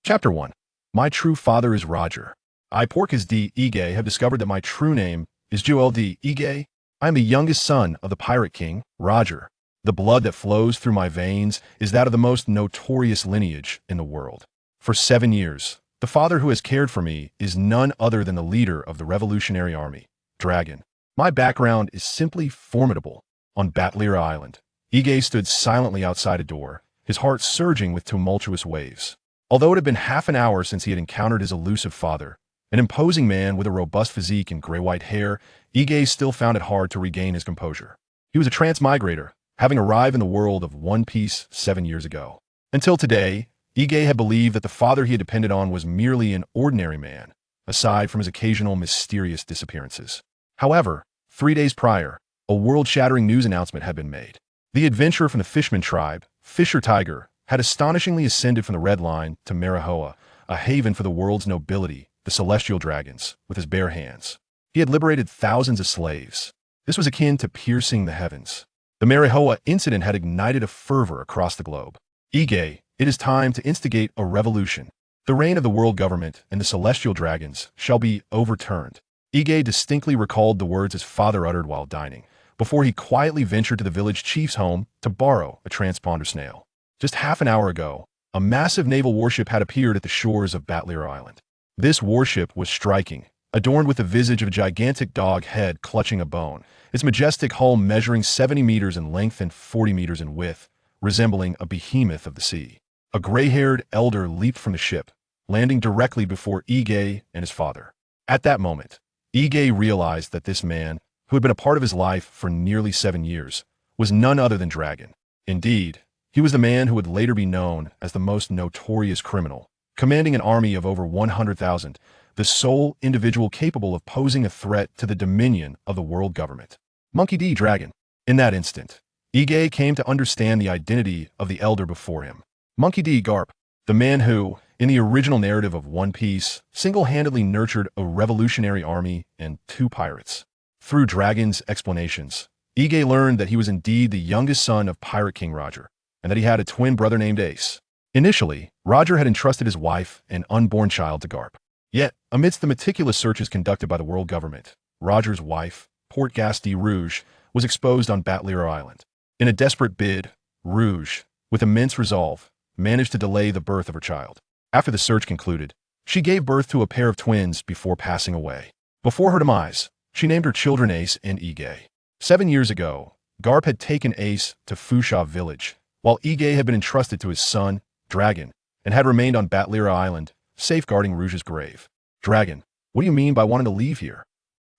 Chapter 1. My true father is Roger. I, Porcus D. Ige, have discovered that my true name is Joel D. Ige. I am the youngest son of the Pirate King, Roger. The blood that flows through my veins is that of the most notorious lineage in the world. For 7 years, the father who has cared for me is none other than the leader of the Revolutionary Army, Dragon. My background is simply formidable. On Batlira Island, Ige stood silently outside a door, his heart surging with tumultuous waves. Although it had been half an hour since he had encountered his elusive father, an imposing man with a robust physique and gray-white hair, Ige still found it hard to regain his composure. He was a transmigrator, having arrived in the world of One Piece 7 years ago. Until today, Ige had believed that the father he had depended on was merely an ordinary man, aside from his occasional mysterious disappearances. However, 3 days prior, a world-shattering news announcement had been made. The adventurer from the Fishman tribe, Fisher Tiger, had astonishingly ascended from the Red Line to Marihoa, a haven for the world's nobility, the celestial dragons, with his bare hands. He had liberated thousands of slaves. This was akin to piercing the heavens. The Marihoa incident had ignited a fervor across the globe. Ige, it is time to instigate a revolution. The reign of the world government and the celestial dragons shall be overturned. Ige distinctly recalled the words his father uttered while dining, before he quietly ventured to the village chief's home to borrow a transponder snail. Just half an hour ago, a massive naval warship had appeared at the shores of Batlira Island. This warship was striking, adorned with the visage of a gigantic dog head clutching a bone, its majestic hull measuring 70 meters in length and 40 meters in width, resembling a behemoth of the sea. A gray-haired elder leaped from the ship, landing directly before Ige and his father. At that moment, Ige realized that this man, who had been a part of his life for nearly 7 years, was none other than Dragon. Indeed, he was the man who would later be known as the most notorious criminal, commanding an army of over 100,000, the sole individual capable of posing a threat to the dominion of the world government. Monkey D. Dragon. In that instant, Ige came to understand the identity of the elder before him. Monkey D. Karp, the man who, in the original narrative of One Piece, single-handedly nurtured a revolutionary army and 2 pirates. Through Dragon's explanations, Ige learned that he was indeed the youngest son of Pirate King Roger, and that he had a twin brother named Ace. Initially, Roger had entrusted his wife and unborn child to Karp. Yet, amidst the meticulous searches conducted by the world government, Roger's wife, Port Gasti Rouge, was exposed on Batlira Island. In a desperate bid, Rouge, with immense resolve, managed to delay the birth of her child. After the search concluded, she gave birth to a pair of twins before passing away. Before her demise, she named her children Ace and Ige. 7 years ago, Karp had taken Ace to Fusha village, while Ige had been entrusted to his son, Dragon, and had remained on Batlira Island, safeguarding Rouge's grave. Dragon, what do you mean by wanting to leave here?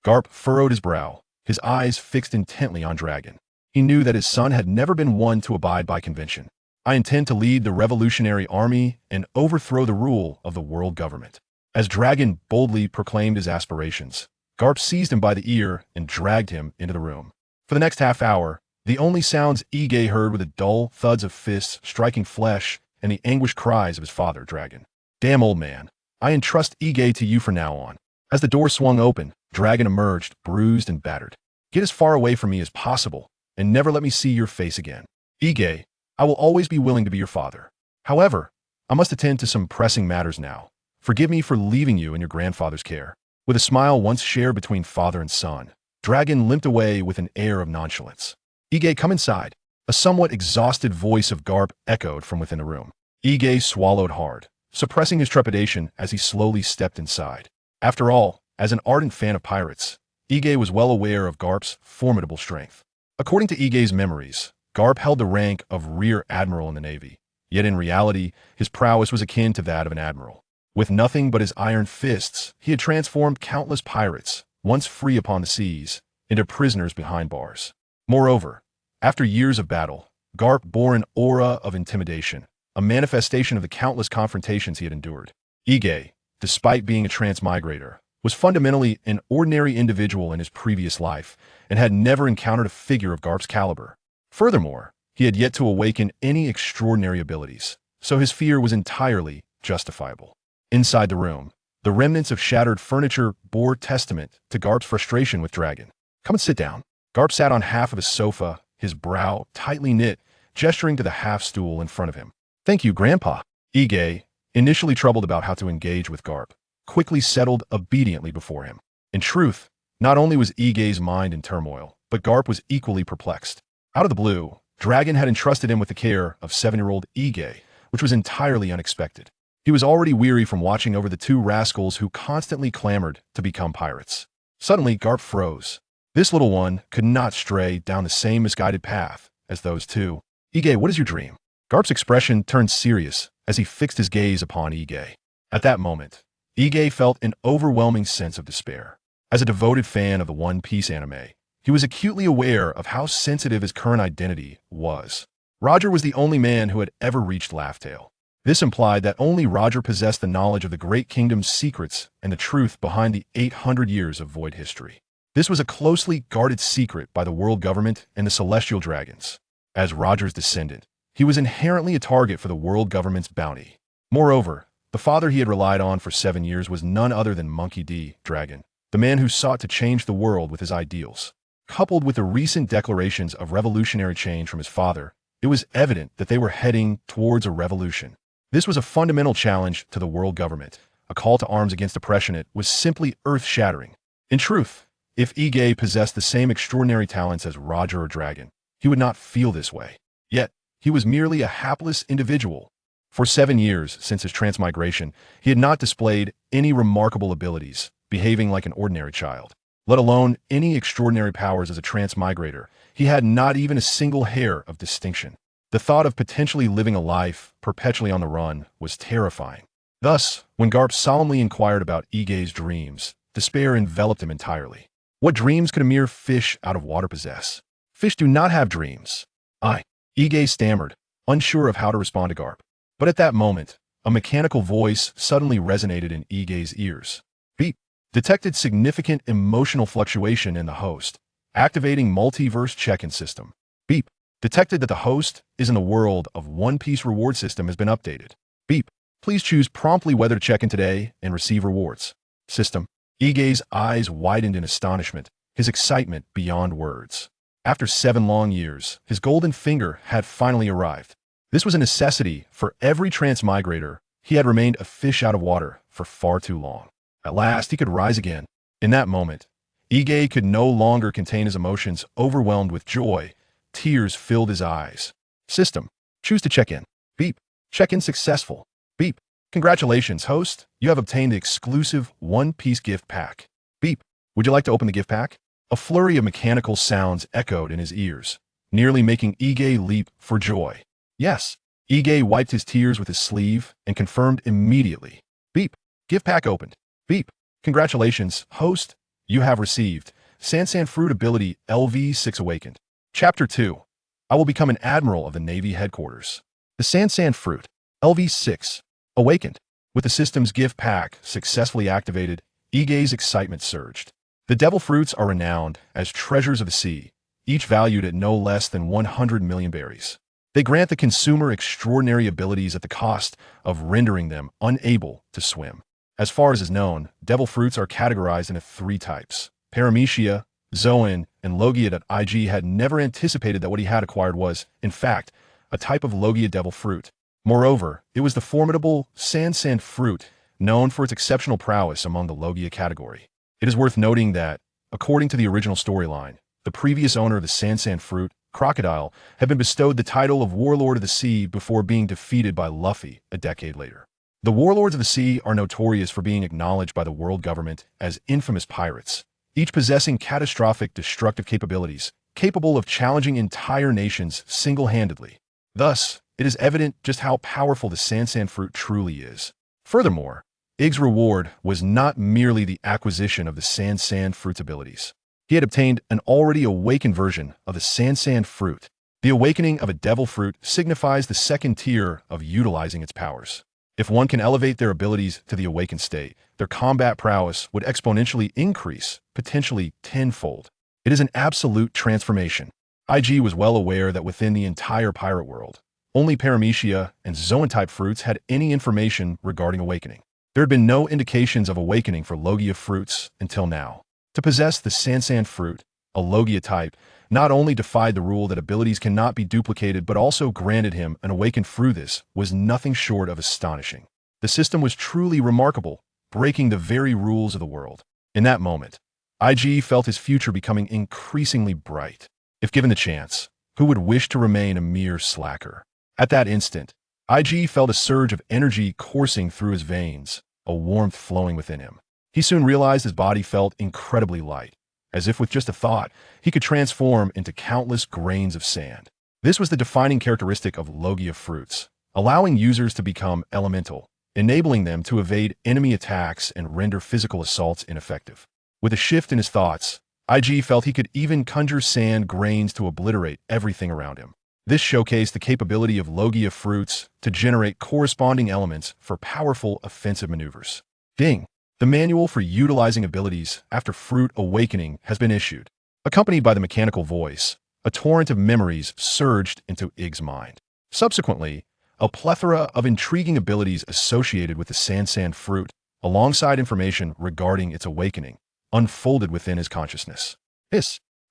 Karp furrowed his brow, his eyes fixed intently on Dragon. He knew that his son had never been one to abide by convention. I intend to lead the revolutionary army and overthrow the rule of the world government. As Dragon boldly proclaimed his aspirations, Karp seized him by the ear and dragged him into the room. For the next half hour, the only sounds Ige heard were the dull thuds of fists striking flesh and the anguished cries of his father, Dragon. Damn old man, I entrust Ige to you from now on. As the door swung open, Dragon emerged, bruised and battered. Get as far away from me as possible, and never let me see your face again. Ige, I will always be willing to be your father. However, I must attend to some pressing matters now. Forgive me for leaving you in your grandfather's care. With a smile once shared between father and son, Dragon limped away with an air of nonchalance. Ige, come inside. A somewhat exhausted voice of Karp echoed from within the room. Ige swallowed hard, suppressing his trepidation as he slowly stepped inside. After all, as an ardent fan of pirates, Ige was well aware of Karp's formidable strength. According to Ige's memories, Karp held the rank of Rear Admiral in the Navy, yet in reality, his prowess was akin to that of an admiral. With nothing but his iron fists, he had transformed countless pirates, once free upon the seas, into prisoners behind bars. Moreover, after years of battle, Karp bore an aura of intimidation, a manifestation of the countless confrontations he had endured. Ige, despite being a transmigrator, was fundamentally an ordinary individual in his previous life and had never encountered a figure of Karp's caliber. Furthermore, he had yet to awaken any extraordinary abilities, so his fear was entirely justifiable. Inside the room, the remnants of shattered furniture bore testament to Karp's frustration with Dragon. Come and sit down. Karp sat on half of his sofa, his brow tightly knit, gesturing to the half stool in front of him. Thank you, Grandpa. Ige, initially troubled about how to engage with Karp, quickly settled obediently before him. In truth, not only was Ige's mind in turmoil, but Karp was equally perplexed. Out of the blue, Dragon had entrusted him with the care of 7-year-old Ige, which was entirely unexpected. He was already weary from watching over the two rascals who constantly clamored to become pirates. Suddenly, Karp froze. This little one could not stray down the same misguided path as those two. Ige, what is your dream? Karp's expression turned serious as he fixed his gaze upon Ige. At that moment, Ige felt an overwhelming sense of despair. As a devoted fan of the One Piece anime, he was acutely aware of how sensitive his current identity was. Roger was the only man who had ever reached Laugh-Tale. This implied that only Roger possessed the knowledge of the Great Kingdom's secrets and the truth behind the 800 years of void history. This was a closely guarded secret by the world government and the celestial dragons. As Roger's descendant, he was inherently a target for the world government's bounty. Moreover, the father he had relied on for 7 years was none other than Monkey D. Dragon, the man who sought to change the world with his ideals. Coupled with the recent declarations of revolutionary change from his father, it was evident that they were heading towards a revolution. This was a fundamental challenge to the world government. A call to arms against oppression. It was simply earth-shattering. In truth, if Ige possessed the same extraordinary talents as Roger or Dragon, he would not feel this way. Yet, he was merely a hapless individual. For 7 years since his transmigration, he had not displayed any remarkable abilities, behaving like an ordinary child. Let alone any extraordinary powers as a transmigrator, he had not even a single hair of distinction. The thought of potentially living a life perpetually on the run was terrifying. Thus, when Karp solemnly inquired about Ige's dreams, despair enveloped him entirely. What dreams could a mere fish out of water possess? Fish do not have dreams. Ige stammered, unsure of how to respond to Karp. But at that moment, a mechanical voice suddenly resonated in Ige's ears. Beep. Detected significant emotional fluctuation in the host, activating Multiverse Check-in System. Beep. Detected that the host is in the world of One Piece reward system has been updated. Beep. Please choose promptly whether to check in today and receive rewards. System. Ige's eyes widened in astonishment, his excitement beyond words. After 7 long years, his golden finger had finally arrived. This was a necessity for every transmigrator. He had remained a fish out of water for far too long. At last, he could rise again. In that moment, Ige could no longer contain his emotions. Overwhelmed with joy, tears filled his eyes. System. Choose to check in. Beep. Check-in successful. Beep. Congratulations, host. You have obtained the exclusive One Piece gift pack. Beep. Would you like to open the gift pack? A flurry of mechanical sounds echoed in his ears, nearly making Ige leap for joy. Yes. Ige wiped his tears with his sleeve and confirmed immediately. Beep. Gift pack opened. Beep. Congratulations, host. You have received Sansan Fruit Ability LV6 Awakened. Chapter 2. I will become an Admiral of the Navy Headquarters. The Sansan Fruit LV6 Awakened. With the system's gift pack successfully activated, Ige's excitement surged. The devil fruits are renowned as treasures of the sea, each valued at no less than 100 million berries. They grant the consumer extraordinary abilities at the cost of rendering them unable to swim. As far as is known, devil fruits are categorized into 3 types: Paramecia, Zoan, and Logia. Ig had never anticipated that what he had acquired was, in fact, a type of Logia devil fruit. Moreover, it was the formidable Sansan fruit, known for its exceptional prowess among the Logia category. It is worth noting that, according to the original storyline, the previous owner of the Sansan fruit, Crocodile, had been bestowed the title of Warlord of the Sea before being defeated by Luffy a decade later. The Warlords of the Sea are notorious for being acknowledged by the world government as infamous pirates, each possessing catastrophic destructive capabilities, capable of challenging entire nations single-handedly. Thus, it is evident just how powerful the Sansan fruit truly is. Furthermore, Ig's reward was not merely the acquisition of the Sansan fruit's abilities. He had obtained an already awakened version of the Sansan fruit. The awakening of a devil fruit signifies the second tier of utilizing its powers. If one can elevate their abilities to the awakened state, their combat prowess would exponentially increase, potentially tenfold. It is an absolute transformation. IG was well aware that within the entire pirate world, only Paramecia and Zoan-type fruits had any information regarding awakening. There had been no indications of awakening for Logia fruits until now. To possess the Sansan fruit, a Logia type, not only defied the rule that abilities cannot be duplicated but also granted him an awakened fruit. This was nothing short of astonishing. The system was truly remarkable, breaking the very rules of the world. In that moment, IG felt his future becoming increasingly bright. If given the chance, who would wish to remain a mere slacker? At that instant, IG felt a surge of energy coursing through his veins, a warmth flowing within him. He soon realized his body felt incredibly light, as if with just a thought, he could transform into countless grains of sand. This was the defining characteristic of Logia fruits, allowing users to become elemental, enabling them to evade enemy attacks and render physical assaults ineffective. With a shift in his thoughts, IG felt he could even conjure sand grains to obliterate everything around him. This showcased the capability of Logia fruits to generate corresponding elements for powerful offensive maneuvers. Ding! The manual for utilizing abilities after Fruit Awakening has been issued. Accompanied by the mechanical voice, a torrent of memories surged into Ig's mind. Subsequently, a plethora of intriguing abilities associated with the Sand fruit, alongside information regarding its awakening, unfolded within his consciousness.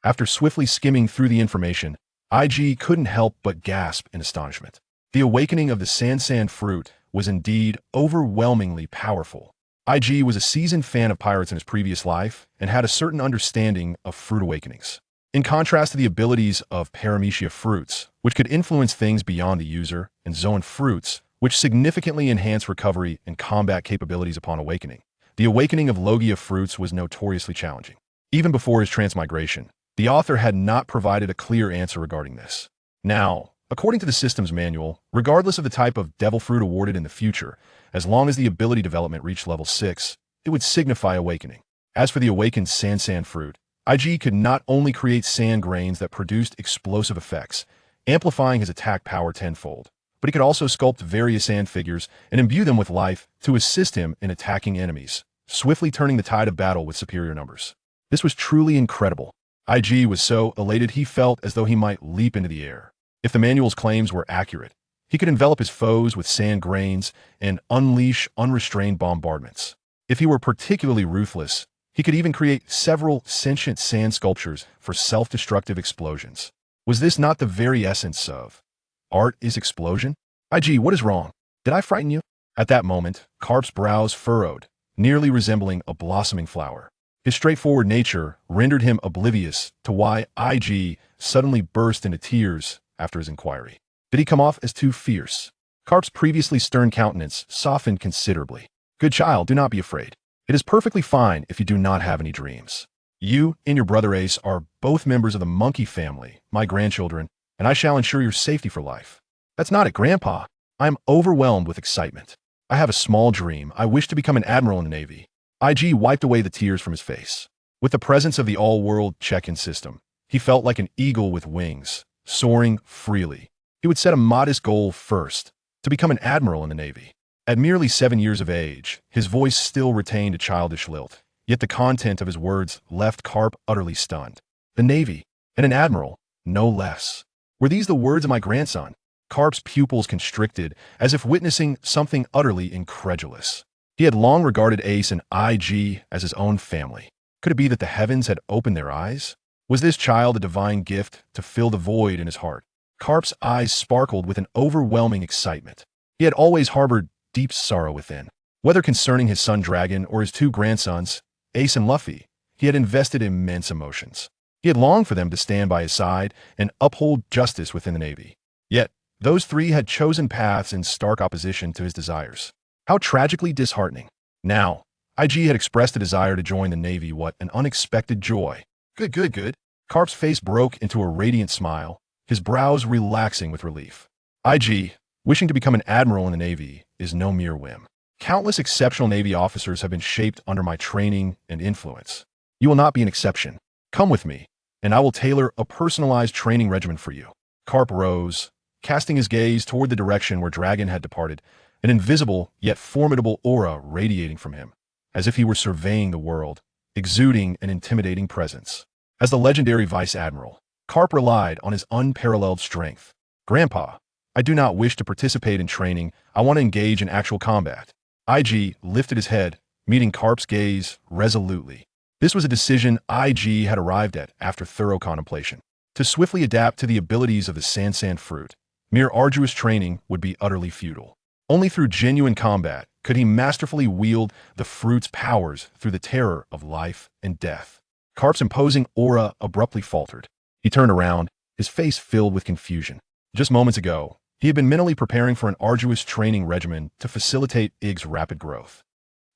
After swiftly skimming through the information, IG couldn't help but gasp in astonishment. The awakening of the Sand fruit was indeed overwhelmingly powerful. IG was a seasoned fan of pirates in his previous life and had a certain understanding of fruit awakenings. In contrast to the abilities of Paramecia fruits, which could influence things beyond the user, and Zoan fruits, which significantly enhance recovery and combat capabilities upon awakening, the awakening of Logia fruits was notoriously challenging. Even before his transmigration, the author had not provided a clear answer regarding this. Now, according to the system's manual, regardless of the type of devil fruit awarded in the future, as long as the ability development reached level 6, it would signify awakening. As for the awakened Sand fruit, IG could not only create sand grains that produced explosive effects, amplifying his attack power tenfold, but he could also sculpt various sand figures and imbue them with life to assist him in attacking enemies, swiftly turning the tide of battle with superior numbers. This was truly incredible. IG was so elated he felt as though he might leap into the air. If the manual's claims were accurate, he could envelop his foes with sand grains and unleash unrestrained bombardments. If he were particularly ruthless, he could even create several sentient sand sculptures for self-destructive explosions. Was this not the very essence of art is explosion? IG, what is wrong? Did I frighten you? At that moment, Karp's brows furrowed, nearly resembling a blossoming flower. His straightforward nature rendered him oblivious to why IG suddenly burst into tears after his inquiry. Did he come off as too fierce? Karp's previously stern countenance softened considerably. Good child, do not be afraid. It is perfectly fine if you do not have any dreams. You and your brother Ace are both members of the monkey family, my grandchildren, and I shall ensure your safety for life. That's not it, Grandpa. I am overwhelmed with excitement. I have a small dream. I wish to become an admiral in the Navy. IG wiped away the tears from his face. With the presence of the all-world check-in system, he felt like an eagle with wings, soaring freely. He would set a modest goal first, to become an admiral in the Navy. At merely 7 years of age, his voice still retained a childish lilt, yet the content of his words left Karp utterly stunned. The Navy, and an admiral, no less. Were these the words of my grandson? Karp's pupils constricted, as if witnessing something utterly incredulous. He had long regarded Ace and IG as his own family. Could it be that the heavens had opened their eyes? Was this child a divine gift to fill the void in his heart? Karp's eyes sparkled with an overwhelming excitement. He had always harbored deep sorrow within. Whether concerning his son Dragon or his 2 grandsons, Ace and Luffy, he had invested immense emotions. He had longed for them to stand by his side and uphold justice within the Navy. Yet, those 3 had chosen paths in stark opposition to his desires. How tragically disheartening. Now, IG had expressed a desire to join the Navy. What an unexpected joy. Good. Karp's face broke into a radiant smile, his brows relaxing with relief. IG, wishing to become an admiral in the Navy, is no mere whim. Countless exceptional Navy officers have been shaped under my training and influence. You will not be an exception. Come with me, and I will tailor a personalized training regimen for you. Karp rose, casting his gaze toward the direction where Dragon had departed, an invisible yet formidable aura radiating from him, as if he were surveying the world, exuding an intimidating presence. As the legendary Vice Admiral, Karp relied on his unparalleled strength. Grandpa, I do not wish to participate in training. I want to engage in actual combat. IG lifted his head, meeting Karp's gaze resolutely. This was a decision IG had arrived at after thorough contemplation. To swiftly adapt to the abilities of the Sand fruit, mere arduous training would be utterly futile. Only through genuine combat Could he masterfully wield the fruit's powers through the terror of life and death? Karp's imposing aura abruptly faltered. He turned around, his face filled with confusion. Just moments ago, he had been mentally preparing for an arduous training regimen to facilitate Ig's rapid growth.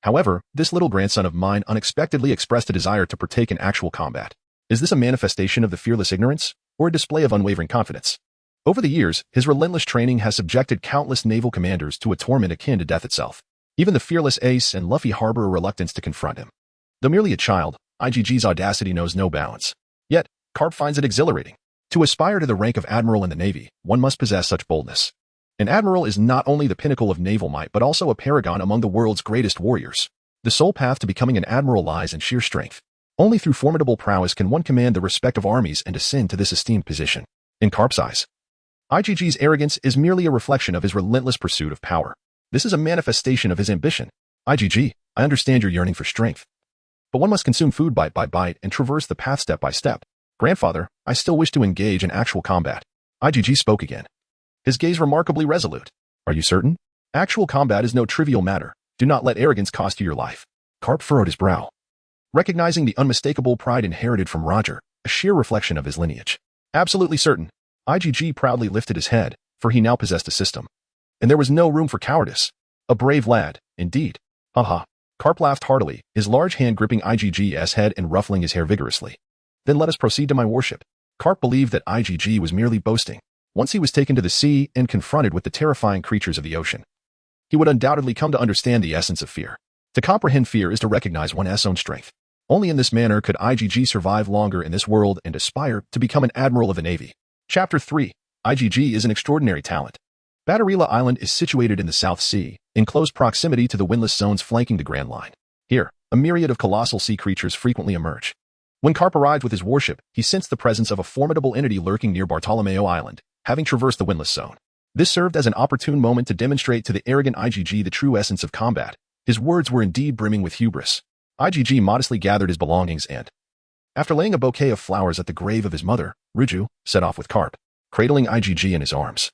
However, this little grandson of mine unexpectedly expressed a desire to partake in actual combat. Is this a manifestation of the fearless ignorance, or a display of unwavering confidence? Over the years, his relentless training has subjected countless naval commanders to a torment akin to death itself. Even the fearless ace and Luffy harbor a reluctance to confront him. Though merely a child, IGG's audacity knows no bounds. Yet, Karp finds it exhilarating. To aspire to the rank of Admiral in the Navy, one must possess such boldness. An Admiral is not only the pinnacle of naval might but also a paragon among the world's greatest warriors. The sole path to becoming an Admiral lies in sheer strength. Only through formidable prowess can one command the respect of armies and ascend to this esteemed position. In Karp's eyes, IGG's arrogance is merely a reflection of his relentless pursuit of power. This is a manifestation of his ambition. IGG, I understand your yearning for strength. But one must consume food bite by bite and traverse the path step by step. Grandfather, I still wish to engage in actual combat. IGG spoke again. His gaze remarkably resolute. Are you certain? Actual combat is no trivial matter. Do not let arrogance cost you your life. Karp furrowed his brow, recognizing the unmistakable pride inherited from Roger, a sheer reflection of his lineage. Absolutely certain. IGG proudly lifted his head, for he now possessed a system. And there was no room for cowardice. A brave lad, indeed. Haha. Karp laughed heartily, his large hand gripping IGG's head and ruffling his hair vigorously. Then let us proceed to my worship. Karp believed that IGG was merely boasting. Once he was taken to the sea and confronted with the terrifying creatures of the ocean, he would undoubtedly come to understand the essence of fear. To comprehend fear is to recognize one's own strength. Only in this manner could IGG survive longer in this world and aspire to become an Admiral of the Navy. Chapter 3. IGG is an extraordinary talent. Batterila Island is situated in the South Sea, in close proximity to the windless zones flanking the Grand Line. Here, a myriad of colossal sea creatures frequently emerge. When Karp arrived with his warship, he sensed the presence of a formidable entity lurking near Bartolomeo Island, having traversed the windless zone. This served as an opportune moment to demonstrate to the arrogant IGG the true essence of combat. His words were indeed brimming with hubris. IGG modestly gathered his belongings and, after laying a bouquet of flowers at the grave of his mother, Ruju, set off with Karp, cradling IGG in his arms.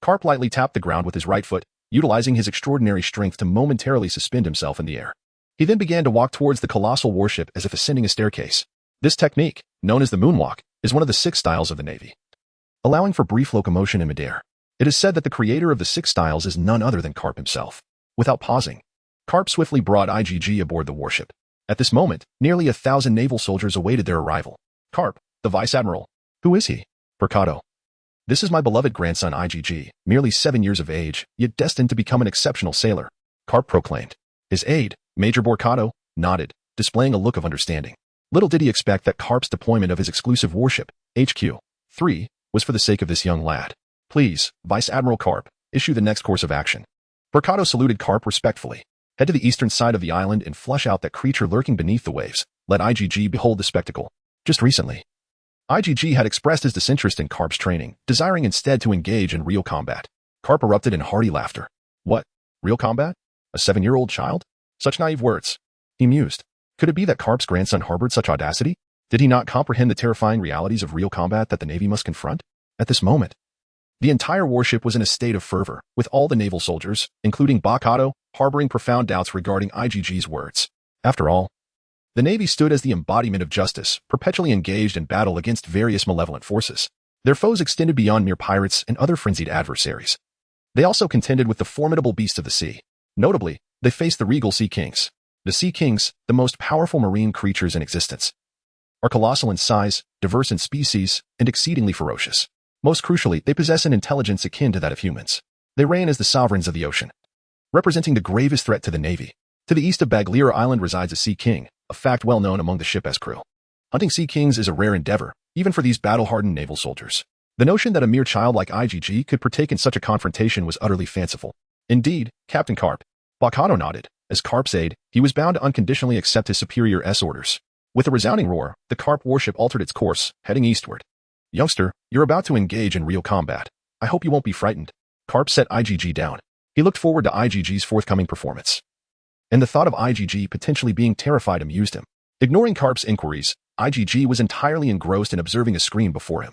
Karp lightly tapped the ground with his right foot, utilizing his extraordinary strength to momentarily suspend himself in the air. He then began to walk towards the colossal warship as if ascending a staircase. This technique, known as the moonwalk, is one of the 6 styles of the Navy, allowing for brief locomotion in midair. It is said that the creator of the 6 styles is none other than Karp himself. Without pausing, Karp swiftly brought IGG aboard the warship. At this moment, nearly 1,000 naval soldiers awaited their arrival. Karp, the Vice Admiral. Who is he? Percado. This is my beloved grandson IGG, merely 7 years of age, yet destined to become an exceptional sailor, Karp proclaimed. His aide, Major Borcado, nodded, displaying a look of understanding. Little did he expect that Karp's deployment of his exclusive warship, HQ-3, was for the sake of this young lad. Please, Vice Admiral Karp, issue the next course of action. Borcado saluted Karp respectfully. Head to the eastern side of the island and flush out that creature lurking beneath the waves. Let IGG behold the spectacle. Just recently, IGG had expressed his disinterest in Karp's training, desiring instead to engage in real combat. Karp erupted in hearty laughter. What? Real combat? A 7-year-old child? Such naive words. He mused. Could it be that Karp's grandson harbored such audacity? Did he not comprehend the terrifying realities of real combat that the Navy must confront? At this moment, the entire warship was in a state of fervor, with all the naval soldiers, including Borcado, harboring profound doubts regarding IGG's words. After all, the Navy stood as the embodiment of justice, perpetually engaged in battle against various malevolent forces. Their foes extended beyond mere pirates and other frenzied adversaries. They also contended with the formidable beasts of the sea. Notably, they faced the regal Sea Kings. The Sea Kings, the most powerful marine creatures in existence, are colossal in size, diverse in species, and exceedingly ferocious. Most crucially, they possess an intelligence akin to that of humans. They reign as the sovereigns of the ocean, representing the gravest threat to the Navy. To the east of Baglira Island resides a Sea King, a fact well known among the ship's crew. Hunting Sea Kings is a rare endeavor, even for these battle-hardened naval soldiers. The notion that a mere child like IGG could partake in such a confrontation was utterly fanciful. Indeed, Captain Karp. Borcado nodded. As Karp's aide, he was bound to unconditionally accept his superior's orders. With a resounding roar, the Karp warship altered its course, heading eastward. Youngster, you're about to engage in real combat. I hope you won't be frightened. Karp set IGG down. He looked forward to IGG's forthcoming performance, and the thought of IGG potentially being terrified amused him. Ignoring Karp's inquiries, IGG was entirely engrossed in observing a screen before him.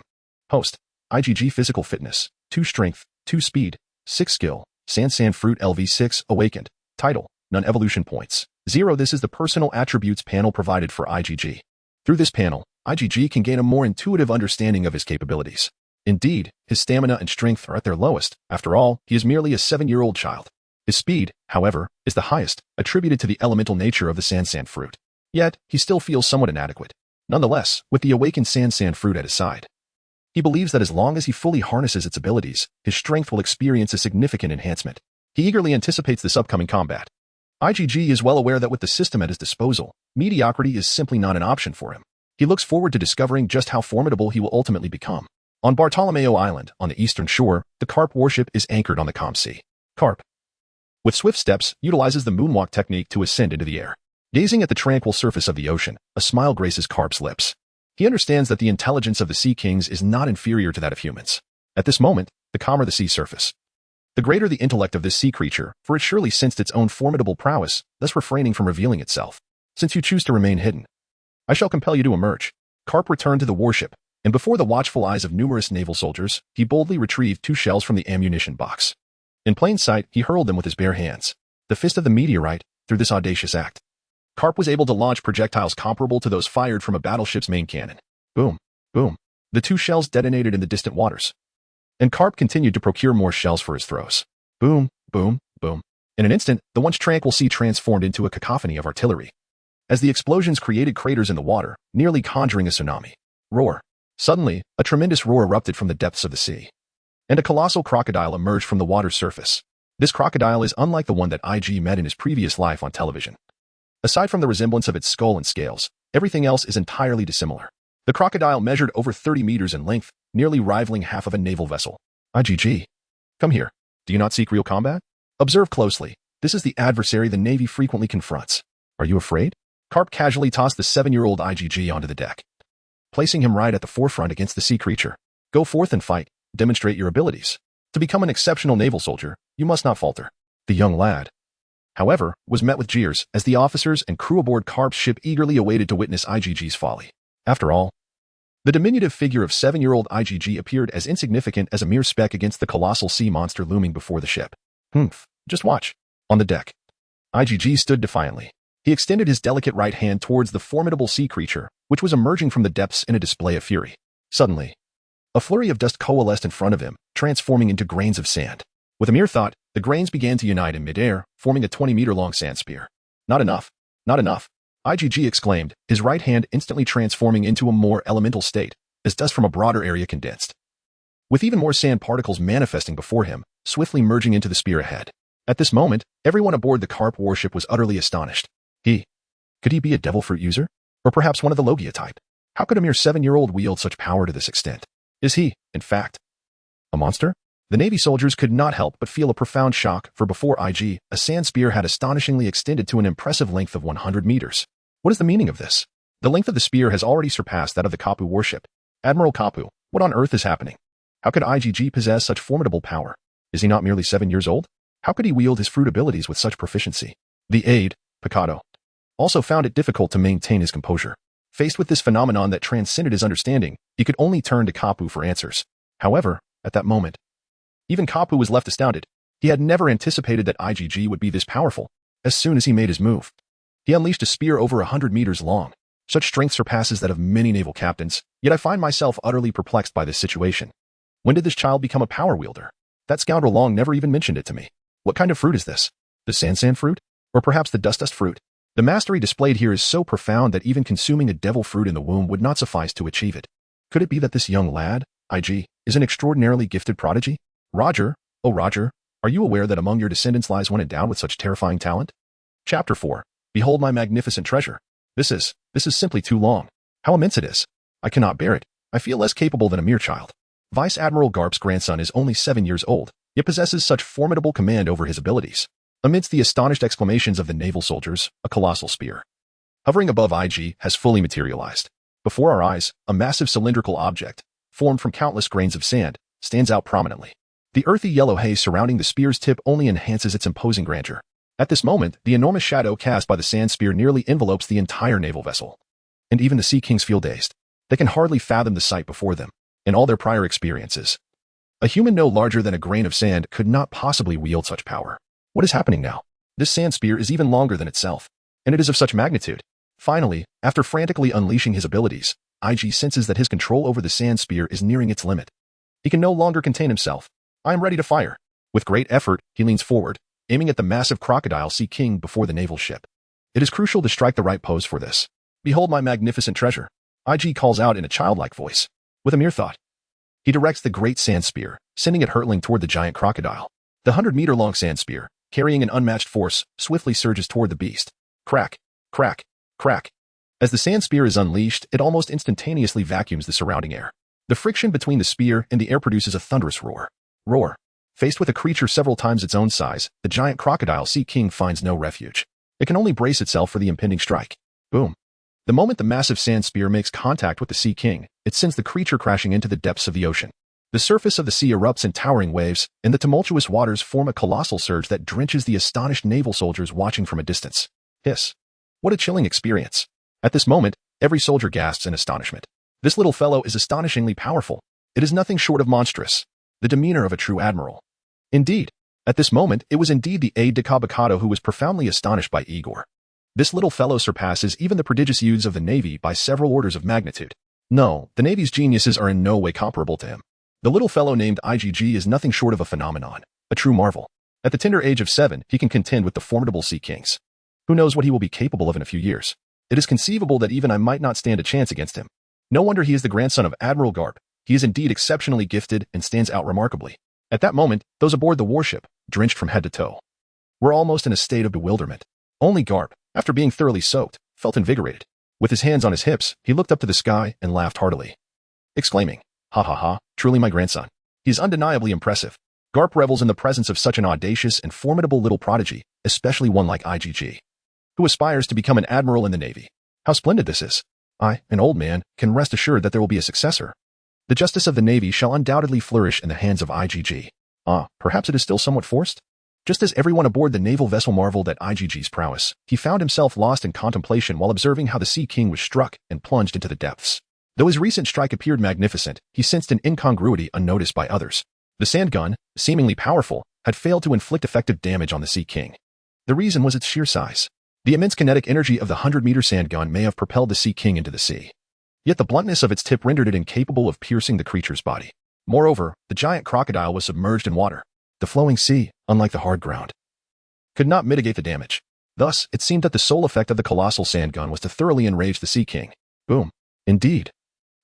Host, IGG physical fitness, 2 strength, 2 speed, 6 skill, San Fruit LV6 awakened. Title: None Evolution Points. 0. This is the Personal Attributes panel provided for IgG. Through this panel, IgG can gain a more intuitive understanding of his capabilities. Indeed, his stamina and strength are at their lowest. After all, he is merely a 7-year-old child. His speed, however, is the highest, attributed to the elemental nature of the Sand fruit. Yet, he still feels somewhat inadequate. Nonetheless, with the awakened Sand fruit at his side, he believes that as long as he fully harnesses its abilities, his strength will experience a significant enhancement. He eagerly anticipates this upcoming combat. IgG is well aware that with the system at his disposal, mediocrity is simply not an option for him. He looks forward to discovering just how formidable he will ultimately become. On Bartolomeo Island, on the eastern shore, the Karp warship is anchored on the calm sea. Karp, with swift steps, utilizes the moonwalk technique to ascend into the air. Gazing at the tranquil surface of the ocean, a smile graces Karp's lips. He understands that the intelligence of the Sea Kings is not inferior to that of humans. At this moment, the calmer the sea surface, the greater the intellect of this sea creature, for it surely sensed its own formidable prowess, thus refraining from revealing itself. Since you choose to remain hidden, I shall compel you to emerge. Karp returned to the warship, and before the watchful eyes of numerous naval soldiers, he boldly retrieved 2 shells from the ammunition box. In plain sight, he hurled them with his bare hands. The fist of the meteorite, through this audacious act, Karp was able to launch projectiles comparable to those fired from a battleship's main cannon. Boom, boom. The 2 shells detonated in the distant waters. And Karp continued to procure more shells for his throws. Boom, boom, boom. In an instant, the once tranquil sea transformed into a cacophony of artillery, as the explosions created craters in the water, nearly conjuring a tsunami. Roar. Suddenly, a tremendous roar erupted from the depths of the sea, and a colossal crocodile emerged from the water's surface. This crocodile is unlike the one that IG met in his previous life on television. Aside from the resemblance of its skull and scales, everything else is entirely dissimilar. The crocodile measured over 30 meters in length, nearly rivaling half of a naval vessel. IgG. Come here. Do you not seek real combat? Observe closely. This is the adversary the Navy frequently confronts. Are you afraid? Karp casually tossed the 7-year-old IgG onto the deck, placing him right at the forefront against the sea creature. Go forth and fight. Demonstrate your abilities. To become an exceptional naval soldier, you must not falter. The young lad, however, was met with jeers as the officers and crew aboard Karp's ship eagerly awaited to witness IgG's folly. After all, the diminutive figure of 7-year-old IgG appeared as insignificant as a mere speck against the colossal sea monster looming before the ship. Just watch. On the deck, IgG stood defiantly. He extended his delicate right hand towards the formidable sea creature, which was emerging from the depths in a display of fury. Suddenly, a flurry of dust coalesced in front of him, transforming into grains of sand. With a mere thought, the grains began to unite in midair, forming a 20-meter-long sand spear. Not enough. Not enough. IgG exclaimed, his right hand instantly transforming into a more elemental state, as dust from a broader area condensed, with even more sand particles manifesting before him, swiftly merging into the spear ahead. At this moment, everyone aboard the Karp warship was utterly astonished. Could he be a devil fruit user? Or perhaps one of the Logia type? How could a mere 7-year-old wield such power to this extent? Is he, in fact, a monster? The Navy soldiers could not help but feel a profound shock, for before IG, a sand spear had astonishingly extended to an impressive length of 100 meters. What is the meaning of this? The length of the spear has already surpassed that of the Kapu warship. Admiral Kapu, what on earth is happening? How could IgG possess such formidable power? Is he not merely 7 years old? How could he wield his fruit abilities with such proficiency? The aide, Picado, also found it difficult to maintain his composure. Faced with this phenomenon that transcended his understanding, he could only turn to Kapu for answers. However, at that moment, even Kapu was left astounded. He had never anticipated that IgG would be this powerful. As soon as he made his move, he unleashed a spear over 100 meters long. Such strength surpasses that of many naval captains, yet I find myself utterly perplexed by this situation. When did this child become a power wielder? That scoundrel Long never even mentioned it to me. What kind of fruit is this? The sand fruit? Or perhaps the dust fruit? The mastery displayed here is so profound that even consuming a devil fruit in the womb would not suffice to achieve it. Could it be that this young lad, IG, is an extraordinarily gifted prodigy? Roger, oh Roger, are you aware that among your descendants lies one endowed with such terrifying talent? Chapter 4. Behold my magnificent treasure. This is simply too long. How immense it is. I cannot bear it. I feel less capable than a mere child. Vice Admiral Garp's grandson is only 7 years old, yet possesses such formidable command over his abilities. Amidst the astonished exclamations of the naval soldiers, a colossal spear, hovering above IG, has fully materialized. Before our eyes, a massive cylindrical object, formed from countless grains of sand, stands out prominently. The earthy yellow haze surrounding the spear's tip only enhances its imposing grandeur. At this moment, the enormous shadow cast by the sand spear nearly envelopes the entire naval vessel. And even the Sea Kings feel dazed. They can hardly fathom the sight before them. In all their prior experiences, a human no larger than a grain of sand could not possibly wield such power. What is happening now? This sand spear is even longer than itself, and it is of such magnitude. Finally, after frantically unleashing his abilities, IG senses that his control over the sand spear is nearing its limit. He can no longer contain himself. I am ready to fire. With great effort, he leans forward, aiming at the massive crocodile sea king before the naval ship. It is crucial to strike the right pose for this. Behold my magnificent treasure, IG calls out in a childlike voice. With a mere thought, he directs the great sand spear, sending it hurtling toward the giant crocodile. The 100-meter-long sand spear, carrying an unmatched force, swiftly surges toward the beast. Crack, crack, crack. As the sand spear is unleashed, it almost instantaneously vacuums the surrounding air. The friction between the spear and the air produces a thunderous roar. Roar. Faced with a creature several times its own size, the giant crocodile sea king finds no refuge. It can only brace itself for the impending strike. Boom. The moment the massive sand spear makes contact with the sea king, it sends the creature crashing into the depths of the ocean. The surface of the sea erupts in towering waves, and the tumultuous waters form a colossal surge that drenches the astonished naval soldiers watching from a distance. Hiss. What a chilling experience. At this moment, every soldier gasps in astonishment. This little fellow is astonishingly powerful. It is nothing short of monstrous. The demeanor of a true admiral. Indeed, at this moment, it was indeed the aide-de-camp who was profoundly astonished by Igor. This little fellow surpasses even the prodigious youths of the Navy by several orders of magnitude. No, the Navy's geniuses are in no way comparable to him. The little fellow named IGG is nothing short of a phenomenon, a true marvel. At the tender age of 7, he can contend with the formidable sea kings. Who knows what he will be capable of in a few years? It is conceivable that even I might not stand a chance against him. No wonder he is the grandson of Admiral Karp. He is indeed exceptionally gifted and stands out remarkably. At that moment, those aboard the warship, drenched from head to toe, were almost in a state of bewilderment. Only Karp, after being thoroughly soaked, felt invigorated. With his hands on his hips, he looked up to the sky and laughed heartily, exclaiming, "Ha ha ha, truly my grandson. He is undeniably impressive." Karp revels in the presence of such an audacious and formidable little prodigy, especially one like IGG, who aspires to become an admiral in the Navy. How splendid this is. I, an old man, can rest assured that there will be a successor. The justice of the Navy shall undoubtedly flourish in the hands of IGG. Perhaps it is still somewhat forced? Just as everyone aboard the naval vessel marveled at IGG's prowess, he found himself lost in contemplation while observing how the Sea King was struck and plunged into the depths. Though his recent strike appeared magnificent, he sensed an incongruity unnoticed by others. The sand gun, seemingly powerful, had failed to inflict effective damage on the Sea King. The reason was its sheer size. The immense kinetic energy of the 100-meter sand gun may have propelled the Sea King into the sea. Yet the bluntness of its tip rendered it incapable of piercing the creature's body. Moreover, the giant crocodile was submerged in water. The flowing sea, unlike the hard ground, could not mitigate the damage. Thus, it seemed that the sole effect of the colossal sand gun was to thoroughly enrage the Sea King. Boom. Indeed.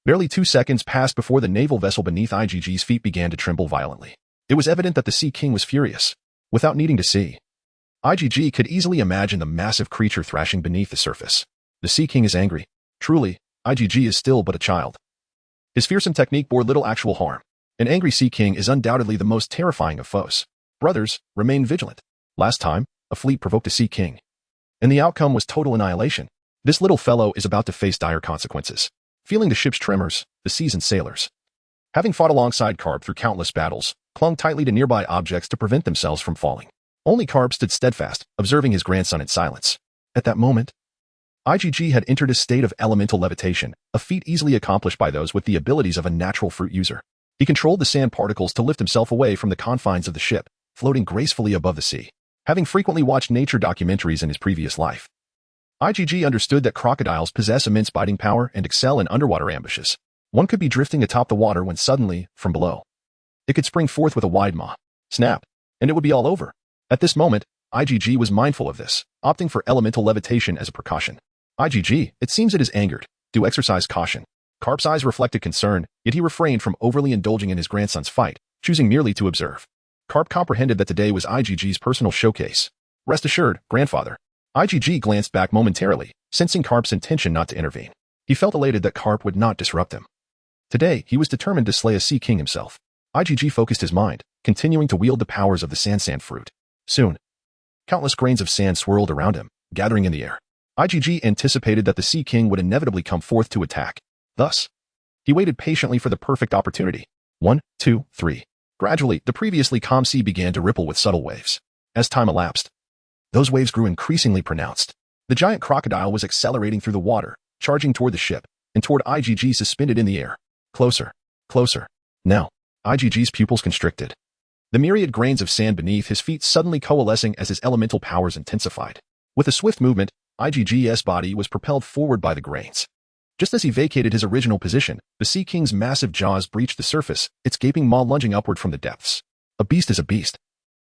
Barely 2 seconds passed before the naval vessel beneath IGG's feet began to tremble violently. It was evident that the Sea King was furious. Without needing to see, IGG could easily imagine the massive creature thrashing beneath the surface. The Sea King is angry. Truly, IGG is still but a child. His fearsome technique bore little actual harm. An angry Sea King is undoubtedly the most terrifying of foes. Brothers, remain vigilant. Last time, a fleet provoked a Sea King, and the outcome was total annihilation. This little fellow is about to face dire consequences. Feeling the ship's tremors, the seasoned sailors, having fought alongside Karp through countless battles, clung tightly to nearby objects to prevent themselves from falling. Only Karp stood steadfast, observing his grandson in silence. At that moment, IGG had entered a state of elemental levitation, a feat easily accomplished by those with the abilities of a natural fruit user. He controlled the sand particles to lift himself away from the confines of the ship, floating gracefully above the sea. Having frequently watched nature documentaries in his previous life, IGG understood that crocodiles possess immense biting power and excel in underwater ambushes. One could be drifting atop the water when suddenly, from below, it could spring forth with a wide maw, snap, and it would be all over. At this moment, IGG was mindful of this, opting for elemental levitation as a precaution. IGG, it seems it is angered. Do exercise caution. Karp's eyes reflected concern, yet he refrained from overly indulging in his grandson's fight, choosing merely to observe. Karp comprehended that today was IGG's personal showcase. Rest assured, grandfather. IGG glanced back momentarily, sensing Karp's intention not to intervene. He felt elated that Karp would not disrupt him. Today, he was determined to slay a Sea King himself. IGG focused his mind, continuing to wield the powers of the sand fruit. Soon, countless grains of sand swirled around him, gathering in the air. IGG anticipated that the Sea King would inevitably come forth to attack. Thus, he waited patiently for the perfect opportunity. 1, 2, 3. Gradually, the previously calm sea began to ripple with subtle waves. As time elapsed, those waves grew increasingly pronounced. The giant crocodile was accelerating through the water, charging toward the ship, and toward IGG suspended in the air. Closer, closer. Now, IGG's pupils constricted. the myriad grains of sand beneath his feet suddenly coalescing as his elemental powers intensified. With a swift movement, IGG's body was propelled forward by the grains. Just as he vacated his original position, the Sea King's massive jaws breached the surface, its gaping maw lunging upward from the depths. A beast is a beast.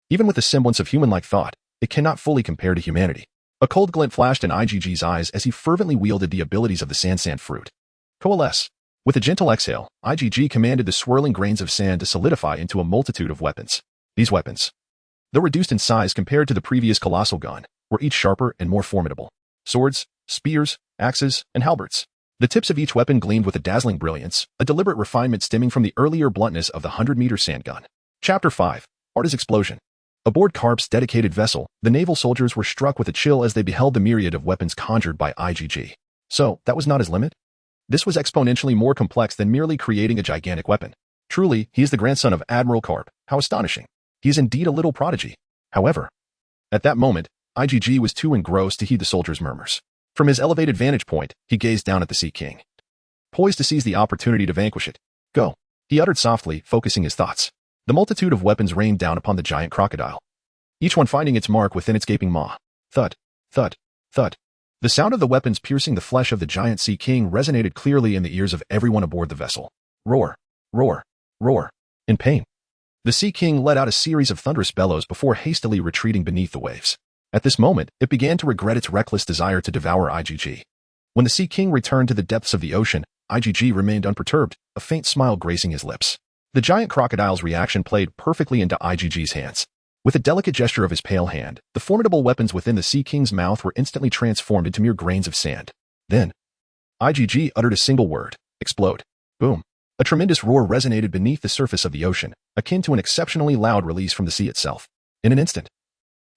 Even with a semblance of human-like thought, it cannot fully compare to humanity. A cold glint flashed in IGG's eyes as he fervently wielded the abilities of the sand fruit. Coalesce. With a gentle exhale, IGG commanded the swirling grains of sand to solidify into a multitude of weapons. These weapons, though reduced in size compared to the previous colossal gun, were each sharper and more formidable. Swords, spears, axes, and halberds. The tips of each weapon gleamed with a dazzling brilliance, a deliberate refinement stemming from the earlier bluntness of the 100-meter sand gun. Chapter 5. Arta's Explosion. Aboard Karp's dedicated vessel, the naval soldiers were struck with a chill as they beheld the myriad of weapons conjured by IGG. So, that was not his limit? This was exponentially more complex than merely creating a gigantic weapon. Truly, he is the grandson of Admiral Karp. How astonishing. He is indeed a little prodigy. However, at that moment, IGG was too engrossed to heed the soldiers' murmurs. From his elevated vantage point, he gazed down at the Sea King. Poised to seize the opportunity to vanquish it. Go, he uttered softly, focusing his thoughts. The multitude of weapons rained down upon the giant crocodile, each one finding its mark within its gaping maw. Thud, thud, thud. The sound of the weapons piercing the flesh of the giant Sea King resonated clearly in the ears of everyone aboard the vessel. Roar, roar, roar. In pain, the Sea King let out a series of thunderous bellows before hastily retreating beneath the waves. At this moment, it began to regret its reckless desire to devour IGG. When the Sea King returned to the depths of the ocean, IGG remained unperturbed, a faint smile gracing his lips. The giant crocodile's reaction played perfectly into IGG's hands. With a delicate gesture of his pale hand, the formidable weapons within the Sea King's mouth were instantly transformed into mere grains of sand. Then, IGG uttered a single word: explode. Boom. A tremendous roar resonated beneath the surface of the ocean, akin to an exceptionally loud release from the sea itself. In an instant,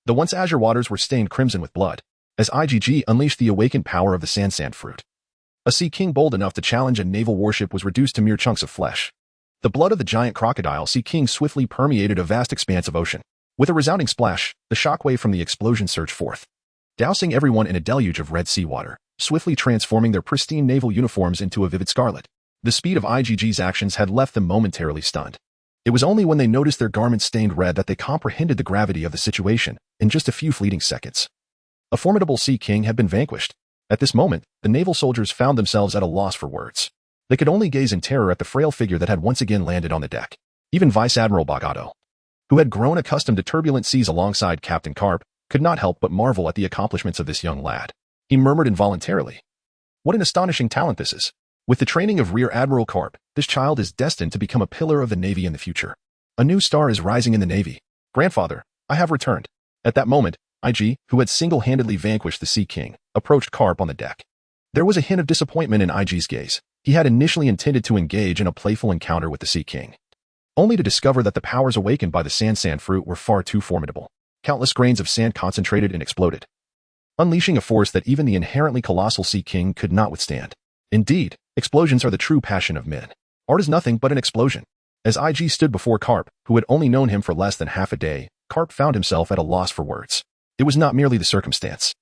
the once azure waters were stained crimson with blood, as IGG unleashed the awakened power of the sand fruit. A Sea King bold enough to challenge a naval warship was reduced to mere chunks of flesh. The blood of the giant crocodile Sea King swiftly permeated a vast expanse of ocean. With a resounding splash, the shockwave from the explosion surged forth, dousing everyone in a deluge of red seawater, swiftly transforming their pristine naval uniforms into a vivid scarlet. The speed of IGG's actions had left them momentarily stunned. It was only when they noticed their garments stained red that they comprehended the gravity of the situation. In just a few fleeting seconds, a formidable Sea King had been vanquished. At this moment, the naval soldiers found themselves at a loss for words. They could only gaze in terror at the frail figure that had once again landed on the deck. Even Vice Admiral Bagato, who had grown accustomed to turbulent seas alongside Captain Karp, could not help but marvel at the accomplishments of this young lad. He murmured involuntarily, "What an astonishing talent this is. With the training of Rear Admiral Karp, this child is destined to become a pillar of the Navy in the future. A new star is rising in the Navy. Grandfather, I have returned." At that moment, IG, who had single-handedly vanquished the Sea King, approached Karp on the deck. There was a hint of disappointment in IG's gaze. He had initially intended to engage in a playful encounter with the Sea King, only to discover that the powers awakened by the sand fruit were far too formidable. Countless grains of sand concentrated and exploded, unleashing a force that even the inherently colossal Sea King could not withstand. Indeed, explosions are the true passion of men. Art is nothing but an explosion. As IG stood before Karp, who had only known him for less than half a day, Karp found himself at a loss for words. It was not merely the circumstance.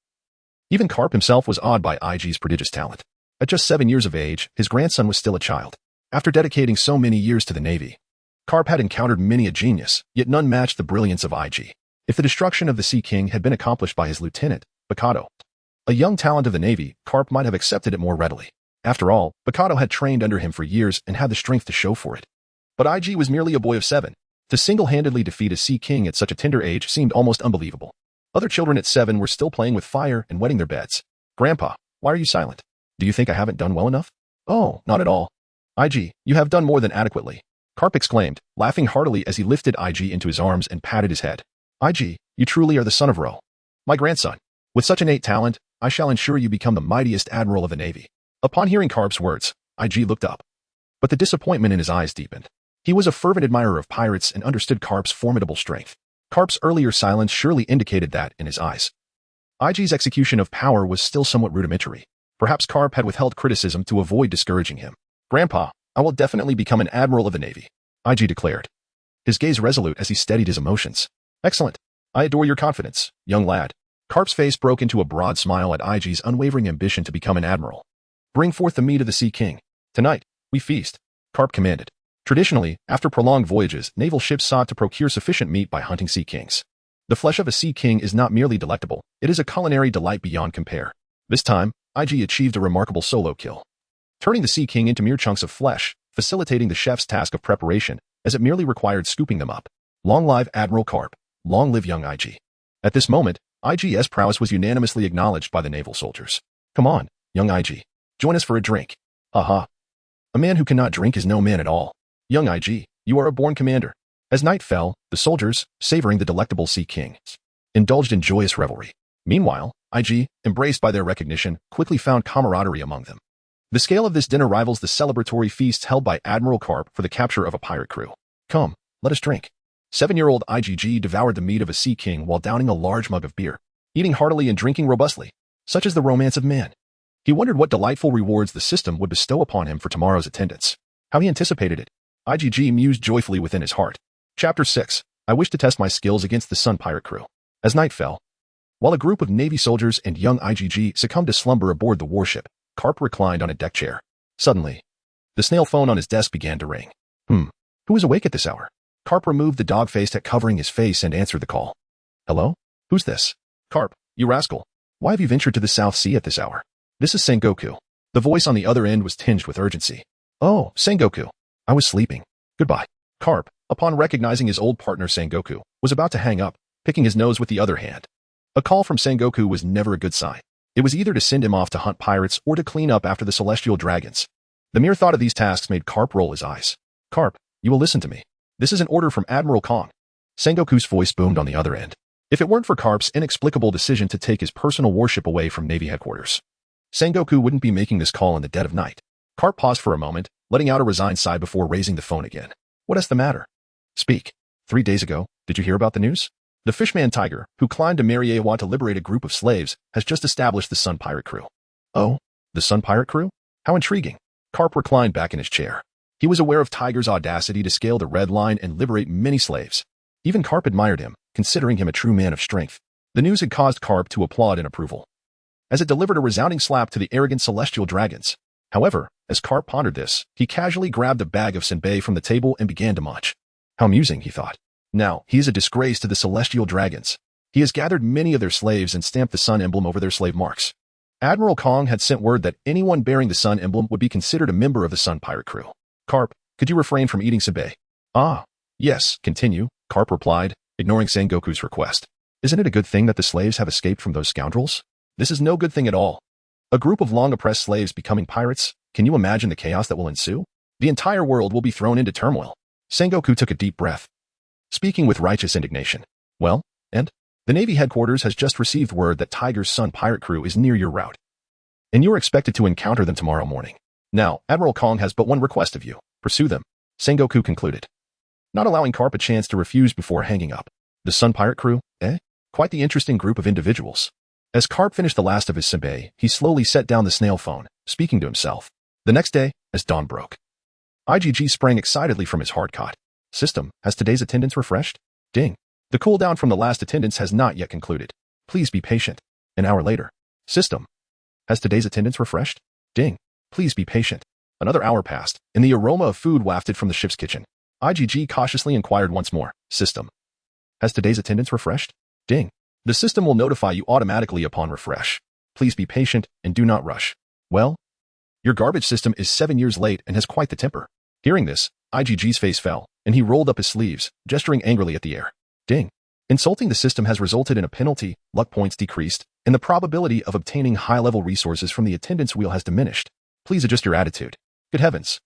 Even Karp himself was awed by IG's prodigious talent. At just 7 years of age, his grandson was still a child. After dedicating so many years to the Navy, Karp had encountered many a genius, yet none matched the brilliance of IG. If the destruction of the Sea King had been accomplished by his lieutenant, Bakato, a young talent of the Navy, Karp might have accepted it more readily. After all, Bakato had trained under him for years and had the strength to show for it. But IG was merely a boy of 7. To single-handedly defeat a Sea King at such a tender age seemed almost unbelievable. Other children at 7 were still playing with fire and wetting their beds. "Grandpa, why are you silent? Do you think I haven't done well enough?" "Oh, not at all. IG, you have done more than adequately," Karp exclaimed, laughing heartily as he lifted IG into his arms and patted his head. "IG, you truly are the son of Ro, my grandson. With such innate talent, I shall ensure you become the mightiest admiral of the Navy." Upon hearing Karp's words, IG looked up, but the disappointment in his eyes deepened. He was a fervent admirer of pirates and understood Karp's formidable strength. Karp's earlier silence surely indicated that in his eyes. IG's execution of power was still somewhat rudimentary. Perhaps Karp had withheld criticism to avoid discouraging him. "Grandpa, I will definitely become an admiral of the Navy," IG declared, his gaze resolute as he steadied his emotions. "Excellent. I adore your confidence, young lad." Karp's face broke into a broad smile at IG's unwavering ambition to become an admiral. "Bring forth the meat of the Sea King. Tonight, we feast," Karp commanded. Traditionally, after prolonged voyages, naval ships sought to procure sufficient meat by hunting sea kings. The flesh of a sea king is not merely delectable, it is a culinary delight beyond compare. This time, IG achieved a remarkable solo kill, turning the sea king into mere chunks of flesh, facilitating the chef's task of preparation, as it merely required scooping them up. Long live Admiral Karp, long live young IG. At this moment, IG's prowess was unanimously acknowledged by the naval soldiers. Come on, young IG. Join us for a drink. Haha. A man who cannot drink is no man at all. Young IG, you are a born commander. As night fell, the soldiers, savoring the delectable sea king, indulged in joyous revelry. Meanwhile, IG, embraced by their recognition, quickly found camaraderie among them. The scale of this dinner rivals the celebratory feasts held by Admiral Karp for the capture of a pirate crew. Come, let us drink. 7-year-old IGG devoured the meat of a sea king while downing a large mug of beer, eating heartily and drinking robustly. Such is the romance of man. He wondered what delightful rewards the system would bestow upon him for tomorrow's attendance. How he anticipated it. IGG mused joyfully within his heart. Chapter 6. I wish to test my skills against the Sun pirate crew. As night fell, while a group of Navy soldiers and young IGG succumbed to slumber aboard the warship, Karp reclined on a deck chair. Suddenly, the snail phone on his desk began to ring. Who is awake at this hour? Karp removed the dog-faced hat covering his face and answered the call. Hello? Who's this? Karp, you rascal. Why have you ventured to the South Sea at this hour? This is Sengoku. The voice on the other end was tinged with urgency. Oh, Sengoku. I was sleeping. Goodbye. Karp, upon recognizing his old partner Sengoku, was about to hang up, picking his nose with the other hand. A call from Sengoku was never a good sign. It was either to send him off to hunt pirates or to clean up after the celestial dragons. The mere thought of these tasks made Karp roll his eyes. Karp, you will listen to me. This is an order from Admiral Kong. Sengoku's voice boomed on the other end. If it weren't for Karp's inexplicable decision to take his personal warship away from Navy headquarters, Sengoku wouldn't be making this call in the dead of night. Karp paused for a moment, letting out a resigned sigh before raising the phone again. What is the matter? Speak. 3 days ago, did you hear about the news? The fishman Tiger, who climbed to Mariewa to liberate a group of slaves, has just established the Sun pirate crew. Oh, the Sun pirate crew? How intriguing. Karp reclined back in his chair. He was aware of Tiger's audacity to scale the red line and liberate many slaves. Even Karp admired him, considering him a true man of strength. The news had caused Karp to applaud in approval, as it delivered a resounding slap to the arrogant celestial dragons. However, as Karp pondered this, he casually grabbed a bag of senbei from the table and began to munch. How amusing, he thought. Now, he is a disgrace to the celestial dragons. He has gathered many of their slaves and stamped the sun emblem over their slave marks. Admiral Kong had sent word that anyone bearing the sun emblem would be considered a member of the Sun pirate crew. Karp, could you refrain from eating senbei? Ah, yes, continue, Karp replied, ignoring Sengoku's request. Isn't it a good thing that the slaves have escaped from those scoundrels? This is no good thing at all. A group of long-oppressed slaves becoming pirates, can you imagine the chaos that will ensue? The entire world will be thrown into turmoil. Sengoku took a deep breath, speaking with righteous indignation. Well, and? The Navy headquarters has just received word that Tiger's Sun pirate crew is near your route, and you are expected to encounter them tomorrow morning. Now, Admiral Kong has but one request of you. Pursue them, Sengoku concluded, not allowing Karp a chance to refuse before hanging up. The Sun pirate crew, eh? Quite the interesting group of individuals. As Karp finished the last of his senbei, he slowly set down the snail phone, speaking to himself. The next day, as dawn broke, IGG sprang excitedly from his hard cot. System, has today's attendance refreshed? Ding. The cooldown from the last attendance has not yet concluded. Please be patient. An hour later. System, has today's attendance refreshed? Ding. Please be patient. Another hour passed, and the aroma of food wafted from the ship's kitchen. IGG cautiously inquired once more. System, has today's attendance refreshed? Ding. The system will notify you automatically upon refresh. Please be patient and do not rush. Well, your garbage system is 7 years late and has quite the temper. Hearing this, IGG's face fell, and he rolled up his sleeves, gesturing angrily at the air. Ding. Insulting the system has resulted in a penalty, luck points decreased, and the probability of obtaining high-level resources from the attendance wheel has diminished. Please adjust your attitude. Good heavens.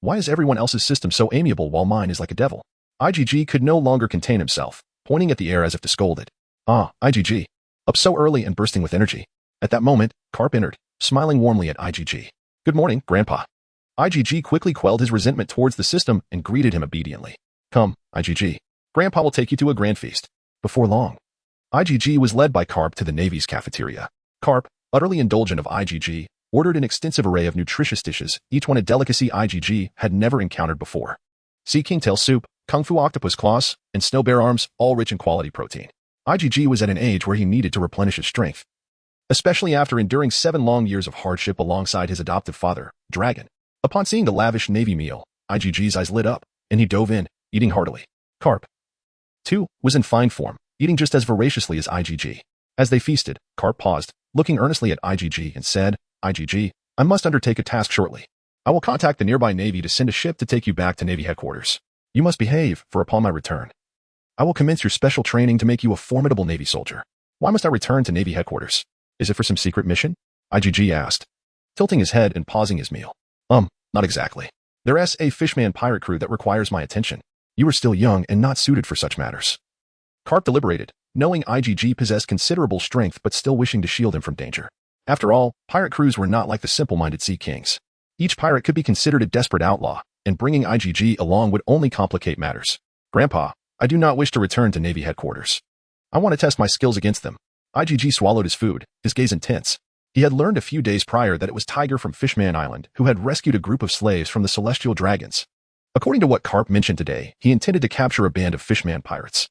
Why is everyone else's system so amiable while mine is like a devil? IGG could no longer contain himself, pointing at the air as if to scold it. Ah, IGG. Up so early and bursting with energy. At that moment, Karp entered, smiling warmly at IGG. Good morning, Grandpa. IGG quickly quelled his resentment towards the system and greeted him obediently. Come, IGG. Grandpa will take you to a grand feast. Before long, IGG was led by Karp to the Navy's cafeteria. Karp, utterly indulgent of IGG, ordered an extensive array of nutritious dishes, each one a delicacy IGG had never encountered before. Sea king tail soup, kung fu octopus claws, and snow bear arms, all rich in quality protein. IGG was at an age where he needed to replenish his strength, especially after enduring 7 long years of hardship alongside his adoptive father, Dragon. Upon seeing the lavish Navy meal, IGG's eyes lit up, and he dove in, eating heartily. Karp, too, was in fine form, eating just as voraciously as IGG. As they feasted, Karp paused, looking earnestly at IGG and said, IGG, I must undertake a task shortly. I will contact the nearby Navy to send a ship to take you back to Navy headquarters. You must behave, for upon my return, I will commence your special training to make you a formidable Navy soldier. Why must I return to Navy headquarters? Is it for some secret mission? IGG asked, tilting his head and pausing his meal. Not exactly. There's a fishman pirate crew that requires my attention. You are still young and not suited for such matters. Karp deliberated, knowing IGG possessed considerable strength but still wishing to shield him from danger. After all, pirate crews were not like the simple-minded sea kings. Each pirate could be considered a desperate outlaw, and bringing IGG along would only complicate matters. Grandpa, I do not wish to return to Navy headquarters. I want to test my skills against them. IGG swallowed his food, his gaze intense. He had learned a few days prior that it was Tiger from Fishman Island who had rescued a group of slaves from the Celestial Dragons. According to what Karp mentioned today, he intended to capture a band of Fishman pirates.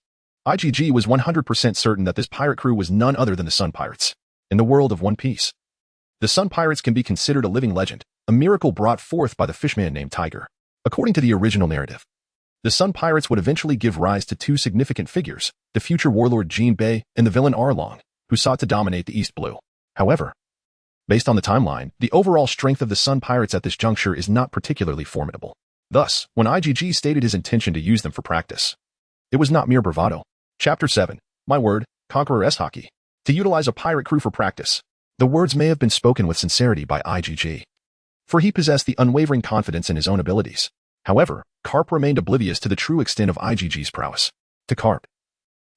IGG was 100% certain that this pirate crew was none other than the Sun Pirates. In the world of One Piece, the Sun Pirates can be considered a living legend, a miracle brought forth by the fishman named Tiger. According to the original narrative, the Sun Pirates would eventually give rise to two significant figures, the future warlord Jinbei and the villain Arlong, who sought to dominate the East Blue. However, based on the timeline, the overall strength of the Sun Pirates at this juncture is not particularly formidable. Thus, when IGG stated his intention to use them for practice, it was not mere bravado. Chapter 7. My word, Conqueror's Hockey. To utilize a pirate crew for practice. The words may have been spoken with sincerity by IGG, for he possessed the unwavering confidence in his own abilities. However, Karp remained oblivious to the true extent of IGG's prowess. To Karp,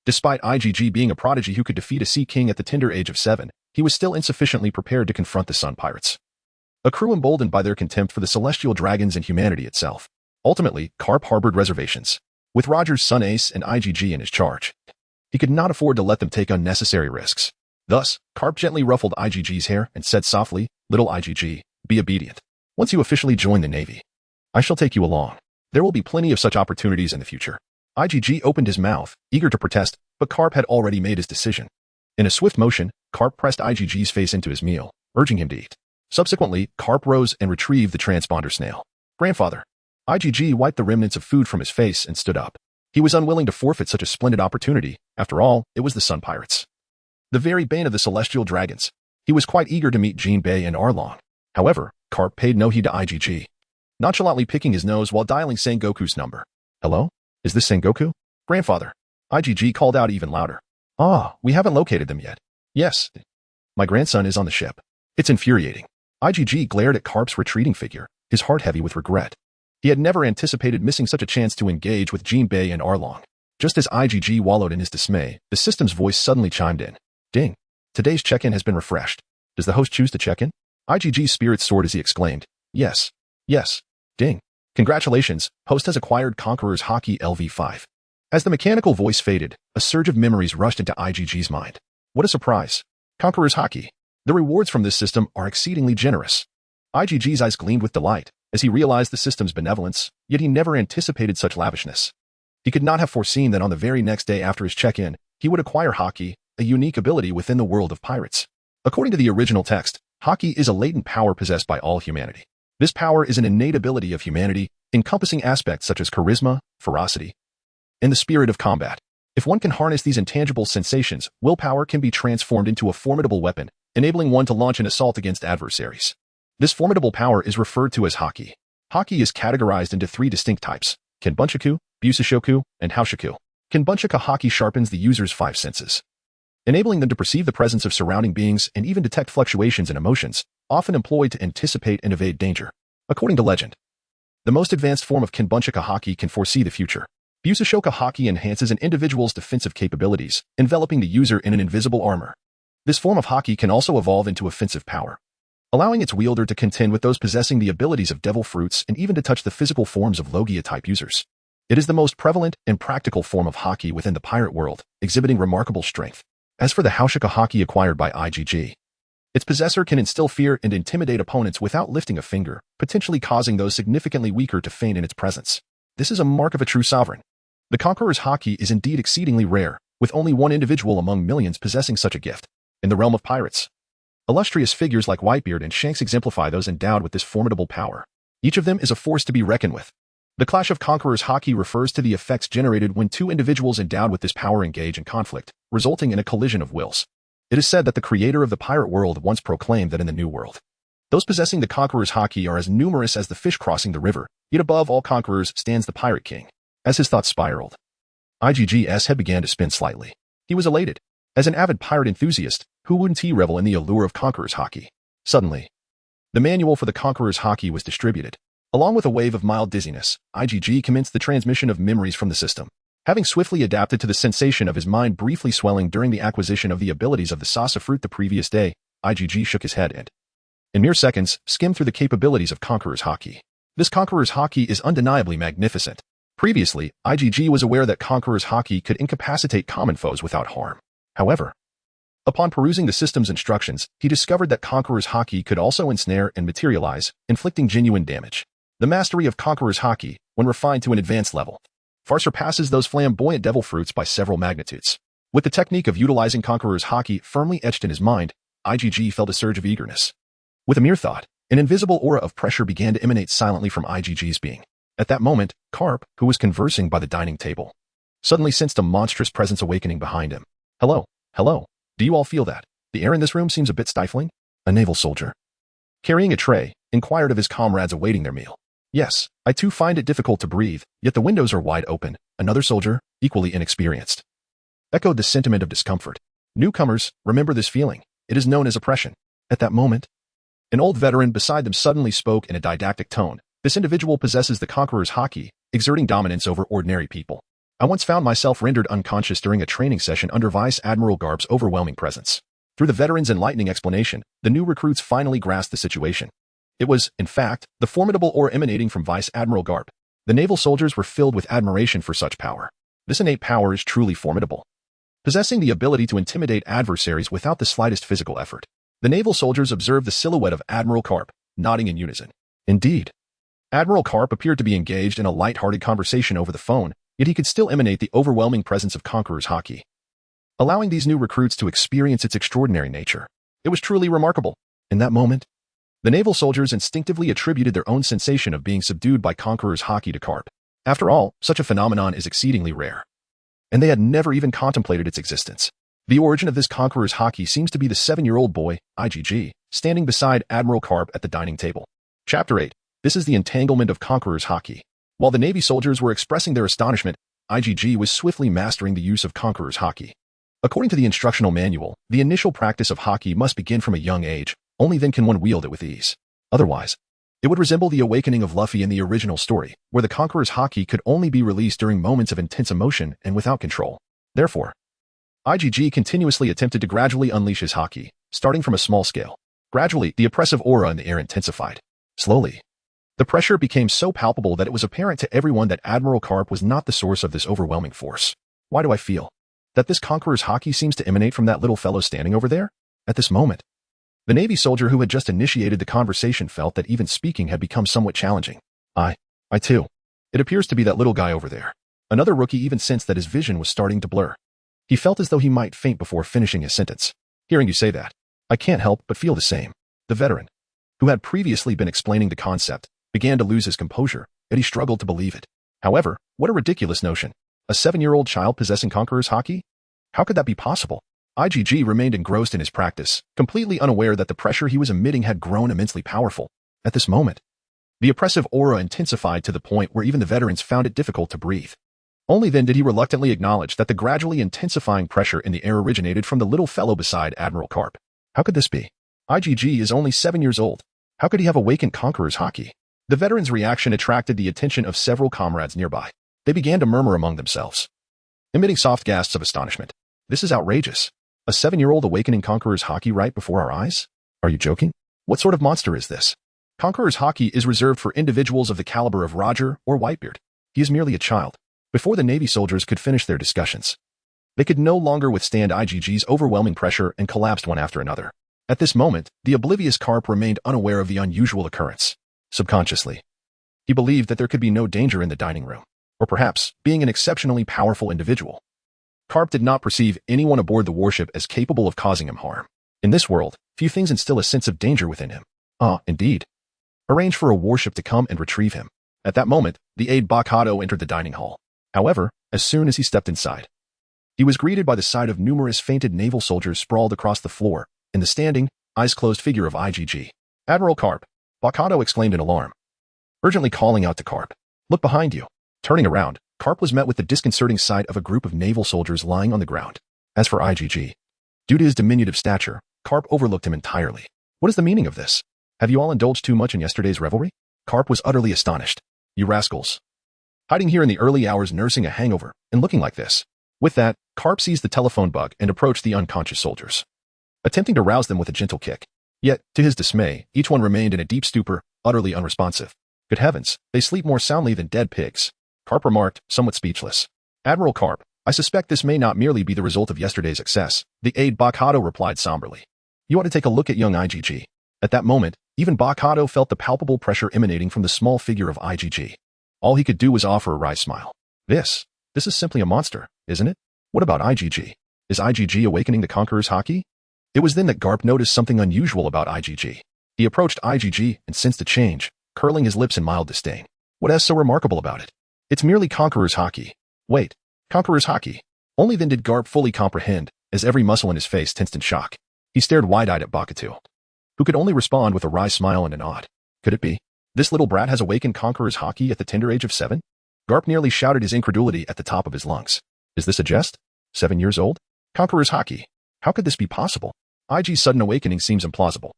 despite IGG being a prodigy who could defeat a sea king at the tender age of 7, he was still insufficiently prepared to confront the Sun Pirates, a crew emboldened by their contempt for the Celestial Dragons and humanity itself. Ultimately, Karp harbored reservations. With Roger's son Ace and IGG in his charge, he could not afford to let them take unnecessary risks. Thus, Karp gently ruffled IGG's hair and said softly, Little IGG, be obedient. Once you officially join the Navy, I shall take you along. There will be plenty of such opportunities in the future. IGG opened his mouth, eager to protest, but Karp had already made his decision. In a swift motion, Karp pressed IGG's face into his meal, urging him to eat. Subsequently, Karp rose and retrieved the transponder snail. Grandfather. IGG wiped the remnants of food from his face and stood up. He was unwilling to forfeit such a splendid opportunity. After all, it was the Sun Pirates, the very bane of the Celestial Dragons. He was quite eager to meet Jinbei and Arlong. However, Karp paid no heed to IGG, nonchalantly picking his nose while dialing Sengoku's number. Hello? Is this Sengoku? Grandfather. IGG called out even louder. We haven't located them yet. Yes. My grandson is on the ship. It's infuriating. IGG glared at Karp's retreating figure, his heart heavy with regret. He had never anticipated missing such a chance to engage with Jinbei and Arlong. Just as IGG wallowed in his dismay, the system's voice suddenly chimed in. Ding. Today's check-in has been refreshed. Does the host choose to check in? IGG's spirits soared as he exclaimed. Yes. Yes. Ding. Congratulations, host has acquired Conqueror's Hockey LV5. As the mechanical voice faded, a surge of memories rushed into IGG's mind. What a surprise. Conqueror's Hockey. The rewards from this system are exceedingly generous. IGG's eyes gleamed with delight as he realized the system's benevolence, yet he never anticipated such lavishness. He could not have foreseen that on the very next day after his check-in, he would acquire Hockey, a unique ability within the world of pirates. According to the original text, Hockey is a latent power possessed by all humanity. This power is an innate ability of humanity, encompassing aspects such as charisma, ferocity, and the spirit of combat. If one can harness these intangible sensations, willpower can be transformed into a formidable weapon, enabling one to launch an assault against adversaries. This formidable power is referred to as Hockey. Hockey is categorized into 3 distinct types: Kenbunchaku, Busashoku, and Haushaku. Kenbunchaku Hockey sharpens the user's 5 senses, enabling them to perceive the presence of surrounding beings and even detect fluctuations in emotions, often employed to anticipate and evade danger. According to legend, the most advanced form of Kenbunchaku Hockey can foresee the future. Busashoku Hockey enhances an individual's defensive capabilities, enveloping the user in an invisible armor. This form of Hockey can also evolve into offensive power, allowing its wielder to contend with those possessing the abilities of devil fruits and even to touch the physical forms of Logia-type users. It is the most prevalent and practical form of Hockey within the pirate world, exhibiting remarkable strength. As for the Haushaku Hockey acquired by IGG, its possessor can instill fear and intimidate opponents without lifting a finger, potentially causing those significantly weaker to faint in its presence. This is a mark of a true sovereign. The Conqueror's Hockey is indeed exceedingly rare, with only one individual among millions possessing such a gift. In the realm of pirates, illustrious figures like Whitebeard and Shanks exemplify those endowed with this formidable power. Each of them is a force to be reckoned with. The Clash of Conquerors Haki refers to the effects generated when two individuals endowed with this power engage in conflict, resulting in a collision of wills. It is said that the creator of the pirate world once proclaimed that in the New World, those possessing the Conqueror's Haki are as numerous as the fish crossing the river, yet above all conquerors stands the Pirate King. As his thoughts spiraled, IGG's head began to spin slightly. He was elated. As an avid pirate enthusiast, who wouldn't he revel in the allure of Conqueror's Haki? Suddenly, the manual for the Conqueror's Haki was distributed. Along with a wave of mild dizziness, IGG commenced the transmission of memories from the system. Having swiftly adapted to the sensation of his mind briefly swelling during the acquisition of the abilities of the Sasa fruit the previous day, IGG shook his head and, in mere seconds, skimmed through the capabilities of Conqueror's Haki. This Conqueror's Haki is undeniably magnificent. Previously, IGG was aware that Conqueror's Haki could incapacitate common foes without harm. However, upon perusing the system's instructions, he discovered that Conqueror's Haki could also ensnare and materialize, inflicting genuine damage. The mastery of Conqueror's Haki, when refined to an advanced level, far surpasses those flamboyant devil fruits by several magnitudes. With the technique of utilizing Conqueror's Haki firmly etched in his mind, IGG felt a surge of eagerness. With a mere thought, an invisible aura of pressure began to emanate silently from IGG's being. At that moment, Karp, who was conversing by the dining table, suddenly sensed a monstrous presence awakening behind him. Hello, hello, do you all feel that? The air in this room seems a bit stifling? A naval soldier, carrying a tray, inquired of his comrades awaiting their meal. Yes, I too find it difficult to breathe, yet the windows are wide open. Another soldier, equally inexperienced, echoed the sentiment of discomfort. Newcomers, remember this feeling. It is known as oppression. At that moment, an old veteran beside them suddenly spoke in a didactic tone. This individual possesses the Conqueror's Haki, exerting dominance over ordinary people. I once found myself rendered unconscious during a training session under Vice Admiral Karp's overwhelming presence. Through the veteran's enlightening explanation, the new recruits finally grasped the situation. It was, in fact, the formidable aura emanating from Vice Admiral Karp. The naval soldiers were filled with admiration for such power. This innate power is truly formidable, possessing the ability to intimidate adversaries without the slightest physical effort. The naval soldiers observed the silhouette of Admiral Karp, nodding in unison. Indeed, Admiral Karp appeared to be engaged in a light-hearted conversation over the phone, yet he could still emanate the overwhelming presence of Conqueror's Haki, allowing these new recruits to experience its extraordinary nature. It was truly remarkable. In that moment, the naval soldiers instinctively attributed their own sensation of being subdued by Conqueror's Haki to Karp. After all, such a phenomenon is exceedingly rare, and they had never even contemplated its existence. The origin of this Conqueror's Haki seems to be the 7-year-old boy, IGG, standing beside Admiral Karp at the dining table. Chapter 8. This is the entanglement of Conqueror's Haki. While the Navy soldiers were expressing their astonishment, IGG was swiftly mastering the use of Conqueror's Haki. According to the instructional manual, the initial practice of Haki must begin from a young age. Only then can one wield it with ease. Otherwise, it would resemble the awakening of Luffy in the original story, where the Conqueror's Haki could only be released during moments of intense emotion and without control. Therefore, IGG continuously attempted to gradually unleash his Haki, starting from a small scale. Gradually, the oppressive aura in the air intensified. Slowly, the pressure became so palpable that it was apparent to everyone that Admiral Karp was not the source of this overwhelming force. Why do I feel that this Conqueror's Haki seems to emanate from that little fellow standing over there? At this moment, the Navy soldier who had just initiated the conversation felt that even speaking had become somewhat challenging. I too. It appears to be that little guy over there. Another rookie even sensed that his vision was starting to blur. He felt as though he might faint before finishing his sentence. Hearing you say that, I can't help but feel the same. The veteran, who had previously been explaining the concept, began to lose his composure, yet he struggled to believe it. However, what a ridiculous notion. A 7-year-old child possessing Conqueror's Haki? How could that be possible? IGG remained engrossed in his practice, completely unaware that the pressure he was emitting had grown immensely powerful. At this moment, the oppressive aura intensified to the point where even the veterans found it difficult to breathe. Only then did he reluctantly acknowledge that the gradually intensifying pressure in the air originated from the little fellow beside Admiral Karp. How could this be? IGG is only 7 years old. How could he have awakened Conqueror's Haki? The veteran's reaction attracted the attention of several comrades nearby. They began to murmur among themselves, emitting soft gasps of astonishment. This is outrageous. A 7-year-old awakening Conqueror's Haki right before our eyes? Are you joking? What sort of monster is this? Conqueror's Haki is reserved for individuals of the caliber of Roger or Whitebeard. He is merely a child. Before the Navy soldiers could finish their discussions, they could no longer withstand IGG's overwhelming pressure and collapsed one after another. At this moment, the oblivious Karp remained unaware of the unusual occurrence. Subconsciously, he believed that there could be no danger in the dining room, or perhaps being an exceptionally powerful individual, Karp did not perceive anyone aboard the warship as capable of causing him harm. In this world, few things instill a sense of danger within him. Indeed. Arrange for a warship to come and retrieve him. At that moment, the aide Bacado entered the dining hall. However, as soon as he stepped inside, he was greeted by the sight of numerous fainted naval soldiers sprawled across the floor in the standing, eyes-closed figure of IGG. Admiral Karp, Bacado exclaimed in alarm, urgently calling out to Karp. Look behind you. Turning around, Karp was met with the disconcerting sight of a group of naval soldiers lying on the ground. As for IGG, due to his diminutive stature, Karp overlooked him entirely. What is the meaning of this? Have you all indulged too much in yesterday's revelry? Karp was utterly astonished. You rascals. Hiding here in the early hours nursing a hangover and looking like this. With that, Karp seized the telephone bug and approached the unconscious soldiers, attempting to rouse them with a gentle kick. Yet, to his dismay, each one remained in a deep stupor, utterly unresponsive. Good heavens, they sleep more soundly than dead pigs. Karp remarked, somewhat speechless. Admiral Karp, I suspect this may not merely be the result of yesterday's excess, the aide Bacado replied somberly. You ought to take a look at young IGG. At that moment, even Bacado felt the palpable pressure emanating from the small figure of IGG. All he could do was offer a wry smile. This is simply a monster, isn't it? What about IGG? Is IGG awakening the Conqueror's Haki? It was then that Karp noticed something unusual about IGG. He approached IGG and sensed a change, curling his lips in mild disdain. What is so remarkable about it? It's merely Conqueror's Haki. Wait, Conqueror's Haki? Only then did Karp fully comprehend, as every muscle in his face tensed in shock. He stared wide-eyed at Bacatu, who could only respond with a wry smile and a nod. Could it be? This little brat has awakened Conqueror's Haki at the tender age of 7? Karp nearly shouted his incredulity at the top of his lungs. Is this a jest? 7 years old? Conqueror's Haki? How could this be possible? IG's sudden awakening seems implausible,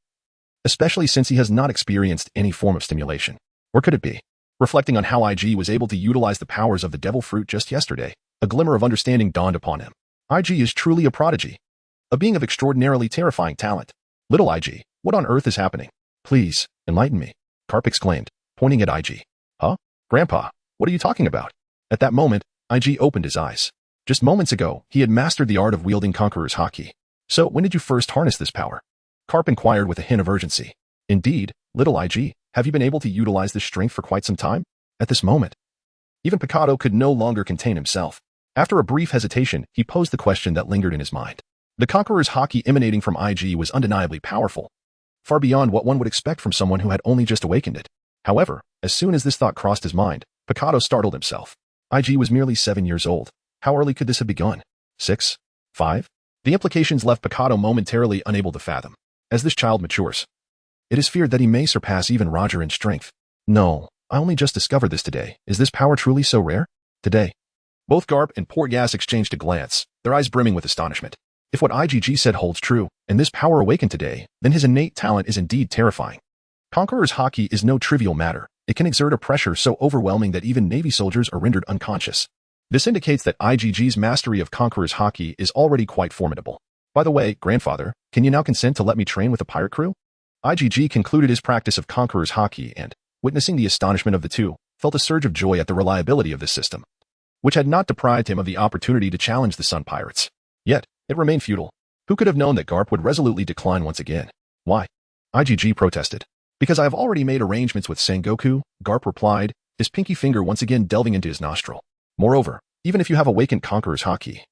especially since he has not experienced any form of stimulation. Or could it be? Reflecting on how IG was able to utilize the powers of the devil fruit just yesterday, a glimmer of understanding dawned upon him. IG is truly a prodigy, a being of extraordinarily terrifying talent. Little IG, what on earth is happening? Please, enlighten me, Karp exclaimed, pointing at IG. Huh? Grandpa, what are you talking about? At that moment, IG opened his eyes. Just moments ago, he had mastered the art of wielding Conqueror's Haki. So when did you first harness this power? Karp inquired with a hint of urgency. Indeed, little IG, have you been able to utilize this strength for quite some time? At this moment, even Bacado could no longer contain himself. After a brief hesitation, he posed the question that lingered in his mind. The Conqueror's Haki emanating from IG was undeniably powerful, far beyond what one would expect from someone who had only just awakened it. However, as soon as this thought crossed his mind, Bacado startled himself. IG was merely 7 years old. How early could this have begun? 6? 5? The implications left Bacado momentarily unable to fathom. As this child matures, it is feared that he may surpass even Roger in strength. No, I only just discovered this today. Is this power truly so rare? Today. Both Karp and Portgas exchanged a glance, their eyes brimming with astonishment. If what IGG said holds true, and this power awakened today, then his innate talent is indeed terrifying. Conqueror's Haki is no trivial matter. It can exert a pressure so overwhelming that even Navy soldiers are rendered unconscious. This indicates that IGG's mastery of Conqueror's Haki is already quite formidable. By the way, grandfather, can you now consent to let me train with a pirate crew? IGG concluded his practice of Conqueror's Haki and, witnessing the astonishment of the two, felt a surge of joy at the reliability of this system, which had not deprived him of the opportunity to challenge the Sun Pirates. Yet, it remained futile. Who could have known that Karp would resolutely decline once again? Why? IGG protested. Because I have already made arrangements with Sengoku, Karp replied, his pinky finger once again delving into his nostril. Moreover, even if you have awakened Conqueror's Haki,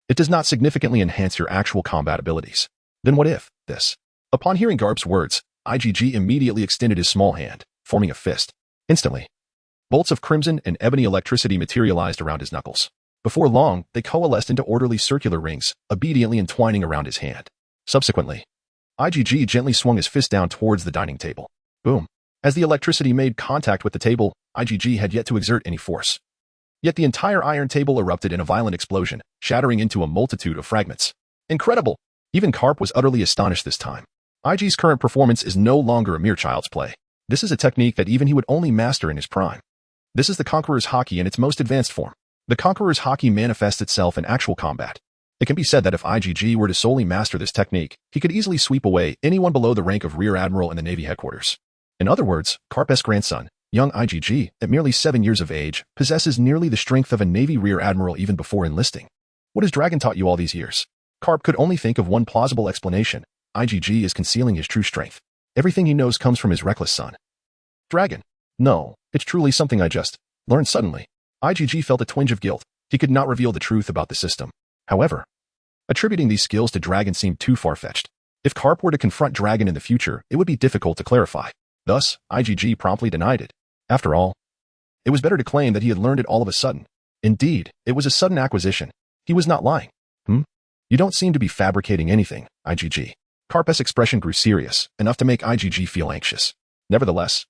it does not significantly enhance your actual combat abilities. Then what if, this? Upon hearing Karp's words, IGG immediately extended his small hand, forming a fist. Instantly, bolts of crimson and ebony electricity materialized around his knuckles. Before long, they coalesced into orderly circular rings, obediently entwining around his hand. Subsequently, IGG gently swung his fist down towards the dining table. Boom. As the electricity made contact with the table, IGG had yet to exert any force. Yet the entire iron table erupted in a violent explosion, shattering into a multitude of fragments. Incredible! Even Karp was utterly astonished this time. IG's current performance is no longer a mere child's play. This is a technique that even he would only master in his prime. This is the Conqueror's Haki in its most advanced form. The Conqueror's Haki manifests itself in actual combat. It can be said that if IGG were to solely master this technique, he could easily sweep away anyone below the rank of Rear Admiral in the Navy headquarters. In other words, Karp's grandson, young IGG, at merely 7 years of age, possesses nearly the strength of a Navy Rear Admiral even before enlisting. What has Dragon taught you all these years? Karp could only think of one plausible explanation. IGG is concealing his true strength. Everything he knows comes from his reckless son. Dragon. No, it's truly something I just learned suddenly. IGG felt a twinge of guilt. He could not reveal the truth about the system. However, attributing these skills to Dragon seemed too far-fetched. If Karp were to confront Dragon in the future, it would be difficult to clarify. Thus, IGG promptly denied it. After all, It was better to claim that he had learned it all of a sudden. Indeed, it was a sudden acquisition. He was not lying. You don't seem to be fabricating anything, IgG. Karp's expression grew serious, enough to make IgG feel anxious. Nevertheless,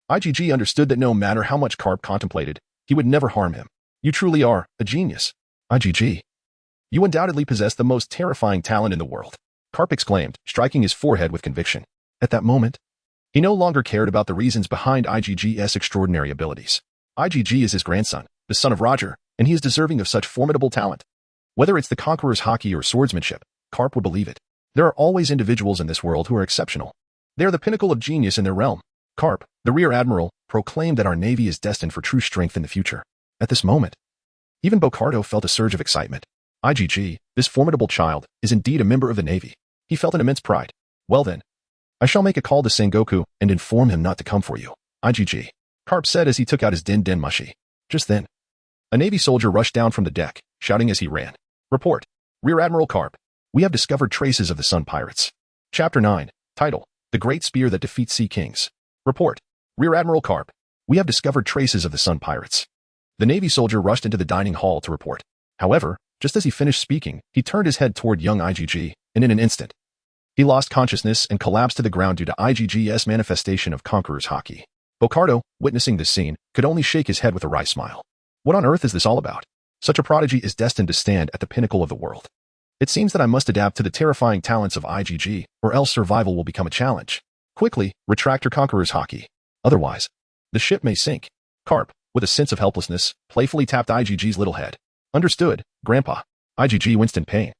IgG understood that no matter how much Karp contemplated, he would never harm him. You truly are a genius. IgG. You undoubtedly possess the most terrifying talent in the world, Karp exclaimed, striking his forehead with conviction. At that moment, he no longer cared about the reasons behind IgG's extraordinary abilities. IgG is his grandson, the son of Roger, and he is deserving of such formidable talent. Whether it's the conqueror's hockey or swordsmanship, Karp would believe it. There are always individuals in this world who are exceptional. They are the pinnacle of genius in their realm. Karp, the Rear Admiral, proclaimed that our Navy is destined for true strength in the future. At this moment, even Bocardo felt a surge of excitement. IgG, this formidable child, is indeed a member of the Navy. He felt an immense pride. Well then, I shall make a call to Sengoku and inform him not to come for you. IgG. Karp said as he took out his din mushi. Just then, a Navy soldier rushed down from the deck, shouting as he ran. Report. Rear Admiral Karp. We have discovered traces of the Sun Pirates. Chapter 9. Title. The Great Spear That Defeats Sea Kings. Report. Rear Admiral Karp. We have discovered traces of the Sun Pirates. The Navy soldier rushed into the dining hall to report. However, just as he finished speaking, he turned his head toward young IgG, and in an instant, he lost consciousness and collapsed to the ground due to IgG's manifestation of Conqueror's Hockey. Bocardo, witnessing this scene, could only shake his head with a wry smile. What on earth is this all about? Such a prodigy is destined to stand at the pinnacle of the world. It seems that I must adapt to the terrifying talents of IgG, or else survival will become a challenge. Quickly, retract your Conqueror's Hockey. Otherwise, the ship may sink. Karp, with a sense of helplessness, playfully tapped IgG's little head. Understood, Grandpa. IgG winced in pain,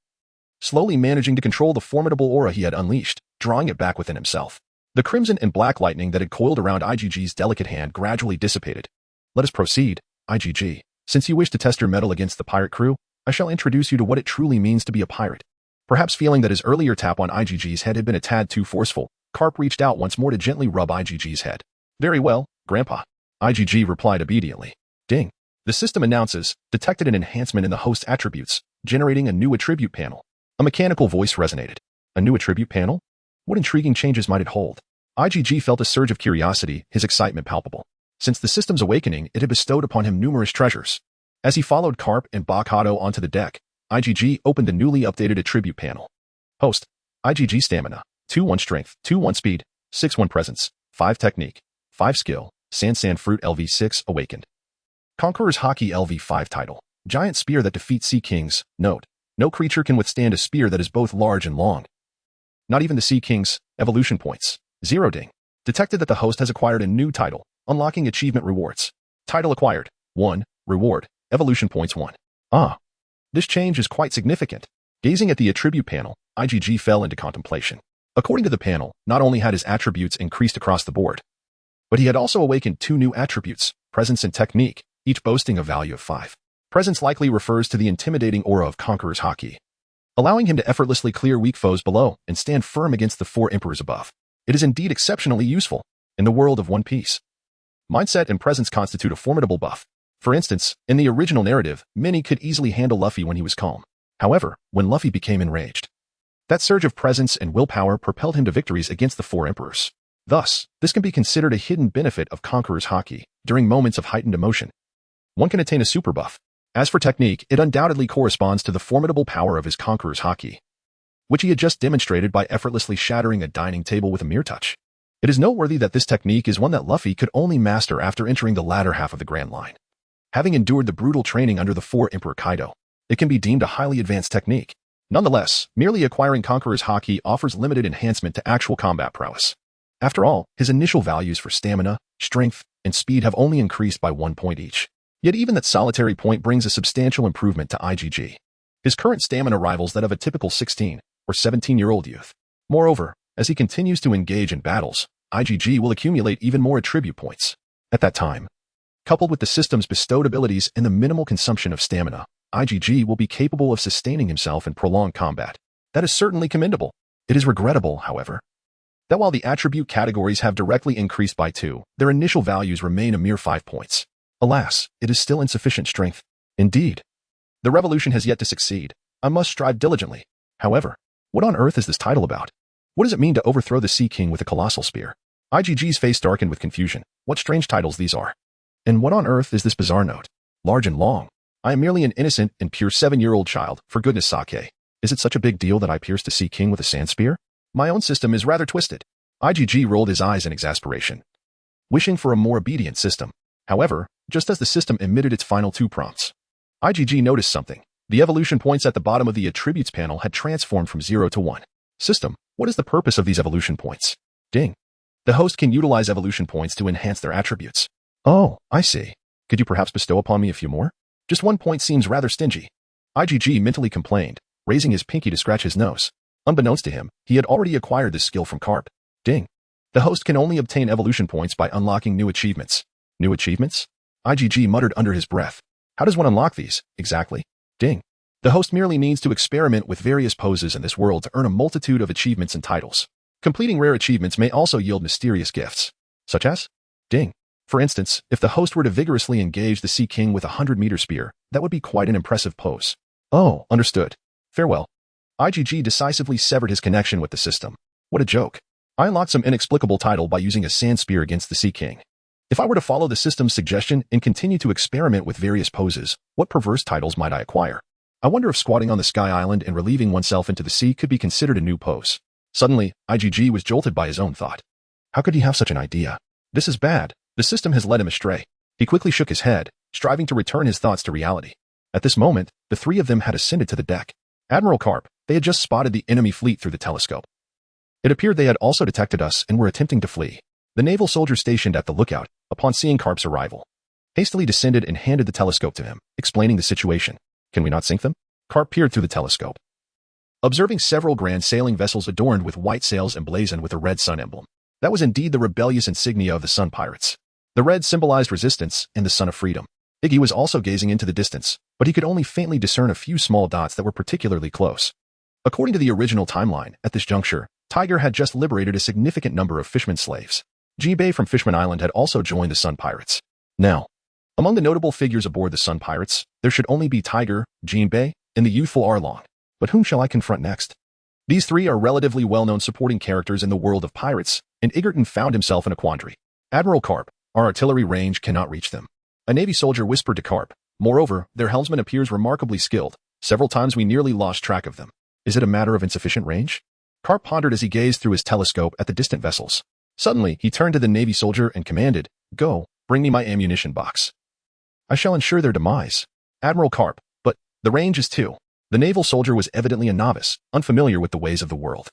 slowly managing to control the formidable aura he had unleashed, drawing it back within himself. The crimson and black lightning that had coiled around IgG's delicate hand gradually dissipated. Let us proceed, IgG. Since you wish to test your mettle against the pirate crew, I shall introduce you to what it truly means to be a pirate. Perhaps feeling that his earlier tap on IgG's head had been a tad too forceful, Karp reached out once more to gently rub IgG's head. Very well, Grandpa. IgG replied obediently. Ding. The system announces, detected an enhancement in the host attributes, generating a new attribute panel. A mechanical voice resonated. A new attribute panel? What intriguing changes might it hold? IgG felt a surge of curiosity, his excitement palpable. Since the system's awakening, it had bestowed upon him numerous treasures. As he followed Karp and Bocardo onto the deck, IgG opened the newly updated attribute panel. Host. IgG Stamina. 2-1 Strength. 2-1 Speed. 6-1 Presence. 5 Technique. 5 Skill. Sand Fruit LV6 Awakened. Conqueror's Hockey LV5 Title. Giant Spear That Defeats Sea Kings. Note. No creature can withstand a spear that is both large and long. Not even the Sea Kings. Evolution Points. 0 Ding. Detected that the host has acquired a new title. Unlocking achievement rewards. Title acquired. 1. Reward. Evolution Points 1. Ah. This change is quite significant. Gazing at the attribute panel, IgG fell into contemplation. According to the panel, not only had his attributes increased across the board, but he had also awakened 2 new attributes, Presence and Technique, each boasting a value of 5. Presence likely refers to the intimidating aura of Conqueror's Hockey, allowing him to effortlessly clear weak foes below and stand firm against the 4 emperors above. It is indeed exceptionally useful in the world of One Piece. Mindset and presence constitute a formidable buff. For instance, in the original narrative, Minnie could easily handle Luffy when he was calm. However, when Luffy became enraged, that surge of presence and willpower propelled him to victories against the 4 emperors. Thus, this can be considered a hidden benefit of Conqueror's Hockey. During moments of heightened emotion, one can attain a super buff. As for technique, it undoubtedly corresponds to the formidable power of his Conqueror's Hockey, which he had just demonstrated by effortlessly shattering a dining table with a mere touch. It is noteworthy that this technique is one that Luffy could only master after entering the latter half of the Grand Line. Having endured the brutal training under the 4 Emperor Kaido, it can be deemed a highly advanced technique. Nonetheless, merely acquiring Conqueror's Hockey offers limited enhancement to actual combat prowess. After all, his initial values for stamina, strength, and speed have only increased by 1 point each. Yet even that solitary point brings a substantial improvement to IgG. His current stamina rivals that of a typical 16 or 17-year-old youth. Moreover, as he continues to engage in battles, IgG will accumulate even more attribute points. At that time, coupled with the system's bestowed abilities and the minimal consumption of stamina, IgG will be capable of sustaining himself in prolonged combat. That is certainly commendable. It is regrettable, however, that while the attribute categories have directly increased by 2, their initial values remain a mere 5 points. Alas, it is still insufficient strength. Indeed, the revolution has yet to succeed. I must strive diligently. However, what on earth is this title about? What does it mean to overthrow the Sea King with a colossal spear? IgG's face darkened with confusion. What strange titles these are. And what on earth is this bizarre note? Large and long. I am merely an innocent and pure 7-year-old child, for goodness sake. Is it such a big deal that I pierced a sea king with a sand spear? My own system is rather twisted. IGG rolled his eyes in exasperation, wishing for a more obedient system. However, just as the system emitted its final 2 prompts, IGG noticed something. The evolution points at the bottom of the attributes panel had transformed from 0 to 1. System, what is the purpose of these evolution points? Ding. The host can utilize evolution points to enhance their attributes. Oh, I see. Could you perhaps bestow upon me a few more? Just 1 point seems rather stingy. IGG mentally complained, raising his pinky to scratch his nose. Unbeknownst to him, he had already acquired this skill from Karp. Ding. The host can only obtain evolution points by unlocking new achievements. New achievements? IGG muttered under his breath. How does one unlock these, exactly? Ding. The host merely needs to experiment with various poses in this world to earn a multitude of achievements and titles. Completing rare achievements may also yield mysterious gifts. Such as? Ding. For instance, if the host were to vigorously engage the Sea King with a 100-meter spear, that would be quite an impressive pose. Oh, understood. Farewell. IGG decisively severed his connection with the system. What a joke. I unlocked some inexplicable title by using a sand spear against the Sea King. If I were to follow the system's suggestion and continue to experiment with various poses, what perverse titles might I acquire? I wonder if squatting on the Sky Island and relieving oneself into the sea could be considered a new pose. Suddenly, IGG was jolted by his own thought. How could he have such an idea? This is bad. The system has led him astray. He quickly shook his head, striving to return his thoughts to reality. At this moment, the 3 of them had ascended to the deck. Admiral Karp, they had just spotted the enemy fleet through the telescope. It appeared they had also detected us and were attempting to flee. The naval soldier stationed at the lookout, upon seeing Karp's arrival, hastily descended and handed the telescope to him, explaining the situation. Can we not sink them? Karp peered through the telescope, observing several grand sailing vessels adorned with white sails emblazoned with a red sun emblem. That was indeed the rebellious insignia of the Sun Pirates. The red symbolized resistance and the sun of freedom. Iggy was also gazing into the distance, but he could only faintly discern a few small dots that were particularly close. According to the original timeline, at this juncture, Tiger had just liberated a significant number of fishermen slaves. Jinbei from Fishman Island had also joined the Sun Pirates. Now, among the notable figures aboard the Sun Pirates, there should only be Tiger, Jinbei, and the youthful Arlong. But whom shall I confront next? These 3 are relatively well-known supporting characters in the world of pirates, and Egerton found himself in a quandary. Admiral Karp, our artillery range cannot reach them. A Navy soldier whispered to Karp. Moreover, their helmsman appears remarkably skilled. Several times we nearly lost track of them. Is it a matter of insufficient range? Karp pondered as he gazed through his telescope at the distant vessels. Suddenly, he turned to the Navy soldier and commanded, Go, bring me my ammunition box. I shall ensure their demise. Admiral Karp, but the range is 2. The naval soldier was evidently a novice, unfamiliar with the ways of the world.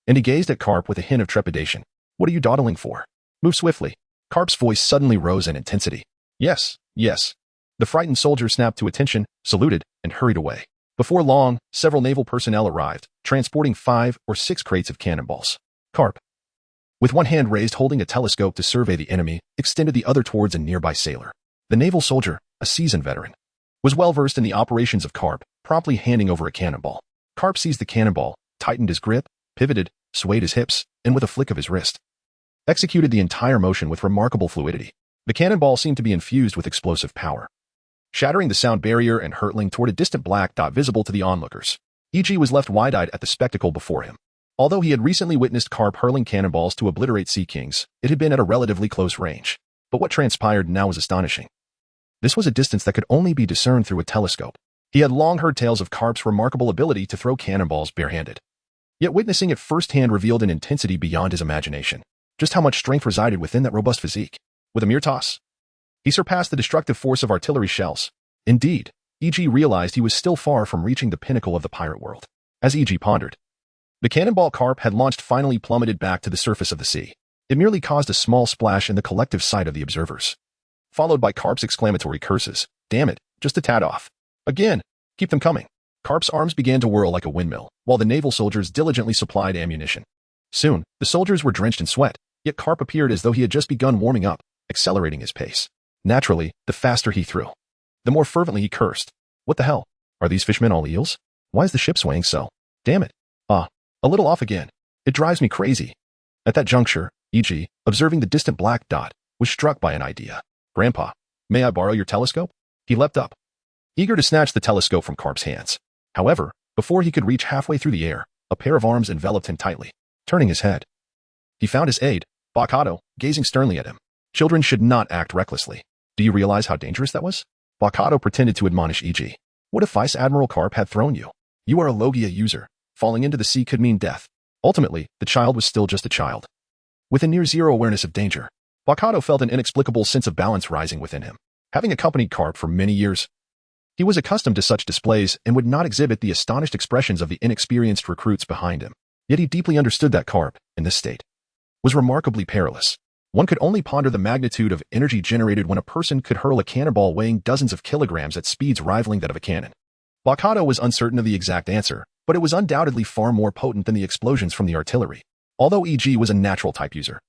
And he gazed at Karp with a hint of trepidation. What are you dawdling for? Move swiftly. Karp's voice suddenly rose in intensity. Yes, yes. The frightened soldier snapped to attention, saluted, and hurried away. Before long, several naval personnel arrived, transporting 5 or 6 crates of cannonballs. Karp, with one hand raised holding a telescope to survey the enemy, extended the other towards a nearby sailor. The naval soldier, a seasoned veteran, was well versed in the operations of Karp, promptly handing over a cannonball. Karp seized the cannonball, tightened his grip, pivoted, swayed his hips, and with a flick of his wrist, executed the entire motion with remarkable fluidity. The cannonball seemed to be infused with explosive power, shattering the sound barrier and hurtling toward a distant black dot visible to the onlookers. E.G. was left wide-eyed at the spectacle before him. Although he had recently witnessed Karp hurling cannonballs to obliterate sea kings, it had been at a relatively close range. But what transpired now was astonishing. This was a distance that could only be discerned through a telescope. He had long heard tales of Karp's remarkable ability to throw cannonballs barehanded. Yet witnessing it firsthand revealed an intensity beyond his imagination. Just how much strength resided within that robust physique. With a mere toss, he surpassed the destructive force of artillery shells. Indeed, E.G. realized he was still far from reaching the pinnacle of the pirate world. As E.G. pondered, the cannonball Karp had launched finally plummeted back to the surface of the sea. It merely caused a small splash in the collective sight of the observers, followed by Karp's exclamatory curses. Damn it, just a tad off. Again, keep them coming. Karp's arms began to whirl like a windmill, while the naval soldiers diligently supplied ammunition. Soon, the soldiers were drenched in sweat, yet Karp appeared as though he had just begun warming up, accelerating his pace. Naturally, the faster he threw, the more fervently he cursed. What the hell? Are these fishmen all eels? Why is the ship swaying so? Damn it. A little off again. It drives me crazy. At that juncture, E.G., observing the distant black dot, was struck by an idea. Grandpa, may I borrow your telescope? He leapt up, eager to snatch the telescope from Karp's hands. However, before he could reach halfway through the air, a pair of arms enveloped him tightly. Turning his head, he found his aide, Bakato, gazing sternly at him. Children should not act recklessly. Do you realize how dangerous that was? Baccato pretended to admonish E.G. What if Vice Admiral Karp had thrown you? You are a Logia user. Falling into the sea could mean death. Ultimately, the child was still just a child. With a near-zero awareness of danger, Baccato felt an inexplicable sense of balance rising within him. Having accompanied Karp for many years, he was accustomed to such displays and would not exhibit the astonished expressions of the inexperienced recruits behind him. Yet he deeply understood that Karp, in this state, was remarkably perilous. One could only ponder the magnitude of energy generated when a person could hurl a cannonball weighing dozens of kilograms at speeds rivaling that of a cannon. Baccato was uncertain of the exact answer, but it was undoubtedly far more potent than the explosions from the artillery. Although E.G. was a natural type user,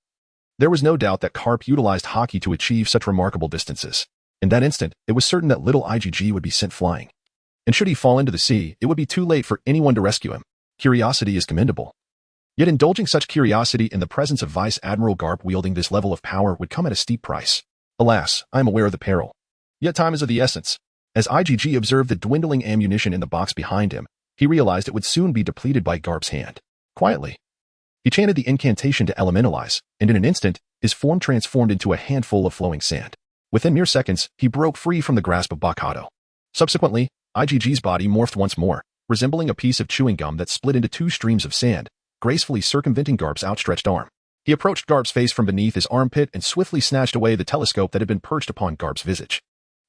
there was no doubt that Karp utilized hockey to achieve such remarkable distances. In that instant, it was certain that little IgG would be sent flying. And should he fall into the sea, it would be too late for anyone to rescue him. Curiosity is commendable. Yet indulging such curiosity in the presence of Vice Admiral Karp wielding this level of power would come at a steep price. Alas, I am aware of the peril. Yet time is of the essence. As IgG observed the dwindling ammunition in the box behind him, he realized it would soon be depleted by Karp's hand. Quietly, he chanted the incantation to elementalize, and in an instant, his form transformed into a handful of flowing sand. Within mere seconds, he broke free from the grasp of Baccato. Subsequently, IgG's body morphed once more, resembling a piece of chewing gum that split into two streams of sand, gracefully circumventing Karp's outstretched arm. He approached Karp's face from beneath his armpit and swiftly snatched away the telescope that had been perched upon Karp's visage.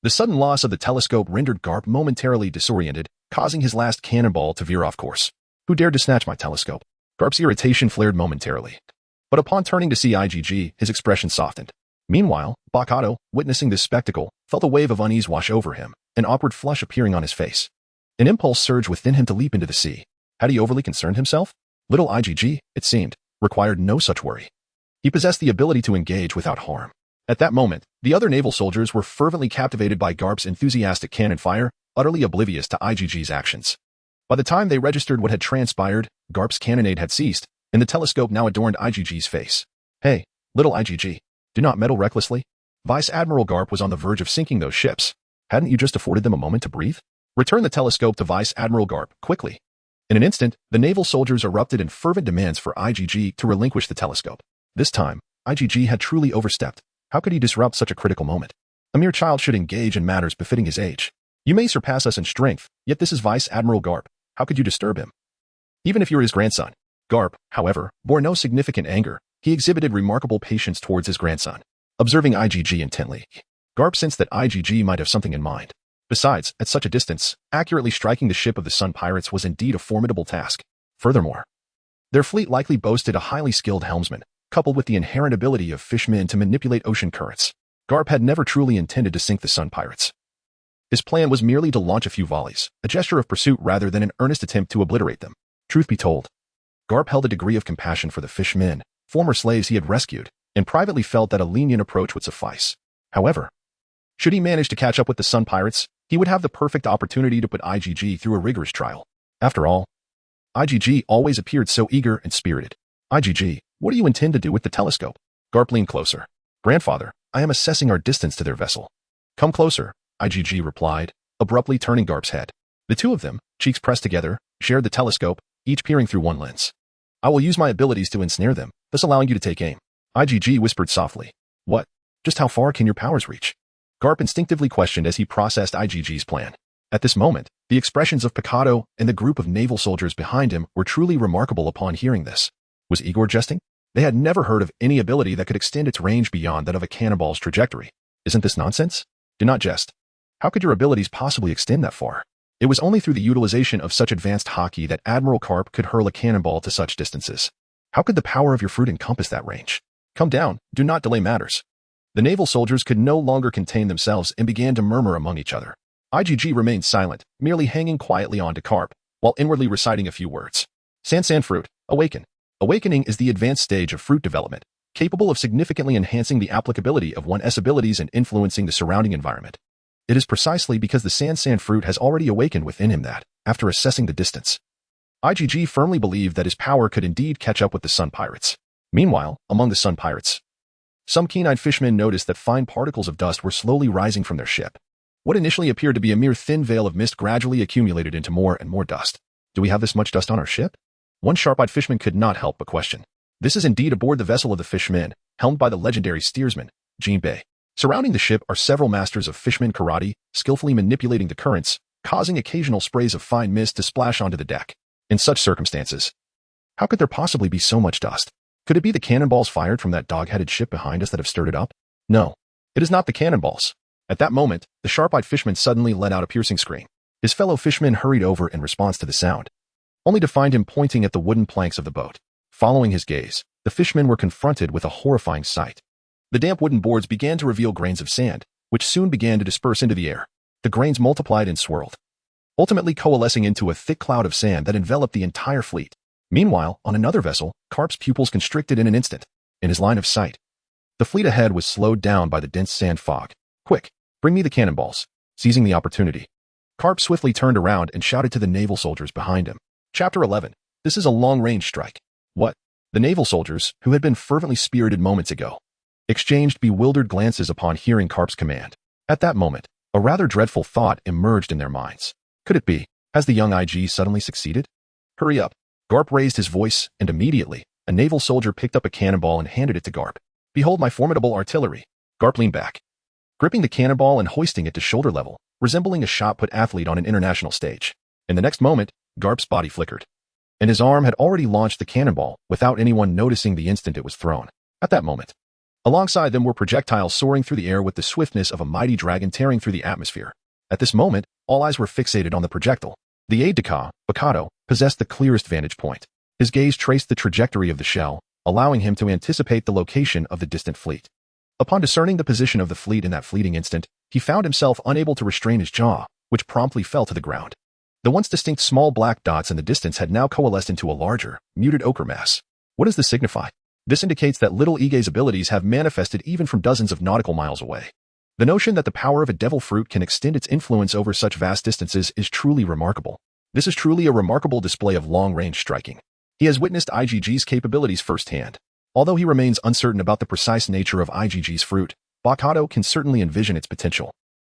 The sudden loss of the telescope rendered Karp momentarily disoriented, causing his last cannonball to veer off course. Who dared to snatch my telescope? Karp's irritation flared momentarily. But upon turning to see IgG, his expression softened. Meanwhile, Baccato, witnessing this spectacle, felt a wave of unease wash over him, an awkward flush appearing on his face. An impulse surged within him to leap into the sea. Had he overly concerned himself? Little IgG, it seemed, required no such worry. He possessed the ability to engage without harm. At that moment, the other naval soldiers were fervently captivated by Karp's enthusiastic cannon fire, utterly oblivious to IgG's actions. By the time they registered what had transpired, Karp's cannonade had ceased, and the telescope now adorned IgG's face. Hey, little IgG. Do not meddle recklessly. Vice Admiral Karp was on the verge of sinking those ships. Hadn't you just afforded them a moment to breathe? Return the telescope to Vice Admiral Karp, quickly. In an instant, the naval soldiers erupted in fervent demands for IgG to relinquish the telescope. This time, IgG had truly overstepped. How could he disrupt such a critical moment? A mere child should engage in matters befitting his age. You may surpass us in strength, yet this is Vice Admiral Karp. How could you disturb him? Even if you're his grandson. Karp, however, bore no significant anger. He exhibited remarkable patience towards his grandson. Observing IgG intently, Karp sensed that IgG might have something in mind. Besides, at such a distance, accurately striking the ship of the Sun Pirates was indeed a formidable task. Furthermore, their fleet likely boasted a highly skilled helmsman, coupled with the inherent ability of fishmen to manipulate ocean currents. Karp had never truly intended to sink the Sun Pirates. His plan was merely to launch a few volleys, a gesture of pursuit rather than an earnest attempt to obliterate them. Truth be told, Karp held a degree of compassion for the fishmen, former slaves he had rescued, and privately felt that a lenient approach would suffice. However, should he manage to catch up with the Sun Pirates, he would have the perfect opportunity to put IgG through a rigorous trial. After all, IgG always appeared so eager and spirited. IgG, what do you intend to do with the telescope? Karp leaned closer. Grandfather, I am assessing our distance to their vessel. Come closer, IgG replied, abruptly turning Karp's head. The two of them, cheeks pressed together, shared the telescope, each peering through one lens. I will use my abilities to ensnare them, thus allowing you to take aim. IgG whispered softly. What? Just how far can your powers reach? Karp instinctively questioned as he processed IgG's plan. At this moment, the expressions of Baccato and the group of naval soldiers behind him were truly remarkable upon hearing this. Was Igor jesting? They had never heard of any ability that could extend its range beyond that of a cannonball's trajectory. Isn't this nonsense? Do not jest. How could your abilities possibly extend that far? It was only through the utilization of such advanced hockey that Admiral Karp could hurl a cannonball to such distances. How could the power of your fruit encompass that range? Come down, do not delay matters. The naval soldiers could no longer contain themselves and began to murmur among each other. IgG remained silent, merely hanging quietly on to Karp, while inwardly reciting a few words. San fruit, awaken. Awakening is the advanced stage of fruit development, capable of significantly enhancing the applicability of one's abilities and influencing the surrounding environment. It is precisely because the San fruit has already awakened within him that, after assessing the distance, IgG firmly believed that his power could indeed catch up with the Sun Pirates. Meanwhile, among the Sun Pirates, some keen-eyed fishermen noticed that fine particles of dust were slowly rising from their ship. What initially appeared to be a mere thin veil of mist gradually accumulated into more and more dust. Do we have this much dust on our ship? One sharp-eyed fisherman could not help but question. This is indeed aboard the vessel of the fishmen, helmed by the legendary steersman, Jinbei. Surrounding the ship are several masters of fisherman karate, skillfully manipulating the currents, causing occasional sprays of fine mist to splash onto the deck. In such circumstances, how could there possibly be so much dust? Could it be the cannonballs fired from that dog-headed ship behind us that have stirred it up? No, it is not the cannonballs. At that moment, the sharp-eyed fisherman suddenly let out a piercing scream. His fellow fishermen hurried over in response to the sound, only to find him pointing at the wooden planks of the boat. Following his gaze, the fishermen were confronted with a horrifying sight. The damp wooden boards began to reveal grains of sand, which soon began to disperse into the air. The grains multiplied and swirled, ultimately coalescing into a thick cloud of sand that enveloped the entire fleet. Meanwhile, on another vessel, Karp's pupils constricted in an instant. In his line of sight, the fleet ahead was slowed down by the dense sand fog. Quick, bring me the cannonballs. Seizing the opportunity, Karp swiftly turned around and shouted to the naval soldiers behind him. Chapter 11. This is a long-range strike. What? The naval soldiers, who had been fervently spirited moments ago, exchanged bewildered glances upon hearing Karp's command. At that moment, a rather dreadful thought emerged in their minds. Could it be? Has the young IG suddenly succeeded? Hurry up. Karp raised his voice, and immediately, a naval soldier picked up a cannonball and handed it to Karp. Behold my formidable artillery. Karp leaned back, gripping the cannonball and hoisting it to shoulder level, resembling a shot-put athlete on an international stage. In the next moment, Karp's body flickered, and his arm had already launched the cannonball without anyone noticing the instant it was thrown. At that moment, alongside them were projectiles soaring through the air with the swiftness of a mighty dragon tearing through the atmosphere. At this moment, all eyes were fixated on the projectile. The aide-de-camp, Mikado, possessed the clearest vantage point. His gaze traced the trajectory of the shell, allowing him to anticipate the location of the distant fleet. Upon discerning the position of the fleet in that fleeting instant, he found himself unable to restrain his jaw, which promptly fell to the ground. The once distinct small black dots in the distance had now coalesced into a larger, muted ochre mass. What does this signify? This indicates that little Ige's abilities have manifested even from dozens of nautical miles away. The notion that the power of a devil fruit can extend its influence over such vast distances is truly remarkable. This is truly a remarkable display of long-range striking. He has witnessed IgG's capabilities firsthand. Although he remains uncertain about the precise nature of IgG's fruit, Mikado can certainly envision its potential.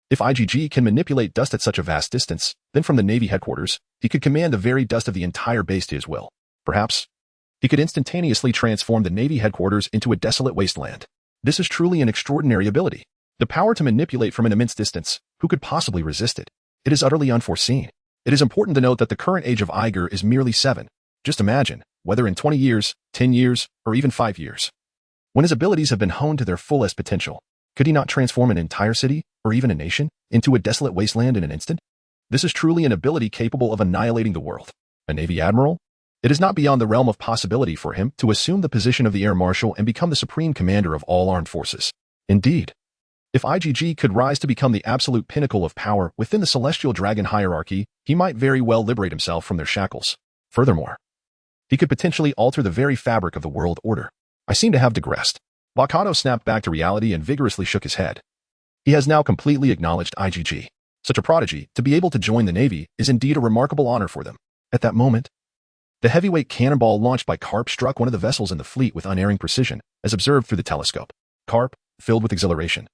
If IgG can manipulate dust at such a vast distance, then from the Navy headquarters, he could command the very dust of the entire base to his will. Perhaps, he could instantaneously transform the Navy headquarters into a desolate wasteland. This is truly an extraordinary ability. The power to manipulate from an immense distance, who could possibly resist it? It is utterly unforeseen. It is important to note that the current age of Iger is merely 7. Just imagine, whether in 20 years, 10 years, or even 5 years. When his abilities have been honed to their fullest potential, could he not transform an entire city, or even a nation, into a desolate wasteland in an instant? This is truly an ability capable of annihilating the world. A Navy Admiral? It is not beyond the realm of possibility for him to assume the position of the Air Marshal and become the supreme commander of all armed forces. Indeed, if IgG could rise to become the absolute pinnacle of power within the Celestial Dragon hierarchy, he might very well liberate himself from their shackles. Furthermore, he could potentially alter the very fabric of the world order. I seem to have digressed. Mikado snapped back to reality and vigorously shook his head. He has now completely acknowledged IgG. Such a prodigy, to be able to join the Navy, is indeed a remarkable honor for them. At that moment, the heavyweight cannonball launched by Karp struck one of the vessels in the fleet with unerring precision, as observed through the telescope. Karp, filled with exhilaration,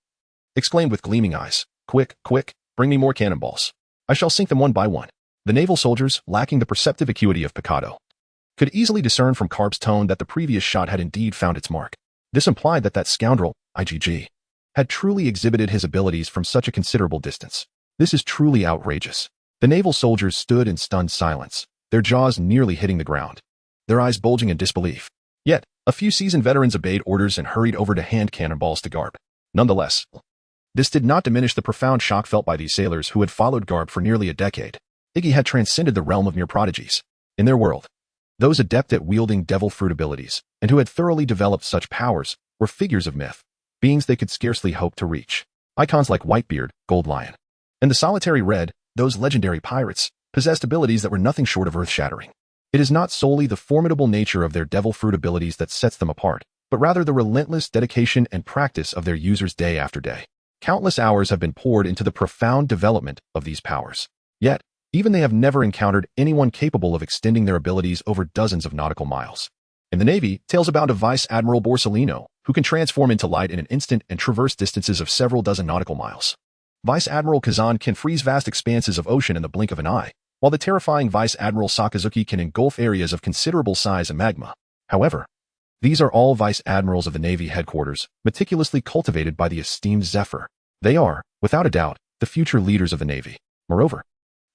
exclaimed with gleaming eyes, "Quick, quick, bring me more cannonballs. I shall sink them one by one." The naval soldiers, lacking the perceptive acuity of Mikado, could easily discern from Karp's tone that the previous shot had indeed found its mark. This implied that scoundrel, IgG, had truly exhibited his abilities from such a considerable distance. This is truly outrageous. The naval soldiers stood in stunned silence, their jaws nearly hitting the ground, their eyes bulging in disbelief. Yet, a few seasoned veterans obeyed orders and hurried over to hand cannonballs to Karp. Nonetheless, this did not diminish the profound shock felt by these sailors who had followed Karp for nearly a decade. Iggy had transcended the realm of mere prodigies. In their world, those adept at wielding devil fruit abilities, and who had thoroughly developed such powers, were figures of myth, beings they could scarcely hope to reach. Icons like Whitebeard, Gold Lion, and the Solitary Red, those legendary pirates, possessed abilities that were nothing short of earth-shattering. It is not solely the formidable nature of their devil fruit abilities that sets them apart, but rather the relentless dedication and practice of their users day after day. Countless hours have been poured into the profound development of these powers. Yet, even they have never encountered anyone capable of extending their abilities over dozens of nautical miles. In the Navy, tales abound of Vice Admiral Borsellino, who can transform into light in an instant and traverse distances of several dozen nautical miles. Vice Admiral Kazan can freeze vast expanses of ocean in the blink of an eye, while the terrifying Vice Admiral Sakazuki can engulf areas of considerable size in magma. However, These are all vice admirals of the Navy headquarters, meticulously cultivated by the esteemed Zephyr. They are, without a doubt, the future leaders of the Navy. Moreover,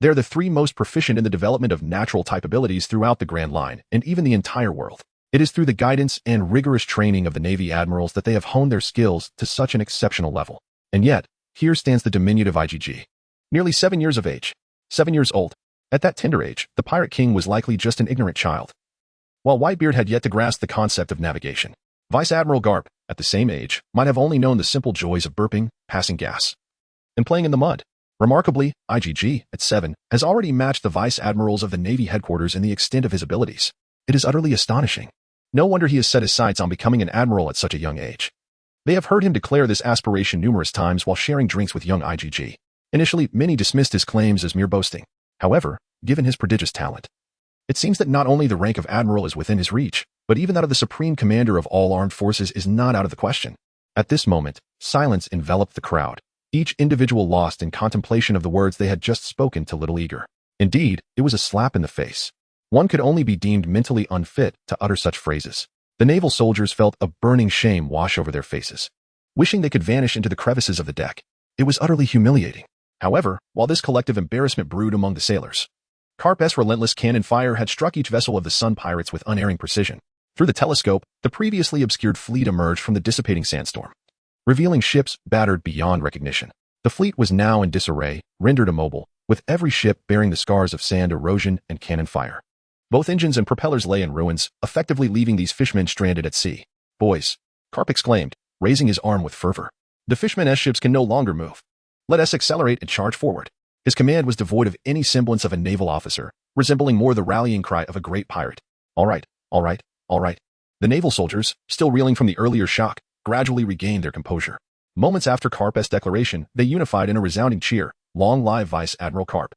they are the three most proficient in the development of natural type abilities throughout the Grand Line and even the entire world. It is through the guidance and rigorous training of the Navy admirals that they have honed their skills to such an exceptional level. And yet, here stands the diminutive IGG. Nearly 7 years of age. 7 years old. At that tender age, the Pirate King was likely just an ignorant child. While Whitebeard had yet to grasp the concept of navigation, Vice Admiral Karp, at the same age, might have only known the simple joys of burping, passing gas, and playing in the mud. Remarkably, IGG, at 7, has already matched the Vice Admirals of the Navy headquarters in the extent of his abilities. It is utterly astonishing. No wonder he has set his sights on becoming an admiral at such a young age. They have heard him declare this aspiration numerous times while sharing drinks with young IGG. Initially, many dismissed his claims as mere boasting. However, given his prodigious talent, it seems that not only the rank of admiral is within his reach, but even that of the supreme commander of all armed forces is not out of the question. At this moment, silence enveloped the crowd, each individual lost in contemplation of the words they had just spoken to Little Eager. Indeed, it was a slap in the face. One could only be deemed mentally unfit to utter such phrases. The naval soldiers felt a burning shame wash over their faces, wishing they could vanish into the crevices of the deck. It was utterly humiliating. However, while this collective embarrassment brewed among the sailors, Karp's relentless cannon fire had struck each vessel of the Sun Pirates with unerring precision. Through the telescope, the previously obscured fleet emerged from the dissipating sandstorm, revealing ships battered beyond recognition. The fleet was now in disarray, rendered immobile, with every ship bearing the scars of sand erosion and cannon fire. Both engines and propellers lay in ruins, effectively leaving these fishmen stranded at sea. "Boys," Karp exclaimed, raising his arm with fervor. "The fishermen's ships can no longer move. Let us accelerate and charge forward." His command was devoid of any semblance of a naval officer, resembling more the rallying cry of a great pirate. "All right, all right, all right." The naval soldiers, still reeling from the earlier shock, gradually regained their composure. Moments after Karp's declaration, they unified in a resounding cheer. "Long live Vice Admiral Karp."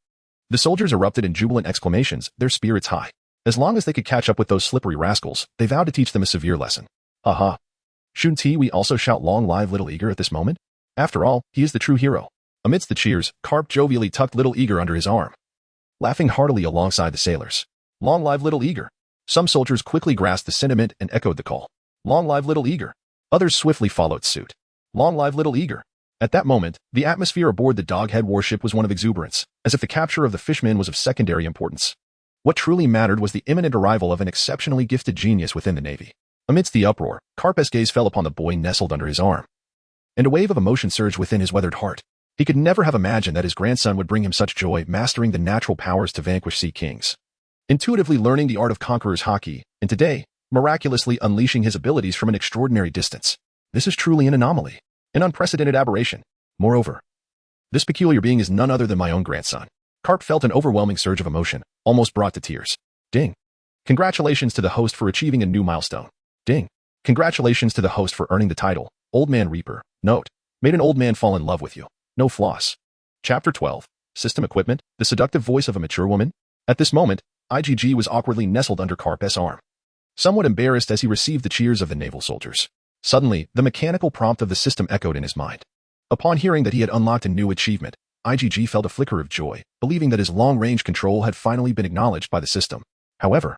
The soldiers erupted in jubilant exclamations, their spirits high. As long as they could catch up with those slippery rascals, they vowed to teach them a severe lesson. "Aha! Shouldn't we also shout 'Long live Little Eager' at this moment? After all, he is the true hero." Amidst the cheers, Karp jovially tucked Little Eager under his arm, laughing heartily alongside the sailors. "Long live Little Eager." Some soldiers quickly grasped the sentiment and echoed the call. "Long live Little Eager." Others swiftly followed suit. "Long live Little Eager." At that moment, the atmosphere aboard the Doghead warship was one of exuberance, as if the capture of the fishmen was of secondary importance. What truly mattered was the imminent arrival of an exceptionally gifted genius within the Navy. Amidst the uproar, Karp's gaze fell upon the boy nestled under his arm, and a wave of emotion surged within his weathered heart. He could never have imagined that his grandson would bring him such joy, mastering the natural powers to vanquish sea kings, intuitively learning the art of conqueror's hockey, and today, miraculously unleashing his abilities from an extraordinary distance. This is truly an anomaly, an unprecedented aberration. Moreover, this peculiar being is none other than my own grandson. Karp felt an overwhelming surge of emotion, almost brought to tears. Ding. Congratulations to the host for achieving a new milestone. Ding. Congratulations to the host for earning the title, Old Man Reaper. Note, made an old man fall in love with you. No floss. Chapter 12. System Equipment, the seductive voice of a mature woman. At this moment, IGG was awkwardly nestled under Karp's arm, somewhat embarrassed as he received the cheers of the naval soldiers. Suddenly, the mechanical prompt of the system echoed in his mind. Upon hearing that he had unlocked a new achievement, IGG felt a flicker of joy, believing that his long-range control had finally been acknowledged by the system. However,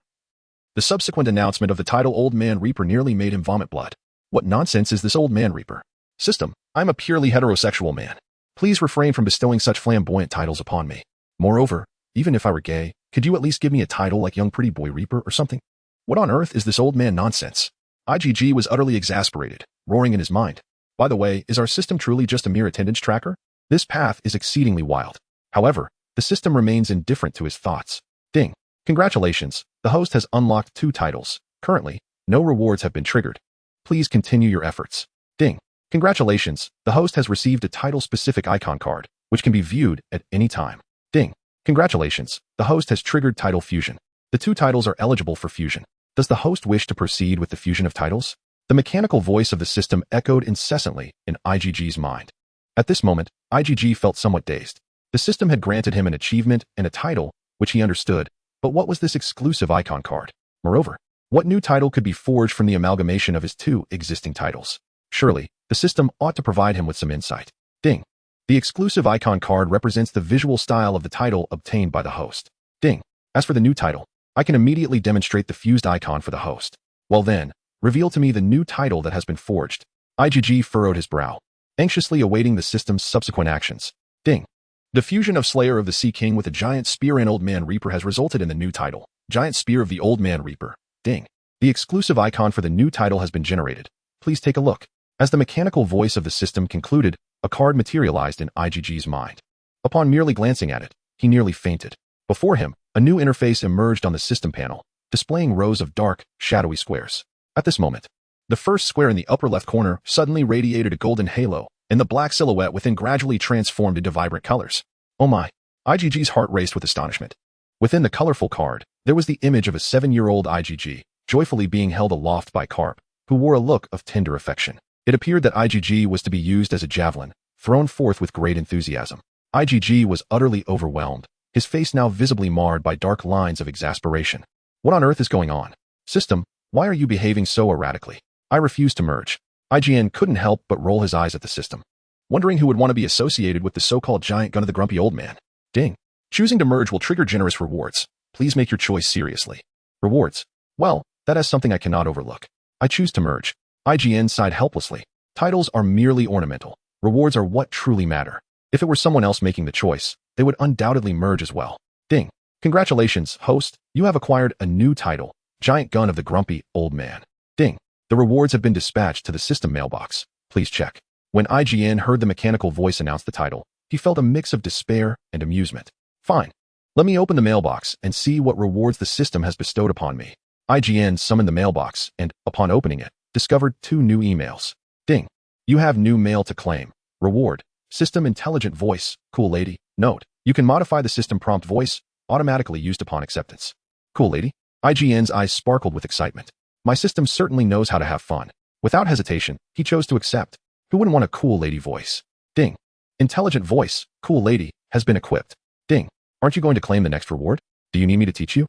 the subsequent announcement of the title Old Man Reaper nearly made him vomit blood. What nonsense is this Old Man Reaper? System, I'm a purely heterosexual man. Please refrain from bestowing such flamboyant titles upon me. Moreover, even if I were gay, could you at least give me a title like Young Pretty Boy Reaper or something? What on earth is this old man nonsense? IGG was utterly exasperated, roaring in his mind. By the way, is our system truly just a mere attendance tracker? This path is exceedingly wild. However, the system remains indifferent to his thoughts. Ding. Congratulations, the host has unlocked 2 titles. Currently, no rewards have been triggered. Please continue your efforts. Ding. Congratulations, the host has received a title-specific icon card, which can be viewed at any time. Ding. Congratulations, the host has triggered title fusion. The 2 titles are eligible for fusion. Does the host wish to proceed with the fusion of titles? The mechanical voice of the system echoed incessantly in IGG's mind. At this moment, IGG felt somewhat dazed. The system had granted him an achievement and a title, which he understood, but what was this exclusive icon card? Moreover, what new title could be forged from the amalgamation of his 2 existing titles? Surely, the system ought to provide him with some insight. Ding. The exclusive icon card represents the visual style of the title obtained by the host. Ding. As for the new title, I can immediately demonstrate the fused icon for the host. Well then, Reveal to me the new title that has been forged. IGG furrowed his brow, anxiously awaiting the system's subsequent actions. Ding. The fusion of Slayer of the Sea King with a giant spear and Old Man Reaper has resulted in the new title, Giant Spear of the Old Man Reaper. Ding. The exclusive icon for the new title has been generated. Please take a look. As the mechanical voice of the system concluded, a card materialized in IGG's mind. Upon merely glancing at it, he nearly fainted. Before him, a new interface emerged on the system panel, displaying rows of dark, shadowy squares. At this moment, the first square in the upper left corner suddenly radiated a golden halo, and the black silhouette within gradually transformed into vibrant colors. Oh my! IGG's heart raced with astonishment. Within the colorful card, there was the image of a 7-year-old IGG, joyfully being held aloft by Karp, who wore a look of tender affection. It appeared that IGG was to be used as a javelin, thrown forth with great enthusiasm. IGG was utterly overwhelmed, his face now visibly marred by dark lines of exasperation. What on earth is going on? System, why are you behaving so erratically? I refuse to merge. IGN couldn't help but roll his eyes at the system, wondering who would want to be associated with the so-called giant gun of the grumpy old man. Ding. Choosing to merge will trigger generous rewards. Please make your choice seriously. Rewards? Well, that is something I cannot overlook. I choose to merge. IGN sighed helplessly. Titles are merely ornamental. Rewards are what truly matter. If it were someone else making the choice, they would undoubtedly merge as well. Ding. Congratulations, host. You have acquired a new title, Giant Gun of the Grumpy Old Man. Ding. The rewards have been dispatched to the system mailbox. Please check. When IGN heard the mechanical voice announce the title, he felt a mix of despair and amusement. Fine. Let me open the mailbox and see what rewards the system has bestowed upon me. IGN summoned the mailbox and, upon opening it, discovered 2 new emails. Ding. You have new mail to claim. Reward. System intelligent voice. Cool lady. Note. You can modify the system prompt voice, automatically used upon acceptance. Cool lady. IGN's eyes sparkled with excitement. My system certainly knows how to have fun. Without hesitation, he chose to accept. Who wouldn't want a cool lady voice? Ding. Intelligent voice. Cool lady has been equipped. Ding. Aren't you going to claim the next reward? Do you need me to teach you?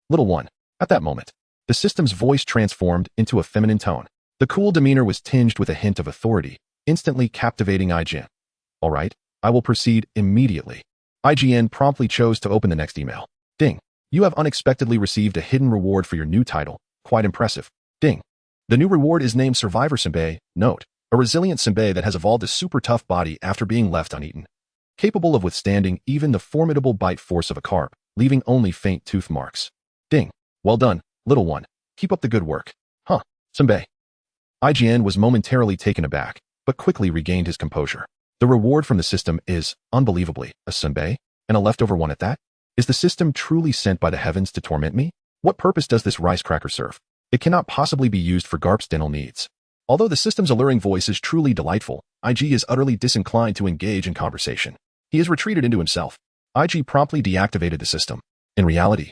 Little one. At that moment, the system's voice transformed into a feminine tone. The cool demeanor was tinged with a hint of authority, instantly captivating IGN. All right, I will proceed immediately. IGN promptly chose to open the next email. Ding. You have unexpectedly received a hidden reward for your new title. Quite impressive. Ding. The new reward is named Survivor Senbei. Note. A resilient senbei that has evolved a super tough body after being left uneaten, capable of withstanding even the formidable bite force of a Karp, leaving only faint tooth marks. Ding. Well done, little one. Keep up the good work. Senbei. IGN was momentarily taken aback, but quickly regained his composure. The reward from the system is, unbelievably, a senbei, and a leftover one at that? Is the system truly sent by the heavens to torment me? What purpose does this rice cracker serve? It cannot possibly be used for Garp's dental needs. Although the system's alluring voice is truly delightful, IG is utterly disinclined to engage in conversation. He has retreated into himself. IG promptly deactivated the system. In reality,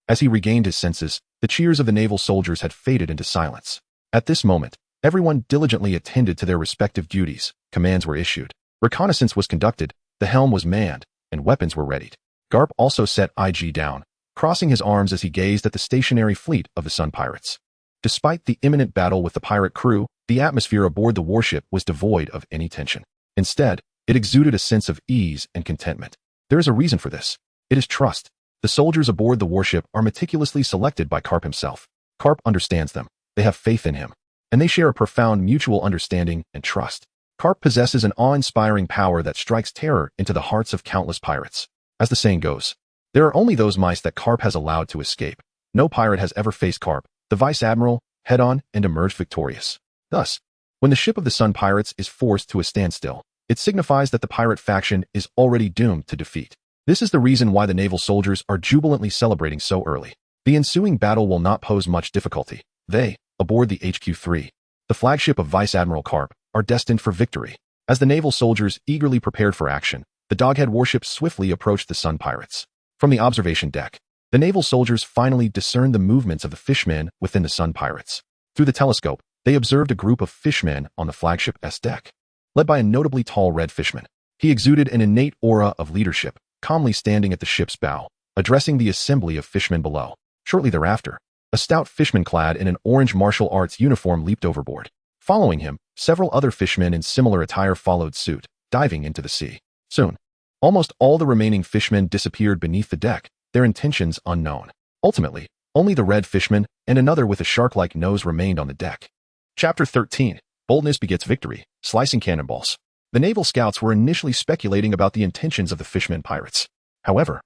as he regained his senses, the cheers of the naval soldiers had faded into silence. At this moment, everyone diligently attended to their respective duties. Commands were issued. Reconnaissance was conducted, the helm was manned, and weapons were readied. Karp also set IG down, crossing his arms as he gazed at the stationary fleet of the Sun Pirates. Despite the imminent battle with the pirate crew, the atmosphere aboard the warship was devoid of any tension. Instead, it exuded a sense of ease and contentment. There is a reason for this. It is trust. The soldiers aboard the warship are meticulously selected by Karp himself. Karp understands them. They have faith in him. And they share a profound mutual understanding and trust. Karp possesses an awe-inspiring power that strikes terror into the hearts of countless pirates. As the saying goes, there are only those mice that Karp has allowed to escape. No pirate has ever faced Karp, the Vice Admiral, head-on and emerged victorious. Thus, when the ship of the Sun Pirates is forced to a standstill, it signifies that the pirate faction is already doomed to defeat. This is the reason why the naval soldiers are jubilantly celebrating so early. The ensuing battle will not pose much difficulty. They, aboard the HQ-3, the flagship of Vice Admiral Karp, are destined for victory. As the naval soldiers eagerly prepared for action, the Doghead warship swiftly approached the Sun Pirates. From the observation deck, the naval soldiers finally discerned the movements of the fishmen within the Sun Pirates. Through the telescope, they observed a group of fishmen on the flagship's deck, led by a notably tall red fishman. He exuded an innate aura of leadership, calmly standing at the ship's bow, addressing the assembly of fishmen below. Shortly thereafter, a stout fishman clad in an orange martial arts uniform leaped overboard. Following him, several other fishmen in similar attire followed suit, diving into the sea. Soon, almost all the remaining fishmen disappeared beneath the deck, their intentions unknown. Ultimately, Only the red fishman and another with a shark-like nose remained on the deck. Chapter 13. Boldness begets victory. Slicing cannonballs. The naval scouts were initially speculating about the intentions of the fishermen pirates. However,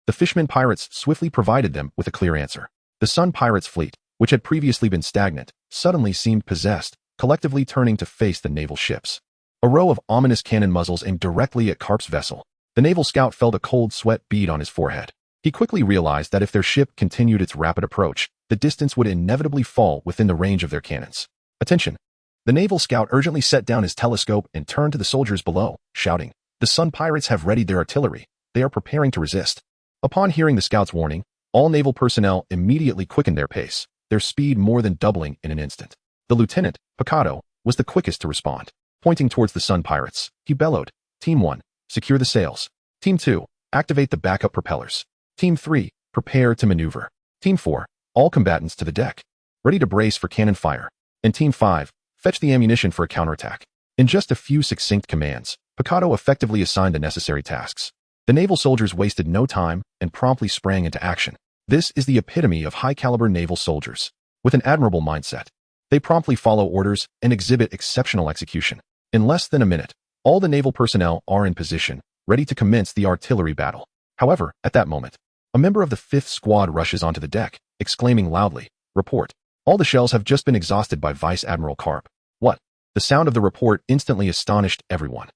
the fishermen pirates swiftly provided them with a clear answer. The Sun Pirates fleet, which had previously been stagnant, suddenly seemed possessed, collectively turning to face the naval ships. A row of ominous cannon muzzles aimed directly at Karp's vessel. The naval scout felt a cold sweat bead on his forehead. He quickly realized that if their ship continued its rapid approach, the distance would inevitably fall within the range of their cannons. Attention! The naval scout urgently set down his telescope and turned to the soldiers below, shouting, "The Sun Pirates have readied their artillery. They are preparing to resist." Upon hearing the scout's warning, all naval personnel immediately quickened their pace, their speed more than doubling in an instant. The lieutenant, Picado, was the quickest to respond. Pointing towards the Sun Pirates, he bellowed, "Team 1, secure the sails. Team 2, activate the backup propellers. Team 3, prepare to maneuver. Team 4, all combatants to the deck, ready to brace for cannon fire. And Team 5, fetch the ammunition for a counterattack." In just a few succinct commands, Picado effectively assigned the necessary tasks. The naval soldiers wasted no time and promptly sprang into action. This is the epitome of high-caliber naval soldiers. With an admirable mindset, they promptly follow orders and exhibit exceptional execution. In less than a minute, all the naval personnel are in position, ready to commence the artillery battle. However, at that moment, a member of the 5th Squad rushes onto the deck, exclaiming loudly, "Report! All the shells have just been exhausted by Vice Admiral Karp." What? The sound of the report instantly astonished everyone.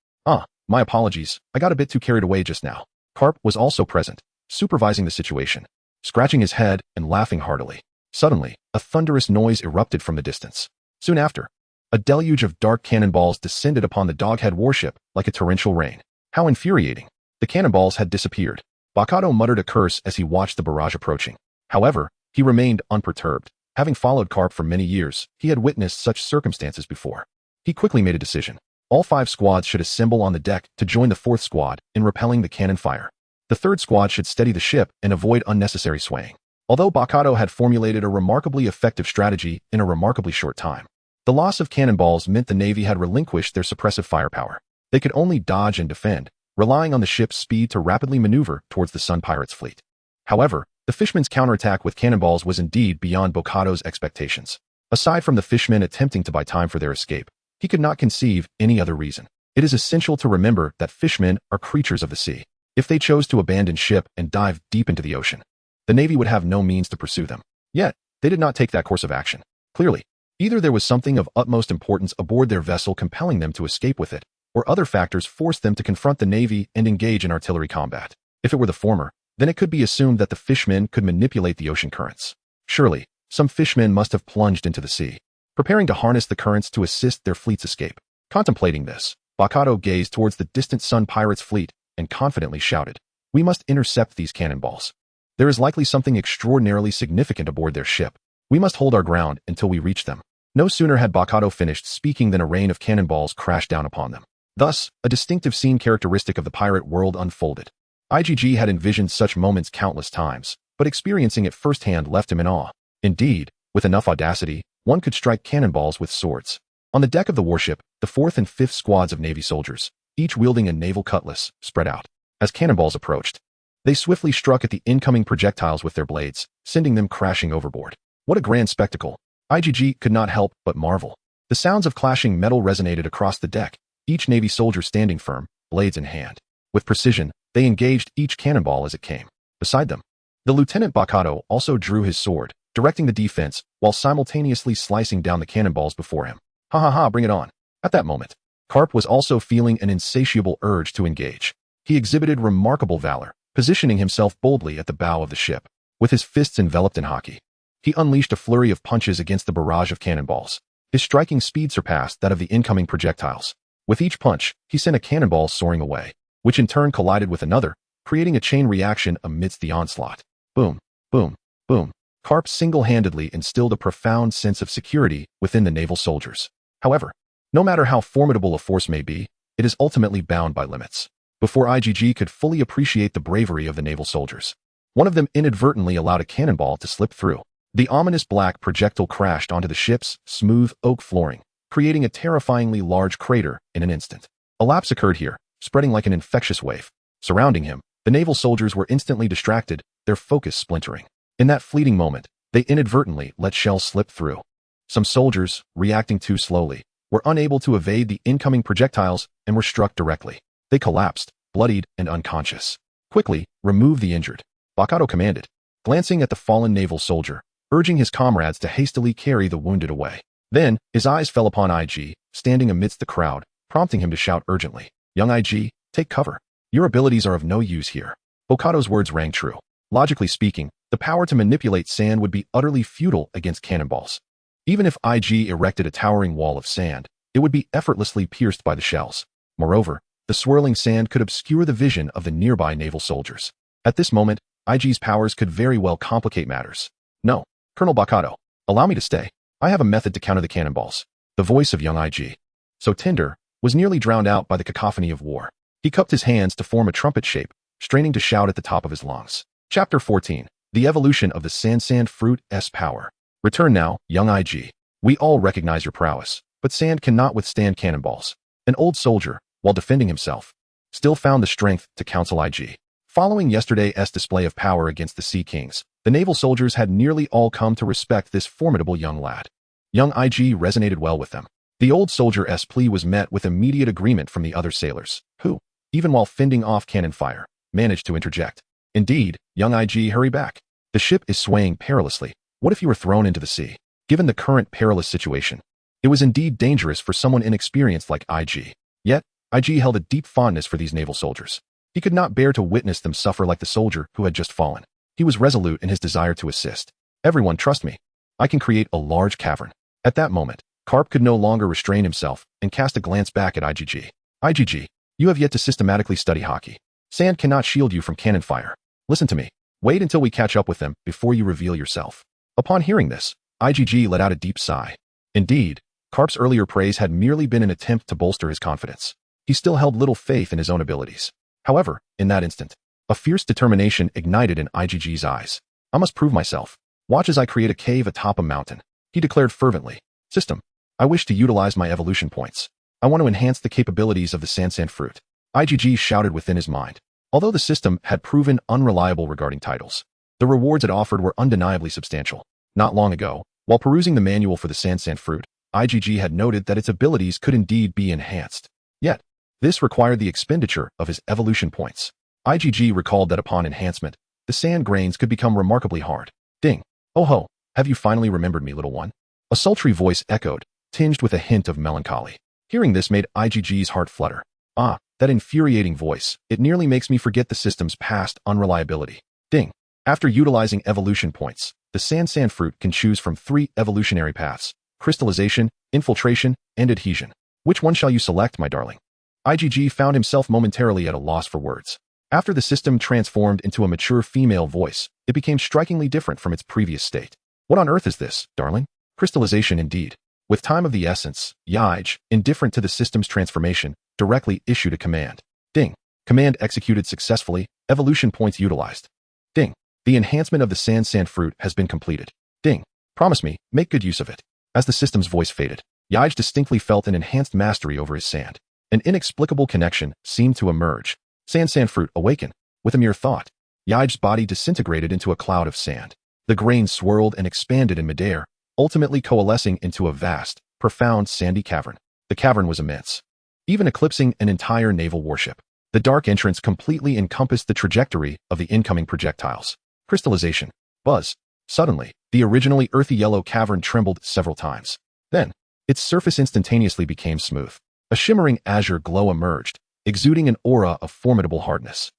My apologies, I got a bit too carried away just now. Karp was also present, supervising the situation, scratching his head and laughing heartily. Suddenly, a thunderous noise erupted from the distance. Soon after, a deluge of dark cannonballs descended upon the doghead warship like a torrential rain. How infuriating! The cannonballs had disappeared. Picado muttered a curse as he watched the barrage approaching. However, he remained unperturbed. Having followed Karp for many years, he had witnessed such circumstances before. He quickly made a decision. All 5 squads should assemble on the deck to join the 4th squad in repelling the cannon fire. The 3rd squad should steady the ship and avoid unnecessary swaying. Although Picado had formulated a remarkably effective strategy in a remarkably short time, the loss of cannonballs meant the Navy had relinquished their suppressive firepower. They could only dodge and defend, relying on the ship's speed to rapidly maneuver towards the Sun Pirates fleet. However, the Fishmen's counterattack with cannonballs was indeed beyond Picado's expectations. Aside from the Fishmen attempting to buy time for their escape, he could not conceive any other reason. It is essential to remember that fishmen are creatures of the sea. If they chose to abandon ship and dive deep into the ocean, the Navy would have no means to pursue them. Yet, they did not take that course of action. Clearly, either there was something of utmost importance aboard their vessel compelling them to escape with it, or other factors forced them to confront the Navy and engage in artillery combat. If it were the former, then it could be assumed that the fishmen could manipulate the ocean currents. Surely, some fishmen must have plunged into the sea, preparing to harness the currents to assist their fleet's escape. Contemplating this, Picado gazed towards the distant Sun Pirates fleet and confidently shouted, "We must intercept these cannonballs. There is likely something extraordinarily significant aboard their ship. We must hold our ground until we reach them." No sooner had Picado finished speaking than a rain of cannonballs crashed down upon them. Thus, a distinctive scene characteristic of the pirate world unfolded. IGG had envisioned such moments countless times, but experiencing it firsthand left him in awe. Indeed, with enough audacity, one could strike cannonballs with swords. On the deck of the warship, the 4th and 5th squads of Navy soldiers, each wielding a naval cutlass, spread out. As cannonballs approached, they swiftly struck at the incoming projectiles with their blades, sending them crashing overboard. What a grand spectacle! IGG could not help but marvel. The sounds of clashing metal resonated across the deck, each Navy soldier standing firm, blades in hand. With precision, they engaged each cannonball as it came. Beside them, the Lieutenant Picado also drew his sword, directing the defense while simultaneously slicing down the cannonballs before him. Ha ha ha, bring it on. At that moment, Karp was also feeling an insatiable urge to engage. He exhibited remarkable valor, positioning himself boldly at the bow of the ship. With his fists enveloped in hockey, he unleashed a flurry of punches against the barrage of cannonballs. His striking speed surpassed that of the incoming projectiles. With each punch, he sent a cannonball soaring away, which in turn collided with another, creating a chain reaction amidst the onslaught. Boom, boom, boom. Karp single-handedly instilled a profound sense of security within the naval soldiers. However, no matter how formidable a force may be, it is ultimately bound by limits. Before IGG could fully appreciate the bravery of the naval soldiers, one of them inadvertently allowed a cannonball to slip through. The ominous black projectile crashed onto the ship's smooth oak flooring, creating a terrifyingly large crater in an instant. A lapse occurred here, spreading like an infectious wave. Surrounding him, the naval soldiers were instantly distracted, their focus splintering. In that fleeting moment, They inadvertently let shells slip through. Some soldiers, reacting too slowly, were unable to evade the incoming projectiles and were struck directly. They collapsed, bloodied and unconscious. Quickly, remove the injured, Bakato commanded, glancing at the fallen naval soldier, urging his comrades to hastily carry the wounded away. Then, his eyes fell upon IG, standing amidst the crowd, prompting him to shout urgently, "Young IG, take cover. Your abilities are of no use here." Bokato's words rang true. Logically speaking, the power to manipulate sand would be utterly futile against cannonballs. Even if IG erected a towering wall of sand, it would be effortlessly pierced by the shells. Moreover, the swirling sand could obscure the vision of the nearby naval soldiers. At this moment, IG's powers could very well complicate matters. "No, Colonel Bakato, allow me to stay. I have a method to counter the cannonballs." The voice of young IG, so tender, was nearly drowned out by the cacophony of war. He cupped his hands to form a trumpet shape, straining to shout at the top of his lungs. Chapter 14. The Evolution of the Sand Fruit's Power. Return now, young IG. We all recognize your prowess, but sand cannot withstand cannonballs. An old soldier, while defending himself, still found the strength to counsel IG. Following yesterday's display of power against the Sea Kings, the naval soldiers had nearly all come to respect this formidable young lad. Young IG resonated well with them. The old soldier's plea was met with immediate agreement from the other sailors, who, even while fending off cannon fire, managed to interject. "Indeed, young IG, hurry back. The ship is swaying perilously. What if you were thrown into the sea?" Given the current perilous situation, it was indeed dangerous for someone inexperienced like IG. Yet, IG held a deep fondness for these naval soldiers. He could not bear to witness them suffer like the soldier who had just fallen. He was resolute in his desire to assist. "Everyone trust me. I can create a large cavern." At that moment, Karp could no longer restrain himself and cast a glance back at IGG. "IGG, you have yet to systematically study hockey. Sand cannot shield you from cannon fire. Listen to me. Wait until we catch up with them before you reveal yourself." Upon hearing this, IGG let out a deep sigh. Indeed, Karp's earlier praise had merely been an attempt to bolster his confidence. He still held little faith in his own abilities. However, in that instant, a fierce determination ignited in IGG's eyes. "I must prove myself. Watch as I create a cave atop a mountain," he declared fervently. "System, I wish to utilize my evolution points. I want to enhance the capabilities of the sand fruit." IGG shouted within his mind. Although the system had proven unreliable regarding titles, the rewards it offered were undeniably substantial. Not long ago, while perusing the manual for the sand fruit, IGG had noted that its abilities could indeed be enhanced. Yet, this required the expenditure of his evolution points. IGG recalled that upon enhancement, the sand grains could become remarkably hard. Ding. "Oh ho, have you finally remembered me, little one?" A sultry voice echoed, tinged with a hint of melancholy. Hearing this made IGG's heart flutter. Ah, that infuriating voice. It nearly makes me forget the system's past unreliability. Ding. After utilizing evolution points, the sand fruit can choose from 3 evolutionary paths: crystallization, infiltration, and adhesion. Which one shall you select, my darling? IGG found himself momentarily at a loss for words. After the system transformed into a mature female voice, it became strikingly different from its previous state. "What on earth is this, darling?" Crystallization indeed. With time of the essence, Yij, indifferent to the system's transformation, directly issued a command. Ding. Command executed successfully, evolution points utilized. Ding. The enhancement of the sand fruit has been completed. Ding. Promise me, make good use of it. As the system's voice faded, Yij distinctly felt an enhanced mastery over his sand. An inexplicable connection seemed to emerge. Sand fruit, awaken. With a mere thought, Yij's body disintegrated into a cloud of sand. The grain swirled and expanded in midair, ultimately coalescing into a vast, profound sandy cavern. The cavern was immense, even eclipsing an entire naval warship. The dark entrance completely encompassed the trajectory of the incoming projectiles. Crystallization. Buzz. Suddenly, the originally earthy yellow cavern trembled several times. Then, its surface instantaneously became smooth. A shimmering azure glow emerged, exuding an aura of formidable hardness.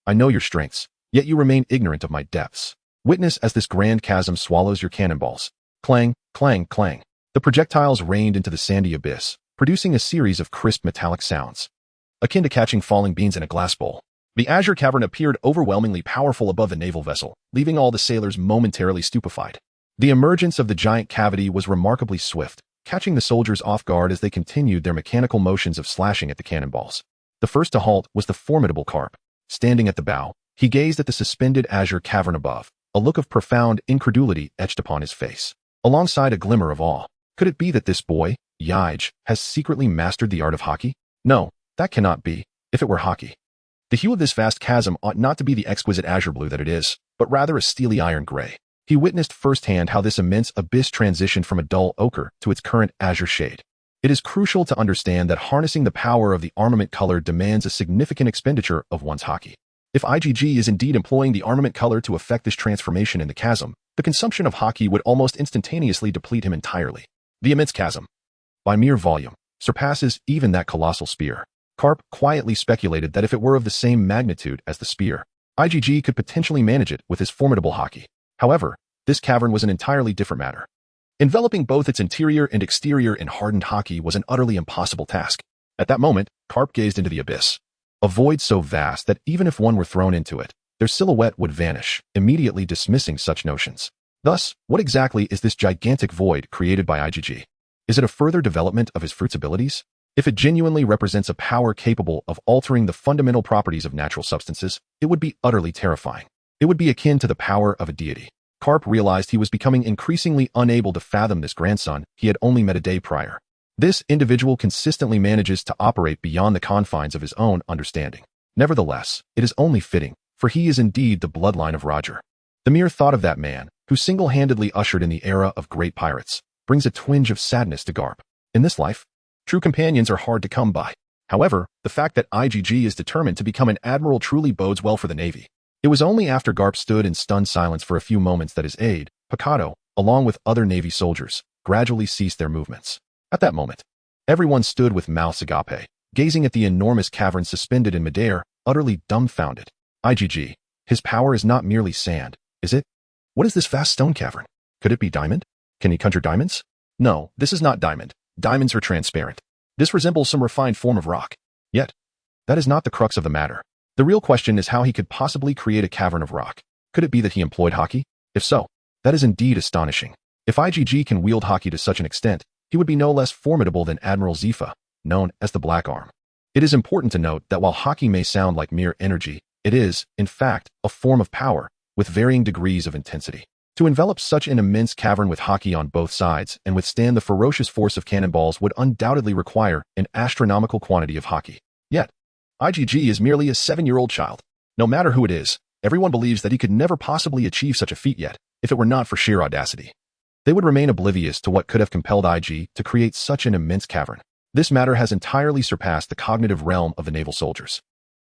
I know your strengths, yet you remain ignorant of my depths. Witness as this grand chasm swallows your cannonballs. Clang, clang, clang. The projectiles rained into the sandy abyss, producing a series of crisp metallic sounds, akin to catching falling beans in a glass bowl. The azure cavern appeared overwhelmingly powerful above the naval vessel, leaving all the sailors momentarily stupefied. The emergence of the giant cavity was remarkably swift, catching the soldiers off guard as they continued their mechanical motions of slashing at the cannonballs. The first to halt was the formidable Karp. Standing at the bow, he gazed at the suspended azure cavern above, a look of profound incredulity etched upon his face, alongside a glimmer of awe. Could it be that this boy, Yij, has secretly mastered the art of hockey? No, that cannot be, if it were hockey. The hue of this vast chasm ought not to be the exquisite azure blue that it is, but rather a steely iron gray. He witnessed firsthand how this immense abyss transitioned from a dull ochre to its current azure shade. It is crucial to understand that harnessing the power of the armament color demands a significant expenditure of one's haki. If IgG is indeed employing the armament color to effect this transformation in the chasm, the consumption of haki would almost instantaneously deplete him entirely. The immense chasm, by mere volume, surpasses even that colossal spear. Karp quietly speculated that if it were of the same magnitude as the spear, IgG could potentially manage it with his formidable haki. However, this cavern was an entirely different matter. Enveloping both its interior and exterior in hardened haki was an utterly impossible task. At that moment, Karp gazed into the abyss. A void so vast that even if one were thrown into it, their silhouette would vanish, immediately dismissing such notions. Thus, what exactly is this gigantic void created by IgG? Is it a further development of his fruit's abilities? If it genuinely represents a power capable of altering the fundamental properties of natural substances, it would be utterly terrifying. It would be akin to the power of a deity. Karp realized he was becoming increasingly unable to fathom this grandson he had only met a day prior. This individual consistently manages to operate beyond the confines of his own understanding. Nevertheless, it is only fitting, for he is indeed the bloodline of Roger. The mere thought of that man, who single-handedly ushered in the era of great pirates, brings a twinge of sadness to Karp. In this life, true companions are hard to come by. However, the fact that IgG is determined to become an admiral truly bodes well for the Navy. It was only after Karp stood in stunned silence for a few moments that his aide, Picado, along with other Navy soldiers, gradually ceased their movements. At that moment, everyone stood with mouths agape, gazing at the enormous cavern suspended in midair, utterly dumbfounded. IgG, his power is not merely sand, is it? What is this vast stone cavern? Could it be diamond? Can he conjure diamonds? No, this is not diamond. Diamonds are transparent. This resembles some refined form of rock. Yet, that is not the crux of the matter. The real question is how he could possibly create a cavern of rock. Could it be that he employed haki? If so, that is indeed astonishing. If IgG can wield haki to such an extent, he would be no less formidable than Admiral Zifa, known as the Black Arm. It is important to note that while haki may sound like mere energy, it is, in fact, a form of power, with varying degrees of intensity. To envelop such an immense cavern with haki on both sides and withstand the ferocious force of cannonballs would undoubtedly require an astronomical quantity of haki. Yet, IgG is merely a 7-year-old child. No matter who it is, everyone believes that he could never possibly achieve such a feat yet, if it were not for sheer audacity. They would remain oblivious to what could have compelled IG to create such an immense cavern. This matter has entirely surpassed the cognitive realm of the naval soldiers.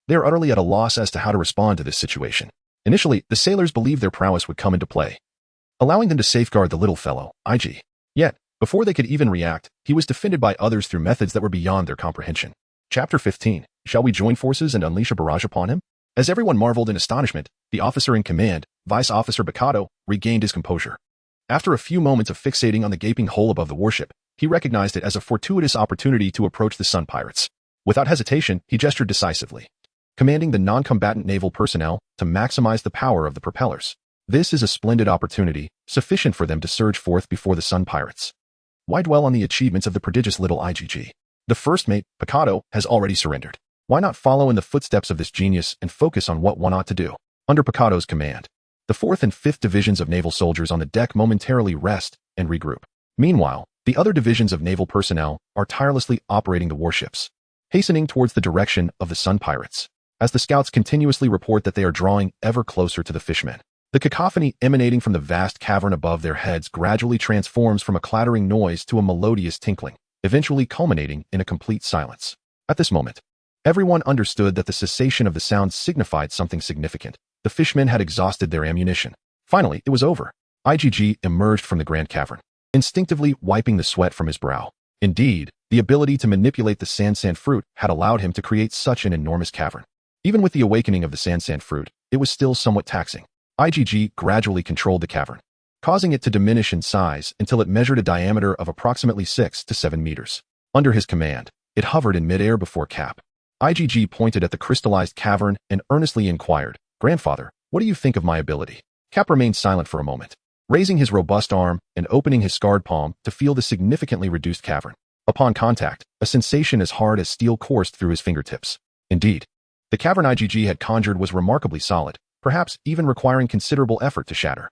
They are utterly at a loss as to how to respond to this situation. Initially, the sailors believed their prowess would come into play, allowing them to safeguard the little fellow, IG. Yet, before they could even react, he was defended by others through methods that were beyond their comprehension. Chapter 15. Shall we join forces and unleash a barrage upon him? As everyone marveled in astonishment, the officer in command, Vice Officer Picado, regained his composure. After a few moments of fixating on the gaping hole above the warship, he recognized it as a fortuitous opportunity to approach the Sun Pirates. Without hesitation, he gestured decisively, commanding the non-combatant naval personnel to maximize the power of the propellers. This is a splendid opportunity, sufficient for them to surge forth before the Sun Pirates. Why dwell on the achievements of the prodigious little IgG? The first mate, Picado, has already surrendered. Why not follow in the footsteps of this genius and focus on what one ought to do? Under Picado's command, the 4th and 5th divisions of naval soldiers on the deck momentarily rest and regroup. Meanwhile, the other divisions of naval personnel are tirelessly operating the warships, hastening towards the direction of the Sun Pirates, as the scouts continuously report that they are drawing ever closer to the fishmen. The cacophony emanating from the vast cavern above their heads gradually transforms from a clattering noise to a melodious tinkling, eventually culminating in a complete silence. At this moment, everyone understood that the cessation of the sound signified something significant. The fishmen had exhausted their ammunition. Finally, it was over. IgG emerged from the grand cavern, instinctively wiping the sweat from his brow. Indeed, the ability to manipulate the sand fruit had allowed him to create such an enormous cavern. Even with the awakening of the sand fruit, it was still somewhat taxing. IgG gradually controlled the cavern, causing it to diminish in size until it measured a diameter of approximately 6 to 7 meters. Under his command, it hovered in midair before Cap. IgG pointed at the crystallized cavern and earnestly inquired, "Grandfather, what do you think of my ability?" Cap remained silent for a moment, raising his robust arm and opening his scarred palm to feel the significantly reduced cavern. Upon contact, a sensation as hard as steel coursed through his fingertips. Indeed, the cavern IgG had conjured was remarkably solid, perhaps even requiring considerable effort to shatter.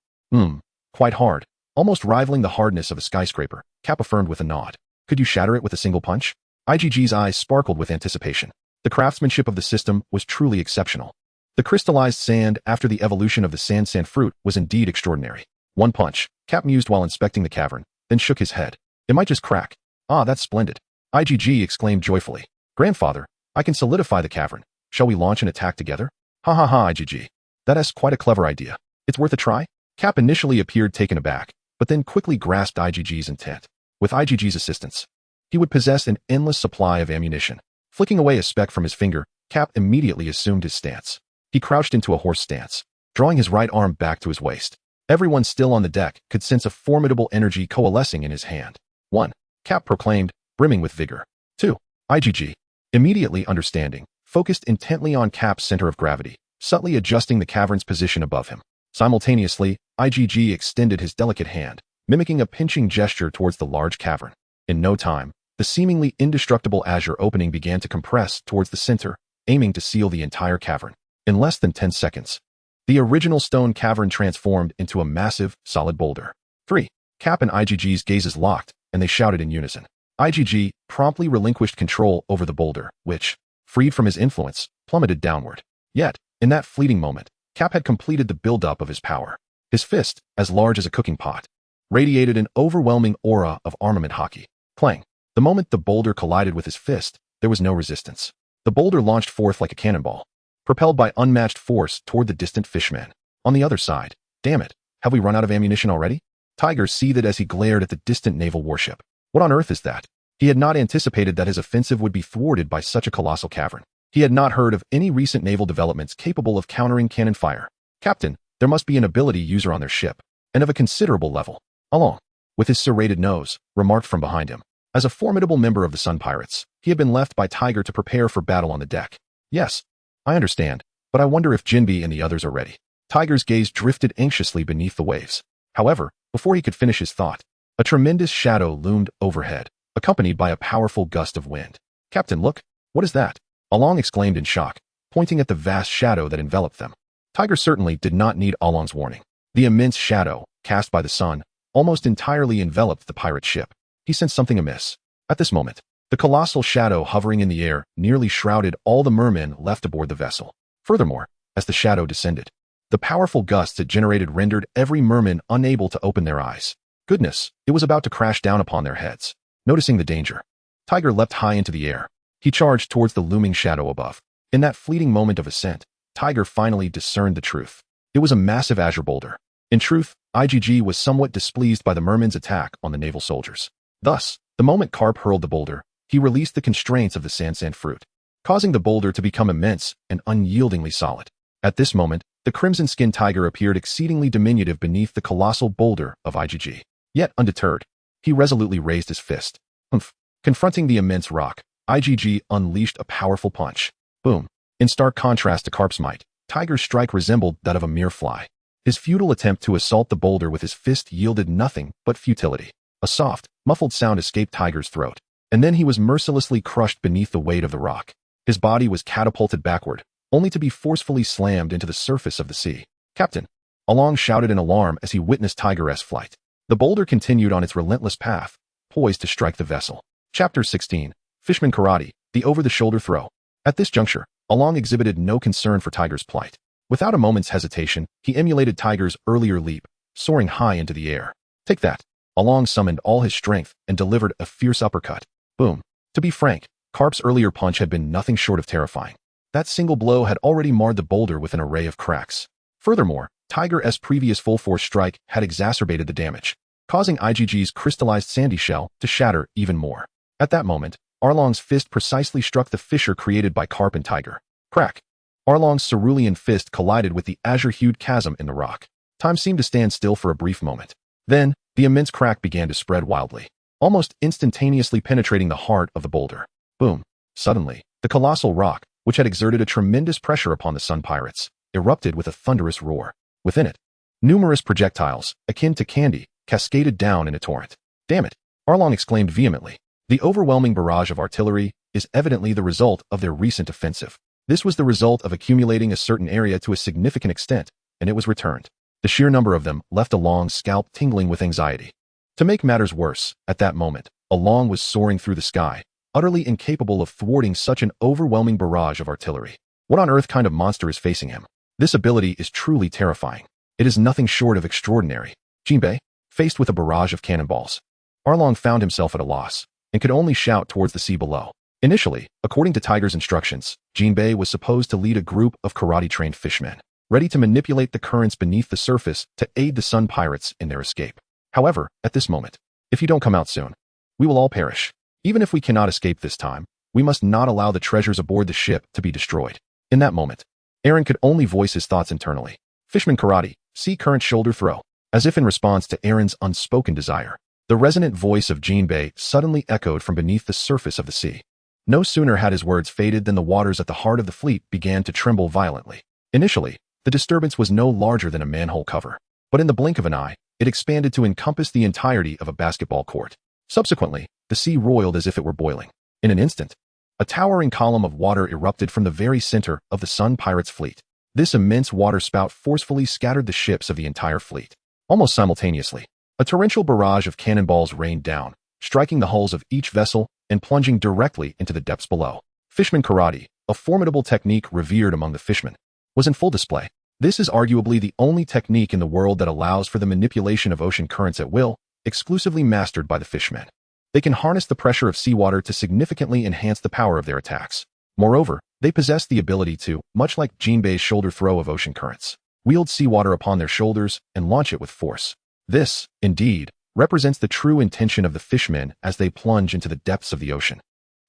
Quite hard, almost rivaling the hardness of a skyscraper, Cap affirmed with a nod. Could you shatter it with a single punch? IgG's eyes sparkled with anticipation. The craftsmanship of the system was truly exceptional. The crystallized sand after the evolution of the sand fruit was indeed extraordinary. One punch, Cap mused while inspecting the cavern, then shook his head. It might just crack. Ah, that's splendid. IGG exclaimed joyfully. Grandfather, I can solidify the cavern. Shall we launch an attack together? Ha ha ha, IGG. That's quite a clever idea. It's worth a try? Cap initially appeared taken aback, but then quickly grasped IGG's intent. With IGG's assistance, he would possess an endless supply of ammunition. Flicking away a speck from his finger, Cap immediately assumed his stance. He crouched into a horse stance, drawing his right arm back to his waist. Everyone still on the deck could sense a formidable energy coalescing in his hand. 1. Cap proclaimed, brimming with vigor. 2. IGG, immediately understanding, focused intently on Cap's center of gravity, subtly adjusting the cavern's position above him. Simultaneously, IGG extended his delicate hand, mimicking a pinching gesture towards the large cavern. In no time, the seemingly indestructible azure opening began to compress towards the center, aiming to seal the entire cavern. In less than 10 seconds, the original stone cavern transformed into a massive, solid boulder. 3. Cap and IGG's gazes locked, and they shouted in unison. IGG promptly relinquished control over the boulder, which, freed from his influence, plummeted downward. Yet, in that fleeting moment, Cap had completed the buildup of his power. His fist, as large as a cooking pot, radiated an overwhelming aura of armament hockey. Clang. The moment the boulder collided with his fist, there was no resistance. The boulder launched forth like a cannonball, propelled by unmatched force toward the distant fishman. On the other side, damn it, have we run out of ammunition already? Tiger seethed as he glared at the distant naval warship. What on earth is that? He had not anticipated that his offensive would be thwarted by such a colossal cavern. He had not heard of any recent naval developments capable of countering cannon fire. Captain, there must be an ability user on their ship, and of a considerable level. Along, with his serrated nose, remarked from behind him. As a formidable member of the Sun Pirates, he had been left by Tiger to prepare for battle on the deck. Yes, I understand, but I wonder if Jinbe and the others are ready. Tiger's gaze drifted anxiously beneath the waves. However, before he could finish his thought, a tremendous shadow loomed overhead, accompanied by a powerful gust of wind. Captain, look, what is that? Along exclaimed in shock, pointing at the vast shadow that enveloped them. Tiger certainly did not need Along's warning. The immense shadow, cast by the sun, almost entirely enveloped the pirate ship. He sensed something amiss. At this moment, the colossal shadow hovering in the air nearly shrouded all the mermen left aboard the vessel. Furthermore, as the shadow descended, the powerful gusts it generated rendered every merman unable to open their eyes. Goodness, it was about to crash down upon their heads. Noticing the danger, Tiger leapt high into the air. He charged towards the looming shadow above. In that fleeting moment of ascent, Tiger finally discerned the truth. It was a massive azure boulder. In truth, IGG was somewhat displeased by the mermen's attack on the naval soldiers. Thus, the moment Karp hurled the boulder, he released the constraints of the sand fruit, causing the boulder to become immense and unyieldingly solid. At this moment, the crimson-skinned tiger appeared exceedingly diminutive beneath the colossal boulder of IGG. Yet, undeterred, he resolutely raised his fist. Humph! Confronting the immense rock, IGG unleashed a powerful punch. Boom! In stark contrast to Karp's might, Tiger's strike resembled that of a mere fly. His futile attempt to assault the boulder with his fist yielded nothing but futility. A soft, muffled sound escaped Tiger's throat, and then he was mercilessly crushed beneath the weight of the rock. His body was catapulted backward, only to be forcefully slammed into the surface of the sea. Captain! Along shouted in alarm as he witnessed Tiger's flight. The boulder continued on its relentless path, poised to strike the vessel. Chapter 16. Fishman Karate, the over-the-shoulder throw. At this juncture, Along exhibited no concern for Tiger's plight. Without a moment's hesitation, he emulated Tiger's earlier leap, soaring high into the air. Take that! Along summoned all his strength and delivered a fierce uppercut. Boom! To be frank, Karp's earlier punch had been nothing short of terrifying. That single blow had already marred the boulder with an array of cracks. Furthermore, Tiger's previous full-force strike had exacerbated the damage, causing IGG's crystallized sandy shell to shatter even more. At that moment, Arlong's fist precisely struck the fissure created by Karp and Tiger. Crack! Arlong's cerulean fist collided with the azure-hued chasm in the rock. Time seemed to stand still for a brief moment. Then, the immense crack began to spread wildly, almost instantaneously penetrating the heart of the boulder. Boom! Suddenly, the colossal rock, which had exerted a tremendous pressure upon the Sun Pirates, erupted with a thunderous roar. Within it, numerous projectiles, akin to candy, cascaded down in a torrent. Damn it! Arlong exclaimed vehemently. The overwhelming barrage of artillery is evidently the result of their recent offensive. This was the result of accumulating a certain area to a significant extent, and it was returned. The sheer number of them left Along's scalp tingling with anxiety. To make matters worse, at that moment, Along was soaring through the sky, utterly incapable of thwarting such an overwhelming barrage of artillery. What on earth kind of monster is facing him? This ability is truly terrifying. It is nothing short of extraordinary. Jinbei, faced with a barrage of cannonballs, Arlong found himself at a loss and could only shout towards the sea below. Initially, according to Tiger's instructions, Jinbei was supposed to lead a group of karate-trained fishmen, ready to manipulate the currents beneath the surface to aid the Sun Pirates in their escape. However, at this moment, if you don't come out soon, we will all perish. Even if we cannot escape this time, we must not allow the treasures aboard the ship to be destroyed. In that moment, Aaron could only voice his thoughts internally. Fishman karate, sea current shoulder throw. As if in response to Aaron's unspoken desire, the resonant voice of Jinbei suddenly echoed from beneath the surface of the sea. No sooner had his words faded than the waters at the heart of the fleet began to tremble violently. Initially, the disturbance was no larger than a manhole cover, but in the blink of an eye, it expanded to encompass the entirety of a basketball court. Subsequently, the sea roiled as if it were boiling. In an instant, a towering column of water erupted from the very center of the Sun Pirates' fleet. This immense water spout forcefully scattered the ships of the entire fleet. Almost simultaneously, a torrential barrage of cannonballs rained down, striking the hulls of each vessel and plunging directly into the depths below. Fishman karate, a formidable technique revered among the fishmen, was in full display. This is arguably the only technique in the world that allows for the manipulation of ocean currents at will, exclusively mastered by the fishmen. They can harness the pressure of seawater to significantly enhance the power of their attacks. Moreover, they possess the ability to, much like Jinbei's shoulder throw of ocean currents, wield seawater upon their shoulders and launch it with force. This, indeed, represents the true intention of the fishmen as they plunge into the depths of the ocean.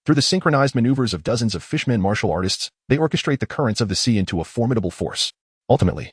Through the synchronized maneuvers of dozens of fishmen martial artists, they orchestrate the currents of the sea into a formidable force. Ultimately,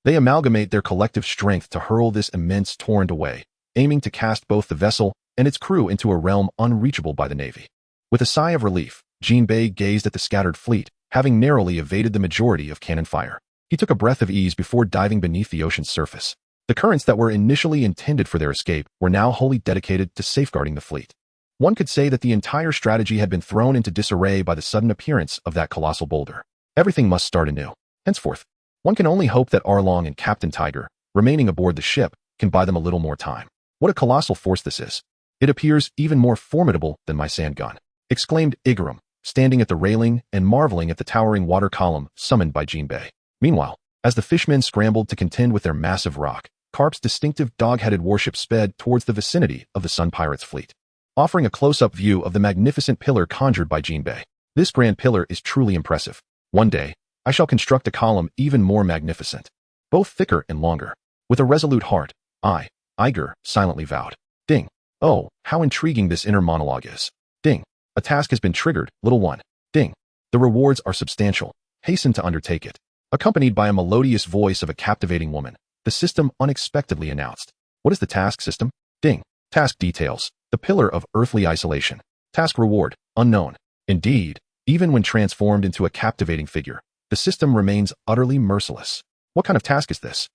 they amalgamate their collective strength to hurl this immense torrent away, aiming to cast both the vessel and its crew into a realm unreachable by the Navy. With a sigh of relief, Jinbei gazed at the scattered fleet, having narrowly evaded the majority of cannon fire. He took a breath of ease before diving beneath the ocean's surface. The currents that were initially intended for their escape were now wholly dedicated to safeguarding the fleet. One could say that the entire strategy had been thrown into disarray by the sudden appearance of that colossal boulder. Everything must start anew. Henceforth, one can only hope that Arlong and Captain Tiger, remaining aboard the ship, can buy them a little more time. What a colossal force this is. It appears even more formidable than my sand gun, exclaimed Igaram, standing at the railing and marveling at the towering water column summoned by Jinbei. Meanwhile, as the fishmen scrambled to contend with their massive rock, Karp's distinctive dog-headed warship sped towards the vicinity of the Sun Pirates' fleet, offering a close-up view of the magnificent pillar conjured by Jinbei. This grand pillar is truly impressive. One day, I shall construct a column even more magnificent, both thicker and longer. With a resolute heart, Iger, silently vowed. Ding. Oh, how intriguing this inner monologue is. Ding. A task has been triggered, little one. Ding. The rewards are substantial. Hasten to undertake it. Accompanied by a melodious voice of a captivating woman, the system unexpectedly announced. What is the task system? Ding. Task details. The pillar of earthly isolation. Task reward. Unknown. Indeed, even when transformed into a captivating figure, the system remains utterly merciless. What kind of task is this?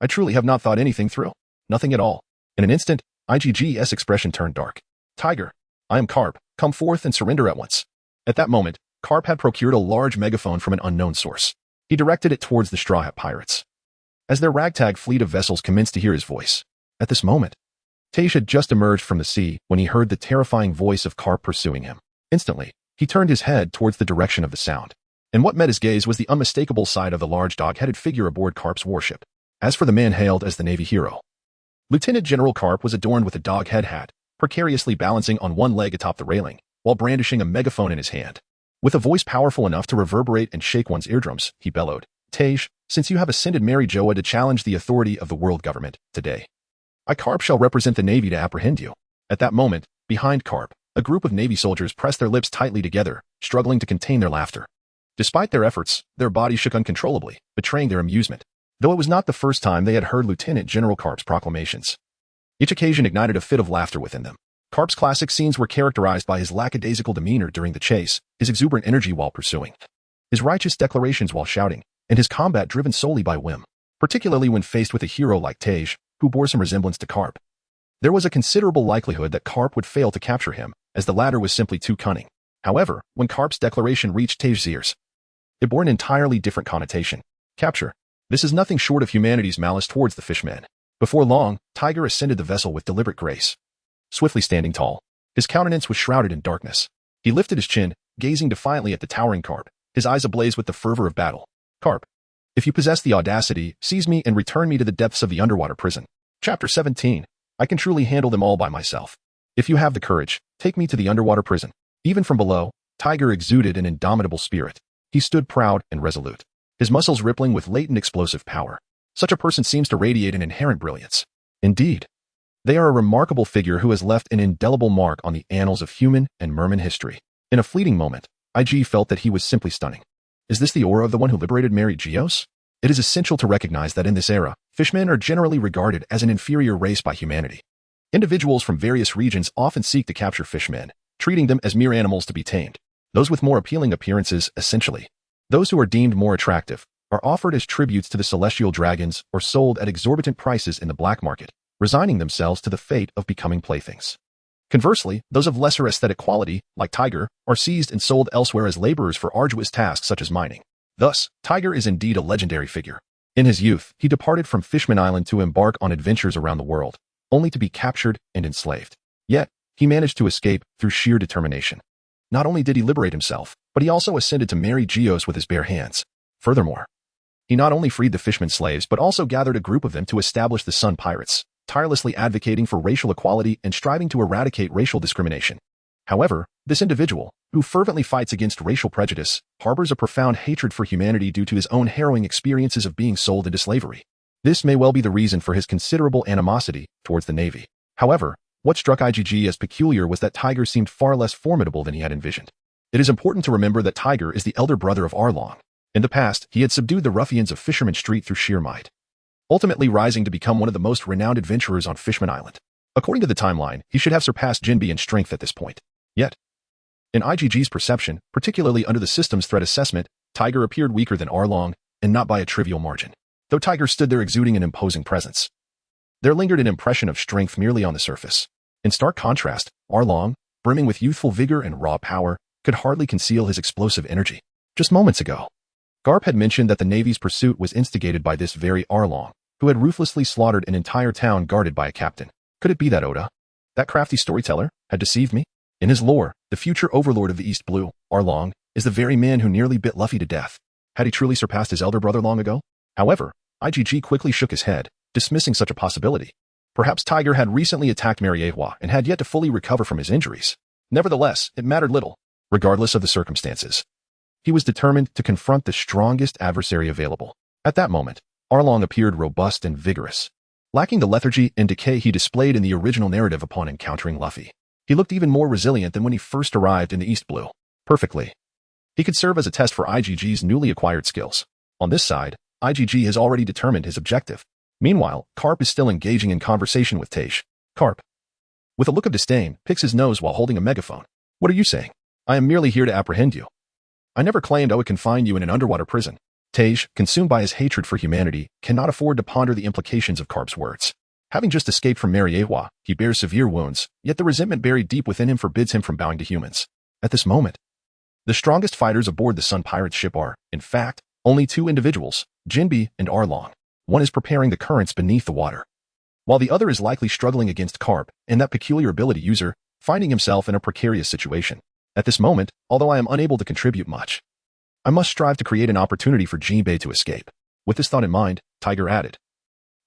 I truly have not thought anything through. Nothing at all. In an instant, IGG's expression turned dark. Tiger, I am Karp. Come forth and surrender at once. At that moment, Karp had procured a large megaphone from an unknown source. He directed it towards the Straw Hat Pirates. As their ragtag fleet of vessels commenced to hear his voice. At this moment, Tej had just emerged from the sea when he heard the terrifying voice of Karp pursuing him. Instantly, he turned his head towards the direction of the sound. And what met his gaze was the unmistakable sight of the large dog-headed figure aboard Karp's warship. As for the man hailed as the Navy hero, Lieutenant General Karp was adorned with a dog-head hat, precariously balancing on one leg atop the railing, while brandishing a megaphone in his hand. With a voice powerful enough to reverberate and shake one's eardrums, he bellowed, Tej, since you have ascended Mary Joa to challenge the authority of the world government, today, I, Karp, shall represent the Navy to apprehend you. At that moment, behind Karp, a group of Navy soldiers pressed their lips tightly together, struggling to contain their laughter. Despite their efforts, their bodies shook uncontrollably, betraying their amusement. Though it was not the first time they had heard Lieutenant General Karp's proclamations. Each occasion ignited a fit of laughter within them. Karp's classic scenes were characterized by his lackadaisical demeanor during the chase, his exuberant energy while pursuing, his righteous declarations while shouting, and his combat driven solely by whim, particularly when faced with a hero like Tej, who bore some resemblance to Karp. There was a considerable likelihood that Karp would fail to capture him, as the latter was simply too cunning. However, when Karp's declaration reached Tej's ears, it bore an entirely different connotation. Capture. This is nothing short of humanity's malice towards the fishmen. Before long, Tiger ascended the vessel with deliberate grace. Swiftly standing tall, his countenance was shrouded in darkness. He lifted his chin, gazing defiantly at the towering Karp, his eyes ablaze with the fervor of battle. Karp, if you possess the audacity, seize me and return me to the depths of the underwater prison. Chapter 17. I can truly handle them all by myself. If you have the courage, take me to the underwater prison. Even from below, Tiger exuded an indomitable spirit. He stood proud and resolute, his muscles rippling with latent explosive power. Such a person seems to radiate an inherent brilliance. Indeed, they are a remarkable figure who has left an indelible mark on the annals of human and merman history. In a fleeting moment, IG felt that he was simply stunning. Is this the aura of the one who liberated Mary Geos? It is essential to recognize that in this era, fishmen are generally regarded as an inferior race by humanity. Individuals from various regions often seek to capture fishmen, treating them as mere animals to be tamed. Those with more appealing appearances, essentially. Those who are deemed more attractive, are offered as tributes to the celestial dragons or sold at exorbitant prices in the black market, resigning themselves to the fate of becoming playthings. Conversely, those of lesser aesthetic quality, like Tiger, are seized and sold elsewhere as laborers for arduous tasks such as mining. Thus, Tiger is indeed a legendary figure. In his youth, he departed from Fishman Island to embark on adventures around the world, only to be captured and enslaved. Yet, he managed to escape through sheer determination. Not only did he liberate himself, but he also ascended to Mary Geos with his bare hands. Furthermore, he not only freed the Fishman slaves but also gathered a group of them to establish the Sun Pirates, tirelessly advocating for racial equality and striving to eradicate racial discrimination. However, this individual, who fervently fights against racial prejudice, harbors a profound hatred for humanity due to his own harrowing experiences of being sold into slavery. This may well be the reason for his considerable animosity towards the Navy. However, what struck IGG as peculiar was that Tiger seemed far less formidable than he had envisioned. It is important to remember that Tiger is the elder brother of Arlong. In the past, he had subdued the ruffians of Fisherman Street through sheer might, ultimately rising to become one of the most renowned adventurers on Fishman Island. According to the timeline, he should have surpassed Jinbe in strength at this point. Yet, in IGG's perception, particularly under the system's threat assessment, Tiger appeared weaker than Arlong, and not by a trivial margin. Though Tiger stood there exuding an imposing presence, there lingered an impression of strength merely on the surface. In stark contrast, Arlong, brimming with youthful vigor and raw power, could hardly conceal his explosive energy. Just moments ago, Karp had mentioned that the Navy's pursuit was instigated by this very Arlong, who had ruthlessly slaughtered an entire town guarded by a captain. Could it be that Oda, that crafty storyteller, had deceived me? In his lore, the future overlord of the East Blue, Arlong, is the very man who nearly bit Luffy to death. Had he truly surpassed his elder brother long ago? However, IGG quickly shook his head, dismissing such a possibility. Perhaps Tiger had recently attacked Mariehua and had yet to fully recover from his injuries. Nevertheless, it mattered little, regardless of the circumstances. He was determined to confront the strongest adversary available. At that moment, Arlong appeared robust and vigorous, lacking the lethargy and decay he displayed in the original narrative upon encountering Luffy. He looked even more resilient than when he first arrived in the East Blue. Perfectly. He could serve as a test for IGG's newly acquired skills. On this side, IGG has already determined his objective. Meanwhile, Karp is still engaging in conversation with Tej. Karp, with a look of disdain, picks his nose while holding a megaphone. What are you saying? I am merely here to apprehend you. I never claimed I would confine you in an underwater prison. Tej, consumed by his hatred for humanity, cannot afford to ponder the implications of Karp's words. Having just escaped from Mariehua, he bears severe wounds, yet the resentment buried deep within him forbids him from bowing to humans. At this moment, the strongest fighters aboard the Sun Pirates ship are, in fact, only two individuals, Jinbe and Arlong. One is preparing the currents beneath the water, while the other is likely struggling against Karp and that peculiar ability user, finding himself in a precarious situation. At this moment, although I am unable to contribute much, I must strive to create an opportunity for Jinbe to escape. With this thought in mind, Tiger added,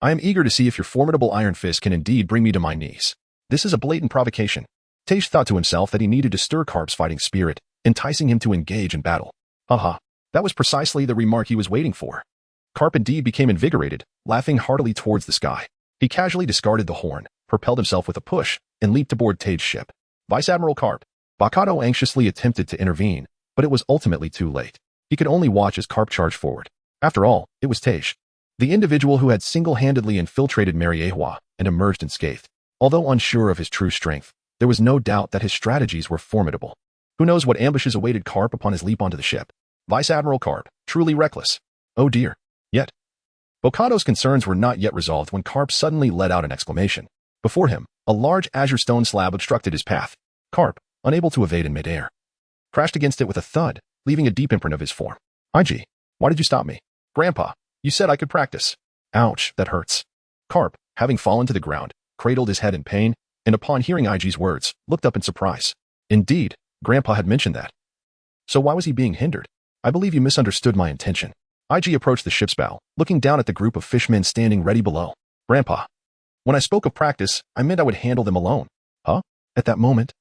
I am eager to see if your formidable iron fist can indeed bring me to my knees. This is a blatant provocation. Tej thought to himself that he needed to stir Karp's fighting spirit, enticing him to engage in battle. Haha, that was precisely the remark he was waiting for. Karp indeed became invigorated, laughing heartily towards the sky. He casually discarded the horn, propelled himself with a push, and leaped aboard Tej's ship. Vice Admiral Karp. Bakato anxiously attempted to intervene, but it was ultimately too late. He could only watch as Karp charged forward. After all, it was Tej, the individual who had single-handedly infiltrated Mariehua and emerged unscathed. Although unsure of his true strength, there was no doubt that his strategies were formidable. Who knows what ambushes awaited Karp upon his leap onto the ship? Vice Admiral Karp, truly reckless. Oh dear. Yet, Bokato's concerns were not yet resolved when Karp suddenly let out an exclamation. Before him, a large azure stone slab obstructed his path. Karp, unable to evade in midair, crashed against it with a thud, leaving a deep imprint of his form. IG, why did you stop me? Grandpa, you said I could practice. Ouch, that hurts. Karp, having fallen to the ground, cradled his head in pain, and upon hearing IG's words, looked up in surprise. Indeed, Grandpa had mentioned that. So why was he being hindered? I believe you misunderstood my intention. IG approached the ship's bow, looking down at the group of fishmen standing ready below. Grandpa, When I spoke of practice, I meant I would handle them alone. Huh? At that moment,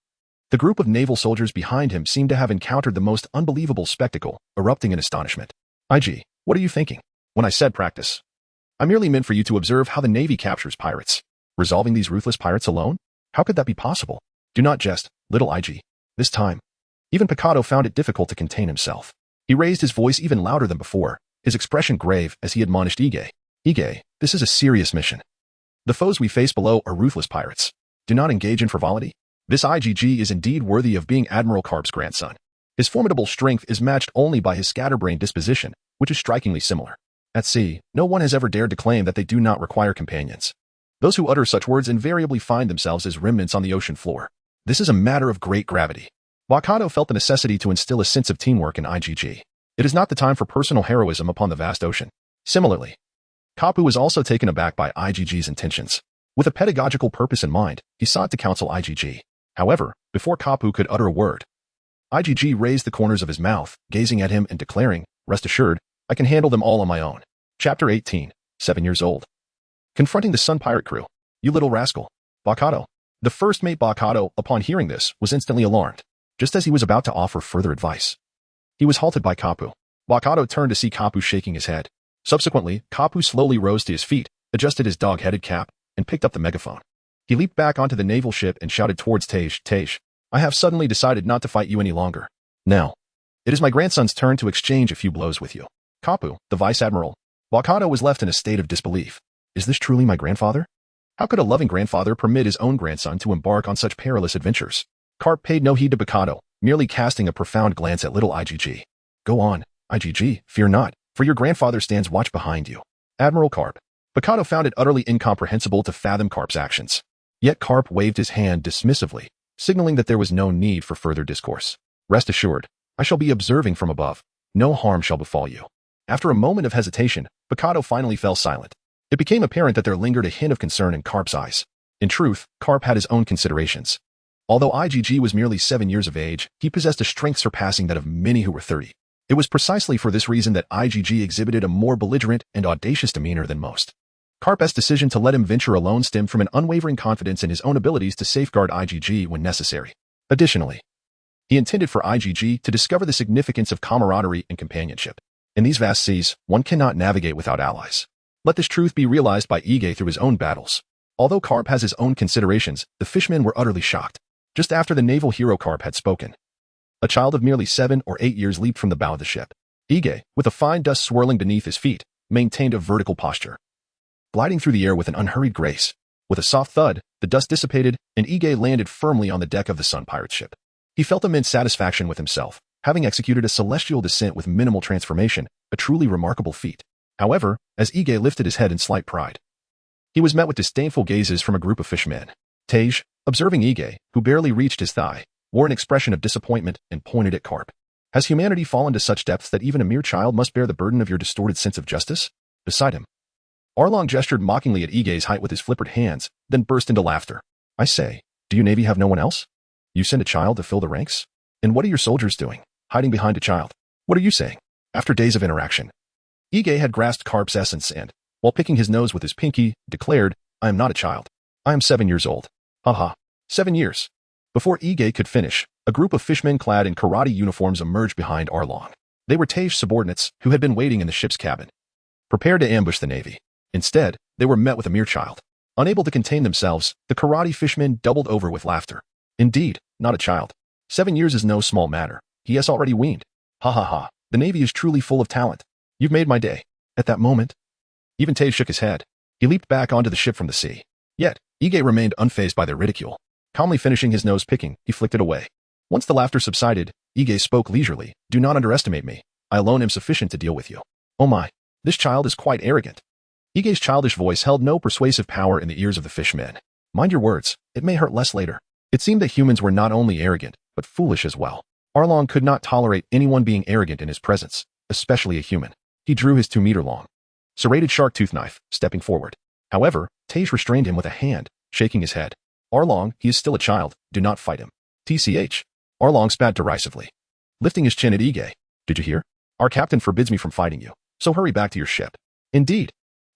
the group of naval soldiers behind him seemed to have encountered the most unbelievable spectacle, erupting in astonishment. IG, what are you thinking? When I said practice, I merely meant for you to observe how the Navy captures pirates. Resolving these ruthless pirates alone? How could that be possible? Do not jest, little IG. This time, even Picado found it difficult to contain himself. He raised his voice even louder than before, his expression grave as he admonished Ige. Ige, this is a serious mission. The foes we face below are ruthless pirates. Do not engage in frivolity. This IGG is indeed worthy of being Admiral Karp's grandson. His formidable strength is matched only by his scatterbrained disposition, which is strikingly similar. At sea, no one has ever dared to claim that they do not require companions. Those who utter such words invariably find themselves as remnants on the ocean floor. This is a matter of great gravity. Wakado felt the necessity to instill a sense of teamwork in IGG. It is not the time for personal heroism upon the vast ocean. Similarly, Kapu was also taken aback by IGG's intentions. With a pedagogical purpose in mind, he sought to counsel IGG. However, before Kapu could utter a word, IGG raised the corners of his mouth, gazing at him and declaring, "Rest assured, I can handle them all on my own." Chapter 18, 7 years old. Confronting the Sun Pirate crew. You little rascal. Bakado. The first mate Bakado, upon hearing this, was instantly alarmed. Just as he was about to offer further advice, he was halted by Kapu. Bakado turned to see Kapu shaking his head. Subsequently, Kapu slowly rose to his feet, adjusted his dog-headed cap, and picked up the megaphone. He leaped back onto the naval ship and shouted towards Tej. Tej, I have suddenly decided not to fight you any longer. Now, it is my grandson's turn to exchange a few blows with you. Kapu, the Vice Admiral. Wakado was left in a state of disbelief. Is this truly my grandfather? How could a loving grandfather permit his own grandson to embark on such perilous adventures? Karp paid no heed to Bakado, merely casting a profound glance at little IGG. Go on, IGG, fear not, for your grandfather stands watch behind you. Admiral Karp. Bakado found it utterly incomprehensible to fathom Karp's actions. Yet Karp waved his hand dismissively, signaling that there was no need for further discourse. Rest assured, I shall be observing from above. No harm shall befall you. After a moment of hesitation, Bakado finally fell silent. It became apparent that there lingered a hint of concern in Karp's eyes. In truth, Karp had his own considerations. Although IGG was merely 7 years of age, he possessed a strength surpassing that of many who were 30. It was precisely for this reason that IGG exhibited a more belligerent and audacious demeanor than most. Karp's decision to let him venture alone stemmed from an unwavering confidence in his own abilities to safeguard IGG when necessary. Additionally, he intended for IGG to discover the significance of camaraderie and companionship. In these vast seas, one cannot navigate without allies. Let this truth be realized by Ige through his own battles. Although Karp has his own considerations, the fishmen were utterly shocked. Just after the naval hero Karp had spoken, a child of merely 7 or 8 years leaped from the bow of the ship. Ige, with a fine dust swirling beneath his feet, maintained a vertical posture, gliding through the air with an unhurried grace. With a soft thud, the dust dissipated, and Ige landed firmly on the deck of the Sun Pirate ship. He felt immense satisfaction with himself, having executed a celestial descent with minimal transformation, a truly remarkable feat. However, as Ige lifted his head in slight pride, he was met with disdainful gazes from a group of fishmen. Tej, observing Ige, who barely reached his thigh, wore an expression of disappointment and pointed at Karp. Has humanity fallen to such depths that even a mere child must bear the burden of your distorted sense of justice? Beside him, Arlong gestured mockingly at Ige's height with his flippered hands, then burst into laughter. I say, do you Navy have no one else? You send a child to fill the ranks? And what are your soldiers doing, hiding behind a child? What are you saying? After days of interaction, Ige had grasped Karp's essence and, while picking his nose with his pinky, declared, I am not a child. I am 7 years old. Haha. 7 years. Before Ige could finish, a group of fishmen clad in karate uniforms emerged behind Arlong. They were Tej's subordinates who had been waiting in the ship's cabin, prepared to ambush the Navy. Instead, they were met with a mere child. Unable to contain themselves, the karate fishmen doubled over with laughter. Indeed, not a child. 7 years is no small matter. He has already weaned. Ha ha ha. The Navy is truly full of talent. You've made my day. At that moment, even Tej shook his head. He leaped back onto the ship from the sea. Yet, Ige remained unfazed by their ridicule. Calmly finishing his nose picking, he flicked it away. Once the laughter subsided, Ige spoke leisurely. Do not underestimate me. I alone am sufficient to deal with you. Oh my, this child is quite arrogant. Ige's childish voice held no persuasive power in the ears of the fishmen. Mind your words, it may hurt less later. It seemed that humans were not only arrogant, but foolish as well. Arlong could not tolerate anyone being arrogant in his presence, especially a human. He drew his 2-meter-long, serrated shark tooth knife, stepping forward. However, Tej restrained him with a hand, shaking his head. Arlong, he is still a child, do not fight him. TCH. Arlong spat derisively, lifting his chin at Ige. Did you hear? Our captain forbids me from fighting you, so hurry back to your ship. Indeed.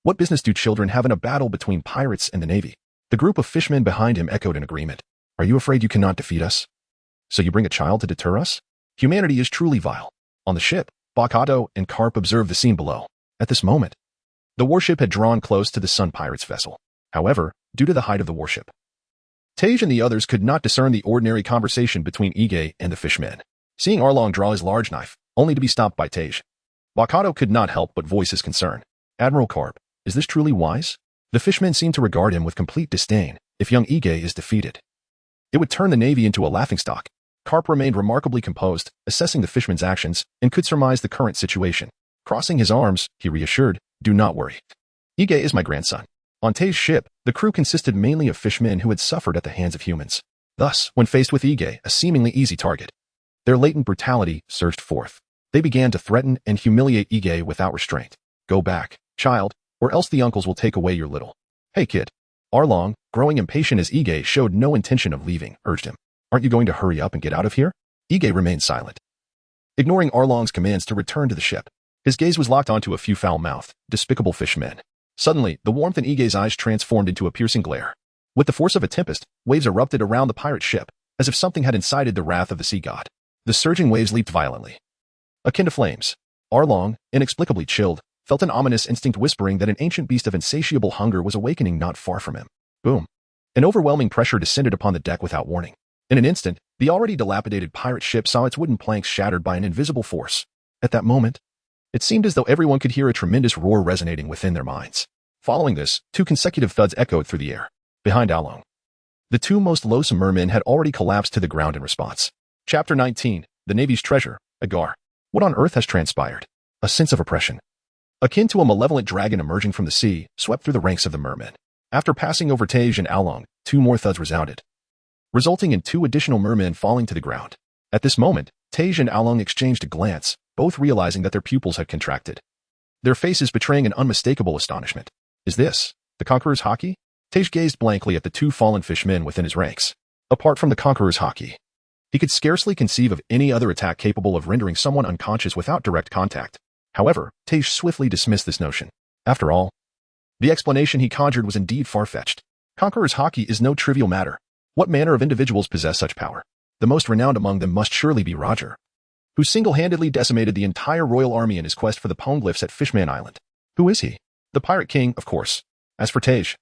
What business do children have in a battle between pirates and the Navy? The group of fishmen behind him echoed in agreement. Are you afraid you cannot defeat us? So you bring a child to deter us? Humanity is truly vile. On the ship, Bakato and Karp observed the scene below. At this moment, the warship had drawn close to the Sun Pirates' vessel. However, due to the height of the warship, Tej and the others could not discern the ordinary conversation between Ige and the fishmen. Seeing Arlong draw his large knife, only to be stopped by Tej, Bakato could not help but voice his concern. Admiral Karp, is this truly wise? The fishmen seem to regard him with complete disdain. If young Ige is defeated, it would turn the Navy into a laughingstock. Karp remained remarkably composed, assessing the fishman's actions, and could surmise the current situation. Crossing his arms, he reassured, do not worry. Ige is my grandson. On Tei's ship, the crew consisted mainly of fishmen who had suffered at the hands of humans. Thus, when faced with Ige, a seemingly easy target, their latent brutality surged forth. They began to threaten and humiliate Ige without restraint. Go back, child, or else the uncles will take away your little. Hey kid. Arlong, growing impatient as Ige showed no intention of leaving, urged him. Aren't you going to hurry up and get out of here? Ige remained silent, ignoring Arlong's commands to return to the ship. His gaze was locked onto a few foul-mouthed, despicable fishmen. Suddenly, the warmth in Ige's eyes transformed into a piercing glare. With the force of a tempest, waves erupted around the pirate ship, as if something had incited the wrath of the sea god. The surging waves leaped violently, akin to flames. Arlong, inexplicably chilled, felt an ominous instinct whispering that an ancient beast of insatiable hunger was awakening not far from him. Boom. An overwhelming pressure descended upon the deck without warning. In an instant, the already dilapidated pirate ship saw its wooden planks shattered by an invisible force. At that moment, it seemed as though everyone could hear a tremendous roar resonating within their minds. Following this, 2 consecutive thuds echoed through the air. Behind Arlong, the 2 most loathsome mermen had already collapsed to the ground in response. Chapter 19, The Navy's Treasure, Agar. What on earth has transpired? A sense of oppression, akin to a malevolent dragon emerging from the sea, swept through the ranks of the mermen. After passing over Tej and Arlong, 2 more thuds resounded, resulting in 2 additional mermen falling to the ground. At this moment, Tej and Arlong exchanged a glance, both realizing that their pupils had contracted, their faces betraying an unmistakable astonishment. Is this the Conqueror's Haki? Tej gazed blankly at the 2 fallen fishmen within his ranks. Apart from the Conqueror's Haki, he could scarcely conceive of any other attack capable of rendering someone unconscious without direct contact. However, Tej swiftly dismissed this notion. After all, the explanation he conjured was indeed far-fetched. Conqueror's Haki is no trivial matter. What manner of individuals possess such power? The most renowned among them must surely be Roger, who single-handedly decimated the entire royal army in his quest for the poneglyphs at Fishman Island. Who is he? The Pirate King, of course. As for Tej,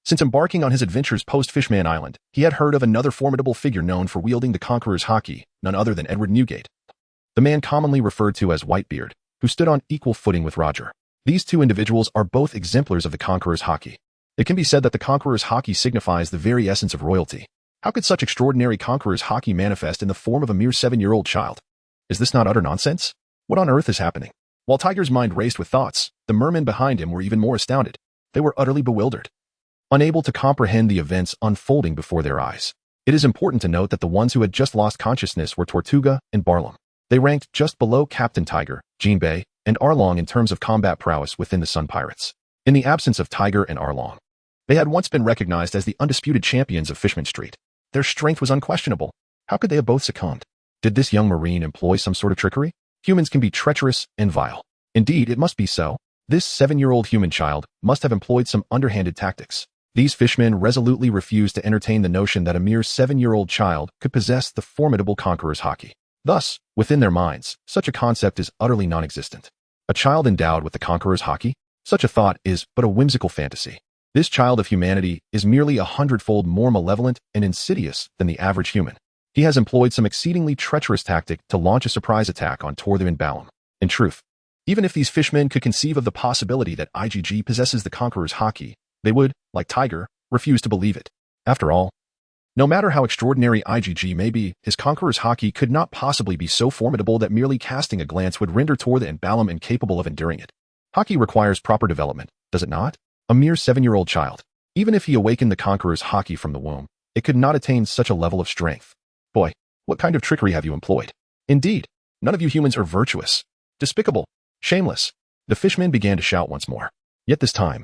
since embarking on his adventures post-Fishman Island, he had heard of another formidable figure known for wielding the Conqueror's Haki, none other than Edward Newgate, the man commonly referred to as Whitebeard, who stood on equal footing with Roger. These 2 individuals are both exemplars of the Conqueror's Haki. It can be said that the Conqueror's Haki signifies the very essence of royalty. How could such extraordinary Conqueror's Haki manifest in the form of a mere 7-year-old child? Is this not utter nonsense? What on earth is happening? While Tiger's mind raced with thoughts, the mermen behind him were even more astounded. They were utterly bewildered, unable to comprehend the events unfolding before their eyes. It is important to note that the ones who had just lost consciousness were Tortuga and Barlam. They ranked just below Captain Tiger, Jinbei, and Arlong in terms of combat prowess within the Sun Pirates. In the absence of Tiger and Arlong, they had once been recognized as the undisputed champions of Fishman Street. Their strength was unquestionable. How could they have both succumbed? Did this young Marine employ some sort of trickery? Humans can be treacherous and vile. Indeed, it must be so. This 7-year-old human child must have employed some underhanded tactics. These fishmen resolutely refused to entertain the notion that a mere 7-year-old child could possess the formidable Conqueror's Haki. Thus, within their minds, such a concept is utterly non-existent. A child endowed with the Conqueror's Haki? Such a thought is but a whimsical fantasy. This child of humanity is merely 100-fold more malevolent and insidious than the average human. He has employed some exceedingly treacherous tactic to launch a surprise attack on Torthu and Balam. In truth, even if these fishmen could conceive of the possibility that IGG possesses the Conqueror's Haki, they would, like Tiger, refuse to believe it. After all, no matter how extraordinary IGG may be, his Conqueror's Haki could not possibly be so formidable that merely casting a glance would render Torthu and Balam incapable of enduring it. Haki requires proper development, does it not? A mere 7-year-old child. Even if he awakened the Conqueror's Haki from the womb, it could not attain such a level of strength. Boy, what kind of trickery have you employed? Indeed, none of you humans are virtuous, despicable, shameless. The fishmen began to shout once more. Yet this time,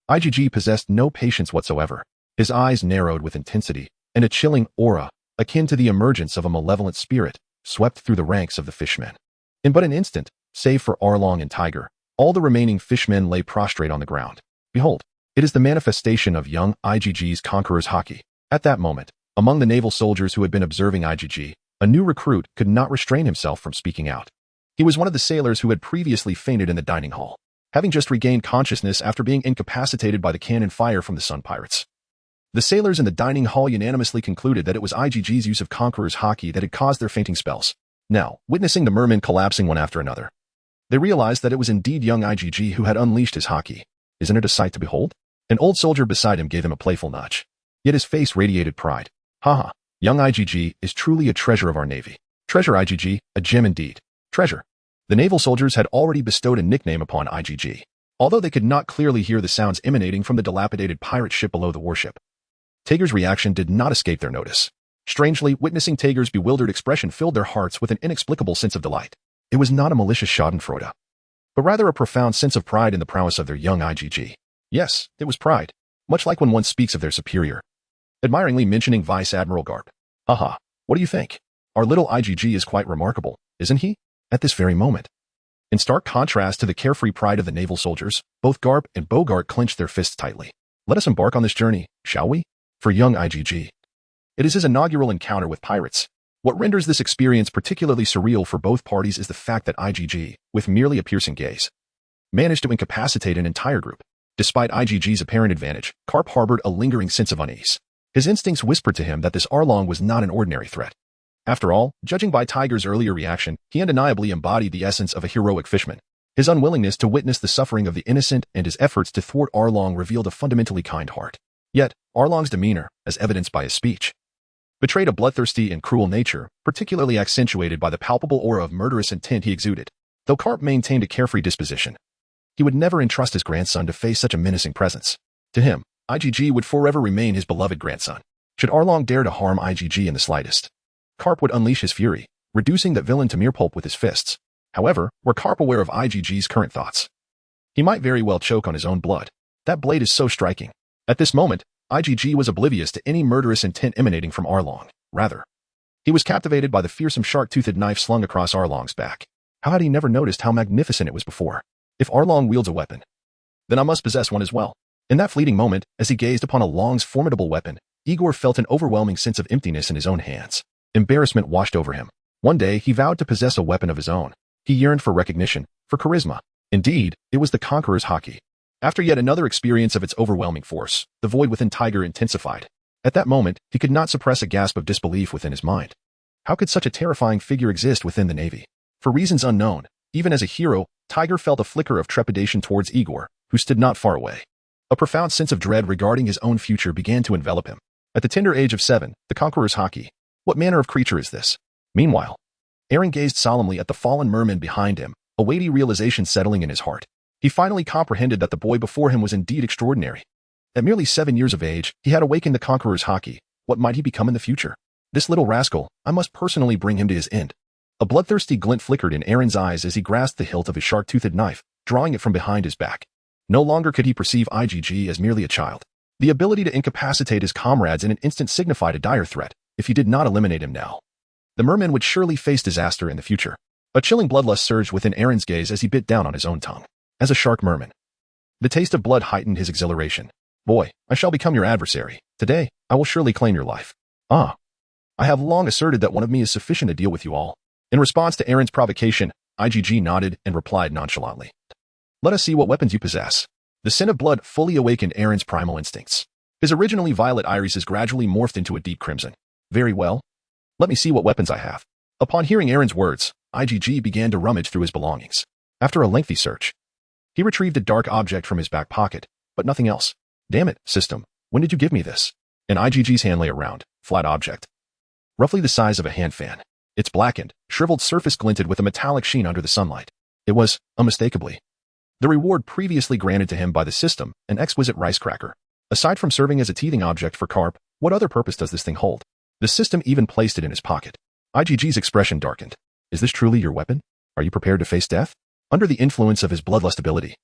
IGG possessed no patience whatsoever. His eyes narrowed with intensity, and a chilling aura, akin to the emergence of a malevolent spirit, swept through the ranks of the fishmen. In but an instant, save for Arlong and Tiger, all the remaining fishmen lay prostrate on the ground. Behold, it is the manifestation of young IGG's conqueror's haki. At that moment, among the naval soldiers who had been observing IGG, a new recruit could not restrain himself from speaking out. He was one of the sailors who had previously fainted in the dining hall, having just regained consciousness after being incapacitated by the cannon fire from the Sun Pirates. The sailors in the dining hall unanimously concluded that it was IGG's use of conqueror's haki that had caused their fainting spells. Now, witnessing the mermen collapsing one after another, they realized that it was indeed young IGG who had unleashed his haki. Isn't it a sight to behold? An old soldier beside him gave him a playful nudge. Yet his face radiated pride. Haha, young IGG is truly a treasure of our navy. Treasure IGG, a gem indeed. Treasure. The naval soldiers had already bestowed a nickname upon IGG, although they could not clearly hear the sounds emanating from the dilapidated pirate ship below the warship. Tager's reaction did not escape their notice. Strangely, witnessing Tager's bewildered expression filled their hearts with an inexplicable sense of delight. It was not a malicious schadenfreude, but rather a profound sense of pride in the prowess of their young IGG. Yes, it was pride, much like when one speaks of their superior, admiringly mentioning Vice Admiral Karp. Haha, what do you think? Our little IGG is quite remarkable, isn't he? At this very moment. In stark contrast to the carefree pride of the naval soldiers, both Karp and Bogart clenched their fists tightly. Let us embark on this journey, shall we? For young IGG. It is his inaugural encounter with pirates. What renders this experience particularly surreal for both parties is the fact that IGG, with merely a piercing gaze, managed to incapacitate an entire group. Despite IGG's apparent advantage, Karp harbored a lingering sense of unease. His instincts whispered to him that this Arlong was not an ordinary threat. After all, judging by Tiger's earlier reaction, he undeniably embodied the essence of a heroic fisherman. His unwillingness to witness the suffering of the innocent and his efforts to thwart Arlong revealed a fundamentally kind heart. Yet, Arlong's demeanor, as evidenced by his speech, betrayed a bloodthirsty and cruel nature, particularly accentuated by the palpable aura of murderous intent he exuded. Though Karp maintained a carefree disposition, he would never entrust his grandson to face such a menacing presence. To him, IGG would forever remain his beloved grandson. Should Arlong dare to harm IGG in the slightest, Karp would unleash his fury, reducing that villain to mere pulp with his fists. However, were Karp aware of IGG's current thoughts, he might very well choke on his own blood. That blade is so striking. At this moment, IGG was oblivious to any murderous intent emanating from Arlong. Rather, he was captivated by the fearsome shark-toothed knife slung across Arlong's back. How had he never noticed how magnificent it was before? If Arlong wields a weapon, then I must possess one as well. In that fleeting moment, as he gazed upon Arlong's formidable weapon, Igor felt an overwhelming sense of emptiness in his own hands. Embarrassment washed over him. One day, he vowed to possess a weapon of his own. He yearned for recognition, for charisma. Indeed, it was the conqueror's haki. After yet another experience of its overwhelming force, the void within Tiger intensified. At that moment, he could not suppress a gasp of disbelief within his mind. How could such a terrifying figure exist within the Navy? For reasons unknown, even as a hero, Tiger felt a flicker of trepidation towards Igor, who stood not far away. A profound sense of dread regarding his own future began to envelop him. At the tender age of 7, the conqueror's haki. What manner of creature is this? Meanwhile, Aaron gazed solemnly at the fallen merman behind him, a weighty realization settling in his heart. He finally comprehended that the boy before him was indeed extraordinary. At merely 7 years of age, he had awakened the conqueror's haki. What might he become in the future? This little rascal, I must personally bring him to his end. A bloodthirsty glint flickered in Aaron's eyes as he grasped the hilt of his shark-toothed knife, drawing it from behind his back. No longer could he perceive IGG as merely a child. The ability to incapacitate his comrades in an instant signified a dire threat. If he did not eliminate him now, the merman would surely face disaster in the future. A chilling bloodlust surged within Aaron's gaze as he bit down on his own tongue. As a shark merman, the taste of blood heightened his exhilaration. Boy, I shall become your adversary. Today, I will surely claim your life. I have long asserted that one of me is sufficient to deal with you all. In response to Aaron's provocation, IGG nodded and replied nonchalantly. Let us see what weapons you possess. The scent of blood fully awakened Aaron's primal instincts. His originally violet irises gradually morphed into a deep crimson. Very well. Let me see what weapons I have. Upon hearing Aaron's words, IGG began to rummage through his belongings. After a lengthy search, he retrieved a dark object from his back pocket, but nothing else. Damn it, system. When did you give me this? An IGG's hand lay around, flat object, roughly the size of a hand fan. Its blackened, shriveled surface glinted with a metallic sheen under the sunlight. It was, unmistakably, the reward previously granted to him by the system, an exquisite rice cracker. Aside from serving as a teething object for Karp, what other purpose does this thing hold? The system even placed it in his pocket. IGG's expression darkened. Is this truly your weapon? Are you prepared to face death? Under the influence of his bloodlust ability,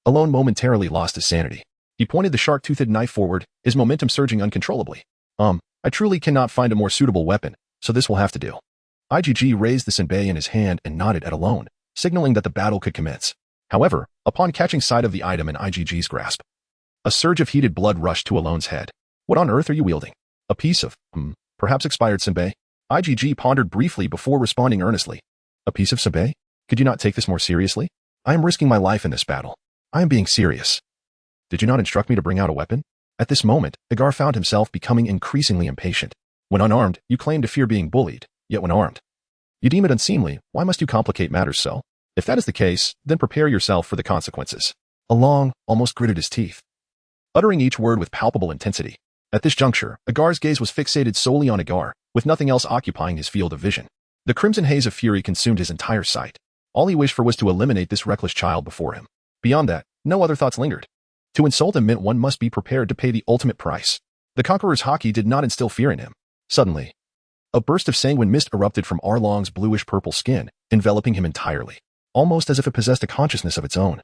Alone momentarily lost his sanity. He pointed the shark-toothed knife forward, his momentum surging uncontrollably. I truly cannot find a more suitable weapon, so this will have to do. IGG raised the senbei in his hand and nodded at Alone, signaling that the battle could commence. However, upon catching sight of the item in IGG's grasp, A surge of heated blood rushed to Alone's head. What on earth are you wielding? A piece of, perhaps expired senbei? IGG pondered briefly before responding earnestly. A piece of senbei? Could you not take this more seriously? I am risking my life in this battle. I am being serious. Did you not instruct me to bring out a weapon? At this moment, Agar found himself becoming increasingly impatient. When unarmed, you claim to fear being bullied, yet when armed, you deem it unseemly. Why must you complicate matters so? If that is the case, then prepare yourself for the consequences. Along almost gritted his teeth, uttering each word with palpable intensity. At this juncture, Agar's gaze was fixated solely on Agar, with nothing else occupying his field of vision. The crimson haze of fury consumed his entire sight. All he wished for was to eliminate this reckless child before him. Beyond that, no other thoughts lingered. To insult him meant one must be prepared to pay the ultimate price. The conqueror's haki did not instill fear in him. Suddenly, a burst of sanguine mist erupted from Arlong's bluish-purple skin, enveloping him entirely, almost as if it possessed a consciousness of its own.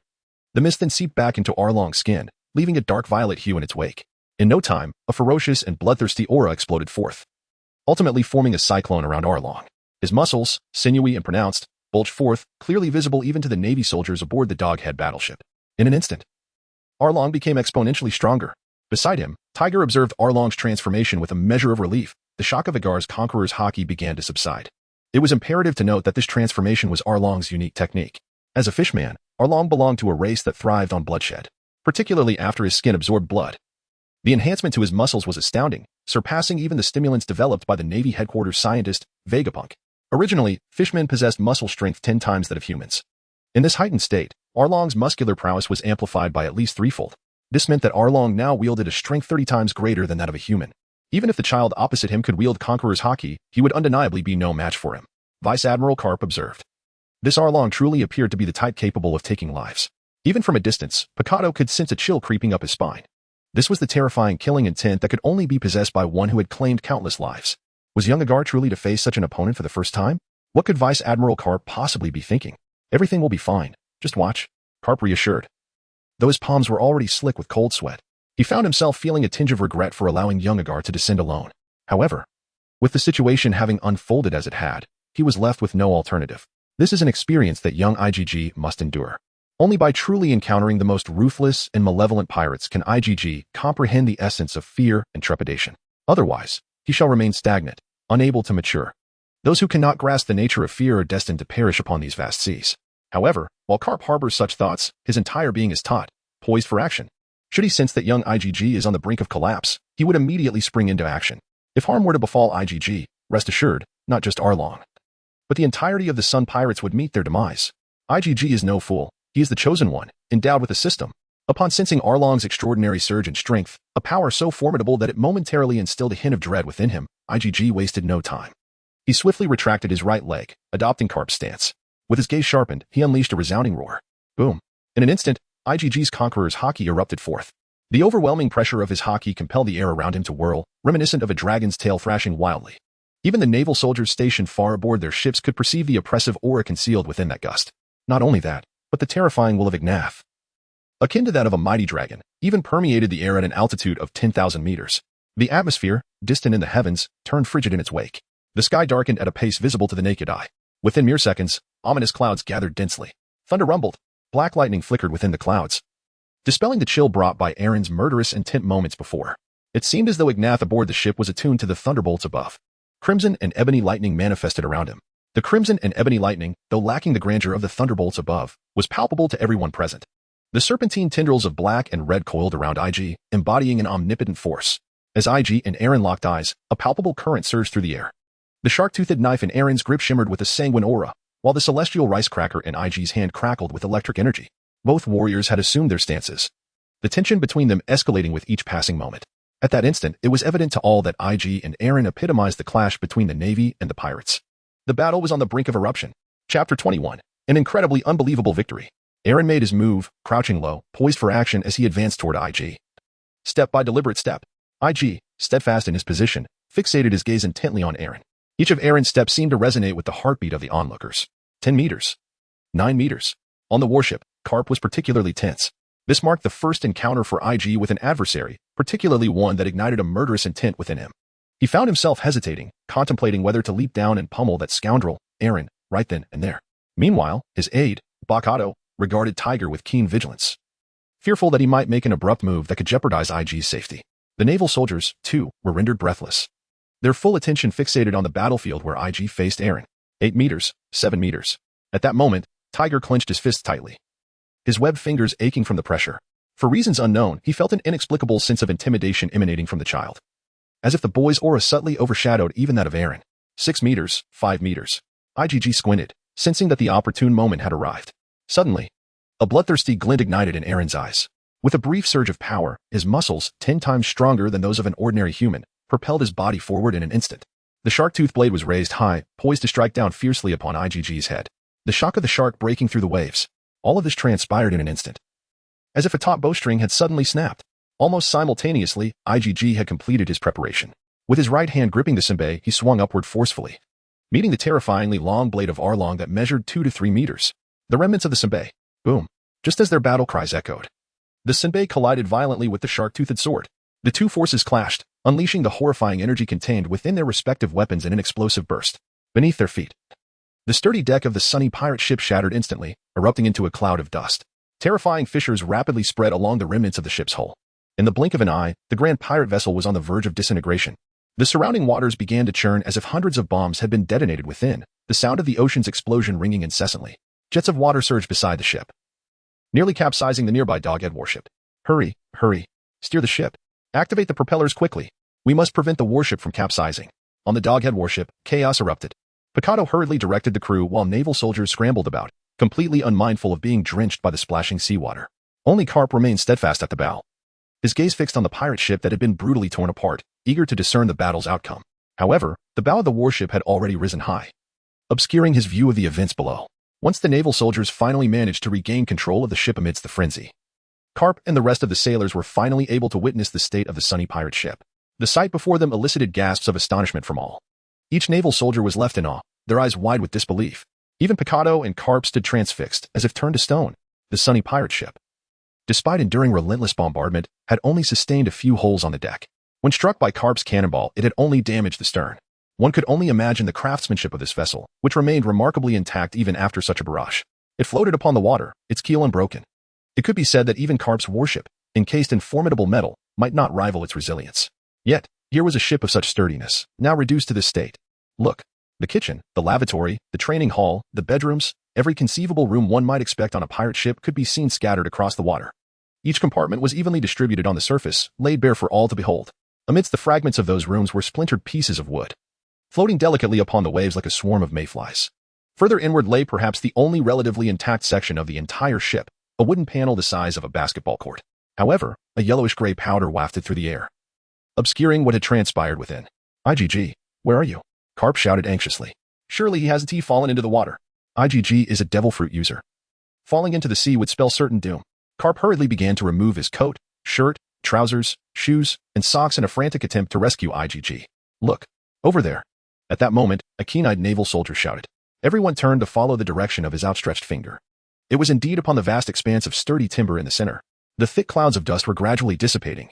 The mist then seeped back into Arlong's skin, leaving a dark violet hue in its wake. In no time, a ferocious and bloodthirsty aura exploded forth, ultimately forming a cyclone around Arlong. His muscles, sinewy and pronounced, bulged forth, clearly visible even to the Navy soldiers aboard the Doghead battleship. In an instant, Arlong became exponentially stronger. Beside him, Tiger observed Arlong's transformation with a measure of relief. The shock of Agar's conqueror's haki began to subside. It was imperative to note that this transformation was Arlong's unique technique. As a fishman, Arlong belonged to a race that thrived on bloodshed, particularly after his skin absorbed blood. The enhancement to his muscles was astounding, surpassing even the stimulants developed by the Navy headquarters scientist, Vegapunk. Originally, fishmen possessed muscle strength 10 times that of humans. In this heightened state, Arlong's muscular prowess was amplified by at least threefold. This meant that Arlong now wielded a strength 30 times greater than that of a human. Even if the child opposite him could wield Conqueror's haki, he would undeniably be no match for him, Vice Admiral Karp observed. This Arlong truly appeared to be the type capable of taking lives. Even from a distance, Picado could sense a chill creeping up his spine. This was the terrifying killing intent that could only be possessed by one who had claimed countless lives. Was young Agar truly to face such an opponent for the first time? What could Vice Admiral Karp possibly be thinking? Everything will be fine. Just watch, Karp reassured. Though his palms were already slick with cold sweat, he found himself feeling a tinge of regret for allowing young Agar to descend alone. However, with the situation having unfolded as it had, he was left with no alternative. This is an experience that young IGG must endure. Only by truly encountering the most ruthless and malevolent pirates can IGG comprehend the essence of fear and trepidation. Otherwise, he shall remain stagnant, unable to mature. Those who cannot grasp the nature of fear are destined to perish upon these vast seas. However, while Karp harbors such thoughts, his entire being is taut, poised for action. Should he sense that young IGG is on the brink of collapse, he would immediately spring into action. If harm were to befall IGG, rest assured, not just Arlong, but the entirety of the Sun Pirates would meet their demise. IGG is no fool. He is the chosen one, endowed with a system. Upon sensing Arlong's extraordinary surge in strength, a power so formidable that it momentarily instilled a hint of dread within him, IGG wasted no time. He swiftly retracted his right leg, adopting Karp's stance. With his gaze sharpened, he unleashed a resounding roar. Boom. In an instant, IGG's conqueror's haki erupted forth. The overwhelming pressure of his haki compelled the air around him to whirl, reminiscent of a dragon's tail thrashing wildly. Even the naval soldiers stationed far aboard their ships could perceive the oppressive aura concealed within that gust. Not only that, but the terrifying will of Ignath, akin to that of a mighty dragon, even permeated the air at an altitude of 10,000 meters. The atmosphere, distant in the heavens, turned frigid in its wake. The sky darkened at a pace visible to the naked eye. Within mere seconds, ominous clouds gathered densely. Thunder rumbled. Black lightning flickered within the clouds, dispelling the chill brought by Aaron's murderous intent moments before. It seemed as though Ignath aboard the ship was attuned to the thunderbolts above. Crimson and ebony lightning manifested around him. The crimson and ebony lightning, though lacking the grandeur of the thunderbolts above, was palpable to everyone present. The serpentine tendrils of black and red coiled around IG, embodying an omnipotent force. As IG and Aaron locked eyes, a palpable current surged through the air. The shark-toothed knife in Aaron's grip shimmered with a sanguine aura, while the celestial rice cracker in IG's hand crackled with electric energy. Both warriors had assumed their stances, the tension between them escalating with each passing moment. At that instant, it was evident to all that IG and Aaron epitomized the clash between the Navy and the pirates. The battle was on the brink of eruption. Chapter 21. An incredibly unbelievable victory. Aaron made his move, crouching low, poised for action as he advanced toward IG. Step by deliberate step, IG, steadfast in his position, fixated his gaze intently on Aaron. Each of Aaron's steps seemed to resonate with the heartbeat of the onlookers. 10 meters. 9 meters. On the warship, Karp was particularly tense. This marked the first encounter for IG with an adversary, particularly one that ignited a murderous intent within him. He found himself hesitating, contemplating whether to leap down and pummel that scoundrel, Aaron, right then and there. Meanwhile, his aide, Bakado, regarded Tiger with keen vigilance. fearful that he might make an abrupt move that could jeopardize IG's safety. The naval soldiers, too, were rendered breathless, their full attention fixated on the battlefield where IG faced Aaron. 8 meters, 7 meters. At that moment, Tiger clenched his fists tightly, his webbed fingers aching from the pressure. For reasons unknown, he felt an inexplicable sense of intimidation emanating from the child, as if the boy's aura subtly overshadowed even that of Aaron. 6 meters, 5 meters. IgG squinted, sensing that the opportune moment had arrived. Suddenly, a bloodthirsty glint ignited in Aaron's eyes. With a brief surge of power, his muscles, 10 times stronger than those of an ordinary human, propelled his body forward in an instant. The shark-tooth blade was raised high, poised to strike down fiercely upon IgG's head. The shock of the shark breaking through the waves. All of this transpired in an instant, as if a taut bowstring had suddenly snapped. Almost simultaneously, IgG had completed his preparation. With his right hand gripping the senbei, he swung upward forcefully, meeting the terrifyingly long blade of Arlong that measured 2 to 3 meters. The remnants of the senbei. Boom. Just as their battle cries echoed, the senbei collided violently with the shark-toothed sword. The two forces clashed, unleashing the horrifying energy contained within their respective weapons in an explosive burst. Beneath their feet, the sturdy deck of the sunny pirate ship shattered instantly, erupting into a cloud of dust. Terrifying fissures rapidly spread along the remnants of the ship's hull. In the blink of an eye, the grand pirate vessel was on the verge of disintegration. The surrounding waters began to churn as if hundreds of bombs had been detonated within, the sound of the ocean's explosion ringing incessantly. Jets of water surged beside the ship, nearly capsizing the nearby doghead warship. Hurry, hurry. Steer the ship. Activate the propellers quickly. We must prevent the warship from capsizing. On the doghead warship, chaos erupted. Picado hurriedly directed the crew while naval soldiers scrambled about, completely unmindful of being drenched by the splashing seawater. Only Karp remained steadfast at the bow, his gaze fixed on the pirate ship that had been brutally torn apart, eager to discern the battle's outcome. However, the bow of the warship had already risen high, obscuring his view of the events below. Once the naval soldiers finally managed to regain control of the ship amidst the frenzy, Karp and the rest of the sailors were finally able to witness the state of the sunny pirate ship. The sight before them elicited gasps of astonishment from all. Each naval soldier was left in awe, their eyes wide with disbelief. Even Picado and Karp stood transfixed, as if turned to stone. The sunny pirate ship, despite enduring relentless bombardment, had only sustained a few holes on the deck. When struck by Karp's cannonball, it had only damaged the stern. One could only imagine the craftsmanship of this vessel, which remained remarkably intact even after such a barrage. It floated upon the water, its keel unbroken. It could be said that even Karp's warship, encased in formidable metal, might not rival its resilience. Yet, here was a ship of such sturdiness, now reduced to this state. Look. The kitchen, the lavatory, the training hall, the bedrooms, every conceivable room one might expect on a pirate ship could be seen scattered across the water. Each compartment was evenly distributed on the surface, laid bare for all to behold. Amidst the fragments of those rooms were splintered pieces of wood, floating delicately upon the waves like a swarm of mayflies. Further inward lay perhaps the only relatively intact section of the entire ship, a wooden panel the size of a basketball court. However, a yellowish-gray powder wafted through the air, obscuring what had transpired within. IgG, where are you? Karp shouted anxiously. Surely he hasn't fallen into the water. IgG is a devil fruit user. Falling into the sea would spell certain doom. Karp hurriedly began to remove his coat, shirt, trousers, shoes, and socks in a frantic attempt to rescue IgG. Look. Over there. At that moment, a keen-eyed naval soldier shouted. Everyone turned to follow the direction of his outstretched finger. It was indeed upon the vast expanse of sturdy timber in the center. The thick clouds of dust were gradually dissipating,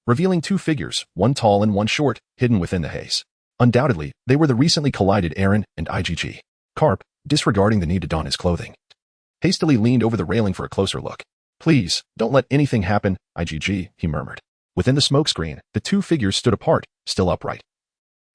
revealing two figures, one tall and one short, hidden within the haze. Undoubtedly, they were the recently collided Aaron and IgG. Karp, disregarding the need to don his clothing, hastily leaned over the railing for a closer look. Please, don't let anything happen, IgG, he murmured. Within the smokescreen, the two figures stood apart, still upright,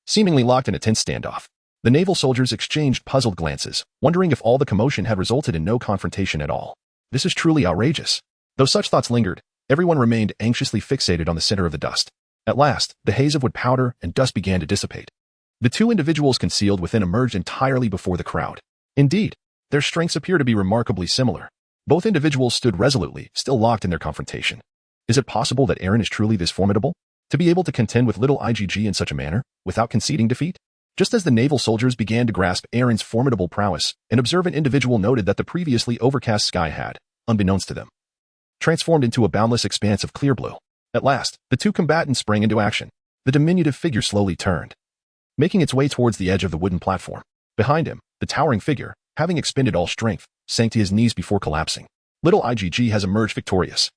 seemingly locked in a tense standoff. The naval soldiers exchanged puzzled glances, wondering if all the commotion had resulted in no confrontation at all. This is truly outrageous. Though such thoughts lingered, everyone remained anxiously fixated on the center of the dust. At last, the haze of wood powder and dust began to dissipate. The two individuals concealed within emerged entirely before the crowd. Indeed, their strengths appear to be remarkably similar. Both individuals stood resolutely, still locked in their confrontation. Is it possible that Aaron is truly this formidable? To be able to contend with little IgG in such a manner, without conceding defeat? Just as the naval soldiers began to grasp Aaron's formidable prowess, an observant individual noted that the previously overcast sky had, unbeknownst to them, transformed into a boundless expanse of clear blue. At last, the two combatants sprang into action. The diminutive figure slowly turned, making its way towards the edge of the wooden platform. Behind him, the towering figure, having expended all strength, sank to his knees before collapsing. Little IgG has emerged victorious.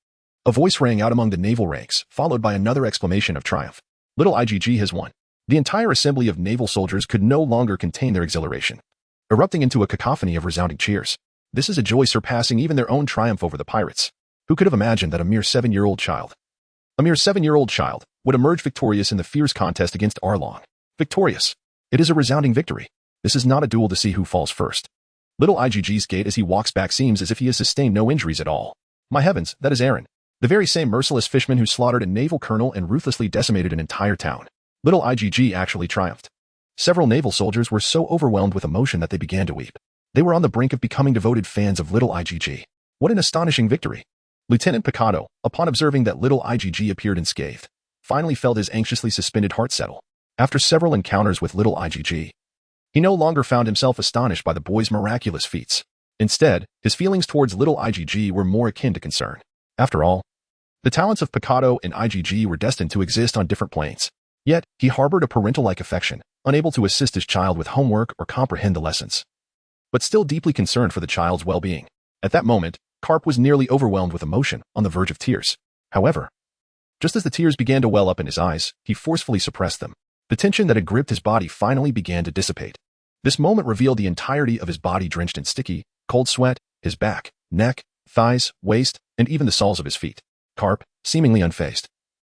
A voice rang out among the naval ranks, followed by another exclamation of triumph. Little IgG has won. The entire assembly of naval soldiers could no longer contain their exhilaration, erupting into a cacophony of resounding cheers. This is a joy surpassing even their own triumph over the pirates. Who could have imagined that a mere 7-year-old child would emerge victorious in the fierce contest against Arlong? Victorious. It is a resounding victory. This is not a duel to see who falls first. Little IGG's gait as he walks back seems as if he has sustained no injuries at all. My heavens, that is Aaron. The very same merciless fishman who slaughtered a naval colonel and ruthlessly decimated an entire town. Little IGG actually triumphed. Several naval soldiers were so overwhelmed with emotion that they began to weep. They were on the brink of becoming devoted fans of Little IGG. What an astonishing victory. Lieutenant Picado, upon observing that Little IGG appeared unscathed, finally felt his anxiously suspended heart settle. After several encounters with Little IGG, he no longer found himself astonished by the boy's miraculous feats. Instead, his feelings towards Little IGG were more akin to concern. After all, the talents of Picado and IGG were destined to exist on different planes. Yet, he harbored a parental-like affection, unable to assist his child with homework or comprehend the lessons, but still deeply concerned for the child's well-being. At that moment, Karp was nearly overwhelmed with emotion, on the verge of tears. However, just as the tears began to well up in his eyes, he forcefully suppressed them. The tension that had gripped his body finally began to dissipate. This moment revealed the entirety of his body drenched in sticky, cold sweat, his back, neck, thighs, waist, and even the soles of his feet. Karp, seemingly unfazed,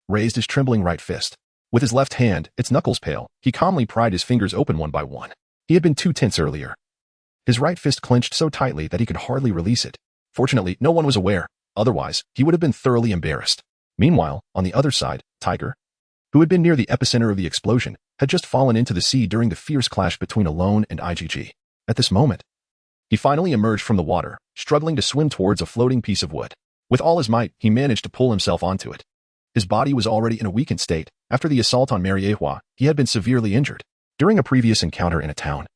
raised his trembling right fist. With his left hand, its knuckles pale, he calmly pried his fingers open one by one. He had been too tense earlier. His right fist clenched so tightly that he could hardly release it. Fortunately, no one was aware. Otherwise, he would have been thoroughly embarrassed. Meanwhile, on the other side, Tiger, who had been near the epicenter of the explosion, had just fallen into the sea during the fierce clash between Alone and IGG. At this moment, he finally emerged from the water, struggling to swim towards a floating piece of wood. With all his might, he managed to pull himself onto it. His body was already in a weakened state. After the assault on Mariehua, he had been severely injured. During a previous encounter in a town,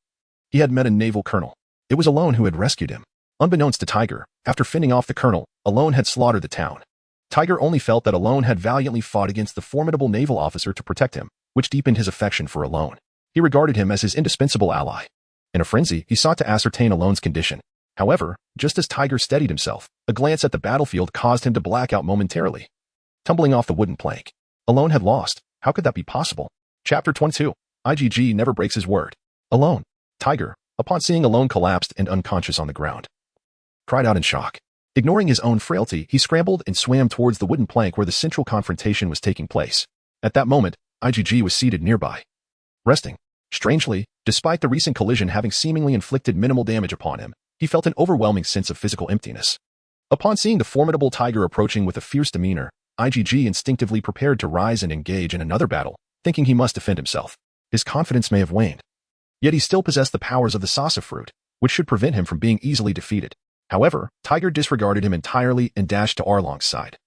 he had met a naval colonel. It was Alone who had rescued him. Unbeknownst to Tiger, after fending off the colonel, Alone had slaughtered the town. Tiger only felt that Alone had valiantly fought against the formidable naval officer to protect him, which deepened his affection for Alone. He regarded him as his indispensable ally. In a frenzy, he sought to ascertain Alone's condition. However, just as Tiger steadied himself, a glance at the battlefield caused him to black out momentarily. Tumbling off the wooden plank, Alone had lost. How could that be possible? Chapter 22. IGG never breaks his word. Alone. Tiger, upon seeing Alone collapsed and unconscious on the ground, cried out in shock. Ignoring his own frailty, he scrambled and swam towards the wooden plank where the central confrontation was taking place. At that moment, IGG was seated nearby, resting. Strangely, despite the recent collision having seemingly inflicted minimal damage upon him, he felt an overwhelming sense of physical emptiness. Upon seeing the formidable Tiger approaching with a fierce demeanor, IGG instinctively prepared to rise and engage in another battle, thinking he must defend himself. His confidence may have waned, yet he still possessed the powers of the Sasa fruit, which should prevent him from being easily defeated. However, Tiger disregarded him entirely and dashed to Arlong's side,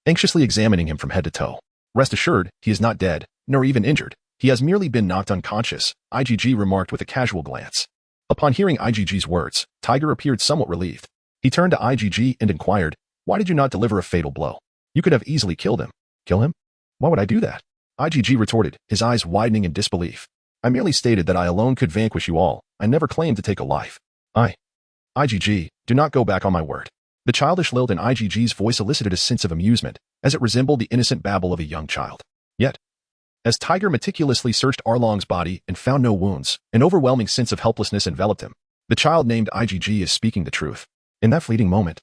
anxiously examining him from head to toe. Rest assured, he is not dead, nor even injured. He has merely been knocked unconscious, IGG remarked with a casual glance. Upon hearing IGG's words, Tiger appeared somewhat relieved. He turned to IGG and inquired, "Why did you not deliver a fatal blow? You could have easily killed him." "Kill him? Why would I do that?" IGG retorted, his eyes widening in disbelief. "I merely stated that I alone could vanquish you all. I never claimed to take a life." IGG, do not go back on my word." The childish lilt in IGG's voice elicited a sense of amusement, as it resembled the innocent babble of a young child. Yet, as Tiger meticulously searched Arlong's body and found no wounds, an overwhelming sense of helplessness enveloped him. The child named IGG is speaking the truth. In that fleeting moment,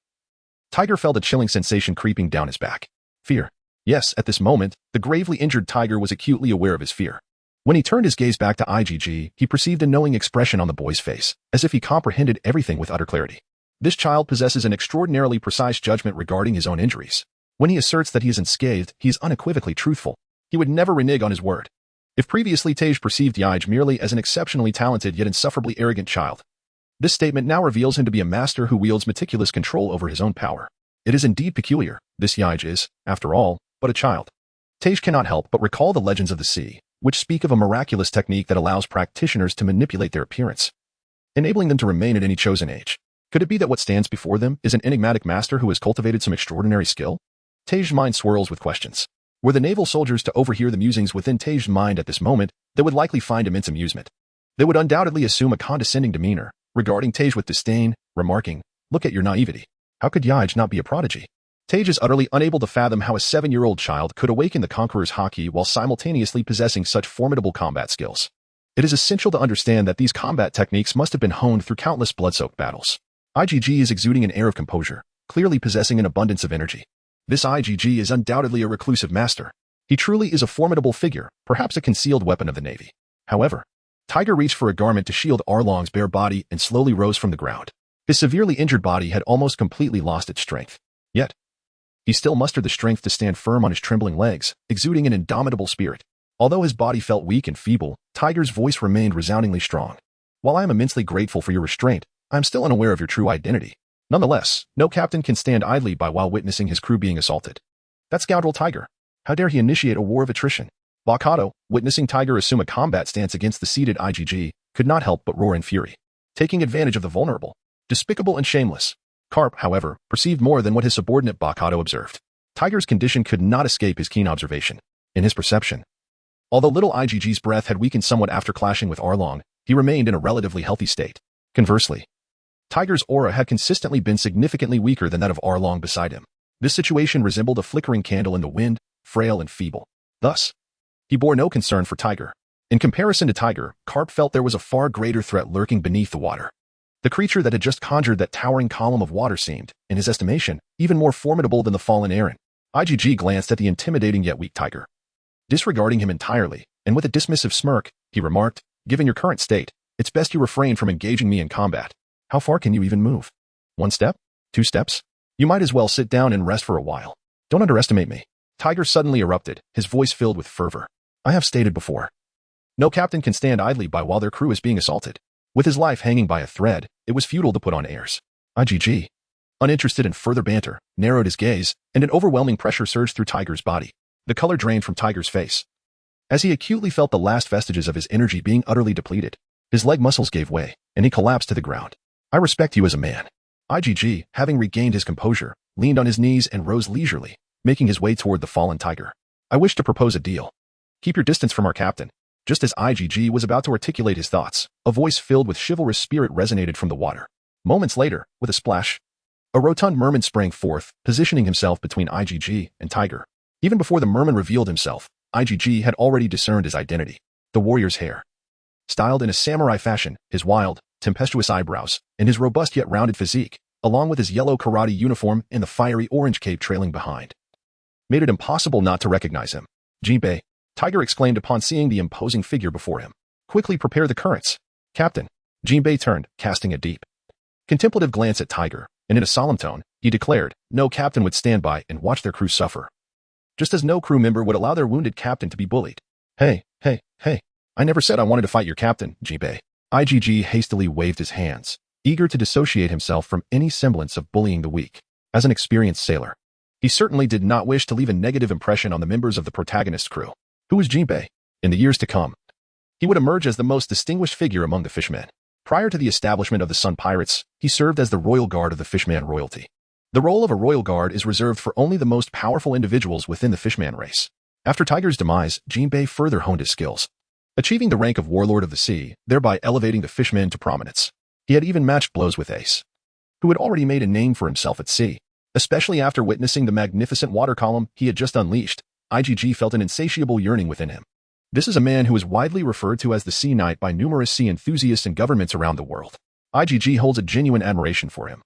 Tiger felt a chilling sensation creeping down his back. Fear. Yes, at this moment, the gravely injured Tiger was acutely aware of his fear. When he turned his gaze back to IGG, he perceived a knowing expression on the boy's face, as if he comprehended everything with utter clarity. This child possesses an extraordinarily precise judgment regarding his own injuries. When he asserts that he is unscathed, he is unequivocally truthful. He would never renege on his word. If previously Tej perceived Yij merely as an exceptionally talented yet insufferably arrogant child, this statement now reveals him to be a master who wields meticulous control over his own power. It is indeed peculiar. This Yij is, after all, but a child. Tej cannot help but recall the legends of the sea, which speak of a miraculous technique that allows practitioners to manipulate their appearance, enabling them to remain at any chosen age. Could it be that what stands before them is an enigmatic master who has cultivated some extraordinary skill? Tej's mind swirls with questions. Were the naval soldiers to overhear the musings within Tej's mind at this moment, they would likely find immense amusement. They would undoubtedly assume a condescending demeanor, regarding Tej with disdain, remarking, "Look at your naivety. How could Yij not be a prodigy?" Tej is utterly unable to fathom how a 7-year-old child could awaken the conqueror's haki while simultaneously possessing such formidable combat skills. It is essential to understand that these combat techniques must have been honed through countless blood-soaked battles. IGG is exuding an air of composure, clearly possessing an abundance of energy. This IGG is undoubtedly a reclusive master. He truly is a formidable figure, perhaps a concealed weapon of the Navy. However, Tiger reached for a garment to shield Arlong's bare body and slowly rose from the ground. His severely injured body had almost completely lost its strength. Yet, he still mustered the strength to stand firm on his trembling legs, exuding an indomitable spirit. Although his body felt weak and feeble, Tiger's voice remained resoundingly strong. While I am immensely grateful for your restraint, I am still unaware of your true identity. Nonetheless, no captain can stand idly by while witnessing his crew being assaulted. That scoundrel Tiger. How dare he initiate a war of attrition? Bakato, witnessing Tiger assume a combat stance against the seated IGG, could not help but roar in fury. Taking advantage of the vulnerable. Despicable and shameless. Karp, however, perceived more than what his subordinate Bakato observed. Tiger's condition could not escape his keen observation. In his perception, although little IGG's breath had weakened somewhat after clashing with Arlong, he remained in a relatively healthy state. Conversely, Tiger's aura had consistently been significantly weaker than that of Arlong beside him. This situation resembled a flickering candle in the wind, frail and feeble. Thus, he bore no concern for Tiger. In comparison to Tiger, Karp felt there was a far greater threat lurking beneath the water. The creature that had just conjured that towering column of water seemed, in his estimation, even more formidable than the fallen Aaron. IGG glanced at the intimidating yet weak Tiger. Disregarding him entirely, and with a dismissive smirk, he remarked, "Given your current state, it's best you refrain from engaging me in combat. How far can you even move? 1 step? 2 steps? You might as well sit down and rest for a while. Don't underestimate me." Tiger suddenly erupted, his voice filled with fervor. "I have stated before. No captain can stand idly by while their crew is being assaulted. With his life hanging by a thread, it was futile to put on airs." IGG, uninterested in further banter, narrowed his gaze, and an overwhelming pressure surged through Tiger's body. The color drained from Tiger's face. As he acutely felt the last vestiges of his energy being utterly depleted, his leg muscles gave way, and he collapsed to the ground. "I respect you as a man." IGG, having regained his composure, leaned on his knees and rose leisurely, making his way toward the fallen Tiger. "I wish to propose a deal. Keep your distance from our captain." Just as IGG was about to articulate his thoughts, a voice filled with chivalrous spirit resonated from the water. Moments later, with a splash, a rotund merman sprang forth, positioning himself between IGG and Tiger. Even before the merman revealed himself, IGG had already discerned his identity. The warrior's hair. Styled in a samurai fashion, his wild, tempestuous eyebrows, and his robust yet rounded physique, along with his yellow karate uniform and the fiery orange cape trailing behind, made it impossible not to recognize him. "Jinbei," Tiger exclaimed upon seeing the imposing figure before him. "Quickly prepare the currents." "Captain." Jinbei turned, casting a deep, contemplative glance at Tiger, and in a solemn tone, he declared, "No captain would stand by and watch their crew suffer. Just as no crew member would allow their wounded captain to be bullied." Hey, I never said I wanted to fight your captain, Jinbei." IGG hastily waved his hands, eager to dissociate himself from any semblance of bullying the weak. As an experienced sailor, he certainly did not wish to leave a negative impression on the members of the protagonist's crew. Who was Jinbei? In the years to come, he would emerge as the most distinguished figure among the fishmen. Prior to the establishment of the Sun Pirates, he served as the royal guard of the Fishman royalty. The role of a royal guard is reserved for only the most powerful individuals within the Fishman race. After Tiger's demise, Jinbei further honed his skills, achieving the rank of Warlord of the Sea, thereby elevating the Fishmen to prominence. He had even matched blows with Ace, who had already made a name for himself at sea. Especially after witnessing the magnificent water column he had just unleashed, IGG felt an insatiable yearning within him. This is a man who is widely referred to as the Sea Knight by numerous sea enthusiasts and governments around the world. IGG holds a genuine admiration for him,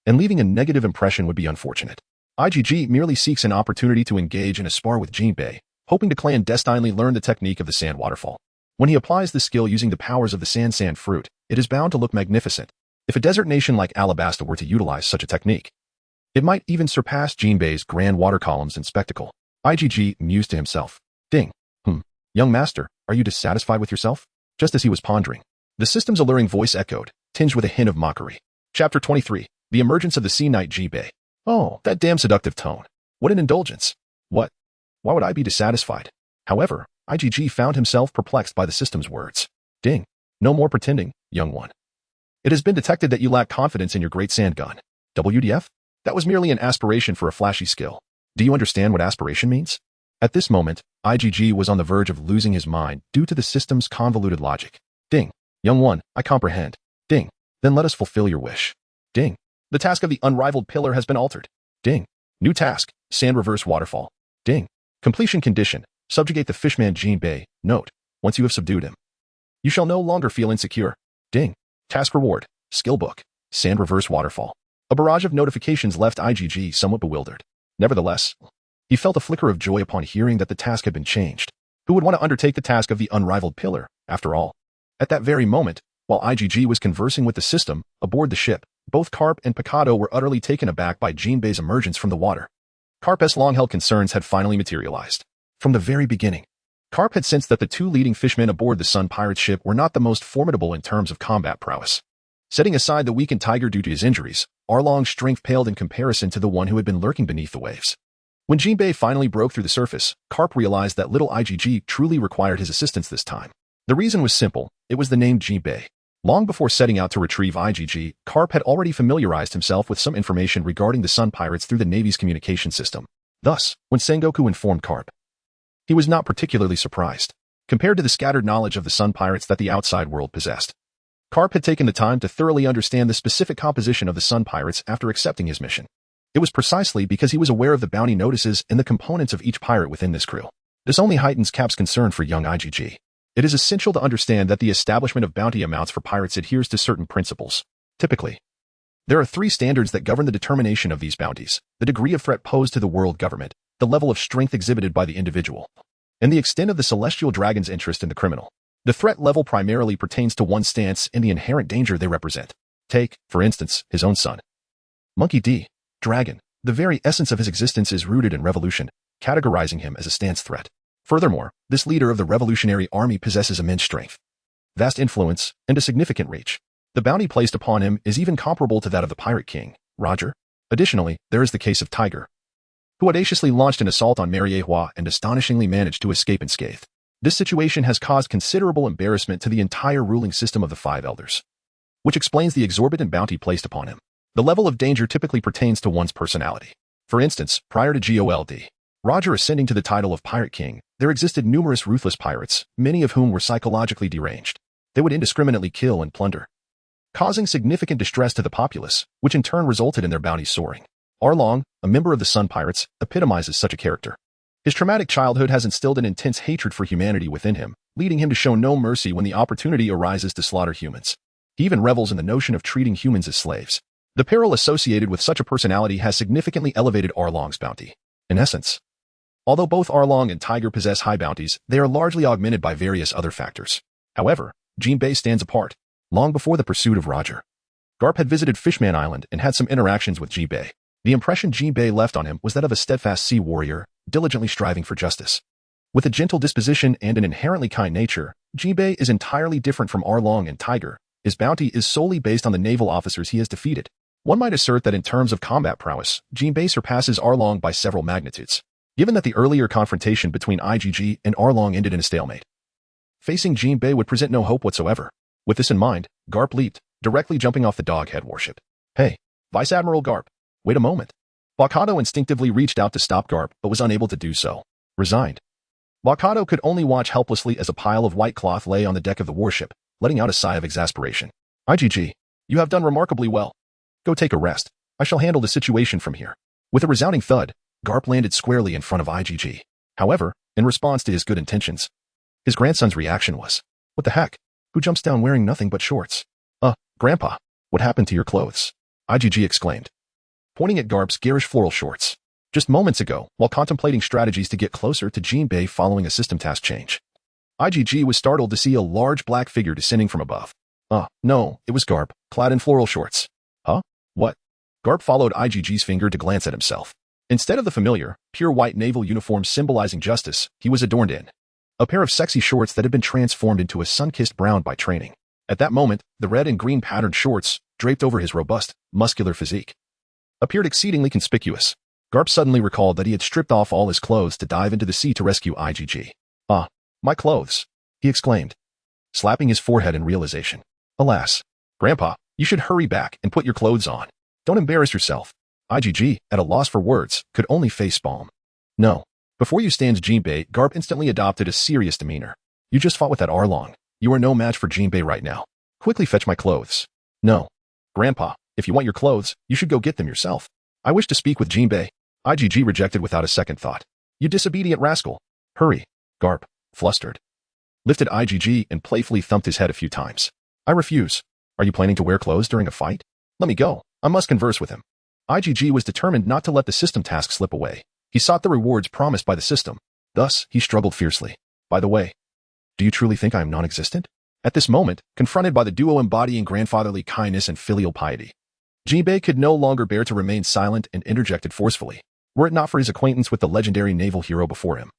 and leaving a negative impression would be unfortunate. IGG merely seeks an opportunity to engage in a spar with Jinbei, hoping to clandestinely learn the technique of the sand waterfall. When he applies the skill using the powers of the sand fruit, it is bound to look magnificent. If a desert nation like Alabasta were to utilize such a technique, it might even surpass Jinbei's grand water columns in spectacle. IGG mused to himself. Ding. Young master, are you dissatisfied with yourself? Just as he was pondering, the system's alluring voice echoed, tinged with a hint of mockery. Chapter 23. The Emergence of the Sea Knight Jinbei. Oh, that damn seductive tone. What an indulgence. What? Why would I be dissatisfied? However, IGG found himself perplexed by the system's words. Ding. No more pretending, young one. It has been detected that you lack confidence in your great sand gun. WDF? That was merely an aspiration for a flashy skill. Do you understand what aspiration means? At this moment, IGG was on the verge of losing his mind due to the system's convoluted logic. Ding. Young one, I comprehend. Ding. Then let us fulfill your wish. Ding. The task of the unrivaled pillar has been altered. Ding. New task, sand reverse waterfall. Ding. Completion condition, subjugate the fishman Jinbei. Note, once you have subdued him, you shall no longer feel insecure. Ding. Task reward, skill book, sand reverse waterfall. A barrage of notifications left IGG somewhat bewildered. Nevertheless, he felt a flicker of joy upon hearing that the task had been changed. Who would want to undertake the task of the unrivaled pillar, after all? At that very moment, while IGG was conversing with the system, aboard the ship, both Karp and Picado were utterly taken aback by Jinbei's emergence from the water. Karp's long-held concerns had finally materialized. From the very beginning, Karp had sensed that the two leading fishmen aboard the Sun Pirate ship were not the most formidable in terms of combat prowess. Setting aside the weakened Tiger due to his injuries, Arlong's strength paled in comparison to the one who had been lurking beneath the waves. When Jinbei finally broke through the surface, Karp realized that little IGG truly required his assistance this time. The reason was simple, it was the name Jinbei. Long before setting out to retrieve IGG, Karp had already familiarized himself with some information regarding the Sun Pirates through the Navy's communication system. Thus, when Sengoku informed Karp, he was not particularly surprised, compared to the scattered knowledge of the Sun Pirates that the outside world possessed. Karp had taken the time to thoroughly understand the specific composition of the Sun Pirates after accepting his mission. It was precisely because he was aware of the bounty notices and the components of each pirate within this crew. This only heightens Cap's concern for young IGG. It is essential to understand that the establishment of bounty amounts for pirates adheres to certain principles. Typically, there are 3 standards that govern the determination of these bounties: the degree of threat posed to the world government, the level of strength exhibited by the individual, and the extent of the celestial dragon's interest in the criminal. The threat level primarily pertains to one's stance and the inherent danger they represent. Take, for instance, his own son. Monkey D. Dragon. The very essence of his existence is rooted in revolution, categorizing him as a stance threat. Furthermore, this leader of the revolutionary army possesses immense strength, vast influence, and a significant reach. The bounty placed upon him is even comparable to that of the Pirate King, Roger. Additionally, there is the case of Tiger, who audaciously launched an assault on Mariehua and astonishingly managed to escape unscathed. This situation has caused considerable embarrassment to the entire ruling system of the 5 elders, which explains the exorbitant bounty placed upon him. The level of danger typically pertains to one's personality. For instance, prior to GOLD, Roger ascending to the title of Pirate King, there existed numerous ruthless pirates, many of whom were psychologically deranged. They would indiscriminately kill and plunder, causing significant distress to the populace, which in turn resulted in their bounties soaring. Arlong, a member of the Sun Pirates, epitomizes such a character. His traumatic childhood has instilled an intense hatred for humanity within him, leading him to show no mercy when the opportunity arises to slaughter humans. He even revels in the notion of treating humans as slaves. The peril associated with such a personality has significantly elevated Arlong's bounty. In essence, although both Arlong and Tiger possess high bounties, they are largely augmented by various other factors. However, Jinbei stands apart. Long before the pursuit of Roger, Karp had visited Fishman Island and had some interactions with Jinbei. The impression Jinbei left on him was that of a steadfast sea warrior, diligently striving for justice. With a gentle disposition and an inherently kind nature, Jinbei is entirely different from Arlong and Tiger. His bounty is solely based on the naval officers he has defeated. One might assert that in terms of combat prowess, Jinbei surpasses Arlong by several magnitudes, given that the earlier confrontation between IGG and Arlong ended in a stalemate. Facing Jinbei would present no hope whatsoever. With this in mind, Karp leaped, directly jumping off the doghead warship. Hey, Vice Admiral Karp, wait a moment. Bakado instinctively reached out to stop Karp, but was unable to do so. Resigned. Bakado could only watch helplessly as a pile of white cloth lay on the deck of the warship, letting out a sigh of exasperation. IGG, you have done remarkably well. Go take a rest. I shall handle the situation from here. With a resounding thud, Karp landed squarely in front of IGG. However, in response to his good intentions, his grandson's reaction was, "What the heck? Who jumps down wearing nothing but shorts?" Grandpa, what happened to your clothes?" IGG exclaimed, pointing at Karp's garish floral shorts. Just moments ago, while contemplating strategies to get closer to Jinbei following a system task change, IGG was startled to see a large black figure descending from above. No, it was Karp, clad in floral shorts. Huh? What? Karp followed IGG's finger to glance at himself. Instead of the familiar, pure white naval uniform symbolizing justice, he was adorned in a pair of sexy shorts that had been transformed into a sun-kissed brown by training. At that moment, the red and green patterned shorts, draped over his robust, muscular physique, appeared exceedingly conspicuous. Karp suddenly recalled that he had stripped off all his clothes to dive into the sea to rescue IGG. My clothes, he exclaimed, slapping his forehead in realization. Alas, Grandpa, you should hurry back and put your clothes on. Don't embarrass yourself. IGG, at a loss for words, could only face palm. No. Before you stand Jinbei, Karp instantly adopted a serious demeanor. You just fought with that Arlong. You are no match for Jinbei right now. Quickly fetch my clothes. No. Grandpa, if you want your clothes, you should go get them yourself. I wish to speak with Jinbei. IGG rejected without a second thought. You disobedient rascal. Hurry. Karp, flustered, lifted IGG and playfully thumped his head a few times. I refuse. Are you planning to wear clothes during a fight? Let me go. I must converse with him. IgG was determined not to let the system task slip away. He sought the rewards promised by the system. Thus, he struggled fiercely. By the way, do you truly think I am non-existent? At this moment, confronted by the duo embodying grandfatherly kindness and filial piety, Jinbei could no longer bear to remain silent and interjected forcefully, were it not for his acquaintance with the legendary naval hero before him,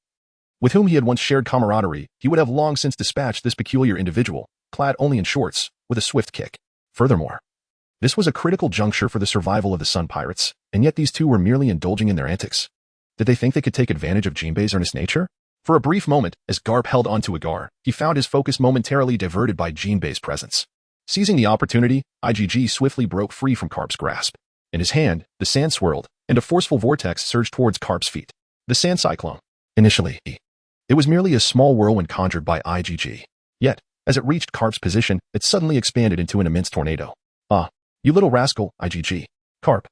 with whom he had once shared camaraderie. He would have long since dispatched this peculiar individual, clad only in shorts, with a swift kick. Furthermore, this was a critical juncture for the survival of the Sun Pirates, and yet these two were merely indulging in their antics. Did they think they could take advantage of Jinbei's earnest nature? For a brief moment, as Karp held onto Agar, he found his focus momentarily diverted by Jinbei's presence. Seizing the opportunity, IgG swiftly broke free from Karp's grasp. In his hand, the sand swirled, and a forceful vortex surged towards Karp's feet. The sand cyclone. Initially, it was merely a small whirlwind conjured by IgG. Yet, as it reached Karp's position, it suddenly expanded into an immense tornado. Ah, you little rascal, IgG. Karp,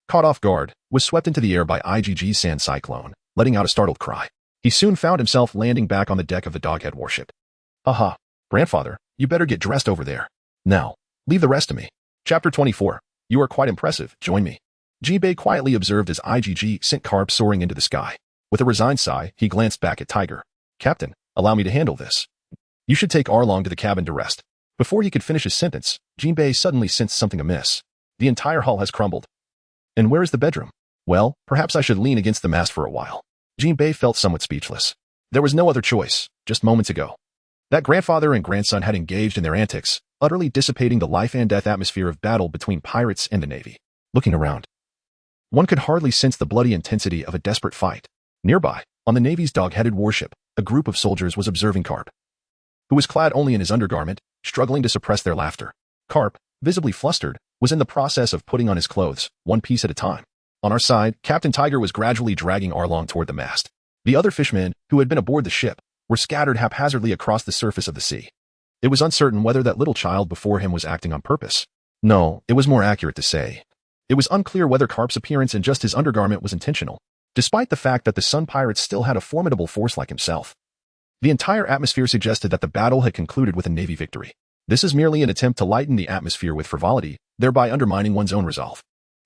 caught off guard, was swept into the air by IgG's sand cyclone, letting out a startled cry. He soon found himself landing back on the deck of the Doghead warship. Haha, grandfather, you better get dressed over there. Now, leave the rest to me. Chapter 24. You are quite impressive, join me. Jinbei quietly observed as IgG sent Karp soaring into the sky. With a resigned sigh, he glanced back at Tiger. Captain, allow me to handle this. You should take Arlong to the cabin to rest. Before he could finish his sentence, Jinbei suddenly sensed something amiss. The entire hull has crumbled. And where is the bedroom? Well, perhaps I should lean against the mast for a while. Jinbei felt somewhat speechless. There was no other choice, just moments ago. That grandfather and grandson had engaged in their antics, utterly dissipating the life and death atmosphere of battle between pirates and the Navy. Looking around, one could hardly sense the bloody intensity of a desperate fight. Nearby, on the Navy's dog-headed warship, a group of soldiers was observing Karp, who was clad only in his undergarment, struggling to suppress their laughter. Karp, visibly flustered, was in the process of putting on his clothes, one piece at a time. On our side, Captain Tiger was gradually dragging Arlong toward the mast. The other fishmen, who had been aboard the ship, were scattered haphazardly across the surface of the sea. It was uncertain whether that little child before him was acting on purpose. No, it was more accurate to say. It was unclear whether Karp's appearance in just his undergarment was intentional, despite the fact that the Sun Pirates still had a formidable force like himself. The entire atmosphere suggested that the battle had concluded with a Navy victory. This is merely an attempt to lighten the atmosphere with frivolity, thereby undermining one's own resolve.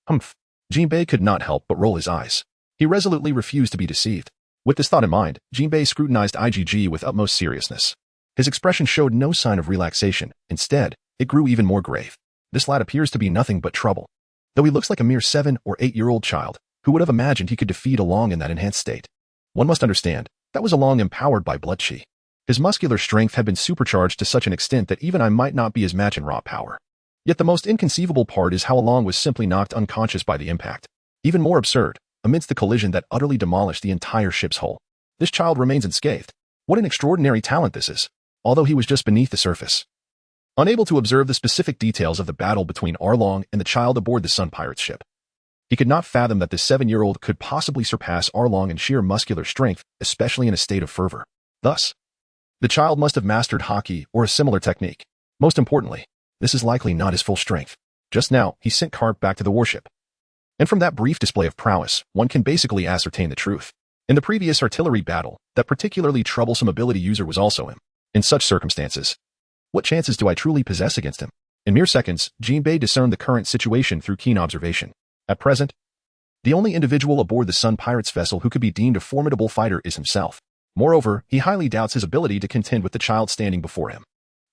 Humph. Jinbei could not help but roll his eyes. He resolutely refused to be deceived. With this thought in mind, Jinbei scrutinized IgG with utmost seriousness. His expression showed no sign of relaxation. Instead, it grew even more grave. This lad appears to be nothing but trouble. Though he looks like a mere 7- or 8-year-old child, who would have imagined he could defeat Arlong in that enhanced state? One must understand, that was Arlong empowered by blood chi. His muscular strength had been supercharged to such an extent that even I might not be his match in raw power. Yet the most inconceivable part is how Arlong was simply knocked unconscious by the impact. Even more absurd, amidst the collision that utterly demolished the entire ship's hull, this child remains unscathed. What an extraordinary talent this is, although he was just beneath the surface. Unable to observe the specific details of the battle between Arlong and the child aboard the Sun Pirates ship, he could not fathom that the 7-year-old could possibly surpass Arlong in sheer muscular strength, especially in a state of fervor. Thus, the child must have mastered hockey or a similar technique. Most importantly, this is likely not his full strength. Just now, he sent Karp back to the warship. And from that brief display of prowess, one can basically ascertain the truth. In the previous artillery battle, that particularly troublesome ability user was also him. In such circumstances, what chances do I truly possess against him? In mere seconds, Jinbei discerned the current situation through keen observation. At present, the only individual aboard the Sun Pirates vessel who could be deemed a formidable fighter is himself. Moreover, he highly doubts his ability to contend with the child standing before him.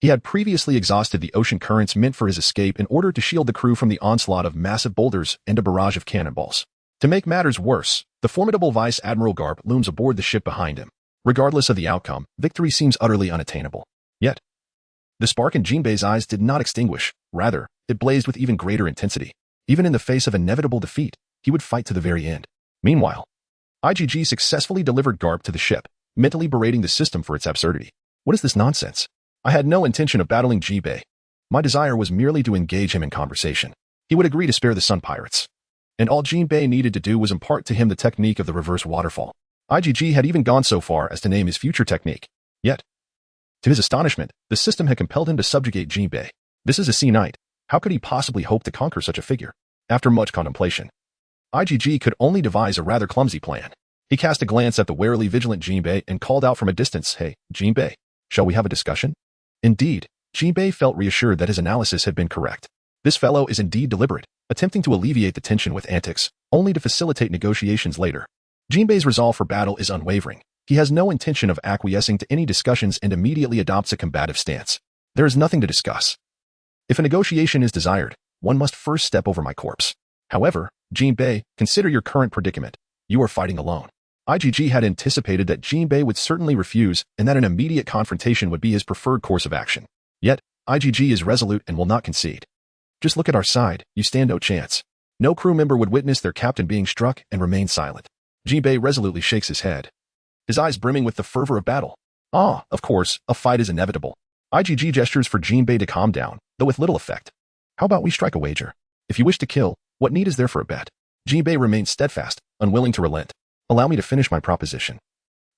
He had previously exhausted the ocean currents meant for his escape in order to shield the crew from the onslaught of massive boulders and a barrage of cannonballs. To make matters worse, the formidable Vice Admiral Karp looms aboard the ship behind him. Regardless of the outcome, victory seems utterly unattainable. Yet, the spark in Jinbei's eyes did not extinguish. Rather, it blazed with even greater intensity. Even in the face of inevitable defeat, he would fight to the very end. Meanwhile, IgG successfully delivered Karp to the ship, mentally berating the system for its absurdity. What is this nonsense? I had no intention of battling Jinbei. My desire was merely to engage him in conversation. He would agree to spare the Sun Pirates. And all Jinbei needed to do was impart to him the technique of the reverse waterfall. IgG had even gone so far as to name his future technique. Yet, to his astonishment, the system had compelled him to subjugate Jinbei. This is a sea knight. How could he possibly hope to conquer such a figure? After much contemplation, IgG could only devise a rather clumsy plan. He cast a glance at the warily vigilant Jinbei and called out from a distance, "Hey, Jinbei, shall we have a discussion?" Indeed, Jinbei felt reassured that his analysis had been correct. This fellow is indeed deliberate, attempting to alleviate the tension with antics, only to facilitate negotiations later. Jinbei's resolve for battle is unwavering. He has no intention of acquiescing to any discussions and immediately adopts a combative stance. There is nothing to discuss. If a negotiation is desired, one must first step over my corpse. However, Jinbei, consider your current predicament. You are fighting alone. IGG had anticipated that Jinbei would certainly refuse and that an immediate confrontation would be his preferred course of action. Yet, IGG is resolute and will not concede. Just look at our side, you stand no chance. No crew member would witness their captain being struck and remain silent. Jinbei resolutely shakes his head, his eyes brimming with the fervor of battle. Of course, a fight is inevitable. IGG gestures for Jinbei to calm down, though with little effect. How about we strike a wager? If you wish to kill, what need is there for a bet? Jinbei remains steadfast, unwilling to relent. Allow me to finish my proposition.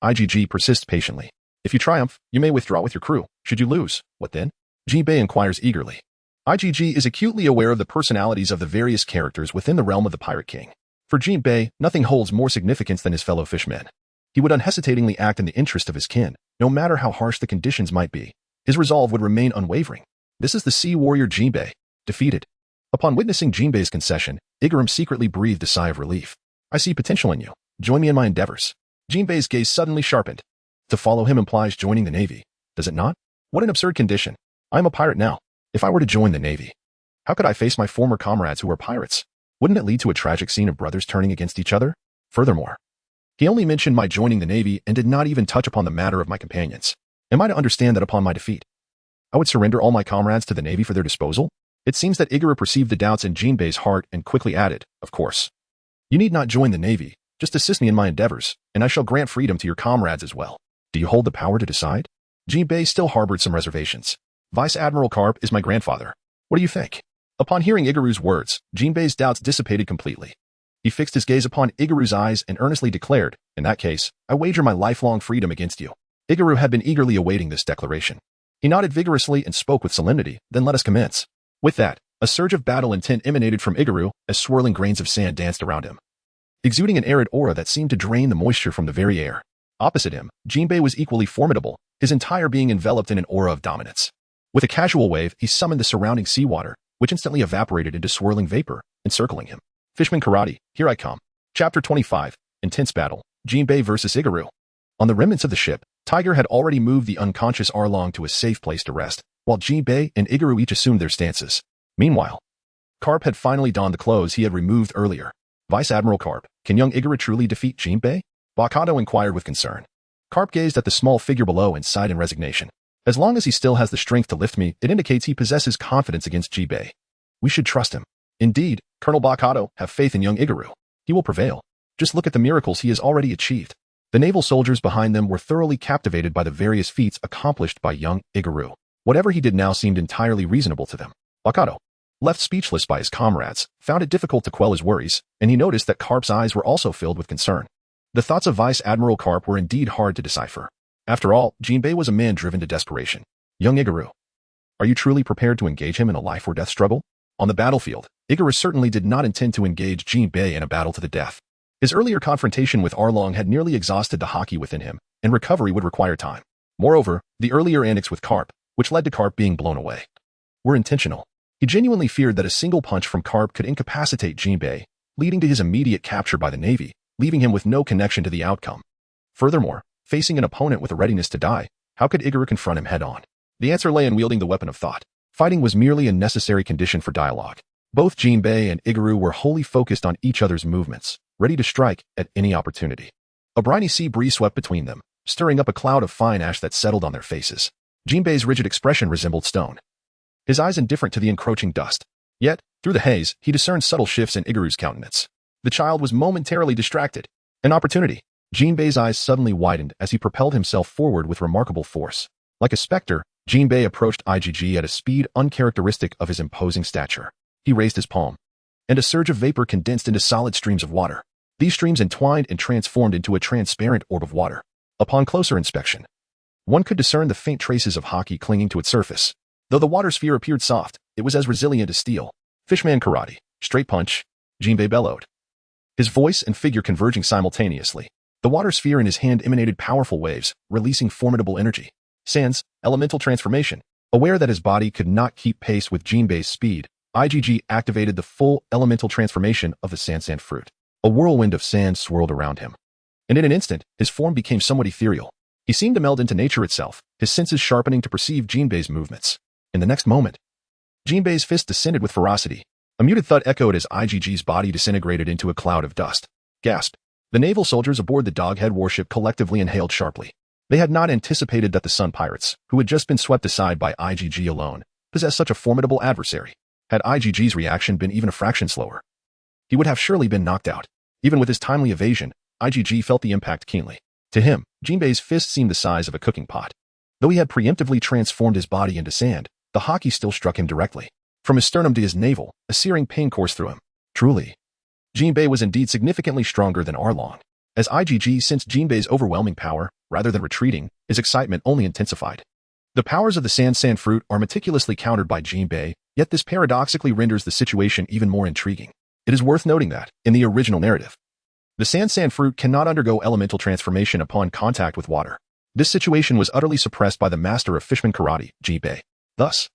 IGG persists patiently. If you triumph, you may withdraw with your crew. Should you lose, what then? Jinbei inquires eagerly. IGG is acutely aware of the personalities of the various characters within the realm of the Pirate King. For Jinbei, nothing holds more significance than his fellow fishmen. He would unhesitatingly act in the interest of his kin, no matter how harsh the conditions might be. His resolve would remain unwavering. This is the sea warrior Jinbei, defeated. Upon witnessing Jinbei's concession, Igaram secretly breathed a sigh of relief. I see potential in you. Join me in my endeavors. Jinbei's gaze suddenly sharpened. To follow him implies joining the Navy, does it not? What an absurd condition. I am a pirate now. If I were to join the Navy, how could I face my former comrades who were pirates? Wouldn't it lead to a tragic scene of brothers turning against each other? Furthermore, he only mentioned my joining the Navy and did not even touch upon the matter of my companions. Am I to understand that upon my defeat, I would surrender all my comrades to the Navy for their disposal? It seems that Igaru perceived the doubts in Jinbei's heart and quickly added, of course. You need not join the Navy, just assist me in my endeavors, and I shall grant freedom to your comrades as well. Do you hold the power to decide? Jinbei still harbored some reservations. Vice Admiral Karp is my grandfather. What do you think? Upon hearing Igaru's words, Jinbei's doubts dissipated completely. He fixed his gaze upon Igaru's eyes and earnestly declared, in that case, I wager my lifelong freedom against you. Igaru had been eagerly awaiting this declaration. He nodded vigorously and spoke with solemnity, then let us commence. With that, a surge of battle intent emanated from Igaru as swirling grains of sand danced around him, exuding an arid aura that seemed to drain the moisture from the very air. Opposite him, Jinbei was equally formidable, his entire being enveloped in an aura of dominance. With a casual wave, he summoned the surrounding seawater, which instantly evaporated into swirling vapor, encircling him. Fishman Karate, here I come. Chapter 25, Intense Battle, Jinbei versus Igaru. On the remnants of the ship, Tiger had already moved the unconscious Arlong to a safe place to rest, while Jinbei and Igaru each assumed their stances. Meanwhile, Karp had finally donned the clothes he had removed earlier. Vice Admiral Karp, can young Igaru truly defeat Jinbei? Bakato inquired with concern. Karp gazed at the small figure below and sighed in resignation. As long as he still has the strength to lift me, it indicates he possesses confidence against Jinbei. We should trust him. Indeed, Colonel Bakato, have faith in young Igaru. He will prevail. Just look at the miracles he has already achieved. The naval soldiers behind them were thoroughly captivated by the various feats accomplished by young Igaru. Whatever he did now seemed entirely reasonable to them. Bakato, left speechless by his comrades, found it difficult to quell his worries, and he noticed that Karp's eyes were also filled with concern. The thoughts of Vice Admiral Karp were indeed hard to decipher. After all, Jinbei was a man driven to desperation. Young Igaru, are you truly prepared to engage him in a life-or-death struggle? On the battlefield, Igaru certainly did not intend to engage Jinbei in a battle to the death. His earlier confrontation with Arlong had nearly exhausted the haki within him, and recovery would require time. Moreover, the earlier antics with Karp, which led to Karp being blown away, were intentional. He genuinely feared that a single punch from Karp could incapacitate Jinbei, leading to his immediate capture by the Navy, leaving him with no connection to the outcome. Furthermore, facing an opponent with a readiness to die, how could Igaru confront him head-on? The answer lay in wielding the weapon of thought. Fighting was merely a necessary condition for dialogue. Both Jinbei and Igaru were wholly focused on each other's movements, ready to strike at any opportunity. A briny sea breeze swept between them, stirring up a cloud of fine ash that settled on their faces. Jinbei's rigid expression resembled stone, his eyes indifferent to the encroaching dust. Yet, through the haze, he discerned subtle shifts in Igaru's countenance. The child was momentarily distracted. An opportunity. Jinbei's eyes suddenly widened as he propelled himself forward with remarkable force. Like a specter, Jinbei approached IGG at a speed uncharacteristic of his imposing stature. He raised his palm, and a surge of vapor condensed into solid streams of water. These streams entwined and transformed into a transparent orb of water. Upon closer inspection, one could discern the faint traces of haki clinging to its surface. Though the water sphere appeared soft, it was as resilient as steel. Fishman Karate, straight punch, Jinbei bellowed, his voice and figure converging simultaneously. The water sphere in his hand emanated powerful waves, releasing formidable energy. Sans, elemental transformation. Aware that his body could not keep pace with Jinbei's speed, IgG activated the full elemental transformation of the sand fruit. A whirlwind of sand swirled around him. And in an instant, his form became somewhat ethereal. He seemed to meld into nature itself, his senses sharpening to perceive Jinbei's movements. In the next moment, Jinbei's fist descended with ferocity. A muted thud echoed as IgG's body disintegrated into a cloud of dust. Gasped. The naval soldiers aboard the Doghead warship collectively inhaled sharply. They had not anticipated that the Sun Pirates, who had just been swept aside by IgG alone, possessed such a formidable adversary. Had IgG's reaction been even a fraction slower, he would have surely been knocked out. Even with his timely evasion, IgG felt the impact keenly. To him, Jinbei's fist seemed the size of a cooking pot. Though he had preemptively transformed his body into sand, the hockey still struck him directly. From his sternum to his navel, a searing pain coursed through him. Truly, Jinbei was indeed significantly stronger than Arlong. As IgG sensed Jinbei's overwhelming power, rather than retreating, his excitement only intensified. The powers of the sand fruit are meticulously countered by Jinbei, yet this paradoxically renders the situation even more intriguing. It is worth noting that, in the original narrative, the sand fruit cannot undergo elemental transformation upon contact with water. This situation was utterly suppressed by the master of Fishman Karate, Jinbei. Thus,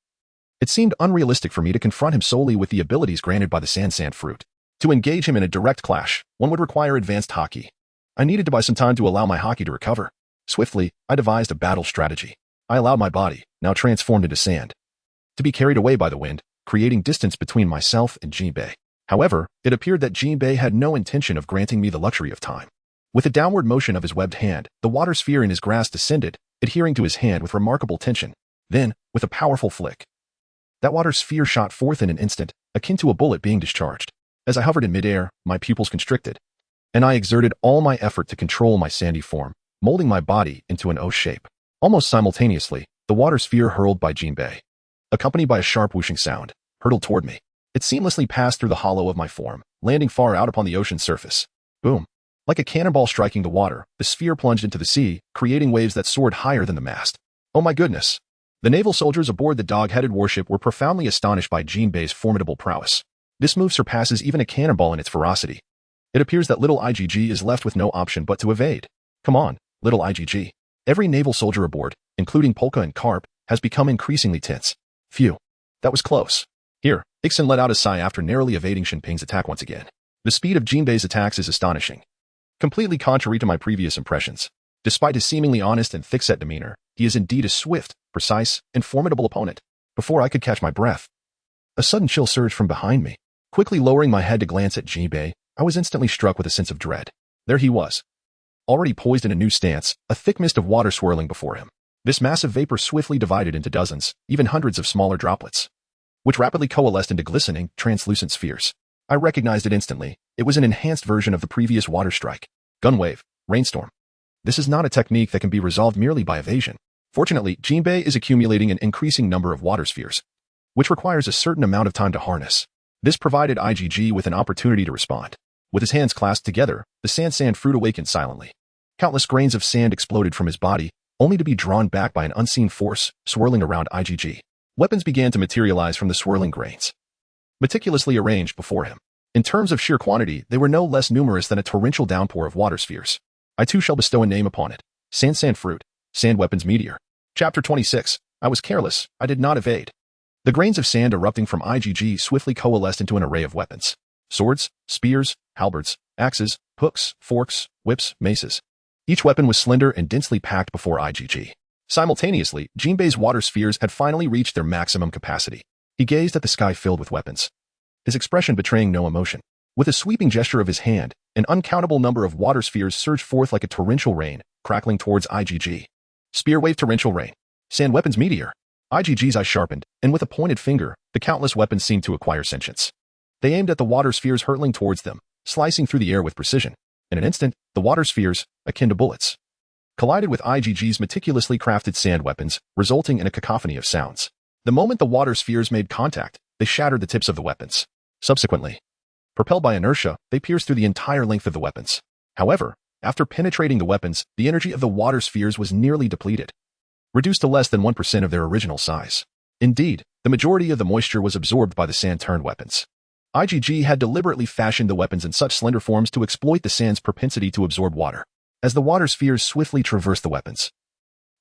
it seemed unrealistic for me to confront him solely with the abilities granted by the sand fruit. To engage him in a direct clash, one would require advanced hockey. I needed to buy some time to allow my hockey to recover. Swiftly, I devised a battle strategy. I allowed my body, now transformed into sand, to be carried away by the wind, creating distance between myself and Jinbei. However, it appeared that Jinbei had no intention of granting me the luxury of time. With a downward motion of his webbed hand, the water sphere in his grasp descended, adhering to his hand with remarkable tension. Then, with a powerful flick, that water sphere shot forth in an instant, akin to a bullet being discharged. As I hovered in midair, my pupils constricted, and I exerted all my effort to control my sandy form, molding my body into an O shape. Almost simultaneously, the water sphere hurled by Jinbei, accompanied by a sharp whooshing sound, hurtled toward me. It seamlessly passed through the hollow of my form, landing far out upon the ocean surface. Boom. Like a cannonball striking the water, the sphere plunged into the sea, creating waves that soared higher than the mast. Oh my goodness. The naval soldiers aboard the dog-headed warship were profoundly astonished by Jinbei's formidable prowess. This move surpasses even a cannonball in its ferocity. It appears that little IgG is left with no option but to evade. Come on, little IgG. Every naval soldier aboard, including Polka and Karp, has become increasingly tense. Phew. That was close. Here, Ixon let out a sigh after narrowly evading Shinping's attack once again. The speed of Jinbei's attacks is astonishing. Completely contrary to my previous impressions. Despite his seemingly honest and thick-set demeanor, he is indeed a swift, precise, and formidable opponent. Before I could catch my breath, a sudden chill surged from behind me. Quickly lowering my head to glance at Jinbei, I was instantly struck with a sense of dread. There he was, already poised in a new stance, a thick mist of water swirling before him. This massive vapor swiftly divided into dozens, even hundreds of smaller droplets, which rapidly coalesced into glistening, translucent spheres. I recognized it instantly. It was an enhanced version of the previous water strike. Gunwave, rainstorm. This is not a technique that can be resolved merely by evasion. Fortunately, Jinbei is accumulating an increasing number of water spheres, which requires a certain amount of time to harness. This provided IgG with an opportunity to respond. With his hands clasped together, the sand fruit awakened silently. Countless grains of sand exploded from his body, only to be drawn back by an unseen force swirling around IgG. Weapons began to materialize from the swirling grains, meticulously arranged before him. In terms of sheer quantity, they were no less numerous than a torrential downpour of water spheres. I too shall bestow a name upon it. Sand fruit. Sand weapons meteor. Chapter 26. I was careless. I did not evade. The grains of sand erupting from IgG swiftly coalesced into an array of weapons. Swords, spears, halberds, axes, hooks, forks, whips, maces. Each weapon was slender and densely packed before IgG. Simultaneously, Jinbei's water spheres had finally reached their maximum capacity. He gazed at the sky filled with weapons, his expression betraying no emotion. With a sweeping gesture of his hand, an uncountable number of water spheres surged forth like a torrential rain, crackling towards IgG. Spear wave torrential rain. Sand weapons meteor. IgG's eyes sharpened, and with a pointed finger, the countless weapons seemed to acquire sentience. They aimed at the water spheres hurtling towards them, slicing through the air with precision. In an instant, the water spheres, akin to bullets, collided with IgG's meticulously crafted sand weapons, resulting in a cacophony of sounds. The moment the water spheres made contact, they shattered the tips of the weapons. Subsequently, propelled by inertia, they pierced through the entire length of the weapons. However, after penetrating the weapons, the energy of the water spheres was nearly depleted, reduced to less than 1% of their original size. Indeed, the majority of the moisture was absorbed by the sand-turned weapons. IgG had deliberately fashioned the weapons in such slender forms to exploit the sand's propensity to absorb water. As the water spheres swiftly traversed the weapons,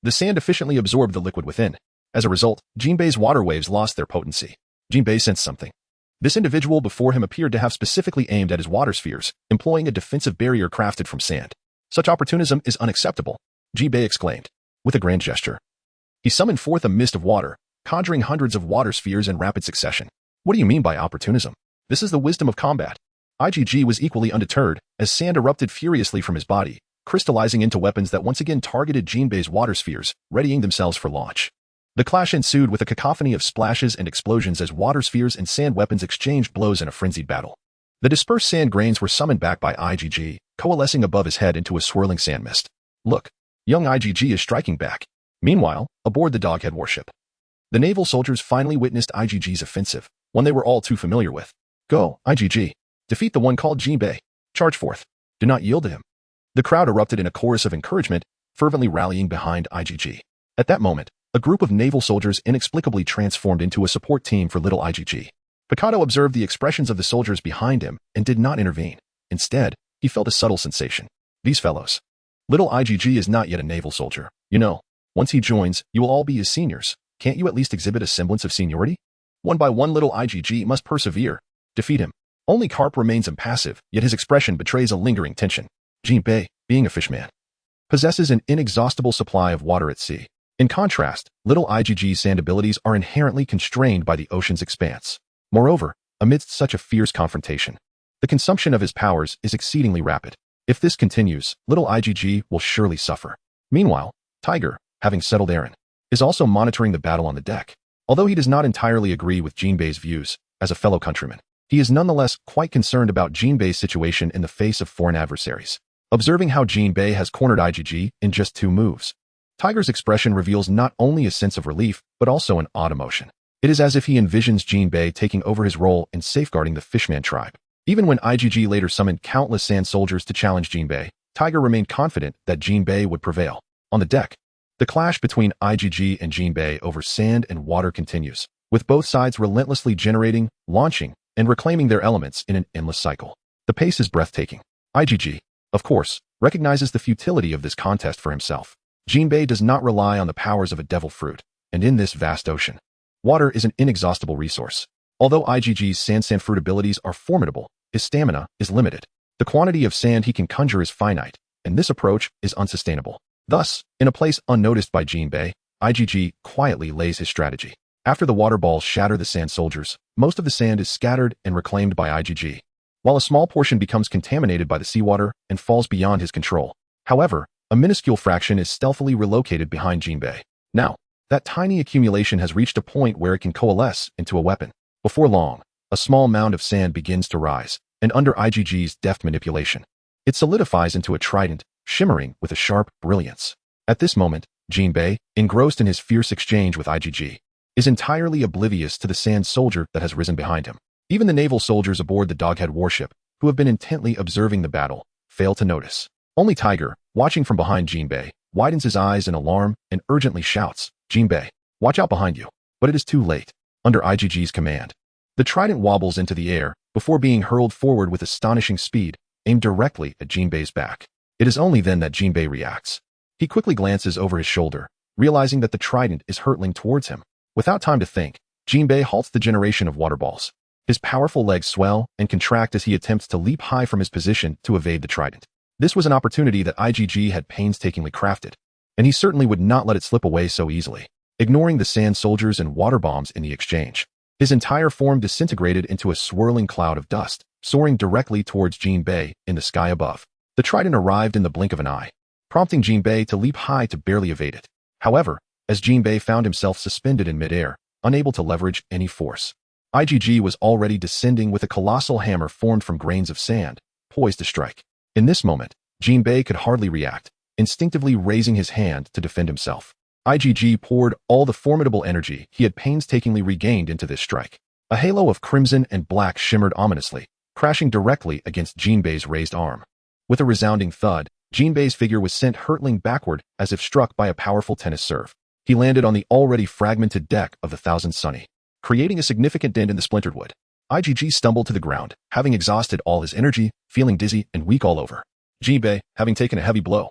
the sand efficiently absorbed the liquid within. As a result, Jinbei's water waves lost their potency. Jinbei sensed something. This individual before him appeared to have specifically aimed at his water spheres, employing a defensive barrier crafted from sand. Such opportunism is unacceptable, Jinbei exclaimed, with a grand gesture. He summoned forth a mist of water, conjuring hundreds of water spheres in rapid succession. What do you mean by opportunism? This is the wisdom of combat. IgG was equally undeterred, as sand erupted furiously from his body, crystallizing into weapons that once again targeted Jinbei's water spheres, readying themselves for launch. The clash ensued with a cacophony of splashes and explosions as water spheres and sand weapons exchanged blows in a frenzied battle. The dispersed sand grains were summoned back by IgG, coalescing above his head into a swirling sand mist. Look, young IgG is striking back. Meanwhile, aboard the Doghead warship, the naval soldiers finally witnessed IgG's offensive, one they were all too familiar with. Go, IgG. Defeat the one called Jinbei. Charge forth. Do not yield to him. The crowd erupted in a chorus of encouragement, fervently rallying behind IgG. At that moment, a group of naval soldiers inexplicably transformed into a support team for little IgG. Picado observed the expressions of the soldiers behind him and did not intervene. Instead, he felt a subtle sensation. These fellows. Little IgG is not yet a naval soldier. You know, once he joins, you will all be his seniors. Can't you at least exhibit a semblance of seniority? One by one, little IgG must persevere. Defeat him. Only Karp remains impassive, yet his expression betrays a lingering tension. Jinbei, being a fishman, possesses an inexhaustible supply of water at sea. In contrast, little IgG's sand abilities are inherently constrained by the ocean's expanse. Moreover, amidst such a fierce confrontation, the consumption of his powers is exceedingly rapid. If this continues, little IgG will surely suffer. Meanwhile, Tiger, having settled Aaron, is also monitoring the battle on the deck. Although he does not entirely agree with Jinbei's views, as a fellow countryman, he is nonetheless quite concerned about Jinbei's situation in the face of foreign adversaries. Observing how Jinbei has cornered IgG in just 2 moves, Tiger's expression reveals not only a sense of relief, but also an odd emotion. It is as if he envisions Jinbei taking over his role in safeguarding the Fishman tribe. Even when IgG later summoned countless sand soldiers to challenge Jinbei, Tiger remained confident that Jinbei would prevail. On the deck, the clash between IgG and Jinbei over sand and water continues, with both sides relentlessly generating, launching, and reclaiming their elements in an endless cycle. The pace is breathtaking. IgG, of course, recognizes the futility of this contest for himself. Jinbei does not rely on the powers of a devil fruit, and in this vast ocean, water is an inexhaustible resource. Although IgG's sand fruit abilities are formidable, his stamina is limited. The quantity of sand he can conjure is finite, and this approach is unsustainable. Thus, in a place unnoticed by Jinbei, IgG quietly lays his strategy. After the water balls shatter the sand soldiers, most of the sand is scattered and reclaimed by IgG, while a small portion becomes contaminated by the seawater and falls beyond his control. However, a minuscule fraction is stealthily relocated behind Jinbei. Now, that tiny accumulation has reached a point where it can coalesce into a weapon. Before long, a small mound of sand begins to rise, and under IgG's deft manipulation, it solidifies into a trident, shimmering with a sharp brilliance. At this moment, Jinbei, engrossed in his fierce exchange with IgG, is entirely oblivious to the sand soldier that has risen behind him. Even the naval soldiers aboard the Doghead warship, who have been intently observing the battle, fail to notice. Only Tiger, watching from behind Jinbei, widens his eyes in alarm and urgently shouts, "Jinbei, watch out behind you." But it is too late. Under IgG's command, the trident wobbles into the air before being hurled forward with astonishing speed, aimed directly at Jinbei's back. It is only then that Jinbei reacts. He quickly glances over his shoulder, realizing that the trident is hurtling towards him. Without time to think, Jinbei halts the generation of water balls. His powerful legs swell and contract as he attempts to leap high from his position to evade the trident. This was an opportunity that IgG had painstakingly crafted, and he certainly would not let it slip away so easily. Ignoring the sand soldiers and water bombs in the exchange, his entire form disintegrated into a swirling cloud of dust, soaring directly towards Jinbei in the sky above. The trident arrived in the blink of an eye, prompting Jinbei to leap high to barely evade it. However, as Jinbei found himself suspended in midair, unable to leverage any force, IgG was already descending with a colossal hammer formed from grains of sand, poised to strike. In this moment, Jinbei could hardly react, instinctively raising his hand to defend himself. IgG poured all the formidable energy he had painstakingly regained into this strike. A halo of crimson and black shimmered ominously, crashing directly against Jinbei's raised arm. With a resounding thud, Jinbei's figure was sent hurtling backward as if struck by a powerful tennis serve. He landed on the already fragmented deck of the Thousand Sunny, creating a significant dent in the splintered wood. IgG stumbled to the ground, having exhausted all his energy, feeling dizzy and weak all over. Jinbei, having taken a heavy blow,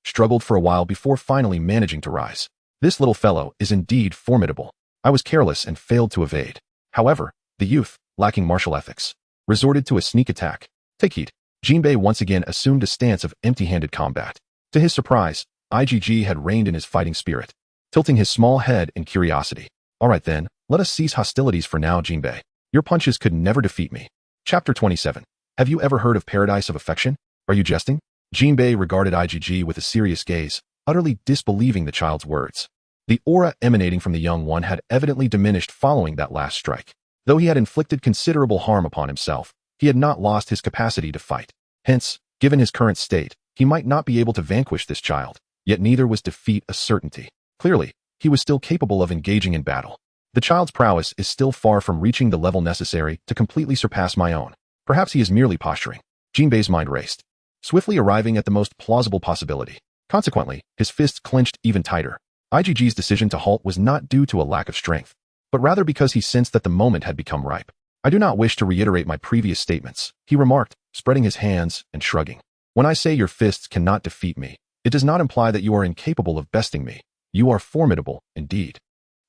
struggled for a while before finally managing to rise. This little fellow is indeed formidable. I was careless and failed to evade. However, the youth, lacking martial ethics, resorted to a sneak attack. Take heed. Jinbei once again assumed a stance of empty-handed combat. To his surprise, IgG had reined in his fighting spirit, tilting his small head in curiosity. All right then, let us cease hostilities for now, Jinbei. Your punches could never defeat me. Chapter 27. Have you ever heard of Paradise of Affection? Are you jesting? Jinbei regarded IgG with a serious gaze, utterly disbelieving the child's words. The aura emanating from the young one had evidently diminished following that last strike. Though he had inflicted considerable harm upon himself, he had not lost his capacity to fight. Hence, given his current state, he might not be able to vanquish this child, yet neither was defeat a certainty. Clearly, he was still capable of engaging in battle. The child's prowess is still far from reaching the level necessary to completely surpass my own. Perhaps he is merely posturing. Jinbei's mind raced, swiftly arriving at the most plausible possibility. Consequently, his fists clenched even tighter. IgG's decision to halt was not due to a lack of strength, but rather because he sensed that the moment had become ripe. I do not wish to reiterate my previous statements, he remarked, spreading his hands and shrugging. When I say your fists cannot defeat me, it does not imply that you are incapable of besting me. You are formidable, indeed.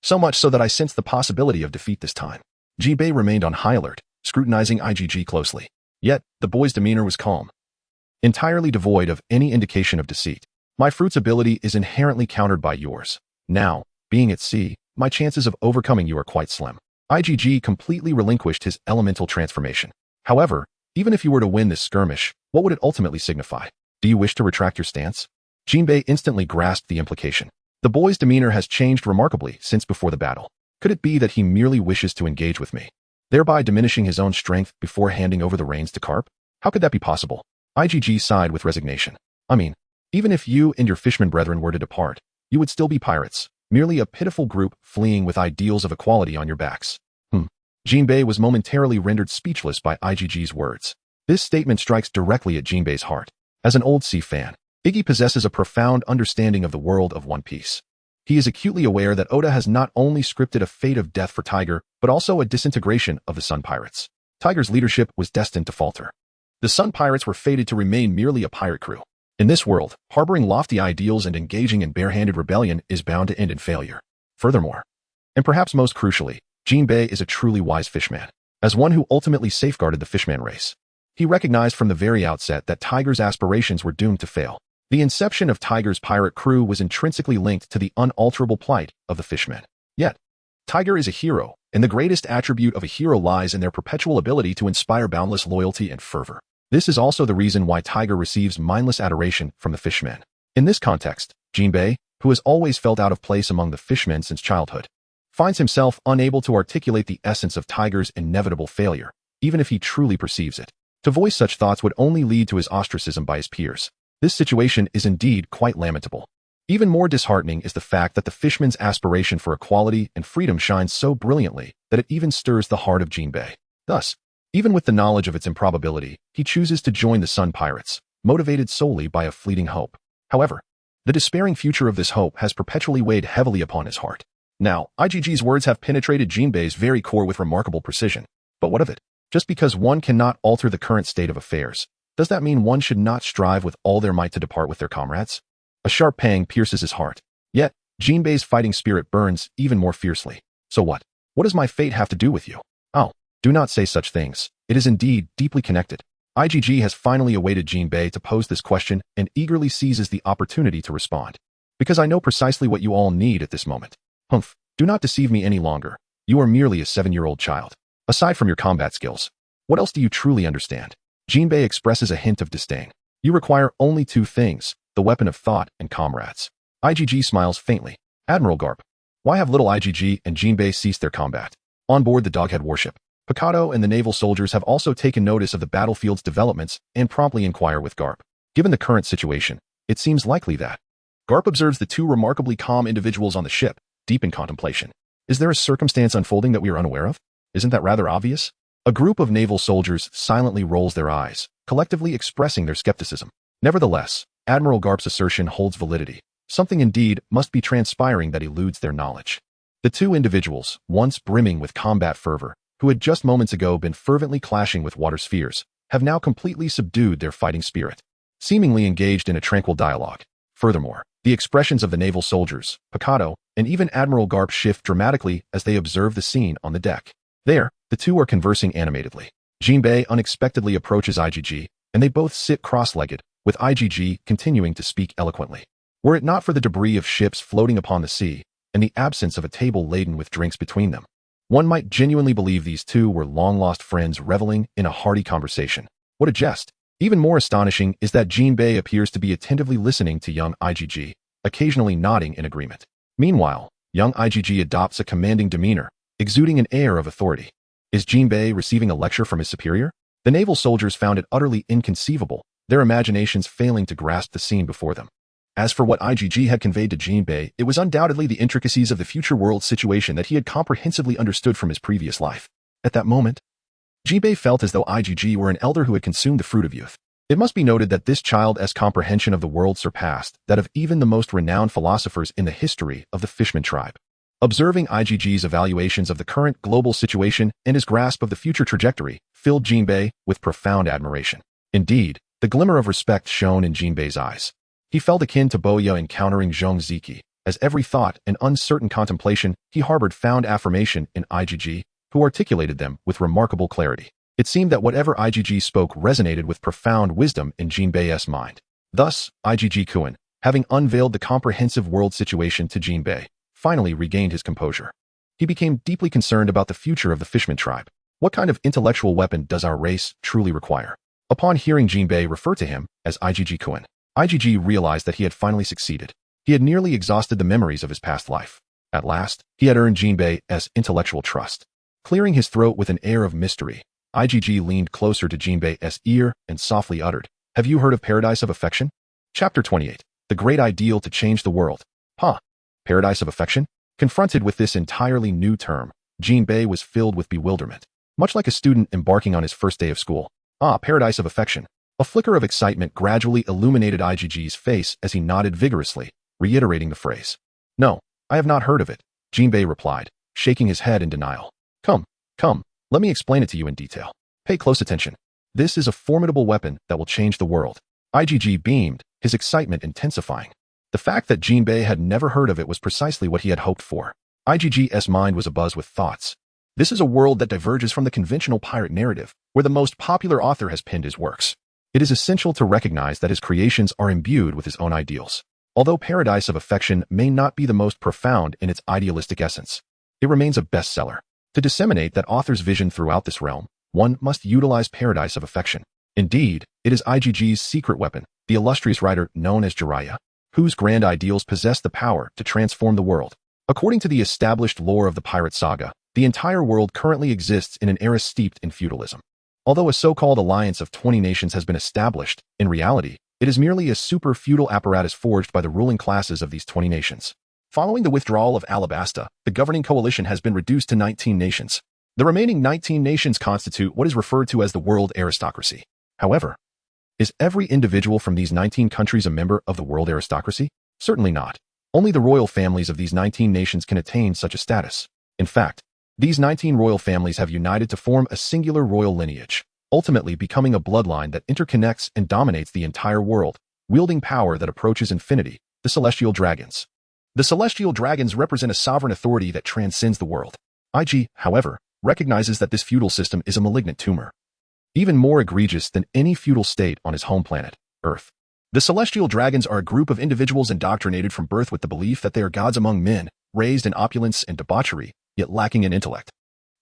So much so that I sense the possibility of defeat this time. Jinbei remained on high alert, scrutinizing IgG closely. Yet, the boy's demeanor was calm, entirely devoid of any indication of deceit. My fruit's ability is inherently countered by yours. Now, being at sea, my chances of overcoming you are quite slim. IgG completely relinquished his elemental transformation. However, even if you were to win this skirmish, what would it ultimately signify? Do you wish to retract your stance? Jinbei instantly grasped the implication. The boy's demeanor has changed remarkably since before the battle. Could it be that he merely wishes to engage with me, thereby diminishing his own strength before handing over the reins to Karp? How could that be possible? IgG sighed with resignation. I mean, even if you and your fishman brethren were to depart, you would still be pirates, merely a pitiful group fleeing with ideals of equality on your backs. Jinbei was momentarily rendered speechless by IgG's words. This statement strikes directly at Jinbei's heart. As an old sea fan, Iggy possesses a profound understanding of the world of One Piece. He is acutely aware that Oda has not only scripted a fate of death for Tiger, but also a disintegration of the Sun Pirates. Tiger's leadership was destined to falter. The Sun Pirates were fated to remain merely a pirate crew. In this world, harboring lofty ideals and engaging in bare-handed rebellion is bound to end in failure. Furthermore, and perhaps most crucially, Jinbei is a truly wise fishman. As one who ultimately safeguarded the fishman race, he recognized from the very outset that Tiger's aspirations were doomed to fail. The inception of Tiger's pirate crew was intrinsically linked to the unalterable plight of the fishmen. Yet, Tiger is a hero, and the greatest attribute of a hero lies in their perpetual ability to inspire boundless loyalty and fervor. This is also the reason why Tiger receives mindless adoration from the fishmen. In this context, Jinbei, who has always felt out of place among the fishmen since childhood, finds himself unable to articulate the essence of Tiger's inevitable failure, even if he truly perceives it. To voice such thoughts would only lead to his ostracism by his peers. This situation is indeed quite lamentable. Even more disheartening is the fact that the fishman's aspiration for equality and freedom shines so brilliantly that it even stirs the heart of Jinbei. Thus, even with the knowledge of its improbability, he chooses to join the Sun Pirates, motivated solely by a fleeting hope. However, the despairing future of this hope has perpetually weighed heavily upon his heart. Now, IgG's words have penetrated Jinbei's very core with remarkable precision. But what of it? Just because one cannot alter the current state of affairs, does that mean one should not strive with all their might to depart with their comrades? A sharp pang pierces his heart. Yet, Jinbei's fighting spirit burns even more fiercely. So what? What does my fate have to do with you? Oh, do not say such things. It is indeed deeply connected. IgG has finally awaited Jinbei to pose this question and eagerly seizes the opportunity to respond. Because I know precisely what you all need at this moment. Humph, do not deceive me any longer. You are merely a 7-year-old child. Aside from your combat skills, what else do you truly understand? Jinbei expresses a hint of disdain. You require only 2 things, the weapon of thought and comrades. IgG smiles faintly. Admiral Karp, why have little IgG and Jinbei ceased their combat? On board the Doghead warship, Picado and the naval soldiers have also taken notice of the battlefield's developments and promptly inquire with Karp. Given the current situation, it seems likely that Karp observes the 2 remarkably calm individuals on the ship, deep in contemplation. Is there a circumstance unfolding that we are unaware of? Isn't that rather obvious? A group of naval soldiers silently rolls their eyes, collectively expressing their skepticism. Nevertheless, Admiral Karp's assertion holds validity. Something indeed must be transpiring that eludes their knowledge. The 2 individuals, once brimming with combat fervor, who had just moments ago been fervently clashing with water spheres, have now completely subdued their fighting spirit, seemingly engaged in a tranquil dialogue. Furthermore, the expressions of the naval soldiers, Picado, and even Admiral Karp shift dramatically as they observe the scene on the deck. There, the two are conversing animatedly. Jinbei unexpectedly approaches IgG, and they both sit cross-legged, with IgG continuing to speak eloquently. Were it not for the debris of ships floating upon the sea, and the absence of a table laden with drinks between them, one might genuinely believe these two were long-lost friends reveling in a hearty conversation. What a jest! Even more astonishing is that Jinbei appears to be attentively listening to young IgG, occasionally nodding in agreement. Meanwhile, young IgG adopts a commanding demeanor, exuding an air of authority. Is Jinbei receiving a lecture from his superior? The naval soldiers found it utterly inconceivable, their imaginations failing to grasp the scene before them. As for what IgG had conveyed to Jinbei, it was undoubtedly the intricacies of the future world situation that he had comprehensively understood from his previous life. At that moment, Jinbei felt as though IgG were an elder who had consumed the fruit of youth. It must be noted that this child's comprehension of the world surpassed that of even the most renowned philosophers in the history of the Fishman tribe. Observing IgG's evaluations of the current global situation and his grasp of the future trajectory filled Jinbei with profound admiration. Indeed, the glimmer of respect shone in Jinbei's eyes. He felt akin to Boya encountering Zhong Ziki, as every thought and uncertain contemplation he harbored found affirmation in IgG, who articulated them with remarkable clarity. It seemed that whatever IgG spoke resonated with profound wisdom in Jinbei's mind. Thus, IgG Kuan, having unveiled the comprehensive world situation to Jinbei, finally regained his composure. He became deeply concerned about the future of the Fishman tribe. What kind of intellectual weapon does our race truly require? Upon hearing Jinbei refer to him as IgG Kuan, IgG realized that he had finally succeeded. He had nearly exhausted the memories of his past life. At last, he had earned Jinbei's intellectual trust. Clearing his throat with an air of mystery, IgG leaned closer to Jinbei's ear and softly uttered, "Have you heard of Paradise of Affection?" Chapter 28. The Great Ideal to Change the World. Paradise of Affection? Confronted with this entirely new term, Jinbei was filled with bewilderment. Much like a student embarking on his first day of school. Paradise of Affection. A flicker of excitement gradually illuminated IgG's face as he nodded vigorously, reiterating the phrase. "No, I have not heard of it," Jinbei replied, shaking his head in denial. Come, let me explain it to you in detail. Pay close attention. This is a formidable weapon that will change the world. IgG beamed, his excitement intensifying. The fact that Jinbei had never heard of it was precisely what he had hoped for. IgG's mind was abuzz with thoughts. This is a world that diverges from the conventional pirate narrative, where the most popular author has penned his works. It is essential to recognize that his creations are imbued with his own ideals. Although Paradise of Affection may not be the most profound in its idealistic essence, it remains a bestseller. To disseminate that author's vision throughout this realm, one must utilize Paradise of Affection. Indeed, it is IgG's secret weapon, the illustrious writer known as Jiraiya, whose grand ideals possess the power to transform the world. According to the established lore of the pirate saga, the entire world currently exists in an era steeped in feudalism. Although a so-called alliance of 20 nations has been established, in reality, it is merely a super-feudal apparatus forged by the ruling classes of these 20 nations. Following the withdrawal of Alabasta, the governing coalition has been reduced to 19 nations. The remaining 19 nations constitute what is referred to as the world aristocracy. However, is every individual from these 19 countries a member of the world aristocracy? Certainly not. Only the royal families of these 19 nations can attain such a status. In fact, these 19 royal families have united to form a singular royal lineage, ultimately becoming a bloodline that interconnects and dominates the entire world, wielding power that approaches infinity, the celestial dragons. The celestial dragons represent a sovereign authority that transcends the world. IG, however, recognizes that this feudal system is a malignant tumor, even more egregious than any feudal state on his home planet, Earth. The celestial dragons are a group of individuals indoctrinated from birth with the belief that they are gods among men, raised in opulence and debauchery, yet lacking in intellect.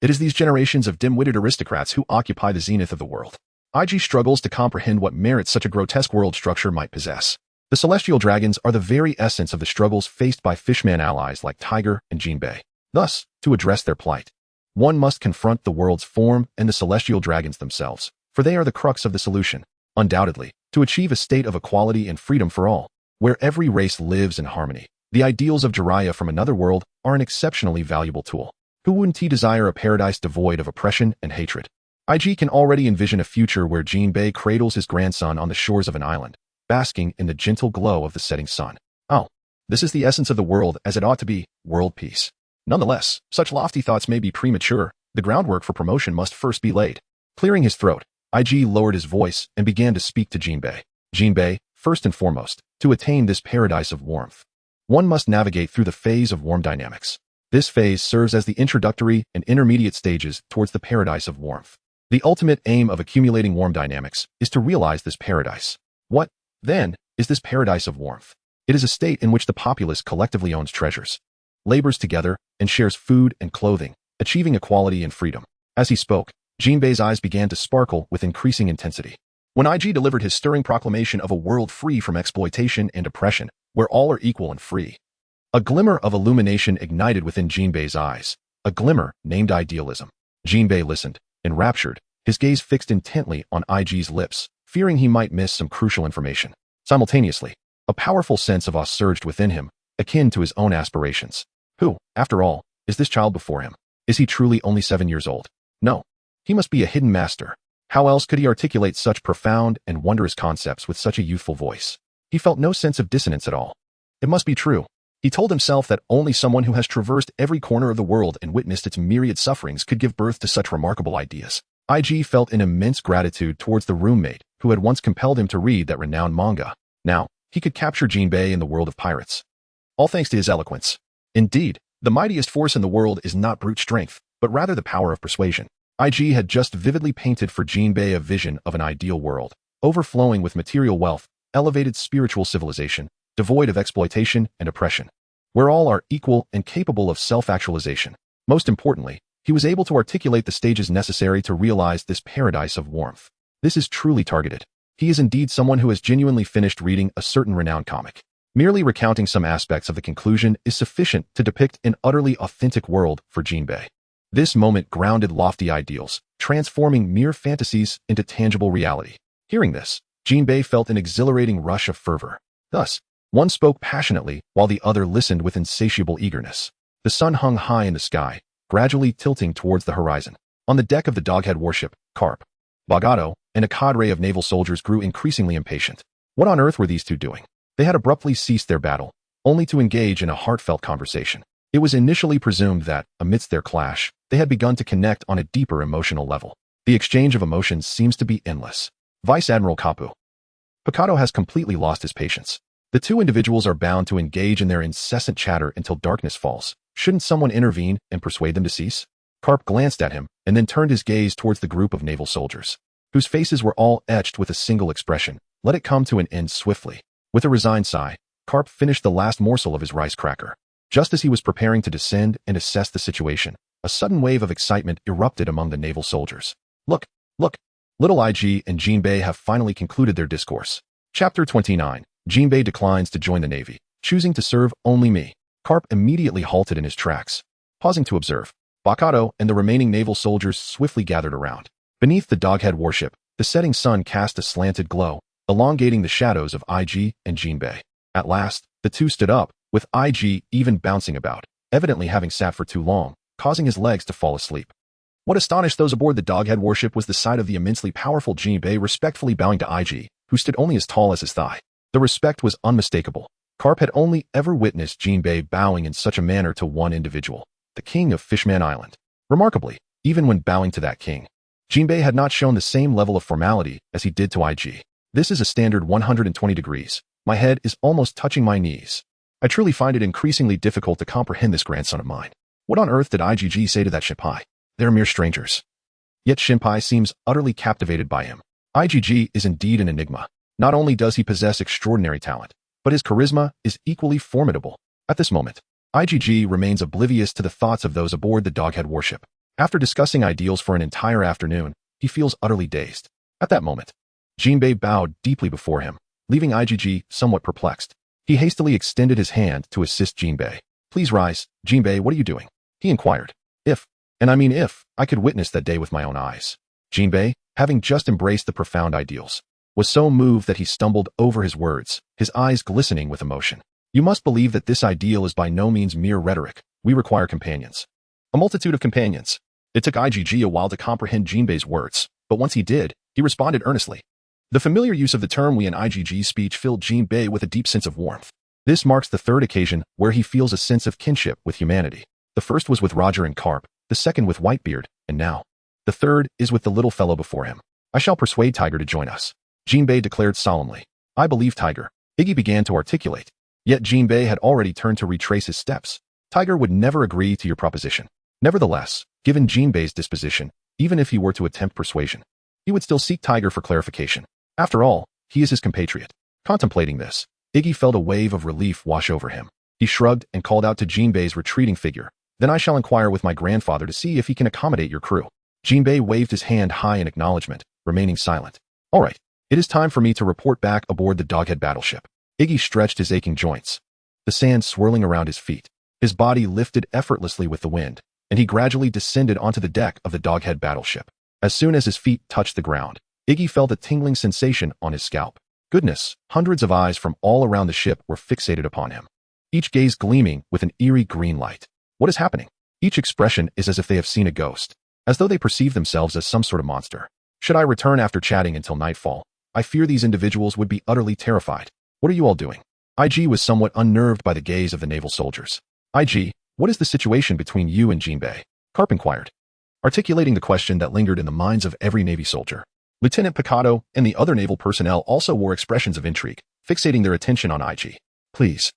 It is these generations of dim-witted aristocrats who occupy the zenith of the world. IG struggles to comprehend what merits such a grotesque world structure might possess. The celestial dragons are the very essence of the struggles faced by Fishman allies like Tiger and Jinbei. Thus, to address their plight, one must confront the world's form and the celestial dragons themselves, for they are the crux of the solution, undoubtedly, to achieve a state of equality and freedom for all, where every race lives in harmony. The ideals of Jiraiya from another world are an exceptionally valuable tool. Who wouldn't he desire a paradise devoid of oppression and hatred? IG can already envision a future where Jinbei cradles his grandson on the shores of an island, basking in the gentle glow of the setting sun. This is the essence of the world as it ought to be, world peace. Nonetheless, such lofty thoughts may be premature. The groundwork for promotion must first be laid. Clearing his throat, IG lowered his voice and began to speak to Jinbei. Jinbei, first and foremost, to attain this paradise of warmth, one must navigate through the phase of warm dynamics. This phase serves as the introductory and intermediate stages towards the paradise of warmth. The ultimate aim of accumulating warm dynamics is to realize this paradise. What, then, is this paradise of warmth? It is a state in which the populace collectively owns treasures, labors together, and shares food and clothing, achieving equality and freedom. As he spoke, Jinbei's eyes began to sparkle with increasing intensity. When IG delivered his stirring proclamation of a world free from exploitation and oppression, where all are equal and free, a glimmer of illumination ignited within Jinbei's eyes, a glimmer named idealism. Jinbei listened, enraptured, his gaze fixed intently on IG's lips, fearing he might miss some crucial information. Simultaneously, a powerful sense of awe surged within him, akin to his own aspirations. Who, after all, is this child before him? Is he truly only 7 years old? No. He must be a hidden master. How else could he articulate such profound and wondrous concepts with such a youthful voice? He felt no sense of dissonance at all. It must be true. He told himself that only someone who has traversed every corner of the world and witnessed its myriad sufferings could give birth to such remarkable ideas. IG felt an immense gratitude towards the roommate who had once compelled him to read that renowned manga. Now, he could capture Jinbei in the world of pirates. All thanks to his eloquence. Indeed, the mightiest force in the world is not brute strength, but rather the power of persuasion. IG had just vividly painted for Jinbei a vision of an ideal world, overflowing with material wealth, elevated spiritual civilization, devoid of exploitation and oppression, where all are equal and capable of self-actualization. Most importantly, he was able to articulate the stages necessary to realize this paradise of warmth. This is truly targeted. He is indeed someone who has genuinely finished reading a certain renowned comic. Merely recounting some aspects of the conclusion is sufficient to depict an utterly authentic world for Jinbei. This moment grounded lofty ideals, transforming mere fantasies into tangible reality. Hearing this, Jinbei felt an exhilarating rush of fervor. Thus, one spoke passionately while the other listened with insatiable eagerness. The sun hung high in the sky, gradually tilting towards the horizon. On the deck of the doghead warship, Karp, Bagato, and a cadre of naval soldiers grew increasingly impatient. What on earth were these two doing? They had abruptly ceased their battle, only to engage in a heartfelt conversation. It was initially presumed that, amidst their clash, they had begun to connect on a deeper emotional level. The exchange of emotions seems to be endless. Vice Admiral Kapu Picado has completely lost his patience. The two individuals are bound to engage in their incessant chatter until darkness falls. Shouldn't someone intervene and persuade them to cease? Karp glanced at him and then turned his gaze towards the group of naval soldiers, whose faces were all etched with a single expression: let it come to an end swiftly. With a resigned sigh, Karp finished the last morsel of his rice cracker. Just as he was preparing to descend and assess the situation, a sudden wave of excitement erupted among the naval soldiers. Look! Little IG and Jinbei have finally concluded their discourse. Chapter 29. Jinbei declines to join the Navy, choosing to serve only me. Karp immediately halted in his tracks. Pausing to observe, Bakato and the remaining naval soldiers swiftly gathered around. Beneath the doghead warship, the setting sun cast a slanted glow, elongating the shadows of IG and Jinbei. At last, the two stood up, with IG even bouncing about, evidently having sat for too long, causing his legs to fall asleep. What astonished those aboard the doghead warship was the sight of the immensely powerful Jinbei respectfully bowing to IG, who stood only as tall as his thigh. The respect was unmistakable. Karp had only ever witnessed Jinbei bowing in such a manner to one individual, the king of Fishman Island. Remarkably, even when bowing to that king, Jinbei had not shown the same level of formality as he did to IG. This is a standard 120 degrees. My head is almost touching my knees. I truly find it increasingly difficult to comprehend this grandson of mine. What on earth did IGG say to that Shinpai? They're mere strangers. Yet Shinpai seems utterly captivated by him. IGG is indeed an enigma. Not only does he possess extraordinary talent, but his charisma is equally formidable. At this moment, IGG remains oblivious to the thoughts of those aboard the doghead warship. After discussing ideals for an entire afternoon, he feels utterly dazed. At that moment, Jinbei bowed deeply before him, leaving IGG somewhat perplexed. He hastily extended his hand to assist Jinbei. Please rise, Jinbei, what are you doing? He inquired. If I could witness that day with my own eyes. Jinbei, having just embraced the profound ideals, was so moved that he stumbled over his words, his eyes glistening with emotion. You must believe that this ideal is by no means mere rhetoric. We require companions. A multitude of companions. It took IGG a while to comprehend Jinbei's words, but once he did, he responded earnestly. The familiar use of the term we in IGG's speech filled Jinbei with a deep sense of warmth. This marks the third occasion where he feels a sense of kinship with humanity. The first was with Roger and Karp, the second with Whitebeard, and now, the third is with the little fellow before him. I shall persuade Tiger to join us, Jinbei declared solemnly. I believe Tiger, Iggy began to articulate. Yet Jinbei had already turned to retrace his steps. Tiger would never agree to your proposition. Nevertheless, given Jinbei's disposition, even if he were to attempt persuasion, he would still seek Tiger for clarification. After all, he is his compatriot. Contemplating this, Iggy felt a wave of relief wash over him. He shrugged and called out to Jinbei's retreating figure. Then I shall inquire with my grandfather to see if he can accommodate your crew. Jinbei waved his hand high in acknowledgement, remaining silent. All right, it is time for me to report back aboard the Doghead battleship. Iggy stretched his aching joints, the sand swirling around his feet. His body lifted effortlessly with the wind, and he gradually descended onto the deck of the Doghead battleship. As soon as his feet touched the ground, Iggy felt a tingling sensation on his scalp. Goodness, hundreds of eyes from all around the ship were fixated upon him, each gaze gleaming with an eerie green light. What is happening? Each expression is as if they have seen a ghost, as though they perceive themselves as some sort of monster. Should I return after chatting until nightfall, I fear these individuals would be utterly terrified. What are you all doing? IG was somewhat unnerved by the gaze of the naval soldiers. IG, what is the situation between you and Jinbei? Karp inquired, articulating the question that lingered in the minds of every Navy soldier. Lieutenant Picado and the other naval personnel also wore expressions of intrigue, fixating their attention on IG. Please,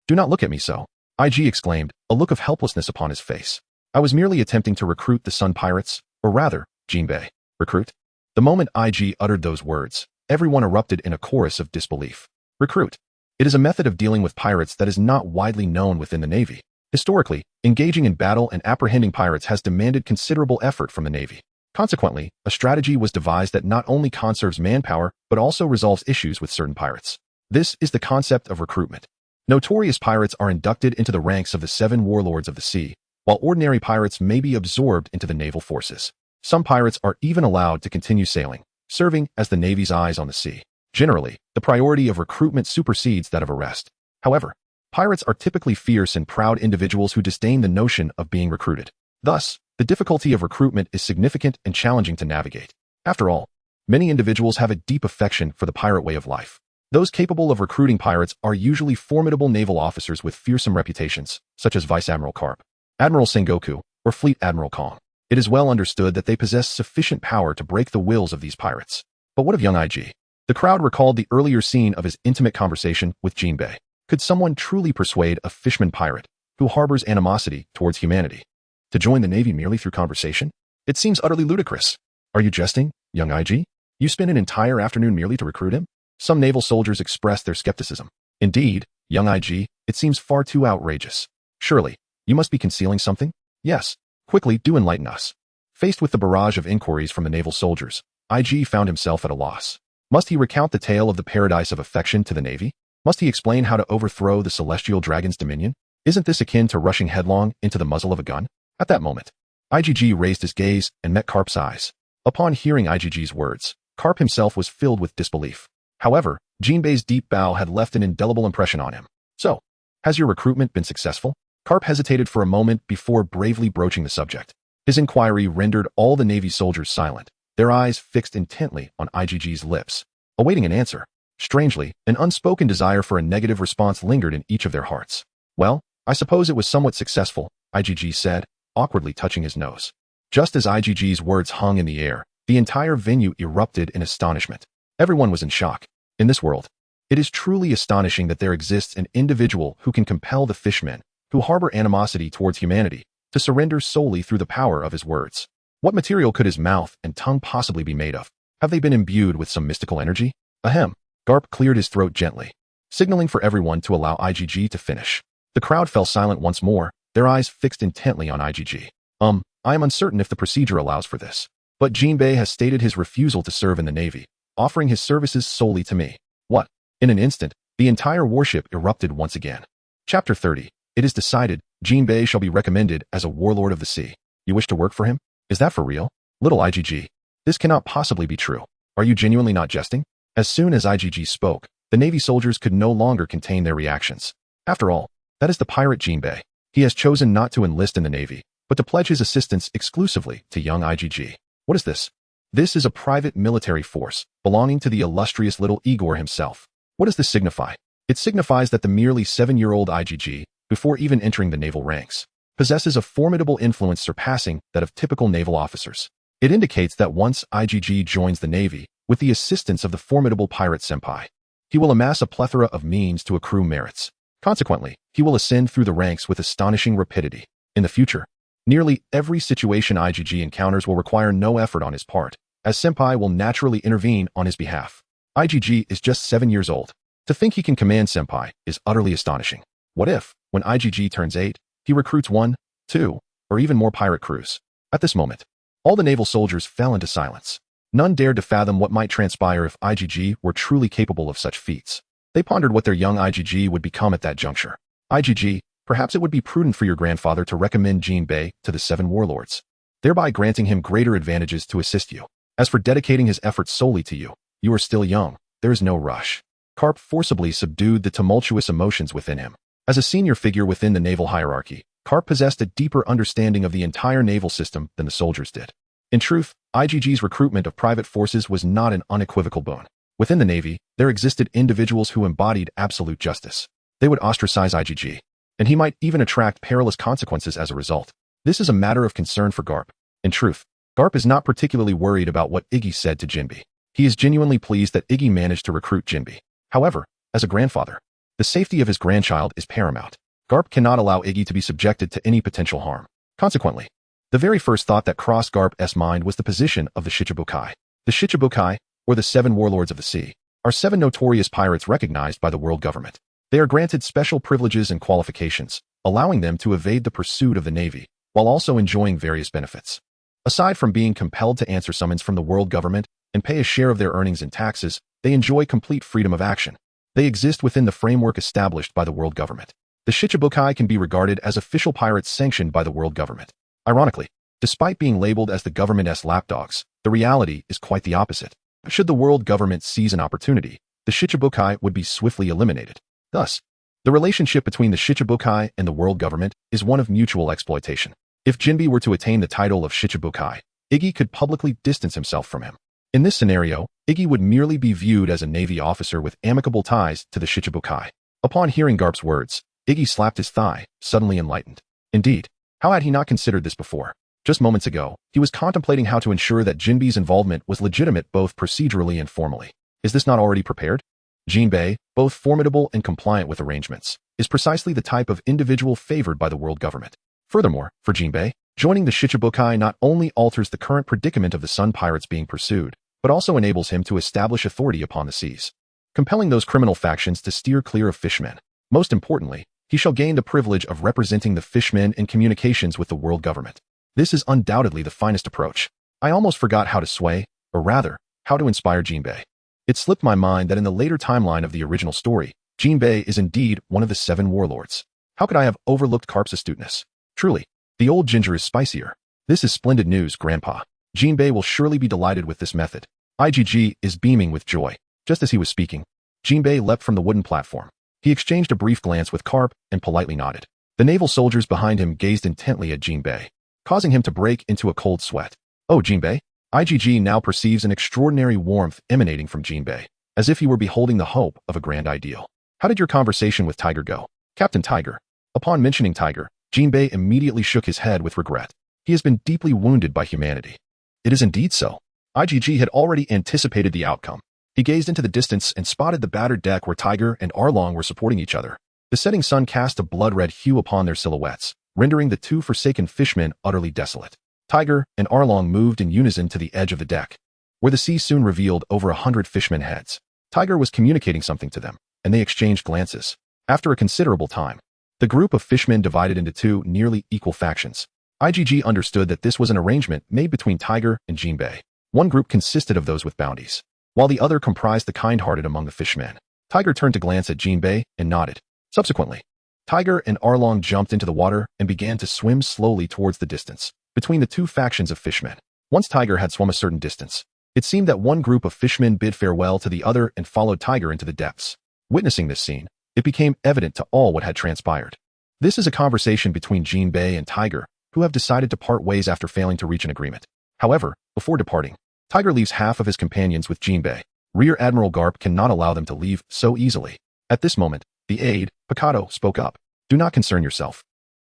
do not look at me so, IG exclaimed, a look of helplessness upon his face. I was merely attempting to recruit the Sun Pirates, or rather, Jinbei. Recruit? The moment IG uttered those words, everyone erupted in a chorus of disbelief. Recruit. It is a method of dealing with pirates that is not widely known within the Navy. Historically, engaging in battle and apprehending pirates has demanded considerable effort from the Navy. Consequently, a strategy was devised that not only conserves manpower, but also resolves issues with certain pirates. This is the concept of recruitment. Notorious pirates are inducted into the ranks of the 7 warlords of the sea, while ordinary pirates may be absorbed into the naval forces. Some pirates are even allowed to continue sailing, serving as the Navy's eyes on the sea. Generally, the priority of recruitment supersedes that of arrest. However, pirates are typically fierce and proud individuals who disdain the notion of being recruited. Thus, the difficulty of recruitment is significant and challenging to navigate. After all, many individuals have a deep affection for the pirate way of life. Those capable of recruiting pirates are usually formidable naval officers with fearsome reputations, such as Vice Admiral Karp, Admiral Sengoku, or Fleet Admiral Kong. It is well understood that they possess sufficient power to break the wills of these pirates. But what of young IG? The crowd recalled the earlier scene of his intimate conversation with Jinbei. Could someone truly persuade a fisherman pirate, who harbors animosity towards humanity, to join the Navy merely through conversation? It seems utterly ludicrous. Are you jesting, young IG? You spent an entire afternoon merely to recruit him? Some naval soldiers expressed their skepticism. Indeed, young IG, it seems far too outrageous. Surely, you must be concealing something? Yes. Quickly, do enlighten us. Faced with the barrage of inquiries from the naval soldiers, IG found himself at a loss. Must he recount the tale of the paradise of affection to the Navy? Must he explain how to overthrow the celestial dragon's dominion? Isn't this akin to rushing headlong into the muzzle of a gun? At that moment, IGG raised his gaze and met Karp's eyes. Upon hearing IGG's words, Karp himself was filled with disbelief. However, Jinbei's deep bow had left an indelible impression on him. So, has your recruitment been successful? Karp hesitated for a moment before bravely broaching the subject. His inquiry rendered all the Navy soldiers silent, their eyes fixed intently on IGG's lips, awaiting an answer. Strangely, an unspoken desire for a negative response lingered in each of their hearts. Well, I suppose it was somewhat successful, IGG said, awkwardly touching his nose. Just as IGG's words hung in the air, the entire venue erupted in astonishment. Everyone was in shock. In this world, it is truly astonishing that there exists an individual who can compel the fishmen, who harbor animosity towards humanity, to surrender solely through the power of his words. What material could his mouth and tongue possibly be made of? Have they been imbued with some mystical energy? Ahem. Karp cleared his throat gently, signaling for everyone to allow IGG to finish. The crowd fell silent once more, their eyes fixed intently on IGG. I am uncertain if the procedure allows for this, but Jinbei has stated his refusal to serve in the Navy, offering his services solely to me. What? In an instant, the entire warship erupted once again. Chapter 30. It is decided, Jinbei shall be recommended as a warlord of the sea. You wish to work for him? Is that for real? Little IGG. This cannot possibly be true. Are you genuinely not jesting? As soon as IGG spoke, the Navy soldiers could no longer contain their reactions. After all, that is the pirate Jinbei. He has chosen not to enlist in the Navy, but to pledge his assistance exclusively to young IGG. What is this? This is a private military force, belonging to the illustrious little Igor himself. What does this signify? It signifies that the merely 7-year-old IGG, before even entering the naval ranks, possesses a formidable influence surpassing that of typical naval officers. It indicates that once IGG joins the Navy, with the assistance of the formidable pirate senpai, he will amass a plethora of means to accrue merits. Consequently, he will ascend through the ranks with astonishing rapidity. In the future, nearly every situation IGG encounters will require no effort on his part, as Senpai will naturally intervene on his behalf. IGG is just 7 years old. To think he can command Senpai is utterly astonishing. What if, when IGG turns 8, he recruits 1, 2, or even more pirate crews? At this moment, all the naval soldiers fell into silence. None dared to fathom what might transpire if IGG were truly capable of such feats. They pondered what their young IGG would become at that juncture. IGG, perhaps it would be prudent for your grandfather to recommend Jinbei to the 7 warlords, thereby granting him greater advantages to assist you. As for dedicating his efforts solely to you, you are still young. There is no rush. Karp forcibly subdued the tumultuous emotions within him. As a senior figure within the naval hierarchy, Karp possessed a deeper understanding of the entire naval system than the soldiers did. In truth, IGG's recruitment of private forces was not an unequivocal boon. Within the Navy, there existed individuals who embodied absolute justice. They would ostracize IGG, and he might even attract perilous consequences as a result. This is a matter of concern for Karp. In truth, Karp is not particularly worried about what Iggy said to Jinbei. He is genuinely pleased that Iggy managed to recruit Jinbei. However, as a grandfather, the safety of his grandchild is paramount. Karp cannot allow Iggy to be subjected to any potential harm. Consequently, the very first thought that crossed Karp's mind was the position of the Shichibukai. The Shichibukai, or the 7 warlords of the sea, are 7 notorious pirates recognized by the world government. They are granted special privileges and qualifications, allowing them to evade the pursuit of the Navy, while also enjoying various benefits. Aside from being compelled to answer summons from the world government and pay a share of their earnings in taxes, they enjoy complete freedom of action. They exist within the framework established by the world government. The Shichibukai can be regarded as official pirates sanctioned by the world government. Ironically, despite being labeled as the government's lapdogs, the reality is quite the opposite. Should the world government seize an opportunity, the Shichibukai would be swiftly eliminated. Thus, the relationship between the Shichibukai and the world government is one of mutual exploitation. If Jinbei were to attain the title of Shichibukai, Iggy could publicly distance himself from him. In this scenario, Iggy would merely be viewed as a Navy officer with amicable ties to the Shichibukai. Upon hearing Karp's words, Iggy slapped his thigh, suddenly enlightened. Indeed, how had he not considered this before? Just moments ago, he was contemplating how to ensure that Jinbei's involvement was legitimate both procedurally and formally. Is this not already prepared? Jinbei, both formidable and compliant with arrangements, is precisely the type of individual favored by the world government. Furthermore, for Jinbei, joining the Shichibukai not only alters the current predicament of the Sun Pirates being pursued, but also enables him to establish authority upon the seas, compelling those criminal factions to steer clear of fishmen. Most importantly, he shall gain the privilege of representing the fishmen in communications with the world government. This is undoubtedly the finest approach. I almost forgot how to sway, or rather, how to inspire Jinbei. It slipped my mind that in the later timeline of the original story, Jinbei is indeed one of the 7 warlords. How could I have overlooked Karp's astuteness? Truly, the old ginger is spicier. This is splendid news, Grandpa. Jinbei will surely be delighted with this method. IGG is beaming with joy. Just as he was speaking, Jinbei leapt from the wooden platform. He exchanged a brief glance with Karp and politely nodded. The naval soldiers behind him gazed intently at Jinbei, causing him to break into a cold sweat. Oh, Jinbei. IGG now perceives an extraordinary warmth emanating from Jinbei, as if he were beholding the hope of a grand ideal. How did your conversation with Tiger go? Captain Tiger. Upon mentioning Tiger, Jinbei immediately shook his head with regret. He has been deeply wounded by humanity. It is indeed so. IGG had already anticipated the outcome. He gazed into the distance and spotted the battered deck where Tiger and Arlong were supporting each other. The setting sun cast a blood-red hue upon their silhouettes, rendering the 2 forsaken fishmen utterly desolate. Tiger and Arlong moved in unison to the edge of the deck, where the sea soon revealed over 100 fishmen heads. Tiger was communicating something to them, and they exchanged glances. After a considerable time, the group of fishmen divided into 2 nearly equal factions. IGG understood that this was an arrangement made between Tiger and Jinbei. One group consisted of those with bounties, while the other comprised the kind-hearted among the fishmen. Tiger turned to glance at Jinbei and nodded. Subsequently, Tiger and Arlong jumped into the water and began to swim slowly towards the distance between the 2 factions of fishmen. Once Tiger had swum a certain distance, it seemed that one group of fishmen bid farewell to the other and followed Tiger into the depths. Witnessing this scene, it became evident to all what had transpired. This is a conversation between Jinbei and Tiger, who have decided to part ways after failing to reach an agreement. However, before departing, Tiger leaves half of his companions with Jinbei. Rear Admiral Karp cannot allow them to leave so easily. At this moment, the aide, Picado, spoke up. Do not concern yourself.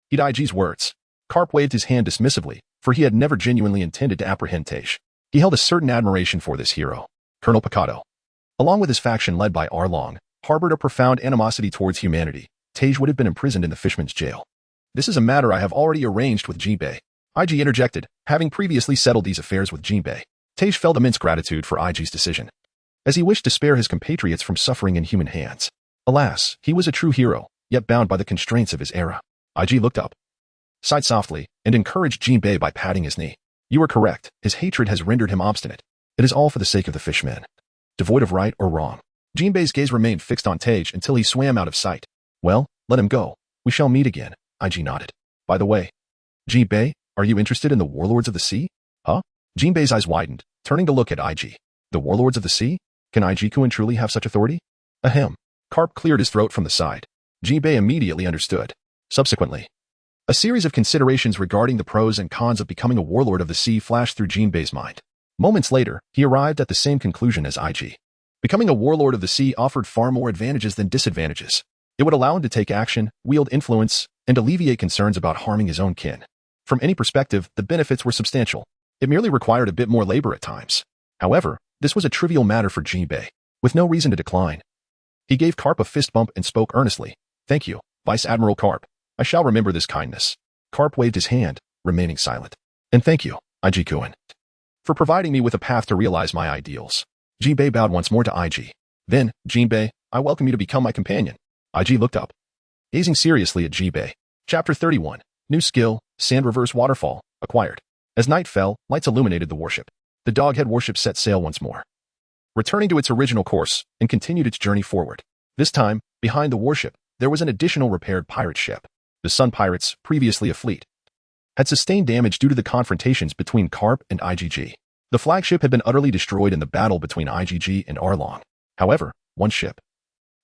Heed IG's words. Karp waved his hand dismissively, for he had never genuinely intended to apprehend Taish. He held a certain admiration for this hero. Colonel Picado, along with his faction led by Arlong, harbored a profound animosity towards humanity. Tej would have been imprisoned in the fisherman's jail. This is a matter I have already arranged with Jinbei. IG interjected, having previously settled these affairs with Jinbei. Tej felt immense gratitude for IG's decision, as he wished to spare his compatriots from suffering in human hands. Alas, he was a true hero, yet bound by the constraints of his era. IG looked up, sighed softly, and encouraged Jinbei by patting his knee. You are correct, his hatred has rendered him obstinate. It is all for the sake of the fishmen. Devoid of right or wrong. Jinbei's gaze remained fixed on Tej until he swam out of sight. Well, let him go. We shall meet again. IG nodded. By the way, Jinbei, are you interested in the warlords of the sea? Huh? Jinbei's eyes widened, turning to look at IG. The warlords of the sea? Can IG-kun truly have such authority? Ahem. Karp cleared his throat from the side. Jinbei immediately understood. Subsequently, a series of considerations regarding the pros and cons of becoming a warlord of the sea flashed through Jinbei's mind. Moments later, he arrived at the same conclusion as IG. Becoming a warlord of the sea offered far more advantages than disadvantages. It would allow him to take action, wield influence, and alleviate concerns about harming his own kin. From any perspective, the benefits were substantial. It merely required a bit more labor at times. However, this was a trivial matter for Jinbei, with no reason to decline. He gave Karp a fist bump and spoke earnestly. Thank you, Vice Admiral Karp. I shall remember this kindness. Karp waved his hand, remaining silent. And thank you, IG-kun, for providing me with a path to realize my ideals. Jinbei bowed once more to IG. Then, Jinbei, I welcome you to become my companion. IG looked up, gazing seriously at Jinbei. Chapter 31. New skill, Sand Reverse Waterfall, acquired. As night fell, lights illuminated the warship. The Doghead warship set sail once more, returning to its original course, and continued its journey forward. This time, behind the warship, there was an additional repaired pirate ship. The Sun Pirates, previously a fleet, had sustained damage due to the confrontations between Karp and IgG. The flagship had been utterly destroyed in the battle between IgG and Arlong. However, one ship,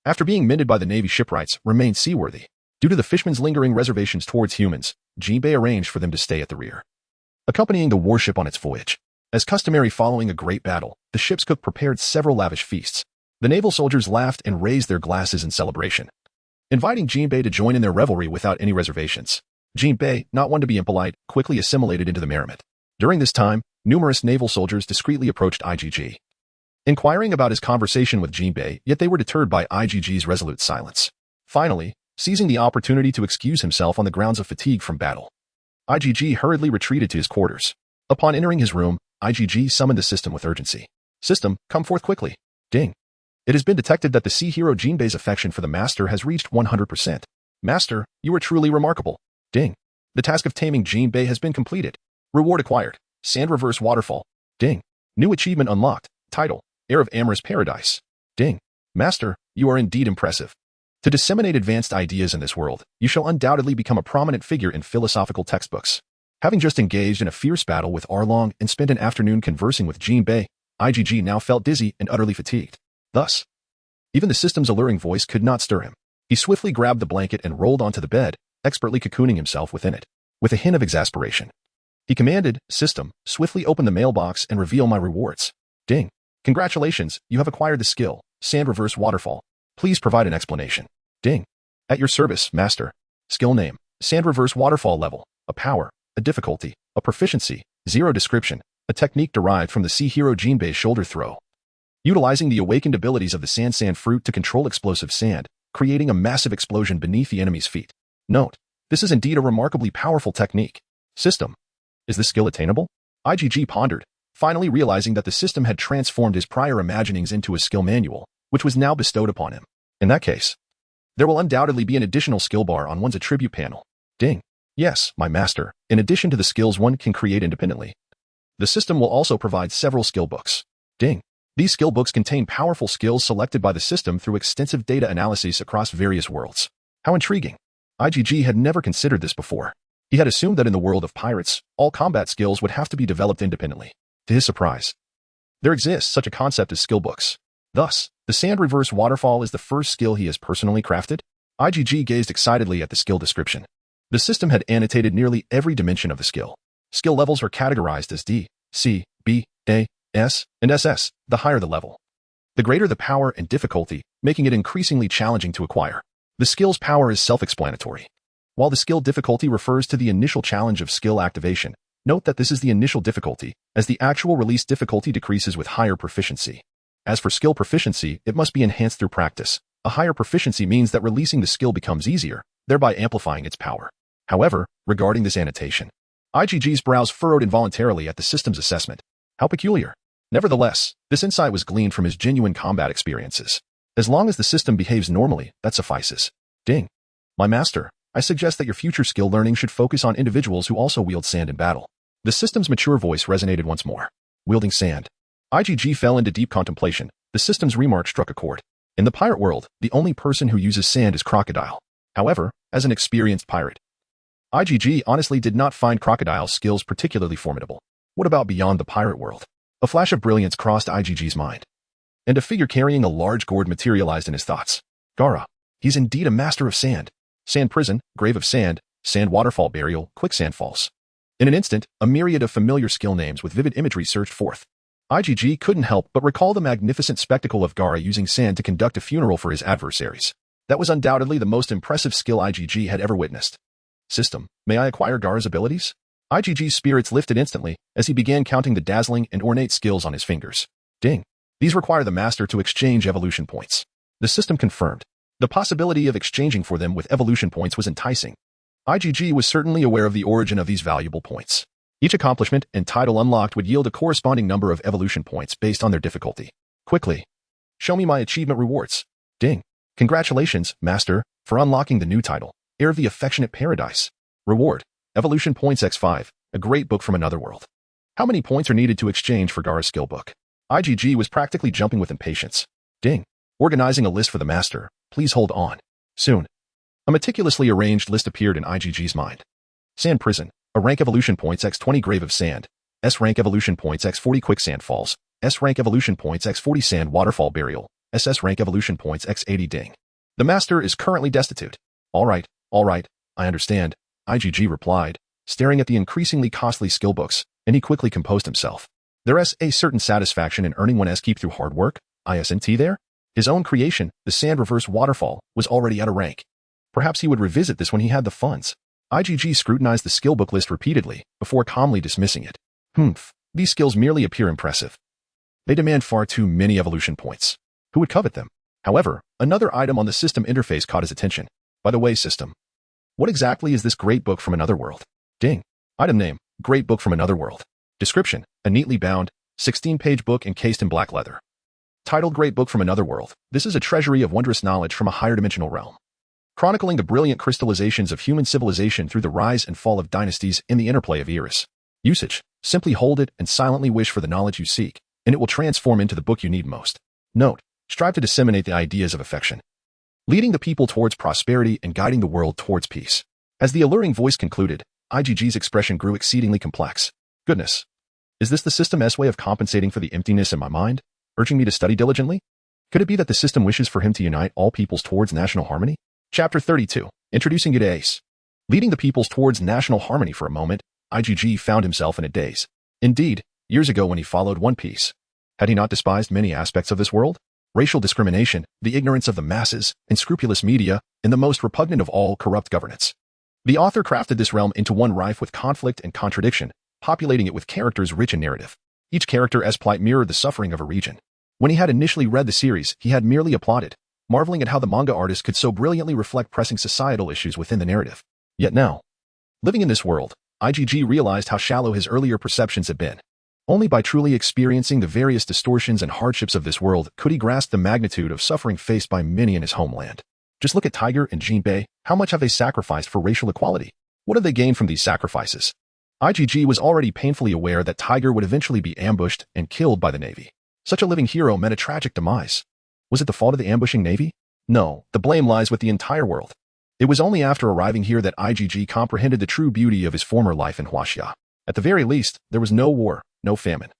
after being mended by the Navy shipwrights, remained seaworthy. Due to the fishmen's lingering reservations towards humans, Jinbei arranged for them to stay at the rear, accompanying the warship on its voyage. As customary following a great battle, the ship's cook prepared several lavish feasts. The naval soldiers laughed and raised their glasses in celebration, inviting Jinbei to join in their revelry without any reservations. Jinbei, not one to be impolite, quickly assimilated into the merriment. During this time, numerous naval soldiers discreetly approached IgG, inquiring about his conversation with Jinbei, yet they were deterred by IgG's resolute silence. Finally, seizing the opportunity to excuse himself on the grounds of fatigue from battle, IgG hurriedly retreated to his quarters. Upon entering his room, IgG summoned the system with urgency. System, come forth quickly. Ding. It has been detected that the sea hero Jinbei's affection for the Master has reached 100%. Master, you are truly remarkable. Ding. The task of taming Jinbei has been completed. Reward acquired. Sand Reverse Waterfall. Ding. New achievement unlocked. Title, Heir of Amorous Paradise. Ding. Master, you are indeed impressive. To disseminate advanced ideas in this world, you shall undoubtedly become a prominent figure in philosophical textbooks. Having just engaged in a fierce battle with Arlong and spent an afternoon conversing with Jinbei, IgG now felt dizzy and utterly fatigued. Thus, even the system's alluring voice could not stir him. He swiftly grabbed the blanket and rolled onto the bed, expertly cocooning himself within it. With a hint of exasperation, he commanded, System, swiftly open the mailbox and reveal my rewards. Ding. Congratulations, you have acquired the skill, Sand Reverse Waterfall. Please provide an explanation. Ding. At your service, Master. Skill name, Sand Reverse Waterfall level, a power, a difficulty, a proficiency, 0 description, a technique derived from the sea hero Jinbei's shoulder throw. Utilizing the awakened abilities of the sand fruit to control explosive sand, creating a massive explosion beneath the enemy's feet. Note, this is indeed a remarkably powerful technique. System. Is this skill attainable? IgG pondered, finally realizing that the system had transformed his prior imaginings into a skill manual, which was now bestowed upon him. In that case, there will undoubtedly be an additional skill bar on one's attribute panel. Ding. Yes, my master, in addition to the skills one can create independently. The system will also provide several skill books. Ding. These skill books contain powerful skills selected by the system through extensive data analyses across various worlds. How intriguing. IgG had never considered this before. He had assumed that in the world of pirates, all combat skills would have to be developed independently. To his surprise, there exists such a concept as skill books. Thus, the Sand Reverse Waterfall is the first skill he has personally crafted. IgG gazed excitedly at the skill description. The system had annotated nearly every dimension of the skill. Skill levels are categorized as D, C, B, A, S, and SS, the higher the level, the greater the power and difficulty, making it increasingly challenging to acquire. The skill's power is self-explanatory. While the skill difficulty refers to the initial challenge of skill activation, note that this is the initial difficulty, as the actual release difficulty decreases with higher proficiency. As for skill proficiency, it must be enhanced through practice. A higher proficiency means that releasing the skill becomes easier, thereby amplifying its power. However, regarding this annotation, IGG's brows furrowed involuntarily at the system's assessment. How peculiar. Nevertheless, this insight was gleaned from his genuine combat experiences. As long as the system behaves normally, that suffices. Ding. My master, I suggest that your future skill learning should focus on individuals who also wield sand in battle. The system's mature voice resonated once more. Wielding sand. IGG fell into deep contemplation. The system's remark struck a chord. In the pirate world, the only person who uses sand is Crocodile. However, as an experienced pirate, IGG honestly did not find Crocodile's skills particularly formidable. What about beyond the pirate world? A flash of brilliance crossed IGG's mind, and a figure carrying a large gourd materialized in his thoughts. Gara. He's indeed a master of sand. Sand prison, grave of sand, sand waterfall burial, quicksand falls. In an instant, a myriad of familiar skill names with vivid imagery surged forth. IGG couldn't help but recall the magnificent spectacle of Gara using sand to conduct a funeral for his adversaries. That was undoubtedly the most impressive skill IGG had ever witnessed. System, may I acquire Gara's abilities? IGG's spirits lifted instantly as he began counting the dazzling and ornate skills on his fingers. Ding. These require the master to exchange evolution points. The system confirmed. The possibility of exchanging for them with evolution points was enticing. IGG was certainly aware of the origin of these valuable points. Each accomplishment and title unlocked would yield a corresponding number of evolution points based on their difficulty. Quickly. Show me my achievement rewards. Ding. Congratulations, master, for unlocking the new title, Heir of the Affectionate Paradise. Reward. Evolution points X5, a great book from another world. How many points are needed to exchange for Gara's skill book? IGG was practically jumping with impatience. Ding. Organizing a list for the master. Please hold on. Soon. A meticulously arranged list appeared in IGG's mind. Sand Prison. A rank evolution points X20 Grave of Sand. S rank evolution points X40 Quicksand Falls. S rank evolution points X40 Sand Waterfall Burial. SS rank evolution points X80 Ding. The master is currently destitute. All right, I understand, IGG replied, staring at the increasingly costly skill books, and he quickly composed himself. There is a certain satisfaction in earning one's keep through hard work, isn't there? His own creation, the Sand Reverse Waterfall, was already out of rank. Perhaps he would revisit this when he had the funds. IGG scrutinized the skill book list repeatedly, before calmly dismissing it. These skills merely appear impressive. They demand far too many evolution points. Who would covet them? However, another item on the system interface caught his attention. By the way, system, what exactly is this great book from another world? Ding. Item name, Great Book from Another World. Description, a neatly bound, 16-page book encased in black leather. Titled Great Book from Another World, this is a treasury of wondrous knowledge from a higher dimensional realm, chronicling the brilliant crystallizations of human civilization through the rise and fall of dynasties and the interplay of eras. Usage, simply hold it and silently wish for the knowledge you seek, and it will transform into the book you need most. Note, strive to disseminate the ideas of affection, leading the people towards prosperity and guiding the world towards peace. As the alluring voice concluded, IGG's expression grew exceedingly complex. Goodness. Is this the system's way of compensating for the emptiness in my mind, urging me to study diligently? Could it be that the system wishes for him to unite all peoples towards national harmony? Chapter 32. Introducing you to Ace. Leading the peoples towards national harmony for a moment, IGG found himself in a daze. Indeed, years ago when he followed One Piece, had he not despised many aspects of this world? Racial discrimination, the ignorance of the masses, unscrupulous media, and the most repugnant of all, corrupt governance. The author crafted this realm into one rife with conflict and contradiction, populating it with characters rich in narrative. Each character's plight mirrored the suffering of a region. When he had initially read the series, he had merely applauded, marveling at how the manga artist could so brilliantly reflect pressing societal issues within the narrative. Yet now, living in this world, IGG realized how shallow his earlier perceptions had been. Only by truly experiencing the various distortions and hardships of this world could he grasp the magnitude of suffering faced by many in his homeland. Just look at Tiger and Jinbei. How much have they sacrificed for racial equality? What have they gained from these sacrifices? IGG was already painfully aware that Tiger would eventually be ambushed and killed by the Navy. Such a living hero met a tragic demise. Was it the fault of the ambushing Navy? No, the blame lies with the entire world. It was only after arriving here that IGG comprehended the true beauty of his former life in Huaxia. At the very least, there was no war, no famine,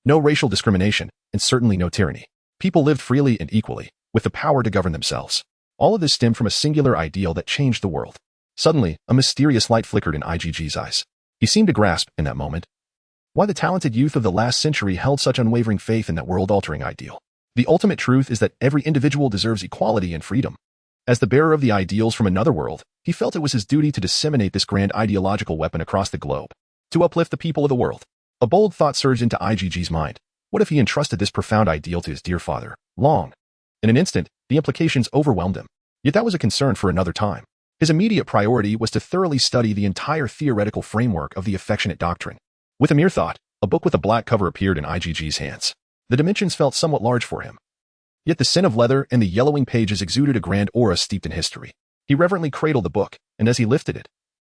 no racial discrimination, and certainly no tyranny. People lived freely and equally, with the power to govern themselves. All of this stemmed from a singular ideal that changed the world. Suddenly, a mysterious light flickered in IGG's eyes. He seemed to grasp, in that moment, why the talented youth of the last century held such unwavering faith in that world-altering ideal. The ultimate truth is that every individual deserves equality and freedom. As the bearer of the ideals from another world, he felt it was his duty to disseminate this grand ideological weapon across the globe, to uplift the people of the world. A bold thought surged into IGG's mind. What if he entrusted this profound ideal to his dear father, Long? In an instant, The implications overwhelmed him. Yet that was a concern for another time. His immediate priority was to thoroughly study the entire theoretical framework of the affectionate doctrine. With a mere thought, a book with a black cover appeared in IgG's hands. The dimensions felt somewhat large for him. Yet the scent of leather and the yellowing pages exuded a grand aura steeped in history. He reverently cradled the book, and as he lifted it,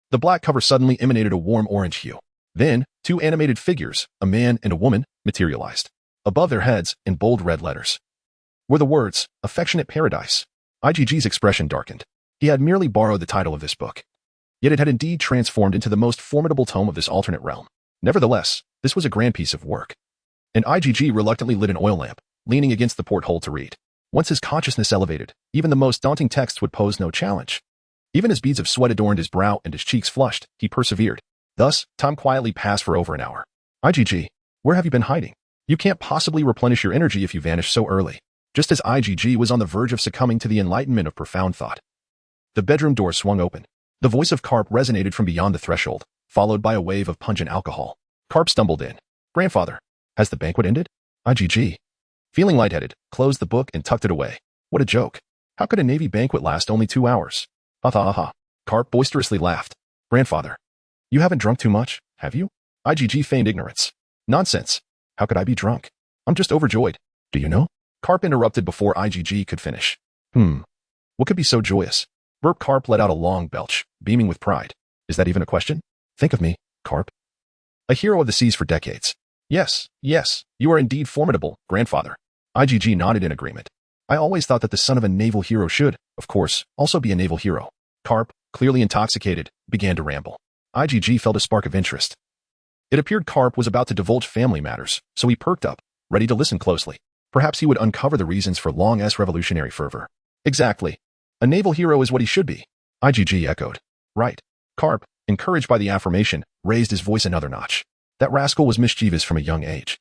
the black cover suddenly emanated a warm orange hue. Then, two animated figures, a man and a woman, materialized. Above their heads, in bold red letters, were the words, "Affectionate Paradise." IgG's expression darkened. He had merely borrowed the title of this book. Yet it had indeed transformed into the most formidable tome of this alternate realm. Nevertheless, this was a grand piece of work. And IgG reluctantly lit an oil lamp, leaning against the porthole to read. Once his consciousness elevated, even the most daunting texts would pose no challenge. Even as beads of sweat adorned his brow and his cheeks flushed, he persevered. Thus, time quietly passed for over an hour. IgG, where have you been hiding? You can't possibly replenish your energy if you vanish so early. Just as IgG was on the verge of succumbing to the enlightenment of profound thought, the bedroom door swung open. The voice of Karp resonated from beyond the threshold, followed by a wave of pungent alcohol. Karp stumbled in. "Grandfather, has the banquet ended?" IgG, feeling lightheaded, closed the book and tucked it away. What a joke. How could a Navy banquet last only 2 hours? Ha ha ha. Karp boisterously laughed. "Grandfather, you haven't drunk too much, have you?" IgG feigned ignorance. "Nonsense. How could I be drunk? I'm just overjoyed. Do you know?" Karp interrupted before IgG could finish. What could be so joyous?" Burp. Karp let out a long belch, beaming with pride. "Is that even a question? Think of me, Karp. A hero of the seas for decades. Yes, you are indeed formidable, grandfather." IgG nodded in agreement. "I always thought that the son of a naval hero should, of course, also be a naval hero." Karp, clearly intoxicated, began to ramble. IgG felt a spark of interest. It appeared Karp was about to divulge family matters, so he perked up, ready to listen closely. Perhaps he would uncover the reasons for Long's revolutionary fervor. Exactly. A naval hero is what he should be. IgG echoed. Right. Karp, encouraged by the affirmation, raised his voice another notch. That rascal was mischievous from a young age.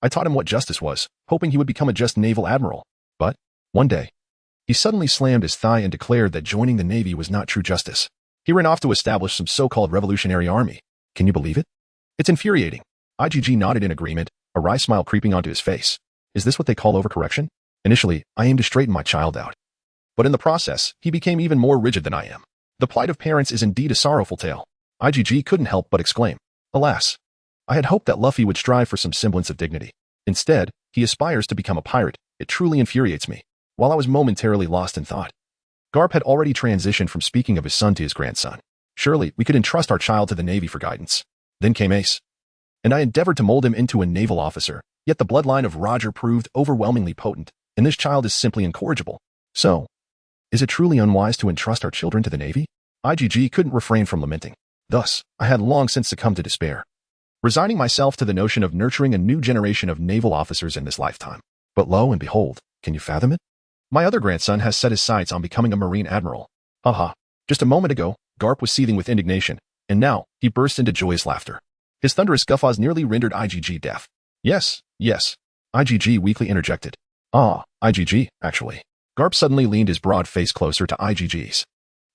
I taught him what justice was, hoping he would become a just naval admiral. But, one day, he suddenly slammed his thigh and declared that joining the Navy was not true justice. He ran off to establish some so-called revolutionary army. Can you believe it? It's infuriating. IgG nodded in agreement, a wry smile creeping onto his face. Is this what they call overcorrection? Initially, I aimed to straighten my child out. But in the process, he became even more rigid than I am. The plight of parents is indeed a sorrowful tale. IgG couldn't help but exclaim. Alas. I had hoped that Luffy would strive for some semblance of dignity. Instead, he aspires to become a pirate. It truly infuriates me. While I was momentarily lost in thought, Karp had already transitioned from speaking of his son to his grandson. Surely, we could entrust our child to the Navy for guidance. Then came Ace. And I endeavored to mold him into a naval officer, yet the bloodline of Roger proved overwhelmingly potent, and this child is simply incorrigible. So, is it truly unwise to entrust our children to the Navy? IgG couldn't refrain from lamenting. Thus, I had long since succumbed to despair, resigning myself to the notion of nurturing a new generation of naval officers in this lifetime. But lo and behold, can you fathom it? My other grandson has set his sights on becoming a Marine Admiral. Haha. Just a moment ago, Karp was seething with indignation, and now, he burst into joyous laughter. His thunderous guffaws nearly rendered IgG deaf. Yes. IgG weakly interjected. IgG, actually. Karp suddenly leaned his broad face closer to IgG's.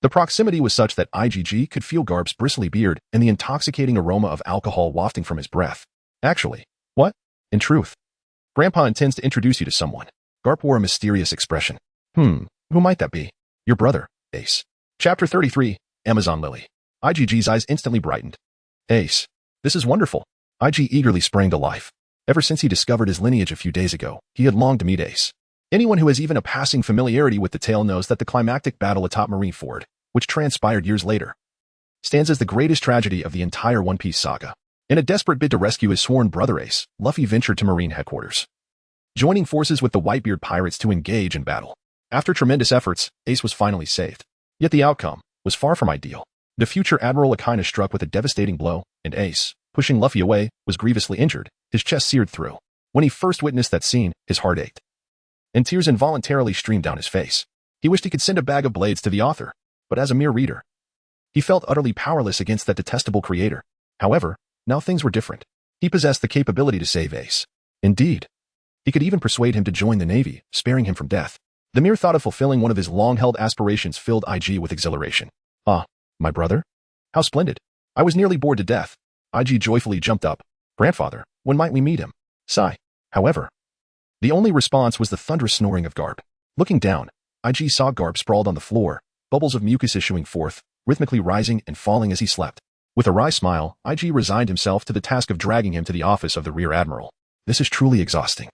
The proximity was such that IgG could feel Karp's bristly beard and the intoxicating aroma of alcohol wafting from his breath. Actually, what? In truth, Grandpa intends to introduce you to someone. Karp wore a mysterious expression. Who might that be? Your brother, Ace. Chapter 33, Amazon Lily. IgG's eyes instantly brightened. Ace. This is wonderful. IG eagerly sprang to life. Ever since he discovered his lineage a few days ago, he had longed to meet Ace. Anyone who has even a passing familiarity with the tale knows that the climactic battle atop Marineford, which transpired years later, stands as the greatest tragedy of the entire One Piece saga. In a desperate bid to rescue his sworn brother Ace, Luffy ventured to Marine headquarters, joining forces with the Whitebeard pirates to engage in battle. After tremendous efforts, Ace was finally saved. Yet the outcome was far from ideal. The future Admiral Akaina struck with a devastating blow, and Ace, pushing Luffy away, was grievously injured, his chest seared through. When he first witnessed that scene, his heart ached, and tears involuntarily streamed down his face. He wished he could send a bag of blades to the author, but as a mere reader, he felt utterly powerless against that detestable creator. However, now things were different. He possessed the capability to save Ace. Indeed, he could even persuade him to join the Navy, sparing him from death. The mere thought of fulfilling one of his long-held aspirations filled IG with exhilaration. My brother? How splendid. I was nearly bored to death. IG joyfully jumped up. Grandfather, when might we meet him? Sigh. However, the only response was the thunderous snoring of Karp. Looking down, IG saw Karp sprawled on the floor, bubbles of mucus issuing forth, rhythmically rising and falling as he slept. With a wry smile, IG resigned himself to the task of dragging him to the office of the Rear Admiral. This is truly exhausting.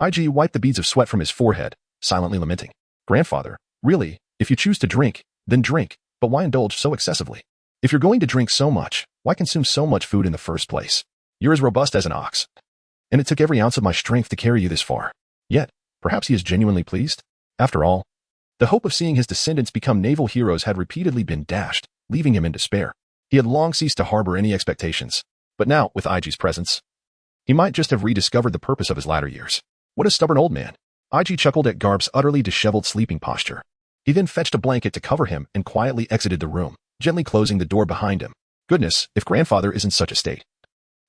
IG wiped the beads of sweat from his forehead, silently lamenting. Grandfather, really, if you choose to drink, then drink, but why indulge so excessively? If you're going to drink so much, why consume so much food in the first place? You're as robust as an ox. And it took every ounce of my strength to carry you this far. Yet, perhaps he is genuinely pleased? After all, the hope of seeing his descendants become naval heroes had repeatedly been dashed, leaving him in despair. He had long ceased to harbor any expectations. But now, with IG's presence, he might just have rediscovered the purpose of his latter years. What a stubborn old man. IG chuckled at Karp's utterly disheveled sleeping posture. He then fetched a blanket to cover him and quietly exited the room, gently closing the door behind him. Goodness, if grandfather is in such a state,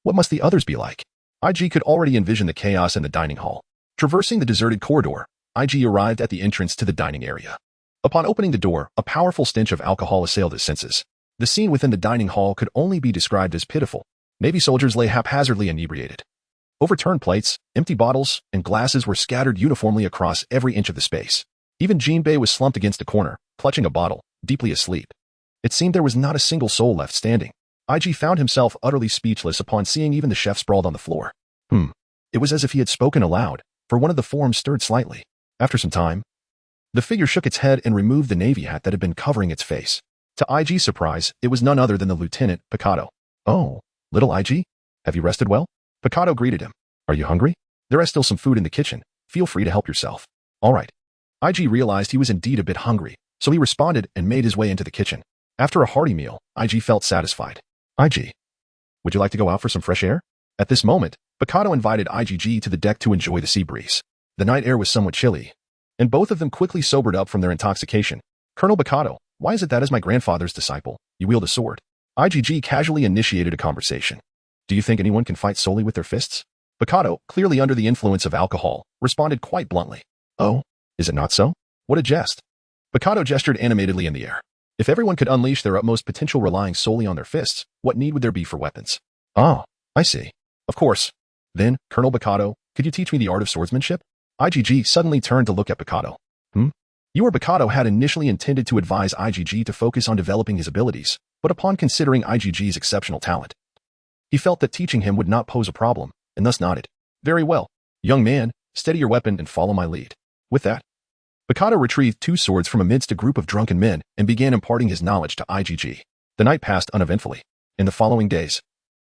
what must the others be like? IG could already envision the chaos in the dining hall. Traversing the deserted corridor, IG arrived at the entrance to the dining area. Upon opening the door, a powerful stench of alcohol assailed his senses. The scene within the dining hall could only be described as pitiful. Navy soldiers lay haphazardly inebriated. Overturned plates, empty bottles, and glasses were scattered uniformly across every inch of the space. Even Jinbei was slumped against a corner, clutching a bottle, deeply asleep. It seemed there was not a single soul left standing. IG found himself utterly speechless upon seeing even the chef sprawled on the floor. It was as if he had spoken aloud, for one of the forms stirred slightly. After some time, the figure shook its head and removed the navy hat that had been covering its face. To IG's surprise, it was none other than the lieutenant, Picado. Oh, little IG? Have you rested well? Picado greeted him. Are you hungry? There is still some food in the kitchen. Feel free to help yourself. All right. IG realized he was indeed a bit hungry, so he responded and made his way into the kitchen. After a hearty meal, IG felt satisfied. IG, would you like to go out for some fresh air? At this moment, Picado invited IGG to the deck to enjoy the sea breeze. The night air was somewhat chilly, and both of them quickly sobered up from their intoxication. Colonel Picado, why is it that as my grandfather's disciple, you wield a sword? IGG casually initiated a conversation. Do you think anyone can fight solely with their fists? Picado, clearly under the influence of alcohol, responded quite bluntly. Oh, is it not so? What a jest. Picado gestured animatedly in the air. If everyone could unleash their utmost potential relying solely on their fists, what need would there be for weapons? Ah, I see. Of course. Then, Colonel Picado, could you teach me the art of swordsmanship? IGG suddenly turned to look at Picado. You or Picado had initially intended to advise IGG to focus on developing his abilities, but upon considering IGG's exceptional talent, he felt that teaching him would not pose a problem, and thus nodded. Very well. Young man, steady your weapon and follow my lead. With that, Picado retrieved 2 swords from amidst a group of drunken men and began imparting his knowledge to IGG. The night passed uneventfully. In the following days,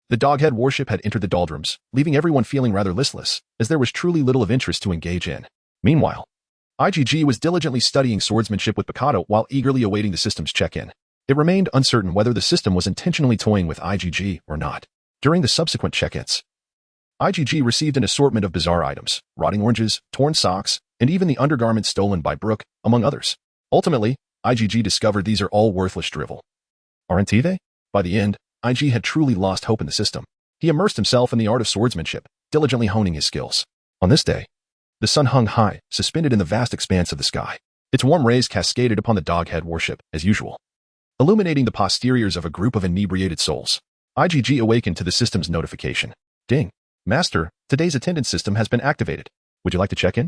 the Doghead warship had entered the doldrums, leaving everyone feeling rather listless, as there was truly little of interest to engage in. Meanwhile, IGG was diligently studying swordsmanship with Picado while eagerly awaiting the system's check-in. It remained uncertain whether the system was intentionally toying with IGG or not. During the subsequent check-ins, IGG received an assortment of bizarre items, rotting oranges, torn socks, and even the undergarments stolen by Brooke, among others. Ultimately, IGG discovered these are all worthless drivel. Aren't they? By the end, IG had truly lost hope in the system. He immersed himself in the art of swordsmanship, diligently honing his skills. On this day, the sun hung high, suspended in the vast expanse of the sky. Its warm rays cascaded upon the Doghead warship, as usual, illuminating the posteriors of a group of inebriated souls. IGG awakened to the system's notification. Ding. Master, today's attendance system has been activated. Would you like to check in?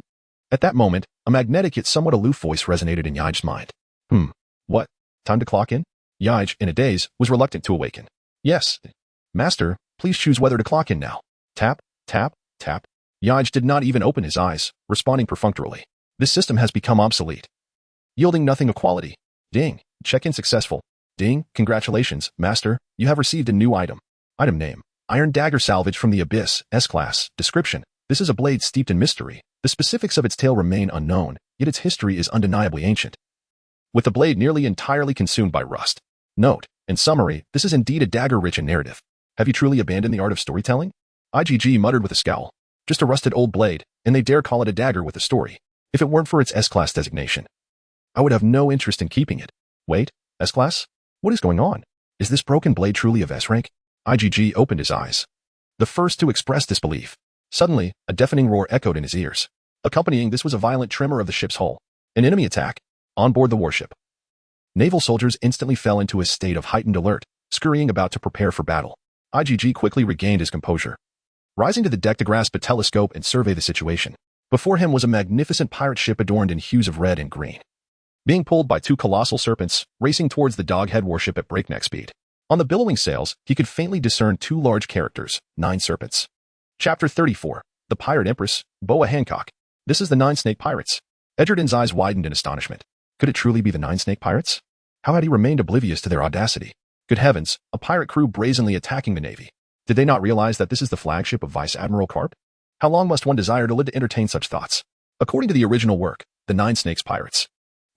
At that moment, a magnetic yet somewhat aloof voice resonated in Yai's mind. What? Time to clock in? Yaij, in a daze, was reluctant to awaken. Yes. Master, please choose whether to clock in now. Tap, tap, tap. Yaij did not even open his eyes, responding perfunctorily. This system has become obsolete, yielding nothing of quality. Ding. Check-in successful. Ding. Congratulations, Master. You have received a new item. Item name. Iron dagger salvage from the Abyss, S-Class. Description. This is a blade steeped in mystery. The specifics of its tale remain unknown, yet its history is undeniably ancient, with the blade nearly entirely consumed by rust. Note, in summary, this is indeed a dagger rich in narrative. Have you truly abandoned the art of storytelling? IGG muttered with a scowl. Just a rusted old blade, and they dare call it a dagger with a story. If it weren't for its S-Class designation, I would have no interest in keeping it. Wait, S-Class? What is going on? Is this broken blade truly of S-Rank? IGG opened his eyes, the first to express disbelief. Suddenly, a deafening roar echoed in his ears. Accompanying this was a violent tremor of the ship's hull. An enemy attack. On board the warship, naval soldiers instantly fell into a state of heightened alert, scurrying about to prepare for battle. IGG quickly regained his composure, rising to the deck to grasp a telescope and survey the situation. Before him was a magnificent pirate ship adorned in hues of red and green. being pulled by two colossal serpents racing towards the doghead warship at breakneck speed. On the billowing sails, he could faintly discern two large characters, 9 serpents. Chapter 34. The Pirate Empress, Boa Hancock. This is the 9 snake pirates. Edgerton's eyes widened in astonishment. Could it truly be the 9 snake pirates? How had he remained oblivious to their audacity? Good heavens, a pirate crew brazenly attacking the Navy. Did they not realize that this is the flagship of Vice Admiral Karp? How long must one desire to live to entertain such thoughts? According to the original work, the 9 Snakes Pirates.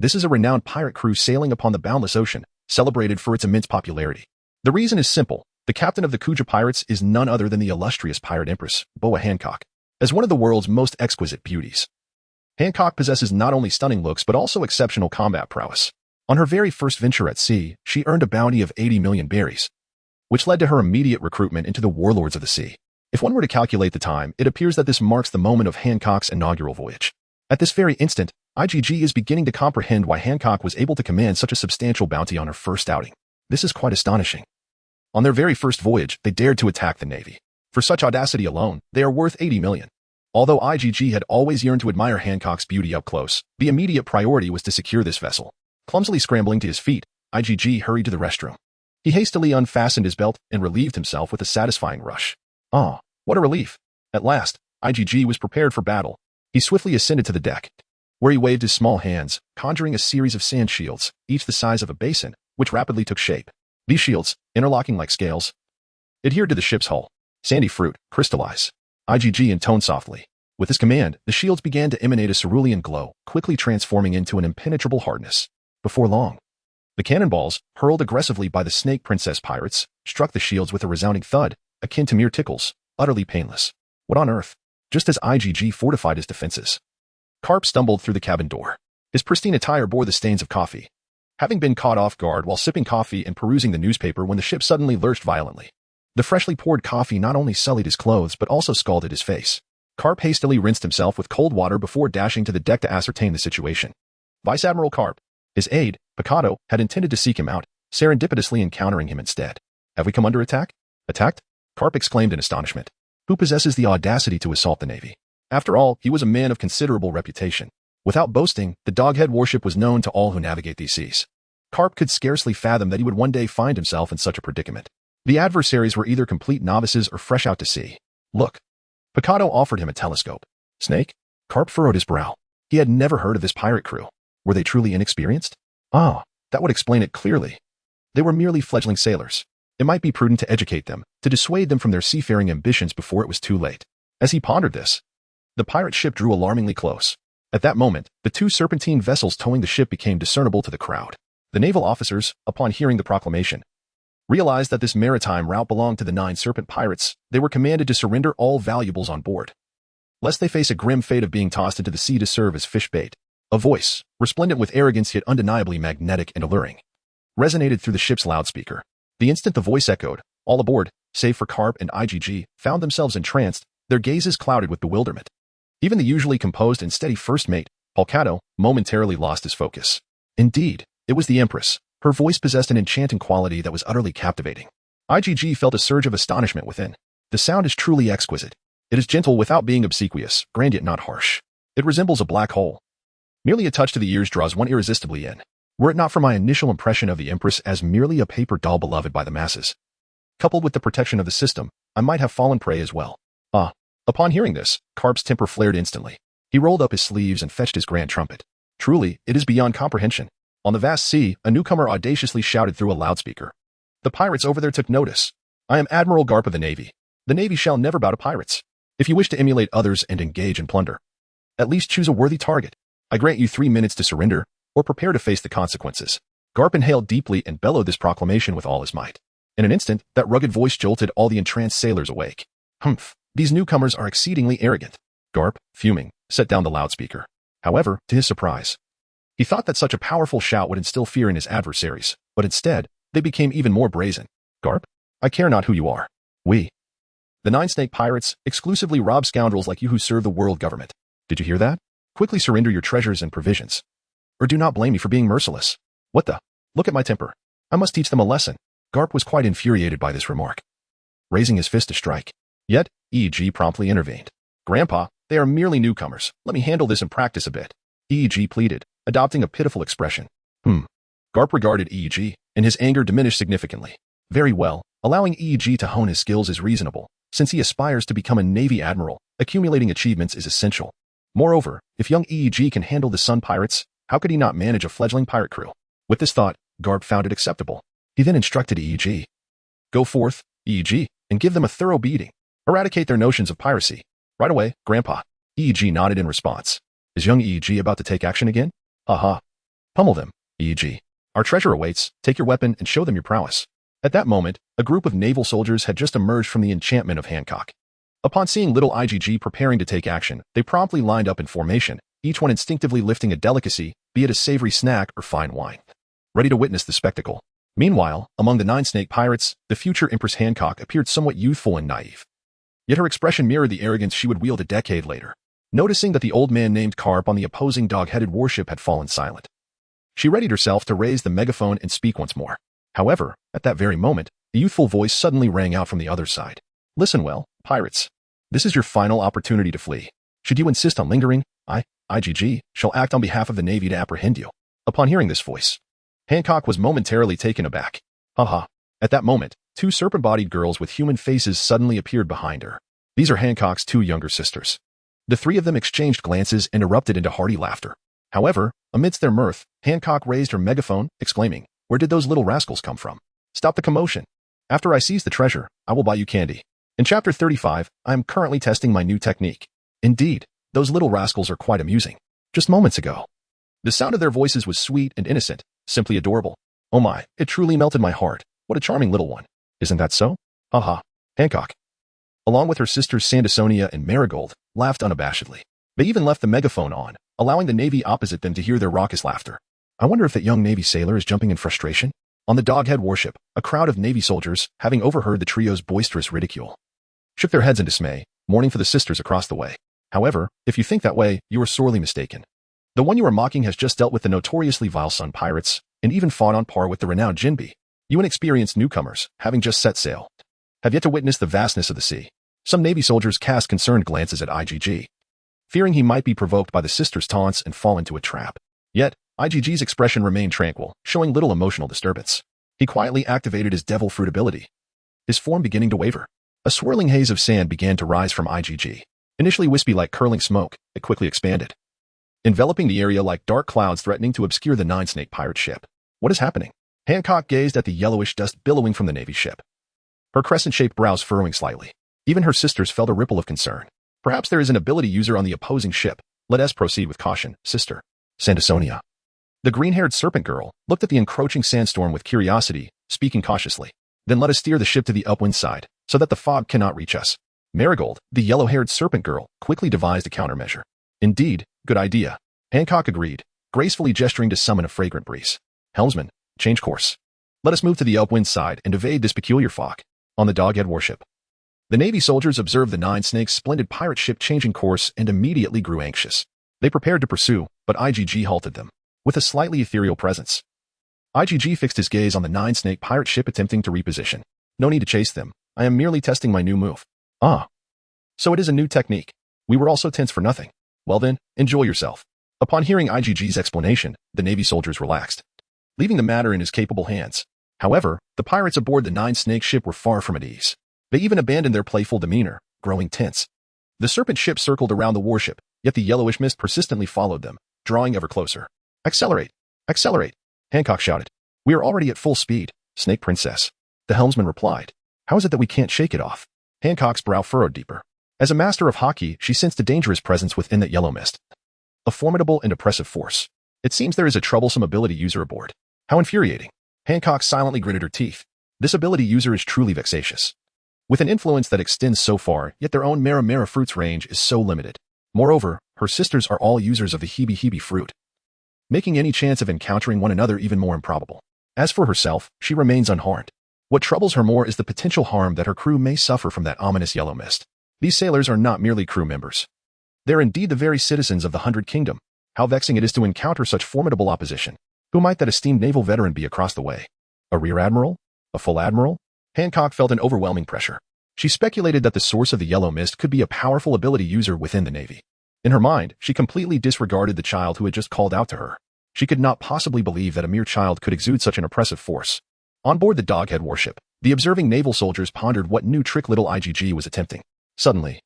This is a renowned pirate crew sailing upon the boundless ocean, celebrated for its immense popularity. The reason is simple. The captain of the Kuja pirates is none other than the illustrious pirate empress, Boa Hancock. As one of the world's most exquisite beauties, Hancock possesses not only stunning looks but also exceptional combat prowess. On her very first venture at sea, she earned a bounty of 80 million berries, which led to her immediate recruitment into the warlords of the sea. If one were to calculate the time, it appears that this marks the moment of Hancock's inaugural voyage. At this very instant, IGG is beginning to comprehend why Hancock was able to command such a substantial bounty on her first outing. This is quite astonishing. On their very first voyage, they dared to attack the Navy. For such audacity alone, they are worth 80 million. Although IGG had always yearned to admire Hancock's beauty up close, the immediate priority was to secure this vessel. Clumsily scrambling to his feet, IGG hurried to the restroom. He hastily unfastened his belt and relieved himself with a satisfying rush. Ah, what a relief. At last, IGG was prepared for battle. He swiftly ascended to the deck, where he waved his small hands, conjuring a series of sand shields, each the size of a basin, which rapidly took shape. These shields, interlocking like scales, adhered to the ship's hull. Sandy fruit, crystallize. IGG intoned softly. With his command, the shields began to emanate a cerulean glow, quickly transforming into an impenetrable hardness. Before long, the cannonballs, hurled aggressively by the Snake Princess pirates, struck the shields with a resounding thud, akin to mere tickles, utterly painless. What on earth? Just as IGG fortified his defenses, Karp stumbled through the cabin door. His pristine attire bore the stains of coffee, having been caught off guard while sipping coffee and perusing the newspaper when the ship suddenly lurched violently. The freshly poured coffee not only sullied his clothes but also scalded his face. Karp hastily rinsed himself with cold water before dashing to the deck to ascertain the situation. Vice Admiral Karp, his aide, Picado, had intended to seek him out, serendipitously encountering him instead. Have we come under attack? Attacked? Karp exclaimed in astonishment. Who possesses the audacity to assault the Navy? After all, he was a man of considerable reputation. Without boasting, the Doghead warship was known to all who navigate these seas. Karp could scarcely fathom that he would one day find himself in such a predicament. The adversaries were either complete novices or fresh out to sea. Look. Picado offered him a telescope. Snake? Karp furrowed his brow. He had never heard of this pirate crew. Were they truly inexperienced? Ah, that would explain it clearly. They were merely fledgling sailors. It might be prudent to educate them, to dissuade them from their seafaring ambitions before it was too late. As he pondered this, the pirate ship drew alarmingly close. At that moment, the 2 serpentine vessels towing the ship became discernible to the crowd. The naval officers, upon hearing the proclamation, realized that this maritime route belonged to the 9 serpent pirates. They were commanded to surrender all valuables on board, lest they face a grim fate of being tossed into the sea to serve as fish bait. A voice, resplendent with arrogance yet undeniably magnetic and alluring, resonated through the ship's loudspeaker. The instant the voice echoed, all aboard, save for Karp and IGG, found themselves entranced, their gazes clouded with bewilderment. Even the usually composed and steady first mate, Picado, momentarily lost his focus. Indeed, it was the Empress. Her voice possessed an enchanting quality that was utterly captivating. IGG felt a surge of astonishment within. The sound is truly exquisite. It is gentle without being obsequious, grand yet not harsh. It resembles a black hole. Merely a touch to the ears draws one irresistibly in. Were it not for my initial impression of the Empress as merely a paper doll beloved by the masses, coupled with the protection of the system, I might have fallen prey as well. Ah. Upon hearing this, Karp's temper flared instantly. He rolled up his sleeves and fetched his grand trumpet. Truly, it is beyond comprehension. On the vast sea, a newcomer audaciously shouted through a loudspeaker. The pirates over there took notice. I am Admiral Karp of the Navy. The Navy shall never bow to pirates. If you wish to emulate others and engage in plunder, at least choose a worthy target. I grant you 3 minutes to surrender, or prepare to face the consequences. Karp inhaled deeply and bellowed this proclamation with all his might. In an instant, that rugged voice jolted all the entranced sailors awake. Humph. These newcomers are exceedingly arrogant. Karp, fuming, set down the loudspeaker. However, to his surprise, he thought that such a powerful shout would instill fear in his adversaries, but instead, they became even more brazen. Karp? I care not who you are. We, the 9 snake pirates, exclusively rob scoundrels like you who serve the world government. Did you hear that? Quickly surrender your treasures and provisions. Or do not blame me for being merciless. What the? Look at my temper. I must teach them a lesson. Karp was quite infuriated by this remark, raising his fist to strike. Yet, EG promptly intervened. Grandpa, they are merely newcomers. Let me handle this in practice a bit. EG pleaded. adopting a pitiful expression. Karp regarded EEG, and his anger diminished significantly. Very well, allowing EEG to hone his skills is reasonable. Since he aspires to become a Navy Admiral, accumulating achievements is essential. Moreover, if young EEG can handle the Sun Pirates, how could he not manage a fledgling pirate crew? With this thought, Karp found it acceptable. He then instructed EEG. Go forth, EEG, and give them a thorough beating. Eradicate their notions of piracy. Right away, Grandpa. EEG nodded in response. Is young EEG about to take action again? Haha. Pummel them, EEG. Our treasure awaits. Take your weapon and show them your prowess. At that moment, a group of naval soldiers had just emerged from the enchantment of Hancock. Upon seeing little IGG preparing to take action, they promptly lined up in formation, each one instinctively lifting a delicacy, be it a savory snack or fine wine, ready to witness the spectacle. Meanwhile, among the 9 snake pirates, the future Empress Hancock appeared somewhat youthful and naive. Yet her expression mirrored the arrogance she would wield a decade later. Noticing that the old man named Karp on the opposing dog-headed warship had fallen silent, she readied herself to raise the megaphone and speak once more. However, at that very moment, a youthful voice suddenly rang out from the other side. Listen well, pirates. This is your final opportunity to flee. Should you insist on lingering, IGG, shall act on behalf of the Navy to apprehend you. Upon hearing this voice, Hancock was momentarily taken aback. Haha. At that moment, 2 serpent-bodied girls with human faces suddenly appeared behind her. These are Hancock's 2 younger sisters. The 3 of them exchanged glances and erupted into hearty laughter. However, amidst their mirth, Hancock raised her megaphone, exclaiming, Where did those little rascals come from? Stop the commotion. After I seize the treasure, I will buy you candy. In Chapter 35, I am currently testing my new technique. Indeed, those little rascals are quite amusing. Just moments ago, the sound of their voices was sweet and innocent, simply adorable. Oh my, it truly melted my heart. What a charming little one. Isn't that so? Haha. Hancock, along with her sisters Sandersonia and Marigold, laughed unabashedly. They even left the megaphone on, allowing the Navy opposite them to hear their raucous laughter. I wonder if that young Navy sailor is jumping in frustration? On the Doghead warship, a crowd of Navy soldiers, having overheard the trio's boisterous ridicule, shook their heads in dismay, mourning for the sisters across the way. However, if you think that way, you are sorely mistaken. The one you are mocking has just dealt with the notoriously vile Sun Pirates, and even fought on par with the renowned Jinbe. You inexperienced newcomers, having just set sail, have yet to witness the vastness of the sea. Some Navy soldiers cast concerned glances at IGG, fearing he might be provoked by the sisters' taunts and fall into a trap. Yet, IGG's expression remained tranquil, showing little emotional disturbance. He quietly activated his devil fruit ability, his form beginning to waver. A swirling haze of sand began to rise from IGG. Initially wispy like curling smoke, it quickly expanded, enveloping the area like dark clouds threatening to obscure the 9-snake pirate ship. What is happening? Hancock gazed at the yellowish dust billowing from the Navy ship, her crescent-shaped brows furrowing slightly. Even her sisters felt a ripple of concern. Perhaps there is an ability user on the opposing ship. Let us proceed with caution, sister. Sandersonia, the green-haired serpent girl, looked at the encroaching sandstorm with curiosity, speaking cautiously. Then let us steer the ship to the upwind side, so that the fog cannot reach us. Marigold, the yellow-haired serpent girl, quickly devised a countermeasure. Indeed, good idea. Hancock agreed, gracefully gesturing to summon a fragrant breeze. Helmsman, change course. Let us move to the upwind side and evade this peculiar fog. On the Doghead warship, the Navy soldiers observed the 9 Snakes' splendid pirate ship changing course and immediately grew anxious. They prepared to pursue, but IGG halted them. With a slightly ethereal presence, IGG fixed his gaze on the 9 Snake pirate ship attempting to reposition. No need to chase them. I am merely testing my new move. Ah. So it is a new technique. We were also tense for nothing. Well then, enjoy yourself. Upon hearing IGG's explanation, the Navy soldiers relaxed, leaving the matter in his capable hands. However, the pirates aboard the 9 Snake ship were far from at ease. They even abandoned their playful demeanor, growing tense. The serpent ship circled around the warship, yet the yellowish mist persistently followed them, drawing ever closer. Accelerate! Accelerate! Hancock shouted. We are already at full speed, Snake Princess. The helmsman replied. How is it that we can't shake it off? Hancock's brow furrowed deeper. As a master of hockey, she sensed a dangerous presence within that yellow mist. A formidable and oppressive force. It seems there is a troublesome ability user aboard. How infuriating. Hancock silently gritted her teeth. This ability user is truly vexatious. With an influence that extends so far, yet their own Mara fruit's range is so limited. Moreover, her sisters are all users of the Hebe fruit, making any chance of encountering one another even more improbable. As for herself, she remains unharmed. What troubles her more is the potential harm that her crew may suffer from that ominous yellow mist. These sailors are not merely crew members. They're indeed the very citizens of the 100 Kingdom. How vexing it is to encounter such formidable opposition. Who might that esteemed naval veteran be across the way? A rear admiral? A full admiral? Hancock felt an overwhelming pressure. She speculated that the source of the yellow mist could be a powerful ability user within the Navy. In her mind, she completely disregarded the child who had just called out to her. She could not possibly believe that a mere child could exude such an oppressive force. On board the Doghead warship, the observing naval soldiers pondered what new trick little IgG was attempting. Suddenly,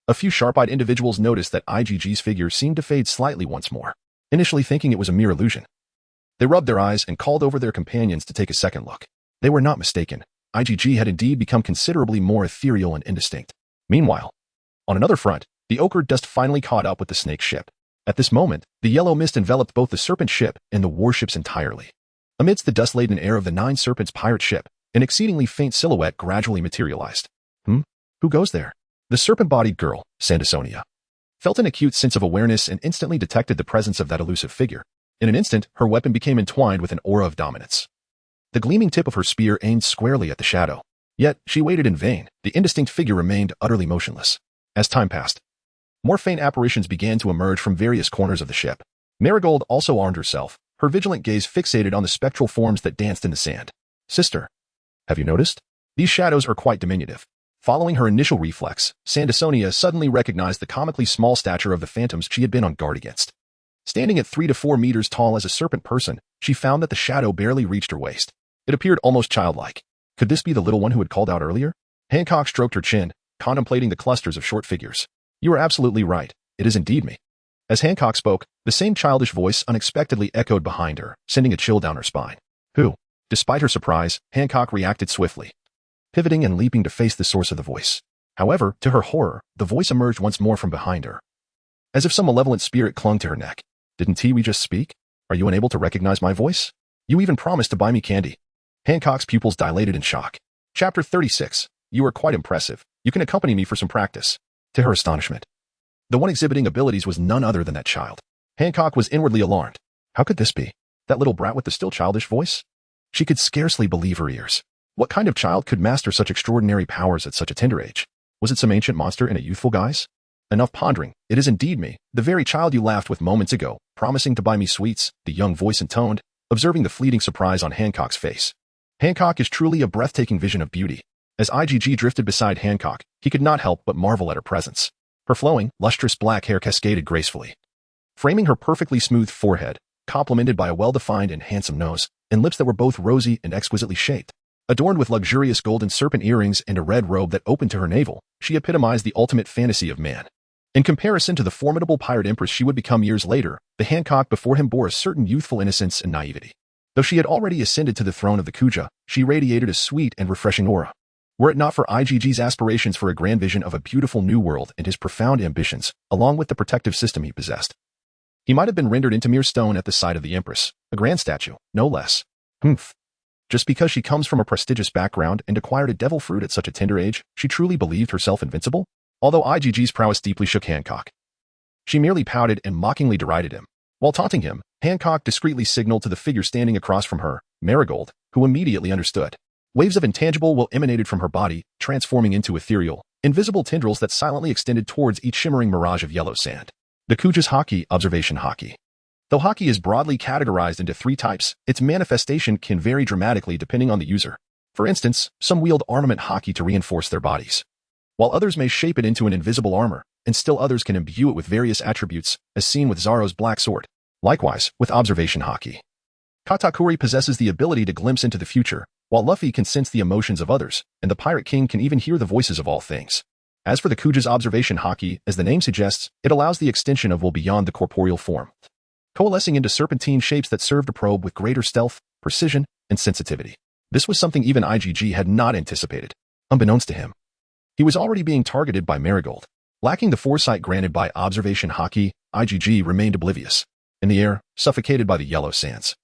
a few sharp-eyed individuals noticed that IgG's figure seemed to fade slightly once more, initially thinking it was a mere illusion. They rubbed their eyes and called over their companions to take a second look. They were not mistaken. IgG had indeed become considerably more ethereal and indistinct. Meanwhile, on another front, the ochre dust finally caught up with the snake ship. At this moment, the yellow mist enveloped both the serpent ship and the warships entirely. Amidst the dust-laden air of the Nine Serpents pirate ship, an exceedingly faint silhouette gradually materialized. Who goes there? The serpent-bodied girl, Sandersonia, felt an acute sense of awareness and instantly detected the presence of that elusive figure. In an instant, her weapon became entwined with an aura of dominance. The gleaming tip of her spear aimed squarely at the shadow. Yet, she waited in vain. The indistinct figure remained utterly motionless. As time passed, more faint apparitions began to emerge from various corners of the ship. Marigold also armed herself, her vigilant gaze fixated on the spectral forms that danced in the sand. Sister, have you noticed? These shadows are quite diminutive. Following her initial reflex, Sandersonia suddenly recognized the comically small stature of the phantoms she had been on guard against. Standing at 3 to 4 meters tall as a serpent person, she found that the shadow barely reached her waist. It appeared almost childlike. Could this be the little one who had called out earlier? Hancock stroked her chin, contemplating the clusters of short figures. You are absolutely right. It is indeed me. As Hancock spoke, the same childish voice unexpectedly echoed behind her, sending a chill down her spine. Who? Despite her surprise, Hancock reacted swiftly, pivoting and leaping to face the source of the voice. However, to her horror, the voice emerged once more from behind her, as if some malevolent spirit clung to her neck. Didn't we just speak? Are you unable to recognize my voice? You even promised to buy me candy. Hancock's pupils dilated in shock. Chapter 36. You are quite impressive. You can accompany me for some practice. To her astonishment, the one exhibiting abilities was none other than that child. Hancock was inwardly alarmed. How could this be? That little brat with the still childish voice? She could scarcely believe her ears. What kind of child could master such extraordinary powers at such a tender age? Was it some ancient monster in a youthful guise? Enough pondering. It is indeed me, the very child you laughed with moments ago, promising to buy me sweets, the young voice intoned, observing the fleeting surprise on Hancock's face. Hancock is truly a breathtaking vision of beauty. As IgG drifted beside Hancock, he could not help but marvel at her presence. Her flowing, lustrous black hair cascaded gracefully, framing her perfectly smooth forehead, complemented by a well-defined and handsome nose, and lips that were both rosy and exquisitely shaped. Adorned with luxurious golden serpent earrings and a red robe that opened to her navel, she epitomized the ultimate fantasy of man. In comparison to the formidable pirate empress she would become years later, the Hancock before him bore a certain youthful innocence and naivety. Though she had already ascended to the throne of the Kuja, she radiated a sweet and refreshing aura. Were it not for IgG's aspirations for a grand vision of a beautiful new world and his profound ambitions, along with the protective system he possessed, he might have been rendered into mere stone at the sight of the empress, a grand statue, no less. Just because she comes from a prestigious background and acquired a devil fruit at such a tender age, she truly believed herself invincible? Although IgG's prowess deeply shook Hancock, she merely pouted and mockingly derided him. While taunting him, Hancock discreetly signaled to the figure standing across from her, Marigold, who immediately understood. Waves of intangible will emanated from her body, transforming into ethereal, invisible tendrils that silently extended towards each shimmering mirage of yellow sand. The Kuja's Haki, observation Haki. Though Haki is broadly categorized into 3 types, its manifestation can vary dramatically depending on the user. For instance, some wield armament Haki to reinforce their bodies, while others may shape it into an invisible armor, and still others can imbue it with various attributes, as seen with Zoro's black sword. Likewise, with observation Haki, Katakuri possesses the ability to glimpse into the future, while Luffy can sense the emotions of others, and the Pirate King can even hear the voices of all things. As for the Kuja's observation Haki, as the name suggests, it allows the extension of will beyond the corporeal form, coalescing into serpentine shapes that serve to probe with greater stealth, precision, and sensitivity. This was something even IgG had not anticipated. Unbeknownst to him, he was already being targeted by Marigold. Lacking the foresight granted by observation Haki, IgG remained oblivious. In the air, suffocated by the yellow sands,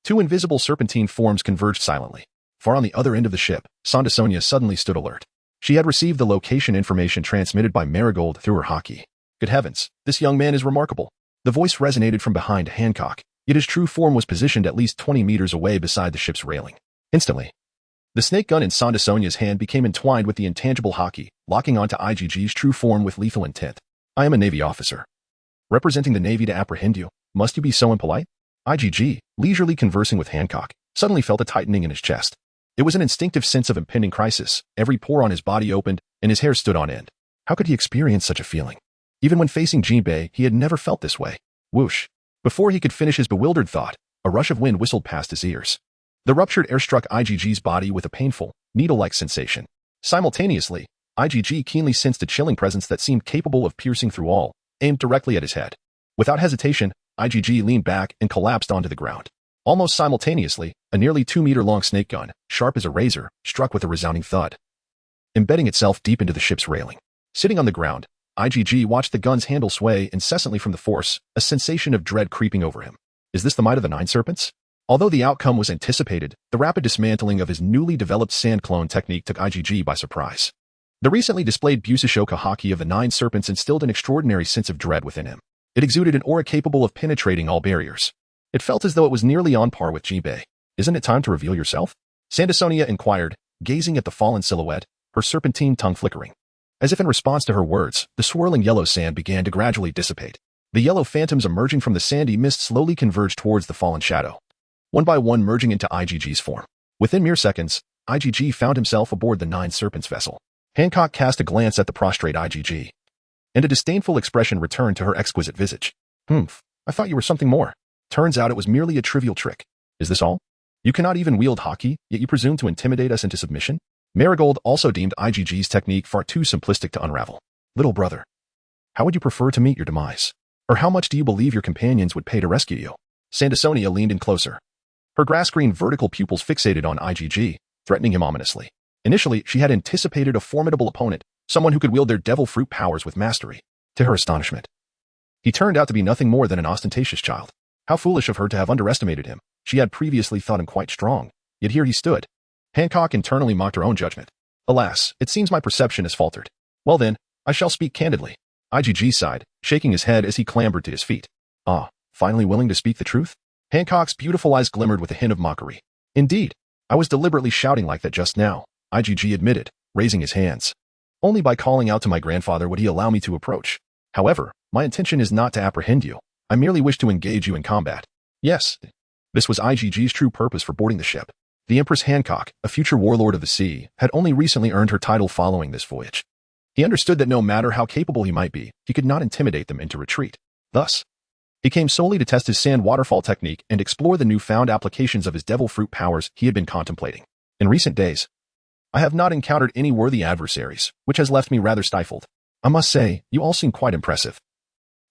2 invisible serpentine forms converged silently. Far on the other end of the ship, Sandersonia suddenly stood alert. She had received the location information transmitted by Marigold through her Haki. Good heavens, this young man is remarkable. The voice resonated from behind Hancock, yet his true form was positioned at least 20 meters away beside the ship's railing. Instantly, the snake gun in Sandersonia's hand became entwined with the intangible Haki, locking onto IgG's true form with lethal intent. I am a Navy officer, representing the Navy to apprehend you. Must you be so impolite? IgG, leisurely conversing with Hancock, suddenly felt a tightening in his chest. It was an instinctive sense of impending crisis. Every pore on his body opened, and his hair stood on end. How could he experience such a feeling? Even when facing Jinbei, he had never felt this way. Whoosh. Before he could finish his bewildered thought, a rush of wind whistled past his ears. The ruptured air struck IgG's body with a painful, needle-like sensation. Simultaneously, IgG keenly sensed a chilling presence that seemed capable of piercing through all, aimed directly at his head. Without hesitation, IgG leaned back and collapsed onto the ground. Almost simultaneously, a nearly 2-meter-long snake gun, sharp as a razor, struck with a resounding thud, embedding itself deep into the ship's railing. Sitting on the ground, IgG watched the gun's handle sway incessantly from the force, a sensation of dread creeping over him. Is this the might of the Nine Serpents? Although the outcome was anticipated, the rapid dismantling of his newly developed sand clone technique took IgG by surprise. The recently displayed Busashoka haki of the Nine Serpents instilled an extraordinary sense of dread within him. It exuded an aura capable of penetrating all barriers. It felt as though it was nearly on par with Jibei. Isn't it time to reveal yourself? Sandasonia inquired, gazing at the fallen silhouette, her serpentine tongue flickering. As if in response to her words, the swirling yellow sand began to gradually dissipate. The yellow phantoms emerging from the sandy mist slowly converged towards the fallen shadow, one by one merging into IgG's form. Within mere seconds, IgG found himself aboard the Nine Serpents vessel. Hancock cast a glance at the prostrate IgG, and a disdainful expression returned to her exquisite visage. I thought you were something more. Turns out it was merely a trivial trick. Is this all? You cannot even wield haki, yet you presume to intimidate us into submission? Marigold also deemed IgG's technique far too simplistic to unravel. Little brother, how would you prefer to meet your demise? Or how much do you believe your companions would pay to rescue you? Sandasonia leaned in closer, her grass-green vertical pupils fixated on IgG, threatening him ominously. Initially, she had anticipated a formidable opponent, someone who could wield their devil fruit powers with mastery. To her astonishment, he turned out to be nothing more than an ostentatious child. How foolish of her to have underestimated him. She had previously thought him quite strong, yet here he stood. Hancock internally mocked her own judgment. Alas, it seems my perception has faltered. Well then, I shall speak candidly. IgG sighed, shaking his head as he clambered to his feet. Ah, finally willing to speak the truth? Hancock's beautiful eyes glimmered with a hint of mockery. Indeed, I was deliberately shouting like that just now, IgG admitted, raising his hands. Only by calling out to my grandfather would he allow me to approach. However, my intention is not to apprehend you. I merely wish to engage you in combat. Yes, this was IgG's true purpose for boarding the ship. The Empress Hancock, a future warlord of the sea, had only recently earned her title following this voyage. He understood that no matter how capable he might be, he could not intimidate them into retreat. Thus, he came solely to test his sand waterfall technique and explore the newfound applications of his devil fruit powers he had been contemplating. In recent days, I have not encountered any worthy adversaries, which has left me rather stifled. I must say, you all seem quite impressive.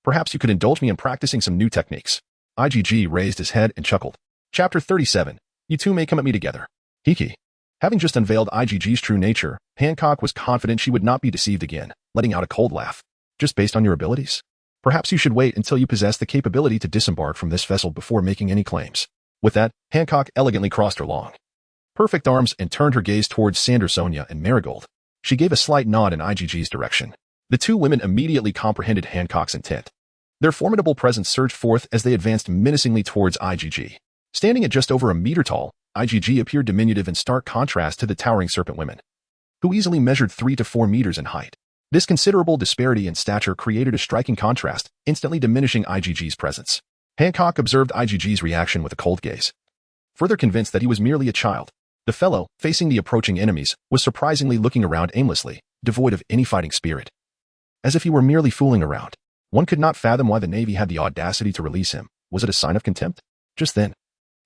Perhaps you could indulge me in practicing some new techniques. IgG raised his head and chuckled. Chapter 37. You two may come at me together. Hiki. Having just unveiled IgG's true nature, Hancock was confident she would not be deceived again, letting out a cold laugh. Just based on your abilities? Perhaps you should wait until you possess the capability to disembark from this vessel before making any claims. With that, Hancock elegantly crossed her long, perfect arms and turned her gaze towards Sandasonia and Marigold. She gave a slight nod in IgG's direction. The two women immediately comprehended Hancock's intent. Their formidable presence surged forth as they advanced menacingly towards IgG. Standing at just over a meter tall, IgG appeared diminutive in stark contrast to the towering serpent women, who easily measured 3 to 4 meters in height. This considerable disparity in stature created a striking contrast, instantly diminishing IgG's presence. Hancock observed IgG's reaction with a cold gaze. Further convinced that he was merely a child, the fellow, facing the approaching enemies, was surprisingly looking around aimlessly, devoid of any fighting spirit. As if he were merely fooling around. One could not fathom why the Navy had the audacity to release him. Was it a sign of contempt? Just then,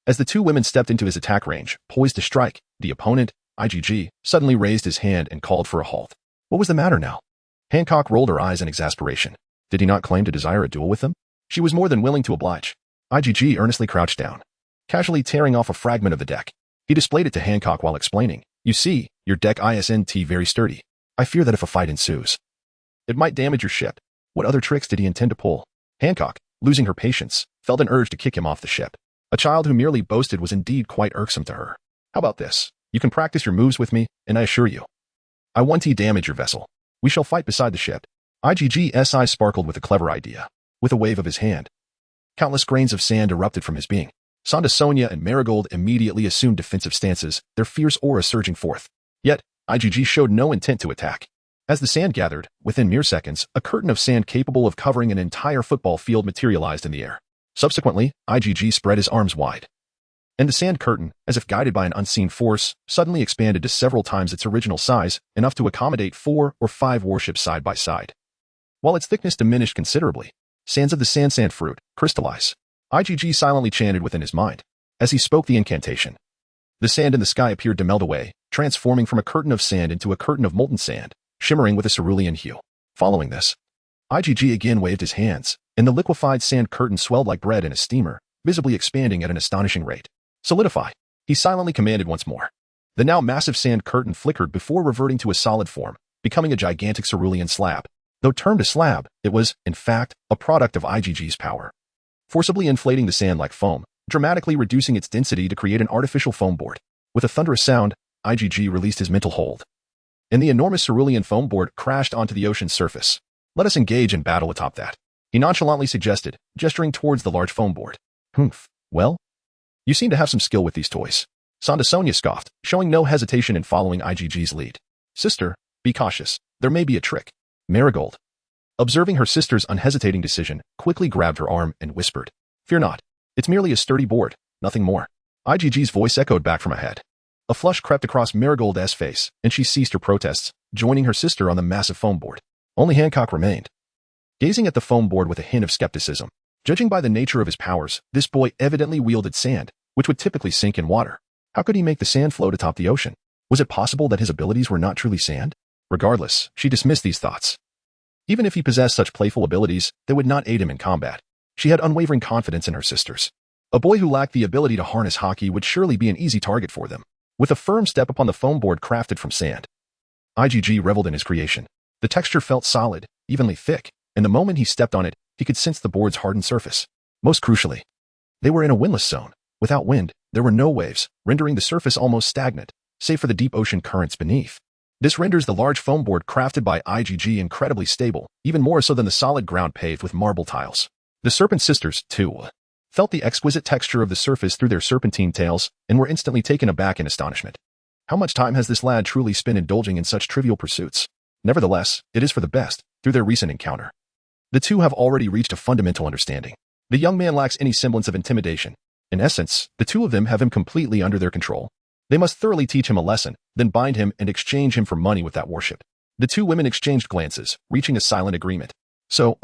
as the two women stepped into his attack range, poised to strike, the opponent, IgG, suddenly raised his hand and called for a halt. What was the matter now? Hancock rolled her eyes in exasperation. Did he not claim to desire a duel with them? She was more than willing to oblige. IgG earnestly crouched down, casually tearing off a fragment of the deck. He displayed it to Hancock while explaining, "You see, your deck isn't very sturdy. I fear that if a fight ensues, it might damage your ship." What other tricks did he intend to pull? Hancock, losing her patience, felt an urge to kick him off the ship. A child who merely boasted was indeed quite irksome to her. How about this? You can practice your moves with me, and I assure you, I won't damage your vessel. We shall fight beside the ship. IgG's eyes sparkled with a clever idea. With a wave of his hand, countless grains of sand erupted from his being. Sandasonia and Marigold immediately assumed defensive stances, their fierce aura surging forth. Yet, IgG showed no intent to attack. As the sand gathered, within mere seconds, a curtain of sand capable of covering an entire football field materialized in the air. Subsequently, IgG spread his arms wide, and the sand curtain, as if guided by an unseen force, suddenly expanded to several times its original size, enough to accommodate 4 or 5 warships side by side. While its thickness diminished considerably, sands of the sand fruit crystallized, IgG silently chanted within his mind. As he spoke the incantation, the sand in the sky appeared to melt away, transforming from a curtain of sand into a curtain of molten sand, shimmering with a cerulean hue. Following this, IgG again waved his hands, and the liquefied sand curtain swelled like bread in a steamer, visibly expanding at an astonishing rate. Solidify, he silently commanded once more. The now massive sand curtain flickered before reverting to a solid form, becoming a gigantic cerulean slab. Though termed a slab, it was, in fact, a product of IgG's power. Forcibly inflating the sand like foam, dramatically reducing its density to create an artificial foam board. With a thunderous sound, IgG released his mental hold, and the enormous cerulean foam board crashed onto the ocean's surface. Let us engage in battle atop that, he nonchalantly suggested, gesturing towards the large foam board. Humph, well? You seem to have some skill with these toys. Sonia scoffed, showing no hesitation in following IgG's lead. Sister, be cautious, there may be a trick. Marigold, observing her sister's unhesitating decision, quickly grabbed her arm and whispered, Fear not, it's merely a sturdy board, nothing more. IgG's voice echoed back from ahead. A flush crept across Marigold's face, and she ceased her protests, joining her sister on the massive foam board. Only Hancock remained, gazing at the foam board with a hint of skepticism. Judging by the nature of his powers, this boy evidently wielded sand, which would typically sink in water. How could he make the sand float atop the ocean? Was it possible that his abilities were not truly sand? Regardless, she dismissed these thoughts. Even if he possessed such playful abilities, they would not aid him in combat. She had unwavering confidence in her sisters. A boy who lacked the ability to harness hockey would surely be an easy target for them. With a firm step upon the foam board crafted from sand, IgG reveled in his creation. The texture felt solid, evenly thick, and the moment he stepped on it, he could sense the board's hardened surface. Most crucially, they were in a windless zone. Without wind, there were no waves, rendering the surface almost stagnant, save for the deep ocean currents beneath. This renders the large foam board crafted by IgG incredibly stable, even more so than the solid ground paved with marble tiles. The Serpent Sisters, too, felt the exquisite texture of the surface through their serpentine tails and were instantly taken aback in astonishment. How much time has this lad truly spent indulging in such trivial pursuits? Nevertheless, it is for the best, through their recent encounter. The two have already reached a fundamental understanding. The young man lacks any semblance of intimidation. In essence, the two of them have him completely under their control. They must thoroughly teach him a lesson, then bind him and exchange him for money with that worship. The two women exchanged glances, reaching a silent agreement. So,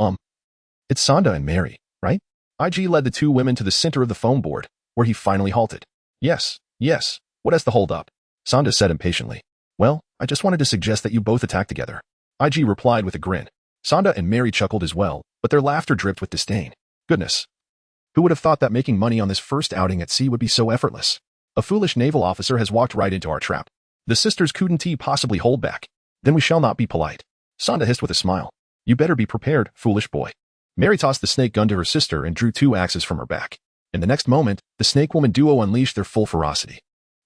it's Sonda and Mary, right? IG led the two women to the center of the foam board, where he finally halted. Yes. What has the hold up? Sonda said impatiently. Well, I just wanted to suggest that you both attack together. IG replied with a grin. Sonda and Mary chuckled as well, but their laughter dripped with disdain. Goodness. Who would have thought that making money on this first outing at sea would be so effortless? A foolish naval officer has walked right into our trap. The sisters couldn't possibly hold back. Then we shall not be polite. Sonda hissed with a smile. You better be prepared, foolish boy. Mary tossed the snake gun to her sister and drew 2 axes from her back. In the next moment, the snake-woman duo unleashed their full ferocity.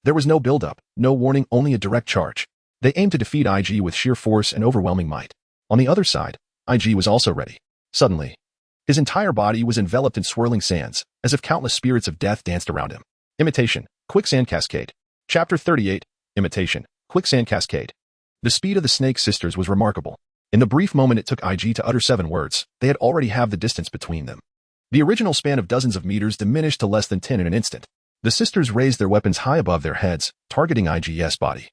There was no build-up, no warning, only a direct charge. They aimed to defeat IG with sheer force and overwhelming might. On the other side, IG was also ready. Suddenly, his entire body was enveloped in swirling sands, as if countless spirits of death danced around him. Imitation, Quicksand Cascade. Chapter 38, Imitation, Quicksand Cascade. The speed of the Snake Sisters was remarkable. In the brief moment it took IG to utter 7 words, they had already halved the distance between them. The original span of dozens of meters diminished to less than 10 in an instant. The sisters raised their weapons high above their heads, targeting IG's body.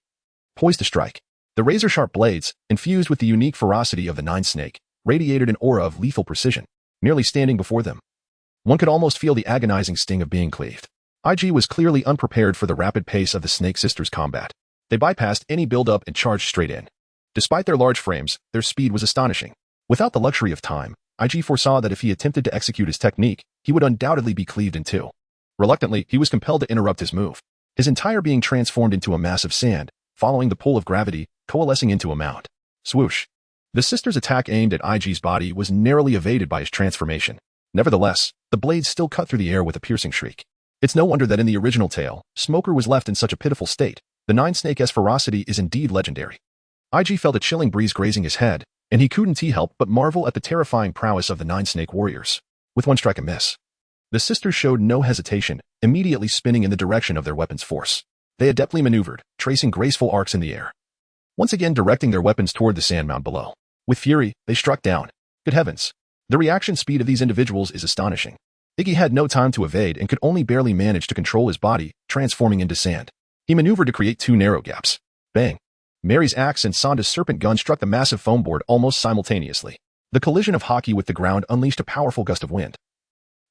Poised to strike. The razor-sharp blades, infused with the unique ferocity of the Nine Snake, radiated an aura of lethal precision. Nearly standing before them, one could almost feel the agonizing sting of being cleaved. IG was clearly unprepared for the rapid pace of the Snake Sisters' combat. They bypassed any build-up and charged straight in. Despite their large frames, their speed was astonishing. Without the luxury of time, IG foresaw that if he attempted to execute his technique, he would undoubtedly be cleaved in two. Reluctantly, he was compelled to interrupt his move. His entire being transformed into a mass of sand, following the pull of gravity, coalescing into a mound. Swoosh. The sister's attack aimed at IG's body was narrowly evaded by his transformation. Nevertheless, the blades still cut through the air with a piercing shriek. It's no wonder that in the original tale, Smoker was left in such a pitiful state. The Nine Snake's ferocity is indeed legendary. IG felt a chilling breeze grazing his head, and he couldn't help but marvel at the terrifying prowess of the Nine Snake warriors. With one strike amiss, the sisters showed no hesitation, immediately spinning in the direction of their weapon's force. They adeptly maneuvered, tracing graceful arcs in the air, once again directing their weapons toward the sand mound below. With fury, they struck down. Good heavens! The reaction speed of these individuals is astonishing. Iggy had no time to evade and could only barely manage to control his body, transforming into sand. He maneuvered to create 2 narrow gaps. Bang! Mary's axe and Sonda's serpent gun struck the massive foam board almost simultaneously. The collision of hockey with the ground unleashed a powerful gust of wind,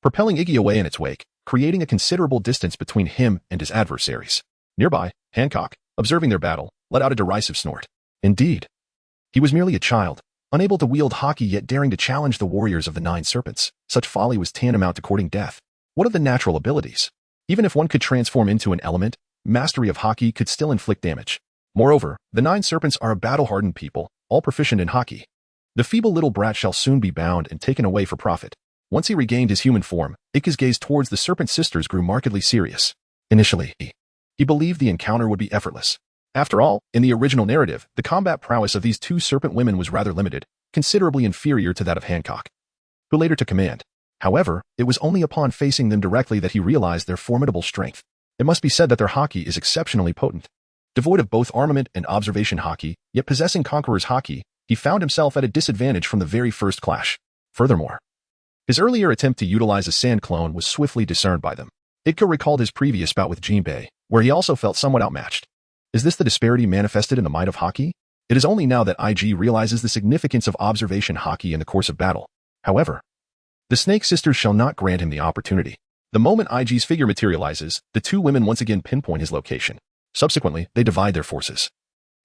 propelling Iggy away in its wake, creating a considerable distance between him and his adversaries. Nearby, Hancock, observing their battle, let out a derisive snort. Indeed, he was merely a child, unable to wield hockey yet daring to challenge the warriors of the Nine Serpents. Such folly was tantamount to courting death. What of the natural abilities? Even if one could transform into an element, mastery of hockey could still inflict damage. Moreover, the Nine Serpents are a battle-hardened people, all proficient in hockey. The feeble little brat shall soon be bound and taken away for profit. Once he regained his human form, Iggy's gaze towards the Serpent Sisters grew markedly serious. Initially, he believed the encounter would be effortless. After all, in the original narrative, the combat prowess of these two serpent women was rather limited, considerably inferior to that of Hancock, who later took command. However, it was only upon facing them directly that he realized their formidable strength. It must be said that their hockey is exceptionally potent. Devoid of both armament and observation hockey, yet possessing Conqueror's hockey, he found himself at a disadvantage from the very first clash. Furthermore, his earlier attempt to utilize a sand clone was swiftly discerned by them. Itka recalled his previous bout with Jinbei, where he also felt somewhat outmatched. Is this the disparity manifested in the might of hockey? It is only now that IG realizes the significance of observation hockey in the course of battle. However, the Snake Sisters shall not grant him the opportunity. The moment IG's figure materializes, the two women once again pinpoint his location. Subsequently, they divide their forces.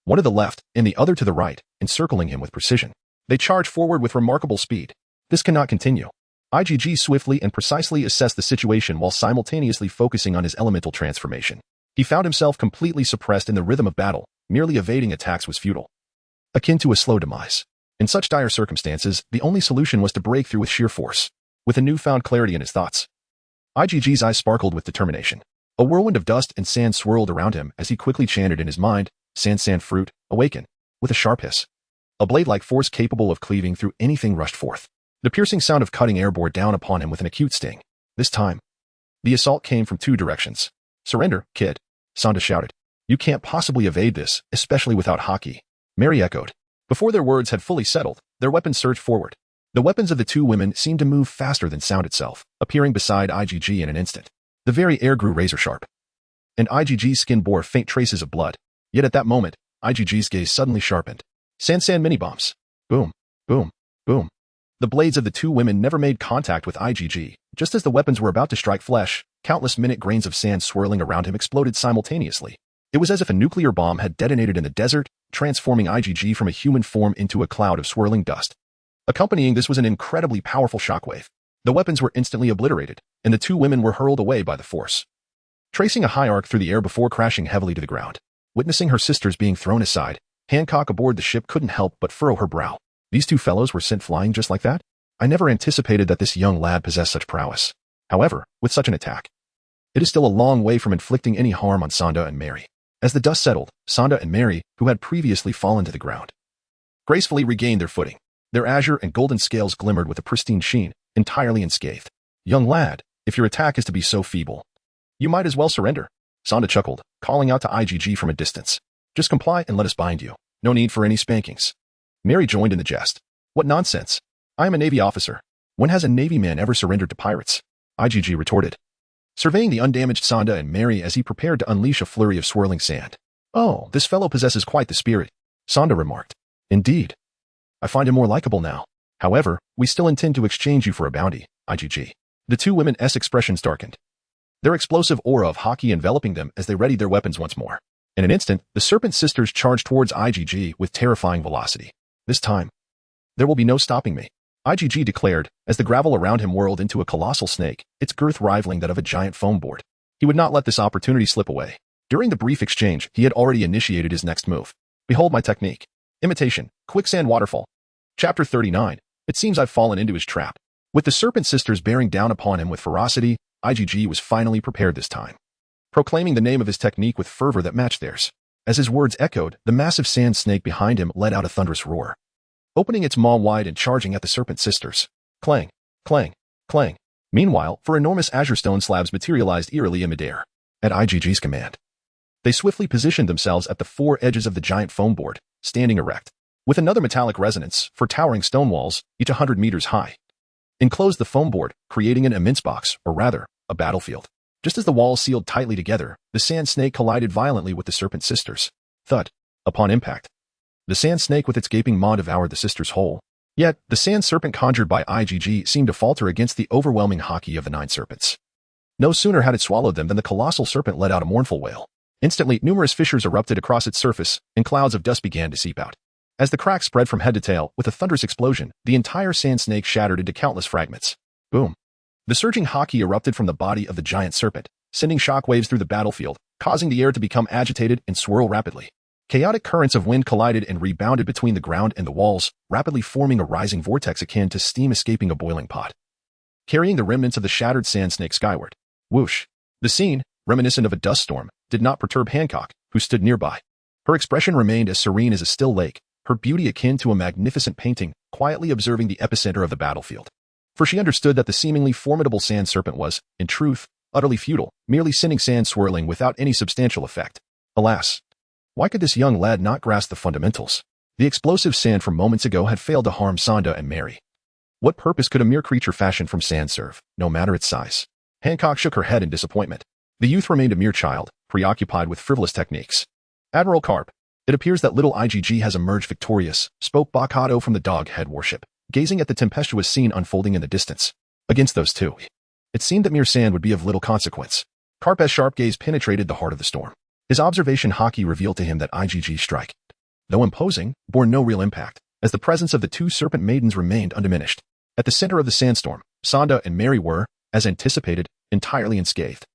One to the left and the other to the right, encircling him with precision. They charge forward with remarkable speed. This cannot continue. IgG swiftly and precisely assessed the situation while simultaneously focusing on his elemental transformation. He found himself completely suppressed in the rhythm of battle. Merely evading attacks was futile, akin to a slow demise. In such dire circumstances, the only solution was to break through with sheer force. With a newfound clarity in his thoughts, IgG's eyes sparkled with determination. A whirlwind of dust and sand swirled around him as he quickly chanted in his mind, "Sand, fruit, awaken." With a sharp hiss, a blade-like force capable of cleaving through anything rushed forth. The piercing sound of cutting air bore down upon him with an acute sting. This time, the assault came from two directions. "Surrender, kid," Sonda shouted. "You can't possibly evade this, especially without hockey," Mary echoed. Before their words had fully settled, their weapons surged forward. The weapons of the two women seemed to move faster than sound itself, appearing beside IgG in an instant. The very air grew razor-sharp, and IgG's skin bore faint traces of blood. Yet at that moment, IgG's gaze suddenly sharpened. Sand mini-bombs. Boom, boom, boom. The blades of the two women never made contact with IgG. Just as the weapons were about to strike flesh, countless minute grains of sand swirling around him exploded simultaneously. It was as if a nuclear bomb had detonated in the desert, transforming IgG from a human form into a cloud of swirling dust. Accompanying this was an incredibly powerful shockwave. The weapons were instantly obliterated, and the two women were hurled away by the force, tracing a high arc through the air before crashing heavily to the ground. Witnessing her sisters being thrown aside, Hancock aboard the ship couldn't help but furrow her brow. These two fellows were sent flying just like that? I never anticipated that this young lad possessed such prowess. However, with such an attack, it is still a long way from inflicting any harm on Sonda and Mary. As the dust settled, Sonda and Mary, who had previously fallen to the ground, gracefully regained their footing. Their azure and golden scales glimmered with a pristine sheen, entirely unscathed. "Young lad, if your attack is to be so feeble, you might as well surrender," Sonda chuckled, calling out to IgG from a distance. "Just comply and let us bind you. No need for any spankings." Mary joined in the jest. "What nonsense. I am a Navy officer. When has a Navy man ever surrendered to pirates?" IgG retorted, surveying the undamaged Sonda and Mary as he prepared to unleash a flurry of swirling sand. "Oh, this fellow possesses quite the spirit," Sonda remarked. "Indeed. I find him more likable now. However, we still intend to exchange you for a bounty, IgG." The two women's expressions darkened, their explosive aura of hockey enveloping them as they readied their weapons once more. In an instant, the Serpent Sisters charged towards IgG with terrifying velocity. "This time, there will be no stopping me," IgG declared as the gravel around him whirled into a colossal snake, its girth rivaling that of a giant foam board. He would not let this opportunity slip away. During the brief exchange, he had already initiated his next move. "Behold my technique. Imitation, quicksand waterfall." Chapter 39. It seems I've fallen into his trap. With the Serpent Sisters bearing down upon him with ferocity, IgG was finally prepared this time, proclaiming the name of his technique with fervor that matched theirs. As his words echoed, the massive sand snake behind him let out a thunderous roar, opening its maw wide and charging at the Serpent Sisters. Clang, clang, clang. Meanwhile, four enormous azure stone slabs materialized eerily in midair. At IgG's command, they swiftly positioned themselves at the four edges of the giant foam board, standing erect, with another metallic resonance for towering stone walls, each 100 meters high, enclosed the foam board, creating an immense box, or rather, a battlefield. Just as the walls sealed tightly together, the sand snake collided violently with the Serpent Sisters. Thud. Upon impact, the sand snake with its gaping maw devoured the sisters whole. Yet, the sand serpent conjured by IgG seemed to falter against the overwhelming haki of the 9 serpents. No sooner had it swallowed them than the colossal serpent let out a mournful wail. Instantly, numerous fissures erupted across its surface, and clouds of dust began to seep out. As the cracks spread from head to tail, with a thunderous explosion, the entire sand snake shattered into countless fragments. Boom! The surging haki erupted from the body of the giant serpent, sending shockwaves through the battlefield, causing the air to become agitated and swirl rapidly. Chaotic currents of wind collided and rebounded between the ground and the walls, rapidly forming a rising vortex akin to steam escaping a boiling pot, carrying the remnants of the shattered sand snake skyward. Whoosh! The scene, reminiscent of a dust storm, did not perturb Hancock, who stood nearby. Her expression remained as serene as a still lake, her beauty akin to a magnificent painting, quietly observing the epicenter of the battlefield. For she understood that the seemingly formidable sand serpent was, in truth, utterly futile, merely sending sand swirling without any substantial effect. Alas! Why could this young lad not grasp the fundamentals? The explosive sand from moments ago had failed to harm Sonda and Mary. What purpose could a mere creature fashioned from sand serve, no matter its size? Hancock shook her head in disappointment. The youth remained a mere child, preoccupied with frivolous techniques. Admiral Karp, it appears that little IgG has emerged victorious, spoke Bakato from the dog-head warship, gazing at the tempestuous scene unfolding in the distance. Against those two, it seemed that mere sand would be of little consequence. Karp's sharp gaze penetrated the heart of the storm. His observation haki revealed to him that IgG's strike, though imposing, bore no real impact, as the presence of the 2 serpent maidens remained undiminished. At the center of the sandstorm, Sonda and Mary were, as anticipated, entirely unscathed.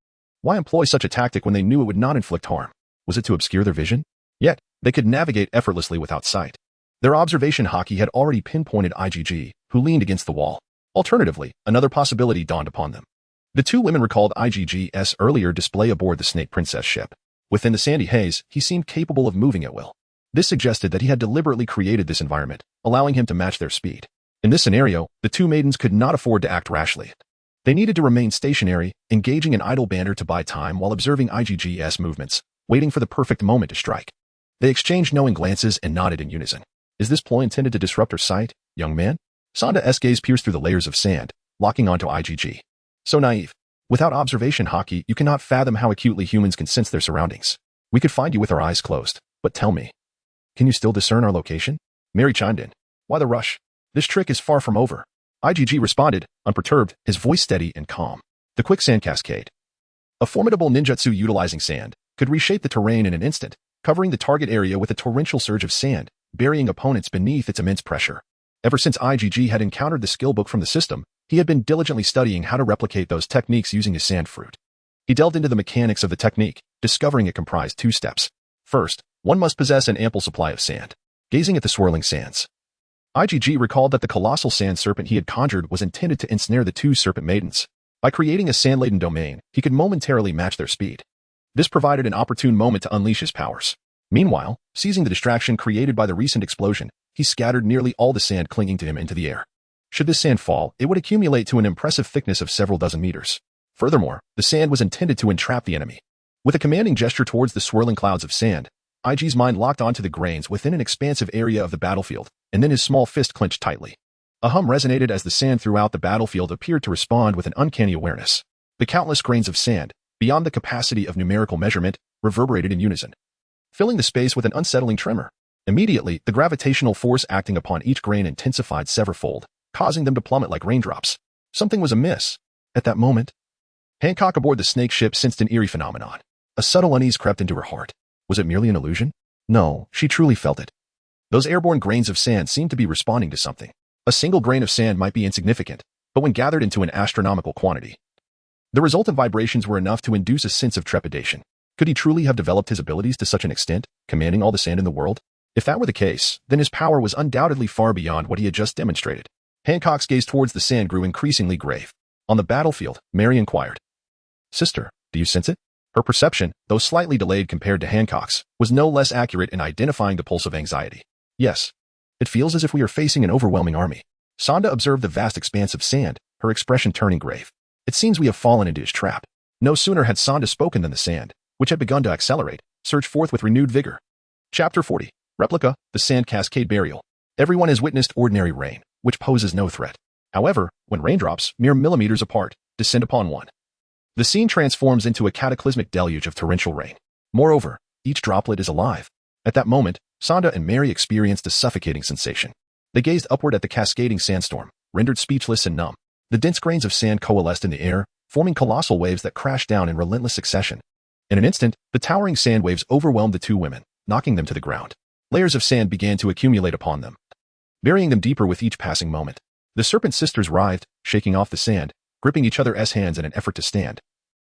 Why employ such a tactic when they knew it would not inflict harm? Was it to obscure their vision? Yet, they could navigate effortlessly without sight. Their observation haki had already pinpointed IgG, who leaned against the wall. Alternatively, another possibility dawned upon them. The 2 women recalled IgG's earlier display aboard the Snake Princess ship. Within the sandy haze, he seemed capable of moving at will. This suggested that he had deliberately created this environment, allowing him to match their speed. In this scenario, the 2 maidens could not afford to act rashly. They needed to remain stationary, engaging in idle banter to buy time while observing IgG's movements, waiting for the perfect moment to strike. They exchanged knowing glances and nodded in unison. Is this ploy intended to disrupt her sight, young man? Sonda's gaze pierced through the layers of sand, locking onto IgG. So naive. Without observation haki, you cannot fathom how acutely humans can sense their surroundings. We could find you with our eyes closed, but tell me, can you still discern our location? Mary chimed in. Why the rush? This trick is far from over. IgG responded, unperturbed, his voice steady and calm. The quicksand cascade, a formidable ninjutsu utilizing sand, could reshape the terrain in an instant, covering the target area with a torrential surge of sand, burying opponents beneath its immense pressure. Ever since IgG had encountered the skill book from the system, he had been diligently studying how to replicate those techniques using his sand fruit. He delved into the mechanics of the technique, discovering it comprised 2 steps. First, one must possess an ample supply of sand. Gazing at the swirling sands, IgG recalled that the colossal sand serpent he had conjured was intended to ensnare the 2 serpent maidens. By creating a sand-laden domain, he could momentarily match their speed. This provided an opportune moment to unleash his powers. Meanwhile, seizing the distraction created by the recent explosion, he scattered nearly all the sand clinging to him into the air. Should this sand fall, it would accumulate to an impressive thickness of several dozen meters. Furthermore, the sand was intended to entrap the enemy. With a commanding gesture towards the swirling clouds of sand, IG's mind locked onto the grains within an expansive area of the battlefield, and then his small fist clenched tightly. A hum resonated as the sand throughout the battlefield appeared to respond with an uncanny awareness. The countless grains of sand, beyond the capacity of numerical measurement, reverberated in unison, filling the space with an unsettling tremor. Immediately, the gravitational force acting upon each grain intensified severfold, causing them to plummet like raindrops. Something was amiss. At that moment, Hancock aboard the snake ship sensed an eerie phenomenon. A subtle unease crept into her heart. Was it merely an illusion? No, she truly felt it. Those airborne grains of sand seemed to be responding to something. A single grain of sand might be insignificant, but when gathered into an astronomical quantity, the resultant vibrations were enough to induce a sense of trepidation. Could he truly have developed his abilities to such an extent, commanding all the sand in the world? If that were the case, then his power was undoubtedly far beyond what he had just demonstrated. Hancock's gaze towards the sand grew increasingly grave. On the battlefield, Mary inquired, "Sister, do you sense it?" Her perception, though slightly delayed compared to Hancock's, was no less accurate in identifying the pulse of anxiety. Yes. It feels as if we are facing an overwhelming army. Sonda observed the vast expanse of sand, her expression turning grave. It seems we have fallen into his trap. No sooner had Sonda spoken than the sand, which had begun to accelerate, surged forth with renewed vigor. Chapter 40. Replica, the Sand Cascade Burial. Everyone has witnessed ordinary rain, which poses no threat. However, when raindrops, mere millimeters apart, descend upon one, the scene transforms into a cataclysmic deluge of torrential rain. Moreover, each droplet is alive. At that moment, Sonda and Mary experienced a suffocating sensation. They gazed upward at the cascading sandstorm, rendered speechless and numb. The dense grains of sand coalesced in the air, forming colossal waves that crashed down in relentless succession. In an instant, the towering sand waves overwhelmed the two women, knocking them to the ground. Layers of sand began to accumulate upon them, burying them deeper with each passing moment. The serpent sisters writhed, shaking off the sand, gripping each other's hands in an effort to stand,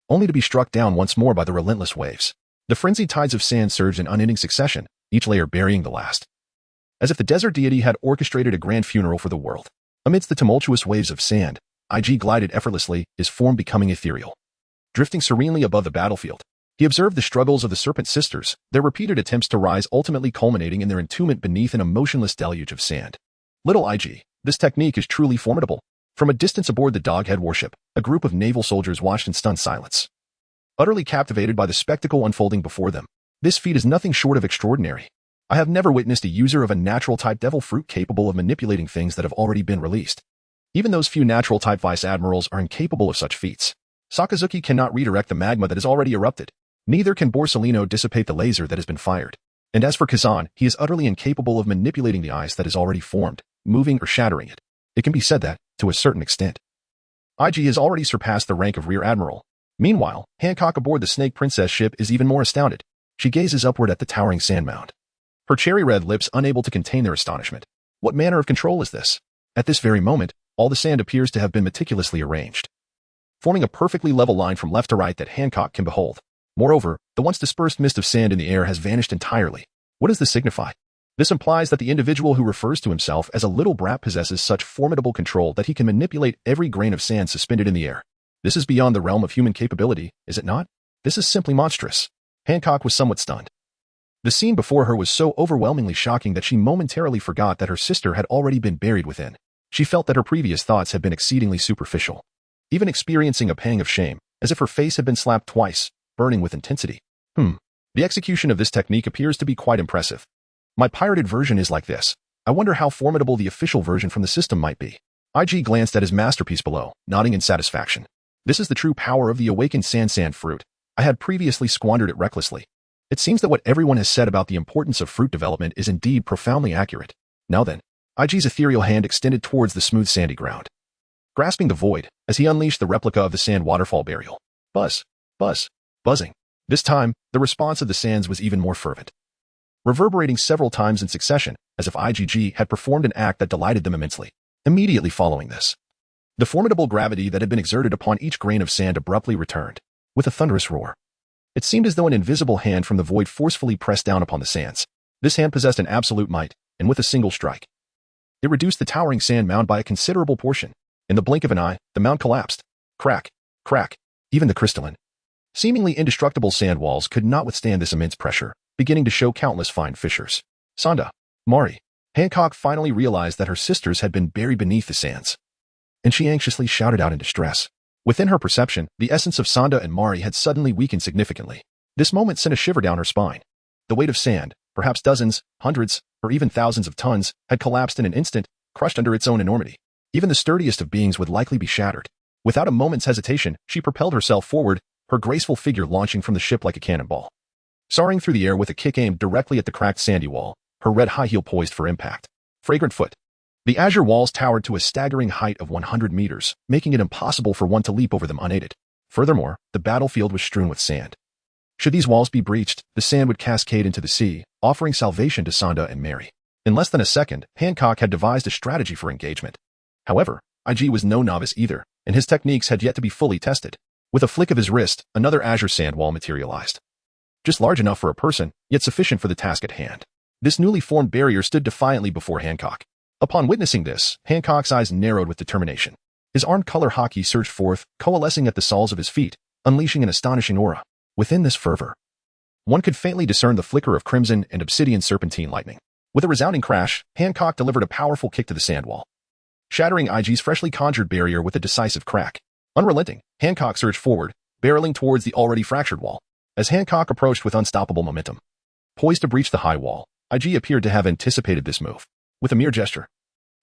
only to be struck down once more by the relentless waves. The frenzied tides of sand surged in unending succession, each layer burying the last, as if the desert deity had orchestrated a grand funeral for the world. Amidst the tumultuous waves of sand, IG glided effortlessly, his form becoming ethereal. Drifting serenely above the battlefield, he observed the struggles of the serpent sisters, their repeated attempts to rise ultimately culminating in their entombment beneath an emotionless deluge of sand. Little IG, this technique is truly formidable. From a distance aboard the Doghead warship, a group of naval soldiers watched in stunned silence, utterly captivated by the spectacle unfolding before them. This feat is nothing short of extraordinary. I have never witnessed a user of a natural-type devil fruit capable of manipulating things that have already been released. Even those few natural-type vice admirals are incapable of such feats. Sakazuki cannot redirect the magma that has already erupted. Neither can Borsellino dissipate the laser that has been fired. And as for Kazan, he is utterly incapable of manipulating the ice that is already formed, moving or shattering it. It can be said that, to a certain extent, IG has already surpassed the rank of Rear Admiral. Meanwhile, Hancock aboard the Snake Princess ship is even more astounded. She gazes upward at the towering sand mound, her cherry-red lips unable to contain their astonishment. What manner of control is this? At this very moment, all the sand appears to have been meticulously arranged, forming a perfectly level line from left to right that Hancock can behold. Moreover, the once dispersed mist of sand in the air has vanished entirely. What does this signify? This implies that the individual who refers to himself as a little brat possesses such formidable control that he can manipulate every grain of sand suspended in the air. This is beyond the realm of human capability, is it not? This is simply monstrous. Hancock was somewhat stunned. The scene before her was so overwhelmingly shocking that she momentarily forgot that her sister had already been buried within. She felt that her previous thoughts had been exceedingly superficial, even experiencing a pang of shame, as if her face had been slapped twice, burning with intensity. The execution of this technique appears to be quite impressive. My pirated version is like this. I wonder how formidable the official version from the system might be. IG glanced at his masterpiece below, nodding in satisfaction. This is the true power of the awakened sand fruit. I had previously squandered it recklessly. It seems that what everyone has said about the importance of fruit development is indeed profoundly accurate. Now then, IG's ethereal hand extended towards the smooth sandy ground, grasping the void as he unleashed the replica of the sand waterfall burial. Buzz, buzz, buzzing. This time, the response of the sands was even more fervent, reverberating several times in succession, as if IgG had performed an act that delighted them immensely. Immediately following this, the formidable gravity that had been exerted upon each grain of sand abruptly returned, with a thunderous roar. It seemed as though an invisible hand from the void forcefully pressed down upon the sands. This hand possessed an absolute might, and with a single strike, it reduced the towering sand mound by a considerable portion. In the blink of an eye, the mound collapsed. Crack, crack. Even the crystalline, seemingly indestructible sand walls could not withstand this immense pressure, beginning to show countless fine fissures. Sonda, Mari. Hancock finally realized that her sisters had been buried beneath the sands, and she anxiously shouted out in distress. Within her perception, the essence of Sonda and Mari had suddenly weakened significantly. This moment sent a shiver down her spine. The weight of sand, perhaps dozens, hundreds, or even thousands of tons, had collapsed in an instant, crushed under its own enormity. Even the sturdiest of beings would likely be shattered. Without a moment's hesitation, she propelled herself forward, her graceful figure launching from the ship like a cannonball, soaring through the air with a kick aimed directly at the cracked sandy wall, her red high heel poised for impact. Fragrant foot. The azure walls towered to a staggering height of 100 meters, making it impossible for one to leap over them unaided. Furthermore, the battlefield was strewn with sand. Should these walls be breached, the sand would cascade into the sea, offering salvation to Sonda and Mary. In less than a second, Hancock had devised a strategy for engagement. However, IG was no novice either, and his techniques had yet to be fully tested. With a flick of his wrist, another azure sand wall materialized, just large enough for a person, yet sufficient for the task at hand. This newly formed barrier stood defiantly before Hancock. Upon witnessing this, Hancock's eyes narrowed with determination. His armed color hockey surged forth, coalescing at the soles of his feet, unleashing an astonishing aura. Within this fervor, one could faintly discern the flicker of crimson and obsidian serpentine lightning. With a resounding crash, Hancock delivered a powerful kick to the sand wall, shattering IG's freshly conjured barrier with a decisive crack. Unrelenting, Hancock surged forward, barreling towards the already fractured wall. As Hancock approached with unstoppable momentum, poised to breach the high wall, IG appeared to have anticipated this move. With a mere gesture,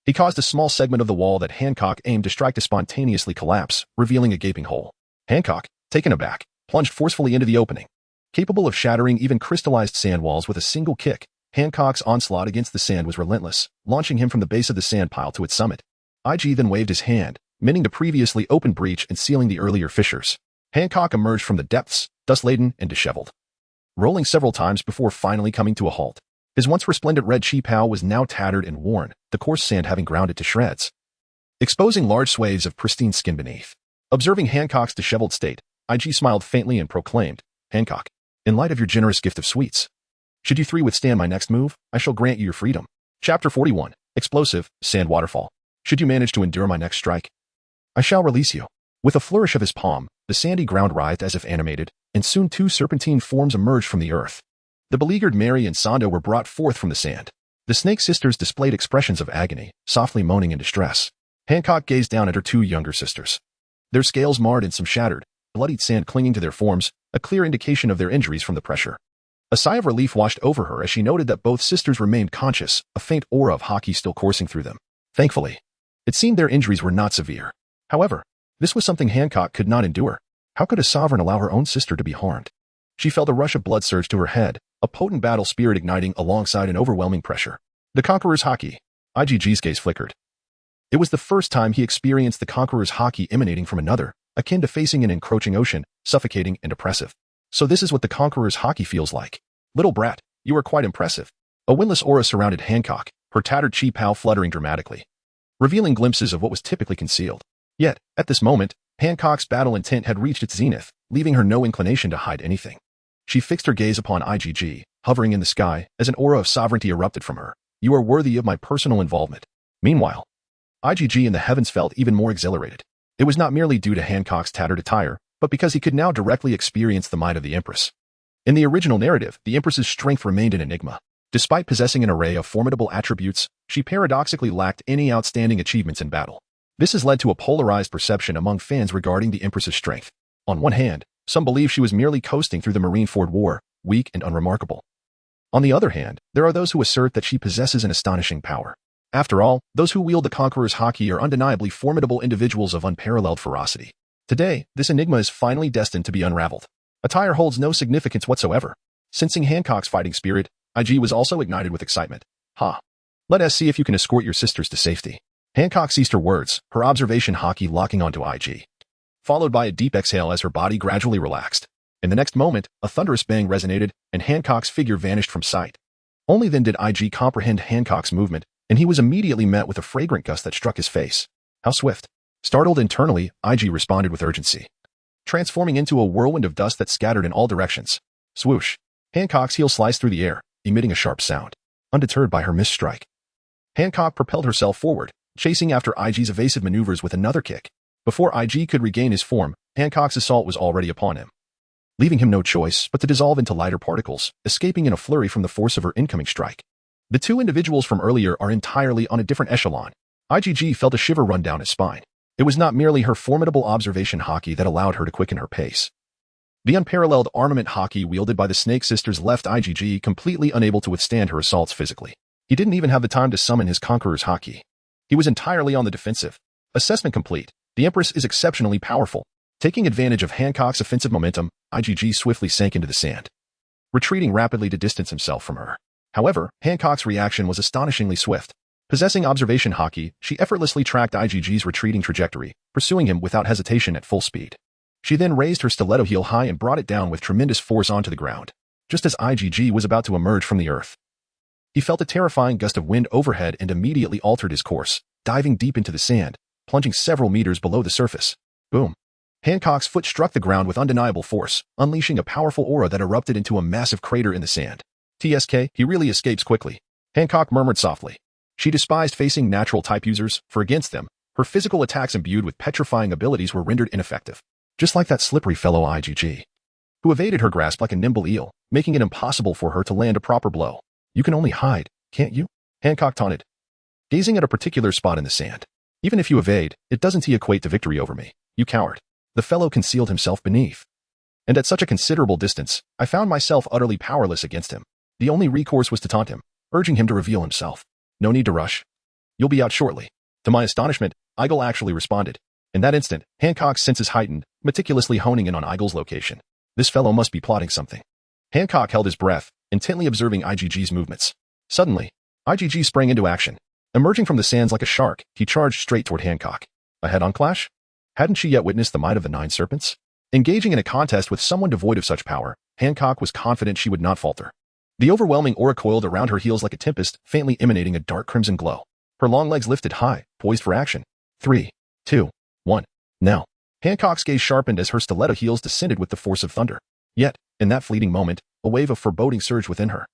he caused a small segment of the wall that Hancock aimed to strike to spontaneously collapse, revealing a gaping hole. Hancock, taken aback, plunged forcefully into the opening, capable of shattering even crystallized sand walls with a single kick. Hancock's onslaught against the sand was relentless, launching him from the base of the sand pile to its summit. IG then waved his hand, mending the previously open breach and sealing the earlier fissures. Hancock emerged from the depths, dust-laden and disheveled, rolling several times before finally coming to a halt. His once resplendent red chi-pow was now tattered and worn, the coarse sand having ground it to shreds, exposing large swathes of pristine skin beneath. Observing Hancock's disheveled state, IG smiled faintly and proclaimed, "Hancock, in light of your generous gift of sweets, should you three withstand my next move, I shall grant you your freedom." Chapter 41, Explosive, Sand Waterfall. Should you manage to endure my next strike, I shall release you. With a flourish of his palm, the sandy ground writhed as if animated, and soon two serpentine forms emerged from the earth. The beleaguered Mary and Sando were brought forth from the sand. The Snake Sisters displayed expressions of agony, softly moaning in distress. Hancock gazed down at her two younger sisters, their scales marred and some shattered, bloodied sand clinging to their forms, a clear indication of their injuries from the pressure. A sigh of relief washed over her as she noted that both sisters remained conscious, a faint aura of hockey still coursing through them. Thankfully, it seemed their injuries were not severe. However, this was something Hancock could not endure. How could a sovereign allow her own sister to be harmed? She felt a rush of blood surge to her head, a potent battle spirit igniting alongside an overwhelming pressure. The Conqueror's Haki. IGG's gaze flickered. It was the first time he experienced the Conqueror's Haki emanating from another, akin to facing an encroaching ocean, suffocating and oppressive. So this is what the Conqueror's Haki feels like. Little brat, you are quite impressive. A windless aura surrounded Hancock, her tattered chi-pow fluttering dramatically, revealing glimpses of what was typically concealed. Yet, at this moment, Hancock's battle intent had reached its zenith, leaving her no inclination to hide anything. She fixed her gaze upon IGG, hovering in the sky, as an aura of sovereignty erupted from her. You are worthy of my personal involvement. Meanwhile, IGG in the heavens felt even more exhilarated. It was not merely due to Hancock's tattered attire, but because he could now directly experience the might of the Empress. In the original narrative, the Empress's strength remained an enigma. Despite possessing an array of formidable attributes, she paradoxically lacked any outstanding achievements in battle. This has led to a polarized perception among fans regarding the Empress's strength. On one hand, some believe she was merely coasting through the Marineford War, weak and unremarkable. On the other hand, there are those who assert that she possesses an astonishing power. After all, those who wield the Conqueror's Haki are undeniably formidable individuals of unparalleled ferocity. Today, this enigma is finally destined to be unraveled. Attire holds no significance whatsoever. Sensing Hancock's fighting spirit, IG was also ignited with excitement. Ha! Let us see if you can escort your sisters to safety. Hancock ceased her words, her observation Haki locking onto IG, followed by a deep exhale as her body gradually relaxed. In the next moment, a thunderous bang resonated, and Hancock's figure vanished from sight. Only then did IG comprehend Hancock's movement, and he was immediately met with a fragrant gust that struck his face. How swift! Startled internally, IG responded with urgency, transforming into a whirlwind of dust that scattered in all directions. Swoosh! Hancock's heel sliced through the air, emitting a sharp sound. Undeterred by her missed strike, Hancock propelled herself forward, chasing after IG's evasive maneuvers with another kick. Before IG could regain his form, Hancock's assault was already upon him, leaving him no choice but to dissolve into lighter particles, escaping in a flurry from the force of her incoming strike. The two individuals from earlier are entirely on a different echelon. IGG felt a shiver run down his spine. It was not merely her formidable observation Haki that allowed her to quicken her pace. The unparalleled armament Haki wielded by the Snake Sisters left IGG completely unable to withstand her assaults physically. He didn't even have the time to summon his Conqueror's Haki. He was entirely on the defensive. Assessment complete. The Empress is exceptionally powerful. Taking advantage of Hancock's offensive momentum, IGG swiftly sank into the sand, retreating rapidly to distance himself from her. However, Hancock's reaction was astonishingly swift. Possessing observation Haki, she effortlessly tracked IGG's retreating trajectory, pursuing him without hesitation at full speed. She then raised her stiletto heel high and brought it down with tremendous force onto the ground, just as IGG was about to emerge from the earth. He felt a terrifying gust of wind overhead and immediately altered his course, diving deep into the sand, plunging several meters below the surface. Boom! Hancock's foot struck the ground with undeniable force, unleashing a powerful aura that erupted into a massive crater in the sand. TSK, he really escapes quickly. Hancock murmured softly. She despised facing natural type users, for against them, her physical attacks imbued with petrifying abilities were rendered ineffective. Just like that slippery fellow IGG, who evaded her grasp like a nimble eel, making it impossible for her to land a proper blow. You can only hide, can't you? Hancock taunted, gazing at a particular spot in the sand. Even if you evade, it doesn't equate to victory over me, you coward. The fellow concealed himself beneath, and at such a considerable distance, I found myself utterly powerless against him. The only recourse was to taunt him, urging him to reveal himself. No need to rush. You'll be out shortly. To my astonishment, Eigel actually responded. In that instant, Hancock's senses heightened, meticulously honing in on Eigel's location. This fellow must be plotting something. Hancock held his breath, intently observing IGG's movements. Suddenly, IgG sprang into action. Emerging from the sands like a shark, he charged straight toward Hancock. A head-on clash? Hadn't she yet witnessed the might of the Nine Serpents? Engaging in a contest with someone devoid of such power, Hancock was confident she would not falter. The overwhelming aura coiled around her heels like a tempest, faintly emanating a dark crimson glow. Her long legs lifted high, poised for action. 3, 2, 1. Now. Hancock's gaze sharpened as her stiletto heels descended with the force of thunder. Yet, in that fleeting moment, a wave of foreboding surged within her.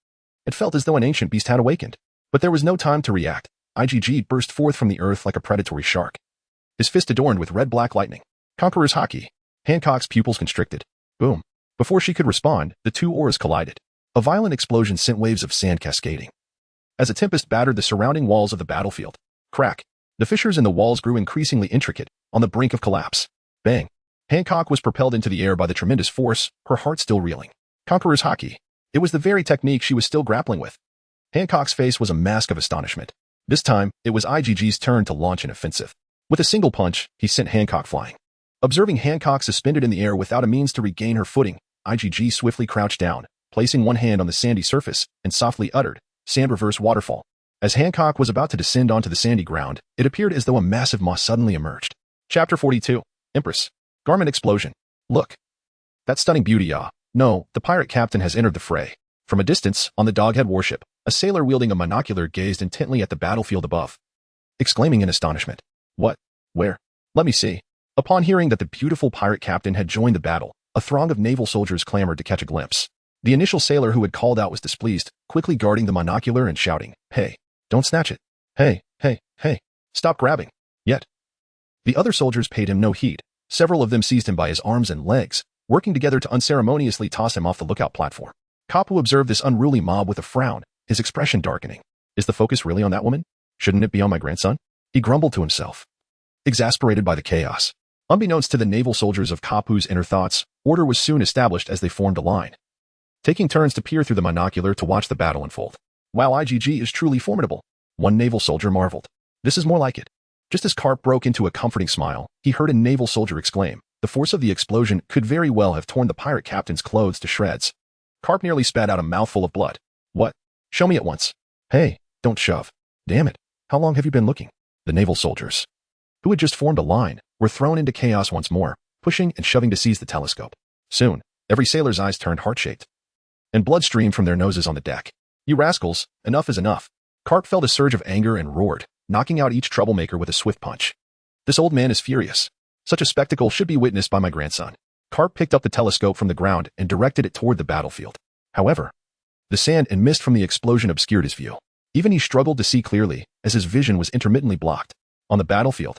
It felt as though an ancient beast had awakened. But there was no time to react. IgG burst forth from the earth like a predatory shark. His fist adorned with red-black lightning. Conqueror's Haki. Hancock's pupils constricted. Boom. Before she could respond, the two auras collided. A violent explosion sent waves of sand cascading. As a tempest battered the surrounding walls of the battlefield. Crack. The fissures in the walls grew increasingly intricate, on the brink of collapse. Bang. Hancock was propelled into the air by the tremendous force, her heart still reeling. Conqueror's Haki. It was the very technique she was still grappling with. Hancock's face was a mask of astonishment. This time, it was IgG's turn to launch an offensive. With a single punch, he sent Hancock flying. Observing Hancock suspended in the air without a means to regain her footing, IgG swiftly crouched down, placing one hand on the sandy surface, and softly uttered, "Sand reverse waterfall." As Hancock was about to descend onto the sandy ground, it appeared as though a massive maw suddenly emerged. Chapter 42. Empress. Garment explosion. Look. That stunning beauty, No, the pirate captain has entered the fray. From a distance, on the Doghead warship, a sailor wielding a monocular gazed intently at the battlefield above, exclaiming in astonishment. What? Where? Let me see. Upon hearing that the beautiful pirate captain had joined the battle, a throng of naval soldiers clamored to catch a glimpse. The initial sailor who had called out was displeased, quickly guarding the monocular and shouting, "Hey, don't snatch it. Hey, hey, hey, stop grabbing." Yet, the other soldiers paid him no heed. Several of them seized him by his arms and legs, working together to unceremoniously toss him off the lookout platform. Karp observed this unruly mob with a frown, his expression darkening. Is the focus really on that woman? Shouldn't it be on my grandson? He grumbled to himself. Exasperated by the chaos. Unbeknownst to the naval soldiers of Kapu's inner thoughts, order was soon established as they formed a line, taking turns to peer through the monocular to watch the battle unfold. Wow, IgG is truly formidable, one naval soldier marveled. This is more like it. Just as Karp broke into a comforting smile, he heard a naval soldier exclaim. The force of the explosion could very well have torn the pirate captain's clothes to shreds. Karp nearly spat out a mouthful of blood. What? Show me at once. Hey, don't shove. Damn it. How long have you been looking? The naval soldiers, who had just formed a line, were thrown into chaos once more, pushing and shoving to seize the telescope. Soon, every sailor's eyes turned heart-shaped, and blood streamed from their noses on the deck. You rascals, enough is enough. Karp felt a surge of anger and roared, knocking out each troublemaker with a swift punch. This old man is furious. Such a spectacle should be witnessed by my grandson. Karp picked up the telescope from the ground and directed it toward the battlefield. However, the sand and mist from the explosion obscured his view. Even he struggled to see clearly, as his vision was intermittently blocked. On the battlefield,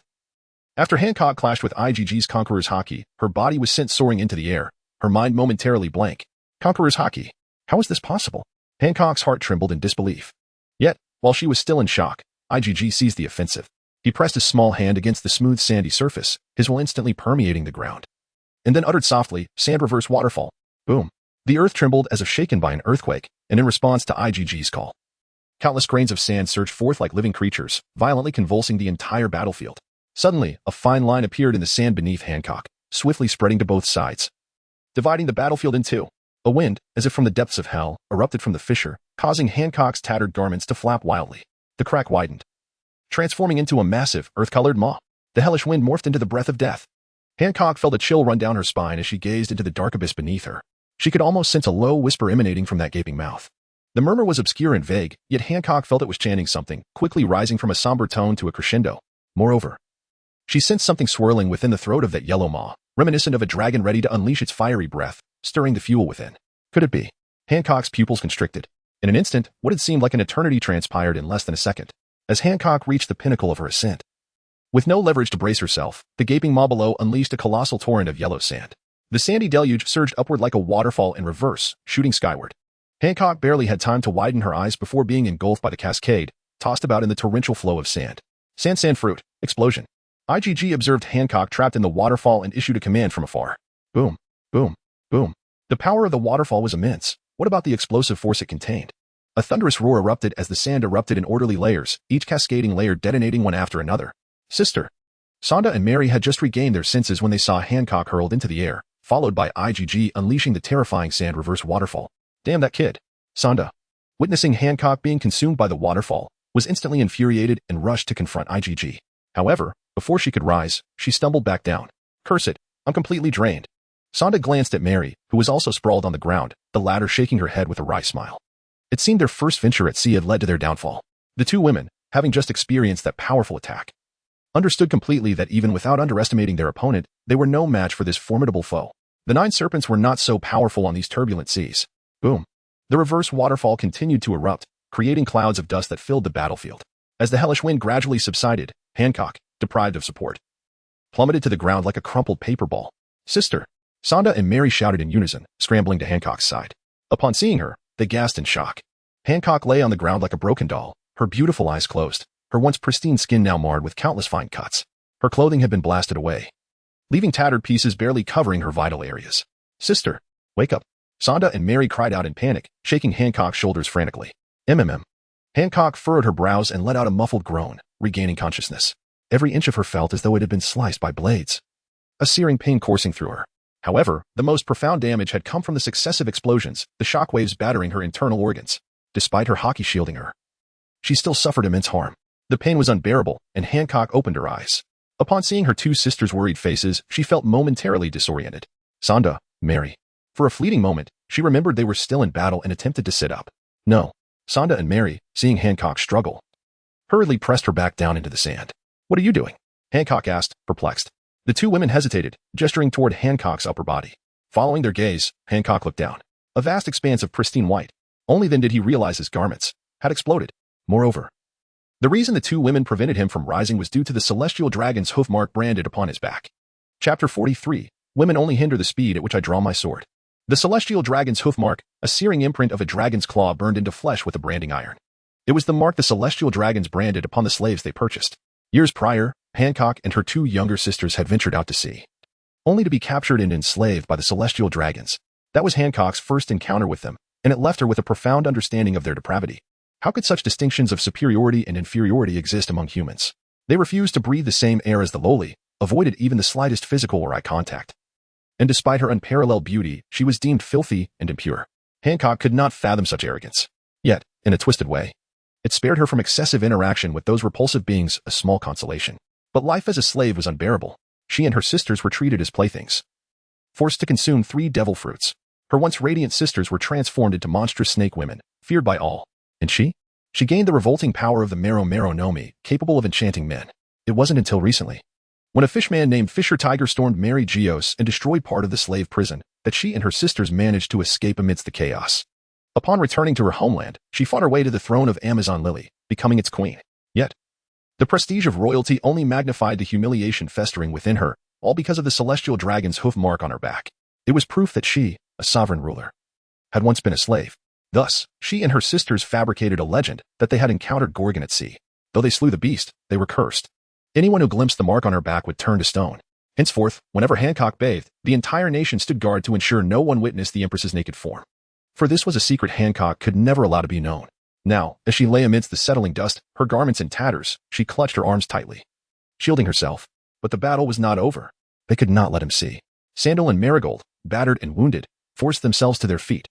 after Hancock clashed with IgG's Conqueror's Haki, her body was sent soaring into the air, her mind momentarily blank. Conqueror's Haki. How is this possible? Hancock's heart trembled in disbelief. Yet, while she was still in shock, IgG seized the offensive. He pressed his small hand against the smooth sandy surface, his will instantly permeating the ground, and then uttered softly, "Sand reverse waterfall." Boom. The earth trembled as if shaken by an earthquake, and in response to IgG's call, countless grains of sand surged forth like living creatures, violently convulsing the entire battlefield. Suddenly, a fine line appeared in the sand beneath Hancock, swiftly spreading to both sides, dividing the battlefield in two. A wind, as if from the depths of hell, erupted from the fissure, causing Hancock's tattered garments to flap wildly. The crack widened, transforming into a massive, earth-colored maw. The hellish wind morphed into the breath of death. Hancock felt a chill run down her spine as she gazed into the dark abyss beneath her. She could almost sense a low whisper emanating from that gaping mouth. The murmur was obscure and vague, yet Hancock felt it was chanting something, quickly rising from a somber tone to a crescendo. Moreover, she sensed something swirling within the throat of that yellow maw, reminiscent of a dragon ready to unleash its fiery breath, stirring the fuel within. Could it be? Hancock's pupils constricted. In an instant, what had seemed like an eternity transpired in less than a second, as Hancock reached the pinnacle of her ascent. With no leverage to brace herself, the gaping maw below unleashed a colossal torrent of yellow sand. The sandy deluge surged upward like a waterfall in reverse, shooting skyward. Hancock barely had time to widen her eyes before being engulfed by the cascade, tossed about in the torrential flow of sand. Sand fruit, explosion. IgG observed Hancock trapped in the waterfall and issued a command from afar. Boom, boom, boom. The power of the waterfall was immense. What about the explosive force it contained? A thunderous roar erupted as the sand erupted in orderly layers, each cascading layer detonating one after another. Sister Sonda and Mary had just regained their senses when they saw Hancock hurled into the air, followed by IgG unleashing the terrifying sand reverse waterfall. Damn that kid. Sonda. witnessing Hancock being consumed by the waterfall, was instantly infuriated and rushed to confront IgG. However, before she could rise, she stumbled back down. "Curse it, I'm completely drained." Sonda glanced at Mary, who was also sprawled on the ground, the latter shaking her head with a wry smile. It seemed their first venture at sea had led to their downfall. The two women, having just experienced that powerful attack, understood completely that even without underestimating their opponent, they were no match for this formidable foe. The 9 serpents were not so powerful on these turbulent seas. Boom. The reverse waterfall continued to erupt, creating clouds of dust that filled the battlefield. As the hellish wind gradually subsided, Hancock, deprived of support, plummeted to the ground like a crumpled paper ball. "Sister!" Sonda and Mary shouted in unison, scrambling to Hancock's side. Upon seeing her, they gasped in shock. Hancock lay on the ground like a broken doll, her beautiful eyes closed, her once pristine skin now marred with countless fine cuts. Her clothing had been blasted away, leaving tattered pieces barely covering her vital areas. "Sister, wake up!" Sonda and Mary cried out in panic, shaking Hancock's shoulders frantically. Hancock furrowed her brows and let out a muffled groan, regaining consciousness. Every inch of her felt as though it had been sliced by blades, a searing pain coursing through her. However, the most profound damage had come from the successive explosions, the shockwaves battering her internal organs. Despite her hockey shielding her, she still suffered immense harm. The pain was unbearable, and Hancock opened her eyes. Upon seeing her two sisters' worried faces, she felt momentarily disoriented. Sonda, Mary. For a fleeting moment, she remembered they were still in battle and attempted to sit up. No. Sonda and Mary, seeing Hancock struggle, hurriedly pressed her back down into the sand. "What are you doing?" Hancock asked, perplexed. The two women hesitated, gesturing toward Hancock's upper body. Following their gaze, Hancock looked down. A vast expanse of pristine white. Only then did he realize his garments had exploded. Moreover, the reason the two women prevented him from rising was due to the celestial dragon's hoof mark branded upon his back. Chapter 43. Women only hinder the speed at which I draw my sword. The celestial dragon's hoof mark, a searing imprint of a dragon's claw burned into flesh with a branding iron. It was the mark the celestial dragons branded upon the slaves they purchased. Years prior, Hancock and her two younger sisters had ventured out to sea, only to be captured and enslaved by the celestial dragons. That was Hancock's first encounter with them, and it left her with a profound understanding of their depravity. How could such distinctions of superiority and inferiority exist among humans? They refused to breathe the same air as the lowly, avoided even the slightest physical or eye contact. And despite her unparalleled beauty, she was deemed filthy and impure. Hancock could not fathom such arrogance. Yet, in a twisted way, it spared her from excessive interaction with those repulsive beings, a small consolation. But life as a slave was unbearable. She and her sisters were treated as playthings, forced to consume 3 devil fruits. Her once radiant sisters were transformed into monstrous snake women, feared by all. And she? She gained the revolting power of the Mero no Mi, capable of enchanting men. It wasn't until recently, when a fishman named Fisher Tiger stormed Mary Geos and destroyed part of the slave prison, that she and her sisters managed to escape amidst the chaos. Upon returning to her homeland, she fought her way to the throne of Amazon Lily, becoming its queen. Yet, the prestige of royalty only magnified the humiliation festering within her, all because of the celestial dragon's hoof mark on her back. It was proof that she, a sovereign ruler, had once been a slave. Thus, she and her sisters fabricated a legend that they had encountered Gorgon at sea. Though they slew the beast, they were cursed. Anyone who glimpsed the mark on her back would turn to stone. Henceforth, whenever Hancock bathed, the entire nation stood guard to ensure no one witnessed the Empress's naked form. For this was a secret Hancock could never allow to be known. Now, as she lay amidst the settling dust, her garments in tatters, she clutched her arms tightly, shielding herself. But the battle was not over. They could not let him see. Sandal and Marigold, battered and wounded, forced themselves to their feet,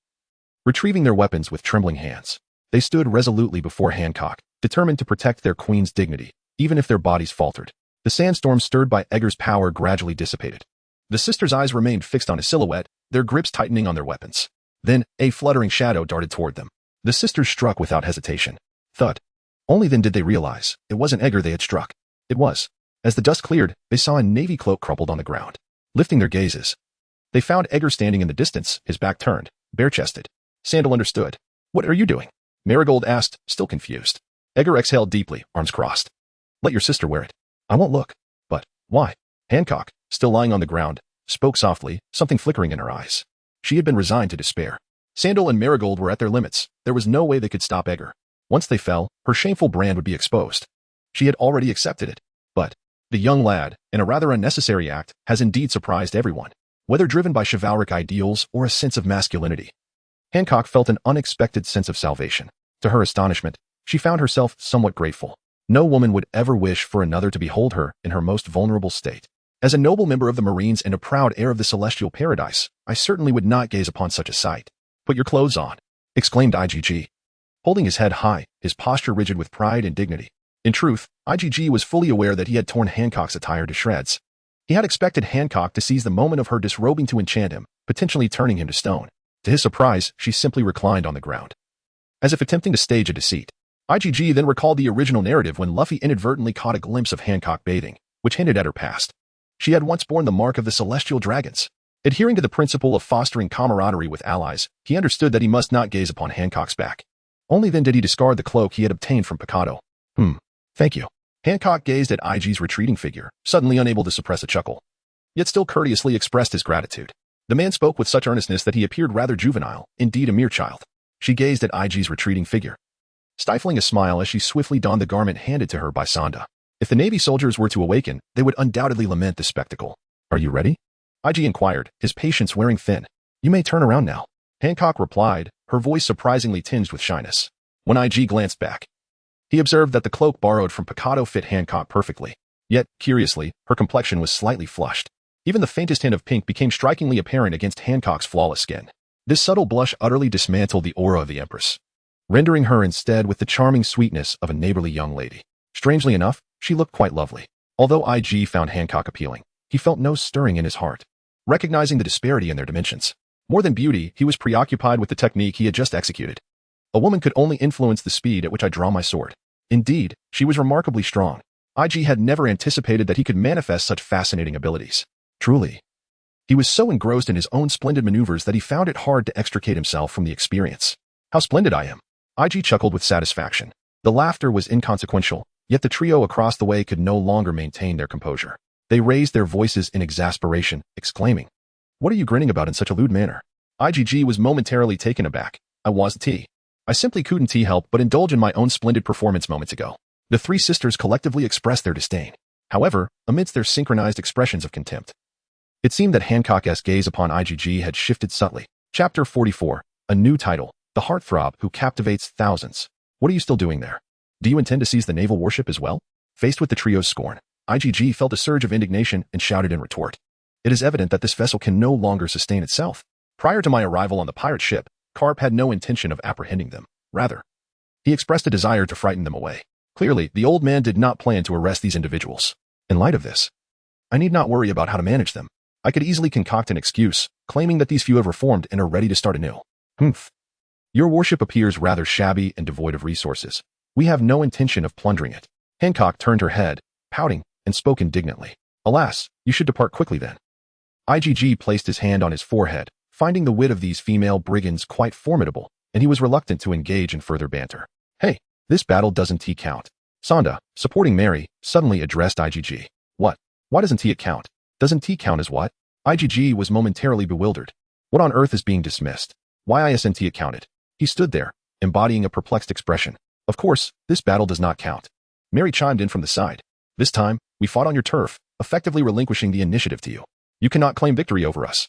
retrieving their weapons with trembling hands. They stood resolutely before Hancock, determined to protect their queen's dignity, even if their bodies faltered. The sandstorm stirred by Egger's power gradually dissipated. The sisters' eyes remained fixed on his silhouette, their grips tightening on their weapons. Then, a fluttering shadow darted toward them. The sisters struck without hesitation. Thud. Only then did they realize it wasn't Egger they had struck. It was. As the dust cleared, they saw a navy cloak crumpled on the ground. Lifting their gazes, they found Egger standing in the distance, his back turned, bare-chested. Sandal understood. "What are you doing?" Marigold asked, still confused. Egger exhaled deeply, arms crossed. "Let your sister wear it. I won't look." "But, why?" Hancock, still lying on the ground, spoke softly, something flickering in her eyes. She had been resigned to despair. Sandal and Marigold were at their limits. There was no way they could stop Egger. Once they fell, her shameful brand would be exposed. She had already accepted it. But the young lad, in a rather unnecessary act, has indeed surprised everyone, whether driven by chivalric ideals or a sense of masculinity. Hancock felt an unexpected sense of salvation. To her astonishment, she found herself somewhat grateful. No woman would ever wish for another to behold her in her most vulnerable state. As a noble member of the Marines and a proud heir of the celestial paradise, I certainly would not gaze upon such a sight. "Put your clothes on," exclaimed IgG. holding his head high, his posture rigid with pride and dignity. In truth, IgG was fully aware that he had torn Hancock's attire to shreds. He had expected Hancock to seize the moment of her disrobing to enchant him, potentially turning him to stone. To his surprise, she simply reclined on the ground, as if attempting to stage a deceit. IgG then recalled the original narrative when Luffy inadvertently caught a glimpse of Hancock bathing, which hinted at her past. She had once borne the mark of the celestial dragons. Adhering to the principle of fostering camaraderie with allies, he understood that he must not gaze upon Hancock's back. Only then did he discard the cloak he had obtained from Picado. Thank you. Hancock gazed at IG's retreating figure, suddenly unable to suppress a chuckle, yet still courteously expressed his gratitude. The man spoke with such earnestness that he appeared rather juvenile, indeed a mere child. She gazed at IG's retreating figure, stifling a smile as she swiftly donned the garment handed to her by Sonda. If the Navy soldiers were to awaken, they would undoubtedly lament the spectacle. Are you ready? IG inquired, his patience wearing thin. You may turn around now. Hancock replied, her voice surprisingly tinged with shyness. When IG glanced back, he observed that the cloak borrowed from Picado fit Hancock perfectly. Yet, curiously, her complexion was slightly flushed. Even the faintest hint of pink became strikingly apparent against Hancock's flawless skin. This subtle blush utterly dismantled the aura of the Empress, rendering her instead with the charming sweetness of a neighborly young lady. Strangely enough, she looked quite lovely. Although IG found Hancock appealing, he felt no stirring in his heart, recognizing the disparity in their dimensions. More than beauty, he was preoccupied with the technique he had just executed. A woman could only influence the speed at which I draw my sword. Indeed, she was remarkably strong. IG had never anticipated that he could manifest such fascinating abilities. Truly, he was so engrossed in his own splendid maneuvers that he found it hard to extricate himself from the experience. How splendid I am! IG chuckled with satisfaction. The laughter was inconsequential, yet the trio across the way could no longer maintain their composure. They raised their voices in exasperation, exclaiming, "What are you grinning about in such a lewd manner?" IgG was momentarily taken aback. I simply couldn't help but indulge in my own splendid performance moments ago. The three sisters collectively expressed their disdain, however, amidst their synchronized expressions of contempt. It seemed that Hancock's gaze upon IgG had shifted subtly. Chapter 44, a new title, The Heartthrob Who Captivates Thousands. What are you still doing there? Do you intend to seize the naval warship as well? Faced with the trio's scorn, IgG felt a surge of indignation and shouted in retort. It is evident that this vessel can no longer sustain itself. Prior to my arrival on the pirate ship, Karp had no intention of apprehending them. Rather, he expressed a desire to frighten them away. Clearly, the old man did not plan to arrest these individuals. In light of this, I need not worry about how to manage them. I could easily concoct an excuse, claiming that these few have reformed and are ready to start anew. Your warship appears rather shabby and devoid of resources. We have no intention of plundering it. Hancock turned her head, pouting, and spoke indignantly. Alas, you should depart quickly then. IgG placed his hand on his forehead, finding the wit of these female brigands quite formidable, and he was reluctant to engage in further banter. Hey, this battle doesn't count. Sonda, supporting Mary, suddenly addressed IgG. What? Why doesn't it count? Doesn't count as what? IgG was momentarily bewildered. What on earth is being dismissed? Why isn't it counted? He stood there, embodying a perplexed expression. Of course, this battle does not count. Mary chimed in from the side. This time, we fought on your turf, effectively relinquishing the initiative to you. You cannot claim victory over us.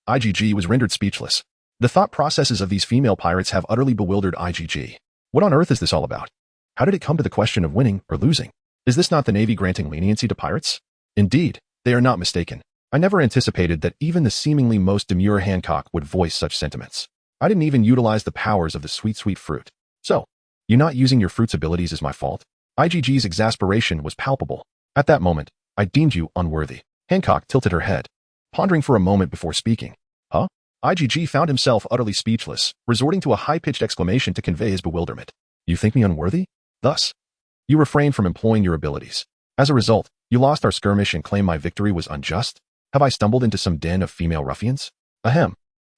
IgG was rendered speechless. The thought processes of these female pirates have utterly bewildered IgG. What on earth is this all about? How did it come to the question of winning or losing? Is this not the Navy granting leniency to pirates? Indeed, they are not mistaken. I never anticipated that even the seemingly most demure Hancock would voice such sentiments. I didn't even utilize the powers of the sweet, sweet fruit. So, you not using your fruit's abilities is my fault? IgG's exasperation was palpable. At that moment, I deemed you unworthy. Hancock tilted her head, pondering for a moment before speaking. Huh? IgG found himself utterly speechless, resorting to a high-pitched exclamation to convey his bewilderment. You think me unworthy? Thus, you refrained from employing your abilities. As a result, you lost our skirmish and claimed my victory was unjust? Have I stumbled into some den of female ruffians? Ahem.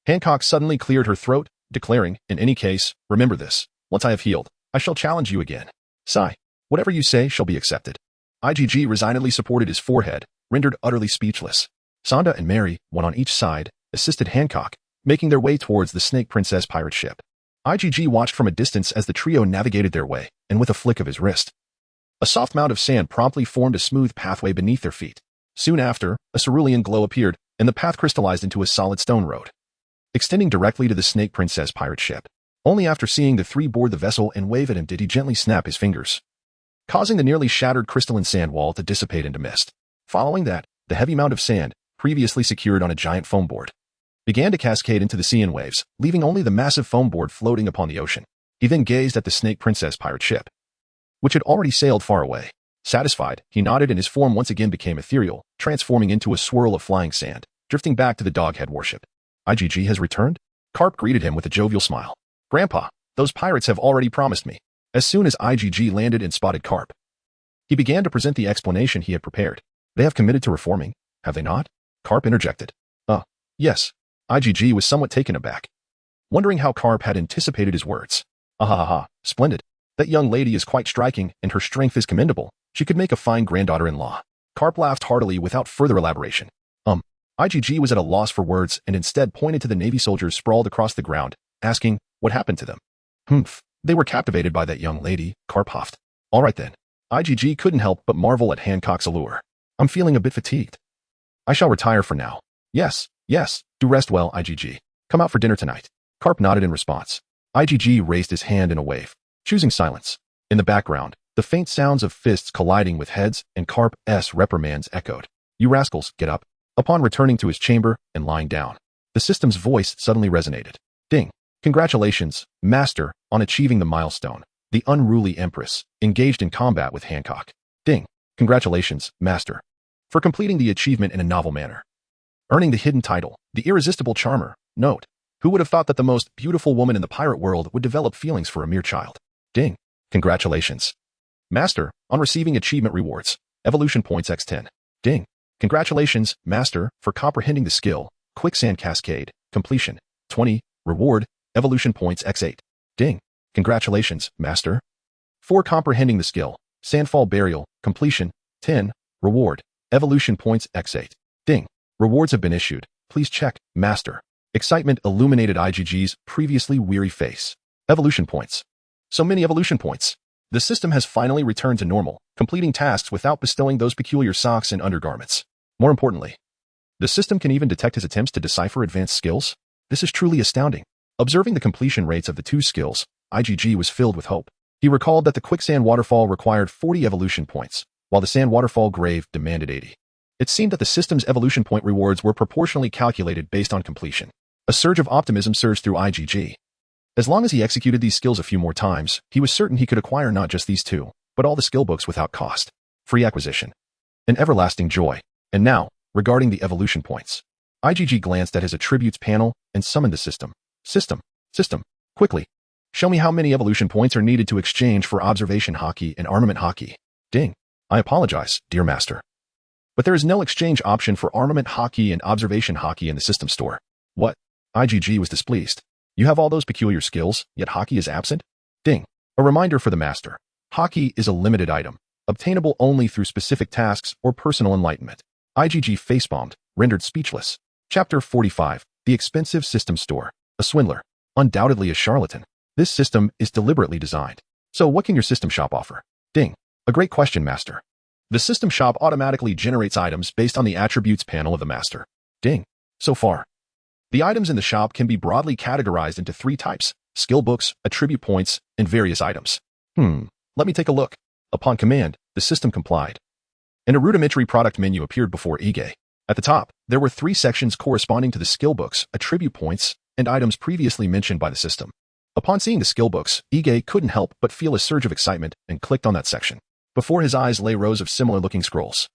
Hancock suddenly cleared her throat, declaring, in any case, remember this. Once I have healed, I shall challenge you again. Sigh. Whatever you say shall be accepted. IgG resignedly supported his forehead, rendered utterly speechless. Sonda and Mary, one on each side, assisted Hancock, making their way towards the Snake Princess pirate ship. IgG watched from a distance as the trio navigated their way, and with a flick of his wrist, a soft mound of sand promptly formed a smooth pathway beneath their feet. Soon after, a cerulean glow appeared, and the path crystallized into a solid stone road, extending directly to the Snake Princess pirate ship. Only after seeing the three board the vessel and wave at him did he gently snap his fingers, causing the nearly shattered crystalline sand wall to dissipate into mist. Following that, the heavy mound of sand, previously secured on a giant foam board, began to cascade into the sea in waves, leaving only the massive foam board floating upon the ocean. He then gazed at the Snake Princess pirate ship, which had already sailed far away. Satisfied, he nodded and his form once again became ethereal, transforming into a swirl of flying sand, drifting back to the Doghead warship. IGG has returned? Karp greeted him with a jovial smile. Grandpa, those pirates have already promised me. As soon as IGG landed and spotted Karp, he began to present the explanation he had prepared. They have committed to reforming, have they not? Karp interjected. Yes. IGG was somewhat taken aback, wondering how Karp had anticipated his words. Ha, splendid. That young lady is quite striking and her strength is commendable. She could make a fine granddaughter-in-law. Karp laughed heartily without further elaboration. IGG was at a loss for words and instead pointed to the Navy soldiers sprawled across the ground, asking what happened to them. They were captivated by that young lady, Karp huffed. All right then. IGG couldn't help but marvel at Hancock's allure. I'm feeling a bit fatigued. I shall retire for now. Yes, do rest well, IGG. Come out for dinner tonight. Karp nodded in response. IGG raised his hand in a wave, choosing silence. In the background, the faint sounds of fists colliding with heads and Karp's reprimands echoed. You rascals, get up. Upon returning to his chamber and lying down, the system's voice suddenly resonated. Ding. Congratulations, Master, on achieving the milestone. The unruly Empress, engaged in combat with Hancock. Ding. Congratulations, Master, for completing the achievement in a novel manner. Earning the hidden title, the Irresistible Charmer. Note. Who would have thought that the most beautiful woman in the pirate world would develop feelings for a mere child? Ding. Congratulations, Master, on receiving achievement rewards. Evolution points x10. Ding. Congratulations, Master, for comprehending the skill, Quicksand Cascade, completion, 20, reward, evolution points x8. Ding. Congratulations, Master, for comprehending the skill, Sandfall Burial, completion, 10, reward, evolution points x8. Ding. Rewards have been issued. Please check, Master. Excitement illuminated IGG's previously weary face. Evolution points. So many evolution points. The system has finally returned to normal, completing tasks without bestowing those peculiar socks and undergarments. More importantly, the system can even detect his attempts to decipher advanced skills. This is truly astounding. Observing the completion rates of the two skills, IGG was filled with hope. He recalled that the Quicksand Waterfall required 40 evolution points, while the Sand Waterfall Grave demanded 80. It seemed that the system's evolution point rewards were proportionally calculated based on completion. A surge of optimism surged through IGG. As long as he executed these skills a few more times, he was certain he could acquire not just these two, but all the skill books without cost. Free acquisition. An everlasting joy. And now, regarding the evolution points. IGG glanced at his attributes panel and summoned the system. System, quickly. Show me how many evolution points are needed to exchange for observation hockey and armament hockey. Ding. I apologize, dear Master, but there is no exchange option for armament hockey and observation hockey in the system store. What? IGG was displeased. You have all those peculiar skills, yet hockey is absent? Ding. A reminder for the Master. Hockey is a limited item, obtainable only through specific tasks or personal enlightenment. IGG facepalmed, rendered speechless. Chapter 45. The Expensive System Store. A swindler. Undoubtedly a charlatan. This system is deliberately designed. So what can your system shop offer? Ding. A great question, Master. The system shop automatically generates items based on the attributes panel of the Master. Ding. So far, the items in the shop can be broadly categorized into 3 types: skill books, attribute points, and various items. Let me take a look. Upon command, the system complied, and a rudimentary product menu appeared before Ige. At the top, there were 3 sections corresponding to the skill books, attribute points, and items previously mentioned by the system. Upon seeing the skill books, Ige couldn't help but feel a surge of excitement and clicked on that section. Before his eyes lay rows of similar-looking scrolls,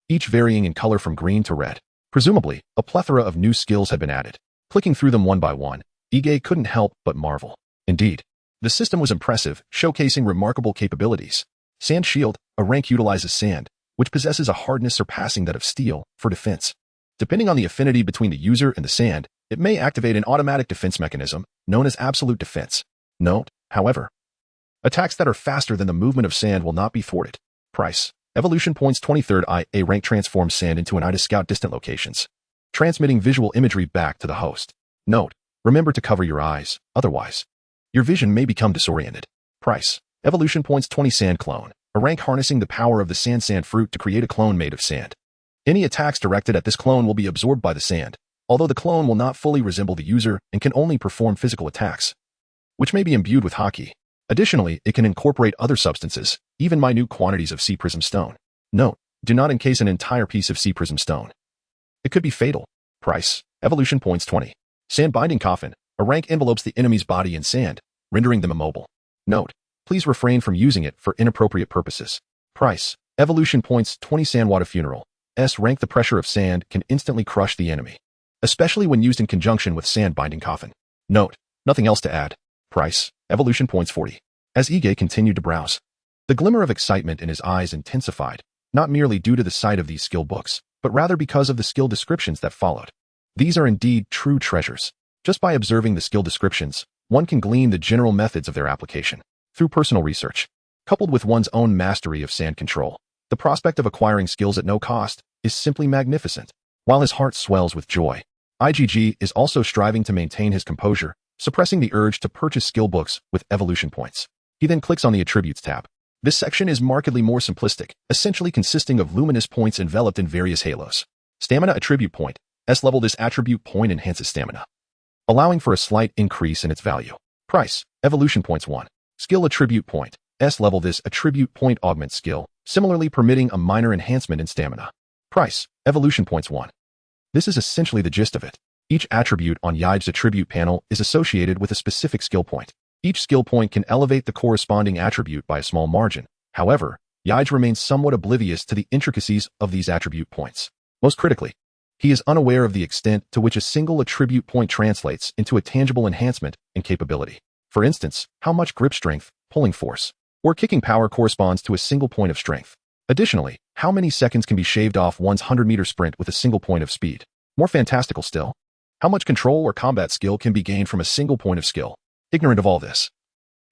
each varying in color from green to red. Presumably, a plethora of new skills had been added. Clicking through them one by one, Ige couldn't help but marvel. Indeed, the system was impressive, showcasing remarkable capabilities. Sand Shield, a rank utilizes sand, which possesses a hardness surpassing that of steel, for defense. Depending on the affinity between the user and the sand, it may activate an automatic defense mechanism, known as absolute defense. Note, however, attacks that are faster than the movement of sand will not be thwarted. Price. Evolution points 23rd IA rank transforms sand into an eye to scout distant locations, transmitting visual imagery back to the host. Note, remember to cover your eyes, otherwise, your vision may become disoriented. Price. Evolution points 20 sand clone, a rank harnessing the power of the sand fruit to create a clone made of sand. Any attacks directed at this clone will be absorbed by the sand, although the clone will not fully resemble the user and can only perform physical attacks, which may be imbued with hockey. Additionally, it can incorporate other substances, even minute quantities of sea prism stone. Note, do not encase an entire piece of sea prism stone. It could be fatal. Price. Evolution points 20. Sand binding coffin, a rank envelopes the enemy's body in sand, rendering them immobile. Note: please refrain from using it for inappropriate purposes. Price: evolution points 20 Sandwater Funeral. Rank: the pressure of sand can instantly crush the enemy, especially when used in conjunction with sand binding coffin. Note: nothing else to add. Price: evolution points 40. As Ige continued to browse, the glimmer of excitement in his eyes intensified, not merely due to the sight of these skill books, but rather because of the skill descriptions that followed. These are indeed true treasures. Just by observing the skill descriptions, one can glean the general methods of their application. Through personal research, coupled with one's own mastery of sand control, the prospect of acquiring skills at no cost is simply magnificent. While his heart swells with joy, IGG is also striving to maintain his composure, suppressing the urge to purchase skill books with evolution points. He then clicks on the Attributes tab. This section is markedly more simplistic, essentially consisting of luminous points enveloped in various halos. Stamina Attribute Point. S-level. This attribute point enhances stamina, allowing for a slight increase in its value. Price: evolution points 1. Skill Attribute Point. S-level. This attribute point augments skill, similarly permitting a minor enhancement in stamina. Price: evolution points 1. This is essentially the gist of it. Each attribute on Yide's attribute panel is associated with a specific skill point. Each skill point can elevate the corresponding attribute by a small margin. However, Yide remains somewhat oblivious to the intricacies of these attribute points. Most critically, he is unaware of the extent to which a single attribute point translates into a tangible enhancement in capability. For instance, how much grip strength, pulling force, or kicking power corresponds to a single point of strength. Additionally, how many seconds can be shaved off one's 100-meter sprint with a single point of speed? More fantastical still, how much control or combat skill can be gained from a single point of skill? Ignorant of all this,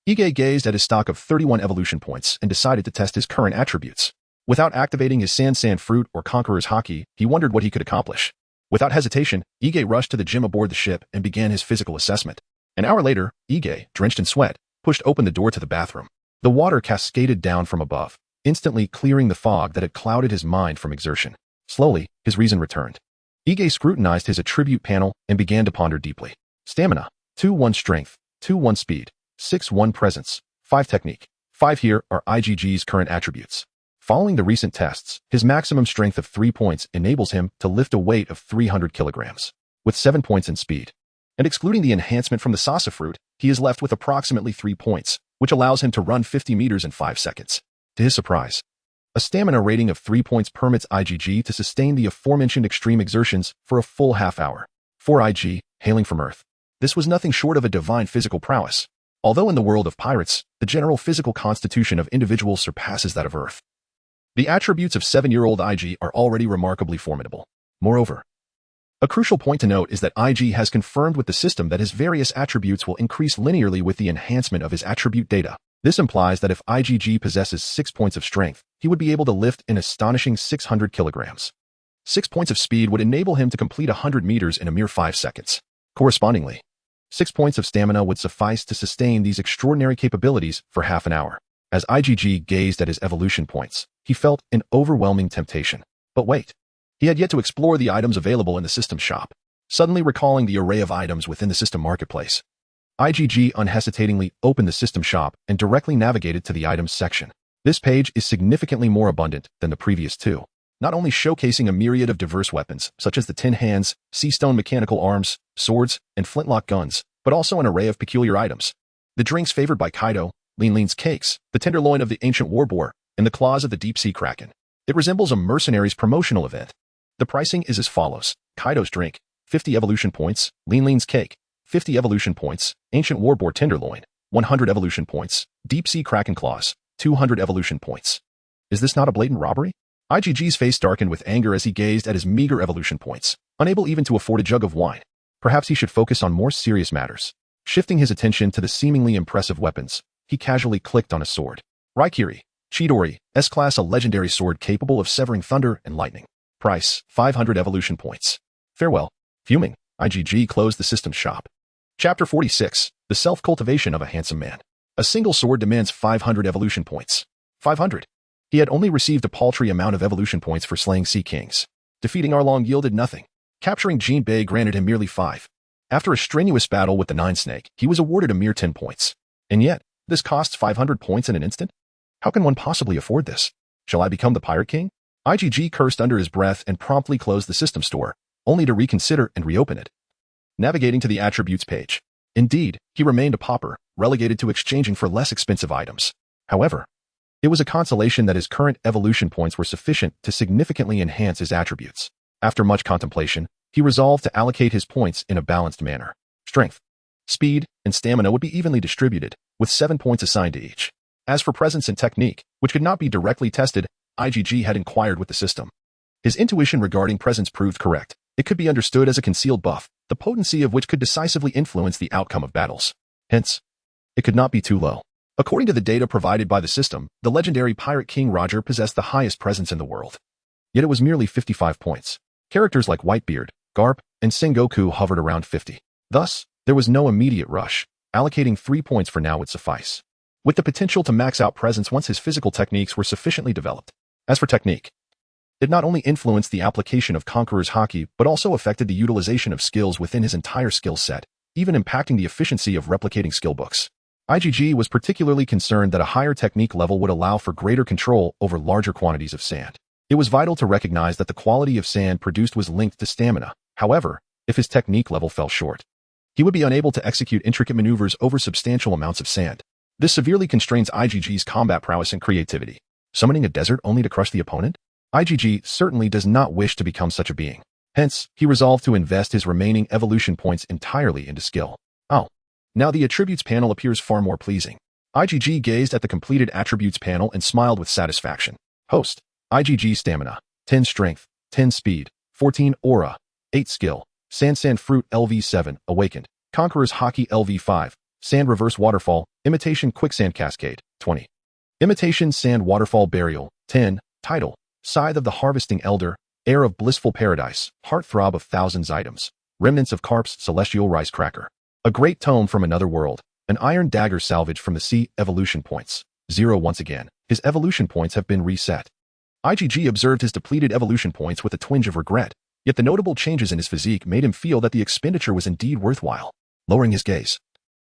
Ige gazed at his stock of 31 evolution points and decided to test his current attributes. Without activating his Sand Fruit or Conqueror's Haki, he wondered what he could accomplish. Without hesitation, Ige rushed to the gym aboard the ship and began his physical assessment. An hour later, Ige, drenched in sweat, pushed open the door to the bathroom. The water cascaded down from above, instantly clearing the fog that had clouded his mind from exertion. Slowly, his reason returned. Ige scrutinized his attribute panel and began to ponder deeply. Stamina: 2-1 strength, 2-1 speed, 6-1 presence, 5 technique. 5 here are IGG's current attributes. Following the recent tests, his maximum strength of 3 points enables him to lift a weight of 300 kilograms, with 7 points in speed. And excluding the enhancement from the Sasa fruit, he is left with approximately 3 points, which allows him to run 50 meters in 5 seconds. To his surprise, a stamina rating of 3 points permits IGG to sustain the aforementioned extreme exertions for a full half hour. For IG, hailing from Earth, this was nothing short of a divine physical prowess. Although in the world of pirates, the general physical constitution of individuals surpasses that of Earth, the attributes of 7-year-old IG are already remarkably formidable. Moreover, a crucial point to note is that IG has confirmed with the system that his various attributes will increase linearly with the enhancement of his attribute data. This implies that if IGG possesses 6 points of strength, he would be able to lift an astonishing 600 kilograms. 6 points of speed would enable him to complete 100 meters in a mere 5 seconds. Correspondingly, 6 points of stamina would suffice to sustain these extraordinary capabilities for half an hour. As IGG gazed at his evolution points, he felt an overwhelming temptation. But wait, he had yet to explore the items available in the system shop. Suddenly recalling the array of items within the system marketplace, IGG unhesitatingly opened the system shop and directly navigated to the items section. This page is significantly more abundant than the previous two, not only showcasing a myriad of diverse weapons, such as the tin hands, sea stone mechanical arms, swords, and flintlock guns, but also an array of peculiar items. The drinks favored by Kaido, Lean's cakes, the tenderloin of the ancient war boar, and the claws of the deep-sea kraken. It resembles a mercenary's promotional event. The pricing is as follows. Kaido's drink, 50 evolution points. Lean's cake, 50 evolution points. Ancient war boar tenderloin, 100 evolution points. Deep-sea kraken claws, 200 evolution points. Is this not a blatant robbery? IGG's face darkened with anger as he gazed at his meager evolution points, unable even to afford a jug of wine. Perhaps he should focus on more serious matters. Shifting his attention to the seemingly impressive weapons, he casually clicked on a sword. Raikiri, Chidori, S-Class, a legendary sword capable of severing thunder and lightning. Price, 500 evolution points. Farewell. Fuming, IGG closed the system shop. Chapter 46, The Self-Cultivation of a Handsome Man. A single sword demands 500 evolution points. 500. He had only received a paltry amount of evolution points for slaying sea kings. Defeating Arlong yielded nothing. Capturing Jinbei granted him merely 5. After a strenuous battle with the Nine Snake, he was awarded a mere 10 points. And yet, this costs 500 points in an instant? How can one possibly afford this? Shall I become the Pirate King? IGG cursed under his breath and promptly closed the system store, only to reconsider and reopen it. Navigating to the attributes page. Indeed, he remained a pauper, relegated to exchanging for less expensive items. However, it was a consolation that his current evolution points were sufficient to significantly enhance his attributes. After much contemplation, he resolved to allocate his points in a balanced manner. Strength, speed, and stamina would be evenly distributed, with 7 points assigned to each. As for presence and technique, which could not be directly tested, IgG had inquired with the system. His intuition regarding presence proved correct. It could be understood as a concealed buff, the potency of which could decisively influence the outcome of battles. Hence, it could not be too low. According to the data provided by the system, the legendary Pirate King Roger possessed the highest presence in the world. Yet it was merely 55 points. Characters like Whitebeard, Karp, and Sengoku hovered around 50. Thus, there was no immediate rush. Allocating 3 points for now would suffice, with the potential to max out presence once his physical techniques were sufficiently developed. As for technique, it not only influenced the application of Conqueror's Haki, but also affected the utilization of skills within his entire skill set, even impacting the efficiency of replicating skill books. IgG was particularly concerned that a higher technique level would allow for greater control over larger quantities of sand. It was vital to recognize that the quality of sand produced was linked to stamina. However, if his technique level fell short, he would be unable to execute intricate maneuvers over substantial amounts of sand. This severely constrains IgG's combat prowess and creativity. Summoning a desert only to crush the opponent? IgG certainly does not wish to become such a being. Hence, he resolved to invest his remaining evolution points entirely into skill. Oh. Now the attributes panel appears far more pleasing. IgG gazed at the completed attributes panel and smiled with satisfaction. Host. IgG stamina, 10 strength, 10 speed, 14 aura, 8 skill, Sand Fruit LV7, awakened, Conqueror's Haki LV5, Sand Reverse Waterfall, Imitation Quicksand Cascade, 20. Imitation Sand Waterfall Burial, 10, Title, Scythe of the Harvesting Elder, Heir of Blissful Paradise, Heartthrob of Thousands Items, Remnants of Karp's Celestial Rice Cracker. A Great Tome from Another World, an Iron Dagger salvaged from the sea, evolution points. 0 once again, his evolution points have been reset. IgG observed his depleted evolution points with a twinge of regret, yet the notable changes in his physique made him feel that the expenditure was indeed worthwhile. Lowering his gaze,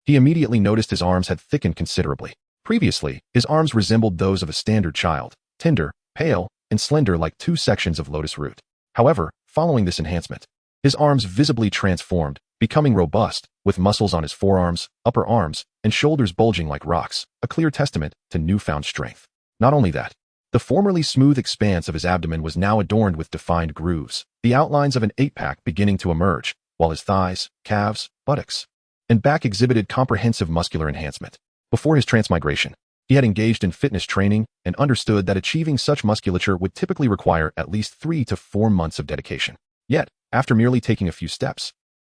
he immediately noticed his arms had thickened considerably. Previously, his arms resembled those of a standard child, tender, pale, and slender like 2 sections of lotus root. However, following this enhancement, his arms visibly transformed, becoming robust, with muscles on his forearms, upper arms, and shoulders bulging like rocks, a clear testament to newfound strength. Not only that, the formerly smooth expanse of his abdomen was now adorned with defined grooves, the outlines of an 8-pack beginning to emerge, while his thighs, calves, buttocks, and back exhibited comprehensive muscular enhancement. Before his transmigration, he had engaged in fitness training and understood that achieving such musculature would typically require at least 3 to 4 months of dedication. Yet, after merely taking a few steps,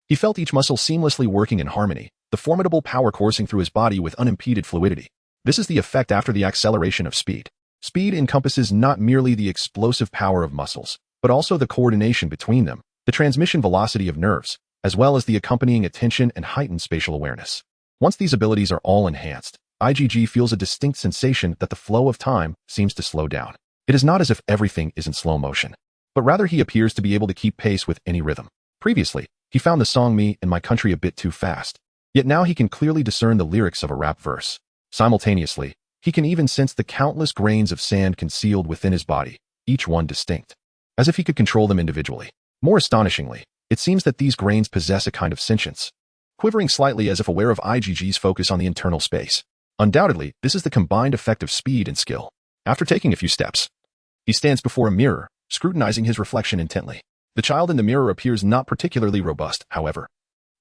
he felt each muscle seamlessly working in harmony, the formidable power coursing through his body with unimpeded fluidity. This is the effect after the acceleration of speed. Speed encompasses not merely the explosive power of muscles, but also the coordination between them, the transmission velocity of nerves, as well as the accompanying attention and heightened spatial awareness. Once these abilities are all enhanced, IgG feels a distinct sensation that the flow of time seems to slow down. It is not as if everything is in slow motion, but rather he appears to be able to keep pace with any rhythm. Previously, he found the song Me and My Country a bit too fast, yet now he can clearly discern the lyrics of a rap verse. Simultaneously, he can even sense the countless grains of sand concealed within his body, each one distinct, as if he could control them individually. More astonishingly, it seems that these grains possess a kind of sentience, quivering slightly as if aware of IgG's focus on the internal space. Undoubtedly, this is the combined effect of speed and skill. After taking a few steps, he stands before a mirror, scrutinizing his reflection intently. The child in the mirror appears not particularly robust, however.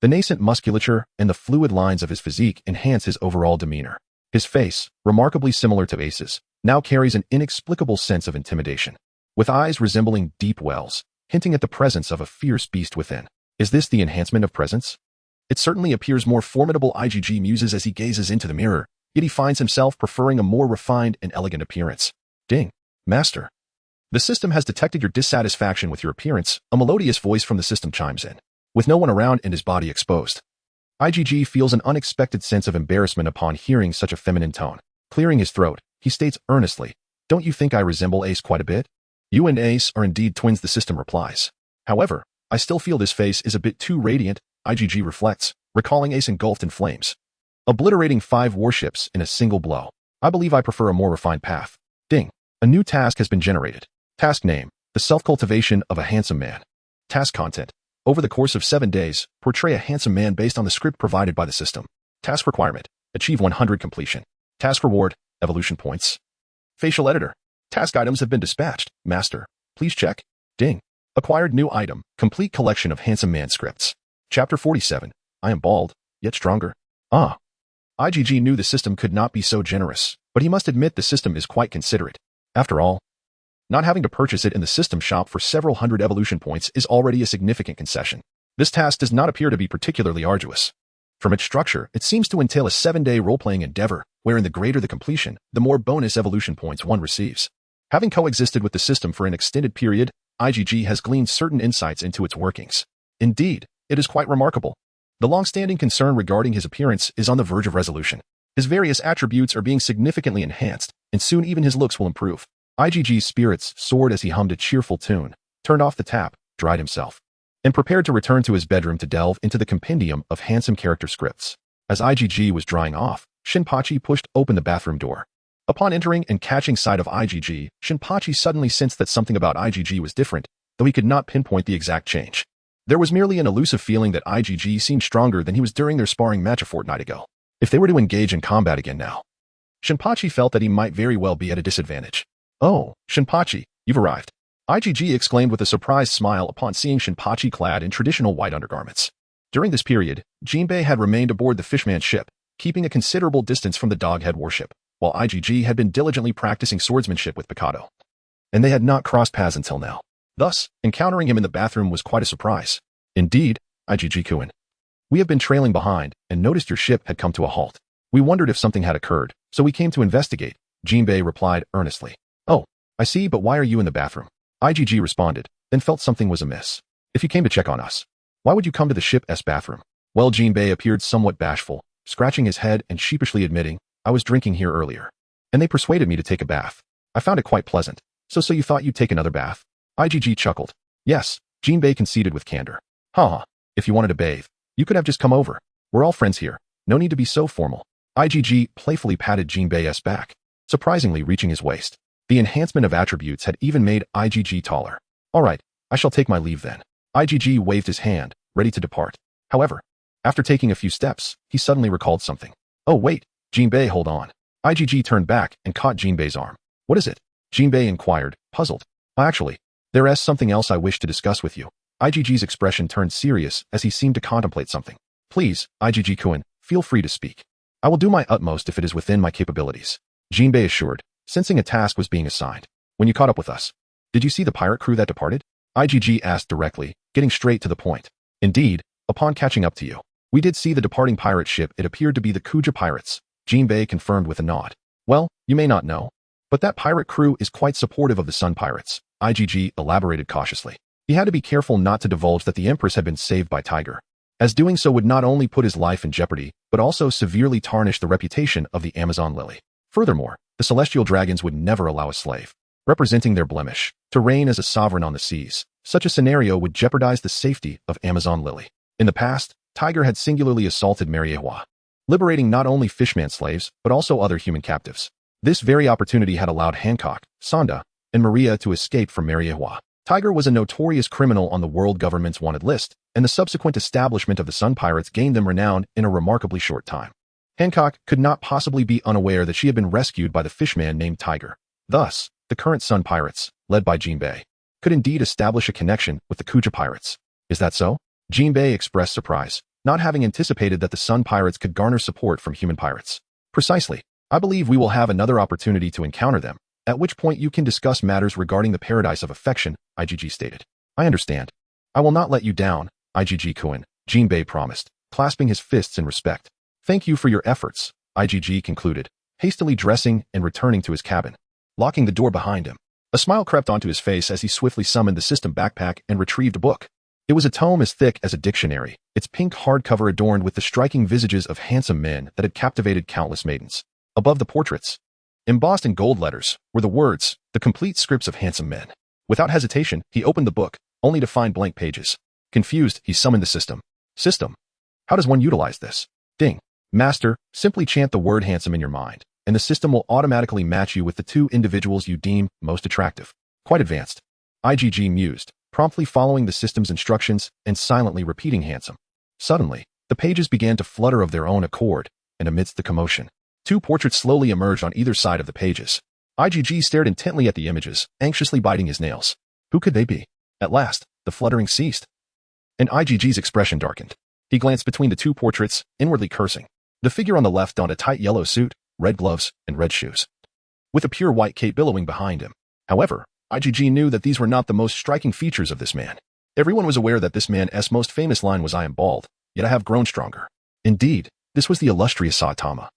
The nascent musculature and the fluid lines of his physique enhance his overall demeanor. His face, remarkably similar to Ace's, now carries an inexplicable sense of intimidation, with eyes resembling deep wells, hinting at the presence of a fierce beast within. Is this the enhancement of presence? It certainly appears more formidable. IgG muses as he gazes into the mirror, yet he finds himself preferring a more refined and elegant appearance. Ding. Master. The system has detected your dissatisfaction with your appearance. A melodious voice from the system chimes in. With no one around and his body exposed, IgG feels an unexpected sense of embarrassment upon hearing such a feminine tone. Clearing his throat, he states earnestly, "Don't you think I resemble Ace quite a bit?" "You and Ace are indeed twins," the system replies. "However, I still feel this face is a bit too radiant," IgG reflects, recalling Ace engulfed in flames, obliterating 5 warships in a single blow. "I believe I prefer a more refined path." Ding. A new task has been generated. Task name, the self-cultivation of a handsome man. Task content. Over the course of 7 days, portray a handsome man based on the script provided by the system. Task requirement. Achieve 100 completion. Task reward, evolution points. Facial editor. Task items have been dispatched. Master, please check. Ding. Acquired new item. Complete collection of handsome man scripts. Chapter 47. I am bald, yet stronger. Ah. IGG knew the system could not be so generous, but he must admit the system is quite considerate. After all, not having to purchase it in the system shop for several hundred evolution points is already a significant concession. This task does not appear to be particularly arduous. From its structure, it seems to entail a 7-day role-playing endeavor, wherein the greater the completion, the more bonus evolution points one receives. Having coexisted with the system for an extended period, IGG has gleaned certain insights into its workings. Indeed, it is quite remarkable. The long-standing concern regarding his appearance is on the verge of resolution. His various attributes are being significantly enhanced, and soon even his looks will improve. IGG's spirits soared as he hummed a cheerful tune, turned off the tap, dried himself, and prepared to return to his bedroom to delve into the compendium of handsome character scripts. As IGG was drying off, Shinpachi pushed open the bathroom door. Upon entering and catching sight of IGG, Shinpachi suddenly sensed that something about IGG was different, though he could not pinpoint the exact change. There was merely an elusive feeling that IGG seemed stronger than he was during their sparring match a fortnight ago. If they were to engage in combat again now, Shinpachi felt that he might very well be at a disadvantage. Oh, Shinpachi, you've arrived. IGG exclaimed with a surprised smile upon seeing Shinpachi clad in traditional white undergarments. During this period, Jinbei had remained aboard the fishman ship, keeping a considerable distance from the Doghead warship, while IGG had been diligently practicing swordsmanship with Picado. And they had not crossed paths until now. Thus, encountering him in the bathroom was quite a surprise. Indeed, IGG-kun. We have been trailing behind and noticed your ship had come to a halt. We wondered if something had occurred, so we came to investigate, Jinbei replied earnestly. Oh, I see, but why are you in the bathroom? IGG responded, then felt something was amiss. If you came to check on us, why would you come to the ship's bathroom? Well, Jinbei appeared somewhat bashful, scratching his head and sheepishly admitting, I was drinking here earlier. And they persuaded me to take a bath. I found it quite pleasant. So you thought you'd take another bath? IGG chuckled. Yes, Jinbei conceded with candor. Haha, if you wanted to bathe, you could have just come over. We're all friends here. No need to be so formal. IGG playfully patted Jinbei's back, surprisingly reaching his waist. The enhancement of attributes had even made IGG taller. All right, I shall take my leave then. IGG waved his hand, ready to depart. However, after taking a few steps, he suddenly recalled something. Oh wait, Jinbei, hold on. IGG turned back and caught Jinbei's arm. What is it? Jinbei inquired, puzzled. Actually, there is something else I wish to discuss with you. IGG's expression turned serious as he seemed to contemplate something. Please, IGG-kun, feel free to speak. I will do my utmost if it is within my capabilities. Jinbei assured, sensing a task was being assigned. When you caught up with us, did you see the pirate crew that departed? IGG asked directly, getting straight to the point. Indeed, upon catching up to you, we did see the departing pirate ship. It appeared to be the Kuja pirates, Jinbei confirmed with a nod. Well, you may not know, but that pirate crew is quite supportive of the Sun Pirates, IGG elaborated cautiously. He had to be careful not to divulge that the Empress had been saved by Tiger, as doing so would not only put his life in jeopardy, but also severely tarnish the reputation of the Amazon Lily. Furthermore, the Celestial Dragons would never allow a slave, representing their blemish, to reign as a sovereign on the seas. Such a scenario would jeopardize the safety of Amazon Lily. In the past, Tiger had singularly assaulted Mariehua, liberating not only fishman slaves, but also other human captives. This very opportunity had allowed Hancock, Sonda, and Maria to escape from Mariehua. Tiger was a notorious criminal on the world government's wanted list, and the subsequent establishment of the Sun Pirates gained them renown in a remarkably short time. Hancock could not possibly be unaware that she had been rescued by the fishman named Tiger. Thus, the current Sun Pirates, led by Jinbei, could indeed establish a connection with the Kuja pirates. Is that so? Jinbei expressed surprise, not having anticipated that the Sun Pirates could garner support from human pirates. Precisely. I believe we will have another opportunity to encounter them, at which point you can discuss matters regarding the paradise of affection, IGG stated. I understand. I will not let you down, IGG-kun, Jinbei promised, clasping his fists in respect. Thank you for your efforts, IGG concluded, hastily dressing and returning to his cabin, locking the door behind him. A smile crept onto his face as he swiftly summoned the system backpack and retrieved a book. It was a tome as thick as a dictionary, its pink hardcover adorned with the striking visages of handsome men that had captivated countless maidens. Above the portraits, embossed in gold letters, were the words, the complete scripts of handsome men. Without hesitation, he opened the book, only to find blank pages. Confused, he summoned the system. System. How does one utilize this? Ding. Master, simply chant the word handsome in your mind, and the system will automatically match you with the two individuals you deem most attractive. Quite advanced. IGG mused, promptly following the system's instructions and silently repeating handsome. Suddenly, the pages began to flutter of their own accord, and amidst the commotion, two portraits slowly emerged on either side of the pages. IgG stared intently at the images, anxiously biting his nails. Who could they be? At last, the fluttering ceased, and IgG's expression darkened. He glanced between the two portraits, inwardly cursing. The figure on the left donned a tight yellow suit, red gloves, and red shoes, with a pure white cape billowing behind him. However, IgG knew that these were not the most striking features of this man. Everyone was aware that this man's most famous line was, "I am bald, yet I have grown stronger." Indeed, this was the illustrious Saitama,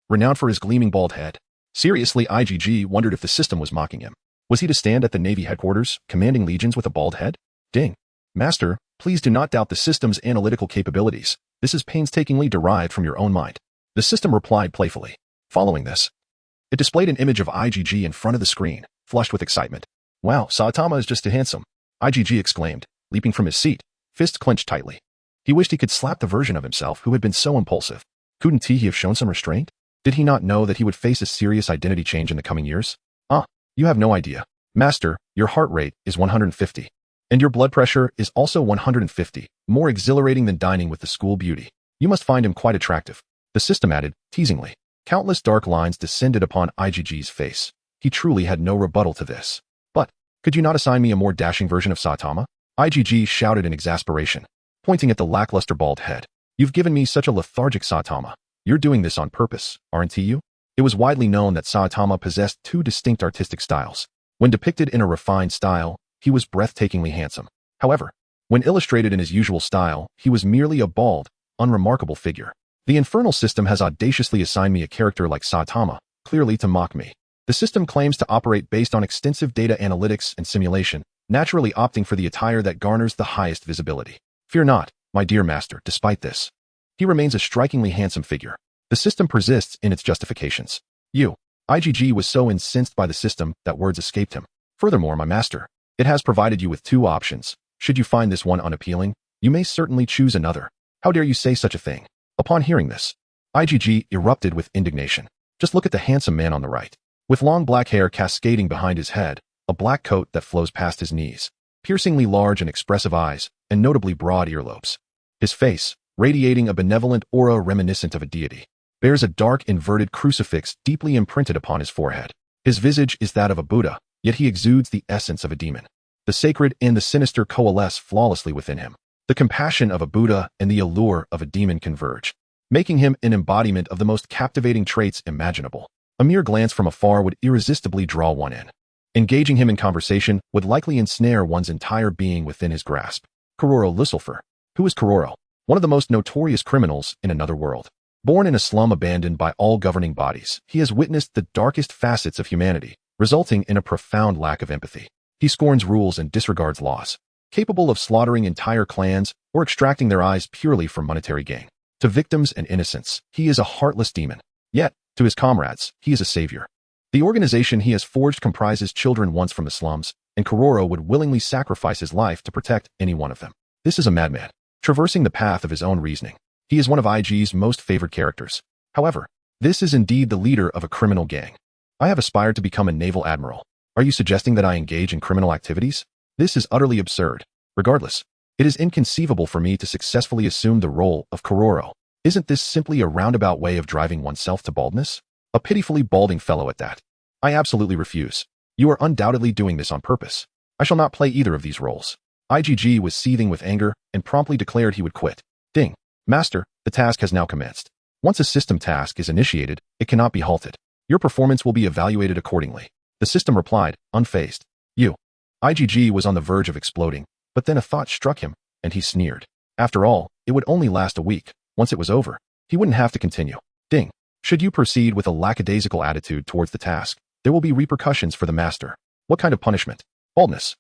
renowned for his gleaming bald head. Seriously, IgG wondered if the system was mocking him. Was he to stand at the Navy headquarters, commanding legions with a bald head? Ding. Master, please do not doubt the system's analytical capabilities. This is painstakingly derived from your own mind. The system replied playfully. Following this, it displayed an image of IgG in front of the screen, flushed with excitement. Wow, Saitama is just too handsome, IgG exclaimed, leaping from his seat, fists clenched tightly. He wished he could slap the version of himself who had been so impulsive. Couldn't he have shown some restraint? Did he not know that he would face a serious identity change in the coming years? You have no idea. Master, your heart rate is 150. And your blood pressure is also 150, more exhilarating than dining with the school beauty. You must find him quite attractive. The system added, teasingly. Countless dark lines descended upon IgG's face. He truly had no rebuttal to this. But, could you not assign me a more dashing version of Saitama? IgG shouted in exasperation, pointing at the lackluster bald head. You've given me such a lethargic Saitama. You're doing this on purpose, aren't you? It was widely known that Saitama possessed two distinct artistic styles. When depicted in a refined style, he was breathtakingly handsome. However, when illustrated in his usual style, he was merely a bald, unremarkable figure. The infernal system has audaciously assigned me a character like Saitama, clearly to mock me. The system claims to operate based on extensive data analytics and simulation, naturally opting for the attire that garners the highest visibility. Fear not, my dear master, despite this, he remains a strikingly handsome figure. The system persists in its justifications. IgG was so incensed by the system that words escaped him. Furthermore, my master, it has provided you with two options. Should you find this one unappealing, you may certainly choose another. How dare you say such a thing? Upon hearing this, IgG erupted with indignation. Just look at the handsome man on the right, with long black hair cascading behind his head, a black coat that flows past his knees, piercingly large and expressive eyes, and notably broad earlobes. His face, radiating a benevolent aura reminiscent of a deity, bears a dark inverted crucifix deeply imprinted upon his forehead. His visage is that of a Buddha, yet he exudes the essence of a demon. The sacred and the sinister coalesce flawlessly within him. The compassion of a Buddha and the allure of a demon converge, making him an embodiment of the most captivating traits imaginable. A mere glance from afar would irresistibly draw one in. Engaging him in conversation would likely ensnare one's entire being within his grasp. Kuroro Lucifer. Who is Kuroro? One of the most notorious criminals in another world. Born in a slum abandoned by all governing bodies, he has witnessed the darkest facets of humanity, resulting in a profound lack of empathy. He scorns rules and disregards laws, capable of slaughtering entire clans or extracting their eyes purely for monetary gain. To victims and innocents, he is a heartless demon. Yet, to his comrades, he is a savior. The organization he has forged comprises children once from the slums, and Kuroro would willingly sacrifice his life to protect any one of them. This is a madman, traversing the path of his own reasoning. He is one of IG's most favored characters. However, this is indeed the leader of a criminal gang. I have aspired to become a naval admiral. Are you suggesting that I engage in criminal activities? This is utterly absurd. Regardless, it is inconceivable for me to successfully assume the role of Kuroro. Isn't this simply a roundabout way of driving oneself to baldness? A pitifully balding fellow at that. I absolutely refuse. You are undoubtedly doing this on purpose. I shall not play either of these roles. IgG was seething with anger and promptly declared he would quit. Ding. Master, the task has now commenced. Once a system task is initiated, it cannot be halted. Your performance will be evaluated accordingly. The system replied, unfazed. IgG was on the verge of exploding, but then a thought struck him, and he sneered. After all, it would only last a week. Once it was over, he wouldn't have to continue. Ding. Should you proceed with a lackadaisical attitude towards the task, there will be repercussions for the master. What kind of punishment? Baldness.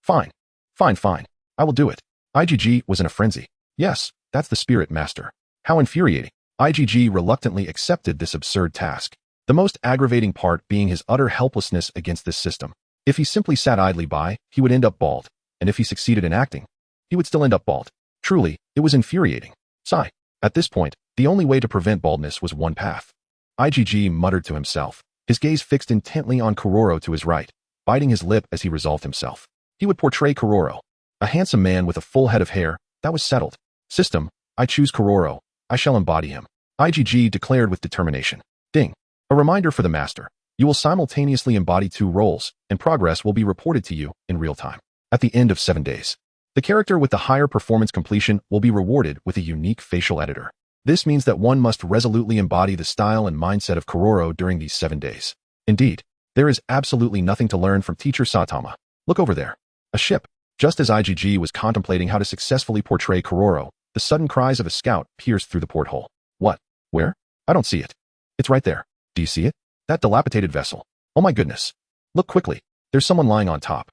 Fine. I will do it. IgG was in a frenzy. Yes, that's the spirit, master. How infuriating. IgG reluctantly accepted this absurd task, the most aggravating part being his utter helplessness against this system. If he simply sat idly by, he would end up bald, and if he succeeded in acting, he would still end up bald. Truly, it was infuriating. Sigh. At this point, the only way to prevent baldness was one path. IgG muttered to himself, his gaze fixed intently on Kuroro to his right, biting his lip as he resolved himself. He would portray Kuroro, a handsome man with a full head of hair. That was settled. System, I choose Kuroro. I shall embody him. IGG declared with determination. Ding. A reminder for the master. You will simultaneously embody 2 roles, and progress will be reported to you in real time. At the end of 7 days, the character with the higher performance completion will be rewarded with a unique facial editor. This means that one must resolutely embody the style and mindset of Kuroro during these 7 days. Indeed, there is absolutely nothing to learn from teacher Saitama. Look over there. A ship. Just as IGG was contemplating how to successfully portray Kuroro, the sudden cries of a scout pierced through the porthole. What? Where? I don't see it. It's right there. Do you see it? That dilapidated vessel. Oh my goodness. Look quickly. There's someone lying on top.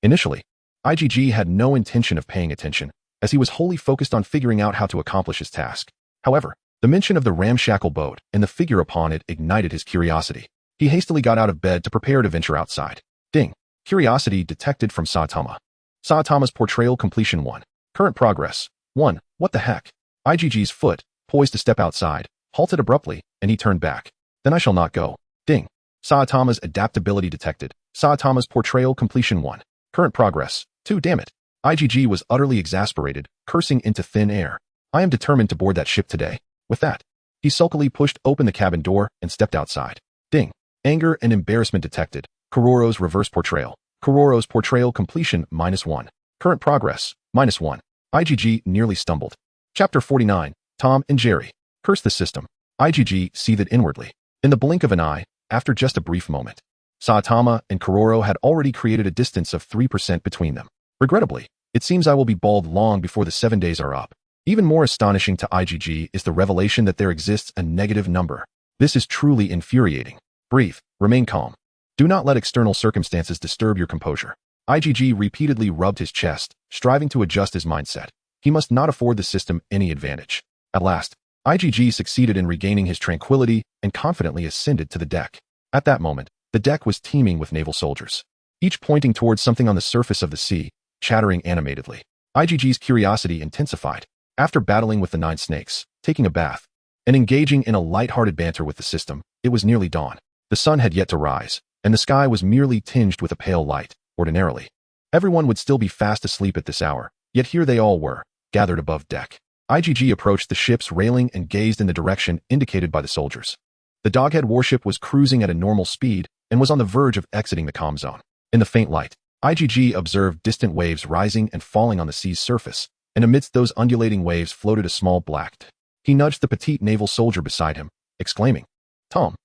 Initially, IGG had no intention of paying attention, as he was wholly focused on figuring out how to accomplish his task. However, the mention of the ramshackle boat and the figure upon it ignited his curiosity. He hastily got out of bed to prepare to venture outside. Ding. Curiosity detected from Saitama. Saitama's portrayal completion 1. Current progress 1. What the heck? IGG's foot, poised to step outside, halted abruptly, and he turned back. Then I shall not go. Ding. Saitama's adaptability detected. Saitama's portrayal completion 1. Current progress 2. Damn it. IGG was utterly exasperated, cursing into thin air. I am determined to board that ship today. With that, he sulkily pushed open the cabin door and stepped outside. Ding. Anger and embarrassment detected. Kuroro's reverse portrayal. Kuroro's portrayal completion -1. Current progress -1. IGG nearly stumbled. Chapter 49. Tom and Jerry. Curse the system. IGG seethed inwardly. In the blink of an eye, after just a brief moment, Saitama and Kuroro had already created a distance of 3% between them. Regrettably, it seems I will be bald long before the 7 days are up. Even more astonishing to IGG is the revelation that there exists a negative number. This is truly infuriating. Breathe. Remain calm. Do not let external circumstances disturb your composure. IGG repeatedly rubbed his chest, striving to adjust his mindset. He must not afford the system any advantage. At last, IGG succeeded in regaining his tranquility and confidently ascended to the deck. At that moment, the deck was teeming with naval soldiers, each pointing towards something on the surface of the sea, chattering animatedly. IGG's curiosity intensified. After battling with the 9 snakes, taking a bath, and engaging in a light-hearted banter with the system, it was nearly dawn. The sun had yet to rise, and the sky was merely tinged with a pale light. Ordinarily, everyone would still be fast asleep at this hour, yet here they all were, gathered above deck. IGG approached the ship's railing and gazed in the direction indicated by the soldiers. The Doghead warship was cruising at a normal speed and was on the verge of exiting the comm zone. In the faint light, IGG observed distant waves rising and falling on the sea's surface, and amidst those undulating waves floated a small black. He nudged the petite naval soldier beside him, exclaiming, Tom,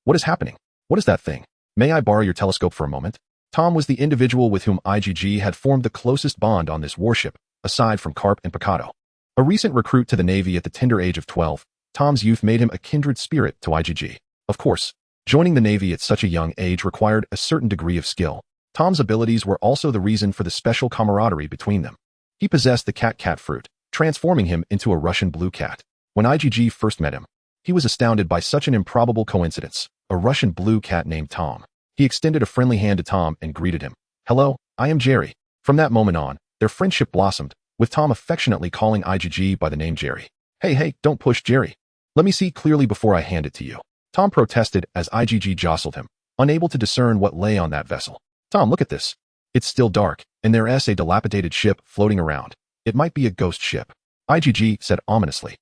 what is happening? What is that thing? May I borrow your telescope for a moment? Tom was the individual with whom IGG had formed the closest bond on this warship, aside from Karp and Picado. A recent recruit to the Navy at the tender age of 12, Tom's youth made him a kindred spirit to IGG. Of course, joining the Navy at such a young age required a certain degree of skill. Tom's abilities were also the reason for the special camaraderie between them. He possessed the cat fruit, transforming him into a Russian blue cat. When IGG first met him, he was astounded by such an improbable coincidence, a Russian blue cat named Tom. He extended a friendly hand to Tom and greeted him. Hello, I am Jerry. From that moment on, their friendship blossomed, with Tom affectionately calling IGG by the name Jerry. Hey, don't push Jerry. Let me see clearly before I hand it to you. Tom protested as IGG jostled him, unable to discern what lay on that vessel. Tom, look at this. It's still dark, and there's a dilapidated ship floating around. It might be a ghost ship. IGG said ominously.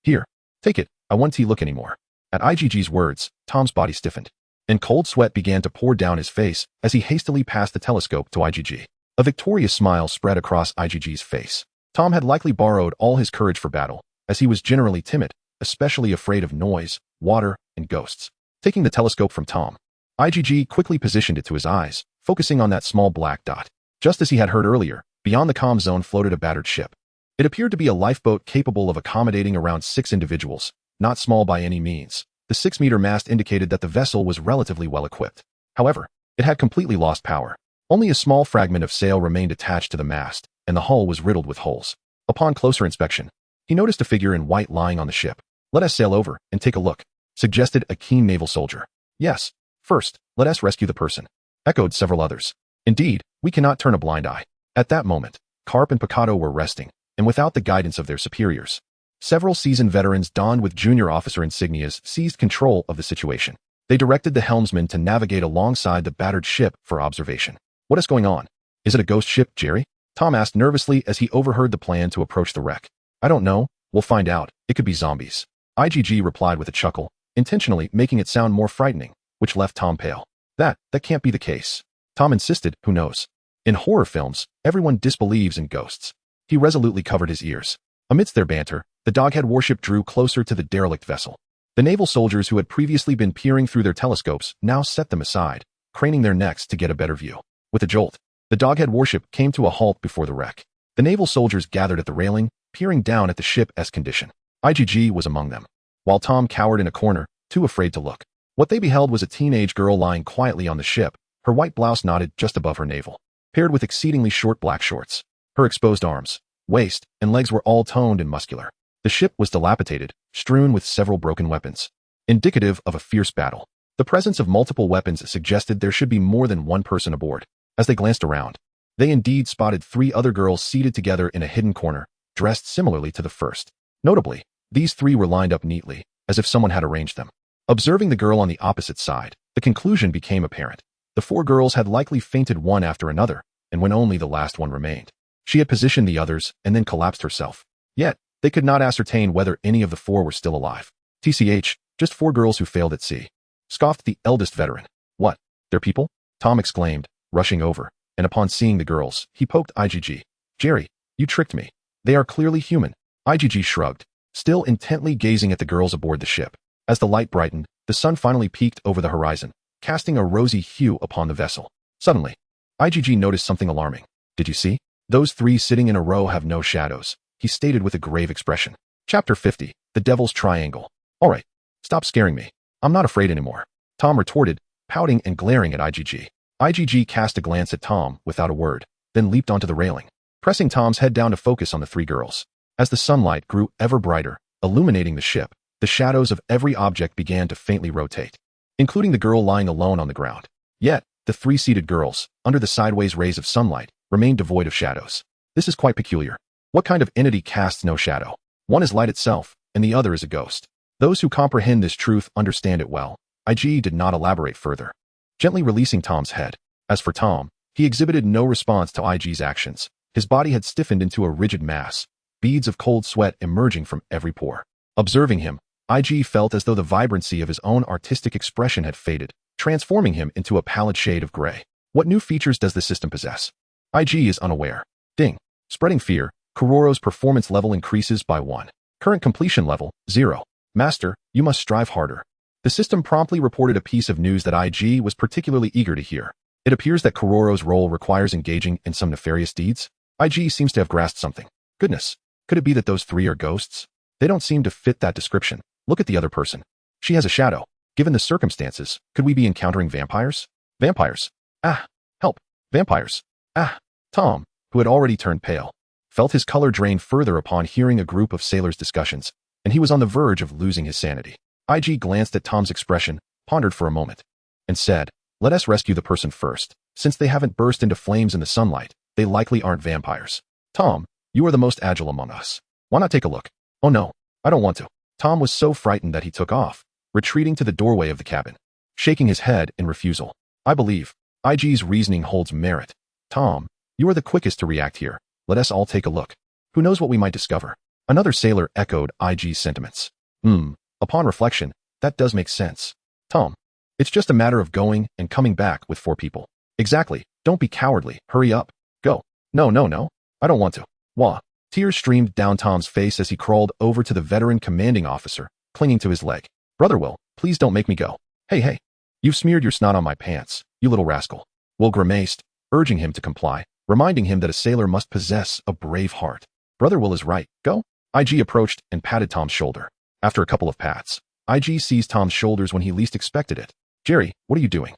Here, take it. I won't look anymore. At IGG's words, Tom's body stiffened, and cold sweat began to pour down his face as he hastily passed the telescope to IGG. A victorious smile spread across IGG's face. Tom had likely borrowed all his courage for battle, as he was generally timid, especially afraid of noise, water, and ghosts. Taking the telescope from Tom, IGG quickly positioned it to his eyes, focusing on that small black dot. Just as he had heard earlier, beyond the comm zone floated a battered ship. It appeared to be a lifeboat capable of accommodating around 6 individuals, not small by any means. The 6-meter mast indicated that the vessel was relatively well equipped. However, it had completely lost power. Only a small fragment of sail remained attached to the mast, and the hull was riddled with holes. Upon closer inspection, he noticed a figure in white lying on the ship. Let us sail over and take a look, suggested a keen naval soldier. Yes, first, let us rescue the person, echoed several others. Indeed, we cannot turn a blind eye. At that moment, Karp and Picado were resting, and without the guidance of their superiors. Several seasoned veterans donned with junior officer insignias seized control of the situation. They directed the helmsman to navigate alongside the battered ship for observation. What is going on? Is it a ghost ship, Jerry? Tom asked nervously as he overheard the plan to approach the wreck. I don't know. We'll find out. It could be zombies. IgG replied with a chuckle, intentionally making it sound more frightening, which left Tom pale. That can't be the case. Tom insisted, who knows? In horror films, everyone disbelieves in ghosts. He resolutely covered his ears. Amidst their banter, the Doghead warship drew closer to the derelict vessel. The naval soldiers who had previously been peering through their telescopes now set them aside, craning their necks to get a better view. With a jolt, the Doghead warship came to a halt before the wreck. The naval soldiers gathered at the railing, peering down at the ship's condition. IgG was among them. While Tom cowered in a corner, too afraid to look. What they beheld was a teenage girl lying quietly on the ship, her white blouse knotted just above her navel, paired with exceedingly short black shorts. Her exposed arms, waist, and legs were all toned and muscular. The ship was dilapidated, strewn with several broken weapons, indicative of a fierce battle. The presence of multiple weapons suggested there should be more than one person aboard. As they glanced around, they indeed spotted 3 other girls seated together in a hidden corner, dressed similarly to the first. Notably, these 3 were lined up neatly, as if someone had arranged them. Observing the girl on the opposite side, the conclusion became apparent. The 4 girls had likely fainted one after another, and when only the last one remained. She had positioned the others and then collapsed herself. Yet, they could not ascertain whether any of the 4 were still alive. TCH, just 4 girls who failed at sea. Scoffed the eldest veteran. What? They're people? Tom exclaimed, rushing over, and upon seeing the girls, he poked IgG. Jerry, you tricked me. They are clearly human. IgG shrugged, still intently gazing at the girls aboard the ship. As the light brightened, the sun finally peeked over the horizon, casting a rosy hue upon the vessel. Suddenly, IgG noticed something alarming. Did you see? Those 3 sitting in a row have no shadows, he stated with a grave expression. Chapter 50, The Devil's Triangle. All right, stop scaring me. I'm not afraid anymore, Tom retorted, pouting and glaring at IgG. IgG cast a glance at Tom without a word, then leaped onto the railing, pressing Tom's head down to focus on the 3 girls. As the sunlight grew ever brighter, illuminating the ship, the shadows of every object began to faintly rotate, including the girl lying alone on the ground. Yet, the 3 seated girls, under the sideways rays of sunlight, remained devoid of shadows. This is quite peculiar. What kind of entity casts no shadow? One is light itself, and the other is a ghost. Those who comprehend this truth understand it well. IG did not elaborate further, gently releasing Tom's head. As for Tom, he exhibited no response to IG's actions. His body had stiffened into a rigid mass, beads of cold sweat emerging from every pore. Observing him, IG felt as though the vibrancy of his own artistic expression had faded, transforming him into a pallid shade of gray. What new features does the system possess? IG is unaware. Ding. Spreading fear, Kuroro's performance level increases by 1. Current completion level, 0. Master, you must strive harder. The system promptly reported a piece of news that IG was particularly eager to hear. It appears that Kuroro's role requires engaging in some nefarious deeds. IG seems to have grasped something. Goodness, could it be that those 3 are ghosts? They don't seem to fit that description. Look at the other person. She has a shadow. Given the circumstances, could we be encountering vampires? Vampires. Ah, help. Vampires. Ah. Tom, who had already turned pale, felt his color drain further upon hearing a group of sailors' discussions, and he was on the verge of losing his sanity. IG glanced at Tom's expression, pondered for a moment, and said, let us rescue the person first. Since they haven't burst into flames in the sunlight, they likely aren't vampires. Tom, you are the most agile among us. Why not take a look? Oh no, I don't want to. Tom was so frightened that he took off, retreating to the doorway of the cabin, shaking his head in refusal. I believe IG's reasoning holds merit. Tom, you are the quickest to react here. Let us all take a look. Who knows what we might discover? Another sailor echoed IG's sentiments. Upon reflection, that does make sense. Tom, it's just a matter of going and coming back with 4 people. Exactly. Don't be cowardly. Hurry up. Go. No. I don't want to. Wah. Tears streamed down Tom's face as he crawled over to the veteran commanding officer, clinging to his leg. Brother Will, please don't make me go. Hey. You've smeared your snot on my pants, you little rascal. Will grimaced, urging him to comply, reminding him that a sailor must possess a brave heart. Brother Will is right. Go. IG approached and patted Tom's shoulder. After a couple of pats, IG seized Tom's shoulders when he least expected it. Jerry, what are you doing?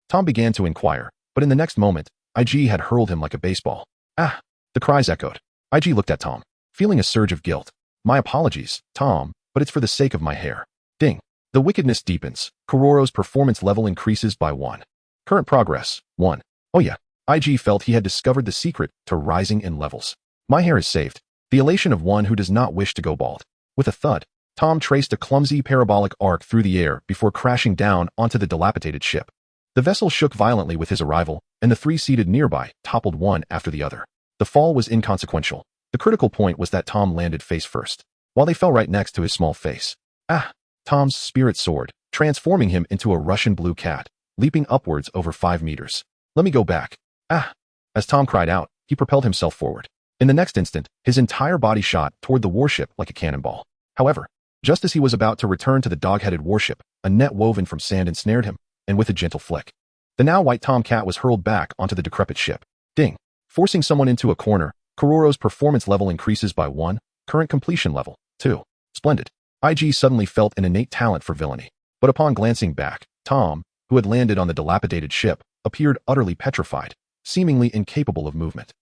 Tom began to inquire, but in the next moment, IG had hurled him like a baseball. Ah! The cries echoed. IG looked at Tom, feeling a surge of guilt. My apologies, Tom, but it's for the sake of my hair. Ding. The wickedness deepens. Kuroro's performance level increases by 1. Current progress, 1. Oh yeah. IG felt he had discovered the secret to rising in levels. My hair is saved. The elation of one who does not wish to go bald. With a thud, Tom traced a clumsy parabolic arc through the air before crashing down onto the dilapidated ship. The vessel shook violently with his arrival, and the 3 seated nearby toppled one after the other. The fall was inconsequential. The critical point was that Tom landed face first. While they fell right next to his small face, Ah! Tom's spirit soared, transforming him into a Russian blue cat, leaping upwards over 5 meters. Let me go back. Ah! As Tom cried out, he propelled himself forward. In the next instant, his entire body shot toward the warship like a cannonball. However, just as he was about to return to the dog-headed warship, a net woven from sand ensnared him, and with a gentle flick, the now white tomcat was hurled back onto the decrepit ship. Ding! Forcing someone into a corner, Kororo's performance level increases by 1, current completion level, 2. Splendid. IG suddenly felt an innate talent for villainy. But upon glancing back, Tom, who had landed on the dilapidated ship, appeared utterly petrified, seemingly incapable of movement.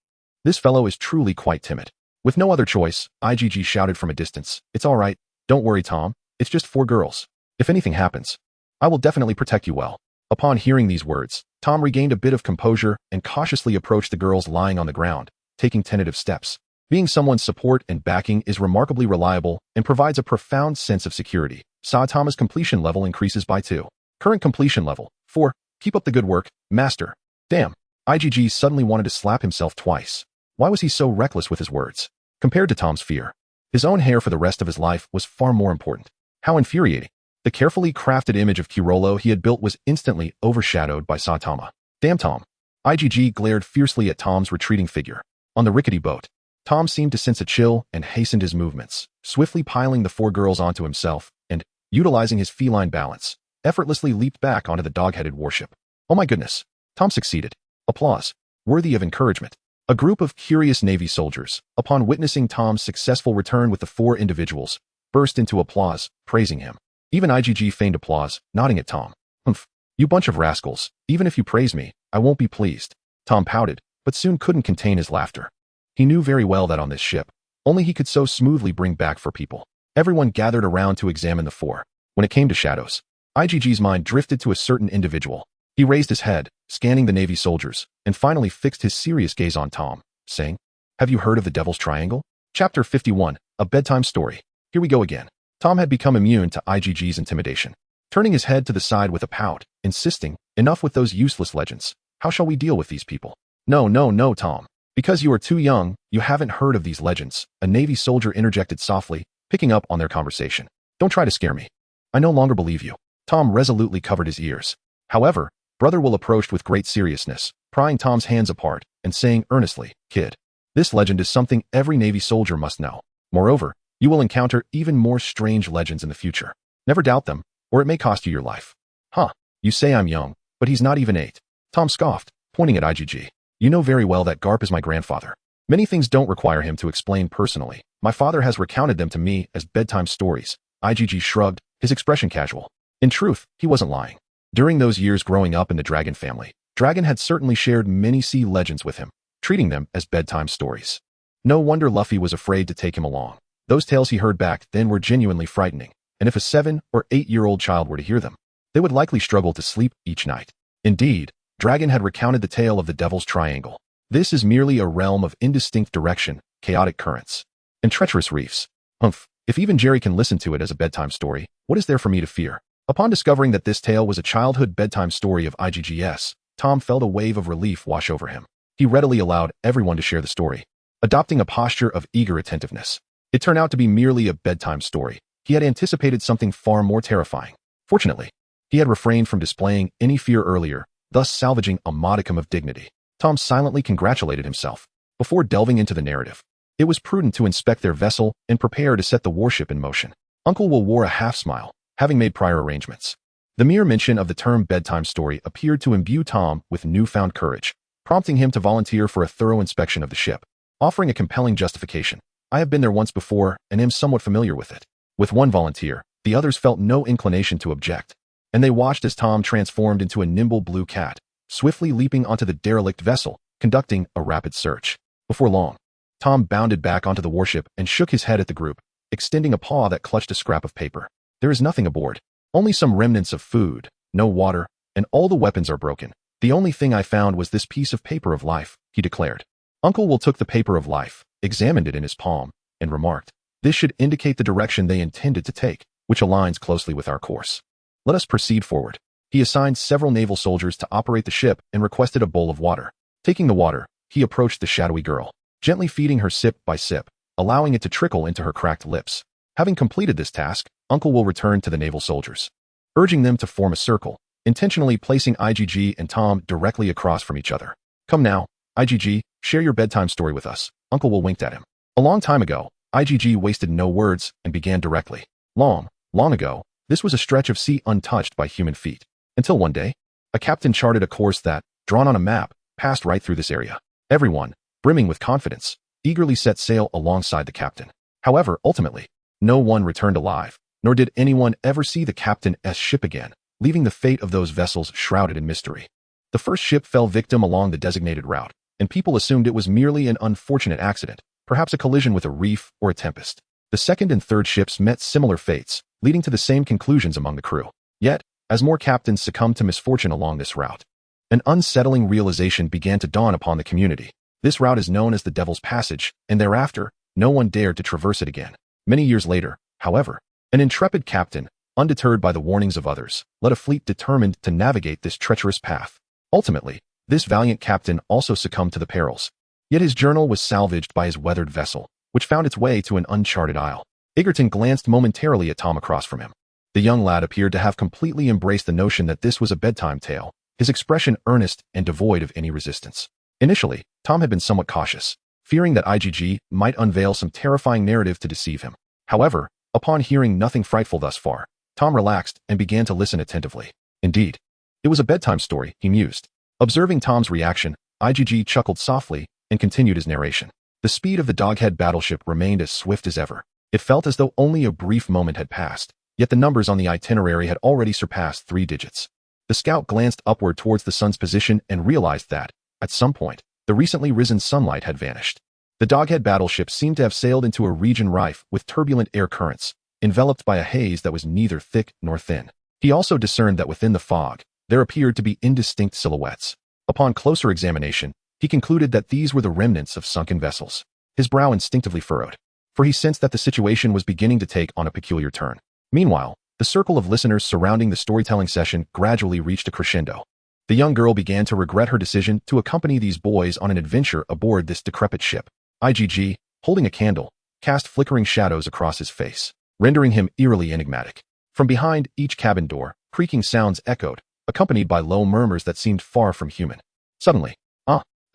This fellow is truly quite timid. With no other choice, IGG shouted from a distance, "It's all right. Don't worry, Tom. It's just 4 girls. If anything happens, I will definitely protect you well." Upon hearing these words, Tom regained a bit of composure and cautiously approached the girls lying on the ground, taking tentative steps. Being someone's support and backing is remarkably reliable and provides a profound sense of security. Tom's completion level increases by 2. Current completion level, 4. Keep up the good work, master. Damn. IGG suddenly wanted to slap himself twice. Why was he so reckless with his words? Compared to Tom's fear, his own hair for the rest of his life was far more important. How infuriating. The carefully crafted image of Kirolo he had built was instantly overshadowed by Saitama. Damn Tom. IGG glared fiercely at Tom's retreating figure. On the rickety boat, Tom seemed to sense a chill and hastened his movements, swiftly piling the 4 girls onto himself and, utilizing his feline balance, effortlessly leaped back onto the dog-headed warship. Oh my goodness. Tom succeeded. Applause. Worthy of encouragement. A group of curious Navy soldiers, upon witnessing Tom's successful return with the 4 individuals, burst into applause, praising him. Even IGG feigned applause, nodding at Tom. Humph. You bunch of rascals. Even if you praise me, I won't be pleased. Tom pouted, but soon couldn't contain his laughter. He knew very well that on this ship, only he could so smoothly bring back 4 people. Everyone gathered around to examine the 4. When it came to shadows, IGG's mind drifted to a certain individual. He raised his head, scanning the Navy soldiers, and finally fixed his serious gaze on Tom, saying, "Have you heard of the Devil's Triangle?" Chapter 51, A Bedtime Story. Here we go again. Tom had become immune to IGG's intimidation, turning his head to the side with a pout, insisting, "Enough with those useless legends. How shall we deal with these people?" No, Tom. Because you are too young, you haven't heard of these legends," a Navy soldier interjected softly, picking up on their conversation. "Don't try to scare me. I no longer believe you." Tom resolutely covered his ears. However, Brother Will approached with great seriousness, prying Tom's hands apart and saying earnestly, "Kid, this legend is something every Navy soldier must know. Moreover, you will encounter even more strange legends in the future. Never doubt them, or it may cost you your life." "Huh, you say I'm young, but he's not even 8. Tom scoffed, pointing at IGG. "You know very well that Karp is my grandfather. Many things don't require him to explain personally. My father has recounted them to me as bedtime stories." IGG shrugged, his expression casual. In truth, he wasn't lying. During those years growing up in the Dragon family, Dragon had certainly shared many sea legends with him, treating them as bedtime stories. No wonder Luffy was afraid to take him along. Those tales he heard back then were genuinely frightening, and if a 7- or 8-year-old child were to hear them, they would likely struggle to sleep each night. Indeed, Dragon had recounted the tale of the Devil's Triangle. This is merely a realm of indistinct direction, chaotic currents, and treacherous reefs. Humph, if even Jerry can listen to it as a bedtime story, what is there for me to fear? Upon discovering that this tale was a childhood bedtime story of IGGS, Tom felt a wave of relief wash over him. He readily allowed everyone to share the story, adopting a posture of eager attentiveness. It turned out to be merely a bedtime story. He had anticipated something far more terrifying. Fortunately, he had refrained from displaying any fear earlier, thus salvaging a modicum of dignity. Tom silently congratulated himself. Before delving into the narrative, it was prudent to inspect their vessel and prepare to set the warship in motion. Uncle Will wore a half-smile, having made prior arrangements. The mere mention of the term bedtime story appeared to imbue Tom with newfound courage, prompting him to volunteer for a thorough inspection of the ship, offering a compelling justification. "I have been there once before and am somewhat familiar with it." With one volunteer, the others felt no inclination to object, and they watched as Tom transformed into a nimble blue cat, swiftly leaping onto the derelict vessel, conducting a rapid search. Before long, Tom bounded back onto the warship and shook his head at the group, extending a paw that clutched a scrap of paper. "There is nothing aboard. Only some remnants of food, no water, and all the weapons are broken. The only thing I found was this piece of paper of life," he declared. Uncle Will took the paper of life, examined it in his palm, and remarked, "This should indicate the direction they intended to take, which aligns closely with our course. Let us proceed forward." He assigned several naval soldiers to operate the ship and requested a bowl of water. Taking the water, he approached the shadowy girl, gently feeding her sip by sip, allowing it to trickle into her cracked lips. Having completed this task, Uncle will return to the naval soldiers, urging them to form a circle, intentionally placing IgG and Tom directly across from each other. Come now, IgG, share your bedtime story with us. Uncle will winked at him. A long time ago, IgG wasted no words and began directly. Long ago, this was a stretch of sea untouched by human feet. Until one day, a captain charted a course that, drawn on a map, passed right through this area. Everyone, brimming with confidence, eagerly set sail alongside the captain. However, ultimately, no one returned alive, nor did anyone ever see the captain's ship again, leaving the fate of those vessels shrouded in mystery. The first ship fell victim along the designated route, and people assumed it was merely an unfortunate accident, perhaps a collision with a reef or a tempest. The second and third ships met similar fates, leading to the same conclusions among the crew. Yet, as more captains succumbed to misfortune along this route, an unsettling realization began to dawn upon the community. This route is known as the Devil's Passage, and thereafter, no one dared to traverse it again. Many years later, however, an intrepid captain, undeterred by the warnings of others, led a fleet determined to navigate this treacherous path. Ultimately, this valiant captain also succumbed to the perils. Yet his journal was salvaged by his weathered vessel, which found its way to an uncharted isle. Egerton glanced momentarily at Tom across from him. The young lad appeared to have completely embraced the notion that this was a bedtime tale, his expression earnest and devoid of any resistance. Initially, Tom had been somewhat cautious, fearing that IgG might unveil some terrifying narrative to deceive him. However, upon hearing nothing frightful thus far, Tom relaxed and began to listen attentively. Indeed, it was a bedtime story, he mused. Observing Tom's reaction, IgG chuckled softly and continued his narration. The speed of the Doghead battleship remained as swift as ever. It felt as though only a brief moment had passed, yet the numbers on the itinerary had already surpassed 3 digits. The scout glanced upward towards the sun's position and realized that, at some point, the recently risen sunlight had vanished. The Doghead battleship seemed to have sailed into a region rife with turbulent air currents, enveloped by a haze that was neither thick nor thin. He also discerned that within the fog, there appeared to be indistinct silhouettes. Upon closer examination, he concluded that these were the remnants of sunken vessels. His brow instinctively furrowed, for he sensed that the situation was beginning to take on a peculiar turn. Meanwhile, the circle of listeners surrounding the storytelling session gradually reached a crescendo. The young girl began to regret her decision to accompany these boys on an adventure aboard this decrepit ship. IgG, holding a candle, cast flickering shadows across his face, rendering him eerily enigmatic. From behind each cabin door, creaking sounds echoed, accompanied by low murmurs that seemed far from human. Suddenly,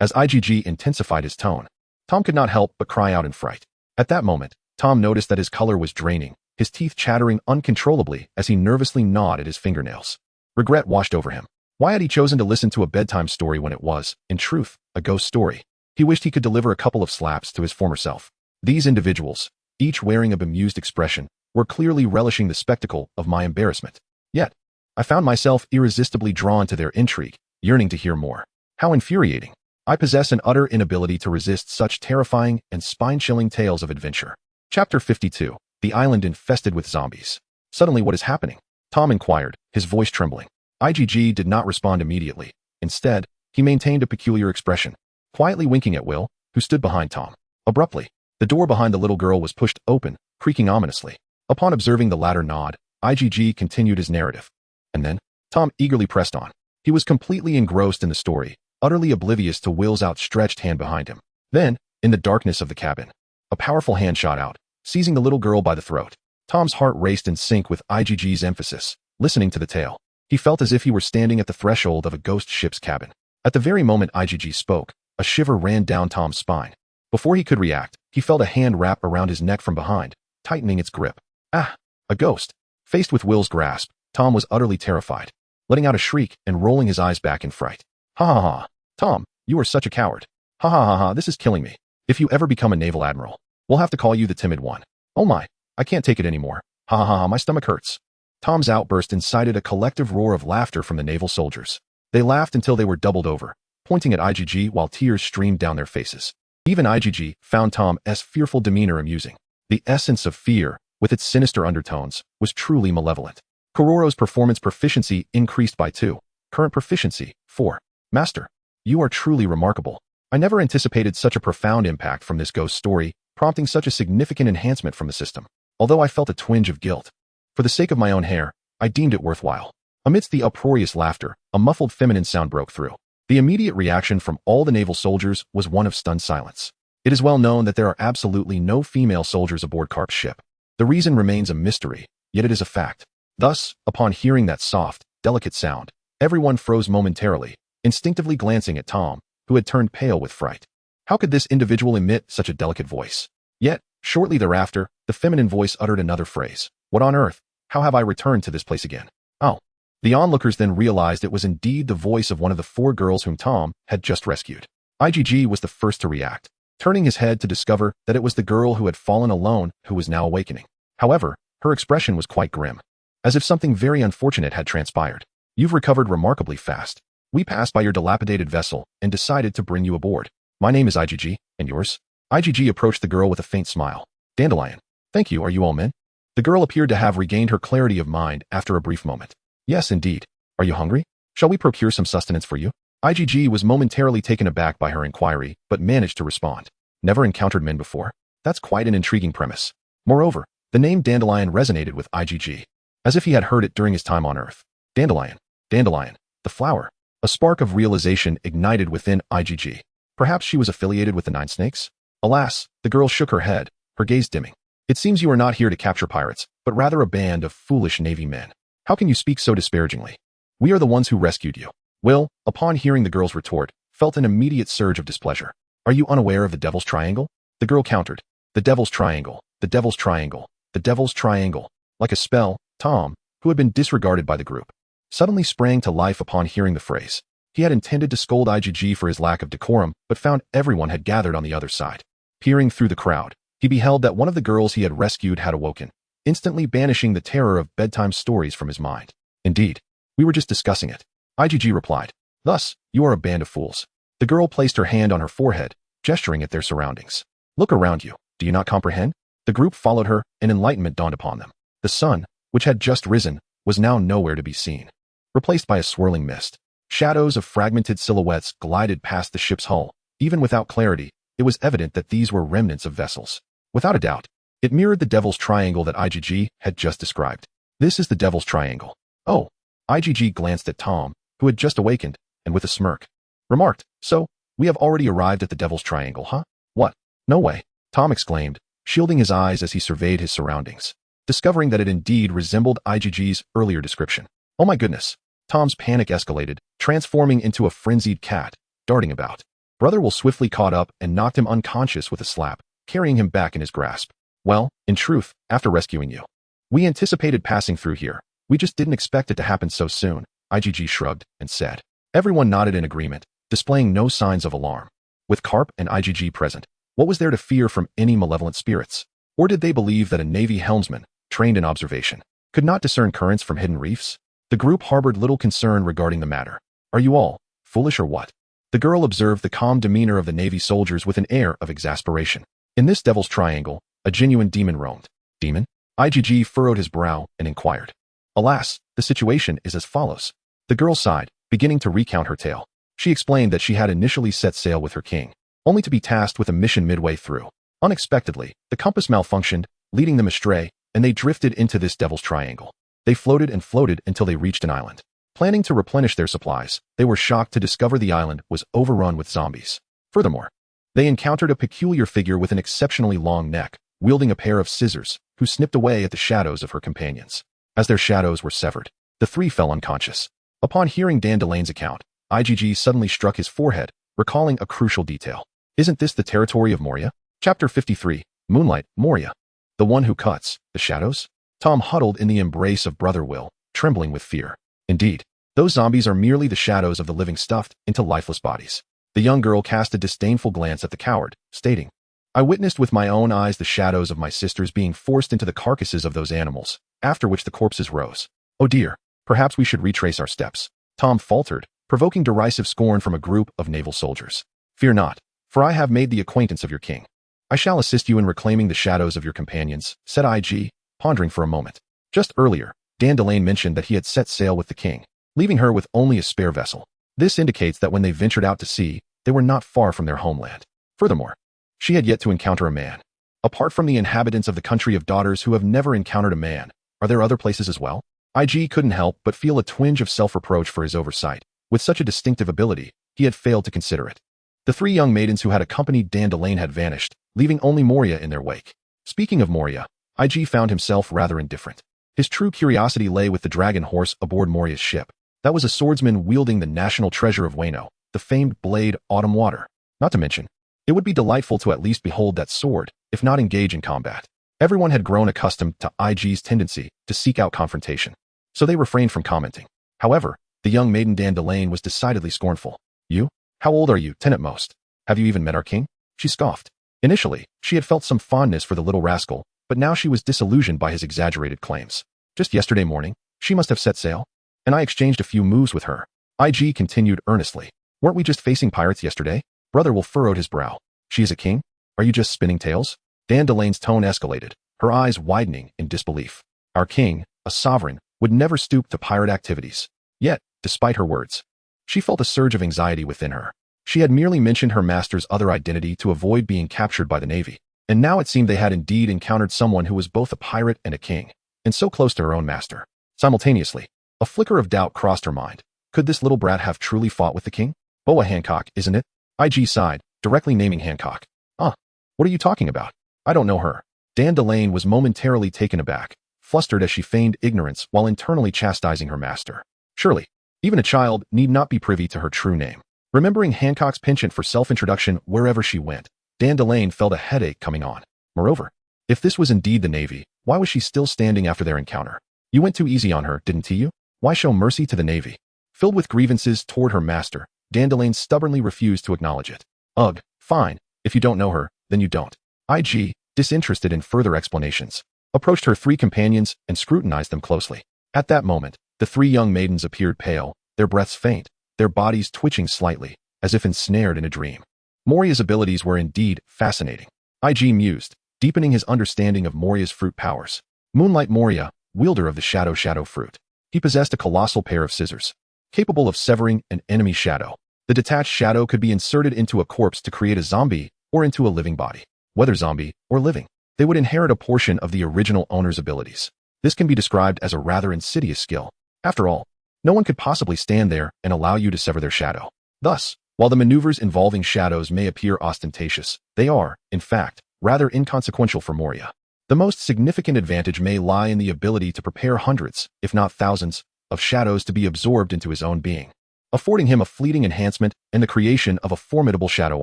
as IgG intensified his tone, Tom could not help but cry out in fright. At that moment, Tom noticed that his color was draining, his teeth chattering uncontrollably as he nervously gnawed at his fingernails. Regret washed over him. Why had he chosen to listen to a bedtime story when it was, in truth, a ghost story? He wished he could deliver a couple of slaps to his former self. These individuals, each wearing a bemused expression, were clearly relishing the spectacle of my embarrassment. Yet, I found myself irresistibly drawn to their intrigue, yearning to hear more. How infuriating. I possess an utter inability to resist such terrifying and spine-chilling tales of adventure. Chapter 52. The Island Infested with Zombies. Suddenly, what is happening? Tom inquired, his voice trembling. IgG did not respond immediately. Instead, he maintained a peculiar expression, quietly winking at Will, who stood behind Tom. Abruptly, the door behind the little girl was pushed open, creaking ominously. Upon observing the latter nod, IgG continued his narrative. And then, Tom eagerly pressed on. He was completely engrossed in the story, utterly oblivious to Will's outstretched hand behind him. Then, in the darkness of the cabin, a powerful hand shot out, seizing the little girl by the throat. Tom's heart raced in sync with IgG's emphasis, listening to the tale. He felt as if he were standing at the threshold of a ghost ship's cabin. At the very moment IgG spoke, a shiver ran down Tom's spine. Before he could react, he felt a hand wrap around his neck from behind, tightening its grip. Ah! A ghost! Faced with Will's grasp, Tom was utterly terrified, letting out a shriek and rolling his eyes back in fright. Ha ha ha! Tom, you are such a coward. Ha ha ha ha, this is killing me. If you ever become a naval admiral, we'll have to call you the timid one. Oh my, I can't take it anymore. Ha ha ha, my stomach hurts. Tom's outburst incited a collective roar of laughter from the naval soldiers. They laughed until they were doubled over, pointing at IgG while tears streamed down their faces. Even IgG found Tom's fearful demeanor amusing. The essence of fear, with its sinister undertones, was truly malevolent. Kororo's performance proficiency increased by 2. Current proficiency, 4. Master, you are truly remarkable. I never anticipated such a profound impact from this ghost story, prompting such a significant enhancement from the system. Although I felt a twinge of guilt, for the sake of my own hair, I deemed it worthwhile. Amidst the uproarious laughter, a muffled feminine sound broke through. The immediate reaction from all the naval soldiers was one of stunned silence. It is well known that there are absolutely no female soldiers aboard Karp's ship. The reason remains a mystery, yet it is a fact. Thus, upon hearing that soft, delicate sound, everyone froze momentarily, instinctively glancing at Tom, who had turned pale with fright. How could this individual emit such a delicate voice? Yet, shortly thereafter, the feminine voice uttered another phrase. What on earth? How have I returned to this place again? Oh. The onlookers then realized it was indeed the voice of one of the 4 girls whom Tom had just rescued. IgG was the first to react, turning his head to discover that it was the girl who had fallen alone who was now awakening. However, her expression was quite grim, as if something very unfortunate had transpired. You've recovered remarkably fast. We passed by your dilapidated vessel and decided to bring you aboard. My name is IgG, and yours? IgG approached the girl with a faint smile. Dandelion. Thank you, are you all men? The girl appeared to have regained her clarity of mind after a brief moment. Yes, indeed. Are you hungry? Shall we procure some sustenance for you? IgG was momentarily taken aback by her inquiry, but managed to respond. Never encountered men before? That's quite an intriguing premise. Moreover, the name Dandelion resonated with IgG, as if he had heard it during his time on Earth. Dandelion. Dandelion. The flower. A spark of realization ignited within IgG. Perhaps she was affiliated with the 9 Snakes? Alas, the girl shook her head, her gaze dimming. It seems you are not here to capture pirates, but rather a band of foolish Navy men. How can you speak so disparagingly? We are the ones who rescued you. Will, upon hearing the girl's retort, felt an immediate surge of displeasure. Are you unaware of the Devil's Triangle? The girl countered. The Devil's Triangle, the Devil's Triangle, the Devil's Triangle. Like a spell, Tom, who had been disregarded by the group, suddenly sprang to life upon hearing the phrase. He had intended to scold IgG for his lack of decorum, but found everyone had gathered on the other side. Peering through the crowd, he beheld that one of the girls he had rescued had awoken, instantly banishing the terror of bedtime stories from his mind. Indeed, we were just discussing it. IgG replied. Thus, you are a band of fools. The girl placed her hand on her forehead, gesturing at their surroundings. Look around you. Do you not comprehend? The group followed her, and enlightenment dawned upon them. The sun, which had just risen, was now nowhere to be seen, replaced by a swirling mist. Shadows of fragmented silhouettes glided past the ship's hull. Even without clarity, it was evident that these were remnants of vessels. Without a doubt, it mirrored the Devil's Triangle that IgG had just described. This is the Devil's Triangle. Oh. IgG glanced at Tom, who had just awakened, and with a smirk, remarked, So, we have already arrived at the Devil's Triangle, huh? What? No way, Tom exclaimed, shielding his eyes as he surveyed his surroundings, discovering that it indeed resembled IgG's earlier description. Oh my goodness. Tom's panic escalated, transforming into a frenzied cat, darting about. Brother Will swiftly caught up and knocked him unconscious with a slap, carrying him back in his grasp. Well, in truth, after rescuing you, we anticipated passing through here. We just didn't expect it to happen so soon, IgG shrugged and said. Everyone nodded in agreement, displaying no signs of alarm. With Karp and IgG present, what was there to fear from any malevolent spirits? Or did they believe that a Navy helmsman, trained in observation, could not discern currents from hidden reefs? The group harbored little concern regarding the matter. Are you all foolish or what? The girl observed the calm demeanor of the Navy soldiers with an air of exasperation. In this Devil's Triangle, a genuine demon roamed. Demon? IgG furrowed his brow and inquired. Alas, the situation is as follows. The girl sighed, beginning to recount her tale. She explained that she had initially set sail with her king, only to be tasked with a mission midway through. Unexpectedly, the compass malfunctioned, leading them astray, and they drifted into this Devil's Triangle. They floated and floated until they reached an island. Planning to replenish their supplies, they were shocked to discover the island was overrun with zombies. Furthermore, they encountered a peculiar figure with an exceptionally long neck, wielding a pair of scissors, who snipped away at the shadows of her companions. As their shadows were severed, the 3 fell unconscious. Upon hearing Dandelion's account, IgG suddenly struck his forehead, recalling a crucial detail. Isn't this the territory of Moria? Chapter 53, Moonlight, Moria. The one who cuts the shadows? Tom huddled in the embrace of Brother Will, trembling with fear. Indeed, those zombies are merely the shadows of the living stuffed into lifeless bodies. The young girl cast a disdainful glance at the coward, stating, I witnessed with my own eyes the shadows of my sisters being forced into the carcasses of those animals, after which the corpses rose. Oh dear, perhaps we should retrace our steps. Tom faltered, provoking derisive scorn from a group of naval soldiers. Fear not, for I have made the acquaintance of your king. I shall assist you in reclaiming the shadows of your companions, said IG, pondering for a moment. Just earlier, Dandelion mentioned that he had set sail with the king, leaving her with only a spare vessel. This indicates that when they ventured out to sea, they were not far from their homeland. Furthermore, she had yet to encounter a man. Apart from the inhabitants of the country of daughters who have never encountered a man, are there other places as well? IG couldn't help but feel a twinge of self-reproach for his oversight. With such a distinctive ability, he had failed to consider it. The 3 young maidens who had accompanied Dandelion had vanished, leaving only Moria in their wake. Speaking of Moria, IG found himself rather indifferent. His true curiosity lay with the dragon horse aboard Moria's ship. That was a swordsman wielding the national treasure of Wano, the famed blade Autumn Water. Not to mention, it would be delightful to at least behold that sword, if not engage in combat. Everyone had grown accustomed to IG's tendency to seek out confrontation, so they refrained from commenting. However, the young maiden Dandelion was decidedly scornful. You? How old are you, 10 at most? Have you even met our king? She scoffed. Initially, she had felt some fondness for the little rascal, but now she was disillusioned by his exaggerated claims. Just yesterday morning, she must have set sail, and I exchanged a few moves with her. IG continued earnestly. Weren't we just facing pirates yesterday? Brother Will furrowed his brow. She is a king? Are you just spinning tales? Dandelion's tone escalated, her eyes widening in disbelief. Our king, a sovereign, would never stoop to pirate activities. Yet, despite her words, she felt a surge of anxiety within her. She had merely mentioned her master's other identity to avoid being captured by the Navy, and now it seemed they had indeed encountered someone who was both a pirate and a king, and so close to her own master. Simultaneously, a flicker of doubt crossed her mind. Could this little brat have truly fought with the king? Boa Hancock, isn't it? IG sighed, directly naming Hancock. What are you talking about? I don't know her. Dandelion was momentarily taken aback, flustered as she feigned ignorance while internally chastising her master. Surely, even a child need not be privy to her true name. Remembering Hancock's penchant for self-introduction wherever she went, Dandelion felt a headache coming on. Moreover, if this was indeed the Navy, why was she still standing after their encounter? You went too easy on her, didn't you? Why show mercy to the Navy? Filled with grievances toward her master, Dandelion stubbornly refused to acknowledge it. Ugh, fine. If you don't know her, then you don't. IG, disinterested in further explanations, approached her 3 companions and scrutinized them closely. At that moment, the 3 young maidens appeared pale, their breaths faint, their bodies twitching slightly, as if ensnared in a dream. Moria's abilities were indeed fascinating. IG mused, deepening his understanding of Moria's fruit powers. Moonlight Moria, wielder of the shadow fruit. He possessed a colossal pair of scissors, capable of severing an enemy shadow. The detached shadow could be inserted into a corpse to create a zombie or into a living body. Whether zombie or living, they would inherit a portion of the original owner's abilities. This can be described as a rather insidious skill. After all, no one could possibly stand there and allow you to sever their shadow. Thus, while the maneuvers involving shadows may appear ostentatious, they are, in fact, rather inconsequential for Moria. The most significant advantage may lie in the ability to prepare hundreds, if not thousands, of shadows to be absorbed into his own being, affording him a fleeting enhancement and the creation of a formidable shadow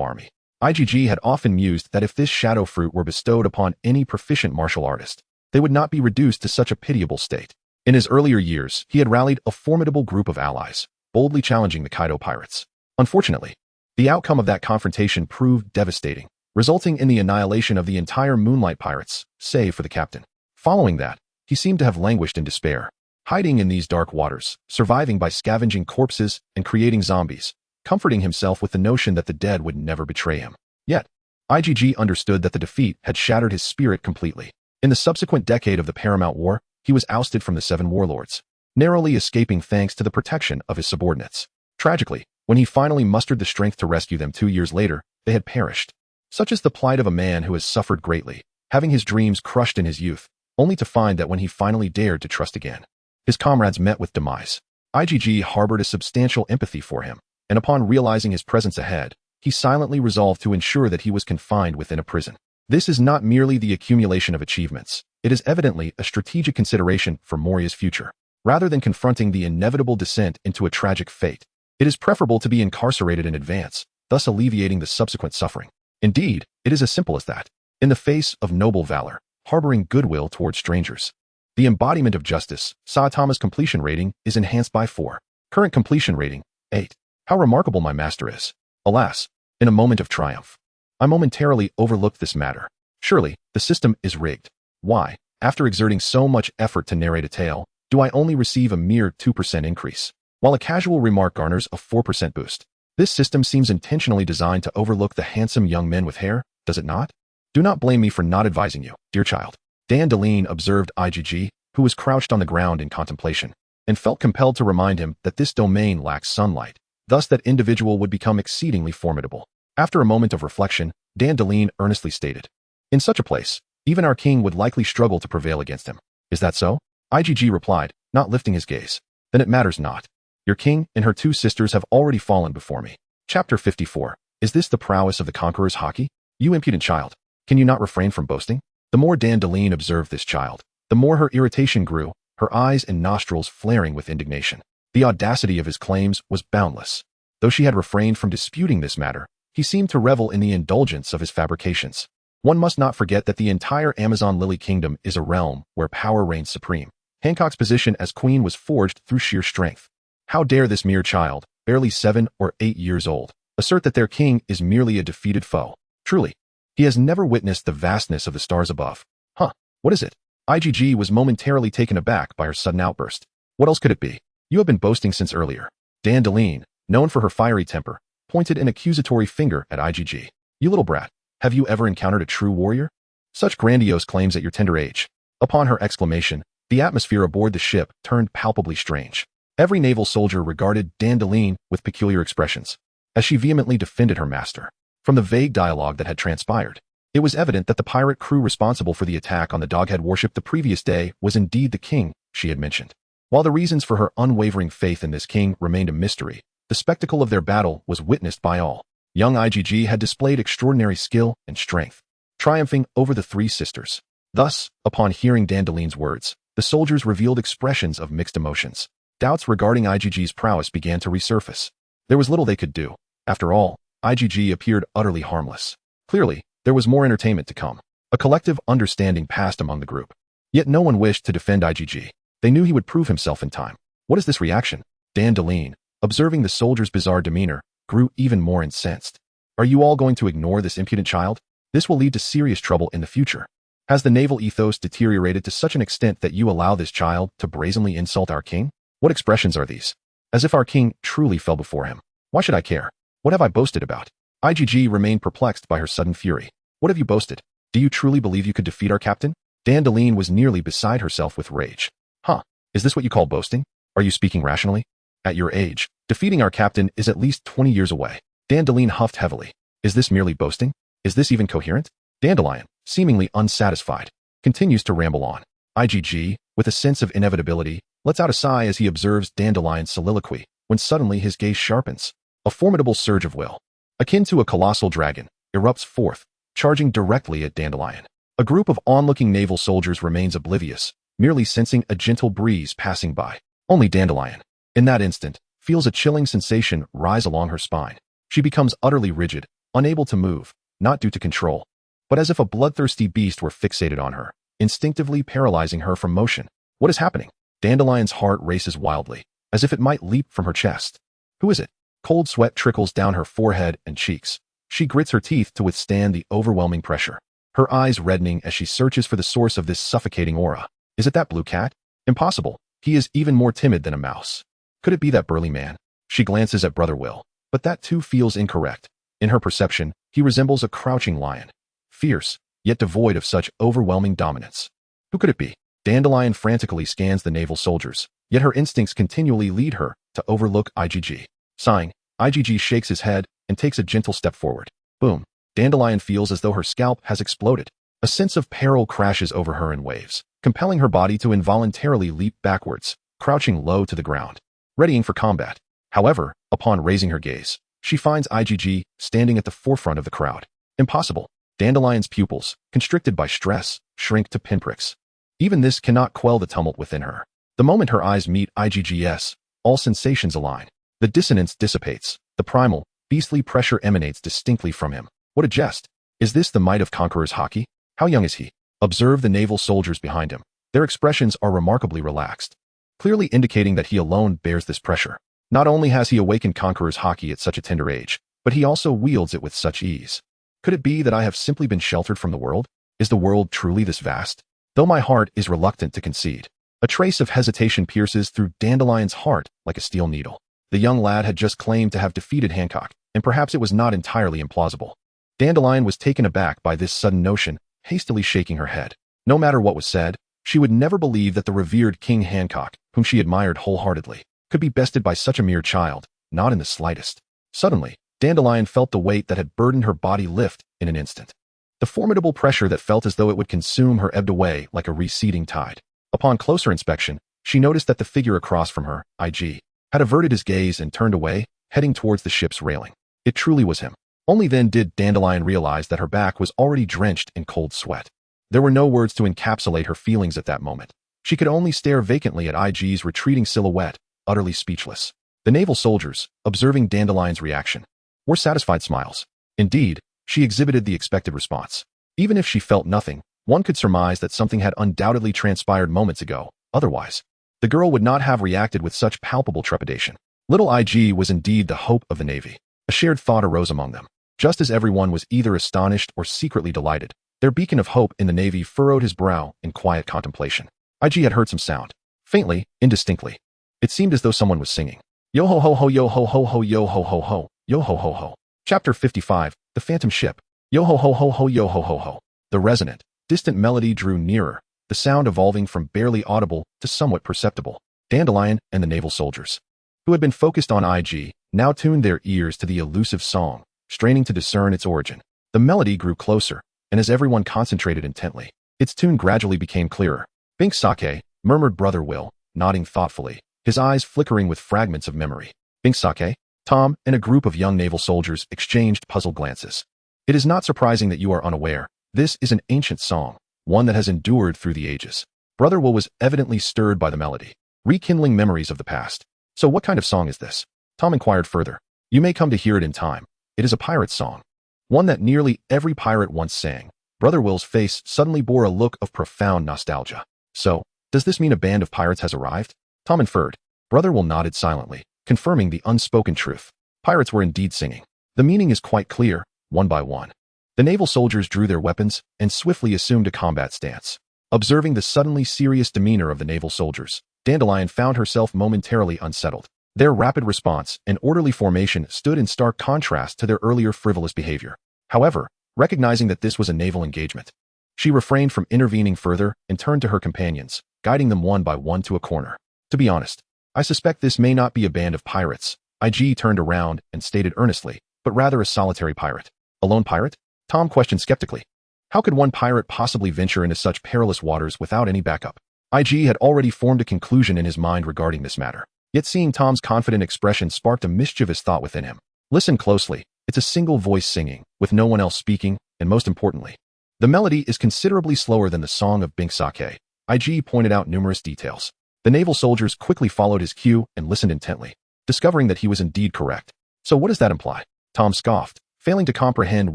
army. IGG had often mused that if this shadow fruit were bestowed upon any proficient martial artist, they would not be reduced to such a pitiable state. In his earlier years, he had rallied a formidable group of allies, boldly challenging the Kaido pirates. Unfortunately, the outcome of that confrontation proved devastating, resulting in the annihilation of the entire Moonlight Pirates, save for the captain. Following that, he seemed to have languished in despair, hiding in these dark waters, surviving by scavenging corpses and creating zombies, comforting himself with the notion that the dead would never betray him. Yet, IGG understood that the defeat had shattered his spirit completely. In the subsequent decade of the Paramount War, he was ousted from the 7 warlords, narrowly escaping thanks to the protection of his subordinates. Tragically, when he finally mustered the strength to rescue them 2 years later, they had perished. Such is the plight of a man who has suffered greatly, having his dreams crushed in his youth, only to find that when he finally dared to trust again, his comrades met with demise. IGG harbored a substantial empathy for him, and upon realizing his presence ahead, he silently resolved to ensure that he was confined within a prison. This is not merely the accumulation of achievements, it is evidently a strategic consideration for Moria's future. Rather than confronting the inevitable descent into a tragic fate, it is preferable to be incarcerated in advance, thus alleviating the subsequent suffering. Indeed, it is as simple as that. In the face of noble valor, harboring goodwill towards strangers, the embodiment of justice, Saitama's completion rating is enhanced by 4. Current completion rating, 8. How remarkable my master is. Alas, in a moment of triumph, I momentarily overlooked this matter. Surely, the system is rigged. Why, after exerting so much effort to narrate a tale, do I only receive a mere 2% increase, while a casual remark garners a 4% boost? This system seems intentionally designed to overlook the handsome young men with hair, does it not? Do not blame me for not advising you, dear child. Dandelion observed IGG, who was crouched on the ground in contemplation, and felt compelled to remind him that this domain lacks sunlight. Thus that individual would become exceedingly formidable. After a moment of reflection, Dandelion earnestly stated, in such a place, even our king would likely struggle to prevail against him. Is that so? IGG replied, not lifting his gaze. Then it matters not. Your king and her 2 sisters have already fallen before me. Chapter 54. Is this the prowess of the conqueror's hockey? You impudent child. Can you not refrain from boasting? The more Dandelion observed this child, the more her irritation grew, her eyes and nostrils flaring with indignation. The audacity of his claims was boundless. Though she had refrained from disputing this matter, he seemed to revel in the indulgence of his fabrications. One must not forget that the entire Amazon Lily Kingdom is a realm where power reigns supreme. Hancock's position as queen was forged through sheer strength. How dare this mere child, barely 7 or 8 years old, assert that their king is merely a defeated foe? Truly, he has never witnessed the vastness of the stars above. Huh, what is it? IGG was momentarily taken aback by her sudden outburst. What else could it be? You have been boasting since earlier. Dandelion, known for her fiery temper, pointed an accusatory finger at IGG. You little brat, have you ever encountered a true warrior? Such grandiose claims at your tender age. Upon her exclamation, the atmosphere aboard the ship turned palpably strange. Every naval soldier regarded Dandelion with peculiar expressions, as she vehemently defended her master. From the vague dialogue that had transpired, it was evident that the pirate crew responsible for the attack on the Doghead warship the previous day was indeed the king she had mentioned. While the reasons for her unwavering faith in this king remained a mystery, the spectacle of their battle was witnessed by all. Young IGG had displayed extraordinary skill and strength, triumphing over the three sisters. Thus, upon hearing Dandelion's words, the soldiers revealed expressions of mixed emotions. Doubts regarding IGG's prowess began to resurface. There was little they could do. After all, IGG appeared utterly harmless. Clearly, there was more entertainment to come. A collective understanding passed among the group. Yet no one wished to defend IGG. They knew he would prove himself in time. What is this reaction? Dandelion, observing the soldiers' bizarre demeanor, grew even more incensed. Are you all going to ignore this impudent child? This will lead to serious trouble in the future. Has the naval ethos deteriorated to such an extent that you allow this child to brazenly insult our king? What expressions are these? As if our king truly fell before him. Why should I care? What have I boasted about? IGG remained perplexed by her sudden fury. What have you boasted? Do you truly believe you could defeat our captain? Dandelion was nearly beside herself with rage. Huh, is this what you call boasting? Are you speaking rationally? At your age, defeating our captain is at least 20 years away. Dandelion huffed heavily. Is this merely boasting? Is this even coherent? Dandelion, seemingly unsatisfied, continues to ramble on. IGG, with a sense of inevitability, lets out a sigh as he observes Dandelion's soliloquy, when suddenly his gaze sharpens. A formidable surge of will, akin to a colossal dragon, erupts forth, charging directly at Dandelion. A group of onlooking naval soldiers remains oblivious, merely sensing a gentle breeze passing by. Only Dandelion, in that instant, feels a chilling sensation rise along her spine. She becomes utterly rigid, unable to move, not due to control, but as if a bloodthirsty beast were fixated on her, instinctively paralyzing her from motion. What is happening? Dandelion's heart races wildly, as if it might leap from her chest. Who is it? Cold sweat trickles down her forehead and cheeks. She grits her teeth to withstand the overwhelming pressure, her eyes reddening as she searches for the source of this suffocating aura. Is it that blue cat? Impossible. He is even more timid than a mouse. Could it be that burly man? She glances at Brother Will, but that too feels incorrect. In her perception, he resembles a crouching lion, fierce, yet devoid of such overwhelming dominance. Who could it be? Dandelion frantically scans the naval soldiers, yet her instincts continually lead her to overlook IGG. Sighing, IGG shakes his head and takes a gentle step forward. Boom. Dandelion feels as though her scalp has exploded. A sense of peril crashes over her in waves, compelling her body to involuntarily leap backwards, crouching low to the ground, readying for combat. However, upon raising her gaze, she finds IGG standing at the forefront of the crowd. Impossible. Dandelion's pupils, constricted by stress, shrink to pinpricks. Even this cannot quell the tumult within her. The moment her eyes meet IGG's, all sensations align. The dissonance dissipates. The primal, beastly pressure emanates distinctly from him. What a jest! Is this the might of Conqueror's hockey? How young is he? Observe the naval soldiers behind him. Their expressions are remarkably relaxed, clearly indicating that he alone bears this pressure. Not only has he awakened Conqueror's hockey at such a tender age, but he also wields it with such ease. Could it be that I have simply been sheltered from the world? Is the world truly this vast? Though my heart is reluctant to concede, a trace of hesitation pierces through Dandelion's heart like a steel needle. The young lad had just claimed to have defeated Hancock, and perhaps it was not entirely implausible. Dandelion was taken aback by this sudden notion, hastily shaking her head. No matter what was said, she would never believe that the revered King Hancock, whom she admired wholeheartedly, could be bested by such a mere child, not in the slightest. Suddenly, Dandelion felt the weight that had burdened her body lift in an instant. The formidable pressure that felt as though it would consume her ebbed away like a receding tide. Upon closer inspection, she noticed that the figure across from her, IG, had averted his gaze and turned away, heading towards the ship's railing. It truly was him. Only then did Dandelion realize that her back was already drenched in cold sweat. There were no words to encapsulate her feelings at that moment. She could only stare vacantly at IG's retreating silhouette, utterly speechless. The naval soldiers, observing Dandelion's reaction, were satisfied smiles. Indeed, she exhibited the expected response. Even if she felt nothing, one could surmise that something had undoubtedly transpired moments ago. Otherwise, the girl would not have reacted with such palpable trepidation. Little IG was indeed the hope of the Navy. A shared thought arose among them. Just as everyone was either astonished or secretly delighted, their beacon of hope in the Navy furrowed his brow in quiet contemplation. IG had heard some sound. Faintly, indistinctly. It seemed as though someone was singing. Yo ho ho ho yo ho ho ho yo ho ho ho, yo ho ho ho. Chapter 55, The Phantom Ship. Yo ho ho ho ho yo ho ho ho. The resonant, distant melody drew nearer, the sound evolving from barely audible to somewhat perceptible. Dandelion and the naval soldiers, who had been focused on IG, now tuned their ears to the elusive song, straining to discern its origin. The melody grew closer, and as everyone concentrated intently, its tune gradually became clearer. Bink sake, murmured Brother Will, nodding thoughtfully, his eyes flickering with fragments of memory. Bink sake? Tom and a group of young naval soldiers exchanged puzzled glances. It is not surprising that you are unaware. This is an ancient song, one that has endured through the ages. Brother Will was evidently stirred by the melody, rekindling memories of the past. So what kind of song is this? Tom inquired further. You may come to hear it in time. It is a pirate's song. One that nearly every pirate once sang. Brother Will's face suddenly bore a look of profound nostalgia. So, does this mean a band of pirates has arrived? Tom inferred. Brother Will nodded silently, confirming the unspoken truth. Pirates were indeed singing. The meaning is quite clear, one by one. The naval soldiers drew their weapons and swiftly assumed a combat stance. Observing the suddenly serious demeanor of the naval soldiers, Dandelion found herself momentarily unsettled. Their rapid response and orderly formation stood in stark contrast to their earlier frivolous behavior. However, recognizing that this was a naval engagement, she refrained from intervening further and turned to her companions, guiding them one by one to a corner. To be honest, I suspect this may not be a band of pirates. IG turned around and stated earnestly, but rather a solitary pirate. A lone pirate? Tom questioned skeptically. How could one pirate possibly venture into such perilous waters without any backup? IG had already formed a conclusion in his mind regarding this matter. Yet seeing Tom's confident expression sparked a mischievous thought within him. Listen closely. It's a single voice singing, with no one else speaking, and most importantly, the melody is considerably slower than the song of Bink sake. IG pointed out numerous details. The naval soldiers quickly followed his cue and listened intently, discovering that he was indeed correct. So what does that imply? Tom scoffed, failing to comprehend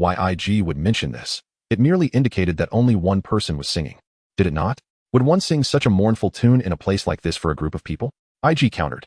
why IG would mention this. It merely indicated that only one person was singing. Did it not? Would one sing such a mournful tune in a place like this for a group of people? IG countered.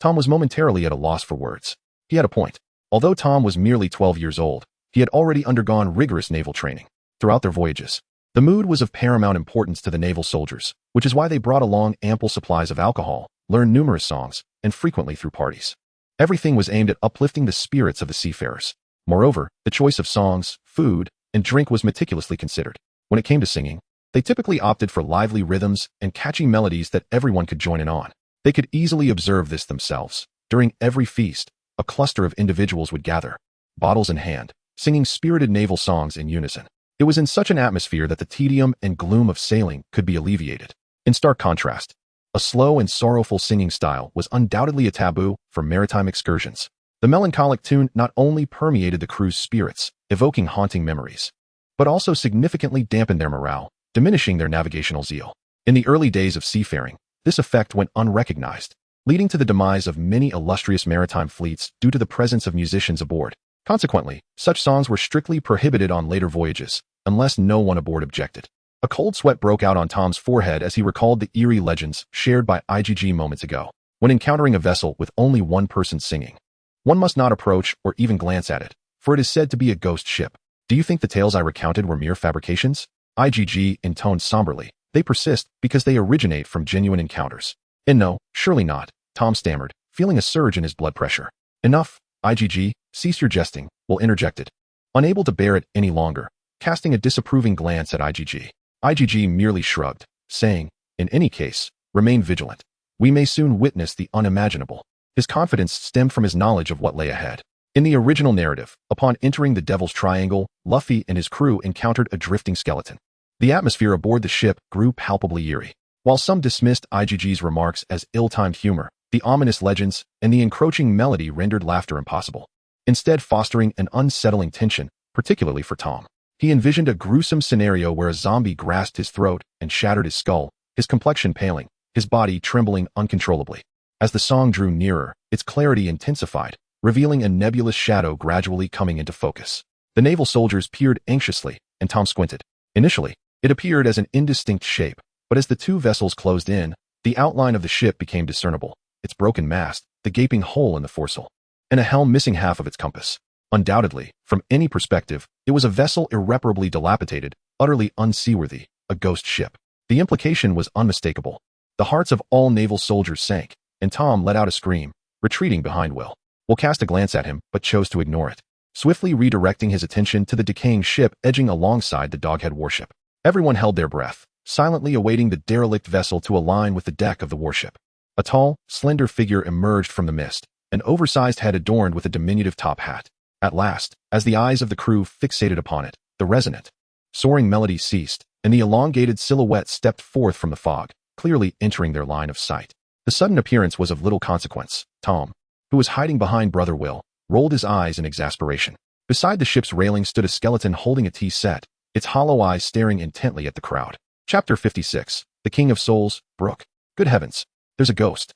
Tom was momentarily at a loss for words. He had a point. Although Tom was merely 12 years old, he had already undergone rigorous naval training. Throughout their voyages, the mood was of paramount importance to the naval soldiers, which is why they brought along ample supplies of alcohol, learned numerous songs, and frequently threw parties. Everything was aimed at uplifting the spirits of the seafarers. Moreover, the choice of songs, food, and drink was meticulously considered. When it came to singing, they typically opted for lively rhythms and catchy melodies that everyone could join in on. They could easily observe this themselves. During every feast, a cluster of individuals would gather, bottles in hand, singing spirited naval songs in unison. It was in such an atmosphere that the tedium and gloom of sailing could be alleviated. In stark contrast, a slow and sorrowful singing style was undoubtedly a taboo for maritime excursions. The melancholic tune not only permeated the crew's spirits, evoking haunting memories, but also significantly dampened their morale, diminishing their navigational zeal. In the early days of seafaring, this effect went unrecognized, leading to the demise of many illustrious maritime fleets due to the presence of musicians aboard. Consequently, such songs were strictly prohibited on later voyages, unless no one aboard objected. A cold sweat broke out on Tom's forehead as he recalled the eerie legends shared by IGG moments ago. When encountering a vessel with only one person singing, one must not approach or even glance at it, for it is said to be a ghost ship. Do you think the tales I recounted were mere fabrications? IGG intoned somberly. They persist because they originate from genuine encounters. And no, surely not, Tom stammered, feeling a surge in his blood pressure. Enough, IGG, cease your jesting, Will interjected. Unable to bear it any longer, casting a disapproving glance at IGG. IGG merely shrugged, saying, in any case, remain vigilant. We may soon witness the unimaginable. His confidence stemmed from his knowledge of what lay ahead. In the original narrative, upon entering the Devil's Triangle, Luffy and his crew encountered a drifting skeleton. The atmosphere aboard the ship grew palpably eerie. While some dismissed IGG's remarks as ill-timed humor, the ominous legends and the encroaching melody rendered laughter impossible, instead fostering an unsettling tension, particularly for Tom. He envisioned a gruesome scenario where a zombie grasped his throat and shattered his skull, his complexion paling, his body trembling uncontrollably. As the song drew nearer, its clarity intensified, revealing a nebulous shadow gradually coming into focus. The naval soldiers peered anxiously, and Tom squinted. Initially, it appeared as an indistinct shape, but as the two vessels closed in, the outline of the ship became discernible, its broken mast, the gaping hole in the foresail, and a helm missing half of its compass. Undoubtedly, from any perspective, it was a vessel irreparably dilapidated, utterly unseaworthy, a ghost ship. The implication was unmistakable. The hearts of all naval soldiers sank, and Tom let out a scream, retreating behind Will. Will cast a glance at him, but chose to ignore it, swiftly redirecting his attention to the decaying ship edging alongside the Doghead warship. Everyone held their breath, silently awaiting the derelict vessel to align with the deck of the warship. A tall, slender figure emerged from the mist, an oversized head adorned with a diminutive top hat. At last, as the eyes of the crew fixated upon it, the resonant, soaring melody ceased, and the elongated silhouette stepped forth from the fog, clearly entering their line of sight. The sudden appearance was of little consequence. Tom, who was hiding behind Brother Will, rolled his eyes in exasperation. Beside the ship's railing stood a skeleton holding a tea set, its hollow eyes staring intently at the crowd. Chapter 56. The King of Souls, Brooke. Good heavens, there's a ghost.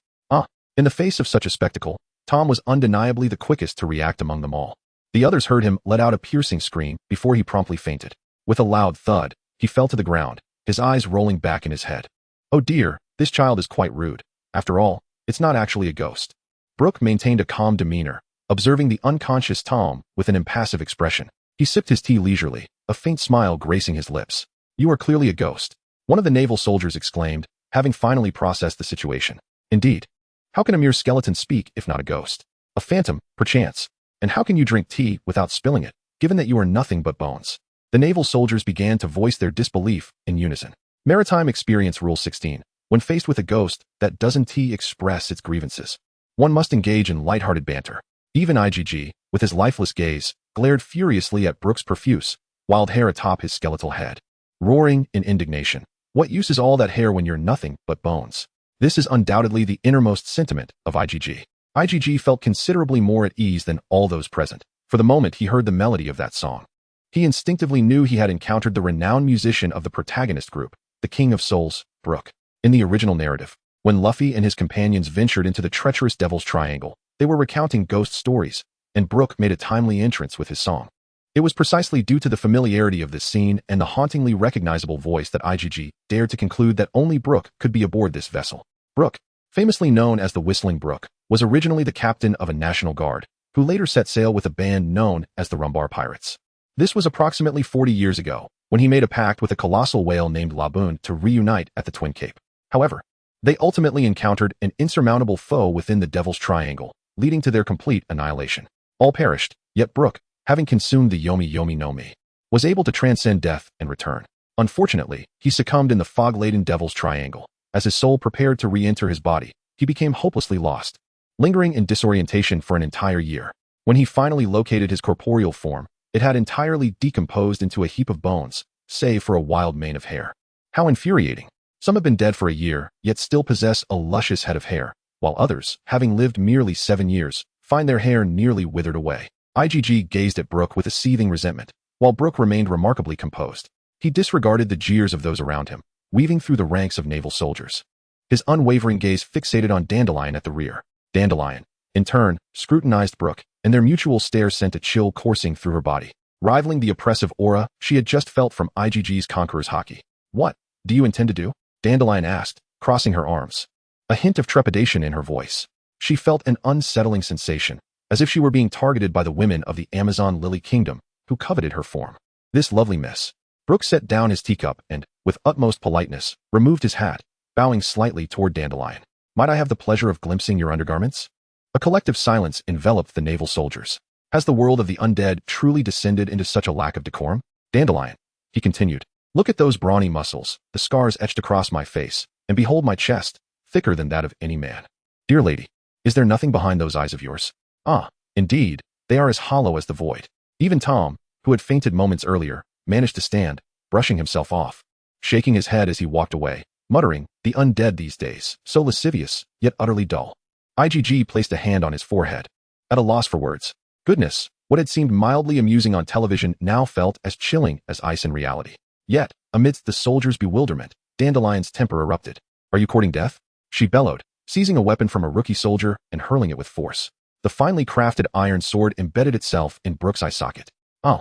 In the face of such a spectacle, Tom was undeniably the quickest to react among them all. The others heard him let out a piercing scream before he promptly fainted. With a loud thud, he fell to the ground, his eyes rolling back in his head. Oh dear, this child is quite rude. After all, it's not actually a ghost. Brooke maintained a calm demeanor, observing the unconscious Tom with an impassive expression. He sipped his tea leisurely, a faint smile gracing his lips. You are clearly a ghost, one of the naval soldiers exclaimed, having finally processed the situation. Indeed. How can a mere skeleton speak if not a ghost? A phantom, perchance. And how can you drink tea without spilling it, given that you are nothing but bones? The naval soldiers began to voice their disbelief in unison. Maritime Experience Rule 16. When faced with a ghost that doesn't express its grievances, one must engage in lighthearted banter. Even IGG, with his lifeless gaze, glared furiously at Brooke's profuse, wild hair atop his skeletal head. Roaring in indignation. What use is all that hair when you're nothing but bones? This is undoubtedly the innermost sentiment of IGG. IGG felt considerably more at ease than all those present, for the moment he heard the melody of that song. He instinctively knew he had encountered the renowned musician of the protagonist group, the King of Souls, Brooke. In the original narrative, when Luffy and his companions ventured into the treacherous Devil's Triangle, they were recounting ghost stories, and Brooke made a timely entrance with his song. It was precisely due to the familiarity of this scene and the hauntingly recognizable voice that IGG dared to conclude that only Brooke could be aboard this vessel. Brooke, famously known as the Whistling Brook, was originally the captain of a National Guard, who later set sail with a band known as the Rumbar Pirates. This was approximately 40 years ago, when he made a pact with a colossal whale named Laboon to reunite at the Twin Cape. However, they ultimately encountered an insurmountable foe within the Devil's Triangle, leading to their complete annihilation. All perished, yet Brooke, having consumed the Yomi Yomi no Mi, was able to transcend death and return. Unfortunately, he succumbed in the fog-laden Devil's Triangle. As his soul prepared to re-enter his body, he became hopelessly lost, lingering in disorientation for an entire year. When he finally located his corporeal form, it had entirely decomposed into a heap of bones, save for a wild mane of hair. How infuriating. Some have been dead for a year, yet still possess a luscious head of hair, while others, having lived merely 7 years, find their hair nearly withered away. IGG gazed at Brooke with a seething resentment, while Brooke remained remarkably composed. He disregarded the jeers of those around him, weaving through the ranks of naval soldiers. His unwavering gaze fixated on Dandelion at the rear. Dandelion, in turn, scrutinized Brooke, and their mutual stare sent a chill coursing through her body, rivaling the oppressive aura she had just felt from IGG's Conqueror's Haki. What do you intend to do? Dandelion asked, crossing her arms. A hint of trepidation in her voice. She felt an unsettling sensation, as if she were being targeted by the women of the Amazon Lily Kingdom, who coveted her form. This lovely miss. Brooke set down his teacup and, with utmost politeness, removed his hat, bowing slightly toward Dandelion. Might I have the pleasure of glimpsing your undergarments? A collective silence enveloped the naval soldiers. Has the world of the undead truly descended into such a lack of decorum? Dandelion, he continued, look at those brawny muscles, the scars etched across my face, and behold my chest, thicker than that of any man. Dear lady, is there nothing behind those eyes of yours? Ah, indeed, they are as hollow as the void. Even Tom, who had fainted moments earlier, managed to stand, brushing himself off, shaking his head as he walked away, muttering, the undead these days, so lascivious, yet utterly dull. IGG placed a hand on his forehead, at a loss for words. Goodness, What had seemed mildly amusing on television now felt as chilling as ice in reality. Yet, amidst the soldier's bewilderment, Dandelion's temper erupted. "Are you courting death?" she bellowed, seizing a weapon from a rookie soldier and hurling it with force. The finely crafted iron sword embedded itself in Brooke's eye socket. "Oh.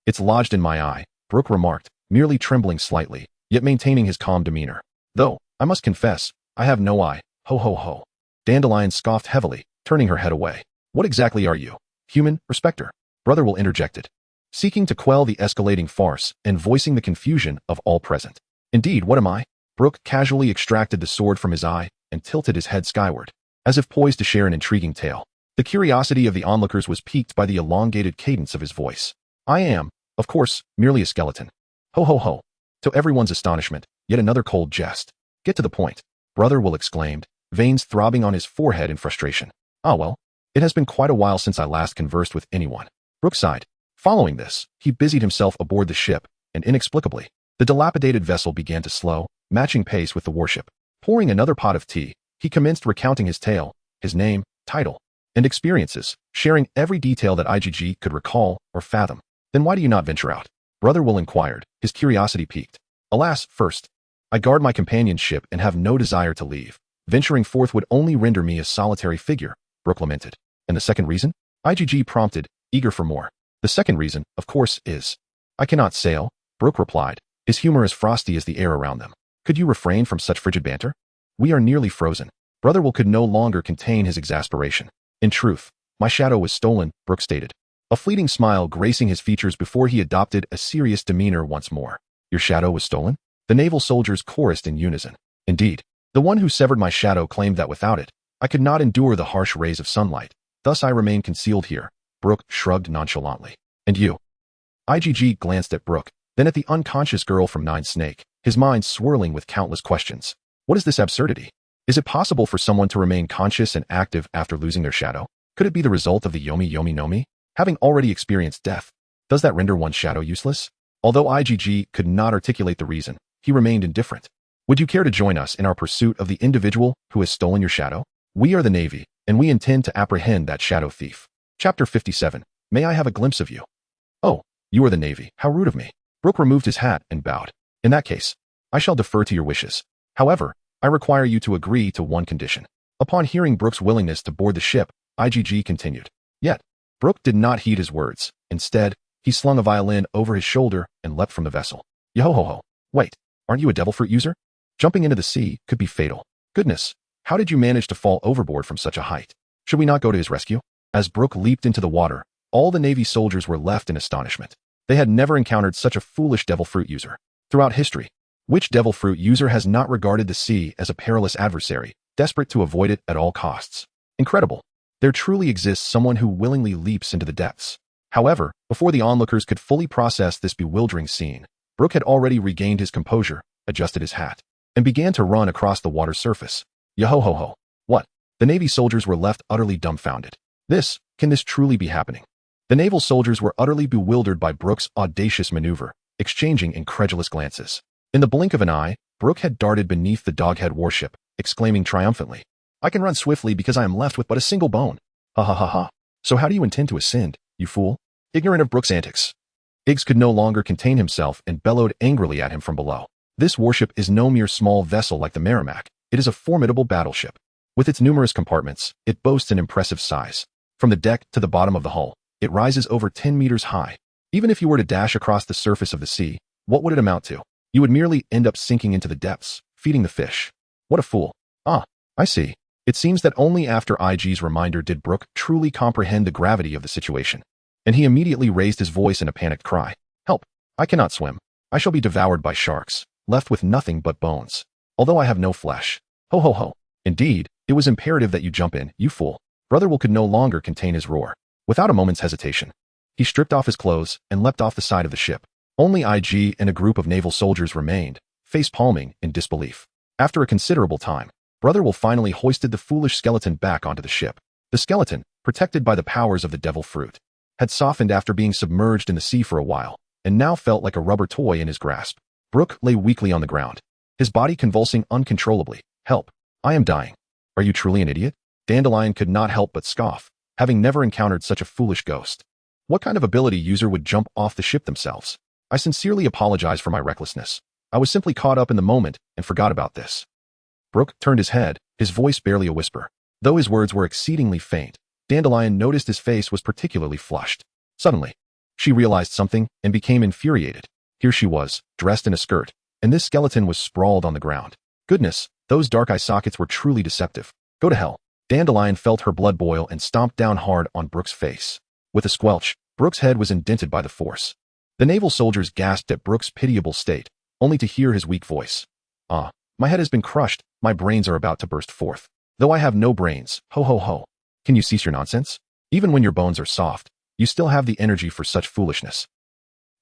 It's lodged in my eye," Brooke remarked, merely trembling slightly, yet maintaining his calm demeanor. "Though, I must confess, I have no eye, ho ho ho." Dandelion scoffed heavily, turning her head away. "What exactly are you? Human or specter?" Brotherwill interjected, seeking to quell the escalating farce and voicing the confusion of all present. "Indeed, what am I?" Brooke casually extracted the sword from his eye and tilted his head skyward, as if poised to share an intriguing tale. The curiosity of the onlookers was piqued by the elongated cadence of his voice. "I am, of course, merely a skeleton. Ho ho ho." To everyone's astonishment, yet another cold jest. "Get to the point," Brotherwill exclaimed, veins throbbing on his forehead in frustration. "Ah well, it has been quite a while since I last conversed with anyone." Brooke sighed. Following this, he busied himself aboard the ship, and inexplicably, the dilapidated vessel began to slow, matching pace with the warship. Pouring another pot of tea, he commenced recounting his tale, his name, title, and experiences, sharing every detail that IGG could recall or fathom. "Then why do you not venture out?" Brotherwill inquired, his curiosity piqued. "Alas, first, I guard my companionship and have no desire to leave. Venturing forth would only render me a solitary figure," Brooke lamented. "And the second reason?" IGG prompted, eager for more. "The second reason, of course, is I cannot sail," Brooke replied, his humor as frosty as the air around them. "Could you refrain from such frigid banter? We are nearly frozen." Brotherwill could no longer contain his exasperation. "In truth, my shadow was stolen," Brooke stated, a fleeting smile gracing his features before he adopted a serious demeanor once more. "Your shadow was stolen?" The naval soldiers chorused in unison. "Indeed. The one who severed my shadow claimed that without it, I could not endure the harsh rays of sunlight. Thus I remain concealed here." Brooke shrugged nonchalantly. "And you?" IGG glanced at Brooke, then at the unconscious girl from Nine Snake, his mind swirling with countless questions. What is this absurdity? Is it possible for someone to remain conscious and active after losing their shadow? Could it be the result of the Yomi Yomi no Mi? Having already experienced death, does that render one's shadow useless? Although IGG could not articulate the reason, he remained indifferent. "Would you care to join us in our pursuit of the individual who has stolen your shadow? We are the Navy, and we intend to apprehend that shadow thief." Chapter 57. May I have a glimpse of you? "Oh, you are the Navy. How rude of me." Brooke removed his hat and bowed. "In that case, I shall defer to your wishes. However, I require you to agree to one condition." Upon hearing Brooke's willingness to board the ship, IGG continued. Yet, Brooke did not heed his words. Instead, he slung a violin over his shoulder and leapt from the vessel. "Yo-ho-ho. Wait, aren't you a devil fruit user? Jumping into the sea could be fatal. Goodness, how did you manage to fall overboard from such a height? Should we not go to his rescue?" As Brooke leaped into the water, all the Navy soldiers were left in astonishment. They had never encountered such a foolish devil fruit user. Throughout history, which devil fruit user has not regarded the sea as a perilous adversary, desperate to avoid it at all costs? Incredible. There truly exists someone who willingly leaps into the depths. However, before the onlookers could fully process this bewildering scene, Brooke had already regained his composure, adjusted his hat, and began to run across the water's surface. Yo-ho-ho-ho. What? The Navy soldiers were left utterly dumbfounded. Can this truly be happening? The naval soldiers were utterly bewildered by Brooke's audacious maneuver, exchanging incredulous glances. In the blink of an eye, Brooke had darted beneath the Doghead warship, exclaiming triumphantly, "I can run swiftly because I am left with but a single bone. Ha ha ha ha. So how do you intend to ascend, you fool?" Ignorant of Brooke's antics, Iggs could no longer contain himself and bellowed angrily at him from below. "This warship is no mere small vessel like the Merrimac. It is a formidable battleship. With its numerous compartments, it boasts an impressive size. From the deck to the bottom of the hull, it rises over 10 meters high. Even if you were to dash across the surface of the sea, what would it amount to? You would merely end up sinking into the depths, feeding the fish. What a fool." "Ah, I see." It seems that only after IG's reminder did Brooke truly comprehend the gravity of the situation, and he immediately raised his voice in a panicked cry. "Help! I cannot swim. I shall be devoured by sharks, left with nothing but bones. Although I have no flesh. Ho ho ho. Indeed, it was imperative that you jump in, you fool." Brotherwill could no longer contain his roar. Without a moment's hesitation, he stripped off his clothes and leapt off the side of the ship. Only IG and a group of naval soldiers remained, face-palming in disbelief. After a considerable time, Brotherwill finally hoisted the foolish skeleton back onto the ship. The skeleton, protected by the powers of the devil fruit, had softened after being submerged in the sea for a while, and now felt like a rubber toy in his grasp. Brooke lay weakly on the ground, his body convulsing uncontrollably. "Help! I am dying." "Are you truly an idiot?" Dandelion could not help but scoff, having never encountered such a foolish ghost. What kind of ability user would jump off the ship themselves? I sincerely apologize for my recklessness. I was simply caught up in the moment and forgot about this. Brook turned his head, his voice barely a whisper. Though his words were exceedingly faint, Dandelion noticed his face was particularly flushed. Suddenly, she realized something and became infuriated. Here she was, dressed in a skirt, and this skeleton was sprawled on the ground. Goodness, those dark eye sockets were truly deceptive. Go to hell. Dandelion felt her blood boil and stomped down hard on Brook's face. With a squelch, Brook's head was indented by the force. The naval soldiers gasped at Brook's pitiable state, only to hear his weak voice. Ah, my head has been crushed, my brains are about to burst forth. Though I have no brains, ho ho ho. Can you cease your nonsense? Even when your bones are soft, you still have the energy for such foolishness.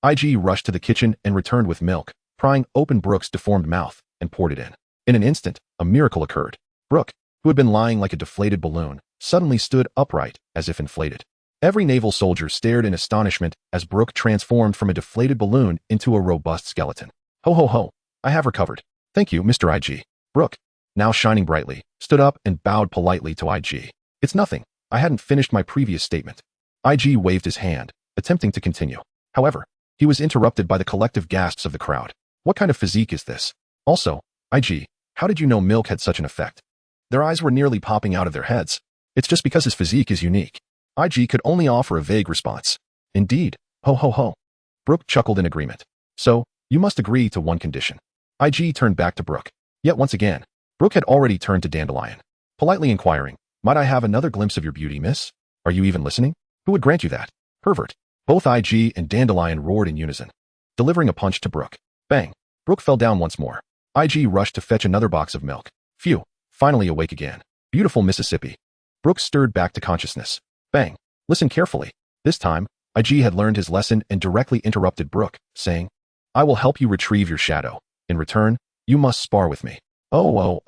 IG rushed to the kitchen and returned with milk, prying open Brook's deformed mouth, and poured it in. In an instant, a miracle occurred. Brook, who had been lying like a deflated balloon, suddenly stood upright, as if inflated. Every naval soldier stared in astonishment as Brook transformed from a deflated balloon into a robust skeleton. Ho ho ho, I have recovered. Thank you, Mr. IG. Brook, now shining brightly, stood up and bowed politely to IG. It's nothing. I hadn't finished my previous statement. IG waved his hand, attempting to continue. However, he was interrupted by the collective gasps of the crowd. What kind of physique is this? Also, IG, how did you know milk had such an effect? Their eyes were nearly popping out of their heads. It's just because his physique is unique. IG could only offer a vague response. Indeed, ho ho ho. Brook chuckled in agreement. So, you must agree to one condition. IG turned back to Brook. Yet once again, Brook had already turned to Dandelion, politely inquiring, might I have another glimpse of your beauty, miss? Are you even listening? Who would grant you that? Pervert. Both IG and Dandelion roared in unison, delivering a punch to Brook. Bang. Brook fell down once more. IG rushed to fetch another box of milk. Phew. Finally awake again. Beautiful Mississippi. Brook stirred back to consciousness. Bang. Listen carefully. This time, IG had learned his lesson and directly interrupted Brook, saying, I will help you retrieve your shadow. In return, you must spar with me. Oh.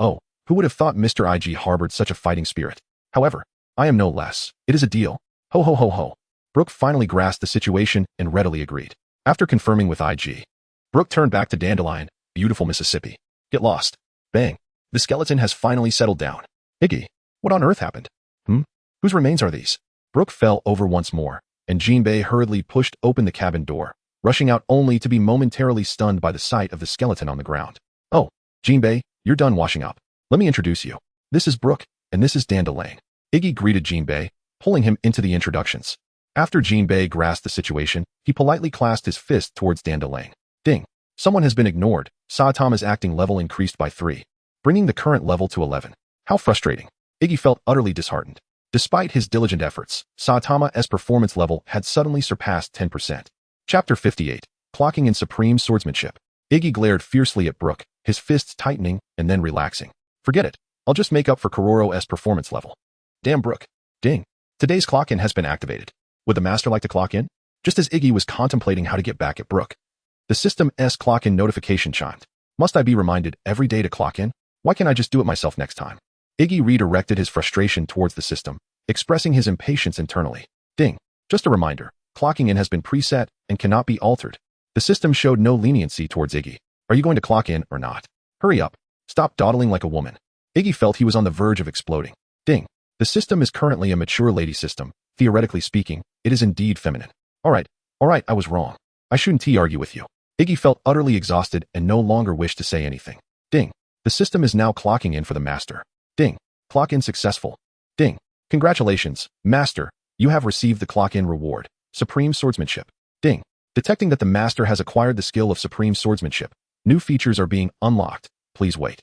Who would have thought Mr. IG harbored such a fighting spirit? However, I am no less. It is a deal. Ho ho ho ho. Brook finally grasped the situation and readily agreed. After confirming with IG, Brook turned back to Dandelion, beautiful Mississippi. Get lost. Bang. The skeleton has finally settled down. Iggy, what on earth happened? Whose remains are these? Brook fell over once more, and Jinbei hurriedly pushed open the cabin door, rushing out only to be momentarily stunned by the sight of the skeleton on the ground. Oh, Jinbei, you're done washing up. Let me introduce you. This is Brook, and this is Dandelion. Iggy greeted Jinbei, pulling him into the introductions. After Jinbei grasped the situation, he politely clasped his fist towards Dandelion. Ding. Someone has been ignored. Saitama's acting level increased by 3, bringing the current level to 11. How frustrating. Iggy felt utterly disheartened. Despite his diligent efforts, Saitama's performance level had suddenly surpassed 10%. Chapter 58. Clocking in Supreme Swordsmanship. Iggy glared fiercely at Brook, his fists tightening and then relaxing. Forget it. I'll just make up for Kororo's performance level. Damn Brook. Ding. Today's clock-in has been activated. Would the master like to clock in? Just as Iggy was contemplating how to get back at Brook, the system's clock-in notification chimed. Must I be reminded every day to clock in? Why can't I just do it myself next time? Iggy redirected his frustration towards the system, expressing his impatience internally. Ding. Just a reminder, clocking in has been preset and cannot be altered. The system showed no leniency towards Iggy. Are you going to clock in or not? Hurry up. Stop dawdling like a woman. Iggy felt he was on the verge of exploding. Ding. The system is currently a mature lady system. Theoretically speaking, it is indeed feminine. Alright, I was wrong. I shouldn't argue with you. Iggy felt utterly exhausted and no longer wished to say anything. Ding. The system is now clocking in for the master. Ding. Clock in successful. Ding. Congratulations, master. You have received the clock in reward. Supreme Swordsmanship. Ding. Detecting that the master has acquired the skill of Supreme Swordsmanship, new features are being unlocked. Please wait.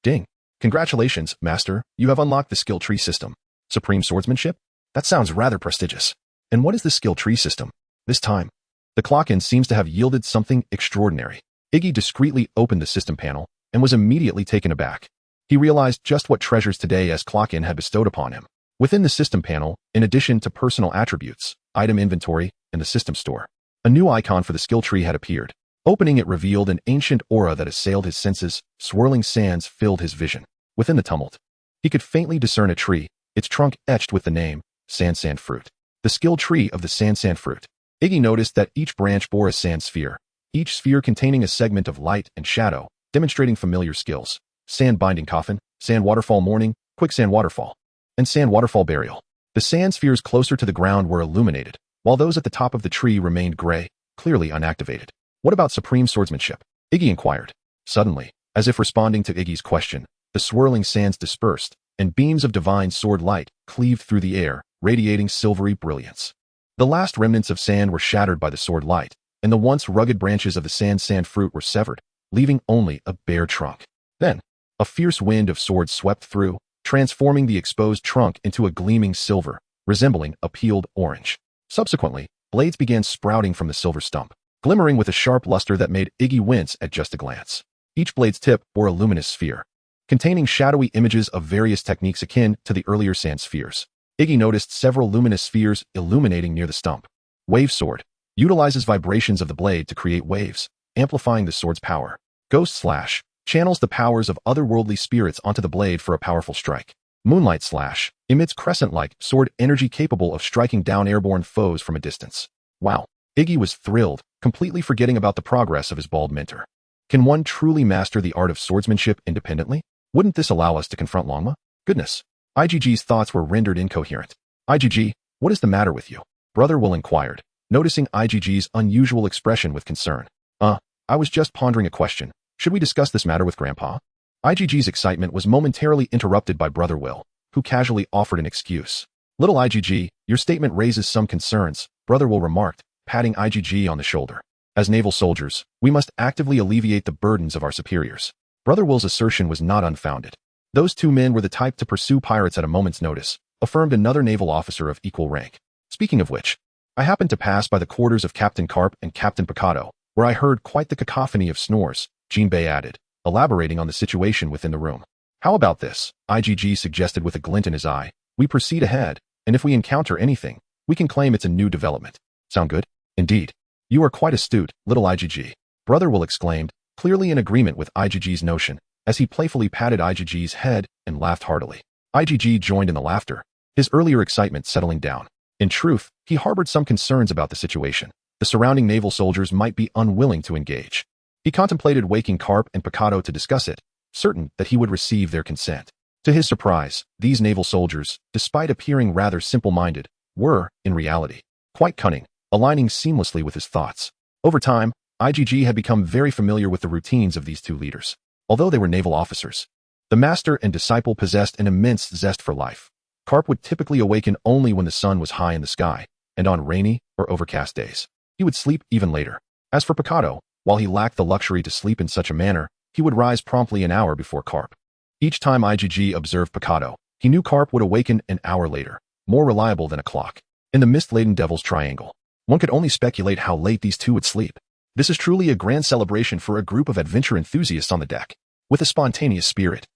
Ding. Congratulations, master. You have unlocked the skill tree system. Supreme Swordsmanship? That sounds rather prestigious. And what is the skill tree system? This time, the clock-in seems to have yielded something extraordinary. Iggy discreetly opened the system panel and was immediately taken aback. He realized just what treasures today's clock-in had bestowed upon him. Within the system panel, in addition to personal attributes, item inventory, and the system store, a new icon for the skill tree had appeared. Opening it revealed an ancient aura that assailed his senses. Swirling sands filled his vision. Within the tumult, he could faintly discern a tree, its trunk etched with the name, Sand Fruit. The skill tree of the Sand Fruit. Iggy noticed that each branch bore a sand sphere, each sphere containing a segment of light and shadow, demonstrating familiar skills. Sand Binding Coffin, Sand Waterfall Morning, Quicksand Waterfall, and Sand Waterfall Burial. The sand spheres closer to the ground were illuminated, while those at the top of the tree remained gray, clearly unactivated. What about supreme swordsmanship? Iggy inquired. Suddenly, as if responding to Iggy's question, the swirling sands dispersed, and beams of divine sword light cleaved through the air, radiating silvery brilliance. The last remnants of sand were shattered by the sword light, and the once rugged branches of the sand fruit were severed, leaving only a bare trunk. Then, a fierce wind of swords swept through, transforming the exposed trunk into a gleaming silver, resembling a peeled orange. Subsequently, blades began sprouting from the silver stump, glimmering with a sharp luster that made Iggy wince at just a glance. Each blade's tip bore a luminous sphere, containing shadowy images of various techniques akin to the earlier sand spheres. Iggy noticed several luminous spheres illuminating near the stump. Wave Sword utilizes vibrations of the blade to create waves, amplifying the sword's power. Ghost Slash channels the powers of otherworldly spirits onto the blade for a powerful strike. Moonlight Slash emits crescent-like sword energy capable of striking down airborne foes from a distance. Wow, Iggy was thrilled, completely forgetting about the progress of his bald mentor. Can one truly master the art of swordsmanship independently? Wouldn't this allow us to confront Longma? Goodness. IGG's thoughts were rendered incoherent. IGG, what is the matter with you? Brother Will inquired, noticing IGG's unusual expression with concern. I was just pondering a question. Should we discuss this matter with Grandpa? IGG's excitement was momentarily interrupted by Brother Will, who casually offered an excuse. Little IGG, your statement raises some concerns, Brother Will remarked, patting IGG on the shoulder. As naval soldiers, we must actively alleviate the burdens of our superiors. Brother Will's assertion was not unfounded. Those two men were the type to pursue pirates at a moment's notice, affirmed another naval officer of equal rank. Speaking of which, I happened to pass by the quarters of Captain Karp and Captain Picado, where I heard quite the cacophony of snores, Jinbei added, elaborating on the situation within the room. How about this? IGG suggested with a glint in his eye. We proceed ahead, and if we encounter anything, we can claim it's a new development. Sound good? Indeed. You are quite astute, little IGG. Brother Will exclaimed, clearly in agreement with IGG's notion, as he playfully patted IGG's head and laughed heartily. IGG joined in the laughter, his earlier excitement settling down. In truth, he harbored some concerns about the situation. The surrounding naval soldiers might be unwilling to engage. He contemplated waking Karp and Picado to discuss it, certain that he would receive their consent. To his surprise, these naval soldiers, despite appearing rather simple-minded, were, in reality, quite cunning, aligning seamlessly with his thoughts. Over time, IGG had become very familiar with the routines of these two leaders. Although they were naval officers, the master and disciple possessed an immense zest for life. Karp would typically awaken only when the sun was high in the sky, and on rainy or overcast days. He would sleep even later. As for Picado, while he lacked the luxury to sleep in such a manner, he would rise promptly an hour before Karp. Each time IGG observed Picado, he knew Karp would awaken an hour later, more reliable than a clock. In the mist-laden Devil's Triangle, one could only speculate how late these two would sleep. This is truly a grand celebration for a group of adventure enthusiasts on the deck. With a spontaneous spirit,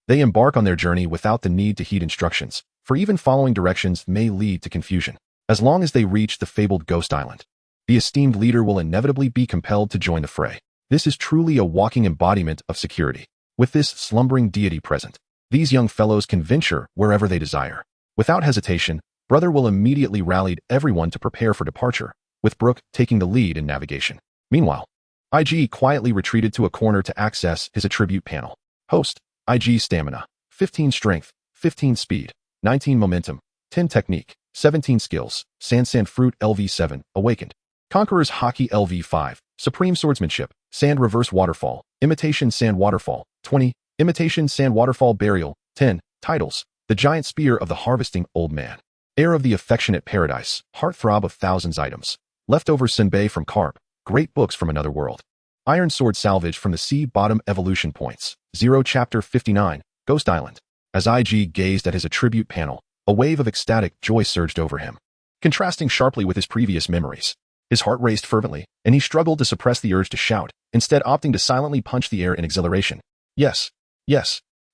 they embark on their journey without the need to heed instructions, for even following directions may lead to confusion. As long as they reach the fabled Ghost Island, the esteemed leader will inevitably be compelled to join the fray. This is truly a walking embodiment of security. With this slumbering deity present, these young fellows can venture wherever they desire. Without hesitation, Brother Will immediately rallied everyone to prepare for departure, with Brooke taking the lead in navigation. Meanwhile, IG quietly retreated to a corner to access his attribute panel. Host, IG Stamina, 15 Strength, 15 Speed, 19 Momentum, 10 Technique, 17 Skills, Sand Fruit LV7, Awakened. Conqueror's Hockey LV5, Supreme Swordsmanship, Sand Reverse Waterfall, Imitation Sand Waterfall, 20, Imitation Sand Waterfall Burial, 10, Titles, The Giant Spear of the Harvesting Old Man, Heir of the Affectionate Paradise, Heartthrob of Thousands Items, Leftover Senbei from Karp, Great Books from Another World, Iron Sword Salvage from the Sea Bottom Evolution Points, 0 Chapter 59, Ghost Island. As IG gazed at his attribute panel, a wave of ecstatic joy surged over him, contrasting sharply with his previous memories. His heart raced fervently, and he struggled to suppress the urge to shout, instead opting to silently punch the air in exhilaration. Yes.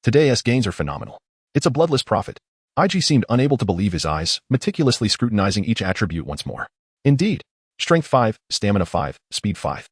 Today's gains are phenomenal. It's a bloodless profit. IG seemed unable to believe his eyes, meticulously scrutinizing each attribute once more. Indeed. Strength 5, Stamina 5, Speed 5.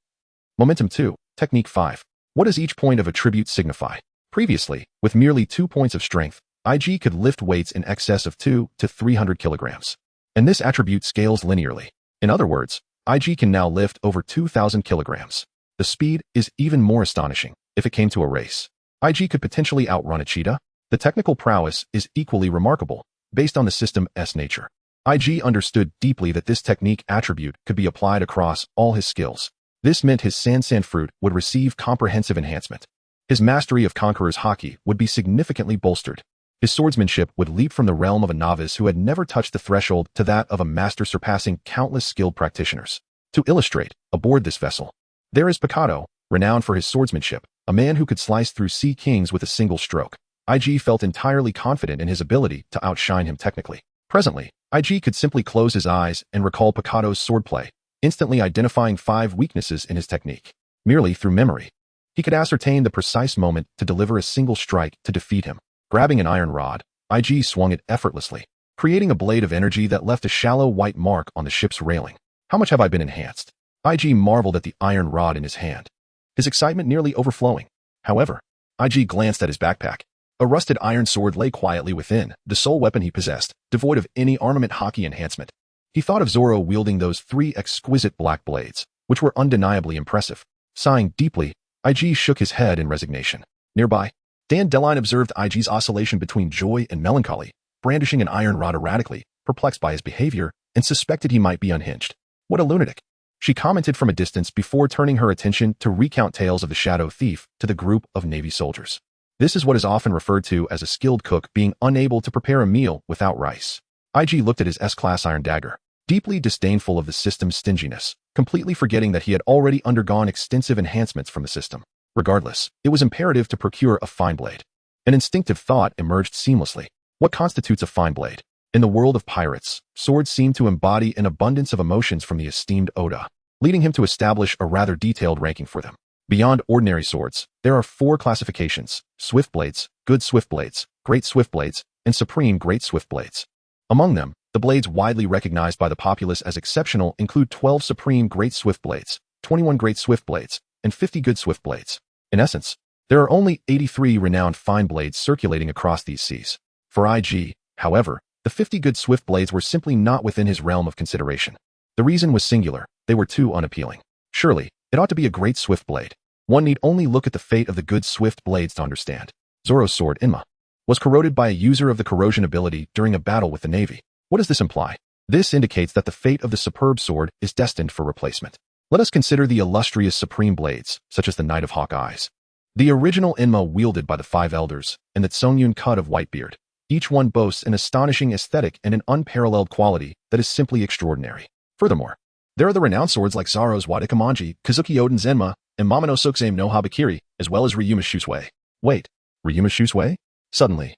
Momentum 2, Technique 5. What does each point of attribute signify? Previously, with merely 2 points of strength, IG could lift weights in excess of 2 to 300 kilograms. And this attribute scales linearly. In other words, IG can now lift over 2,000 kilograms. The speed is even more astonishing. If it came to a race, IG could potentially outrun a cheetah. The technical prowess is equally remarkable, based on the system's nature. IG understood deeply that this technique attribute could be applied across all his skills. This meant his Sansan fruit would receive comprehensive enhancement. His mastery of Conqueror's Haki would be significantly bolstered. His swordsmanship would leap from the realm of a novice who had never touched the threshold to that of a master surpassing countless skilled practitioners. To illustrate, aboard this vessel, there is Picado, renowned for his swordsmanship, a man who could slice through sea kings with a single stroke. IG felt entirely confident in his ability to outshine him technically. Presently, IG could simply close his eyes and recall Picado's swordplay, instantly identifying 5 weaknesses in his technique. Merely through memory, he could ascertain the precise moment to deliver a single strike to defeat him. Grabbing an iron rod, IG swung it effortlessly, creating a blade of energy that left a shallow white mark on the ship's railing. How much have I been enhanced? IG marveled at the iron rod in his hand, his excitement nearly overflowing. However, IG glanced at his backpack. A rusted iron sword lay quietly within, the sole weapon he possessed, devoid of any armament Haki enhancement. He thought of Zoro wielding those 3 exquisite black blades, which were undeniably impressive. Sighing deeply, IG shook his head in resignation. Nearby, Dan Deline observed IG's oscillation between joy and melancholy, brandishing an iron rod erratically, perplexed by his behavior, and suspected he might be unhinged. What a lunatic! She commented from a distance before turning her attention to recount tales of the Shadow Thief to the group of Navy soldiers. This is what is often referred to as a skilled cook being unable to prepare a meal without rice. IG looked at his S-class iron dagger, deeply disdainful of the system's stinginess, completely forgetting that he had already undergone extensive enhancements from the system. Regardless, it was imperative to procure a fine blade. An instinctive thought emerged seamlessly. What constitutes a fine blade? In the world of pirates, swords seem to embody an abundance of emotions from the esteemed Oda, leading him to establish a rather detailed ranking for them. Beyond ordinary swords, there are 4 classifications: swift blades, good swift blades, great swift blades, and supreme great swift blades. Among them, the blades widely recognized by the populace as exceptional include 12 supreme great swift blades, 21 great swift blades, and 50 good swift blades. In essence, there are only 83 renowned fine blades circulating across these seas. For IG, however, the 50 good swift blades were simply not within his realm of consideration. The reason was singular: they were too unappealing. Surely, it ought to be a great swift blade. One need only look at the fate of the good swift blades to understand. Zoro's sword, Inma, was corroded by a user of the corrosion ability during a battle with the Navy. What does this imply? This indicates that the fate of the superb sword is destined for replacement. Let us consider the illustrious supreme blades, such as the Knight of Hawk Eyes. The original Inma wielded by the 5 elders, and the Tsungyun cut of Whitebeard. Each one boasts an astonishing aesthetic and an unparalleled quality that is simply extraordinary. Furthermore, there are the renowned swords like Zoro's Wadikamanji, Kazuki Oden's Enma, and Mamano Sukzame no Habakiri, as well as Ryuma's Shusui. Wait, Ryuma's Shusui? Suddenly,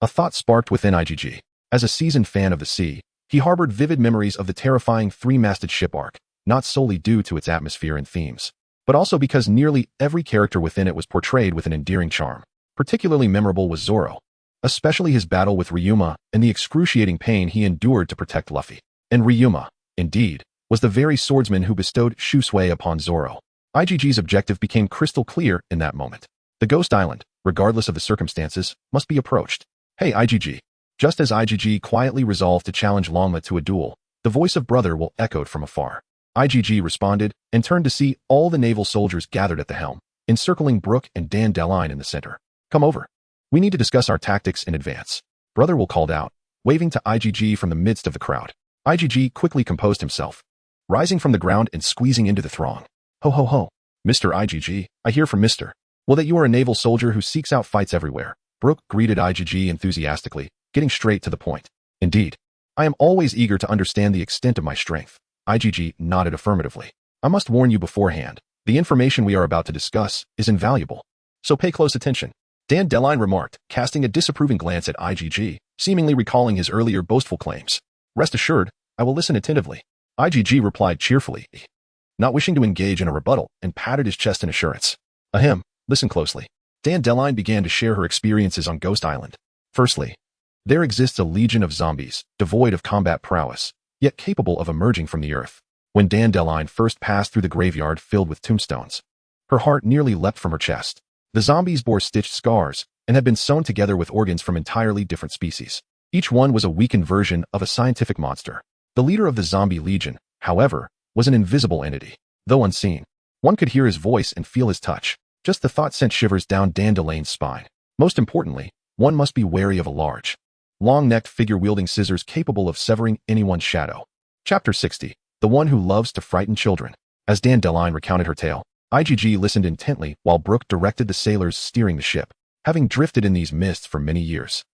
a thought sparked within IGG. As a seasoned fan of the sea, he harbored vivid memories of the terrifying 3-masted ship arc, not solely due to its atmosphere and themes, but also because nearly every character within it was portrayed with an endearing charm. Particularly memorable was Zoro, especially his battle with Ryuma and the excruciating pain he endured to protect Luffy. And Ryuma, indeed, was the very swordsman who bestowed Shusui upon Zoro. IGG's objective became crystal clear in that moment. The Ghost Island, regardless of the circumstances, must be approached. Hey IGG. Just as IGG quietly resolved to challenge Longma to a duel, the voice of Brother Will echoed from afar. IGG responded and turned to see all the naval soldiers gathered at the helm, encircling Brook and Dan Deline in the center. Come over. We need to discuss our tactics in advance. Brother Will called out, waving to IGG from the midst of the crowd. IGG quickly composed himself, rising from the ground and squeezing into the throng. Ho ho ho. Mr. IGG, I hear from Mr. Well that you are a naval soldier who seeks out fights everywhere. Brook greeted IGG enthusiastically, getting straight to the point. Indeed, I am always eager to understand the extent of my strength. IGG nodded affirmatively. I must warn you beforehand, the information we are about to discuss is invaluable. So pay close attention. Dan Deline remarked, casting a disapproving glance at IGG, seemingly recalling his earlier boastful claims. Rest assured, I will listen attentively. IGG replied cheerfully, not wishing to engage in a rebuttal, and patted his chest in assurance. Ahem, listen closely. Dan Deline began to share her experiences on Ghost Island. Firstly, there exists a legion of zombies, devoid of combat prowess, yet capable of emerging from the earth. When Dan Deline first passed through the graveyard filled with tombstones, her heart nearly leapt from her chest. The zombies bore stitched scars and had been sewn together with organs from entirely different species. Each one was a weakened version of a scientific monster. The leader of the zombie legion, however, was an invisible entity. Though unseen, one could hear his voice and feel his touch. Just the thought sent shivers down Dan Delane's spine. Most importantly, one must be wary of a large, long-necked figure wielding scissors capable of severing anyone's shadow. Chapter 60. The One Who Loves to Frighten Children. As Dandelion recounted her tale, IGG listened intently while Brooke directed the sailors steering the ship, having drifted in these mists for many years.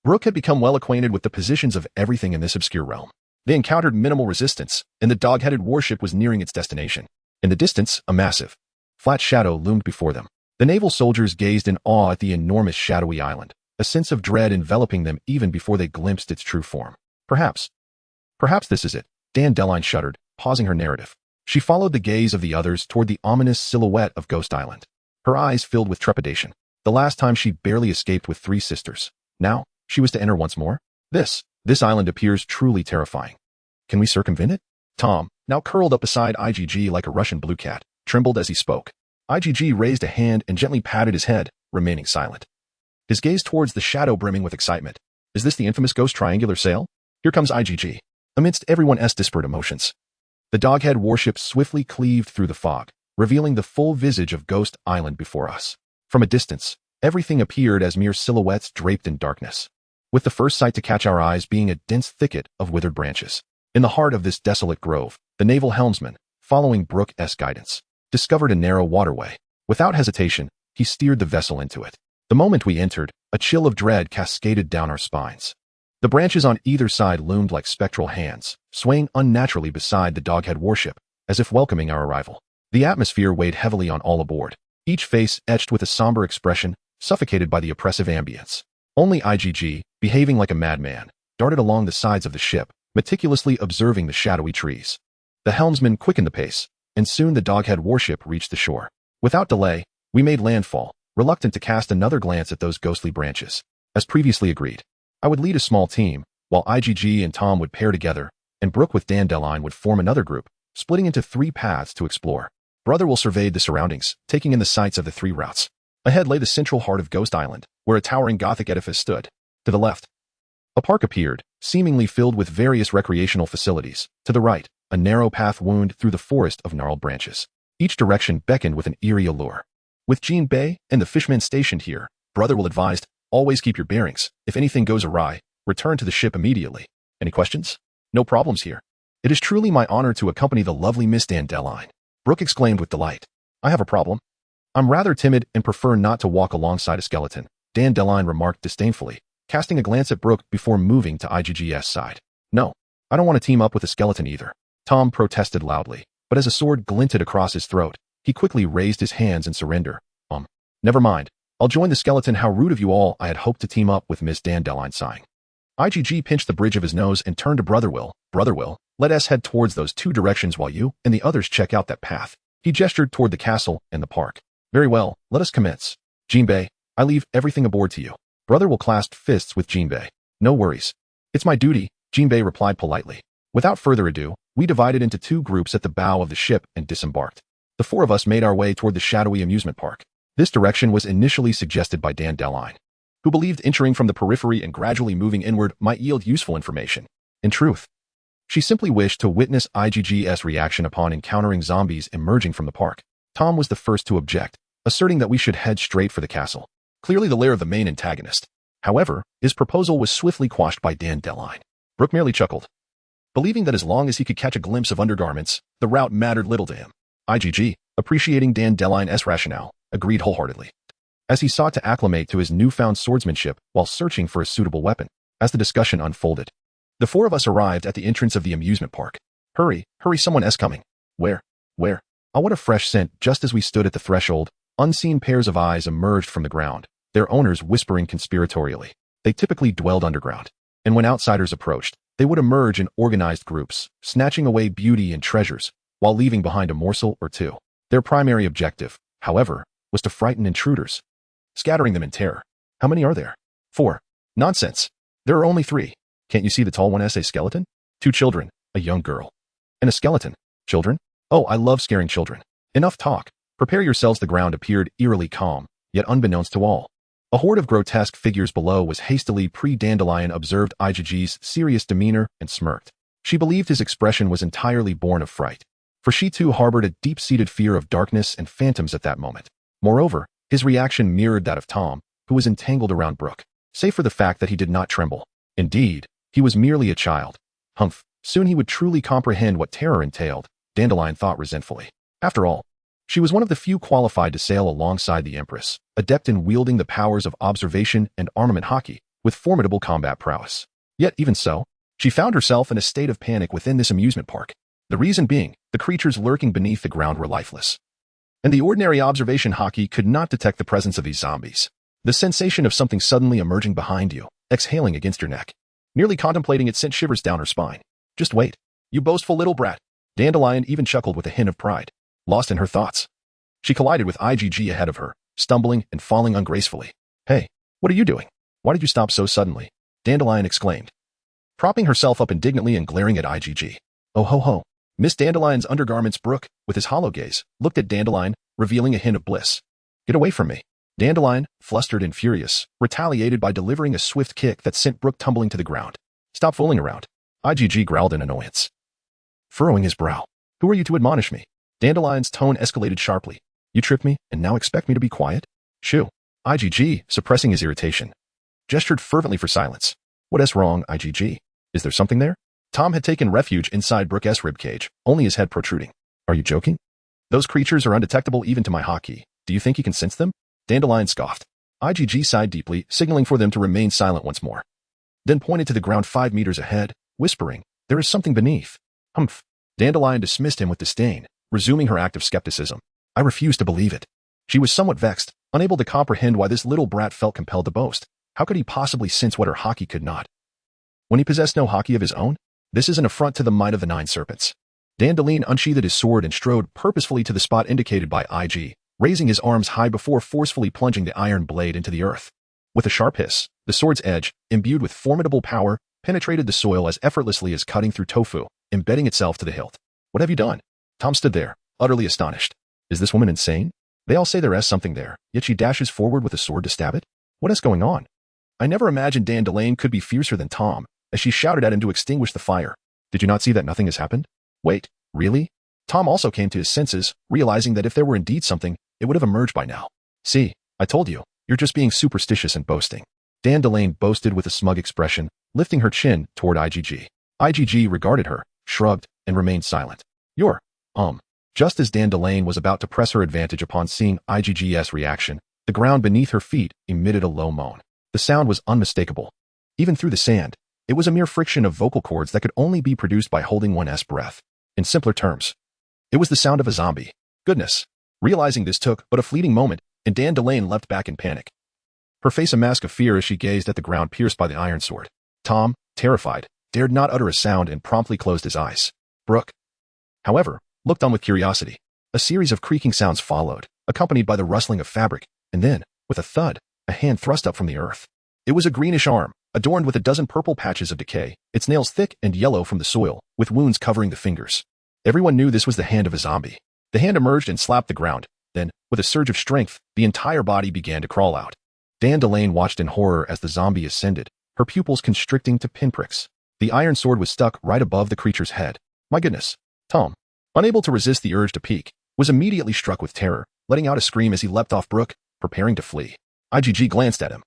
Brooke had become well acquainted with the positions of everything in this obscure realm. They encountered minimal resistance, and the dog-headed warship was nearing its destination. In the distance, a massive, flat shadow loomed before them. The naval soldiers gazed in awe at the enormous shadowy island, a sense of dread enveloping them even before they glimpsed its true form. Perhaps this is it. Dandelion shuddered, pausing her narrative. She followed the gaze of the others toward the ominous silhouette of Ghost Island. Her eyes filled with trepidation. The last time she barely escaped with 3 sisters. Now, she was to enter once more? This island appears truly terrifying. Can we circumvent it? Tom, now curled up beside IGG like a Russian blue cat, trembled as he spoke. IGG raised a hand and gently patted his head, remaining silent. His gaze towards the shadow brimming with excitement. Is this the infamous ghost triangular sail? Here comes IGG. Amidst everyone's disparate emotions, the doghead warship swiftly cleaved through the fog, revealing the full visage of Ghost Island before us. From a distance, everything appeared as mere silhouettes draped in darkness, with the first sight to catch our eyes being a dense thicket of withered branches. In the heart of this desolate grove, the naval helmsman, following Brooke's guidance, discovered a narrow waterway. Without hesitation, he steered the vessel into it. The moment we entered, a chill of dread cascaded down our spines. The branches on either side loomed like spectral hands, swaying unnaturally beside the doghead warship, as if welcoming our arrival. The atmosphere weighed heavily on all aboard, each face etched with a somber expression, suffocated by the oppressive ambience. Only IGG, behaving like a madman, darted along the sides of the ship, meticulously observing the shadowy trees. The helmsman quickened the pace, and soon the doghead warship reached the shore. Without delay, we made landfall, reluctant to cast another glance at those ghostly branches. As previously agreed, I would lead a small team, while IGG and Tom would pair together, and Brooke with Dandelion would form another group, splitting into 3 paths to explore. Brotherwill surveyed the surroundings, taking in the sights of the 3 routes. Ahead lay the central heart of Ghost Island, where a towering Gothic edifice stood. To the left, a park appeared, seemingly filled with various recreational facilities. To the right, a narrow path wound through the forest of gnarled branches. Each direction beckoned with an eerie allure. With Jean Bay and the fishmen stationed here, Brotherwill advised, always keep your bearings. If anything goes awry, return to the ship immediately. Any questions? No problems here. It is truly my honor to accompany the lovely Miss Dandelion. Brooke exclaimed with delight. I have a problem. I'm rather timid and prefer not to walk alongside a skeleton, Dandelion remarked disdainfully, casting a glance at Brooke before moving to IGG's side. No, I don't want to team up with a skeleton either. Tom protested loudly, but as a sword glinted across his throat, he quickly raised his hands in surrender. Never mind. I'll join the skeleton. How rude of you all. I had hoped to team up with Miss Dandelion, sighing. IGG pinched the bridge of his nose and turned to Brotherwill. Brotherwill, let us head towards those 2 directions while you and the others check out that path. He gestured toward the castle and the park. Very well, let us commence. Jean Bay, I leave everything aboard to you. Brotherwill clasped fists with Jean Bay. No worries. It's my duty, Jean Bay replied politely. Without further ado, we divided into 2 groups at the bow of the ship and disembarked. The 4 of us made our way toward the shadowy amusement park. This direction was initially suggested by Dandelion, who believed entering from the periphery and gradually moving inward might yield useful information. In truth, she simply wished to witness IGG's reaction upon encountering zombies emerging from the park. Tom was the first to object, asserting that we should head straight for the castle, clearly the lair of the main antagonist. However, his proposal was swiftly quashed by Dandelion. Brooke merely chuckled, believing that as long as he could catch a glimpse of undergarments, the route mattered little to him. IGG, appreciating Dandelion's rationale, agreed wholeheartedly, as he sought to acclimate to his newfound swordsmanship while searching for a suitable weapon. As the discussion unfolded, the 4 of us arrived at the entrance of the amusement park. Hurry, someone's coming. Where? Oh, what a fresh scent. Just as we stood at the threshold, unseen pairs of eyes emerged from the ground, their owners whispering conspiratorially. They typically dwelled underground, and when outsiders approached, they would emerge in organized groups, snatching away beauty and treasures, while leaving behind a morsel or 2. Their primary objective, however, was to frighten intruders, scattering them in terror. How many are there? 4. Nonsense. There are only 3. Can't you see the tall one as a skeleton? 2 children, a young girl, and a skeleton. Children? Oh, I love scaring children. Enough talk. Prepare yourselves. The ground appeared eerily calm, yet unbeknownst to all. A horde of grotesque figures below was hastily Dandelion observed IGG's serious demeanor and smirked. She believed his expression was entirely born of fright, for she too harbored a deep-seated fear of darkness and phantoms at that moment. Moreover, his reaction mirrored that of Tom, who was entangled around Brooke. Save for the fact that he did not tremble, Indeed, he was merely a child. Humph, soon he would truly comprehend what terror entailed, Dandelion thought resentfully. After all, she was one of the few qualified to sail alongside the Empress, adept in wielding the powers of observation and armament hockey, with formidable combat prowess. Yet even so, she found herself in a state of panic within this amusement park. The reason being, the creatures lurking beneath the ground were lifeless. And the ordinary observation hockey could not detect the presence of these zombies. The sensation of something suddenly emerging behind you, exhaling against your neck, nearly contemplating it sent shivers down her spine. Just wait, you boastful little brat. Dandelion even chuckled with a hint of pride, lost in her thoughts. She collided with IgG ahead of her, stumbling and falling ungracefully. Hey, what are you doing? Why did you stop so suddenly? Dandelion exclaimed, propping herself up indignantly and glaring at IgG. Oh ho ho. Miss Dandelion's undergarments Brooke, with his hollow gaze, looked at Dandelion, revealing a hint of bliss. Get away from me. Dandelion, flustered and furious, retaliated by delivering a swift kick that sent Brooke tumbling to the ground. Stop fooling around. IgG growled in annoyance, furrowing his brow. Who are you to admonish me? Dandelion's tone escalated sharply. You tripped me and now expect me to be quiet? Shoo. IgG, suppressing his irritation, gestured fervently for silence. What's wrong, IgG? Is there something there? Tom had taken refuge inside Brooke's ribcage, only his head protruding. Are you joking? Those creatures are undetectable even to my hockey. Do you think you can sense them? Dandelion scoffed. IgG sighed deeply, signaling for them to remain silent once more. Then pointed to the ground 5 meters ahead, whispering, there is something beneath. Humph. Dandelion dismissed him with disdain, resuming her act of skepticism. I refused to believe it. She was somewhat vexed, unable to comprehend why this little brat felt compelled to boast. How could he possibly sense what her hockey could not? When he possessed no hockey of his own? This is an affront to the might of the 9 serpents. Dandelion unsheathed his sword and strode purposefully to the spot indicated by IG, raising his arms high before forcefully plunging the iron blade into the earth. With a sharp hiss, the sword's edge, imbued with formidable power, penetrated the soil as effortlessly as cutting through tofu, embedding itself to the hilt. What have you done? Tom stood there, utterly astonished. Is this woman insane? They all say there is something there, yet she dashes forward with a sword to stab it? What is going on? I never imagined Dandelion could be fiercer than Tom, as she shouted at him to extinguish the fire. Did you not see that nothing has happened? Wait, really? Tom also came to his senses, realizing that if there were indeed something, it would have emerged by now. See, I told you, you're just being superstitious and boasting. Dandelion boasted with a smug expression, lifting her chin toward IgG. IgG regarded her, shrugged, and remained silent. You're, Just as Dandelion was about to press her advantage upon seeing IgG's reaction, the ground beneath her feet emitted a low moan. The sound was unmistakable. Even through the sand, it was a mere friction of vocal cords that could only be produced by holding one's breath. In simpler terms, it was the sound of a zombie. Goodness. Realizing this took but a fleeting moment, and Dandelion leapt back in panic, her face a mask of fear as she gazed at the ground pierced by the iron sword. Tom, terrified, dared not utter a sound and promptly closed his eyes. Brooke, however, looked on with curiosity. A series of creaking sounds followed, accompanied by the rustling of fabric, and then, with a thud, a hand thrust up from the earth. It was a greenish arm, adorned with a dozen purple patches of decay, its nails thick and yellow from the soil, with wounds covering the fingers. Everyone knew this was the hand of a zombie. The hand emerged and slapped the ground. Then, with a surge of strength, the entire body began to crawl out. Dandelion watched in horror as the zombie ascended, her pupils constricting to pinpricks. The iron sword was stuck right above the creature's head. My goodness. Tom, unable to resist the urge to peek, was immediately struck with terror, letting out a scream as he leapt off Brooke, preparing to flee. IgG glanced at him.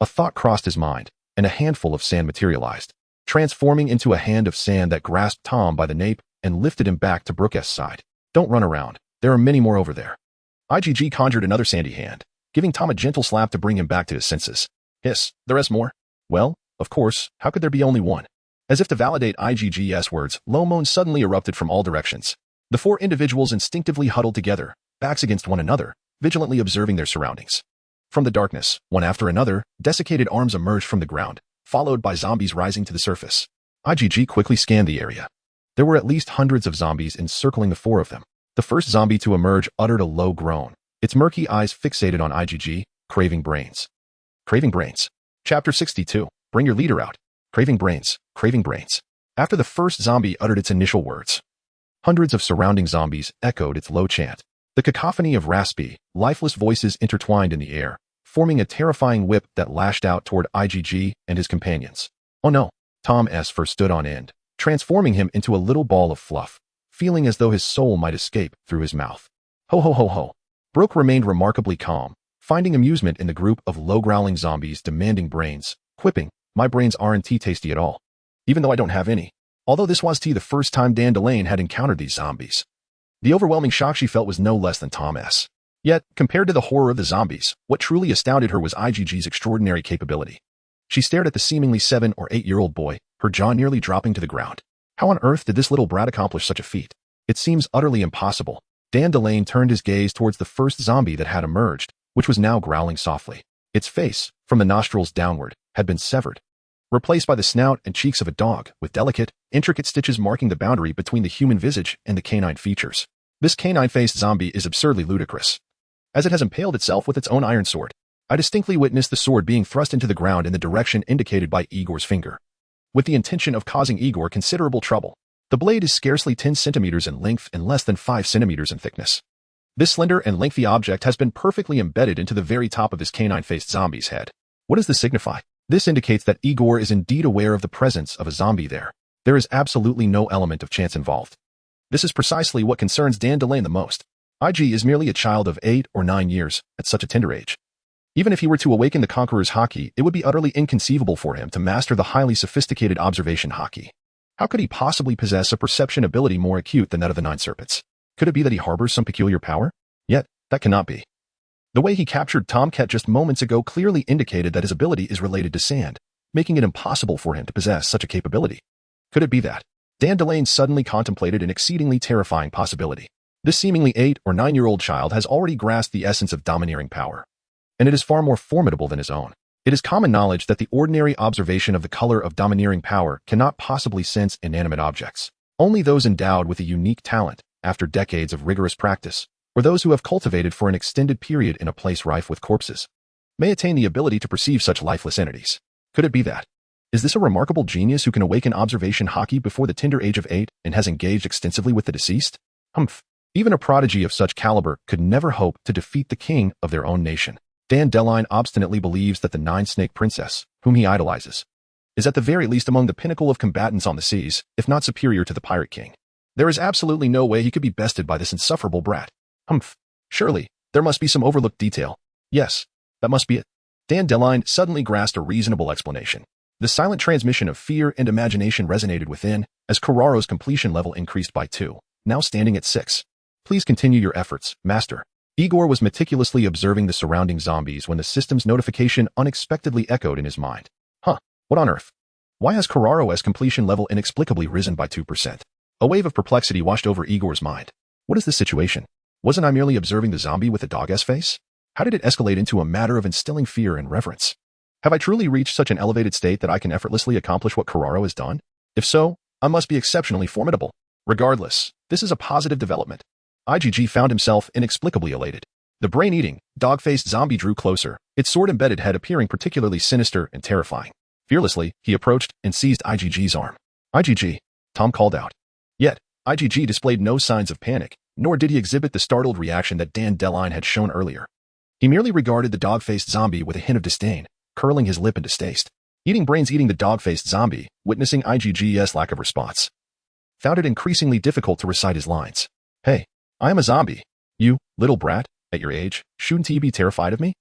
A thought crossed his mind, and a handful of sand materialized, transforming into a hand of sand that grasped Tom by the nape and lifted him back to Brooke's side. Don't run around. There are many more over there. IgG conjured another sandy hand, giving Tom a gentle slap to bring him back to his senses. Hiss, there is more? Well, of course, how could there be only one? As if to validate IgG's words, low moans suddenly erupted from all directions. The 4 individuals instinctively huddled together, backs against one another, vigilantly observing their surroundings. From the darkness, one after another, desiccated arms emerged from the ground, followed by zombies rising to the surface. IgG quickly scanned the area. There were at least hundreds of zombies encircling the 4 of them. The first zombie to emerge uttered a low groan, its murky eyes fixated on IgG, craving brains. Craving brains. Chapter 62. Bring your leader out. Craving brains, craving brains. After the first zombie uttered its initial words, hundreds of surrounding zombies echoed its low chant. The cacophony of raspy, lifeless voices intertwined in the air, forming a terrifying whip that lashed out toward IgG and his companions. Oh no, Tom S. first stood on end, transforming him into a little ball of fluff, feeling as though his soul might escape through his mouth. Ho ho ho ho. Brooke remained remarkably calm, finding amusement in the group of low-growling zombies demanding brains, quipping, My brains aren't tasty at all. Even though I don't have any. Although this was the first time Dandelion had encountered these zombies. The overwhelming shock she felt was no less than Thomas. Yet, compared to the horror of the zombies, what truly astounded her was IgG's extraordinary capability. She stared at the seemingly 7 or 8-year-old boy, her jaw nearly dropping to the ground. How on earth did this little brat accomplish such a feat? It seems utterly impossible. Dandelion turned his gaze towards the first zombie that had emerged, which was now growling softly. Its face, from the nostrils downward, had been severed, replaced by the snout and cheeks of a dog, with delicate, intricate stitches marking the boundary between the human visage and the canine features. This canine-faced zombie is absurdly ludicrous, as it has impaled itself with its own iron sword. I distinctly witnessed the sword being thrust into the ground in the direction indicated by Igor's finger, with the intention of causing Igor considerable trouble. The blade is scarcely 10 centimeters in length and less than 5 centimeters in thickness. This slender and lengthy object has been perfectly embedded into the very top of this canine-faced zombie's head. What does this signify? This indicates that Igor is indeed aware of the presence of a zombie there. There is absolutely no element of chance involved. This is precisely what concerns Dandelion the most. IG is merely a child of 8 or 9 years at such a tender age. Even if he were to awaken the Conqueror's Haki, it would be utterly inconceivable for him to master the highly sophisticated observation Haki. How could he possibly possess a perception ability more acute than that of the 9 serpents? Could it be that he harbors some peculiar power? Yet, that cannot be. The way he captured Tomcat just moments ago clearly indicated that his ability is related to sand, making it impossible for him to possess such a capability. Could it be that? Dandelion suddenly contemplated an exceedingly terrifying possibility. This seemingly 8 or 9-year-old child has already grasped the essence of domineering power, and it is far more formidable than his own. It is common knowledge that the ordinary observation of the color of domineering power cannot possibly sense inanimate objects. Only those endowed with a unique talent, after decades of rigorous practice, or those who have cultivated for an extended period in a place rife with corpses, may attain the ability to perceive such lifeless entities. Could it be that? Is this a remarkable genius who can awaken observation Haki before the tender age of 8 and has engaged extensively with the deceased? Humph. Even a prodigy of such caliber could never hope to defeat the king of their own nation. Dandelion obstinately believes that the 9-snake princess, whom he idolizes, is at the very least among the pinnacle of combatants on the seas, if not superior to the pirate king. There is absolutely no way he could be bested by this insufferable brat. Humph. Surely, there must be some overlooked detail. Yes, that must be it. Dandelion suddenly grasped a reasonable explanation. The silent transmission of fear and imagination resonated within, as Kararo's completion level increased by 2, now standing at 6. Please continue your efforts, master. Igor was meticulously observing the surrounding zombies when the system's notification unexpectedly echoed in his mind. What on earth? Why has Kararo's completion level inexplicably risen by 2%? A wave of perplexity washed over Igor's mind. What is this situation? Wasn't I merely observing the zombie with the dog-ass face? How did it escalate into a matter of instilling fear and reverence? Have I truly reached such an elevated state that I can effortlessly accomplish what Kararo has done? If so, I must be exceptionally formidable. Regardless, this is a positive development. IgG found himself inexplicably elated. The brain-eating, dog-faced zombie drew closer, its sword-embedded head appearing particularly sinister and terrifying. Fearlessly, he approached and seized IgG's arm. IgG, Tom called out. Yet, IgG displayed no signs of panic, nor did he exhibit the startled reaction that Dandelion had shown earlier. He merely regarded the dog-faced zombie with a hint of disdain, curling his lip in distaste. Eating brains eating the dog-faced zombie, witnessing IgG's lack of response, found it increasingly difficult to recite his lines. Hey, I am a zombie. You, little brat, at your age, shouldn't you be terrified of me?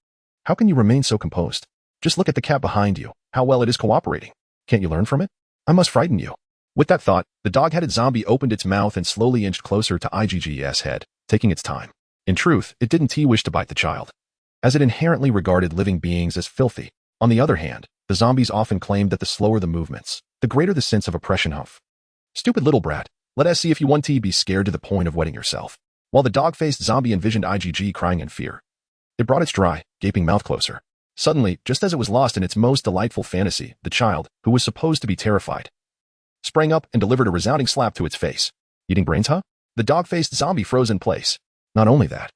How can you remain so composed? Just look at the cat behind you, how well it is cooperating. Can't you learn from it? I must frighten you. With that thought, the dog-headed zombie opened its mouth and slowly inched closer to IgG's head, taking its time. In truth, it didn't wish to bite the child, as it inherently regarded living beings as filthy. On the other hand, the zombies often claimed that the slower the movements, the greater the sense of oppression. Humph. Stupid little brat, let us see if you want to be scared to the point of wetting yourself. While the dog-faced zombie envisioned IgG crying in fear, it brought its dry, gaping mouth closer. Suddenly, just as it was lost in its most delightful fantasy, the child, who was supposed to be terrified, sprang up and delivered a resounding slap to its face. Eating brains, huh? The dog-faced zombie froze in place. Not only that,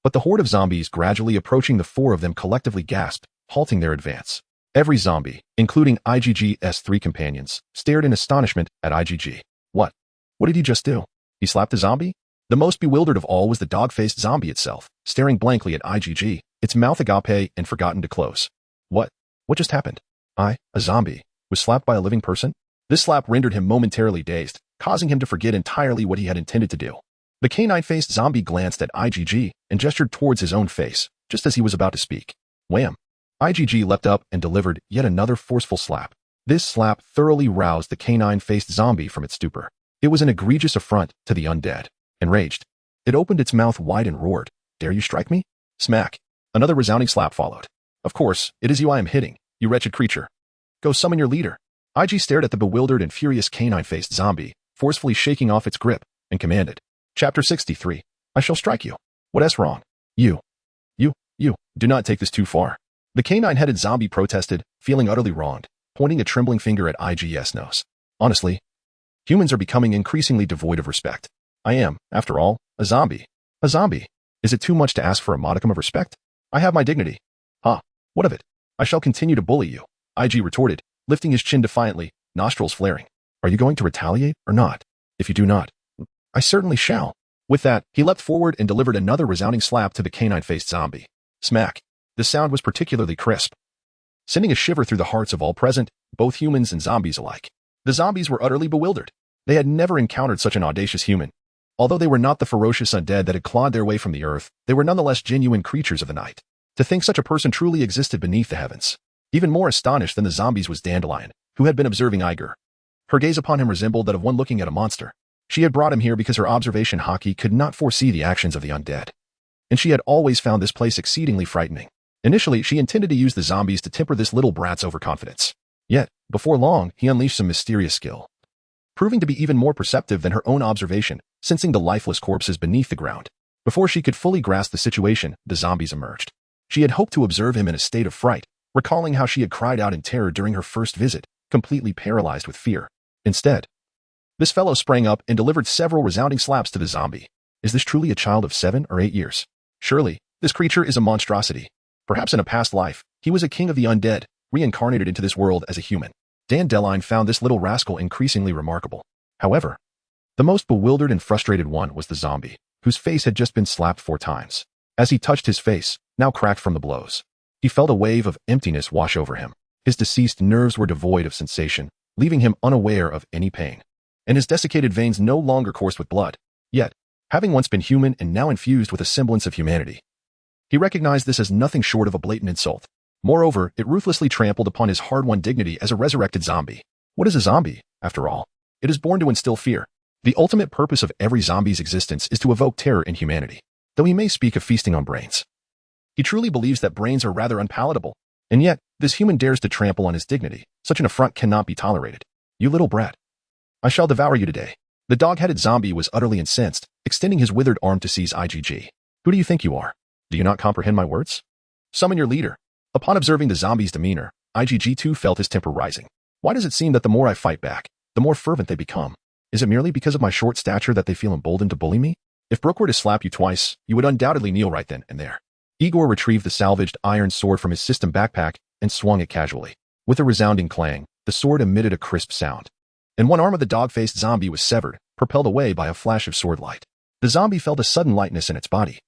but the horde of zombies gradually approaching the 4 of them collectively gasped, halting their advance. Every zombie, including IgG's 3 companions, stared in astonishment at IgG. What? What did he just do? He slapped the zombie? The most bewildered of all was the dog-faced zombie itself, staring blankly at IgG, its mouth agape and forgotten to close. What? What just happened? I, a zombie, was slapped by a living person? This slap rendered him momentarily dazed, causing him to forget entirely what he had intended to do. The canine-faced zombie glanced at IgG and gestured towards his own face, just as he was about to speak. Wham! IgG leapt up and delivered yet another forceful slap. This slap thoroughly roused the canine-faced zombie from its stupor. It was an egregious affront to the undead. Enraged, it opened its mouth wide and roared, "Dare you strike me?" Smack. Another resounding slap followed. "Of course, it is you I am hitting, you wretched creature. Go summon your leader." IG stared at the bewildered and furious canine-faced zombie, forcefully shaking off its grip, and commanded. Chapter 63. I shall strike you. What's wrong? You, do not take this too far. The canine-headed zombie protested, feeling utterly wronged, pointing a trembling finger at IG's nose. Honestly, humans are becoming increasingly devoid of respect. I am, after all, a zombie. A zombie. Is it too much to ask for a modicum of respect? I have my dignity. What of it? I shall continue to bully you, IG retorted, lifting his chin defiantly, nostrils flaring. Are you going to retaliate or not? If you do not, I certainly shall. With that, he leapt forward and delivered another resounding slap to the canine-faced zombie. Smack. The sound was particularly crisp, sending a shiver through the hearts of all present, both humans and zombies alike. The zombies were utterly bewildered. They had never encountered such an audacious human. Although they were not the ferocious undead that had clawed their way from the earth, they were nonetheless genuine creatures of the night. To think such a person truly existed beneath the heavens. Even more astonished than the zombies was Dandelion, who had been observing Iger. Her gaze upon him resembled that of one looking at a monster. She had brought him here because her observation hockey could not foresee the actions of the undead. And she had always found this place exceedingly frightening. Initially, she intended to use the zombies to temper this little brat's overconfidence. Yet, before long, he unleashed some mysterious skill, proving to be even more perceptive than her own observation, sensing the lifeless corpses beneath the ground. Before she could fully grasp the situation, the zombies emerged. She had hoped to observe him in a state of fright, recalling how she had cried out in terror during her first visit, completely paralyzed with fear. Instead, this fellow sprang up and delivered several resounding slaps to the zombie. Is this truly a child of 7 or 8 years? Surely, this creature is a monstrosity. Perhaps in a past life, he was a king of the undead, reincarnated into this world as a human. Dandelion found this little rascal increasingly remarkable. However, the most bewildered and frustrated one was the zombie, whose face had just been slapped 4 times. As he touched his face, now cracked from the blows, he felt a wave of emptiness wash over him. His deceased nerves were devoid of sensation, leaving him unaware of any pain. And his desiccated veins no longer coursed with blood. Yet, having once been human and now infused with a semblance of humanity, he recognized this as nothing short of a blatant insult. Moreover, it ruthlessly trampled upon his hard-won dignity as a resurrected zombie. What is a zombie, after all? It is born to instill fear. The ultimate purpose of every zombie's existence is to evoke terror in humanity. Though he may speak of feasting on brains, he truly believes that brains are rather unpalatable. And yet, this human dares to trample on his dignity. Such an affront cannot be tolerated. You little brat. I shall devour you today. The dog-headed zombie was utterly incensed, extending his withered arm to seize IgG. Who do you think you are? Do you not comprehend my words? Summon your leader. Upon observing the zombie's demeanor, IgG too felt his temper rising. Why does it seem that the more I fight back, the more fervent they become? Is it merely because of my short stature that they feel emboldened to bully me? If Brooke were to slap you twice, you would undoubtedly kneel right then and there. Igor retrieved the salvaged iron sword from his system backpack and swung it casually. With a resounding clang, the sword emitted a crisp sound. And one arm of the dog-faced zombie was severed, propelled away by a flash of sword light. The zombie felt a sudden lightness in its body.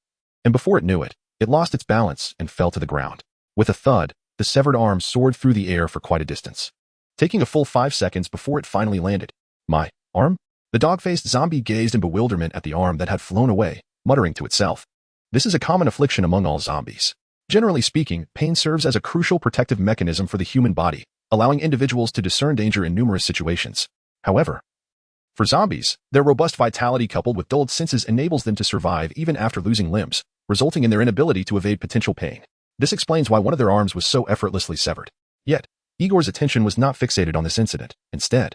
And before it knew it, it lost its balance and fell to the ground. With a thud, the severed arm soared through the air for quite a distance, taking a full 5 seconds before it finally landed. My arm? The dog-faced zombie gazed in bewilderment at the arm that had flown away, muttering to itself. This is a common affliction among all zombies. Generally speaking, pain serves as a crucial protective mechanism for the human body, allowing individuals to discern danger in numerous situations. However, for zombies, their robust vitality coupled with dulled senses enables them to survive even after losing limbs, resulting in their inability to evade potential pain. This explains why one of their arms was so effortlessly severed. Yet, Igor's attention was not fixated on this incident. Instead,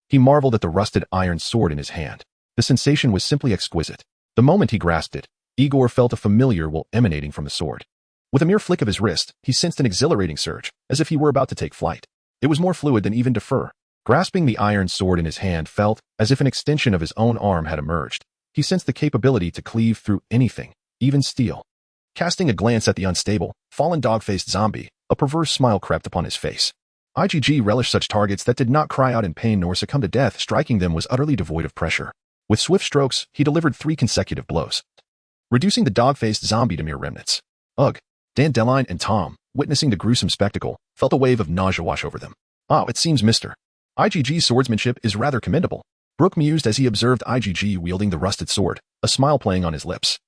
he marveled at the rusted iron sword in his hand. The sensation was simply exquisite. The moment he grasped it, Igor felt a familiar will emanating from the sword. With a mere flick of his wrist, he sensed an exhilarating surge, as if he were about to take flight. It was more fluid than even defer. Grasping the iron sword in his hand felt as if an extension of his own arm had emerged. He sensed the capability to cleave through anything, even steel. Casting a glance at the unstable, fallen dog-faced zombie, a perverse smile crept upon his face. IgG relished such targets that did not cry out in pain nor succumb to death. Striking them was utterly devoid of pressure. With swift strokes, he delivered 3 consecutive blows, reducing the dog-faced zombie to mere remnants. Ugh! Dandelion and Tom, witnessing the gruesome spectacle, felt a wave of nausea wash over them. It seems Mr. IgG's swordsmanship is rather commendable. Brooke mused as he observed IgG wielding the rusted sword, a smile playing on his lips.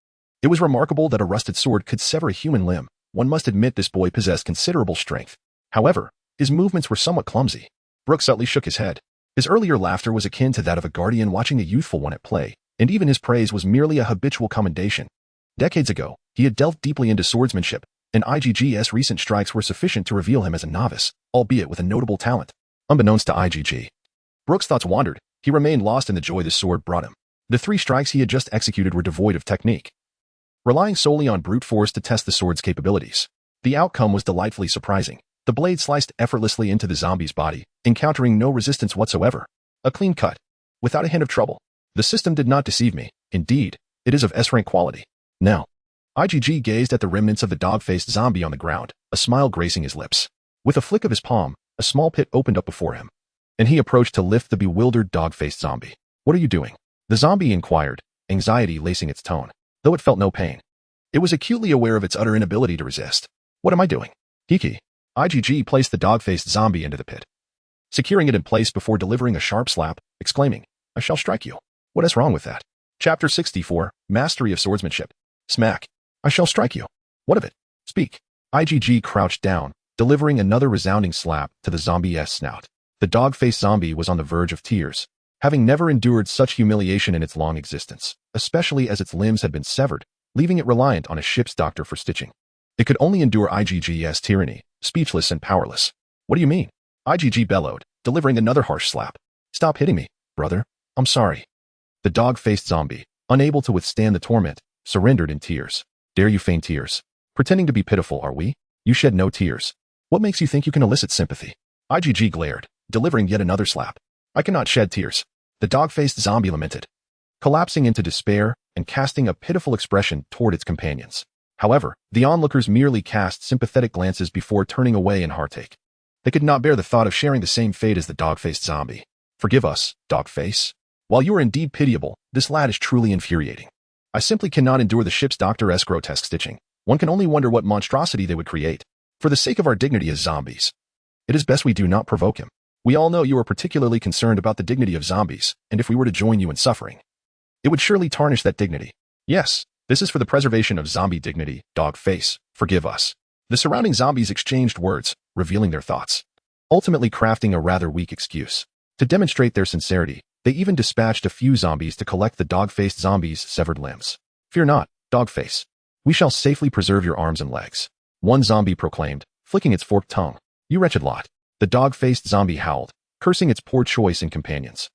It was remarkable that a rusted sword could sever a human limb, One must admit this boy possessed considerable strength. However, his movements were somewhat clumsy. Brooks subtly shook his head. His earlier laughter was akin to that of a guardian watching a youthful one at play, and even his praise was merely a habitual commendation. Decades ago, he had delved deeply into swordsmanship, and IGG's recent strikes were sufficient to reveal him as a novice, albeit with a notable talent. Unbeknownst to IGG, Brooks' thoughts wandered. He remained lost in the joy the sword brought him. The 3 strikes he had just executed were devoid of technique, relying solely on brute force to test the sword's capabilities. The outcome was delightfully surprising. The blade sliced effortlessly into the zombie's body, encountering no resistance whatsoever. A clean cut, without a hint of trouble. The system did not deceive me. Indeed, it is of S-rank quality. Now, IGG gazed at the remnants of the dog-faced zombie on the ground, a smile gracing his lips. With a flick of his palm, a small pit opened up before him, and he approached to lift the bewildered dog-faced zombie. "What are you doing?" The zombie inquired, anxiety lacing its tone, though it felt no pain. It was acutely aware of its utter inability to resist. "What am I doing?" "Kiki." IGG placed the dog-faced zombie into the pit, securing it in place before delivering a sharp slap, exclaiming, "I shall strike you." "What is wrong with that?" Chapter 64, Mastery of Swordsmanship. Smack. "I shall strike you." "What of it? Speak." IGG crouched down, delivering another resounding slap to the zombie's snout. The dog-faced zombie was on the verge of tears, having never endured such humiliation in its long existence, especially as its limbs had been severed, leaving it reliant on a ship's doctor for stitching. It could only endure IGG's tyranny, speechless and powerless. "What do you mean?" IGG bellowed, delivering another harsh slap. "Stop hitting me, brother. I'm sorry." The dog-faced zombie, unable to withstand the torment, surrendered in tears. "Dare you feign tears? Pretending to be pitiful, are we? You shed no tears. What makes you think you can elicit sympathy?" IGG glared, delivering yet another slap. "I cannot shed tears." The dog-faced zombie lamented, collapsing into despair and casting a pitiful expression toward its companions. However, the onlookers merely cast sympathetic glances before turning away in heartache. They could not bear the thought of sharing the same fate as the dog-faced zombie. "Forgive us, dog-face. While you are indeed pitiable, this lad is truly infuriating. I simply cannot endure the ship's doctor's grotesque stitching. One can only wonder what monstrosity they would create. For the sake of our dignity as zombies, it is best we do not provoke him. We all know you are particularly concerned about the dignity of zombies, and if we were to join you in suffering, it would surely tarnish that dignity. Yes, this is for the preservation of zombie dignity, dog-face. Forgive us." The surrounding zombies exchanged words, revealing their thoughts, ultimately crafting a rather weak excuse. To demonstrate their sincerity, they even dispatched a few zombies to collect the dog-faced zombie's severed limbs. "Fear not, dog-face. We shall safely preserve your arms and legs," one zombie proclaimed, flicking its forked tongue. "You wretched lot." The dog-faced zombie howled, cursing its poor choice in companions,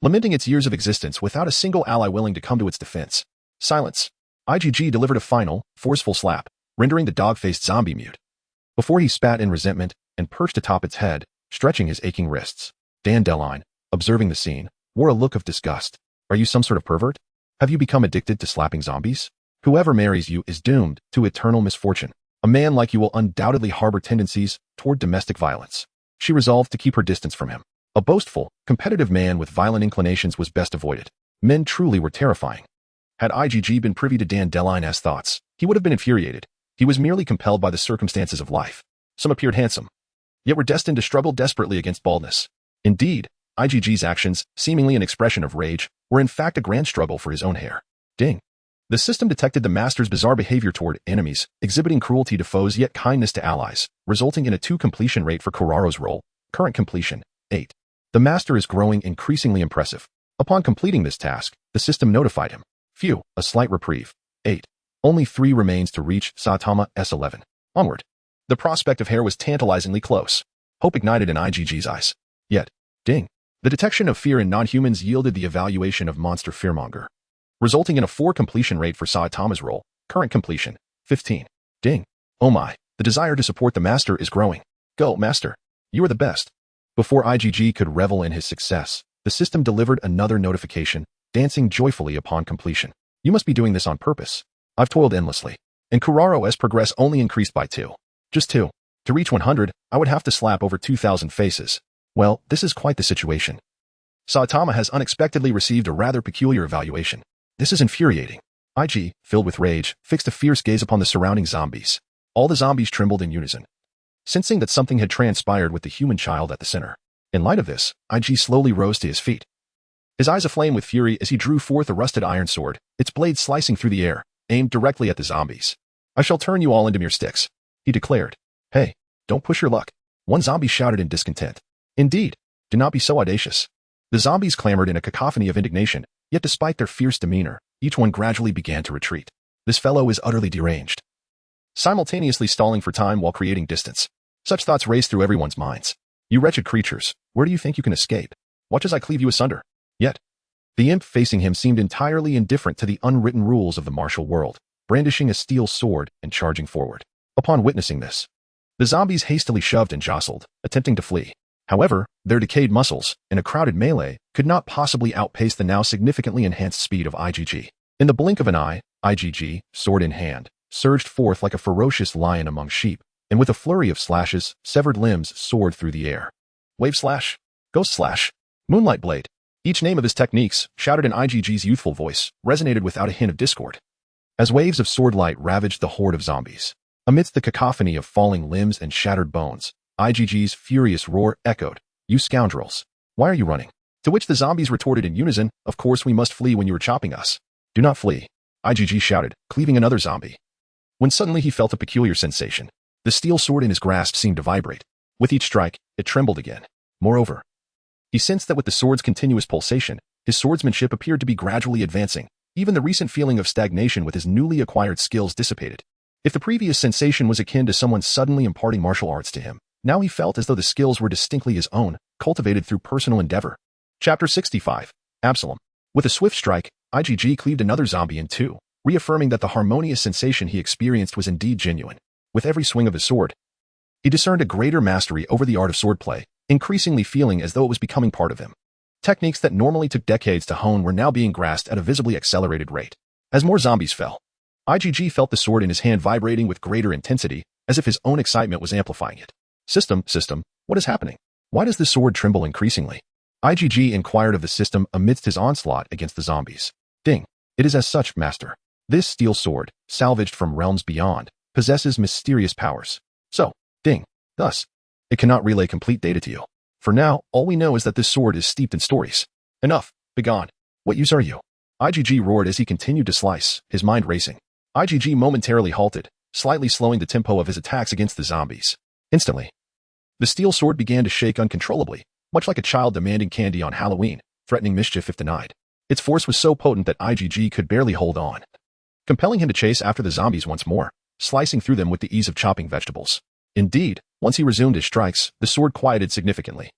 lamenting its years of existence without a single ally willing to come to its defense. "Silence." IGG delivered a final, forceful slap, rendering the dog-faced zombie mute, before he spat in resentment and perched atop its head, stretching his aching wrists. Dandelion, observing the scene, wore a look of disgust. "Are you some sort of pervert? Have you become addicted to slapping zombies? Whoever marries you is doomed to eternal misfortune. A man like you will undoubtedly harbor tendencies toward domestic violence." She resolved to keep her distance from him. A boastful, competitive man with violent inclinations was best avoided. Men truly were terrifying. Had IGG been privy to Dandelion's thoughts, he would have been infuriated. He was merely compelled by the circumstances of life. Some appeared handsome, yet were destined to struggle desperately against baldness. Indeed, IGG's actions, seemingly an expression of rage, were in fact a grand struggle for his own hair. Ding. The system detected the master's bizarre behavior toward enemies, exhibiting cruelty to foes yet kindness to allies, resulting in a 2 completion rate for Kuraro's role. Current completion, 8. The master is growing increasingly impressive. Upon completing this task, the system notified him. Phew, a slight reprieve. 8. Only 3 remains to reach Saitama S11. Onward. The prospect of hair was tantalizingly close. Hope ignited in IGG's eyes. Yet, ding. The detection of fear in non-humans yielded the evaluation of monster fearmonger, resulting in a 4 completion rate for Saitama's role. Current completion, 15. Ding. Oh my, the desire to support the master is growing. Go, master. You are the best. Before IGG could revel in his success, the system delivered another notification, dancing joyfully upon completion. "You must be doing this on purpose. I've toiled endlessly, and Kuraro's progress only increased by 2. Just 2. To reach 100, I would have to slap over 2,000 faces. Well, this is quite the situation. Saitama has unexpectedly received a rather peculiar evaluation. This is infuriating." IG, filled with rage, fixed a fierce gaze upon the surrounding zombies. All the zombies trembled in unison, sensing that something had transpired with the human child at the center. In light of this, IG slowly rose to his feet, his eyes aflame with fury as he drew forth a rusted iron sword, its blade slicing through the air, aimed directly at the zombies. I shall turn you all into mere sticks, he declared. Hey, don't push your luck, one zombie shouted in discontent. Indeed, do not be so audacious. The zombies clamored in a cacophony of indignation, yet despite their fierce demeanor, each one gradually began to retreat. This fellow is utterly deranged. Simultaneously stalling for time while creating distance. Such thoughts raced through everyone's minds. You wretched creatures, where do you think you can escape? Watch as I cleave you asunder. Yet, the imp facing him seemed entirely indifferent to the unwritten rules of the martial world, brandishing a steel sword and charging forward. Upon witnessing this, the zombies hastily shoved and jostled, attempting to flee. However, their decayed muscles, in a crowded melee, could not possibly outpace the now significantly enhanced speed of IgG. In the blink of an eye, IgG, sword in hand, surged forth like a ferocious lion among sheep, and with a flurry of slashes, severed limbs soared through the air. Wave slash, ghost slash, moonlight blade. Each name of his techniques, shouted in IgG's youthful voice, resonated without a hint of discord. As waves of sword light ravaged the horde of zombies, amidst the cacophony of falling limbs and shattered bones, IgG's furious roar echoed, "You scoundrels! Why are you running?" To which the zombies retorted in unison, "Of course we must flee when you are chopping us." "Do not flee," IgG shouted, cleaving another zombie. When suddenly he felt a peculiar sensation. The steel sword in his grasp seemed to vibrate. With each strike, it trembled again. Moreover, he sensed that with the sword's continuous pulsation, his swordsmanship appeared to be gradually advancing. Even the recent feeling of stagnation with his newly acquired skills dissipated. If the previous sensation was akin to someone suddenly imparting martial arts to him, now he felt as though the skills were distinctly his own, cultivated through personal endeavor. Chapter 65. Absalom. With a swift strike, IgG cleaved another zombie in two, reaffirming that the harmonious sensation he experienced was indeed genuine. With every swing of his sword, he discerned a greater mastery over the art of swordplay, increasingly feeling as though it was becoming part of him. Techniques that normally took decades to hone were now being grasped at a visibly accelerated rate. As more zombies fell, IgG felt the sword in his hand vibrating with greater intensity, as if his own excitement was amplifying it. System, what is happening? Why does the sword tremble increasingly? IgG inquired of the system amidst his onslaught against the zombies. Ding. It is as such, master. This steel sword, salvaged from realms beyond, possesses mysterious powers. So, ding. Thus, it cannot relay complete data to you. For now, all we know is that this sword is steeped in stories. Enough. Begone. What use are you? IgG roared as he continued to slice, his mind racing. IgG momentarily halted, slightly slowing the tempo of his attacks against the zombies. Instantly, the steel sword began to shake uncontrollably, much like a child demanding candy on Halloween, threatening mischief if denied. Its force was so potent that IgG could barely hold on, compelling him to chase after the zombies once more, slicing through them with the ease of chopping vegetables. Indeed, once he resumed his strikes, the sword quieted significantly,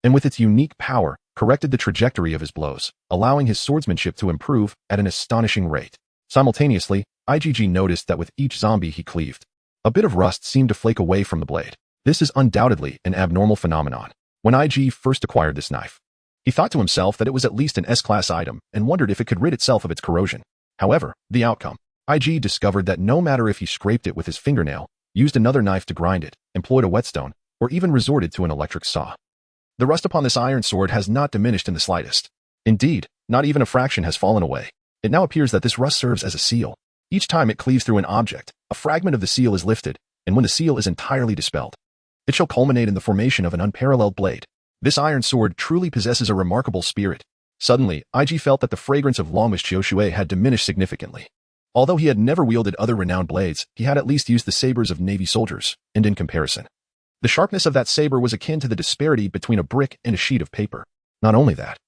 and with its unique power, corrected the trajectory of his blows, allowing his swordsmanship to improve at an astonishing rate. Simultaneously, IgG noticed that with each zombie he cleaved, a bit of rust seemed to flake away from the blade. This is undoubtedly an abnormal phenomenon. When IG first acquired this knife, he thought to himself that it was at least an S-class item and wondered if it could rid itself of its corrosion. However, the outcome, IG discovered that no matter if he scraped it with his fingernail, used another knife to grind it, employed a whetstone, or even resorted to an electric saw, the rust upon this iron sword has not diminished in the slightest. Indeed, not even a fraction has fallen away. It now appears that this rust serves as a seal. Each time it cleaves through an object, a fragment of the seal is lifted, and when the seal is entirely dispelled, it shall culminate in the formation of an unparalleled blade. This iron sword truly possesses a remarkable spirit. Suddenly, IG felt that the fragrance of Longwish Chioshui had diminished significantly. Although he had never wielded other renowned blades, he had at least used the sabers of Navy soldiers, and in comparison, the sharpness of that saber was akin to the disparity between a brick and a sheet of paper. Not only that,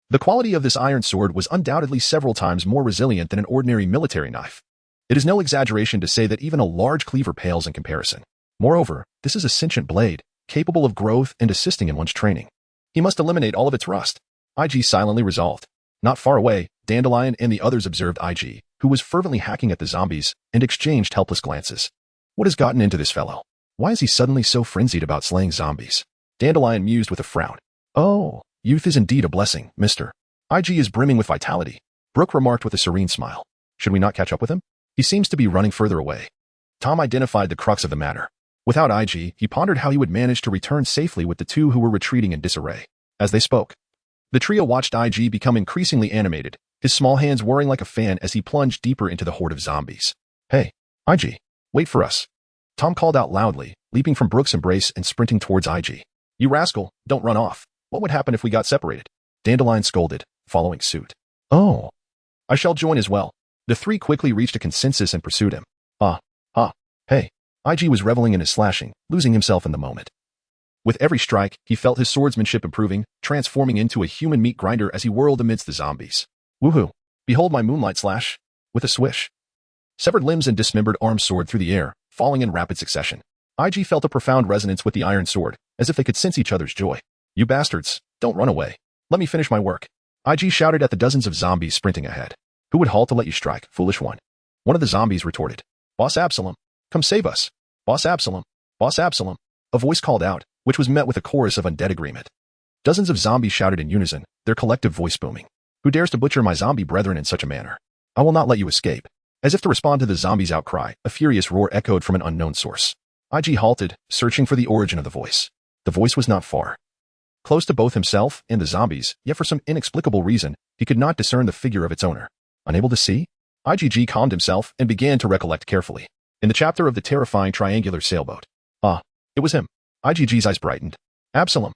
the quality of this iron sword was undoubtedly several times more resilient than an ordinary military knife. It is no exaggeration to say that even a large cleaver pales in comparison. Moreover, this is a sentient blade, capable of growth and assisting in one's training. He must eliminate all of its rust. IG silently resolved. Not far away, Dandelion and the others observed IG, who was fervently hacking at the zombies, and exchanged helpless glances. What has gotten into this fellow? Why is he suddenly so frenzied about slaying zombies? Dandelion mused with a frown. Oh, youth is indeed a blessing, mister. IG is brimming with vitality, Brooke remarked with a serene smile. Should we not catch up with him? He seems to be running further away. Tom identified the crux of the matter. Without IG, he pondered how he would manage to return safely with the two who were retreating in disarray. As they spoke, the trio watched IG become increasingly animated, his small hands whirring like a fan as he plunged deeper into the horde of zombies. Hey, IG, wait for us. Tom called out loudly, leaping from Brooke's embrace and sprinting towards IG. You rascal, don't run off. What would happen if we got separated? Dandelion scolded, following suit. Oh, I shall join as well. The three quickly reached a consensus and pursued him. Hey. IG was reveling in his slashing, losing himself in the moment. With every strike, he felt his swordsmanship improving, transforming into a human meat grinder as he whirled amidst the zombies. Woohoo! Behold my moonlight slash! With a swish. Severed limbs and dismembered arms soared through the air, falling in rapid succession. IG felt a profound resonance with the iron sword, as if they could sense each other's joy. You bastards, don't run away. Let me finish my work. IG shouted at the dozens of zombies sprinting ahead. Who would halt to let you strike, foolish one? One of the zombies retorted. Boss Absalom, come save us. Boss Absalom, Boss Absalom. A voice called out, which was met with a chorus of undead agreement. Dozens of zombies shouted in unison, their collective voice booming. Who dares to butcher my zombie brethren in such a manner? I will not let you escape. As if to respond to the zombies' outcry, a furious roar echoed from an unknown source. IG halted, searching for the origin of the voice. The voice was not far. Close to both himself and the zombies, yet for some inexplicable reason, he could not discern the figure of its owner. Unable to see? IgG calmed himself and began to recollect carefully. In the chapter of the terrifying triangular sailboat. Ah, it was him. IgG's eyes brightened. Absalom.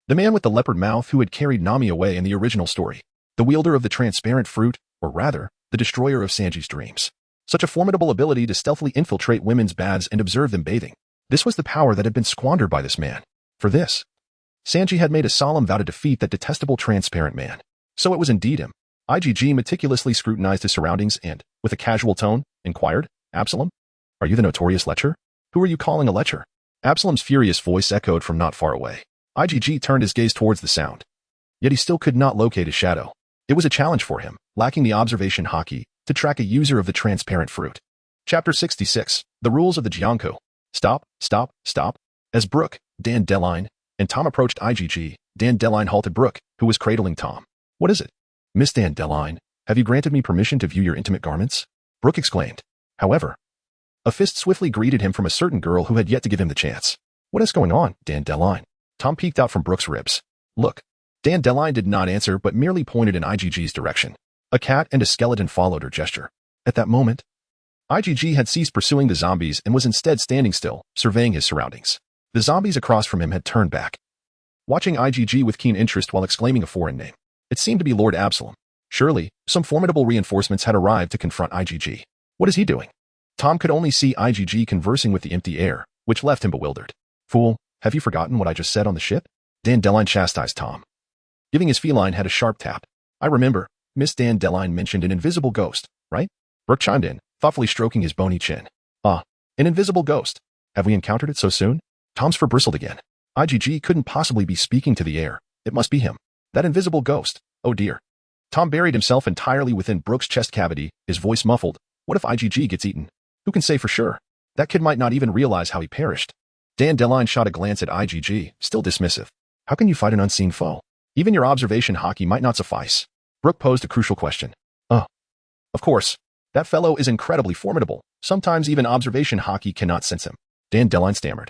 The man with the leopard mouth who had carried Nami away in the original story. The wielder of the transparent fruit, or rather, the destroyer of Sanji's dreams. Such a formidable ability to stealthily infiltrate women's baths and observe them bathing. This was the power that had been squandered by this man. For this, Sanji had made a solemn vow to defeat that detestable transparent man. So it was indeed him. IgG meticulously scrutinized his surroundings and, with a casual tone, inquired, Absalom? Are you the notorious lecher? Who are you calling a lecher? Absalom's furious voice echoed from not far away. IgG turned his gaze towards the sound. Yet he still could not locate his shadow. It was a challenge for him, lacking the observation haki, to track a user of the transparent fruit. Chapter 66. The Rules of the Jiankou. Stop, stop, stop. As Brooke, Dandelion, and Tom approached IgG, Dandelion halted Brooke, who was cradling Tom. What is it? Miss Dandelion, have you granted me permission to view your intimate garments? Brooke exclaimed. However, a fist swiftly greeted him from a certain girl who had yet to give him the chance. What is going on, Dandelion? Tom peeked out from Brooke's ribs. Look. Dandelion did not answer but merely pointed in IgG's direction. A cat and a skeleton followed her gesture. At that moment, IgG had ceased pursuing the zombies and was instead standing still, surveying his surroundings. The zombies across from him had turned back, watching IgG with keen interest while exclaiming a foreign name. It seemed to be Lord Absalom. Surely, some formidable reinforcements had arrived to confront IgG. What is he doing? Tom could only see IgG conversing with the empty air, which left him bewildered. Fool, have you forgotten what I just said on the ship? Dandelion chastised Tom, giving his feline head a sharp tap. I remember, Miss Dandelion mentioned an invisible ghost, right? Brooke chimed in, thoughtfully stroking his bony chin. Ah, an invisible ghost. Have we encountered it so soon? Tom's fur bristled again. IgG couldn't possibly be speaking to the air. It must be him. That invisible ghost. Oh dear. Tom buried himself entirely within Brooke's chest cavity, his voice muffled. What if IgG gets eaten? Who can say for sure? That kid might not even realize how he perished. Dandelion shot a glance at IgG, still dismissive. How can you fight an unseen foe? Even your observation haki might not suffice. Brooke posed a crucial question. Of course. That fellow is incredibly formidable. Sometimes even observation haki cannot sense him. Dandelion stammered.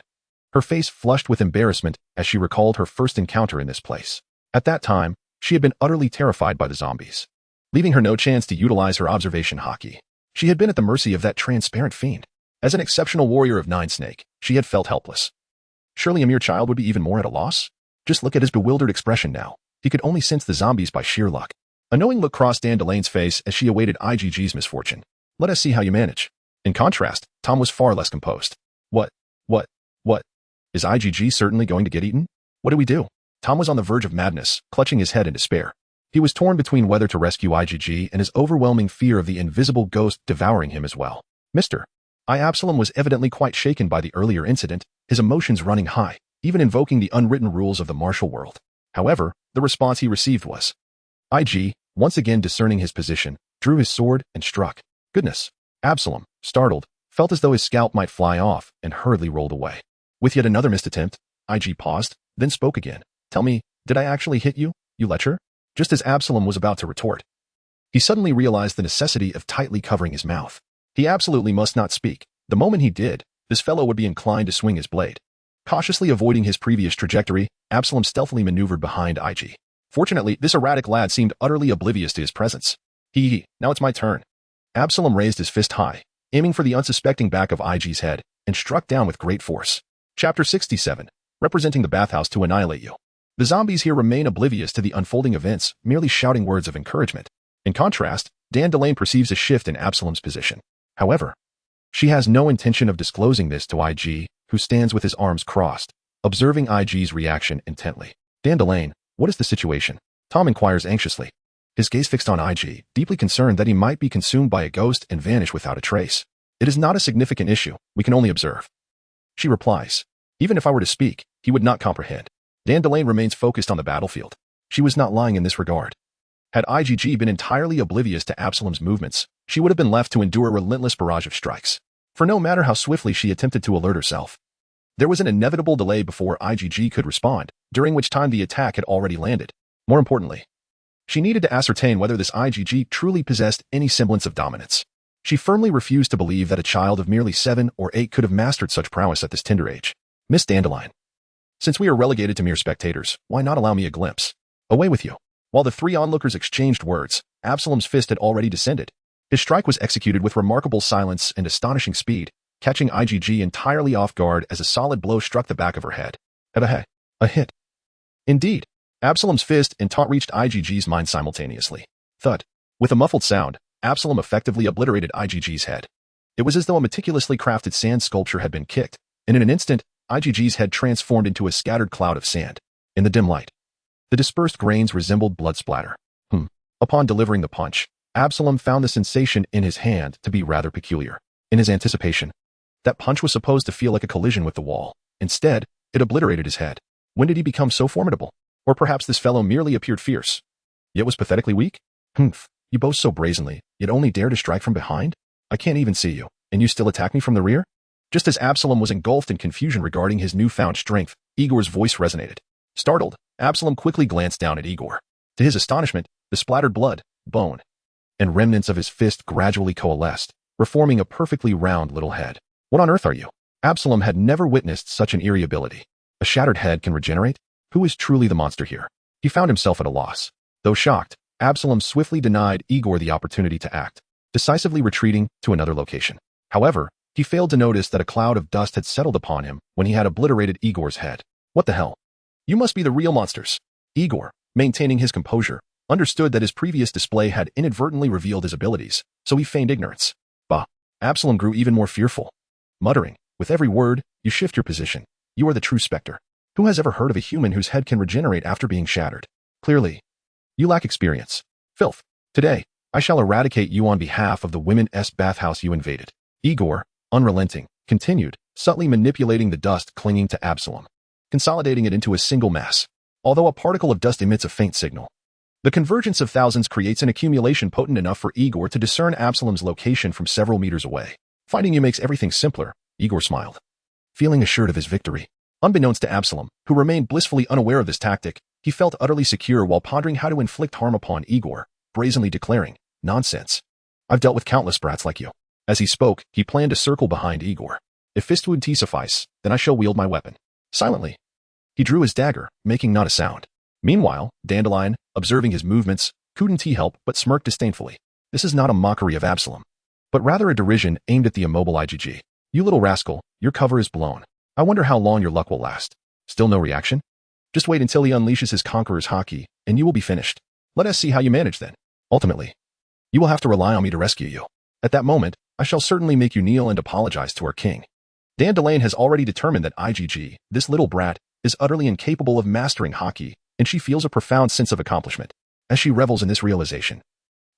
Her face flushed with embarrassment as she recalled her first encounter in this place. At that time, she had been utterly terrified by the zombies, leaving her no chance to utilize her observation haki. She had been at the mercy of that transparent fiend. As an exceptional warrior of Nine Snake, she had felt helpless. Surely a mere child would be even more at a loss? Just look at his bewildered expression now. He could only sense the zombies by sheer luck. A knowing look crossed Dandelion's face as she awaited IgG's misfortune. Let us see how you manage. In contrast, Tom was far less composed. What? Is IgG certainly going to get eaten? What do we do? Tom was on the verge of madness, clutching his head in despair. He was torn between whether to rescue IgG and his overwhelming fear of the invisible ghost devouring him as well. Mr. Absalom was evidently quite shaken by the earlier incident, his emotions running high, even invoking the unwritten rules of the martial world. However, the response he received was, IG, once again discerning his position, drew his sword and struck. Goodness. Absalom, startled, felt as though his scalp might fly off and hurriedly rolled away. With yet another missed attempt, IG paused, then spoke again. Tell me, did I actually hit you, you lecher? Just as Absalom was about to retort, he suddenly realized the necessity of tightly covering his mouth. He absolutely must not speak. The moment he did, this fellow would be inclined to swing his blade. Cautiously avoiding his previous trajectory, Absalom stealthily maneuvered behind IG. Fortunately, this erratic lad seemed utterly oblivious to his presence. Now it's my turn. Absalom raised his fist high, aiming for the unsuspecting back of IG's head, and struck down with great force. Chapter 67. Representing the bathhouse to annihilate you. The zombies here remain oblivious to the unfolding events, merely shouting words of encouragement. In contrast, Dandelion perceives a shift in Absalom's position. However, She has no intention of disclosing this to IG, who stands with his arms crossed, observing IG's reaction intently. Dandelion, what is the situation? Tom inquires anxiously, his gaze fixed on IG, deeply concerned that he might be consumed by a ghost and vanish without a trace. It is not a significant issue, we can only observe. She replies, even if I were to speak, he would not comprehend. Dandelion remains focused on the battlefield. She was not lying in this regard. Had IgG been entirely oblivious to Absalom's movements, she would have been left to endure a relentless barrage of strikes. For no matter how swiftly she attempted to alert herself, there was an inevitable delay before IgG could respond, during which time the attack had already landed. More importantly, she needed to ascertain whether this IgG truly possessed any semblance of dominance. She firmly refused to believe that a child of merely 7 or 8 could have mastered such prowess at this tender age. Miss Dandelion, since we are relegated to mere spectators, why not allow me a glimpse? Away with you. While the three onlookers exchanged words, Absalom's fist had already descended. His strike was executed with remarkable silence and astonishing speed, catching IgG entirely off guard as a solid blow struck the back of her head. A hit. Indeed, Absalom's fist and taunt reached IgG's mind simultaneously. Thud. With a muffled sound, Absalom effectively obliterated IgG's head. It was as though a meticulously crafted sand sculpture had been kicked, and in an instant, IgG's head transformed into a scattered cloud of sand. In the dim light, the dispersed grains resembled blood splatter. Upon delivering the punch, Absalom found the sensation in his hand to be rather peculiar. In his anticipation, that punch was supposed to feel like a collision with the wall. Instead, it obliterated his head. When did he become so formidable? Or perhaps this fellow merely appeared fierce, yet was pathetically weak? You boast so brazenly, yet only dare to strike from behind? I can't even see you, and you still attack me from the rear? Just as Absalom was engulfed in confusion regarding his newfound strength, Igor's voice resonated. Startled, Absalom quickly glanced down at Igor. To his astonishment, the splattered blood, bone, and remnants of his fist gradually coalesced, reforming a perfectly round little head. What on earth are you? Absalom had never witnessed such an eerie ability. A shattered head can regenerate? Who is truly the monster here? He found himself at a loss. Though shocked, Absalom swiftly denied Igor the opportunity to act, decisively retreating to another location. However, he failed to notice that a cloud of dust had settled upon him when he had obliterated Igor's head. What the hell? You must be the real monsters. Igor, maintaining his composure, understood that his previous display had inadvertently revealed his abilities, so he feigned ignorance. Bah! Absalom grew even more fearful. Muttering, with every word, you shift your position. You are the true specter. Who has ever heard of a human whose head can regenerate after being shattered? Clearly, you lack experience. Filth. Today, I shall eradicate you on behalf of the women's bathhouse you invaded. Igor, unrelenting, continued, subtly manipulating the dust clinging to Absalom, consolidating it into a single mass. Although a particle of dust emits a faint signal, the convergence of thousands creates an accumulation potent enough for Igor to discern Absalom's location from several meters away. Finding you makes everything simpler, Igor smiled, feeling assured of his victory. Unbeknownst to Absalom, who remained blissfully unaware of this tactic, he felt utterly secure while pondering how to inflict harm upon Igor, brazenly declaring, "Nonsense. I've dealt with countless brats like you." As he spoke, he planned to circle behind Igor. If fist would suffice, then I shall wield my weapon. Silently, he drew his dagger, making not a sound. Meanwhile, Dandelion, observing his movements, couldn't help but smirk disdainfully. This is not a mockery of Absalom, but rather a derision aimed at the immobile IgG. You little rascal, your cover is blown. I wonder how long your luck will last. Still no reaction? Just wait until he unleashes his conqueror's hockey, and you will be finished. Let us see how you manage then. Ultimately, you will have to rely on me to rescue you. At that moment, I shall certainly make you kneel and apologize to our king. Dandelion has already determined that IgG, this little brat, is utterly incapable of mastering hockey, and she feels a profound sense of accomplishment as she revels in this realization.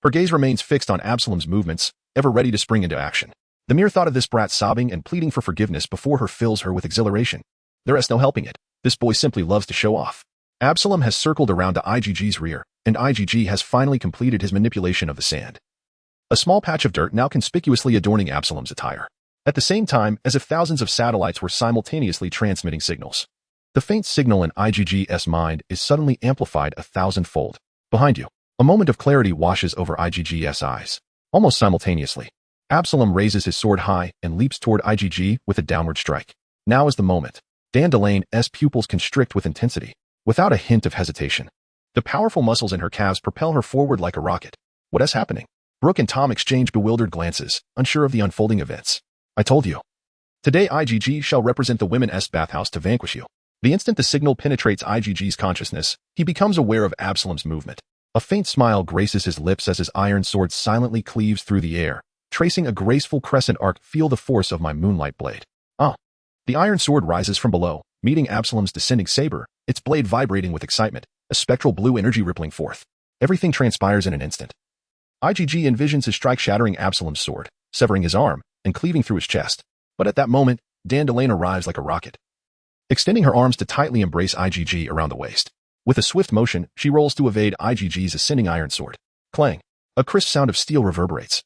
Her gaze remains fixed on Absalom's movements, ever ready to spring into action. The mere thought of this brat sobbing and pleading for forgiveness before her fills her with exhilaration. There is no helping it. This boy simply loves to show off. Absalom has circled around to IgG's rear, and IgG has finally completed his manipulation of the sand. A small patch of dirt now conspicuously adorning Absalom's attire, at the same time as if thousands of satellites were simultaneously transmitting signals. The faint signal in IgG's mind is suddenly amplified 1,000-fold. Behind you, a moment of clarity washes over IgG's eyes. Almost simultaneously, Absalom raises his sword high and leaps toward IgG with a downward strike. Now is the moment. Dandelion's pupils constrict with intensity. Without a hint of hesitation, the powerful muscles in her calves propel her forward like a rocket. What is happening? Brooke and Tom exchange bewildered glances, unsure of the unfolding events. I told you. Today IgG shall represent the women's bathhouse to vanquish you. The instant the signal penetrates IgG's consciousness, he becomes aware of Absalom's movement. A faint smile graces his lips as his iron sword silently cleaves through the air, tracing a graceful crescent arc. Feel the force of my moonlight blade. Ah! The iron sword rises from below, meeting Absalom's descending saber, its blade vibrating with excitement, a spectral blue energy rippling forth. Everything transpires in an instant. IgG envisions his strike shattering Absalom's sword, severing his arm, and cleaving through his chest. But at that moment, Dandelion arrives like a rocket. Extending her arms to tightly embrace IgG around the waist. With a swift motion, she rolls to evade IgG's ascending iron sword. Clang! A crisp sound of steel reverberates,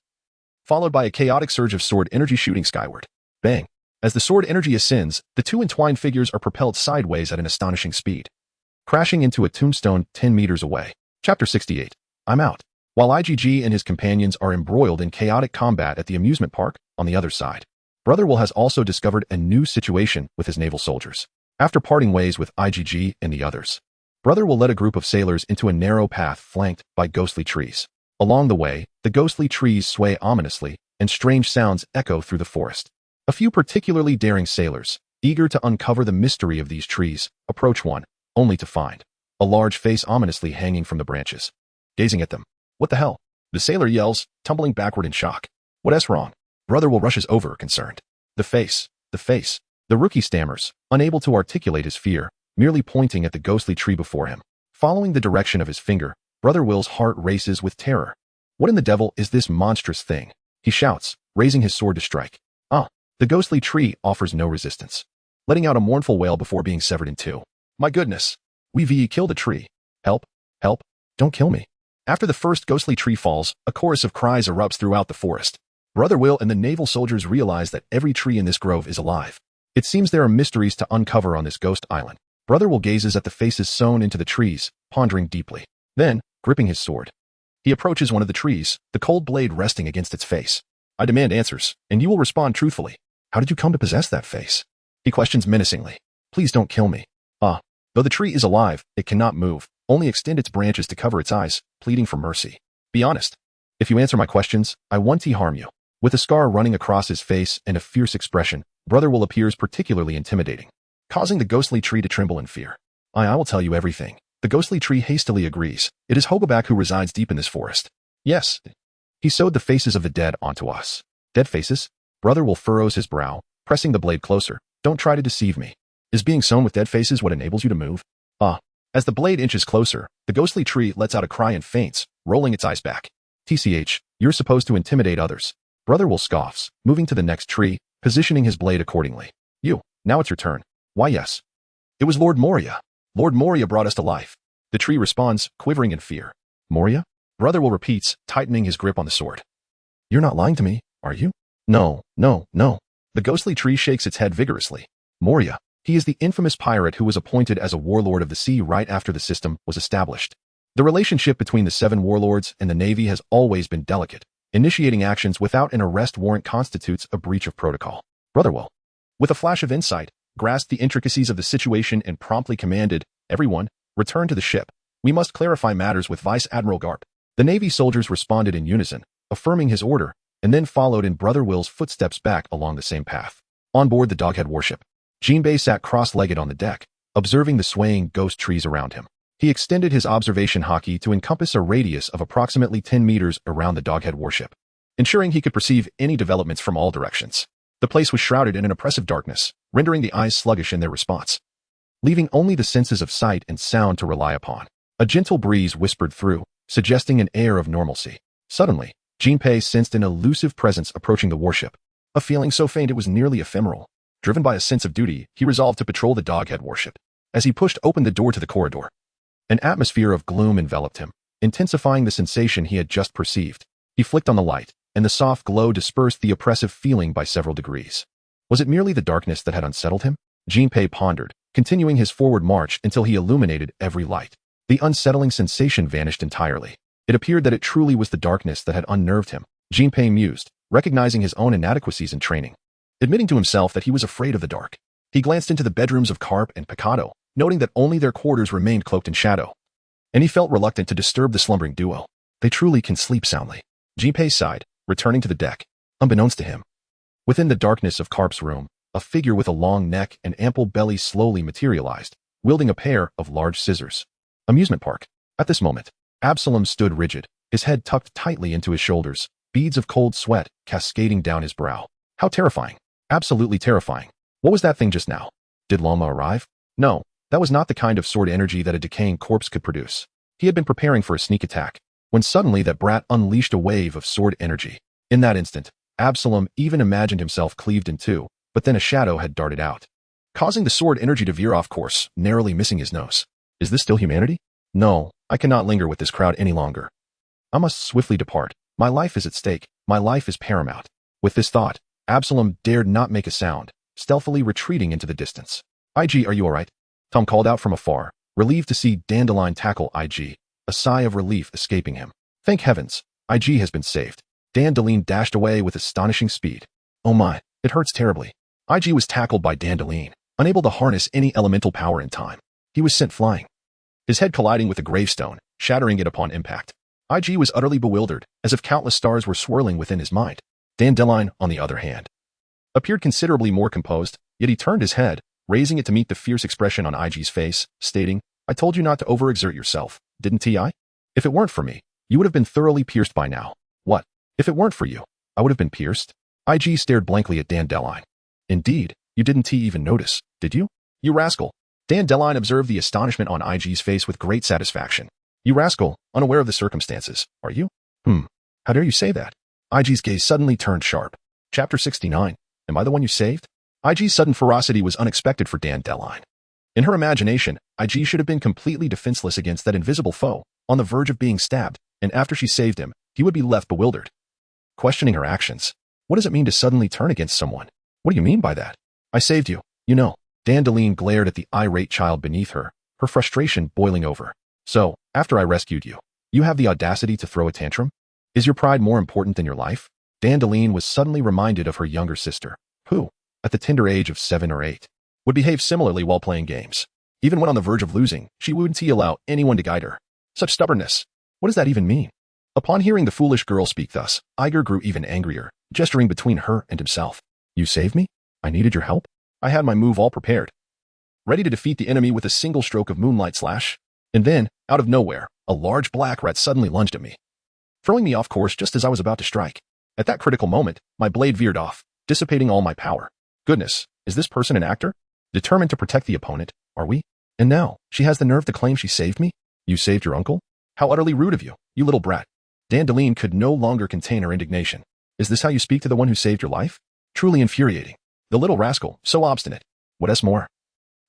followed by a chaotic surge of sword energy shooting skyward. Bang! As the sword energy ascends, the two entwined figures are propelled sideways at an astonishing speed, crashing into a tombstone 10 meters away. Chapter 68. I'm out. While IgG and his companions are embroiled in chaotic combat at the amusement park, on the other side, Brother Will has also discovered a new situation with his naval soldiers. After parting ways with IgG and the others, Brother Will led a group of sailors into a narrow path flanked by ghostly trees. Along the way, the ghostly trees sway ominously, and strange sounds echo through the forest. A few particularly daring sailors, eager to uncover the mystery of these trees, approach one, only to find a large face ominously hanging from the branches. Gazing at them. What the hell? The sailor yells, tumbling backward in shock. What's wrong? Brother Will rushes over, concerned. The face. The rookie stammers, unable to articulate his fear, merely pointing at the ghostly tree before him. Following the direction of his finger, Brother Will's heart races with terror. What in the devil is this monstrous thing? He shouts, raising his sword to strike. The ghostly tree offers no resistance, letting out a mournful wail before being severed in two. My goodness! We killed a tree. Help! Help! Don't kill me. After the first ghostly tree falls, a chorus of cries erupts throughout the forest. Brother Will and the naval soldiers realize that every tree in this grove is alive. It seems there are mysteries to uncover on this ghost island. Brother Will gazes at the faces sewn into the trees, pondering deeply. Then, gripping his sword, he approaches one of the trees, the cold blade resting against its face. I demand answers, and you will respond truthfully. How did you come to possess that face? He questions menacingly. Please don't kill me. Though the tree is alive, it cannot move, only extend its branches to cover its eyes, pleading for mercy. Be honest. If you answer my questions, I won't harm you. With a scar running across his face and a fierce expression, Brother Will appears particularly intimidating, causing the ghostly tree to tremble in fear. I will tell you everything. The ghostly tree hastily agrees. It is Hogobak who resides deep in this forest. Yes. He sewed the faces of the dead onto us. Dead faces? Brother Will furrows his brow, pressing the blade closer. Don't try to deceive me. Is being sewn with dead faces what enables you to move? As the blade inches closer, the ghostly tree lets out a cry and faints, rolling its eyes back. TCH, you're supposed to intimidate others. Brother Will scoffs, moving to the next tree, positioning his blade accordingly. Now it's your turn. Why yes. It was Lord Moria. Lord Moria brought us to life. The tree responds, quivering in fear. Moria? Brother Will repeats, tightening his grip on the sword. You're not lying to me, are you? No. The ghostly tree shakes its head vigorously. Moria. He is the infamous pirate who was appointed as a warlord of the sea right after the system was established. The relationship between the 7 warlords and the Navy has always been delicate. Initiating actions without an arrest warrant constitutes a breach of protocol. Brother Will, with a flash of insight, grasped the intricacies of the situation and promptly commanded, everyone, return to the ship. We must clarify matters with Vice Admiral Karp. The Navy soldiers responded in unison, affirming his order, and then followed in Brother Will's footsteps back along the same path. On board the Doghead warship, Jinbei sat cross-legged on the deck, observing the swaying ghost trees around him. He extended his observation hockey to encompass a radius of approximately 10 meters around the Doghead warship, ensuring he could perceive any developments from all directions. The place was shrouded in an oppressive darkness, rendering the eyes sluggish in their response, leaving only the senses of sight and sound to rely upon. A gentle breeze whispered through, suggesting an air of normalcy. Suddenly, Jinpei sensed an elusive presence approaching the warship, a feeling so faint it was nearly ephemeral. Driven by a sense of duty, he resolved to patrol the Doghead warship. As he pushed open the door to the corridor, an atmosphere of gloom enveloped him, intensifying the sensation he had just perceived. He flicked on the light, and the soft glow dispersed the oppressive feeling by several degrees. Was it merely the darkness that had unsettled him? Jinpei pondered, continuing his forward march until he illuminated every light. The unsettling sensation vanished entirely. It appeared that it truly was the darkness that had unnerved him. Jinpei mused, recognizing his own inadequacies in training. Admitting to himself that he was afraid of the dark, he glanced into the bedrooms of Karp and Picado, noting that only their quarters remained cloaked in shadow. And he felt reluctant to disturb the slumbering duo. They truly can sleep soundly. Jinpei sighed, returning to the deck. Unbeknownst to him, within the darkness of Karp's room, a figure with a long neck and ample belly slowly materialized, wielding a pair of large scissors. Amusement park. At this moment, Absalom stood rigid, his head tucked tightly into his shoulders, beads of cold sweat cascading down his brow. How terrifying. Absolutely terrifying. What was that thing just now? Did Lama arrive? No, that was not the kind of sword energy that a decaying corpse could produce. He had been preparing for a sneak attack, when suddenly that brat unleashed a wave of sword energy. In that instant, Absalom even imagined himself cleaved in two, but then a shadow had darted out, causing the sword energy to veer off course, narrowly missing his nose. Is this still humanity? No, I cannot linger with this crowd any longer. I must swiftly depart. My life is at stake. My life is paramount. With this thought, Absalom dared not make a sound, stealthily retreating into the distance. IG, are you all right? Tom called out from afar, relieved to see Dandelion tackle IG, a sigh of relief escaping him. Thank heavens, IG has been saved. Dandelion dashed away with astonishing speed. Oh my, it hurts terribly. IG was tackled by Dandelion, unable to harness any elemental power in time. He was sent flying, his head colliding with a gravestone, shattering it upon impact. IG was utterly bewildered, as if countless stars were swirling within his mind. Dandelion, on the other hand, appeared considerably more composed, yet he turned his head, raising it to meet the fierce expression on IG's face, stating, I told you not to overexert yourself, didn't I? If it weren't for me, you would have been thoroughly pierced by now. What? If it weren't for you, I would have been pierced? IG stared blankly at Dandelion. Indeed, you didn't even notice, did you? You rascal. Dandelion observed the astonishment on IG's face with great satisfaction. You rascal, unaware of the circumstances, are you? How dare you say that? IG's gaze suddenly turned sharp. Chapter 69. Am I the one you saved? IG's sudden ferocity was unexpected for Dandelion. In her imagination, IG should have been completely defenseless against that invisible foe, on the verge of being stabbed, and after she saved him, he would be left bewildered, questioning her actions. What does it mean to suddenly turn against someone? What do you mean by that? I saved you, you know. Dandelion glared at the irate child beneath her, her frustration boiling over. So, after I rescued you, you have the audacity to throw a tantrum? Is your pride more important than your life? Dandelion was suddenly reminded of her younger sister, who, at the tender age of 7 or 8, would behave similarly while playing games. Even when on the verge of losing, she wouldn't allow anyone to guide her. Such stubbornness. What does that even mean? Upon hearing the foolish girl speak thus, Iger grew even angrier, gesturing between her and himself. You saved me? I needed your help? I had my move all prepared, ready to defeat the enemy with a single stroke of moonlight slash. And then, out of nowhere, a large black rat suddenly lunged at me, throwing me off course just as I was about to strike. At that critical moment, my blade veered off, dissipating all my power. Goodness, is this person an actor? Determined to protect the opponent, are we? And now, she has the nerve to claim she saved me? You saved your uncle? How utterly rude of you, you little brat. Dandelion could no longer contain her indignation. Is this how you speak to the one who saved your life? Truly infuriating. The little rascal, so obstinate. What else more?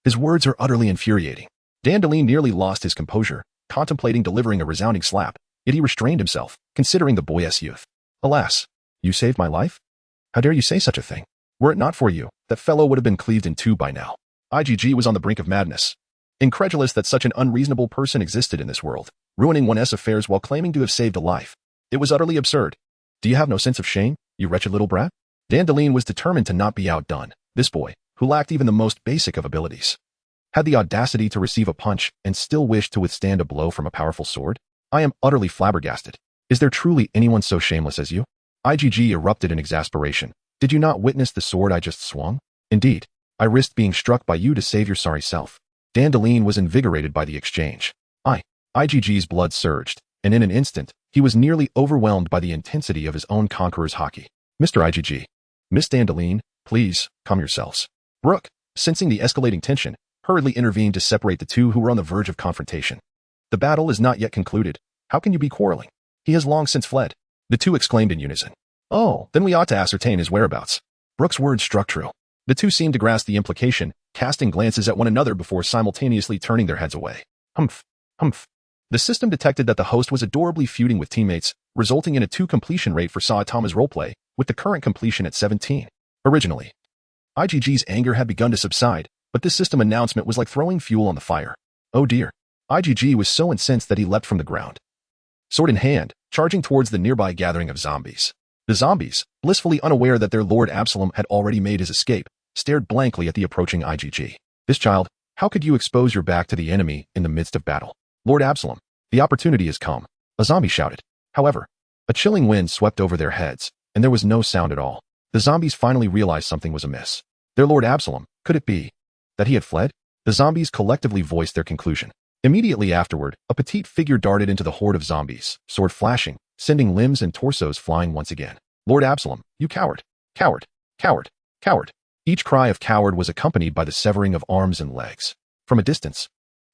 His words are utterly infuriating. Dandelion nearly lost his composure, contemplating delivering a resounding slap, yet he restrained himself, considering the boyish youth. Alas, you saved my life? How dare you say such a thing? Were it not for you, that fellow would have been cleaved in two by now. IGG was on the brink of madness, incredulous that such an unreasonable person existed in this world, ruining one's affairs while claiming to have saved a life. It was utterly absurd. Do you have no sense of shame, you wretched little brat? Dandelion was determined to not be outdone. This boy, who lacked even the most basic of abilities, had the audacity to receive a punch and still wished to withstand a blow from a powerful sword? I am utterly flabbergasted. Is there truly anyone so shameless as you? IGG erupted in exasperation. Did you not witness the sword I just swung? Indeed, I risked being struck by you to save your sorry self. Dandelion was invigorated by the exchange. IGG's blood surged, and in an instant, he was nearly overwhelmed by the intensity of his own conqueror's hockey. Mr. IGG. Miss Dandelion, please, calm yourselves. Brooke, sensing the escalating tension, hurriedly intervened to separate the two who were on the verge of confrontation. The battle is not yet concluded. How can you be quarreling? He has long since fled. The two exclaimed in unison. Oh, then we ought to ascertain his whereabouts. Brooke's words struck true. The two seemed to grasp the implication, casting glances at one another before simultaneously turning their heads away. Humph. The system detected that the host was adorably feuding with teammates, resulting in a 2 completion rate for Saitama's roleplay, with the current completion at 17. Originally, IGG's anger had begun to subside, but this system announcement was like throwing fuel on the fire. Oh dear. IGG was so incensed that he leapt from the ground, sword in hand, charging towards the nearby gathering of zombies. The zombies, blissfully unaware that their Lord Absalom had already made his escape, stared blankly at the approaching IGG. This child, how could you expose your back to the enemy in the midst of battle? Lord Absalom, the opportunity has come, a zombie shouted. However, a chilling wind swept over their heads, and there was no sound at all. The zombies finally realized something was amiss. Their Lord Absalom, could it be that he had fled? The zombies collectively voiced their conclusion. Immediately afterward, a petite figure darted into the horde of zombies, sword flashing, sending limbs and torsos flying once again. Lord Absalom, you coward! Coward! Coward! Coward! Each cry of coward was accompanied by the severing of arms and legs. From a distance,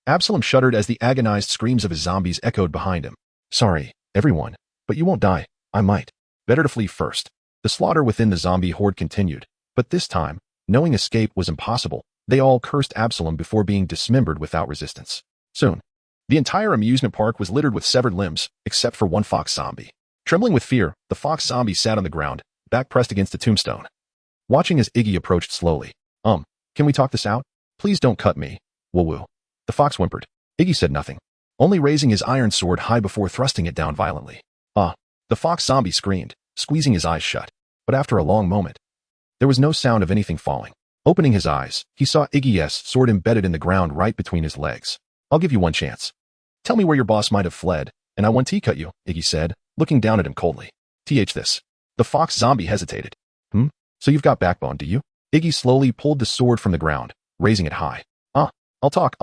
Absalom shuddered as the agonized screams of his zombies echoed behind him. Sorry, everyone, but you won't die. I might. Better to flee first. The slaughter within the zombie horde continued, but this time, knowing escape was impossible, they all cursed Absalom before being dismembered without resistance. Soon, the entire amusement park was littered with severed limbs, except for one fox zombie. Trembling with fear, the fox zombie sat on the ground, back pressed against a tombstone. Watching as Iggy approached slowly. Can we talk this out? Please don't cut me. Woo-woo. The fox whimpered. Iggy said nothing, only raising his iron sword high before thrusting it down violently. The fox zombie screamed, squeezing his eyes shut. But after a long moment, there was no sound of anything falling. Opening his eyes, he saw Iggy's sword embedded in the ground right between his legs. I'll give you one chance. Tell me where your boss might have fled, and I won't cut you, Iggy said, looking down at him coldly. This. The fox zombie hesitated. So you've got backbone, do you? Iggy slowly pulled the sword from the ground, raising it high. I'll talk.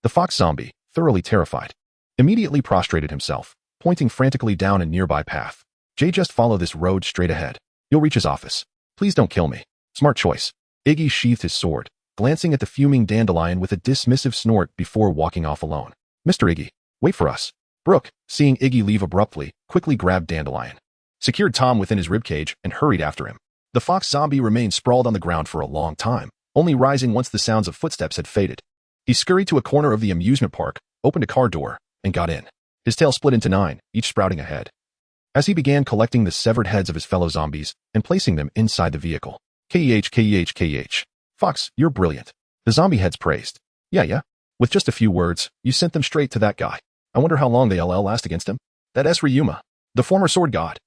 The fox zombie, thoroughly terrified, immediately prostrated himself, pointing frantically down a nearby path. Just follow this road straight ahead. You'll reach his office. Please don't kill me. Smart choice. Iggy sheathed his sword, glancing at the fuming dandelion with a dismissive snort before walking off alone. Mr. Iggy, wait for us. Brooke, seeing Iggy leave abruptly, quickly grabbed Dandelion, secured Tom within his ribcage, and hurried after him. The fox zombie remained sprawled on the ground for a long time, only rising once the sounds of footsteps had faded. He scurried to a corner of the amusement park, opened a car door, and got in. His tail split into 9, each sprouting a head. As he began collecting the severed heads of his fellow zombies and placing them inside the vehicle. Keh. Fox, you're brilliant. The zombie heads praised. Yeah. With just a few words, you sent them straight to that guy. I wonder how long they'll last against him. That Ryuma, the former sword god.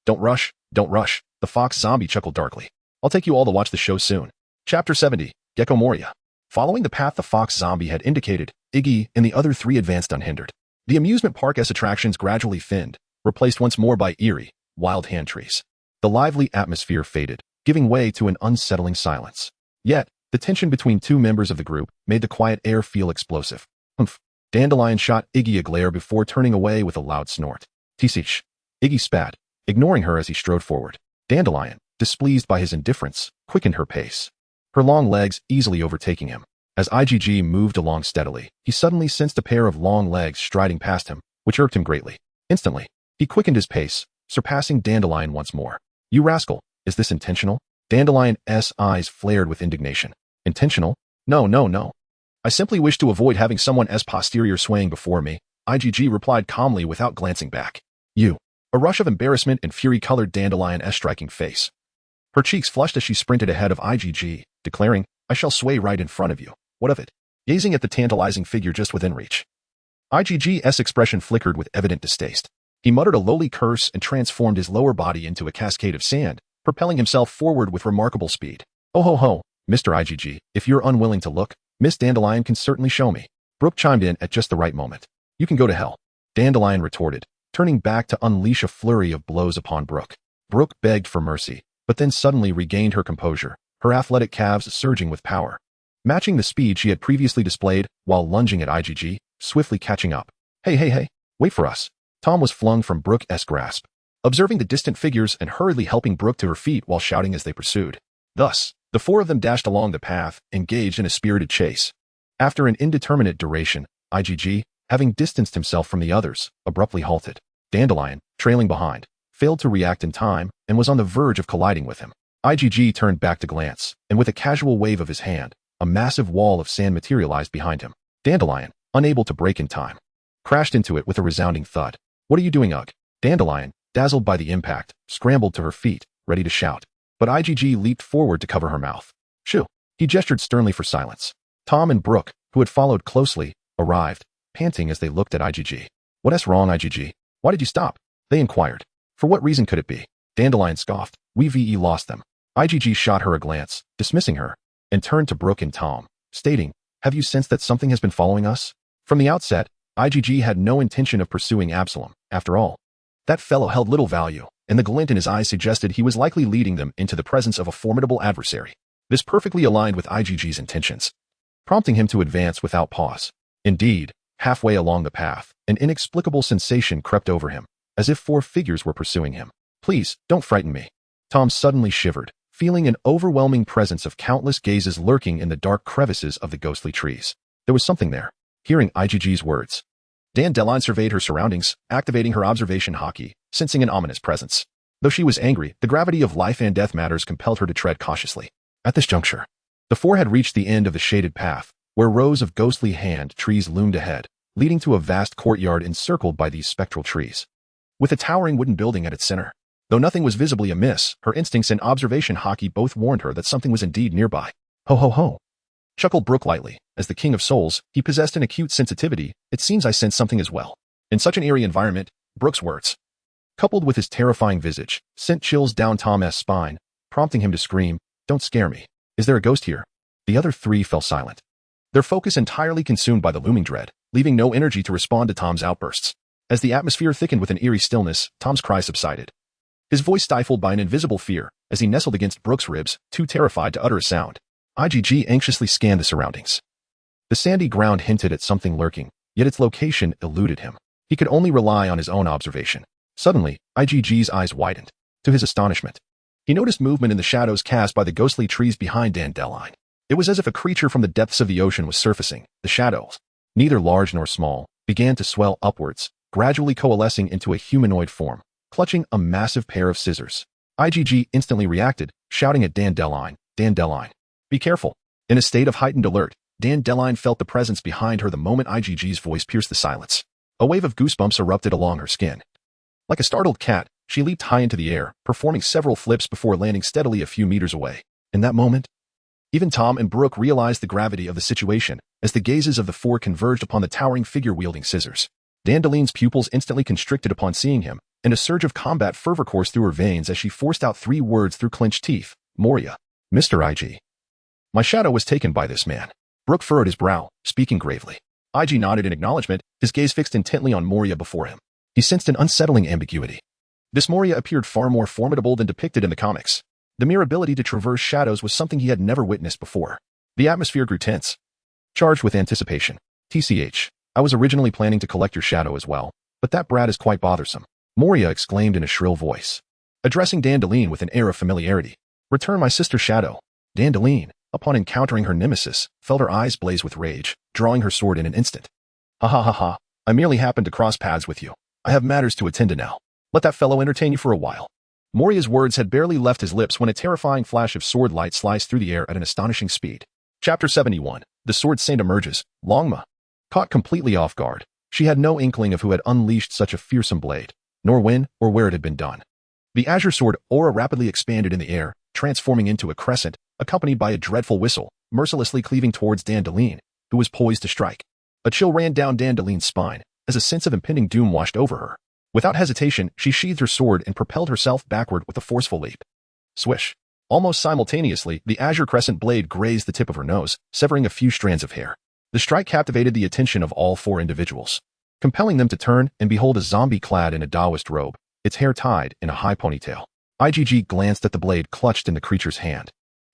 Don't rush. The fox zombie chuckled darkly. I'll take you all to watch the show soon. Chapter 70, Gecko Moria. Following the path the fox zombie had indicated, Iggy and the other 3 advanced unhindered. The amusement park's attractions gradually thinned, replaced once more by eerie, wild hand trees. The lively atmosphere faded, giving way to an unsettling silence. Yet, the tension between 2 members of the group made the quiet air feel explosive. Humph. Dandelion shot Iggy a glare before turning away with a loud snort. Tsh. Iggy spat, ignoring her as he strode forward. Dandelion, displeased by his indifference, quickened her pace, her long legs easily overtaking him. As IgG moved along steadily, he suddenly sensed a pair of long legs striding past him, which irked him greatly. Instantly, he quickened his pace, surpassing Dandelion once more. You rascal, is this intentional? Dandelion's eyes flared with indignation. Intentional? No. I simply wish to avoid having someone's posterior swaying before me, IgG replied calmly without glancing back. You. A rush of embarrassment and fury colored Dandelion's striking face. Her cheeks flushed as she sprinted ahead of IgG, declaring, I shall sway right in front of you. What of it? Gazing at the tantalizing figure just within reach. IgG's expression flickered with evident distaste. He muttered a lowly curse and transformed his lower body into a cascade of sand, propelling himself forward with remarkable speed. Oh ho, Mr. IgG, if you're unwilling to look, Miss Dandelion can certainly show me. Brooke chimed in at just the right moment. You can go to hell. Dandelion retorted, turning back to unleash a flurry of blows upon Brooke. Brooke begged for mercy, but then suddenly regained her composure, her athletic calves surging with power, matching the speed she had previously displayed while lunging at IgG, swiftly catching up. Hey, wait for us. Tom was flung from Brooke's grasp, observing the distant figures and hurriedly helping Brooke to her feet while shouting as they pursued. Thus, the 4 of them dashed along the path, engaged in a spirited chase. After an indeterminate duration, IgG, having distanced himself from the others, abruptly halted. Dandelion, trailing behind, failed to react in time and was on the verge of colliding with him. IgG turned back to glance, and with a casual wave of his hand, a massive wall of sand materialized behind him. Dandelion, unable to break in time, crashed into it with a resounding thud. What are you doing, Ugg? Dandelion, dazzled by the impact, scrambled to her feet, ready to shout. But IgG leaped forward to cover her mouth. Shoo! He gestured sternly for silence. Tom and Brooke, who had followed closely, arrived, panting as they looked at IgG. What's wrong, IgG? Why did you stop? They inquired. For what reason could it be? Dandelion scoffed. We lost them. IgG shot her a glance, dismissing her, and turned to Brooke and Tom, stating, have you sensed that something has been following us? From the outset, IgG had no intention of pursuing Absalom. After all, that fellow held little value, and the glint in his eyes suggested he was likely leading them into the presence of a formidable adversary. This perfectly aligned with IgG's intentions, prompting him to advance without pause. Indeed, halfway along the path, an inexplicable sensation crept over him, as if 4 figures were pursuing him. Please, don't frighten me. Tom suddenly shivered, feeling an overwhelming presence of countless gazes lurking in the dark crevices of the ghostly trees. There was something there. Hearing IGG's words, Dandelion surveyed her surroundings, activating her observation hockey, sensing an ominous presence. Though she was angry, the gravity of life and death matters compelled her to tread cautiously. At this juncture, the 4 had reached the end of the shaded path, where rows of ghostly hand trees loomed ahead, leading to a vast courtyard encircled by these spectral trees. With a towering wooden building at its center, though nothing was visibly amiss, her instincts and observation hockey both warned her that something was indeed nearby. Ho ho ho! Chuckled Brooke lightly. As the King of Souls, he possessed an acute sensitivity. It seems I sense something as well. In such an eerie environment, Brooke's words, coupled with his terrifying visage, sent chills down Tom's spine, prompting him to scream, "Don't scare me. Is there a ghost here?" The other 3 fell silent, their focus entirely consumed by the looming dread, leaving no energy to respond to Tom's outbursts. As the atmosphere thickened with an eerie stillness, Tom's cry subsided, his voice stifled by an invisible fear as he nestled against Brooke's ribs, too terrified to utter a sound. IGG anxiously scanned the surroundings. The sandy ground hinted at something lurking, yet its location eluded him. He could only rely on his own observation. Suddenly, IGG's eyes widened. To his astonishment, he noticed movement in the shadows cast by the ghostly trees behind Dandelion. It was as if a creature from the depths of the ocean was surfacing. The shadows, neither large nor small, began to swell upwards, gradually coalescing into a humanoid form, clutching a massive pair of scissors. IGG instantly reacted, shouting at Dandelion, "Dandelion, be careful!" In a state of heightened alert, Dandelion felt the presence behind her the moment IGG's voice pierced the silence. A wave of goosebumps erupted along her skin. Like a startled cat, she leaped high into the air, performing several flips before landing steadily a few meters away. In that moment, even Tom and Brooke realized the gravity of the situation as the gazes of the 4 converged upon the towering figure wielding scissors. Dandelion's pupils instantly constricted upon seeing him, and a surge of combat fervor coursed through her veins as she forced out 3 words through clenched teeth. "Moria. Mr. IG. My shadow was taken by this man." Brooke furrowed his brow, speaking gravely. IG nodded in acknowledgement, his gaze fixed intently on Moria before him. He sensed an unsettling ambiguity. This Moria appeared far more formidable than depicted in the comics. The mere ability to traverse shadows was something he had never witnessed before. The atmosphere grew tense, charged with anticipation. "TCH, I was originally planning to collect your shadow as well, but that brat is quite bothersome," Moria exclaimed in a shrill voice, addressing Dandelion with an air of familiarity. "Return my sister's shadow." Dandelion, upon encountering her nemesis, felt her eyes blaze with rage, drawing her sword in an instant. "Ha ha ha ha, I merely happened to cross paths with you. I have matters to attend to now. Let that fellow entertain you for a while." Moria's words had barely left his lips when a terrifying flash of sword light sliced through the air at an astonishing speed. Chapter 71. The Sword Saint emerges. Longma. Caught completely off guard, she had no inkling of who had unleashed such a fearsome blade, nor when or where it had been done. The azure sword aura rapidly expanded in the air, transforming into a crescent, accompanied by a dreadful whistle, mercilessly cleaving towards Dandelion, who was poised to strike. A chill ran down Dandelion's spine, as a sense of impending doom washed over her. Without hesitation, she sheathed her sword and propelled herself backward with a forceful leap. Swish. Almost simultaneously, the azure crescent blade grazed the tip of her nose, severing a few strands of hair. The strike captivated the attention of all 4 individuals, compelling them to turn and behold a zombie clad in a Taoist robe, its hair tied in a high ponytail. IGG glanced at the blade clutched in the creature's hand.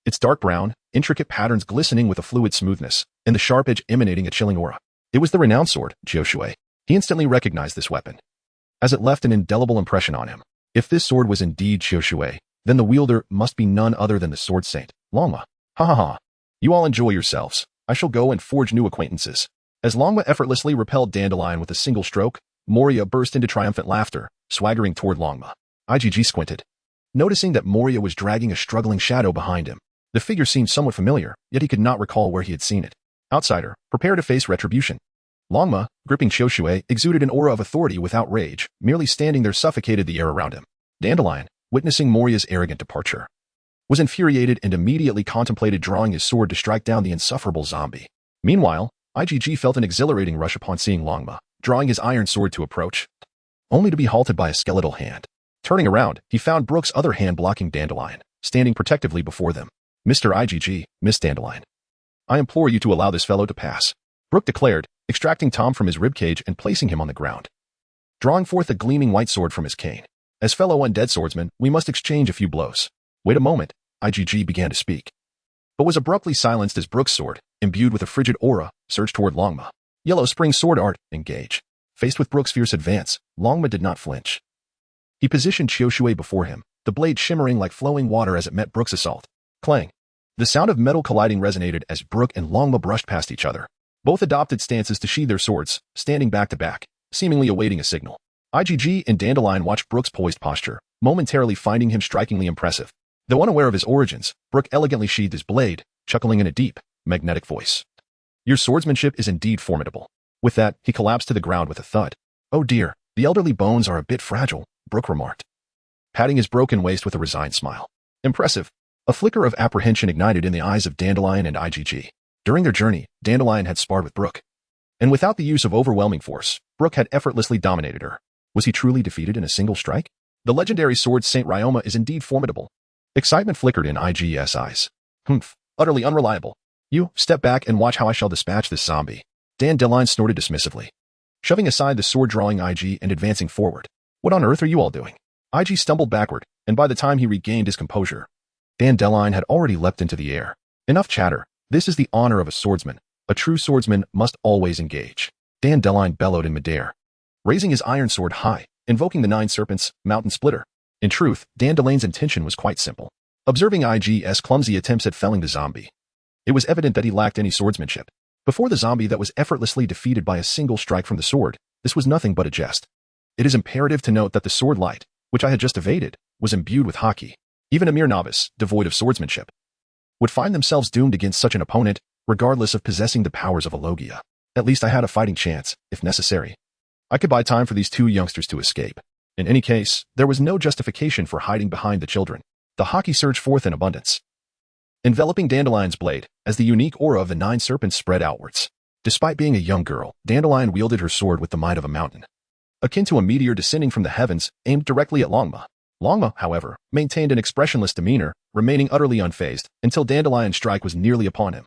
Its dark brown, intricate patterns glistening with a fluid smoothness, and the sharp edge emanating a chilling aura. It was the renowned sword, Jioshui. He instantly recognized this weapon, as it left an indelible impression on him. If this sword was indeed Jioshui, then the wielder must be none other than the Sword Saint, Longma. Ha ha ha. You all enjoy yourselves. I shall go and forge new acquaintances. As Longma effortlessly repelled Dandelion with a single stroke, Moria burst into triumphant laughter, swaggering toward Longma. IGG squinted, noticing that Moria was dragging a struggling shadow behind him. The figure seemed somewhat familiar, yet he could not recall where he had seen it. Outsider, prepare to face retribution. Longma, gripping Jioshui, exuded an aura of authority without rage, merely standing there suffocated the air around him. Dandelion, witnessing Moria's arrogant departure, was infuriated and immediately contemplated drawing his sword to strike down the insufferable zombie. Meanwhile, IGG felt an exhilarating rush upon seeing Longma, drawing his iron sword to approach, only to be halted by a skeletal hand. Turning around, he found Brooke's other hand blocking Dandelion, standing protectively before them. "Mr. IGG, Miss Dandelion, I implore you to allow this fellow to pass," Brooke declared, extracting Tom from his ribcage and placing him on the ground, drawing forth a gleaming white sword from his cane. "As fellow undead swordsmen, we must exchange a few blows." "Wait a moment," IGG began to speak, but was abruptly silenced as Brooke's sword, imbued with a frigid aura, surged toward Longma. Yellow Spring sword art, engage. Faced with Brooke's fierce advance, Longma did not flinch. He positioned Chioshui before him, the blade shimmering like flowing water as it met Brook's assault. Clang. The sound of metal colliding resonated as Brook and Longma brushed past each other. Both adopted stances to sheathe their swords, standing back to back, seemingly awaiting a signal. IGG and Dandelion watched Brook's poised posture, momentarily finding him strikingly impressive. Though unaware of his origins, Brook elegantly sheathed his blade, chuckling in a deep, magnetic voice. Your swordsmanship is indeed formidable. With that, he collapsed to the ground with a thud. Oh dear, the elderly bones are a bit fragile, Brook remarked, patting his broken waist with a resigned smile. Impressive. A flicker of apprehension ignited in the eyes of Dandelion and IGG. During their journey, Dandelion had sparred with Brook. And without the use of overwhelming force, Brook had effortlessly dominated her. Was he truly defeated in a single strike? The legendary sword Saint Ryoma is indeed formidable. Excitement flickered in IG's eyes. Humph, utterly unreliable. You, step back and watch how I shall dispatch this zombie. Dandelion snorted dismissively, shoving aside the sword-drawing IG and advancing forward. What on earth are you all doing? IG stumbled backward, and by the time he regained his composure, Dandelion had already leapt into the air. Enough chatter. This is the honor of a swordsman. A true swordsman must always engage. Dandelion bellowed in midair, raising his iron sword high, invoking the 9 serpents, mountain splitter. In truth, Dandelion's intention was quite simple. Observing IG's clumsy attempts at felling the zombie, it was evident that he lacked any swordsmanship. Before the zombie that was effortlessly defeated by a single strike from the sword, this was nothing but a jest. It is imperative to note that the sword light, which I had just evaded, was imbued with haki. Even a mere novice, devoid of swordsmanship, would find themselves doomed against such an opponent, regardless of possessing the powers of a Logia. At least I had a fighting chance, if necessary. I could buy time for these 2 youngsters to escape. In any case, there was no justification for hiding behind the children. The haki surged forth in abundance, enveloping Dandelion's blade, as the unique aura of the 9 serpents spread outwards. Despite being a young girl, Dandelion wielded her sword with the might of a mountain, akin to a meteor descending from the heavens, aimed directly at Longma. Longma, however, maintained an expressionless demeanor, remaining utterly unfazed, until Dandelion's strike was nearly upon him.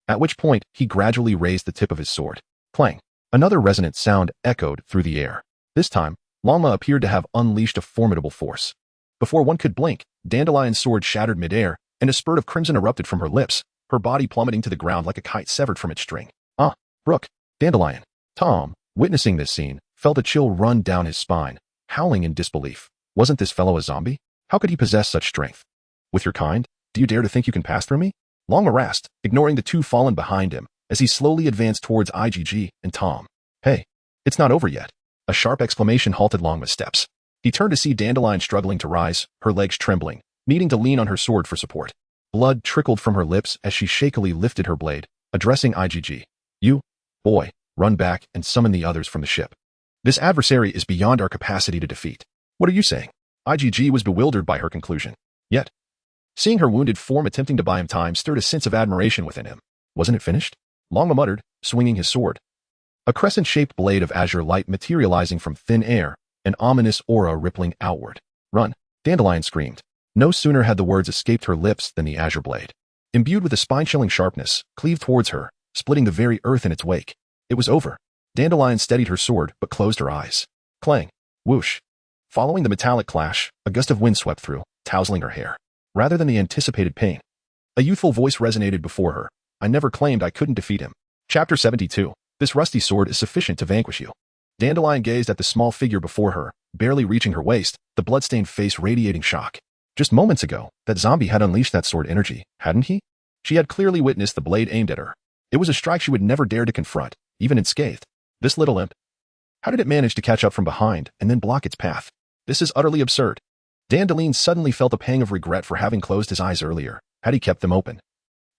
At which point, he gradually raised the tip of his sword. Clang! Another resonant sound echoed through the air. This time, Longma appeared to have unleashed a formidable force. Before one could blink, Dandelion's sword shattered midair, and a spurt of crimson erupted from her lips, her body plummeting to the ground like a kite severed from its string. Ah, Brook! Dandelion! Tom, witnessing this scene, felt a chill run down his spine, howling in disbelief. Wasn't this fellow a zombie? How could he possess such strength? With your kind, do you dare to think you can pass through me? Longma rasped, ignoring the 2 fallen behind him, as he slowly advanced towards IGG and Tom. Hey, it's not over yet. A sharp exclamation halted Longma's steps. He turned to see Dandelion struggling to rise, her legs trembling, needing to lean on her sword for support. Blood trickled from her lips as she shakily lifted her blade, addressing IGG. You, boy, run back and summon the others from the ship. This adversary is beyond our capacity to defeat. What are you saying? IGG was bewildered by her conclusion. Yet, seeing her wounded form attempting to buy him time stirred a sense of admiration within him. Wasn't it finished? Longma muttered, swinging his sword. A crescent-shaped blade of azure light materializing from thin air, an ominous aura rippling outward. Run! Dandelion screamed. No sooner had the words escaped her lips than the azure blade, imbued with a spine-chilling sharpness, cleaved towards her, splitting the very earth in its wake. It was over. Dandelion steadied her sword but closed her eyes. Clang! Whoosh! Following the metallic clash, a gust of wind swept through, tousling her hair. Rather than the anticipated pain, a youthful voice resonated before her. I never claimed I couldn't defeat him. Chapter 72. This rusty sword is sufficient to vanquish you. Dandelion gazed at the small figure before her, barely reaching her waist, the bloodstained face radiating shock. Just moments ago, that zombie had unleashed that sword energy, hadn't he? She had clearly witnessed the blade aimed at her. It was a strike she would never dare to confront, even unscathed. This little imp. How did it manage to catch up from behind and then block its path? This is utterly absurd. Dandelion suddenly felt a pang of regret for having closed his eyes earlier. Had he kept them open,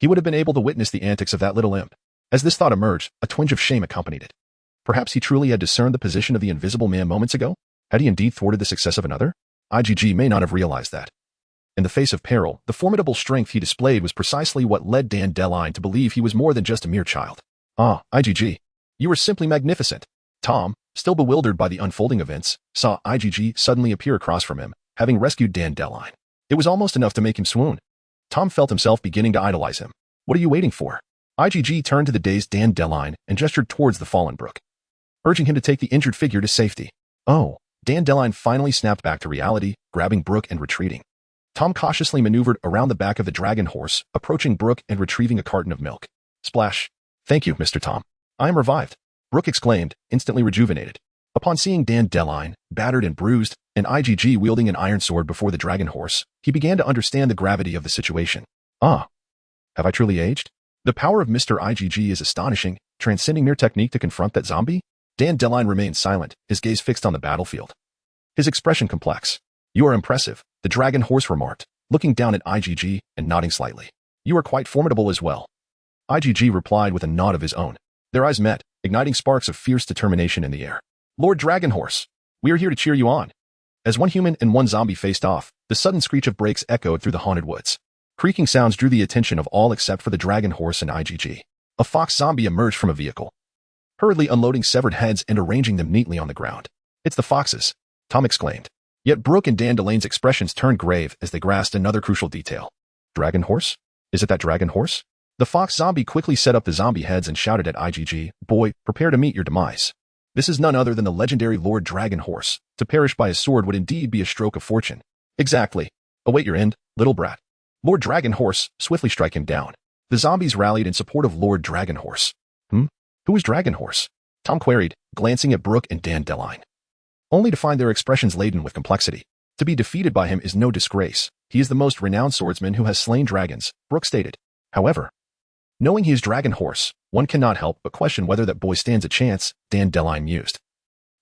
he would have been able to witness the antics of that little imp. As this thought emerged, a twinge of shame accompanied it. Perhaps he truly had discerned the position of the invisible man moments ago? Had he indeed thwarted the success of another? IGG may not have realized that. In the face of peril, the formidable strength he displayed was precisely what led Dandelion to believe he was more than just a mere child. Ah, IGG. You were simply magnificent. Tom, still bewildered by the unfolding events, saw IGG suddenly appear across from him, having rescued Dandelion. It was almost enough to make him swoon. Tom felt himself beginning to idolize him. What are you waiting for? IGG turned to the dazed Dandelion and gestured towards the fallen Brook, urging him to take the injured figure to safety. Oh, Dandelion finally snapped back to reality, grabbing Brook and retreating. Tom cautiously maneuvered around the back of the dragon horse, approaching Brook and retrieving a carton of milk. Splash. Thank you, Mr. Tom. I am revived, Brook exclaimed, instantly rejuvenated. Upon seeing Dandelion, battered and bruised, and IgG wielding an iron sword before the dragon horse, he began to understand the gravity of the situation. Ah, have I truly aged? The power of Mr. IgG is astonishing, transcending mere technique to confront that zombie? Dandelion remained silent, his gaze fixed on the battlefield. His expression complex. You are impressive, the dragon horse remarked, looking down at IgG and nodding slightly. You are quite formidable as well. IgG replied with a nod of his own. Their eyes met, igniting sparks of fierce determination in the air. Lord Dragon Horse, we are here to cheer you on. As one human and one zombie faced off, the sudden screech of brakes echoed through the haunted woods. Creaking sounds drew the attention of all except for the dragon horse and IgG. A fox zombie emerged from a vehicle, hurriedly unloading severed heads and arranging them neatly on the ground. It's the foxes, Tom exclaimed. Yet Brooke and Dandelion's expressions turned grave as they grasped another crucial detail. Dragon horse? Is it that dragon horse? The fox zombie quickly set up the zombie heads and shouted at IgG, Boy, prepare to meet your demise. This is none other than the legendary Lord Dragon Horse. To perish by his sword would indeed be a stroke of fortune. Exactly. Await your end, little brat. Lord Dragon Horse, swiftly strike him down. The zombies rallied in support of Lord Dragon Horse. Who is Dragon Horse? Tom queried, glancing at Brooke and Dandelion, only to find their expressions laden with complexity. To be defeated by him is no disgrace. He is the most renowned swordsman who has slain dragons, Brooke stated. However, knowing he is Dragon Horse, one cannot help but question whether that boy stands a chance, Dandelion mused.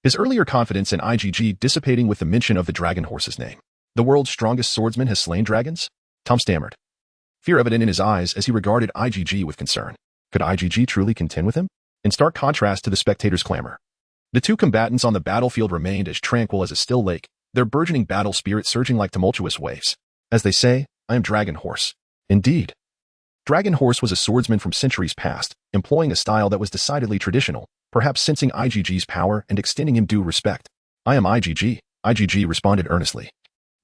His earlier confidence in IgG dissipating with the mention of the Dragon Horse's name. The world's strongest swordsman has slain dragons? Tom stammered, fear evident in his eyes as he regarded IgG with concern. Could IgG truly contend with him? In stark contrast to the spectators' clamor, the two combatants on the battlefield remained as tranquil as a still lake, their burgeoning battle spirit surging like tumultuous waves. As they say, I am Dragon Horse. Indeed. Dragon Horse was a swordsman from centuries past, employing a style that was decidedly traditional, perhaps sensing IgG's power and extending him due respect. I am IgG, IgG responded earnestly,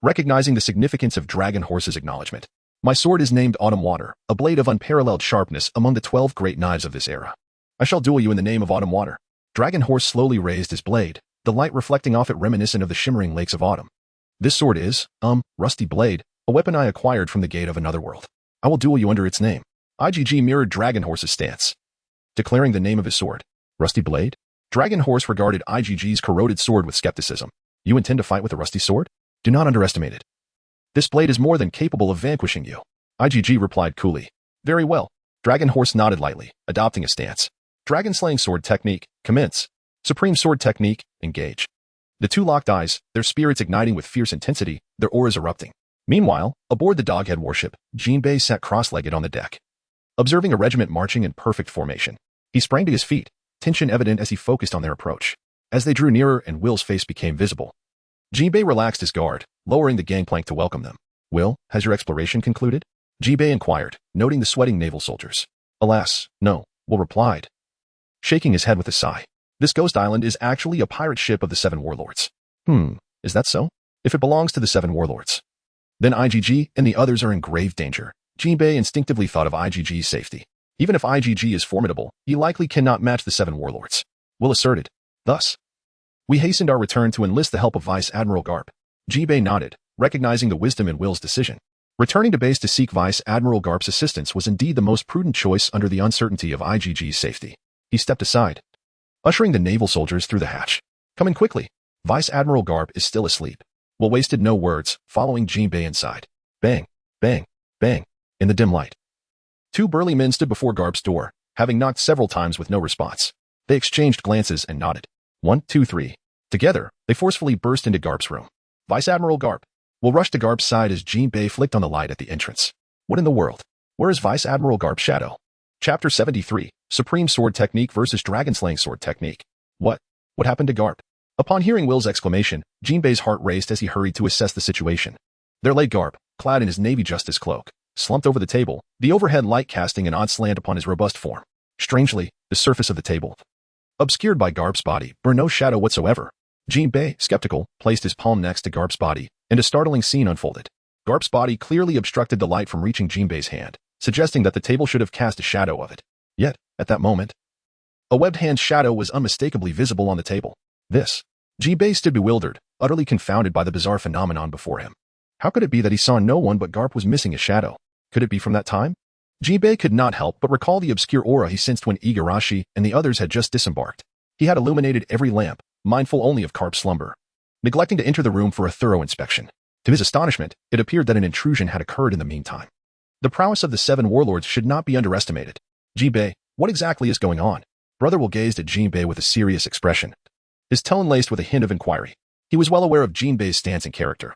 recognizing the significance of Dragon Horse's acknowledgement. My sword is named Autumn Water, a blade of unparalleled sharpness among the 12 great knives of this era. I shall duel you in the name of Autumn Water. Dragon Horse slowly raised his blade, the light reflecting off it reminiscent of the shimmering lakes of autumn. This sword is, Rusty Blade, a weapon I acquired from the gate of another world. I will duel you under its name. IgG mirrored Dragon Horse's stance, declaring the name of his sword. Rusty Blade? Dragon Horse regarded IgG's corroded sword with skepticism. You intend to fight with a rusty sword? Do not underestimate it. This blade is more than capable of vanquishing you. IgG replied coolly. Very well. Dragon Horse nodded lightly, adopting a stance. Dragon Slaying Sword Technique, commence. Supreme Sword Technique, engage. The two locked eyes, their spirits igniting with fierce intensity, their auras erupting. Meanwhile, aboard the Doghead warship, Jinbei sat cross-legged on the deck, observing a regiment marching in perfect formation. He sprang to his feet, tension evident as he focused on their approach. As they drew nearer and Will's face became visible, Jinbei relaxed his guard, lowering the gangplank to welcome them. Will, has your exploration concluded? Jinbei inquired, noting the sweating naval soldiers. Alas, no, Will replied, shaking his head with a sigh. This ghost island is actually a pirate ship of the Seven Warlords. Is that so? If it belongs to the Seven Warlords, then IgG and the others are in grave danger. Jinbei instinctively thought of IgG's safety. Even if IgG is formidable, he likely cannot match the Seven Warlords. Will asserted. Thus, we hastened our return to enlist the help of Vice Admiral Karp. Jinbei nodded, recognizing the wisdom in Will's decision. Returning to base to seek Vice Admiral Karp's assistance was indeed the most prudent choice under the uncertainty of IgG's safety. He stepped aside, ushering the naval soldiers through the hatch. Come in quickly. Vice Admiral Karp is still asleep. Will wasted no words, following Jinbei inside. Bang, bang, bang. In the dim light, two burly men stood before Karp's door, having knocked several times with no response. They exchanged glances and nodded. 1, 2, 3. Together, they forcefully burst into Karp's room. Vice Admiral Karp. Will rushed to Karp's side as Jinbei flicked on the light at the entrance. What in the world? Where is Vice Admiral Karp's shadow? Chapter 73. Supreme Sword Technique versus Dragon Slaying Sword Technique. What happened to Karp? Upon hearing Will's exclamation, Jinbei's heart raced as he hurried to assess the situation. There lay Karp, clad in his Navy Justice cloak, slumped over the table, the overhead light casting an odd slant upon his robust form. Strangely, the surface of the table, obscured by Karp's body, bore no shadow whatsoever. Jinbei, skeptical, placed his palm next to Karp's body, and a startling scene unfolded. Karp's body clearly obstructed the light from reaching Jinbei's hand, suggesting that the table should have cast a shadow of it. Yet, at that moment, a webbed hand shadow was unmistakably visible on the table. Jinbei stood bewildered, utterly confounded by the bizarre phenomenon before him. How could it be that he saw no one but Karp was missing a shadow? Could it be from that time? Jinbei could not help but recall the obscure aura he sensed when Igarashi and the others had just disembarked. He had illuminated every lamp, mindful only of Karp's slumber. neglecting to enter the room for a thorough inspection. To his astonishment, it appeared that an intrusion had occurred in the meantime. The prowess of the 7 warlords should not be underestimated. Jinbei, what exactly is going on? Brother Will gazed at Jinbei with a serious expression, his tone laced with a hint of inquiry. He was well aware of Jinbei's stance and character.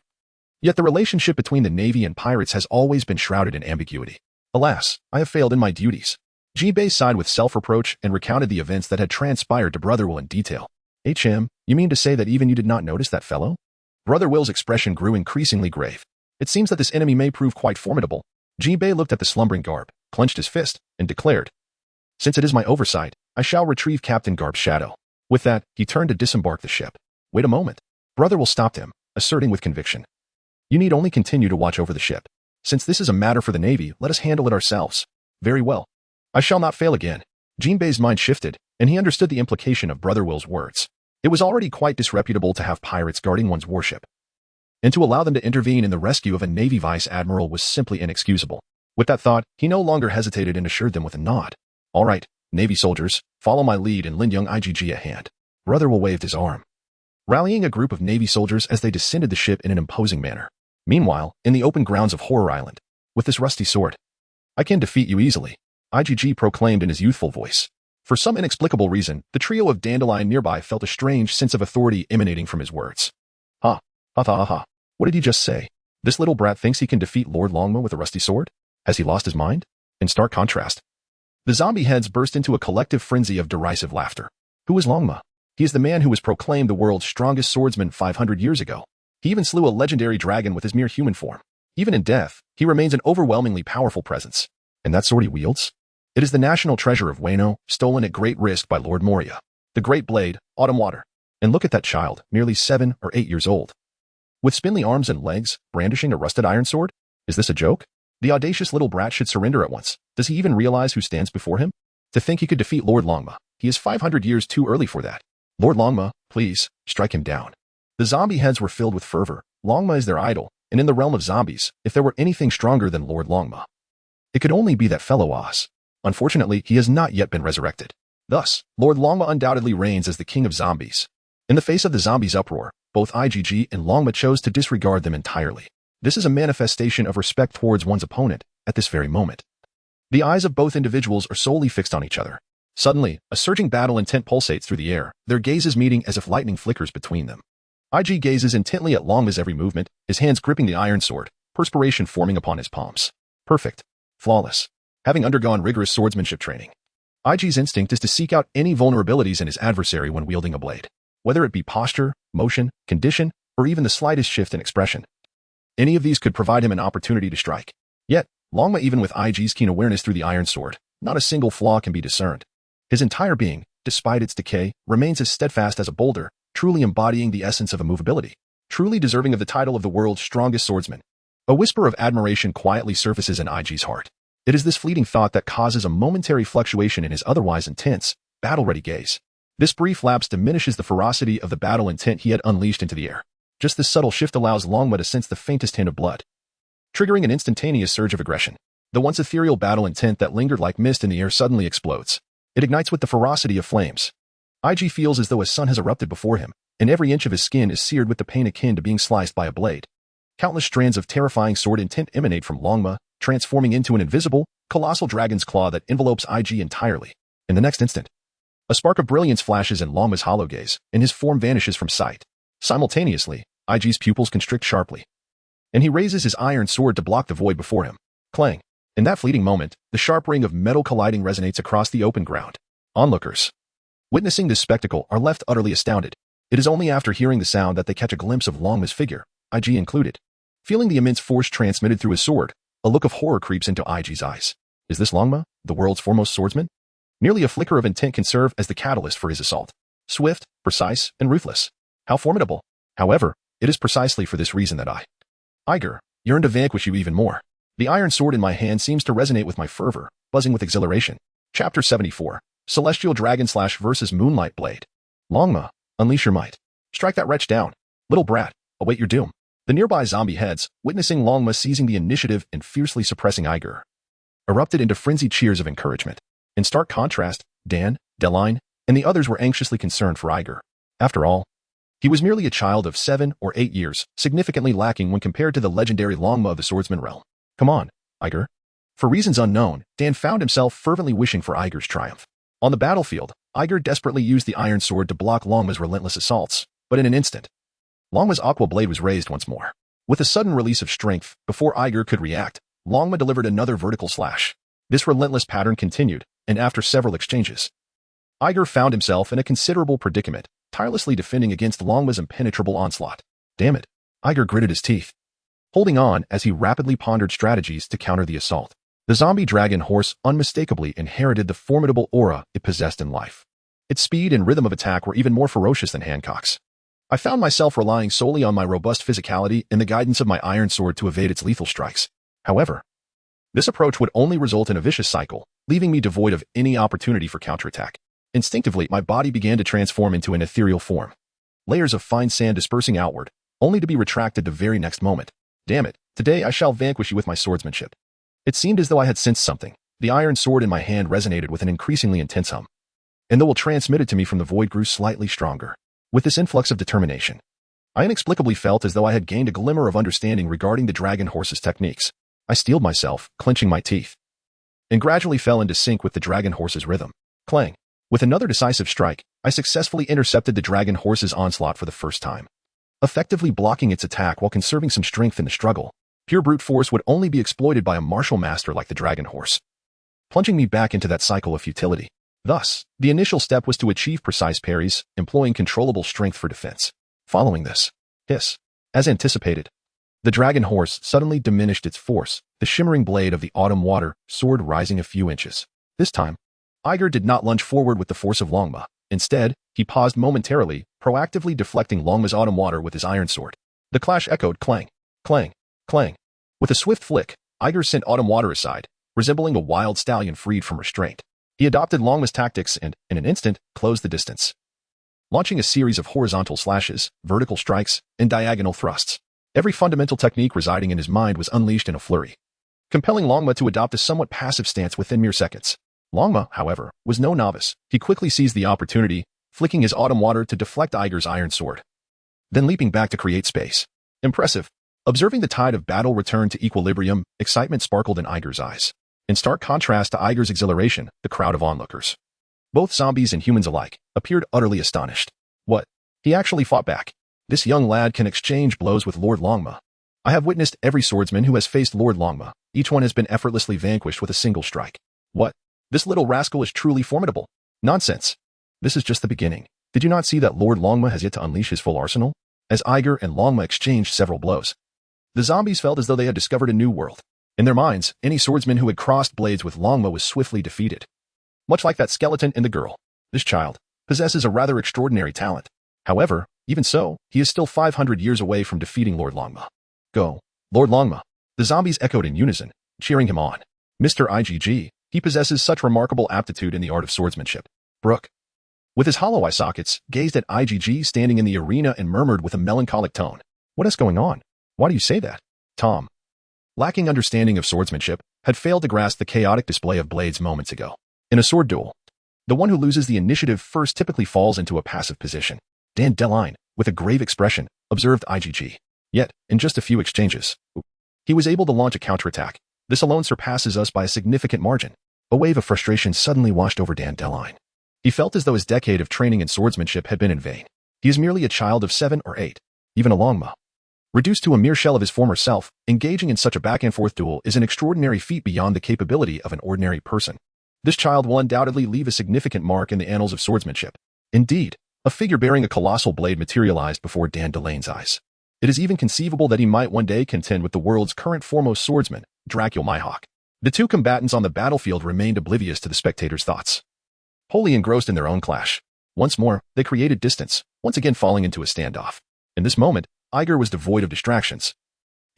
Yet the relationship between the Navy and pirates has always been shrouded in ambiguity. Alas, I have failed in my duties. Jinbei sighed with self-reproach and recounted the events that had transpired to Brother Will in detail. You mean to say that even you did not notice that fellow? Brother Will's expression grew increasingly grave. It seems that this enemy may prove quite formidable. Jinbei looked at the slumbering Karp, clenched his fist, and declared, "Since it is my oversight, I shall retrieve Captain Karp's shadow." With that, he turned to disembark the ship. Wait a moment. Brother Will stopped him, asserting with conviction, "You need only continue to watch over the ship. Since this is a matter for the Navy, let us handle it ourselves." "Very well. I shall not fail again." Jinbei's mind shifted, and he understood the implication of Brother Will's words. It was already quite disreputable to have pirates guarding one's warship, and to allow them to intervene in the rescue of a Navy Vice Admiral was simply inexcusable. With that thought, he no longer hesitated and assured them with a nod. "All right, Navy soldiers, follow my lead and lend young IGG a hand." Brother Will waved his arm, rallying a group of Navy soldiers as they descended the ship in an imposing manner. Meanwhile, in the open grounds of Horror Island, with this rusty sword, "I can defeat you easily," IGG proclaimed in his youthful voice. For some inexplicable reason, the trio of Dandelion nearby felt a strange sense of authority emanating from his words. Ha! Ha ha ha! What did he just say? This little brat thinks he can defeat Lord Longma with a rusty sword? Has he lost his mind? In stark contrast, the zombie heads burst into a collective frenzy of derisive laughter. Who is Longma? He is the man who was proclaimed the world's strongest swordsman 500 years ago. He even slew a legendary dragon with his mere human form. Even in death, he remains an overwhelmingly powerful presence. And that sword he wields? It is the national treasure of Wano, stolen at great risk by Lord Moria. The great blade, Autumn Water. And look at that child, merely 7 or 8 years old, with spindly arms and legs, brandishing a rusted iron sword? Is this a joke? The audacious little brat should surrender at once. Does he even realize who stands before him? To think he could defeat Lord Longma. He is 500 years too early for that. Lord Longma, please, strike him down. The zombie heads were filled with fervor. Longma is their idol, and in the realm of zombies, if there were anything stronger than Lord Longma, it could only be that fellow Oz. Unfortunately, he has not yet been resurrected. Thus, Lord Longma undoubtedly reigns as the king of zombies. In the face of the zombies' uproar, both IGG and Longma chose to disregard them entirely. This is a manifestation of respect towards one's opponent at this very moment. The eyes of both individuals are solely fixed on each other. Suddenly, a surging battle intent pulsates through the air, their gazes meeting as if lightning flickers between them. IG gazes intently at Longma's every movement, his hands gripping the iron sword, perspiration forming upon his palms. Perfect. Flawless. Having undergone rigorous swordsmanship training, IG's instinct is to seek out any vulnerabilities in his adversary when wielding a blade, whether it be posture, motion, condition, or even the slightest shift in expression. Any of these could provide him an opportunity to strike. Yet, Longma, even with IG's keen awareness through the iron sword, not a single flaw can be discerned. His entire being, despite its decay, remains as steadfast as a boulder, truly embodying the essence of immovability, truly deserving of the title of the world's strongest swordsman. A whisper of admiration quietly surfaces in IG's heart. It is this fleeting thought that causes a momentary fluctuation in his otherwise intense, battle-ready gaze. This brief lapse diminishes the ferocity of the battle intent he had unleashed into the air. Just this subtle shift allows Longma to sense the faintest hint of blood, triggering an instantaneous surge of aggression. The once ethereal battle intent that lingered like mist in the air suddenly explodes. It ignites with the ferocity of flames. IG feels as though a sun has erupted before him, and every inch of his skin is seared with the pain akin to being sliced by a blade. Countless strands of terrifying sword intent emanate from Longma, transforming into an invisible, colossal dragon's claw that envelopes IG entirely. In the next instant, a spark of brilliance flashes in Longma's hollow gaze, and his form vanishes from sight. Simultaneously, IG's pupils constrict sharply, and he raises his iron sword to block the void before him. Clang! In that fleeting moment, the sharp ring of metal colliding resonates across the open ground. Onlookers, witnessing this spectacle, are left utterly astounded. It is only after hearing the sound that they catch a glimpse of Longma's figure, IG included. Feeling the immense force transmitted through his sword, a look of horror creeps into IG's eyes. Is this Longma, the world's foremost swordsman? Merely a flicker of intent can serve as the catalyst for his assault. Swift, precise, and ruthless. How formidable. However, it is precisely for this reason that I, Iger, yearn to vanquish you even more. The iron sword in my hand seems to resonate with my fervor, buzzing with exhilaration. Chapter 74. Celestial Dragon / versus Moonlight Blade. Longma, unleash your might. Strike that wretch down. Little brat, await your doom. The nearby zombie heads, witnessing Longma seizing the initiative and fiercely suppressing Iger, erupted into frenzied cheers of encouragement. In stark contrast, Dan, Deline, and the others were anxiously concerned for Iger. After all, He was merely a child of 7 or 8 years, significantly lacking when compared to the legendary Longma of the swordsman realm. Come on, Iger. For reasons unknown, Dan found himself fervently wishing for Iger's triumph. On the battlefield, Iger desperately used the iron sword to block Longma's relentless assaults, but in an instant, Longma's aqua blade was raised once more. With a sudden release of strength, before Iger could react, Longma delivered another vertical slash. This relentless pattern continued, and after several exchanges, Iger found himself in a considerable predicament, tirelessly defending against Longma's impenetrable onslaught. Damn it. Iger gritted his teeth, holding on as he rapidly pondered strategies to counter the assault. The zombie dragon horse unmistakably inherited the formidable aura it possessed in life. Its speed and rhythm of attack were even more ferocious than Hancock's. I found myself relying solely on my robust physicality and the guidance of my iron sword to evade its lethal strikes. However, this approach would only result in a vicious cycle, leaving me devoid of any opportunity for counterattack. Instinctively, my body began to transform into an ethereal form. Layers of fine sand dispersing outward, only to be retracted the very next moment. Damn it, today I shall vanquish you with my swordsmanship. It seemed as though I had sensed something. The iron sword in my hand resonated with an increasingly intense hum. And the will transmitted to me from the void grew slightly stronger. With this influx of determination, I inexplicably felt as though I had gained a glimmer of understanding regarding the dragon horse's techniques. I steeled myself, clenching my teeth, and gradually fell into sync with the dragon horse's rhythm. Clang. With another decisive strike, I successfully intercepted the dragon horse's onslaught for the first time, effectively blocking its attack while conserving some strength in the struggle. Pure brute force would only be exploited by a martial master like the dragon horse, plunging me back into that cycle of futility. Thus, the initial step was to achieve precise parries, employing controllable strength for defense. Following this, hiss. As anticipated, the dragon horse suddenly diminished its force, the shimmering blade of the autumn water sword rising a few inches. This time, Iger did not lunge forward with the force of Longma. Instead, he paused momentarily, proactively deflecting Longma's autumn water with his iron sword. The clash echoed clang, clang, clang. With a swift flick, Iger sent autumn water aside, resembling a wild stallion freed from restraint. He adopted Longma's tactics and, in an instant, closed the distance, launching a series of horizontal slashes, vertical strikes, and diagonal thrusts. Every fundamental technique residing in his mind was unleashed in a flurry, compelling Longma to adopt a somewhat passive stance within mere seconds. Longma, however, was no novice. He quickly seized the opportunity, flicking his autumn water to deflect Iger's iron sword, then leaping back to create space. Impressive. Observing the tide of battle return to equilibrium, excitement sparkled in Iger's eyes. In stark contrast to Iger's exhilaration, the crowd of onlookers, both zombies and humans alike, appeared utterly astonished. What? He actually fought back. This young lad can exchange blows with Lord Longma. I have witnessed every swordsman who has faced Lord Longma. Each one has been effortlessly vanquished with a single strike. What? This little rascal is truly formidable. Nonsense. This is just the beginning. Did you not see that Lord Longma has yet to unleash his full arsenal? As Iger and Longma exchanged several blows, the zombies felt as though they had discovered a new world. In their minds, any swordsman who had crossed blades with Longma was swiftly defeated. Much like that skeleton in the girl, this child possesses a rather extraordinary talent. However, even so, he is still 500 years away from defeating Lord Longma. Go, Lord Longma. The zombies echoed in unison, cheering him on. Mr. IGG, he possesses such remarkable aptitude in the art of swordsmanship. Brooke, with his hollow eye sockets, gazed at IGG standing in the arena and murmured with a melancholic tone. What is going on? Why do you say that? Tom, lacking understanding of swordsmanship, had failed to grasp the chaotic display of blades moments ago. In a sword duel, the one who loses the initiative first typically falls into a passive position. Dan Deline, with a grave expression, observed IGG. Yet, in just a few exchanges, he was able to launch a counterattack. This alone surpasses us by a significant margin. A wave of frustration suddenly washed over Dan Deline. He felt as though his decade of training in swordsmanship had been in vain. He is merely a child of 7 or 8, even a Longma. Reduced to a mere shell of his former self, engaging in such a back-and-forth duel is an extraordinary feat beyond the capability of an ordinary person. This child will undoubtedly leave a significant mark in the annals of swordsmanship. Indeed, a figure bearing a colossal blade materialized before Dan Delane's eyes. It is even conceivable that he might one day contend with the world's current foremost swordsman, Dracul Mihawk. The two combatants on the battlefield remained oblivious to the spectators' thoughts, wholly engrossed in their own clash. Once more, they created distance, once again falling into a standoff. In this moment, Iger was devoid of distractions,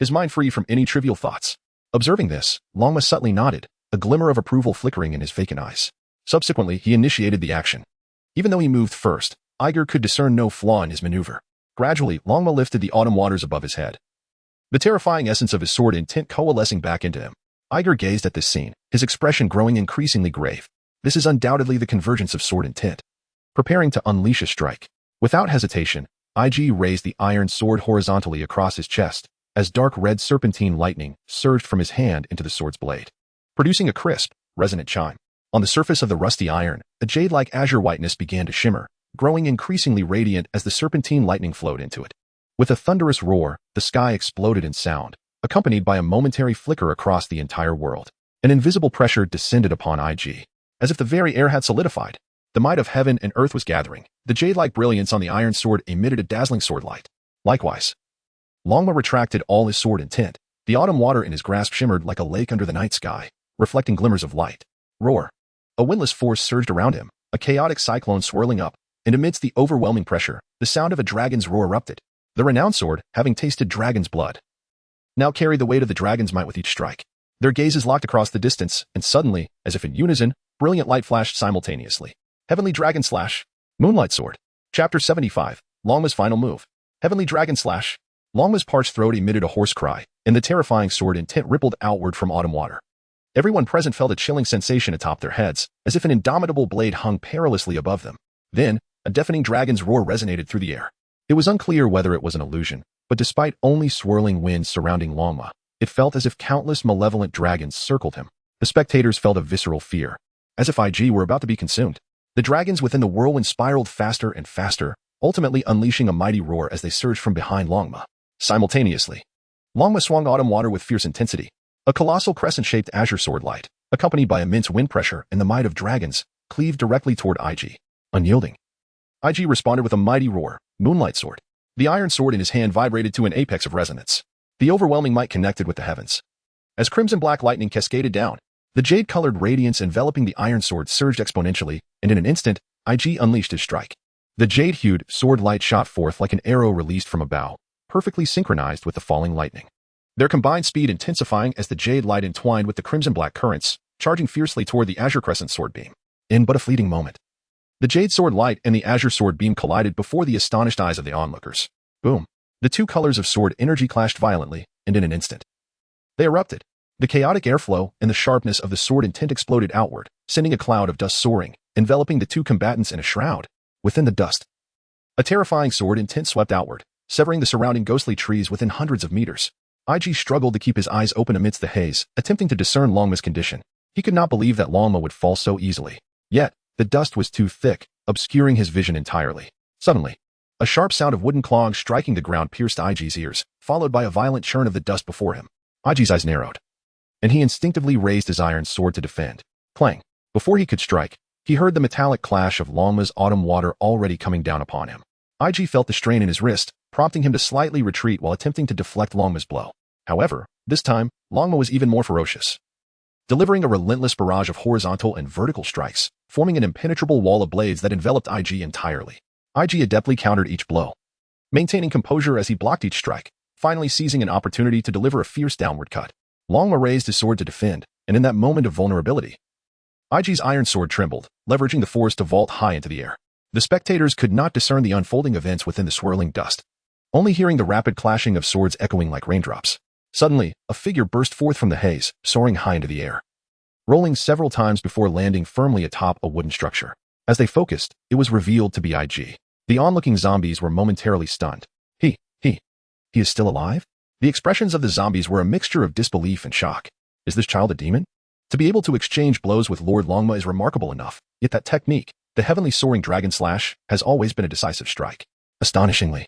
his mind free from any trivial thoughts. Observing this, Longma subtly nodded, a glimmer of approval flickering in his vacant eyes. Subsequently, he initiated the action. Even though he moved first, Iger could discern no flaw in his maneuver. Gradually, Longma lifted the autumn waters above his head, the terrifying essence of his sword intent coalescing back into him. Iger gazed at this scene, his expression growing increasingly grave. This is undoubtedly the convergence of sword intent, preparing to unleash a strike. Without hesitation, IG raised the iron sword horizontally across his chest as dark red serpentine lightning surged from his hand into the sword's blade, producing a crisp, resonant chime. On the surface of the rusty iron, a jade-like azure whiteness began to shimmer, growing increasingly radiant as the serpentine lightning flowed into it. With a thunderous roar, the sky exploded in sound, accompanied by a momentary flicker across the entire world. An invisible pressure descended upon IG, as if the very air had solidified. The might of heaven and earth was gathering. The jade-like brilliance on the iron sword emitted a dazzling sword light. Likewise, Longma retracted all his sword intent. The autumn water in his grasp shimmered like a lake under the night sky, reflecting glimmers of light. Roar. A windless force surged around him, a chaotic cyclone swirling up, and amidst the overwhelming pressure, the sound of a dragon's roar erupted. The renowned sword, having tasted dragon's blood, now carried the weight of the dragon's might with each strike. Their gazes locked across the distance, and suddenly, as if in unison, brilliant light flashed simultaneously. Heavenly Dragon Slash. Moonlight Sword. Chapter 75. Longma's Final Move. Heavenly Dragon Slash. Longma's parched throat emitted a hoarse cry, and the terrifying sword intent rippled outward from autumn water. Everyone present felt a chilling sensation atop their heads, as if an indomitable blade hung perilously above them. Then, a deafening dragon's roar resonated through the air. It was unclear whether it was an illusion, but despite only swirling winds surrounding Longma, it felt as if countless malevolent dragons circled him. The spectators felt a visceral fear, as if IG were about to be consumed. The dragons within the whirlwind spiraled faster and faster, ultimately unleashing a mighty roar as they surged from behind Longma. Simultaneously, Longma swung autumn water with fierce intensity. A colossal crescent-shaped azure sword light, accompanied by immense wind pressure and the might of dragons, cleaved directly toward IG. Unyielding, IG responded with a mighty roar. Moonlight Sword. The iron sword in his hand vibrated to an apex of resonance. The overwhelming might connected with the heavens. As crimson-black lightning cascaded down, the jade-colored radiance enveloping the iron sword surged exponentially, and in an instant, IG unleashed his strike. The jade-hued sword light shot forth like an arrow released from a bow, perfectly synchronized with the falling lightning. Their combined speed intensifying as the jade light entwined with the crimson-black currents, charging fiercely toward the azure crescent sword beam. In but a fleeting moment, the jade sword light and the azure sword beam collided before the astonished eyes of the onlookers. Boom. The two colors of sword energy clashed violently, and in an instant, they erupted. The chaotic airflow and the sharpness of the sword intent exploded outward, sending a cloud of dust soaring, enveloping the two combatants in a shroud. Within the dust, a terrifying sword intent swept outward, severing the surrounding ghostly trees within hundreds of meters. IG struggled to keep his eyes open amidst the haze, attempting to discern Longma's condition. He could not believe that Longma would fall so easily. Yet, the dust was too thick, obscuring his vision entirely. Suddenly, a sharp sound of wooden clogs striking the ground pierced IG's ears, followed by a violent churn of the dust before him. IG's eyes narrowed, and he instinctively raised his iron sword to defend. Clang! Before he could strike, he heard the metallic clash of Longma's autumn water already coming down upon him. IG felt the strain in his wrist, prompting him to slightly retreat while attempting to deflect Longma's blow. However, this time, Longma was even more ferocious, delivering a relentless barrage of horizontal and vertical strikes, forming an impenetrable wall of blades that enveloped IG entirely. IG adeptly countered each blow, maintaining composure as he blocked each strike, finally seizing an opportunity to deliver a fierce downward cut. Longma raised his sword to defend, and in that moment of vulnerability, IG's iron sword trembled, leveraging the force to vault high into the air. The spectators could not discern the unfolding events within the swirling dust, only hearing the rapid clashing of swords echoing like raindrops. Suddenly, a figure burst forth from the haze, soaring high into the air, rolling several times before landing firmly atop a wooden structure. As they focused, it was revealed to be IG. The onlooking zombies were momentarily stunned. He is still alive? The expressions of the zombies were a mixture of disbelief and shock. Is this child a demon? To be able to exchange blows with Lord Longma is remarkable enough, yet that technique, the heavenly soaring dragon slash, has always been a decisive strike. Astonishingly,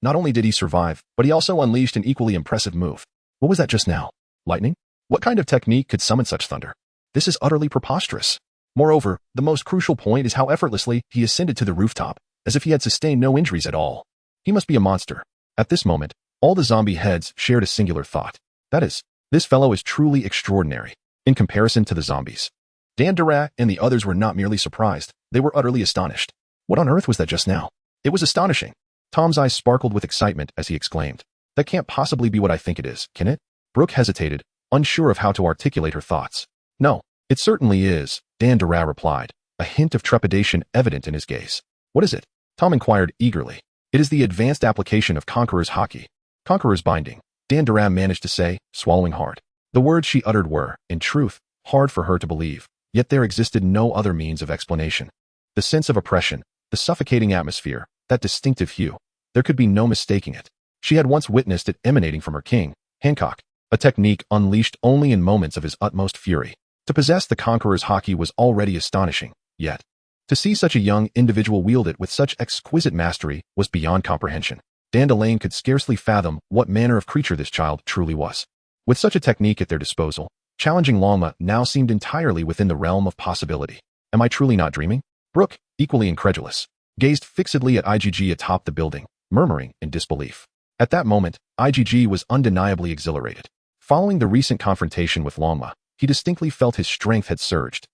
not only did he survive, but he also unleashed an equally impressive move. What was that just now? Lightning? What kind of technique could summon such thunder? This is utterly preposterous. Moreover, the most crucial point is how effortlessly he ascended to the rooftop, as if he had sustained no injuries at all. He must be a monster. At this moment, all the zombie heads shared a singular thought. That is, this fellow is truly extraordinary, in comparison to the zombies. Dan Dara and the others were not merely surprised, they were utterly astonished. What on earth was that just now? It was astonishing. Tom's eyes sparkled with excitement as he exclaimed, "That can't possibly be what I think it is, can it?" Brooke hesitated, unsure of how to articulate her thoughts. "No, it certainly is," Dan Dara replied, a hint of trepidation evident in his gaze. "What is it?" Tom inquired eagerly. "It is the advanced application of Conqueror's Hockey." "Conqueror's Binding," Dan Dara managed to say, swallowing hard. The words she uttered were, in truth, hard for her to believe, yet there existed no other means of explanation. The sense of oppression, the suffocating atmosphere, that distinctive hue, There could be no mistaking it. She had once witnessed it emanating from her king, Hancock, a technique unleashed only in moments of his utmost fury. To possess the Conqueror's haki was already astonishing, yet to see such a young individual wield it with such exquisite mastery was beyond comprehension. Dandelion could scarcely fathom what manner of creature this child truly was. With such a technique at their disposal, challenging Longma now seemed entirely within the realm of possibility. Am I truly not dreaming? Brooke, equally incredulous, gazed fixedly at IgG atop the building, murmuring in disbelief. At that moment, IgG was undeniably exhilarated. Following the recent confrontation with Longma, he distinctly felt his strength had surged.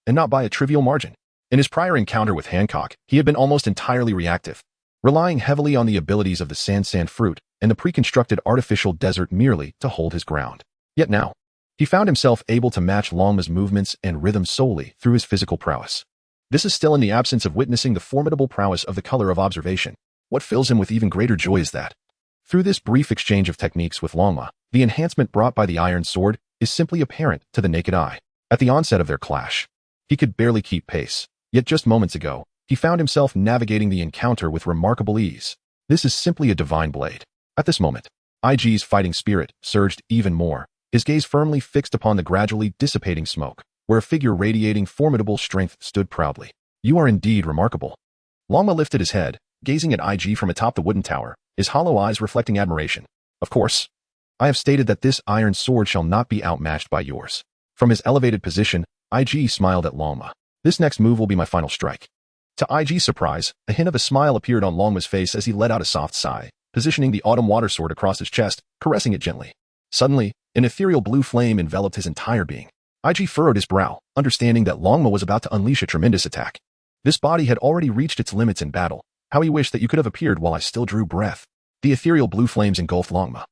And not by a trivial margin. In his prior encounter with Hancock, he had been almost entirely reactive, relying heavily on the abilities of the sand fruit and the pre-constructed artificial desert merely to hold his ground. Yet now, he found himself able to match Longma's movements and rhythm solely through his physical prowess. This is still in the absence of witnessing the formidable prowess of the color of observation. What fills him with even greater joy is that, through this brief exchange of techniques with Longma, the enhancement brought by the iron sword is simply apparent to the naked eye. At the onset of their clash, he could barely keep pace. Yet just moments ago, he found himself navigating the encounter with remarkable ease. This is simply a divine blade. At this moment, IG's fighting spirit surged even more, his gaze firmly fixed upon the gradually dissipating smoke, where a figure radiating formidable strength stood proudly. You are indeed remarkable. Longma lifted his head, gazing at IG from atop the wooden tower, his hollow eyes reflecting admiration. Of course, I have stated that this iron sword shall not be outmatched by yours. From his elevated position, IG smiled at Longma. This next move will be my final strike. To IG's surprise, a hint of a smile appeared on Longma's face as he let out a soft sigh, positioning the autumn water sword across his chest, caressing it gently. Suddenly, an ethereal blue flame enveloped his entire being. IG furrowed his brow, understanding that Longma was about to unleash a tremendous attack. This body had already reached its limits in battle. How he wished that you could have appeared while I still drew breath. The ethereal blue flames engulfed Longma,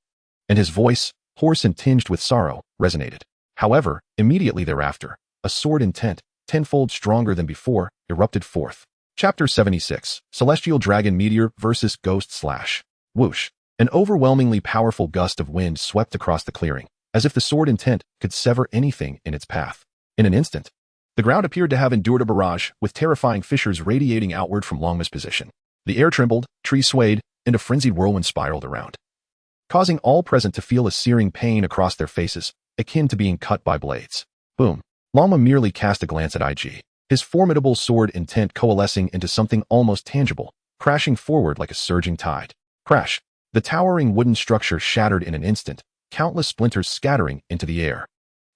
and his voice, hoarse and tinged with sorrow, resonated. However, immediately thereafter, a sword intent, tenfold stronger than before, erupted forth. Chapter 76, Celestial Dragon Meteor vs. Ghost Slash. Whoosh. An overwhelmingly powerful gust of wind swept across the clearing, as if the sword intent could sever anything in its path. In an instant, the ground appeared to have endured a barrage, with terrifying fissures radiating outward from Longma's position. The air trembled, trees swayed, and a frenzied whirlwind spiraled around, causing all present to feel a searing pain across their faces, akin to being cut by blades. Boom. Longma merely cast a glance at IG, his formidable sword intent coalescing into something almost tangible, crashing forward like a surging tide. Crash. The towering wooden structure shattered in an instant, countless splinters scattering into the air.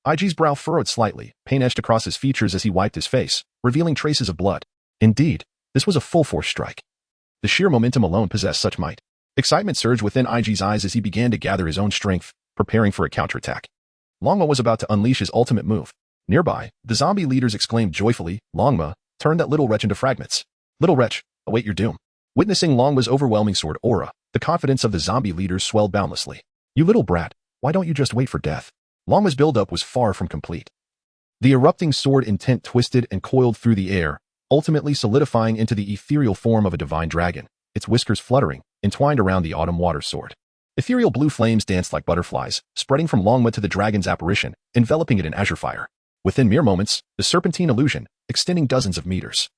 IG's brow furrowed slightly, pain etched across his features as he wiped his face, revealing traces of blood. Indeed, this was a full-force strike. The sheer momentum alone possessed such might. Excitement surged within IG's eyes as he began to gather his own strength, preparing for a counterattack. Longma was about to unleash his ultimate move. Nearby, the zombie leaders exclaimed joyfully, Longma, turn that little wretch into fragments. Little wretch, await your doom. Witnessing Longma's overwhelming sword aura, the confidence of the zombie leaders swelled boundlessly. You little brat, why don't you just wait for death? Longma's buildup was far from complete. The erupting sword intent twisted and coiled through the air, ultimately solidifying into the ethereal form of a divine dragon, its whiskers fluttering, entwined around the autumn water sword. Ethereal blue flames danced like butterflies, spreading from Longma to the dragon's apparition, enveloping it in azure fire. Within mere moments, the serpentine illusion, extending dozens of meters,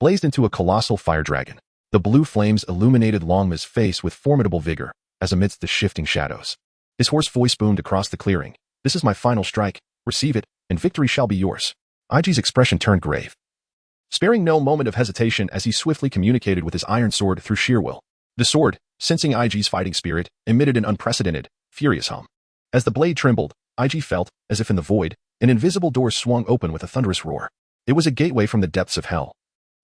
blazed into a colossal fire dragon. The blue flames illuminated Longma's face with formidable vigor, as amidst the shifting shadows, his hoarse voice boomed across the clearing. This is my final strike. Receive it, and victory shall be yours. IG's expression turned grave, sparing no moment of hesitation as he swiftly communicated with his iron sword through sheer will. The sword, sensing IG's fighting spirit, emitted an unprecedented, furious hum. As the blade trembled, IG felt, as if in the void, an invisible door swung open with a thunderous roar. It was a gateway from the depths of hell,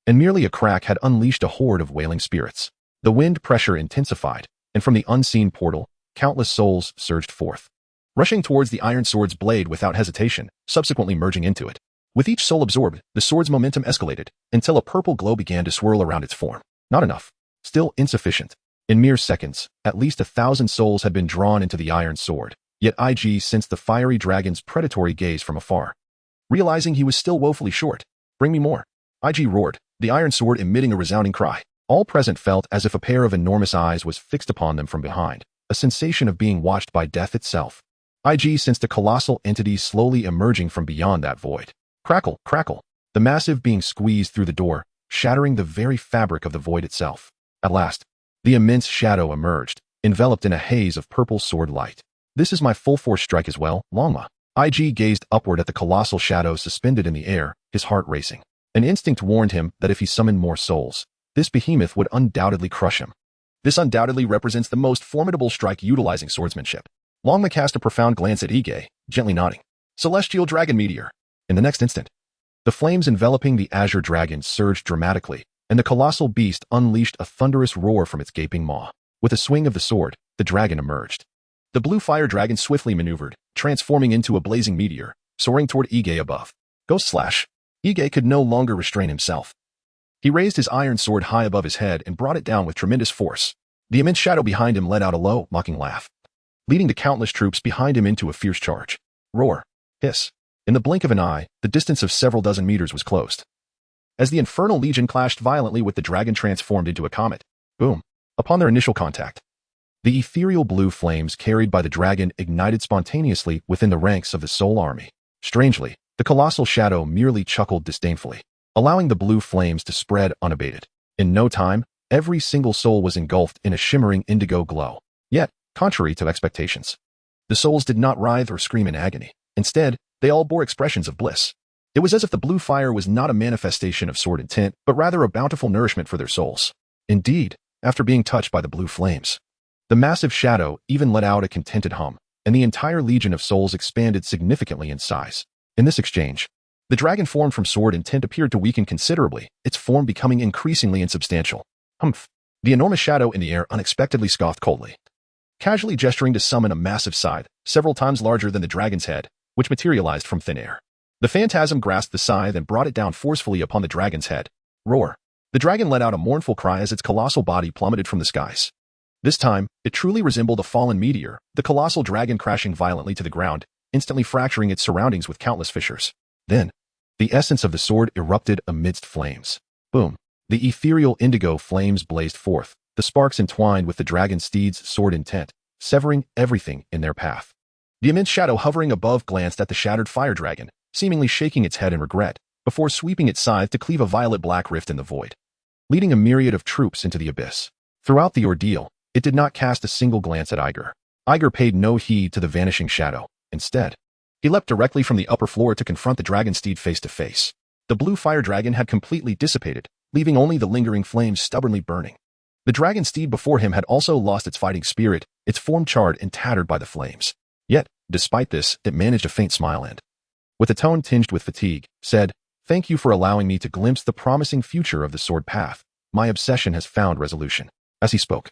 and merely a crack had unleashed a horde of wailing spirits. The wind pressure intensified, and from the unseen portal, countless souls surged forth, rushing towards the iron sword's blade without hesitation, subsequently merging into it. With each soul absorbed, the sword's momentum escalated, until a purple glow began to swirl around its form. Not enough. Still insufficient. In mere seconds, at least 1,000 souls had been drawn into the iron sword. Yet IG sensed the fiery dragon's predatory gaze from afar. Realizing he was still woefully short, bring me more. IG roared, the iron sword emitting a resounding cry. All present felt as if a pair of enormous eyes was fixed upon them from behind, a sensation of being watched by death itself. IG sensed a colossal entity slowly emerging from beyond that void. Crackle, crackle. The massive being squeezed through the door, shattering the very fabric of the void itself. At last, The immense shadow emerged, enveloped in a haze of purple sword light. This is my full-force strike as well, Longma. IG gazed upward at the colossal shadow suspended in the air, his heart racing. An instinct warned him that if he summoned more souls, this behemoth would undoubtedly crush him. This undoubtedly represents the most formidable strike utilizing swordsmanship. Longma cast a profound glance at Ige, gently nodding. Celestial Dragon Meteor. In the next instant, the flames enveloping the azure dragon surged dramatically, and the colossal beast unleashed a thunderous roar from its gaping maw. With a swing of the sword, the dragon emerged. The blue fire dragon swiftly maneuvered, transforming into a blazing meteor, soaring toward Ige above. Ghost slash. Ige could no longer restrain himself. He raised his iron sword high above his head and brought it down with tremendous force. The immense shadow behind him let out a low, mocking laugh, leading the countless troops behind him into a fierce charge. Roar. Hiss. In the blink of an eye, the distance of several dozen meters was closed. As the infernal legion clashed violently with the dragon transformed into a comet. Boom. Upon their initial contact, the ethereal blue flames carried by the dragon ignited spontaneously within the ranks of the soul army. Strangely, the colossal shadow merely chuckled disdainfully, allowing the blue flames to spread unabated. In no time, every single soul was engulfed in a shimmering indigo glow. Yet, contrary to expectations, the souls did not writhe or scream in agony. Instead, they all bore expressions of bliss. It was as if the blue fire was not a manifestation of sword intent, but rather a bountiful nourishment for their souls. Indeed, after being touched by the blue flames, the massive shadow even let out a contented hum, and the entire legion of souls expanded significantly in size. In this exchange, the dragon formed from sword intent appeared to weaken considerably, its form becoming increasingly insubstantial. Humph! The enormous shadow in the air unexpectedly scoffed coldly, casually gesturing to summon a massive scythe, several times larger than the dragon's head, which materialized from thin air. The phantasm grasped the scythe and brought it down forcefully upon the dragon's head. Roar! The dragon let out a mournful cry as its colossal body plummeted from the skies. This time, it truly resembled a fallen meteor, the colossal dragon crashing violently to the ground, instantly fracturing its surroundings with countless fissures. Then, the essence of the sword erupted amidst flames. Boom! The ethereal indigo flames blazed forth, the sparks entwined with the dragon steed's sword intent, severing everything in their path. The immense shadow hovering above glanced at the shattered fire dragon, seemingly shaking its head in regret, before sweeping its scythe to cleave a violet-black rift in the void, leading a myriad of troops into the abyss. Throughout the ordeal, it did not cast a single glance at Iger. Iger paid no heed to the vanishing shadow. Instead, he leapt directly from the upper floor to confront the dragon steed face to face. The blue fire dragon had completely dissipated, leaving only the lingering flames stubbornly burning. The dragon steed before him had also lost its fighting spirit, its form charred and tattered by the flames. Yet, despite this, it managed a faint smile and, with a tone tinged with fatigue, said, "Thank you for allowing me to glimpse the promising future of the sword path. My obsession has found resolution." As he spoke,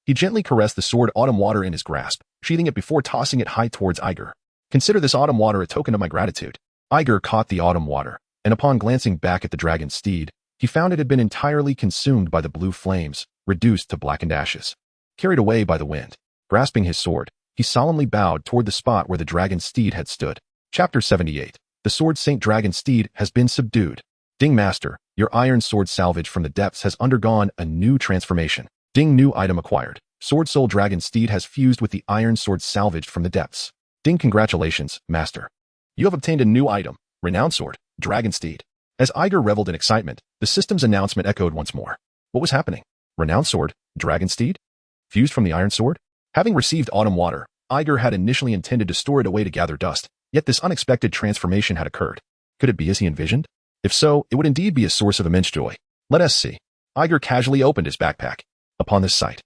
he gently caressed the sword autumn water in his grasp, sheathing it before tossing it high towards Iger. "Consider this autumn water a token of my gratitude." Iger caught the autumn water, and upon glancing back at the dragon's steed, he found it had been entirely consumed by the blue flames, reduced to blackened ashes. Carried away by the wind, grasping his sword, he solemnly bowed toward the spot where the dragon's steed had stood. Chapter 78. The Sword Saint Dragon Steed has been subdued. Ding Master, your iron sword salvage from the depths has undergone a new transformation. Ding new item acquired. Sword Soul Dragon Steed has fused with the iron sword salvaged from the depths. Ding congratulations, Master. You have obtained a new item, Renowned Sword, Dragon Steed. As Iger reveled in excitement, the system's announcement echoed once more. What was happening? Renowned Sword, Dragon Steed? Fused from the iron sword? Having received autumn water, Iger had initially intended to store it away to gather dust, yet this unexpected transformation had occurred. Could it be as he envisioned? If so, it would indeed be a source of immense joy. Let us see. Iger casually opened his backpack. Upon this sight,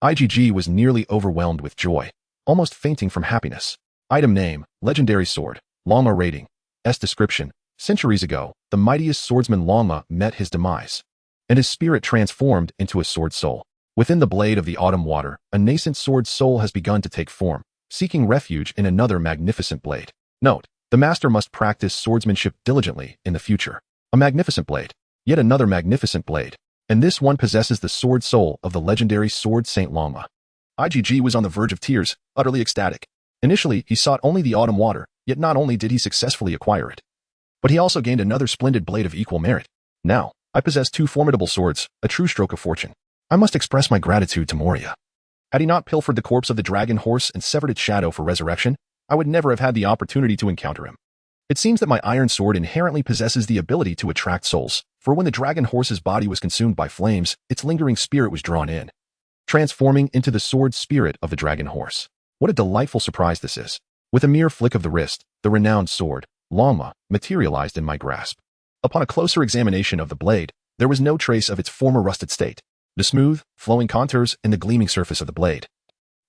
IgG was nearly overwhelmed with joy, almost fainting from happiness. Item name, Legendary Sword, Longma rating, S description. Centuries ago, the mightiest swordsman Longma met his demise, and his spirit transformed into a sword soul. Within the blade of the autumn water, a nascent sword soul has begun to take form, seeking refuge in another magnificent blade. Note, the master must practice swordsmanship diligently in the future. A magnificent blade, yet another magnificent blade, and this one possesses the sword soul of the legendary Sword Saint Longma. IgG was on the verge of tears, utterly ecstatic. Initially, he sought only the autumn water, yet not only did he successfully acquire it, but he also gained another splendid blade of equal merit. Now, I possess two formidable swords, a true stroke of fortune. I must express my gratitude to Moria. Had he not pilfered the corpse of the dragon horse and severed its shadow for resurrection, I would never have had the opportunity to encounter him. It seems that my iron sword inherently possesses the ability to attract souls, for when the dragon horse's body was consumed by flames, its lingering spirit was drawn in. transforming into the sword spirit of the dragon horse. What a delightful surprise this is. With a mere flick of the wrist, the renowned sword, Longma, materialized in my grasp. Upon a closer examination of the blade, there was no trace of its former rusted state. The smooth, flowing contours and the gleaming surface of the blade,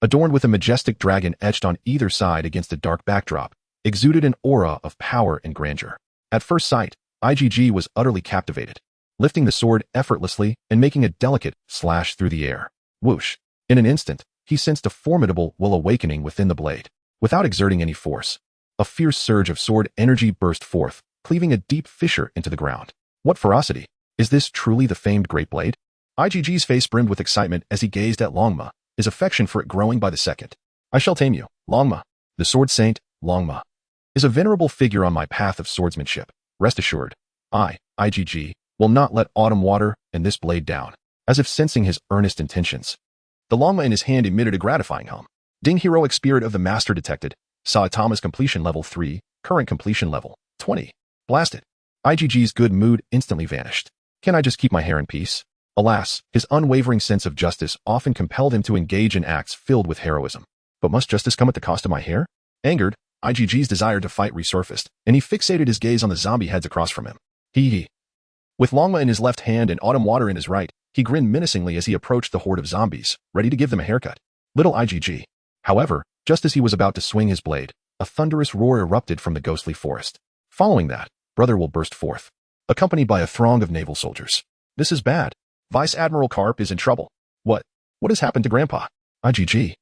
adorned with a majestic dragon etched on either side against a dark backdrop, exuded an aura of power and grandeur. At first sight, IGG was utterly captivated, lifting the sword effortlessly and making a delicate slash through the air. Whoosh! In an instant, he sensed a formidable will awakening within the blade. Without exerting any force, a fierce surge of sword energy burst forth, cleaving a deep fissure into the ground. What ferocity! Is this truly the famed Great Blade? IGG's face brimmed with excitement as he gazed at Longma, his affection for it growing by the second. I shall tame you, Longma. The sword saint, Longma, is a venerable figure on my path of swordsmanship. Rest assured, I, IGG, will not let autumn water and this blade down. As if sensing his earnest intentions, the Longma in his hand emitted a gratifying hum. Ding, heroic spirit of the master detected. Saitama's completion level 3, current completion level 20. Blasted. IGG's good mood instantly vanished. Can I just keep my hair in peace? Alas, his unwavering sense of justice often compelled him to engage in acts filled with heroism. But must justice come at the cost of my hair? Angered, IGG's desire to fight resurfaced, and he fixated his gaze on the zombie heads across from him. Hee. With Longma in his left hand and autumn water in his right, he grinned menacingly as he approached the horde of zombies, ready to give them a haircut. Little IGG. However, just as he was about to swing his blade, a thunderous roar erupted from the ghostly forest. Following that, Brother will burst forth, accompanied by a throng of naval soldiers. This is bad. Vice Admiral Karp is in trouble. What has happened to Grandpa? IGG.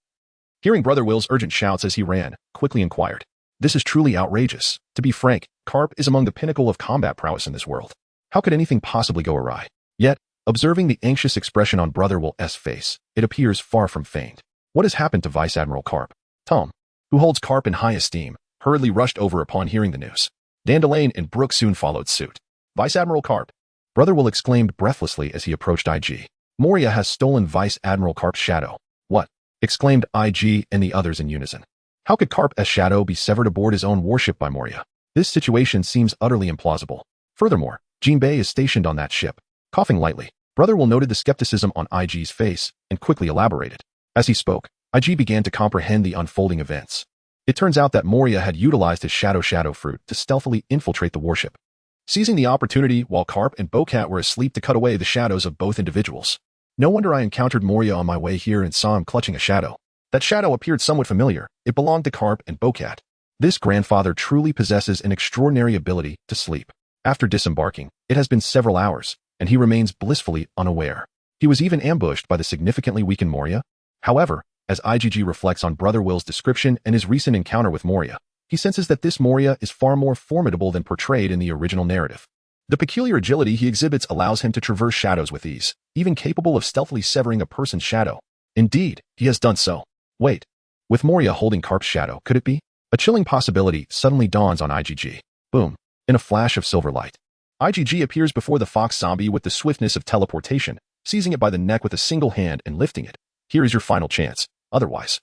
Hearing Brother Will's urgent shouts as he ran, quickly inquired. This is truly outrageous. To be frank, Karp is among the pinnacle of combat prowess in this world. How could anything possibly go awry? Yet, observing the anxious expression on Brother Will's face, it appears far from feigned. What has happened to Vice Admiral Karp? Tom, who holds Karp in high esteem, hurriedly rushed over upon hearing the news. Dandelion and Brooke soon followed suit. Vice Admiral Karp. Brother Will exclaimed breathlessly as he approached IG. Moria has stolen Vice Admiral Karp's shadow. What? Exclaimed IG and the others in unison. How could Karp's shadow be severed aboard his own warship by Moria? This situation seems utterly implausible. Furthermore, Jinbei is stationed on that ship. Coughing lightly, Brother Will noted the skepticism on IG's face and quickly elaborated. As he spoke, IG began to comprehend the unfolding events. It turns out that Moria had utilized his shadow fruit to stealthily infiltrate the warship, seizing the opportunity while Karp and Bocat were asleep to cut away the shadows of both individuals. No wonder I encountered Moria on my way here and saw him clutching a shadow. That shadow appeared somewhat familiar. It belonged to Karp and Bocat. This grandfather truly possesses an extraordinary ability to sleep. After disembarking, it has been several hours, and he remains blissfully unaware. He was even ambushed by the significantly weakened Moria. However, as IGG reflects on Brother Will's description and his recent encounter with Moria, he senses that this Moria is far more formidable than portrayed in the original narrative. The peculiar agility he exhibits allows him to traverse shadows with ease, even capable of stealthily severing a person's shadow. Indeed, he has done so. Wait, with Moria holding Karp's shadow, could it be? A chilling possibility suddenly dawns on IGG. Boom. In a flash of silver light, IGG appears before the fox zombie with the swiftness of teleportation, seizing it by the neck with a single hand and lifting it. Here is your final chance. Otherwise,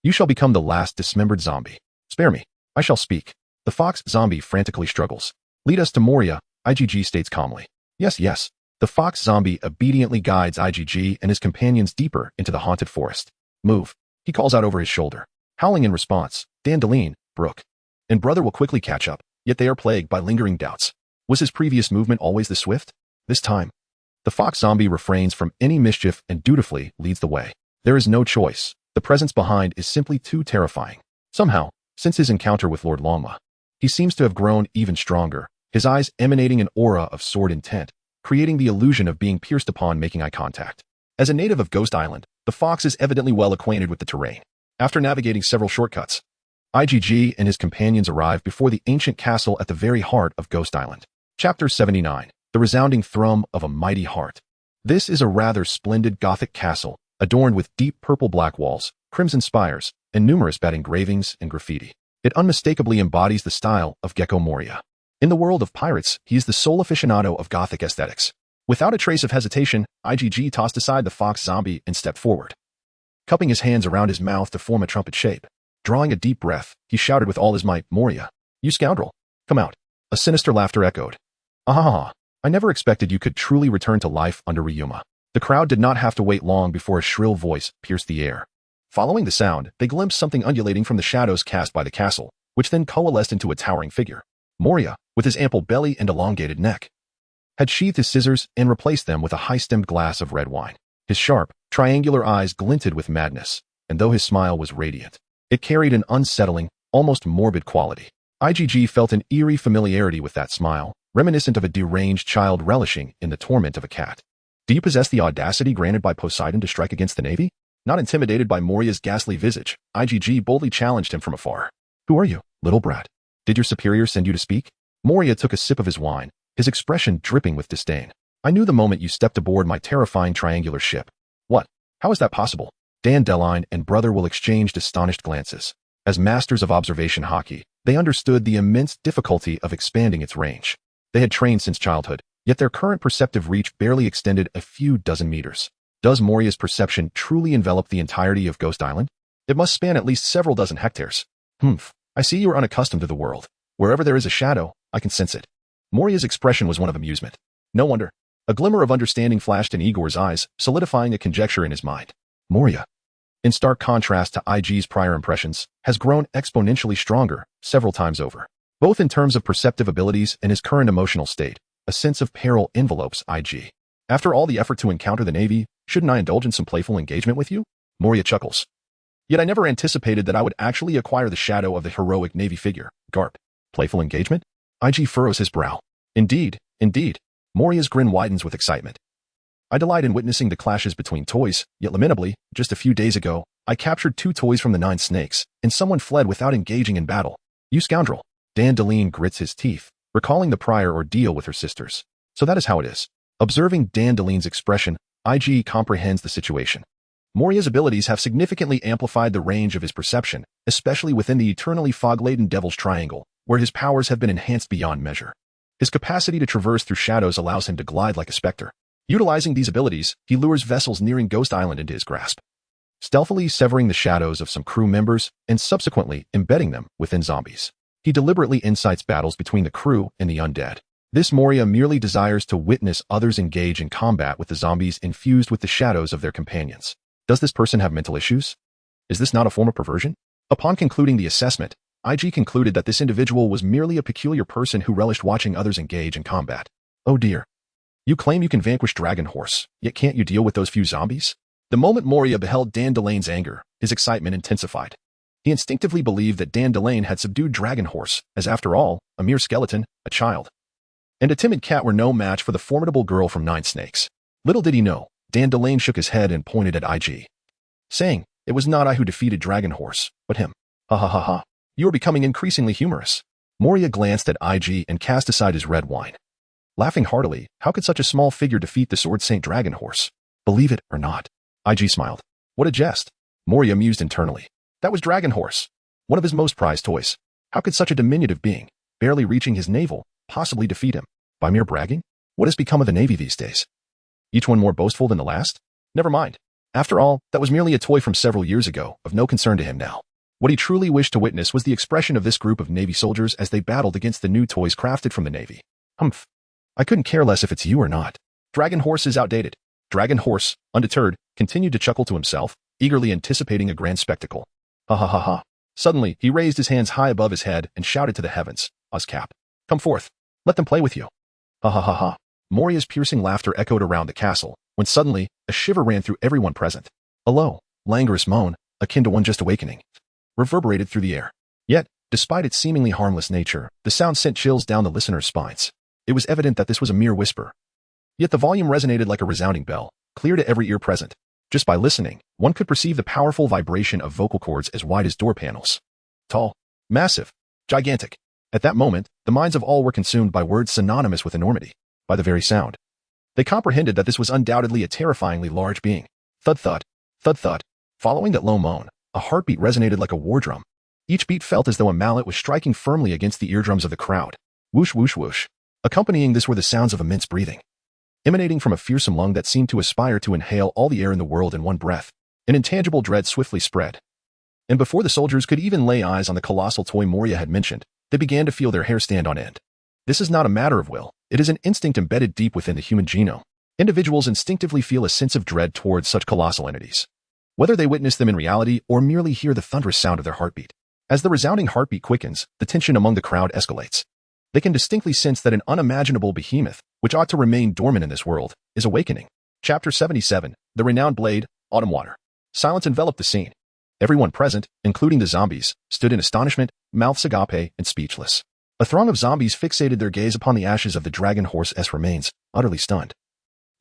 you shall become the last dismembered zombie. Spare me. I shall speak. The fox zombie frantically struggles. Lead us to Moria, IGG states calmly. Yes. The fox zombie obediently guides IGG and his companions deeper into the haunted forest. Move. He calls out over his shoulder. Howling in response, Dandelion, Brooke, and Brother will quickly catch up, yet they are plagued by lingering doubts. Was his previous movement always this swift? This time, the fox zombie refrains from any mischief and dutifully leads the way. There is no choice. The presence behind is simply too terrifying. Somehow, since his encounter with Lord Longma, he seems to have grown even stronger, his eyes emanating an aura of sword intent, creating the illusion of being pierced upon making eye contact. As a native of Ghost Island, the fox is evidently well acquainted with the terrain. After navigating several shortcuts, IGG and his companions arrive before the ancient castle at the very heart of Ghost Island. Chapter 79, The Resounding Thrum of a Mighty Heart. This is a rather splendid Gothic castle, adorned with deep purple-black walls, crimson spires, and numerous bat engravings and graffiti. It unmistakably embodies the style of Gecko Moria. In the world of pirates, he is the sole aficionado of Gothic aesthetics. Without a trace of hesitation, IGG tossed aside the fox zombie and stepped forward, cupping his hands around his mouth to form a trumpet shape. Drawing a deep breath, he shouted with all his might, Moria, you scoundrel, come out. A sinister laughter echoed. Ah, I never expected you could truly return to life under Ryuma. The crowd did not have to wait long before a shrill voice pierced the air. Following the sound, they glimpsed something undulating from the shadows cast by the castle, which then coalesced into a towering figure. Moria, with his ample belly and elongated neck, had sheathed his scissors and replaced them with a high-stemmed glass of red wine. His sharp, triangular eyes glinted with madness, and though his smile was radiant, it carried an unsettling, almost morbid quality. IgG felt an eerie familiarity with that smile, reminiscent of a deranged child relishing in the torment of a cat. Do you possess the audacity granted by Poseidon to strike against the Navy? Not intimidated by Moria's ghastly visage, IgG boldly challenged him from afar. Who are you, little brat? Did your superior send you to speak? Moria took a sip of his wine, his expression dripping with disdain. I knew the moment you stepped aboard my terrifying triangular ship. What? How is that possible? Dandelion and brother Will exchanged astonished glances. As masters of observation hockey, they understood the immense difficulty of expanding its range. They had trained since childhood, yet their current perceptive reach barely extended a few dozen meters. Does Moria's perception truly envelop the entirety of Ghost Island? It must span at least several dozen hectares. I see you are unaccustomed to the world. Wherever there is a shadow, I can sense it. Moria's expression was one of amusement. No wonder. A glimmer of understanding flashed in Igor's eyes, solidifying a conjecture in his mind. Moria, in stark contrast to IG's prior impressions, has grown exponentially stronger several times over. Both in terms of perceptive abilities and his current emotional state, a sense of peril envelopes IG. After all the effort to encounter the Navy, shouldn't I indulge in some playful engagement with you? Moria chuckles. Yet I never anticipated that I would actually acquire the shadow of the heroic Navy figure, Karp. Playful engagement? IG furrows his brow. Indeed. Moria's grin widens with excitement. I delight in witnessing the clashes between toys, yet lamentably, just a few days ago, I captured 2 toys from the 9 snakes, and someone fled without engaging in battle. You scoundrel. Dandelion grits his teeth, recalling the prior ordeal with her sisters. So that is how it is. Observing Dandelion's expression, IG comprehends the situation. Moria's abilities have significantly amplified the range of his perception, especially within the eternally fog-laden Devil's Triangle, where his powers have been enhanced beyond measure. His capacity to traverse through shadows allows him to glide like a specter. Utilizing these abilities, he lures vessels nearing Ghost Island into his grasp, stealthily severing the shadows of some crew members and subsequently embedding them within zombies. He deliberately incites battles between the crew and the undead. This Moria merely desires to witness others engage in combat with the zombies infused with the shadows of their companions. Does this person have mental issues? Is this not a form of perversion? Upon concluding the assessment, IG concluded that this individual was merely a peculiar person who relished watching others engage in combat. Oh dear. You claim you can vanquish Dragon Horse, yet can't you deal with those few zombies? The moment Moria beheld Dandelion's anger, his excitement intensified. He instinctively believed that Dandelion had subdued Dragon Horse, as after all, a mere skeleton, a child, and a timid cat were no match for the formidable girl from 9 Snakes. Little did he know, Dandelion shook his head and pointed at IG, saying, "It was not I who defeated Dragon Horse, but him. Ha ha ha ha. You are becoming increasingly humorous." Moria glanced at IG and cast aside his red wine. Laughing heartily, how could such a small figure defeat the Sword Saint Dragon Horse? Believe it or not. IG smiled. What a jest. Moria mused internally. That was Dragon Horse, one of his most prized toys. How could such a diminutive being, barely reaching his navel, possibly defeat him? By mere bragging? What has become of the Navy these days? Each one more boastful than the last? Never mind. After all, that was merely a toy from several years ago, of no concern to him now. What he truly wished to witness was the expression of this group of Navy soldiers as they battled against the new toys crafted from the Navy. Humph. I couldn't care less if it's you or not. Dragon Horse is outdated. Dragon Horse, undeterred, continued to chuckle to himself, eagerly anticipating a grand spectacle. Ha ha ha ha. Suddenly, he raised his hands high above his head and shouted to the heavens, "Ozcap, come forth. Let them play with you." Ha ha ha ha. Moria's piercing laughter echoed around the castle, when suddenly, a shiver ran through everyone present. A low, languorous moan, akin to one just awakening, reverberated through the air. Yet, despite its seemingly harmless nature, the sound sent chills down the listeners' spines. It was evident that this was a mere whisper. Yet the volume resonated like a resounding bell, clear to every ear present. Just by listening, one could perceive the powerful vibration of vocal cords as wide as door panels. Tall, massive, gigantic. At that moment, the minds of all were consumed by words synonymous with enormity, by the very sound. They comprehended that this was undoubtedly a terrifyingly large being. Thud thud, thud thud. Following that low moan, a heartbeat resonated like a war drum. Each beat felt as though a mallet was striking firmly against the eardrums of the crowd. Whoosh whoosh whoosh. Accompanying this were the sounds of immense breathing, emanating from a fearsome lung that seemed to aspire to inhale all the air in the world in one breath. An intangible dread swiftly spread. And before the soldiers could even lay eyes on the colossal toy Moria had mentioned, they began to feel their hair stand on end. This is not a matter of will, it is an instinct embedded deep within the human genome. Individuals instinctively feel a sense of dread towards such colossal entities, whether they witness them in reality or merely hear the thunderous sound of their heartbeat. As the resounding heartbeat quickens, the tension among the crowd escalates. They can distinctly sense that an unimaginable behemoth, which ought to remain dormant in this world, is awakening. Chapter 77, The Renowned Blade, Autumn Water. Silence enveloped the scene. Everyone present, including the zombies, stood in astonishment, mouths agape and speechless. A throng of zombies fixated their gaze upon the ashes of the dragon horse's remains, utterly stunned.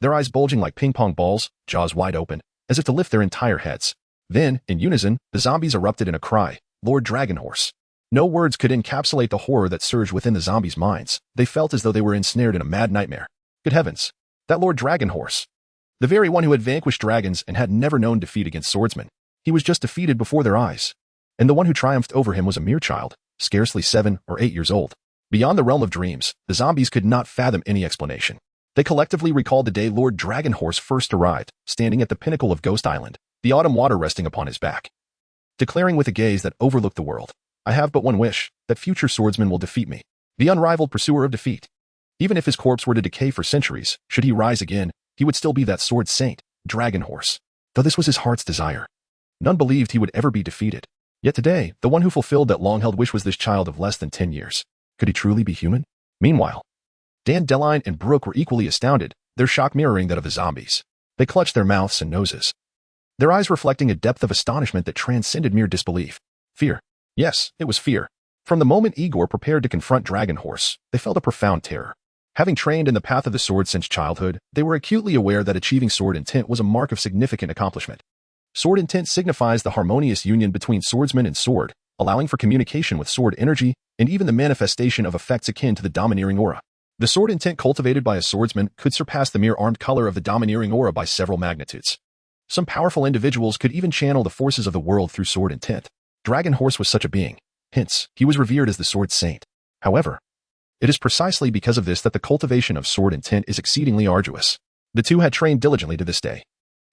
Their eyes bulging like ping-pong balls, jaws wide open, as if to lift their entire heads. Then, in unison, the zombies erupted in a cry, "Lord Dragon Horse." No words could encapsulate the horror that surged within the zombies' minds. They felt as though they were ensnared in a mad nightmare. Good heavens! That Lord Dragon Horse! The very one who had vanquished dragons and had never known defeat against swordsmen. He was just defeated before their eyes. And the one who triumphed over him was a mere child, scarcely 7 or 8 years old. Beyond the realm of dreams, the zombies could not fathom any explanation. They collectively recalled the day Lord Dragon Horse first arrived, standing at the pinnacle of Ghost Island, the autumn water resting upon his back, declaring with a gaze that overlooked the world, "I have but one wish, that future swordsman will defeat me, the unrivaled pursuer of defeat." Even if his corpse were to decay for centuries, should he rise again, he would still be that sword saint, Dragon Horse. Though this was his heart's desire, none believed he would ever be defeated. Yet today, the one who fulfilled that long-held wish was this child of less than 10 years. Could he truly be human? Meanwhile, Dandelion and Brooke were equally astounded, their shock mirroring that of the zombies. They clutched their mouths and noses, their eyes reflecting a depth of astonishment that transcended mere disbelief. Fear. Yes, it was fear. From the moment Igor prepared to confront Dragon Horse, they felt a profound terror. Having trained in the path of the sword since childhood, they were acutely aware that achieving sword intent was a mark of significant accomplishment. Sword intent signifies the harmonious union between swordsman and sword, allowing for communication with sword energy and even the manifestation of effects akin to the domineering aura. The sword intent cultivated by a swordsman could surpass the mere armed color of the domineering aura by several magnitudes. Some powerful individuals could even channel the forces of the world through sword intent. Dragon Horse was such a being. Hence, he was revered as the sword saint. However, it is precisely because of this that the cultivation of sword intent is exceedingly arduous. The two had trained diligently to this day.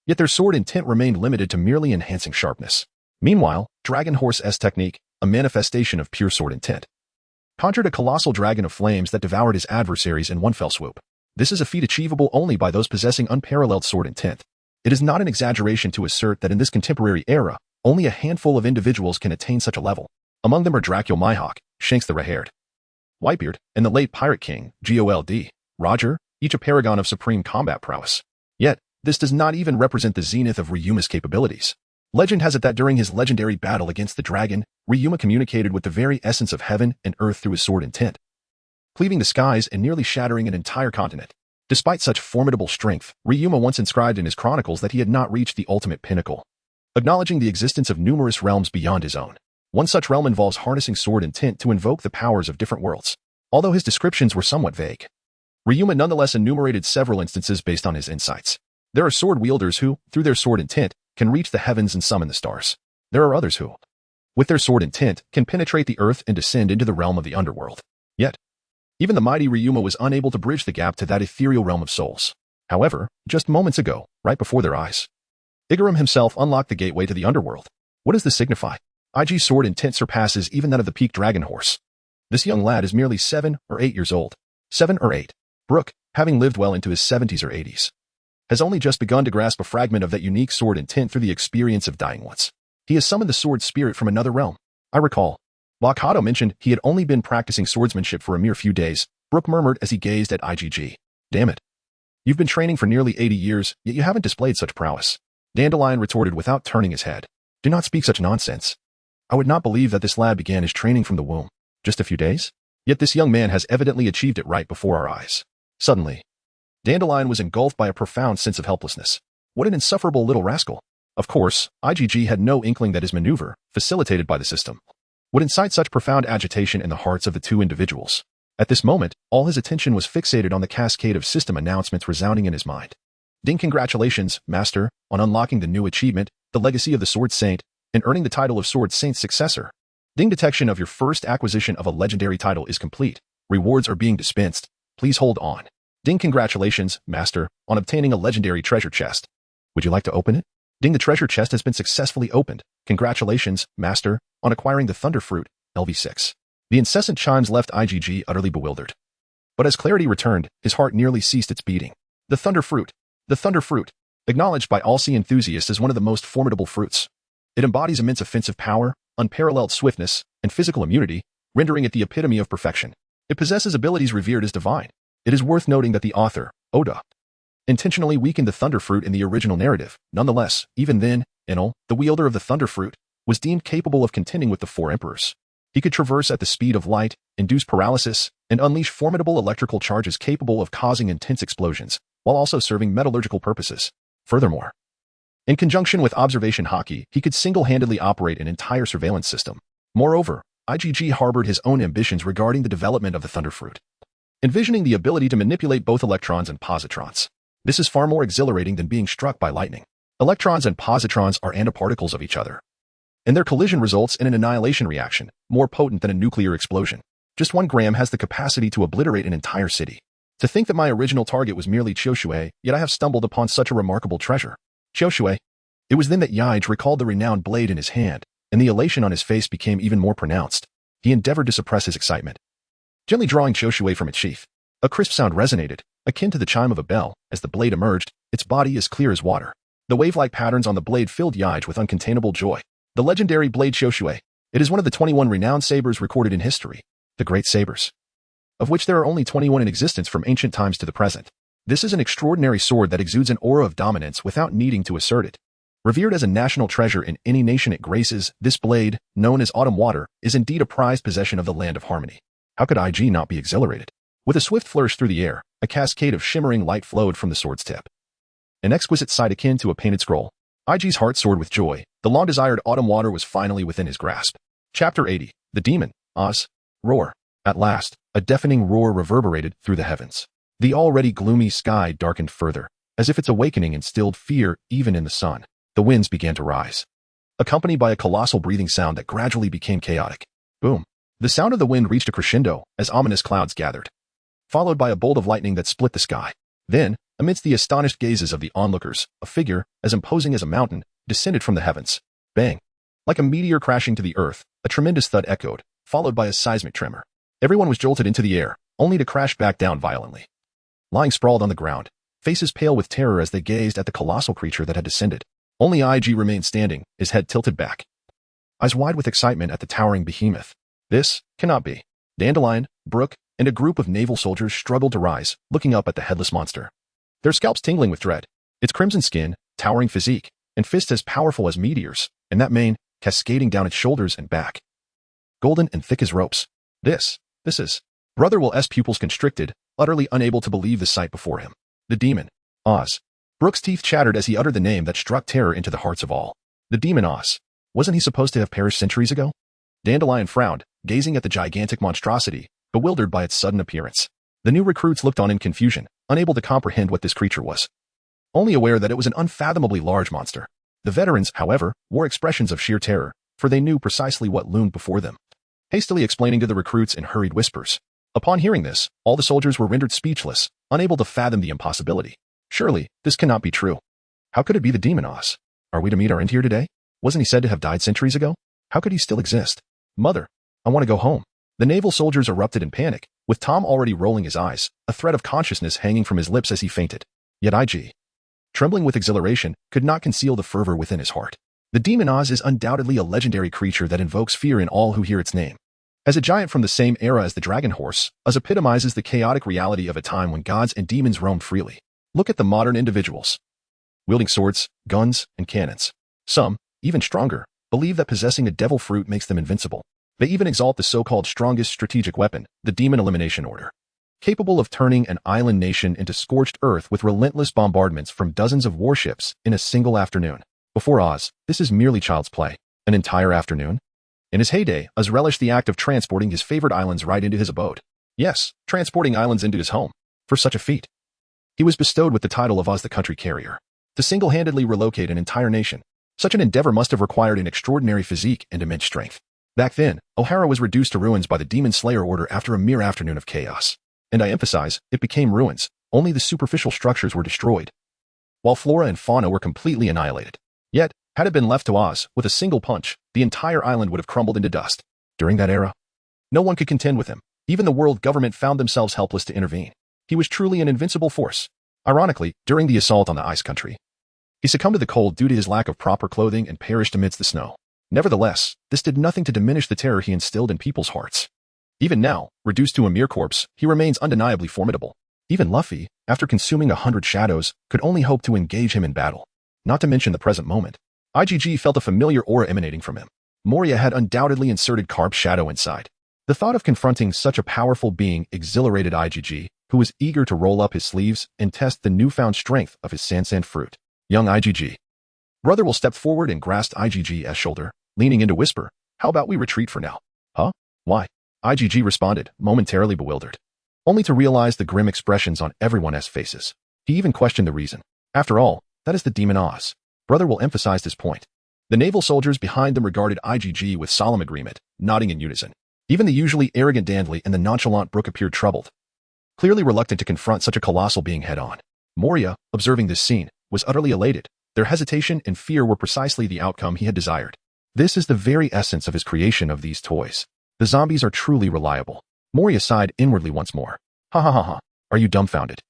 Yet their sword intent remained limited to merely enhancing sharpness. Meanwhile, Dragon Horse's technique, a manifestation of pure sword intent, conjured a colossal dragon of flames that devoured his adversaries in one fell swoop. This is a feat achievable only by those possessing unparalleled sword intent. It is not an exaggeration to assert that in this contemporary era, only a handful of individuals can attain such a level. Among them are Dracul Mihawk, Shanks the Red-Haired, Whitebeard, and the late Pirate King, Gold, Roger, each a paragon of supreme combat prowess. Yet, this does not even represent the zenith of Ryuma's capabilities. Legend has it that during his legendary battle against the dragon, Ryuma communicated with the very essence of heaven and earth through his sword intent, cleaving the skies and nearly shattering an entire continent. Despite such formidable strength, Ryuma once inscribed in his chronicles that he had not reached the ultimate pinnacle, acknowledging the existence of numerous realms beyond his own. One such realm involves harnessing sword intent to invoke the powers of different worlds. Although his descriptions were somewhat vague, Ryuma nonetheless enumerated several instances based on his insights. There are sword wielders who, through their sword intent, can reach the heavens and summon the stars. There are others who, with their sword intent, can penetrate the earth and descend into the realm of the underworld. Yet, even the mighty Ryuma was unable to bridge the gap to that ethereal realm of souls. However, just moments ago, right before their eyes, Igaram himself unlocked the gateway to the underworld. What does this signify? IG's sword intent surpasses even that of the peak Dragon Horse. This young lad is merely 7 or 8 years old. 7 or 8. Brooke, having lived well into his 70s or 80s, has only just begun to grasp a fragment of that unique sword intent through the experience of dying once. He has summoned the sword spirit from another realm. I recall, while Kato mentioned he had only been practicing swordsmanship for a mere few days, Brooke murmured as he gazed at IGG. Damn it. You've been training for nearly 80 years, yet you haven't displayed such prowess. Dandelion retorted without turning his head. Do not speak such nonsense. I would not believe that this lad began his training from the womb. Just a few days? Yet this young man has evidently achieved it right before our eyes. Suddenly, Dandelion was engulfed by a profound sense of helplessness. What an insufferable little rascal. Of course, IGG had no inkling that his maneuver, facilitated by the system, would incite such profound agitation in the hearts of the two individuals. At this moment, all his attention was fixated on the cascade of system announcements resounding in his mind. Ding, congratulations, Master, on unlocking the new achievement, the legacy of the Sword Saint, and earning the title of Sword Saint's successor. Ding, detection of your first acquisition of a legendary title is complete. Rewards are being dispensed. Please hold on. Ding, congratulations, Master, on obtaining a legendary treasure chest. Would you like to open it? Ding, the treasure chest has been successfully opened. Congratulations, Master, on acquiring the Thunder Fruit, LV6. The incessant chimes left IGG utterly bewildered. But as clarity returned, his heart nearly ceased its beating. The Thunder Fruit. The Thunder Fruit, acknowledged by all sea enthusiasts as one of the most formidable fruits. It embodies immense offensive power, unparalleled swiftness, and physical immunity, rendering it the epitome of perfection. It possesses abilities revered as divine. It is worth noting that the author, Oda, intentionally weakened the Thunder Fruit in the original narrative. Nonetheless, even then, Enel, the wielder of the Thunder Fruit, was deemed capable of contending with the four emperors. He could traverse at the speed of light, induce paralysis, and unleash formidable electrical charges capable of causing intense explosions, while also serving metallurgical purposes. Furthermore, in conjunction with observation haki, he could single-handedly operate an entire surveillance system. Moreover, IgG harbored his own ambitions regarding the development of the Thunder Fruit, envisioning the ability to manipulate both electrons and positrons. This is far more exhilarating than being struck by lightning. Electrons and positrons are antiparticles of each other, and their collision results in an annihilation reaction, more potent than a nuclear explosion. Just 1 gram has the capacity to obliterate an entire city. To think that my original target was merely Qiushui, yet I have stumbled upon such a remarkable treasure. Qiushui. It was then that Yaij recalled the renowned blade in his hand, and the elation on his face became even more pronounced. He endeavored to suppress his excitement, gently drawing Qiushui from its sheath. A crisp sound resonated, akin to the chime of a bell, as the blade emerged, its body as clear as water. The wave-like patterns on the blade filled Yaij with uncontainable joy. The legendary blade Qiushui. It is one of the 21 renowned sabers recorded in history, the Great Sabers, of which there are only 21 in existence from ancient times to the present. This is an extraordinary sword that exudes an aura of dominance without needing to assert it. Revered as a national treasure in any nation it graces, this blade, known as Autumn Water, is indeed a prized possession of the Land of Harmony. How could IG not be exhilarated? With a swift flourish through the air, a cascade of shimmering light flowed from the sword's tip. An exquisite sight akin to a painted scroll. IG's heart soared with joy. The long-desired Autumn Water was finally within his grasp. Chapter 80. The Demon. Oz. Roar. At last, a deafening roar reverberated through the heavens. The already gloomy sky darkened further, as if its awakening instilled fear even in the sun. The winds began to rise, accompanied by a colossal breathing sound that gradually became chaotic. Boom. The sound of the wind reached a crescendo as ominous clouds gathered, followed by a bolt of lightning that split the sky. Then, amidst the astonished gazes of the onlookers, a figure, as imposing as a mountain, descended from the heavens. Bang! Like a meteor crashing to the earth, a tremendous thud echoed, followed by a seismic tremor. Everyone was jolted into the air, only to crash back down violently. Lying sprawled on the ground, faces pale with terror as they gazed at the colossal creature that had descended. Only IG remained standing, his head tilted back, eyes wide with excitement at the towering behemoth. This cannot be. Dandelion, Brooke, and a group of naval soldiers struggled to rise, looking up at the headless monster, their scalps tingling with dread. Its crimson skin, towering physique, and fists as powerful as meteors, and that mane cascading down its shoulders and back, golden and thick as ropes. This is. Brother Will's pupils constricted, utterly unable to believe the sight before him. The demon. Oz. Brooke's teeth chattered as he uttered the name that struck terror into the hearts of all. The demon Oz. Wasn't he supposed to have perished centuries ago? Dandelion frowned, gazing at the gigantic monstrosity, bewildered by its sudden appearance. The new recruits looked on in confusion, unable to comprehend what this creature was, only aware that it was an unfathomably large monster. The veterans, however, wore expressions of sheer terror, for they knew precisely what loomed before them, hastily explaining to the recruits in hurried whispers. Upon hearing this, all the soldiers were rendered speechless, unable to fathom the impossibility. Surely, this cannot be true. How could it be the demon Oz? Are we to meet our end here today? Wasn't he said to have died centuries ago? How could he still exist? Mother, I want to go home. The naval soldiers erupted in panic, with Tom already rolling his eyes, a thread of consciousness hanging from his lips as he fainted. Yet IG, trembling with exhilaration, could not conceal the fervor within his heart. The demon Oz is undoubtedly a legendary creature that invokes fear in all who hear its name. As a giant from the same era as the dragon horse, Oz epitomizes the chaotic reality of a time when gods and demons roamed freely. Look at the modern individuals, wielding swords, guns, and cannons. Some, even stronger, believe that possessing a devil fruit makes them invincible. They even exalt the so-called strongest strategic weapon, the Demon Elimination Order, capable of turning an island nation into scorched earth with relentless bombardments from dozens of warships in a single afternoon. Before Oz, this is merely child's play. An entire afternoon? In his heyday, Oz relished the act of transporting his favorite islands right into his abode. Yes, transporting islands into his home. For such a feat, he was bestowed with the title of Oz the Country Carrier. To single-handedly relocate an entire nation, such an endeavor must have required an extraordinary physique and immense strength. Back then, O'Hara was reduced to ruins by the Demon Slayer Order after a mere afternoon of chaos. And I emphasize, it became ruins. Only the superficial structures were destroyed, while flora and fauna were completely annihilated. Yet, had it been left to Oz, with a single punch, the entire island would have crumbled into dust. During that era, no one could contend with him. Even the world government found themselves helpless to intervene. He was truly an invincible force. Ironically, during the assault on the ice country, he succumbed to the cold due to his lack of proper clothing and perished amidst the snow. Nevertheless, this did nothing to diminish the terror he instilled in people's hearts. Even now, reduced to a mere corpse, he remains undeniably formidable. Even Luffy, after consuming 100 shadows, could only hope to engage him in battle. Not to mention the present moment. IgG felt a familiar aura emanating from him. Moria had undoubtedly inserted Karp's shadow inside. The thought of confronting such a powerful being exhilarated IgG, who was eager to roll up his sleeves and test the newfound strength of his Sansan fruit. Young IgG. Brother will step forward and grasp IgG's shoulder, leaning in to whisper, "How about we retreat for now?" "Huh? Why?" IgG responded, momentarily bewildered. Only to realize the grim expressions on everyone's faces. He even questioned the reason. After all, that is the demon Oz. Brother will emphasized his point. The naval soldiers behind them regarded IgG with solemn agreement, nodding in unison. Even the usually arrogant Dandly and the nonchalant Brook appeared troubled, clearly reluctant to confront such a colossal being head-on. Moria, observing this scene, was utterly elated. Their hesitation and fear were precisely the outcome he had desired. This is the very essence of his creation of these toys. The zombies are truly reliable. Moria sighed inwardly once more. Ha ha ha ha. Are you dumbfounded?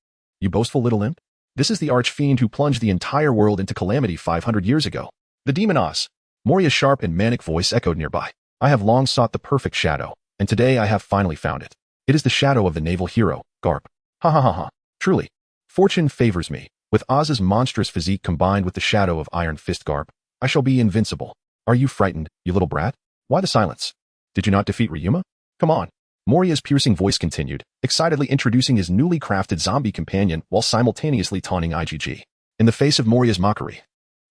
You boastful little imp? This is the arch-fiend who plunged the entire world into calamity 500 years ago. The demon Oz. Moria's sharp and manic voice echoed nearby. I have long sought the perfect shadow, and today I have finally found it. It is the shadow of the naval hero, Karp. Ha ha ha ha. Truly. Fortune favors me. With Oz's monstrous physique combined with the shadow of Iron Fist Karp, I shall be invincible. Are you frightened, you little brat? Why the silence? Did you not defeat Ryuma? Come on. Moria's piercing voice continued, excitedly introducing his newly crafted zombie companion while simultaneously taunting IgG. In the face of Moria's mockery,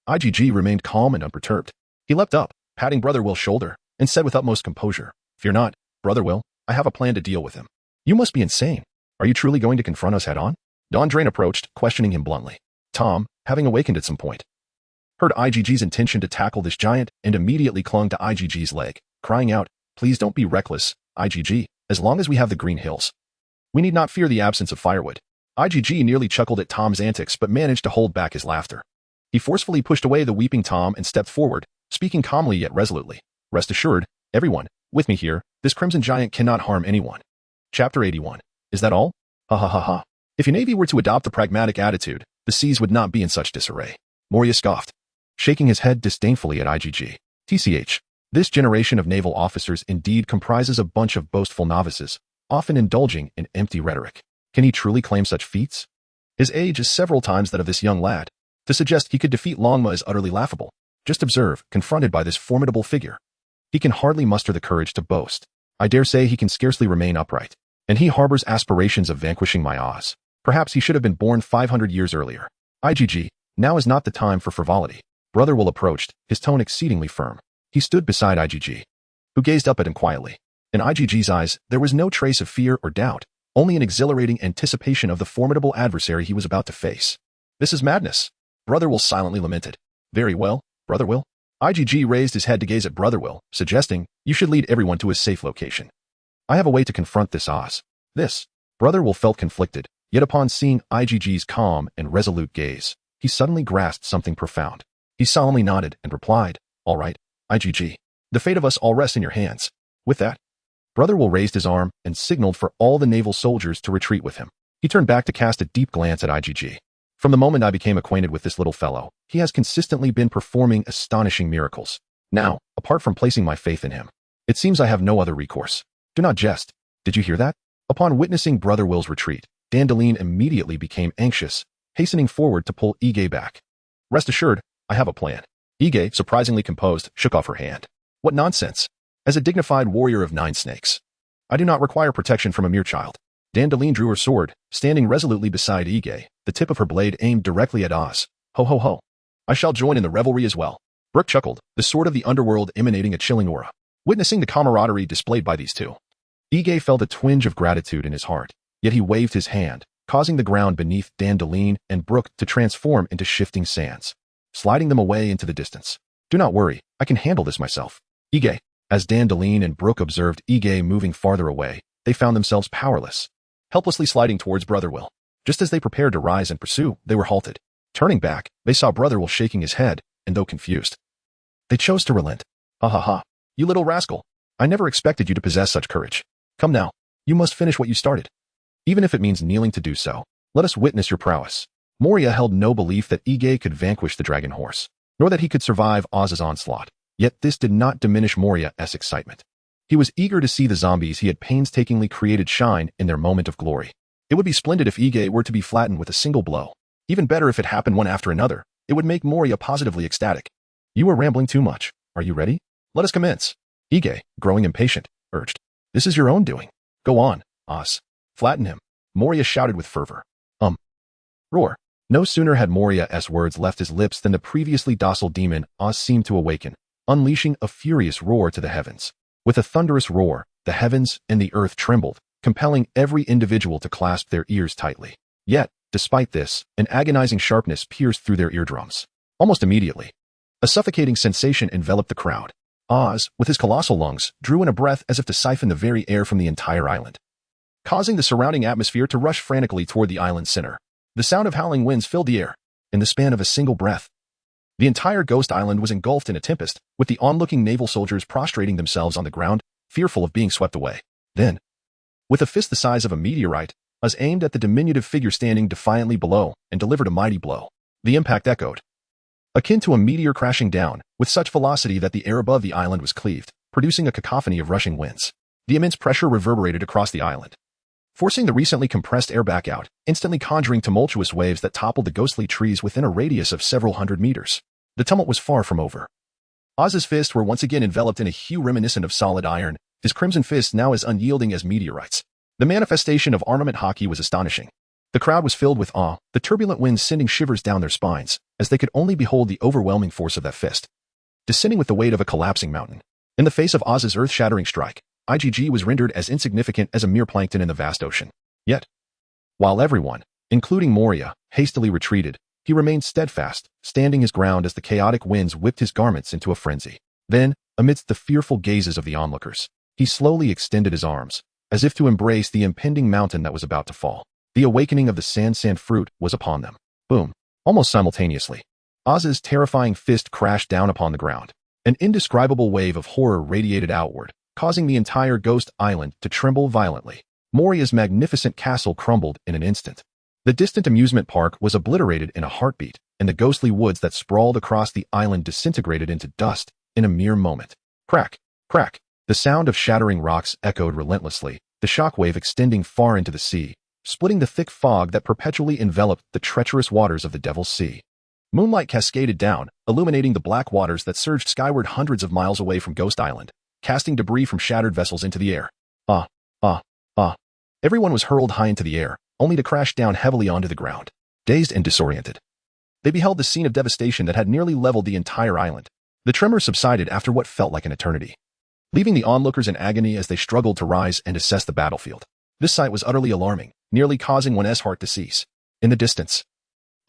IgG remained calm and unperturbed. He leapt up, patting Brother Will's shoulder, and said with utmost composure, "Fear not, Brother Will, I have a plan to deal with him." "You must be insane. Are you truly going to confront us head-on?" Don Drain approached, questioning him bluntly. Tom, having awakened at some point, heard IgG's intention to tackle this giant and immediately clung to IgG's leg, crying out, "Please don't be reckless, IgG, as long as we have the Green Hills. We need not fear the absence of firewood." IgG nearly chuckled at Tom's antics but managed to hold back his laughter. He forcefully pushed away the weeping Tom and stepped forward, speaking calmly yet resolutely. "Rest assured, everyone, with me here, this Crimson Giant cannot harm anyone." Chapter 81. Is that all? Ha ha ha ha. If your navy were to adopt a pragmatic attitude, the seas would not be in such disarray. Moria scoffed, shaking his head disdainfully at IgG. TCH. This generation of naval officers indeed comprises a bunch of boastful novices, often indulging in empty rhetoric. Can he truly claim such feats? His age is several times that of this young lad. To suggest he could defeat Longma is utterly laughable. Just observe, confronted by this formidable figure, he can hardly muster the courage to boast. I dare say he can scarcely remain upright. And he harbors aspirations of vanquishing my Oz. Perhaps he should have been born 500 years earlier. IgG, now is not the time for frivolity. Brother Will approached, his tone exceedingly firm. He stood beside IgG, who gazed up at him quietly. In IgG's eyes, there was no trace of fear or doubt, only an exhilarating anticipation of the formidable adversary he was about to face. This is madness. Brother Will silently lamented. Very well, Brother Will. IgG raised his head to gaze at Brother Will, suggesting, you should lead everyone to a safe location. I have a way to confront this Oz. This. Brother Will felt conflicted, yet upon seeing IgG's calm and resolute gaze, he suddenly grasped something profound. He solemnly nodded and replied, all right, IgG. The fate of us all rests in your hands. With that, Brother Will raised his arm and signaled for all the naval soldiers to retreat with him. He turned back to cast a deep glance at IgG. From the moment I became acquainted with this little fellow, he has consistently been performing astonishing miracles. Now, apart from placing my faith in him, it seems I have no other recourse. Do not jest. Did you hear that? Upon witnessing Brother Will's retreat, Dandelion immediately became anxious, hastening forward to pull Ige back. Rest assured, I have a plan. Ige, surprisingly composed, shook off her hand. What nonsense! As a dignified warrior of 9 snakes, I do not require protection from a mere child. Dandelion drew her sword, standing resolutely beside Ige, the tip of her blade aimed directly at Oz. Ho ho ho. I shall join in the revelry as well. Brook chuckled, the sword of the underworld emanating a chilling aura. Witnessing the camaraderie displayed by these two, Ige felt a twinge of gratitude in his heart, yet he waved his hand, causing the ground beneath Dandelion and Brook to transform into shifting sands, sliding them away into the distance. Do not worry, I can handle this myself. Ige. As Dandelion and Brook observed Ige moving farther away, they found themselves powerless, helplessly sliding towards Brother Will. Just as they prepared to rise and pursue, they were halted. Turning back, they saw Brother Will shaking his head, and though confused, they chose to relent. Ha ha ha. You little rascal. I never expected you to possess such courage. Come now, you must finish what you started. Even if it means kneeling to do so. Let us witness your prowess. Moria held no belief that Ige could vanquish the dragon horse, nor that he could survive Oz's onslaught. Yet this did not diminish Moria's excitement. He was eager to see the zombies he had painstakingly created shine in their moment of glory. It would be splendid if Ige were to be flattened with a single blow. Even better if it happened one after another. It would make Moria positively ecstatic. You are rambling too much. Are you ready? Let us commence. Ige, growing impatient, urged. This is your own doing. Go on, Oz. Flatten him. Moria shouted with fervor. Roar. No sooner had Moria's words left his lips than the previously docile demon Oz seemed to awaken, unleashing a furious roar to the heavens. With a thunderous roar, the heavens and the earth trembled, compelling every individual to clasp their ears tightly. Yet, despite this, an agonizing sharpness pierced through their eardrums. Almost immediately, a suffocating sensation enveloped the crowd. Oz, with his colossal lungs, drew in a breath as if to siphon the very air from the entire island, causing the surrounding atmosphere to rush frantically toward the island's center. The sound of howling winds filled the air. In the span of a single breath, the entire ghost island was engulfed in a tempest, with the onlooking naval soldiers prostrating themselves on the ground, fearful of being swept away. Then, with a fist the size of a meteorite, Oz aimed at the diminutive figure standing defiantly below and delivered a mighty blow. The impact echoed, akin to a meteor crashing down, with such velocity that the air above the island was cleaved, producing a cacophony of rushing winds. The immense pressure reverberated across the island, forcing the recently compressed air back out, instantly conjuring tumultuous waves that toppled the ghostly trees within a radius of several hundred meters. The tumult was far from over. Oz's fists were once again enveloped in a hue reminiscent of solid iron, his crimson fists now as unyielding as meteorites. The manifestation of armament hockey was astonishing. The crowd was filled with awe, the turbulent winds sending shivers down their spines, as they could only behold the overwhelming force of that fist, descending with the weight of a collapsing mountain. In the face of Oz's earth-shattering strike, IgG was rendered as insignificant as a mere plankton in the vast ocean. Yet, while everyone, including Moria, hastily retreated, he remained steadfast, standing his ground as the chaotic winds whipped his garments into a frenzy. Then, amidst the fearful gazes of the onlookers, he slowly extended his arms, as if to embrace the impending mountain that was about to fall. The awakening of the sand fruit was upon them. Boom. Almost simultaneously, Oz's terrifying fist crashed down upon the ground. An indescribable wave of horror radiated outward, causing the entire ghost island to tremble violently. Moria's magnificent castle crumbled in an instant. The distant amusement park was obliterated in a heartbeat, and the ghostly woods that sprawled across the island disintegrated into dust in a mere moment. Crack, crack. The sound of shattering rocks echoed relentlessly, the shockwave extending far into the sea, splitting the thick fog that perpetually enveloped the treacherous waters of the Devil's Sea. Moonlight cascaded down, illuminating the black waters that surged skyward hundreds of miles away from Ghost Island, casting debris from shattered vessels into the air. Everyone was hurled high into the air, only to crash down heavily onto the ground. Dazed and disoriented, they beheld the scene of devastation that had nearly leveled the entire island. The tremor subsided after what felt like an eternity, leaving the onlookers in agony as they struggled to rise and assess the battlefield. This sight was utterly alarming, nearly causing one's heart to cease. In the distance,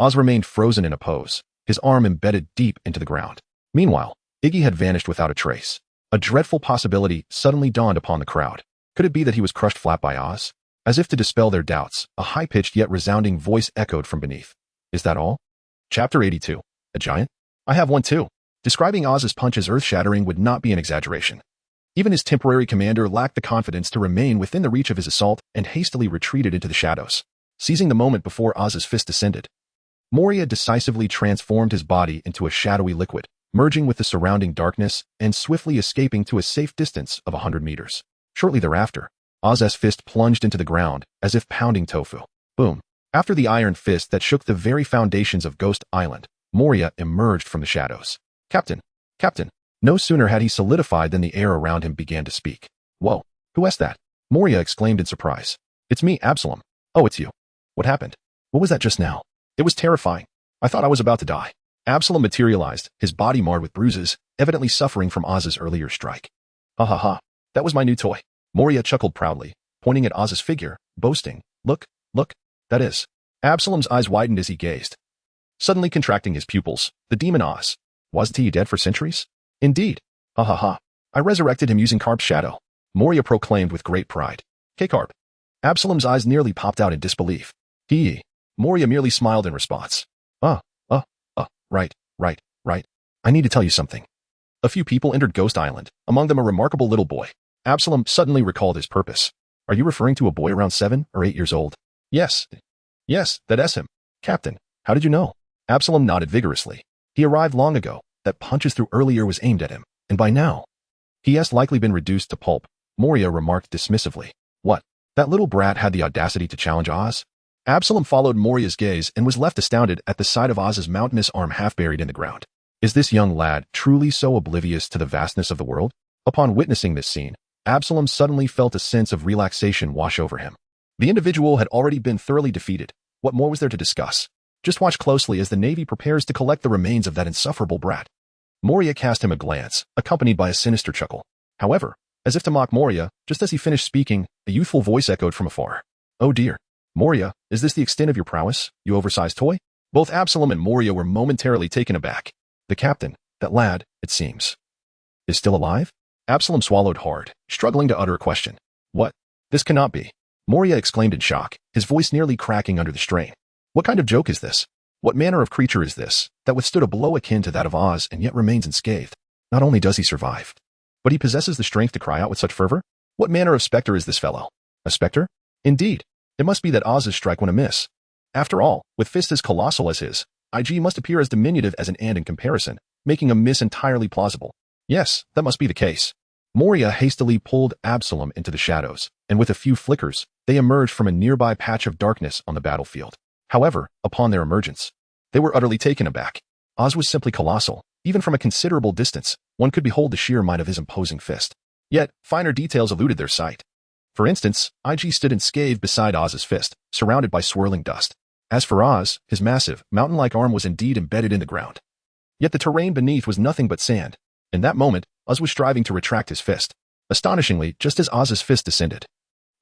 Oz remained frozen in a pose, his arm embedded deep into the ground. Meanwhile, Iggy had vanished without a trace. A dreadful possibility suddenly dawned upon the crowd. Could it be that he was crushed flat by Oz? As if to dispel their doubts, a high-pitched yet resounding voice echoed from beneath. Is that all? Chapter 82. A giant? I have one too. Describing Oz's punch as earth-shattering would not be an exaggeration. Even his temporary commander lacked the confidence to remain within the reach of his assault and hastily retreated into the shadows. Seizing the moment before Oz's fist descended, Moria decisively transformed his body into a shadowy liquid, merging with the surrounding darkness and swiftly escaping to a safe distance of 100 meters. Shortly thereafter, Oz's fist plunged into the ground as if pounding tofu. Boom. After the iron fist that shook the very foundations of Ghost Island, Moria emerged from the shadows. Captain! Captain! No sooner had he solidified than the air around him began to speak. Whoa, who asked that? Moria exclaimed in surprise. It's me, Absalom. Oh, it's you. What happened? What was that just now? It was terrifying. I thought I was about to die. Absalom materialized, his body marred with bruises, evidently suffering from Oz's earlier strike. Ha ha ha, that was my new toy. Moria chuckled proudly, pointing at Oz's figure, boasting, Look, that is. Absalom's eyes widened as he gazed, suddenly contracting his pupils. The demon Oz. Wasn't he dead for centuries? Indeed. Ha ha ha. I resurrected him using Karp's shadow. Moria proclaimed with great pride. Karp. Absalom's eyes nearly popped out in disbelief. Moria merely smiled in response. Right. I need to tell you something. A few people entered Ghost Island, among them a remarkable little boy. Absalom suddenly recalled his purpose. Are you referring to a boy around 7 or 8 years old? Yes, Yes, that's him. Captain, how did you know? Absalom nodded vigorously. He arrived long ago. That punches through earlier was aimed at him, and by now, he has likely been reduced to pulp, Moria remarked dismissively. What? That little brat had the audacity to challenge Oz? Absalom followed Moria's gaze and was left astounded at the sight of Oz's mountainous arm half buried in the ground. Is this young lad truly so oblivious to the vastness of the world? Upon witnessing this scene, Absalom suddenly felt a sense of relaxation wash over him. The individual had already been thoroughly defeated. What more was there to discuss? Just watch closely as the Navy prepares to collect the remains of that insufferable brat. Moria cast him a glance, accompanied by a sinister chuckle. However, as if to mock Moria, just as he finished speaking, a youthful voice echoed from afar. Oh dear. Moria, is this the extent of your prowess, you oversized toy? Both Absalom and Moria were momentarily taken aback. The captain, that lad, it seems, is still alive? Absalom swallowed hard, struggling to utter a question. What? This cannot be. Moria exclaimed in shock, his voice nearly cracking under the strain. What kind of joke is this? What manner of creature is this, that withstood a blow akin to that of Oz and yet remains unscathed? Not only does he survive, but he possesses the strength to cry out with such fervor? What manner of specter is this fellow? A specter? Indeed. It must be that Oz's strike went amiss. After all, with fists as colossal as his, IG must appear as diminutive as an ant in comparison, making a miss entirely plausible. Yes, that must be the case. Moria hastily pulled Absalom into the shadows, and with a few flickers, they emerged from a nearby patch of darkness on the battlefield. However, upon their emergence, they were utterly taken aback. Oz was simply colossal. Even from a considerable distance, one could behold the sheer might of his imposing fist. Yet, finer details eluded their sight. For instance, IG stood enscathed beside Oz's fist, surrounded by swirling dust. As for Oz, his massive, mountain-like arm was indeed embedded in the ground. Yet the terrain beneath was nothing but sand. In that moment, Oz was striving to retract his fist. Astonishingly, just as Oz's fist descended,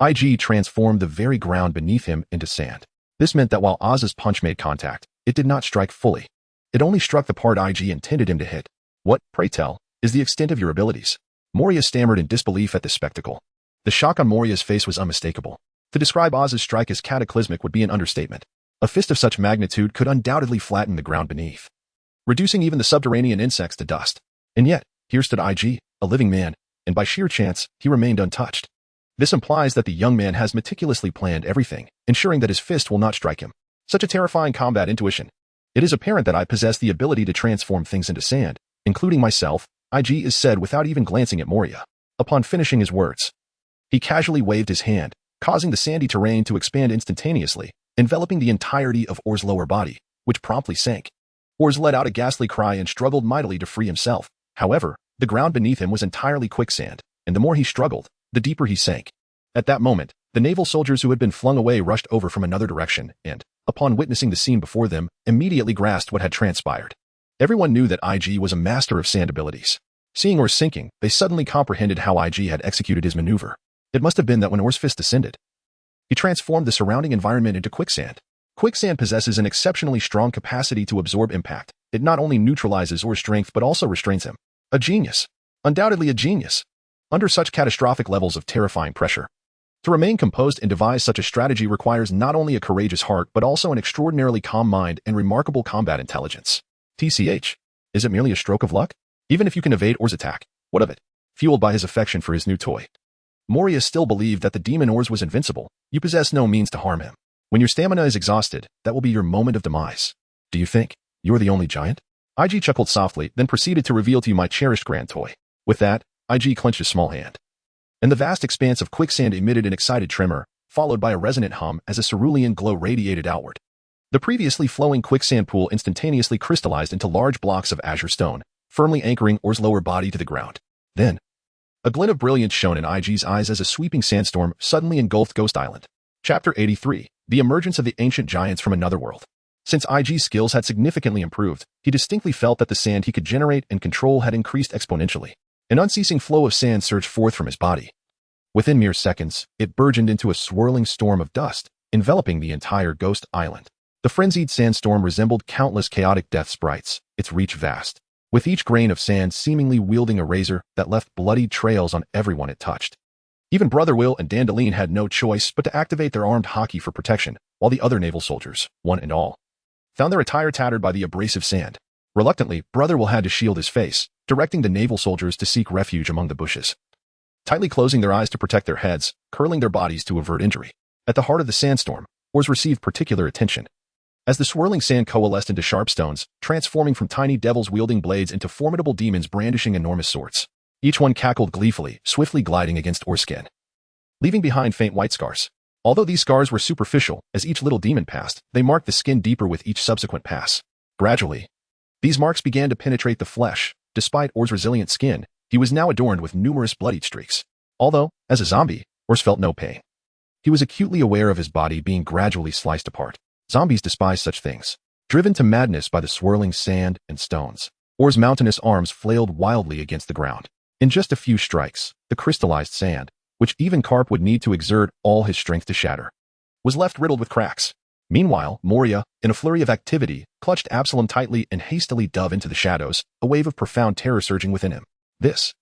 IG transformed the very ground beneath him into sand. This meant that while Oz's punch made contact, it did not strike fully. It only struck the part IG intended him to hit. What, pray tell, is the extent of your abilities? Moria stammered in disbelief at this spectacle. The shock on Moria's face was unmistakable. To describe Oz's strike as cataclysmic would be an understatement. A fist of such magnitude could undoubtedly flatten the ground beneath, reducing even the subterranean insects to dust. And yet, here stood IG, a living man, and by sheer chance, he remained untouched. This implies that the young man has meticulously planned everything, ensuring that his fist will not strike him. Such a terrifying combat intuition. It is apparent that I possess the ability to transform things into sand, including myself, IG is said without even glancing at Moria. Upon finishing his words, he casually waved his hand, causing the sandy terrain to expand instantaneously, enveloping the entirety of Or's lower body, which promptly sank. Ors let out a ghastly cry and struggled mightily to free himself. However, the ground beneath him was entirely quicksand, and the more he struggled, the deeper he sank. At that moment, the naval soldiers who had been flung away rushed over from another direction and, upon witnessing the scene before them, immediately grasped what had transpired. Everyone knew that IG was a master of sand abilities. Seeing Or's sinking, they suddenly comprehended how IG had executed his maneuver. It must have been that when Or's fist descended, he transformed the surrounding environment into quicksand. Quicksand possesses an exceptionally strong capacity to absorb impact. It not only neutralizes Or's strength but also restrains him. A genius. Undoubtedly a genius. Under such catastrophic levels of terrifying pressure, to remain composed and devise such a strategy requires not only a courageous heart but also an extraordinarily calm mind and remarkable combat intelligence. TCH. Is it merely a stroke of luck? Even if you can evade Or's attack, what of it? Fueled by his affection for his new toy, Moria still believed that the demon Ors was invincible. You possess no means to harm him. When your stamina is exhausted, that will be your moment of demise. Do you think you're the only giant? IG chuckled softly, then proceeded to reveal to you my cherished grand toy. With that, IG clenched his small hand, and the vast expanse of quicksand emitted an excited tremor, followed by a resonant hum as a cerulean glow radiated outward. The previously flowing quicksand pool instantaneously crystallized into large blocks of azure stone, firmly anchoring Or's lower body to the ground. Then, a glint of brilliance shone in IG's eyes as a sweeping sandstorm suddenly engulfed Ghost Island. Chapter 83. The Emergence of the Ancient Giants from Another World. Since IG's skills had significantly improved, he distinctly felt that the sand he could generate and control had increased exponentially. An unceasing flow of sand surged forth from his body. Within mere seconds, it burgeoned into a swirling storm of dust, enveloping the entire Ghost Island. The frenzied sandstorm resembled countless chaotic death sprites, its reach vast, with each grain of sand seemingly wielding a razor that left bloody trails on everyone it touched. Even Brother Will and Dandeline had no choice but to activate their armed hockey for protection, while the other naval soldiers, one and all, found their attire tattered by the abrasive sand. Reluctantly, Brother Will had to shield his face, directing the naval soldiers to seek refuge among the bushes, tightly closing their eyes to protect their heads, curling their bodies to avert injury. At the heart of the sandstorm, ores received particular attention. As the swirling sand coalesced into sharp stones, transforming from tiny devils wielding blades into formidable demons brandishing enormous swords. Each one cackled gleefully, swiftly gliding against ore skin, leaving behind faint white scars. Although these scars were superficial, as each little demon passed, they marked the skin deeper with each subsequent pass. Gradually, these marks began to penetrate the flesh. Despite Or's resilient skin, he was now adorned with numerous bloodied streaks. Although, as a zombie, Ors felt no pain. He was acutely aware of his body being gradually sliced apart. Zombies despise such things. Driven to madness by the swirling sand and stones, Or's mountainous arms flailed wildly against the ground. In just a few strikes, the crystallized sand, which even Karp would need to exert all his strength to shatter, was left riddled with cracks. Meanwhile, Moria, in a flurry of activity, clutched Absalom tightly and hastily dove into the shadows, a wave of profound terror surging within him. This.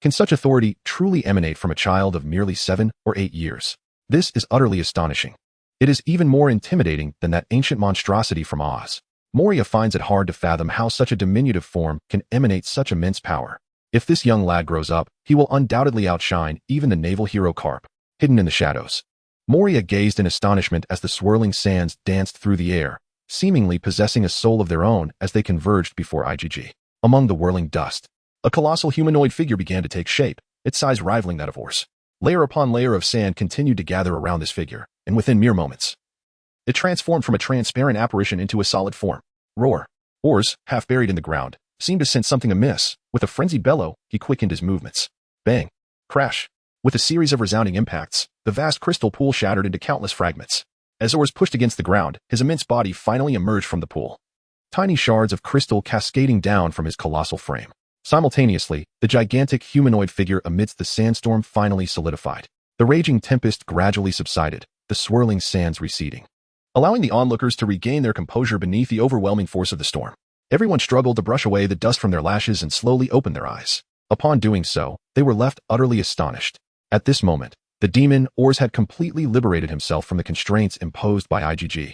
Can such authority truly emanate from a child of merely 7 or 8 years? This is utterly astonishing. It is even more intimidating than that ancient monstrosity from Oz. Moria finds it hard to fathom how such a diminutive form can emanate such immense power. If this young lad grows up, he will undoubtedly outshine even the naval hero Karp, hidden in the shadows. Moria gazed in astonishment as the swirling sands danced through the air, seemingly possessing a soul of their own as they converged before IgG. Among the whirling dust, a colossal humanoid figure began to take shape, its size rivaling that of Ors. Layer upon layer of sand continued to gather around this figure, and within mere moments, it transformed from a transparent apparition into a solid form. Roar. Ors, half buried in the ground, seemed to sense something amiss. With a frenzied bellow, he quickened his movements. Bang. Crash. With a series of resounding impacts, the vast crystal pool shattered into countless fragments. As Ors pushed against the ground, his immense body finally emerged from the pool, tiny shards of crystal cascading down from his colossal frame. Simultaneously, the gigantic humanoid figure amidst the sandstorm finally solidified. The raging tempest gradually subsided, the swirling sands receding, allowing the onlookers to regain their composure beneath the overwhelming force of the storm. Everyone struggled to brush away the dust from their lashes and slowly open their eyes. Upon doing so, they were left utterly astonished. At this moment, the demon Ors had completely liberated himself from the constraints imposed by IgG.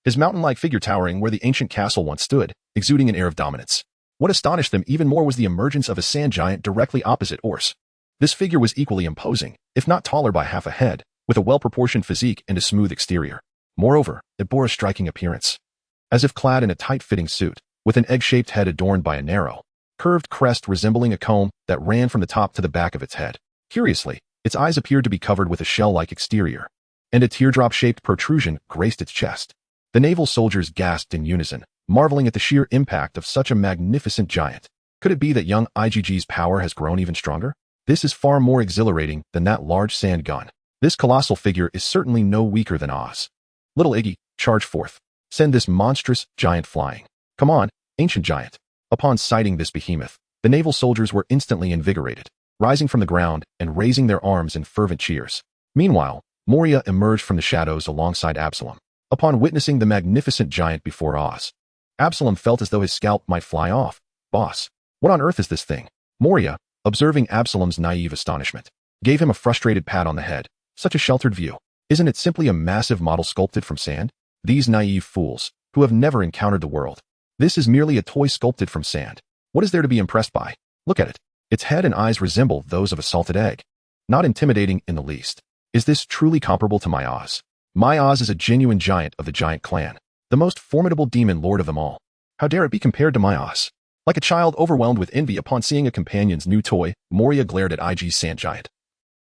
His mountain-like figure towering where the ancient castle once stood, exuding an air of dominance. What astonished them even more was the emergence of a sand giant directly opposite Ors. This figure was equally imposing, if not taller by half a head, with a well-proportioned physique and a smooth exterior. Moreover, it bore a striking appearance. As if clad in a tight-fitting suit, with an egg-shaped head adorned by a narrow, curved crest resembling a comb that ran from the top to the back of its head. Curiously, its eyes appeared to be covered with a shell-like exterior, and a teardrop-shaped protrusion graced its chest. The naval soldiers gasped in unison, marveling at the sheer impact of such a magnificent giant. Could it be that young IgG's power has grown even stronger? This is far more exhilarating than that large sand gun. This colossal figure is certainly no weaker than Oz. Little Iggy, charge forth. Send this monstrous giant flying. Come on, ancient giant. Upon sighting this behemoth, the naval soldiers were instantly invigorated, rising from the ground and raising their arms in fervent cheers. Meanwhile, Moria emerged from the shadows alongside Absalom. Upon witnessing the magnificent giant before Oz, Absalom felt as though his scalp might fly off. Boss, what on earth is this thing? Moria, observing Absalom's naive astonishment, gave him a frustrated pat on the head. Such a sheltered view. Isn't it simply a massive model sculpted from sand? These naive fools, who have never encountered the world. This is merely a toy sculpted from sand. What is there to be impressed by? Look at it. Its head and eyes resemble those of a salted egg. Not intimidating in the least. Is this truly comparable to my Oz? My Oz is a genuine giant of the giant clan, the most formidable demon lord of them all. How dare it be compared to my Oz? Like a child overwhelmed with envy upon seeing a companion's new toy, Moria glared at IG's sand giant.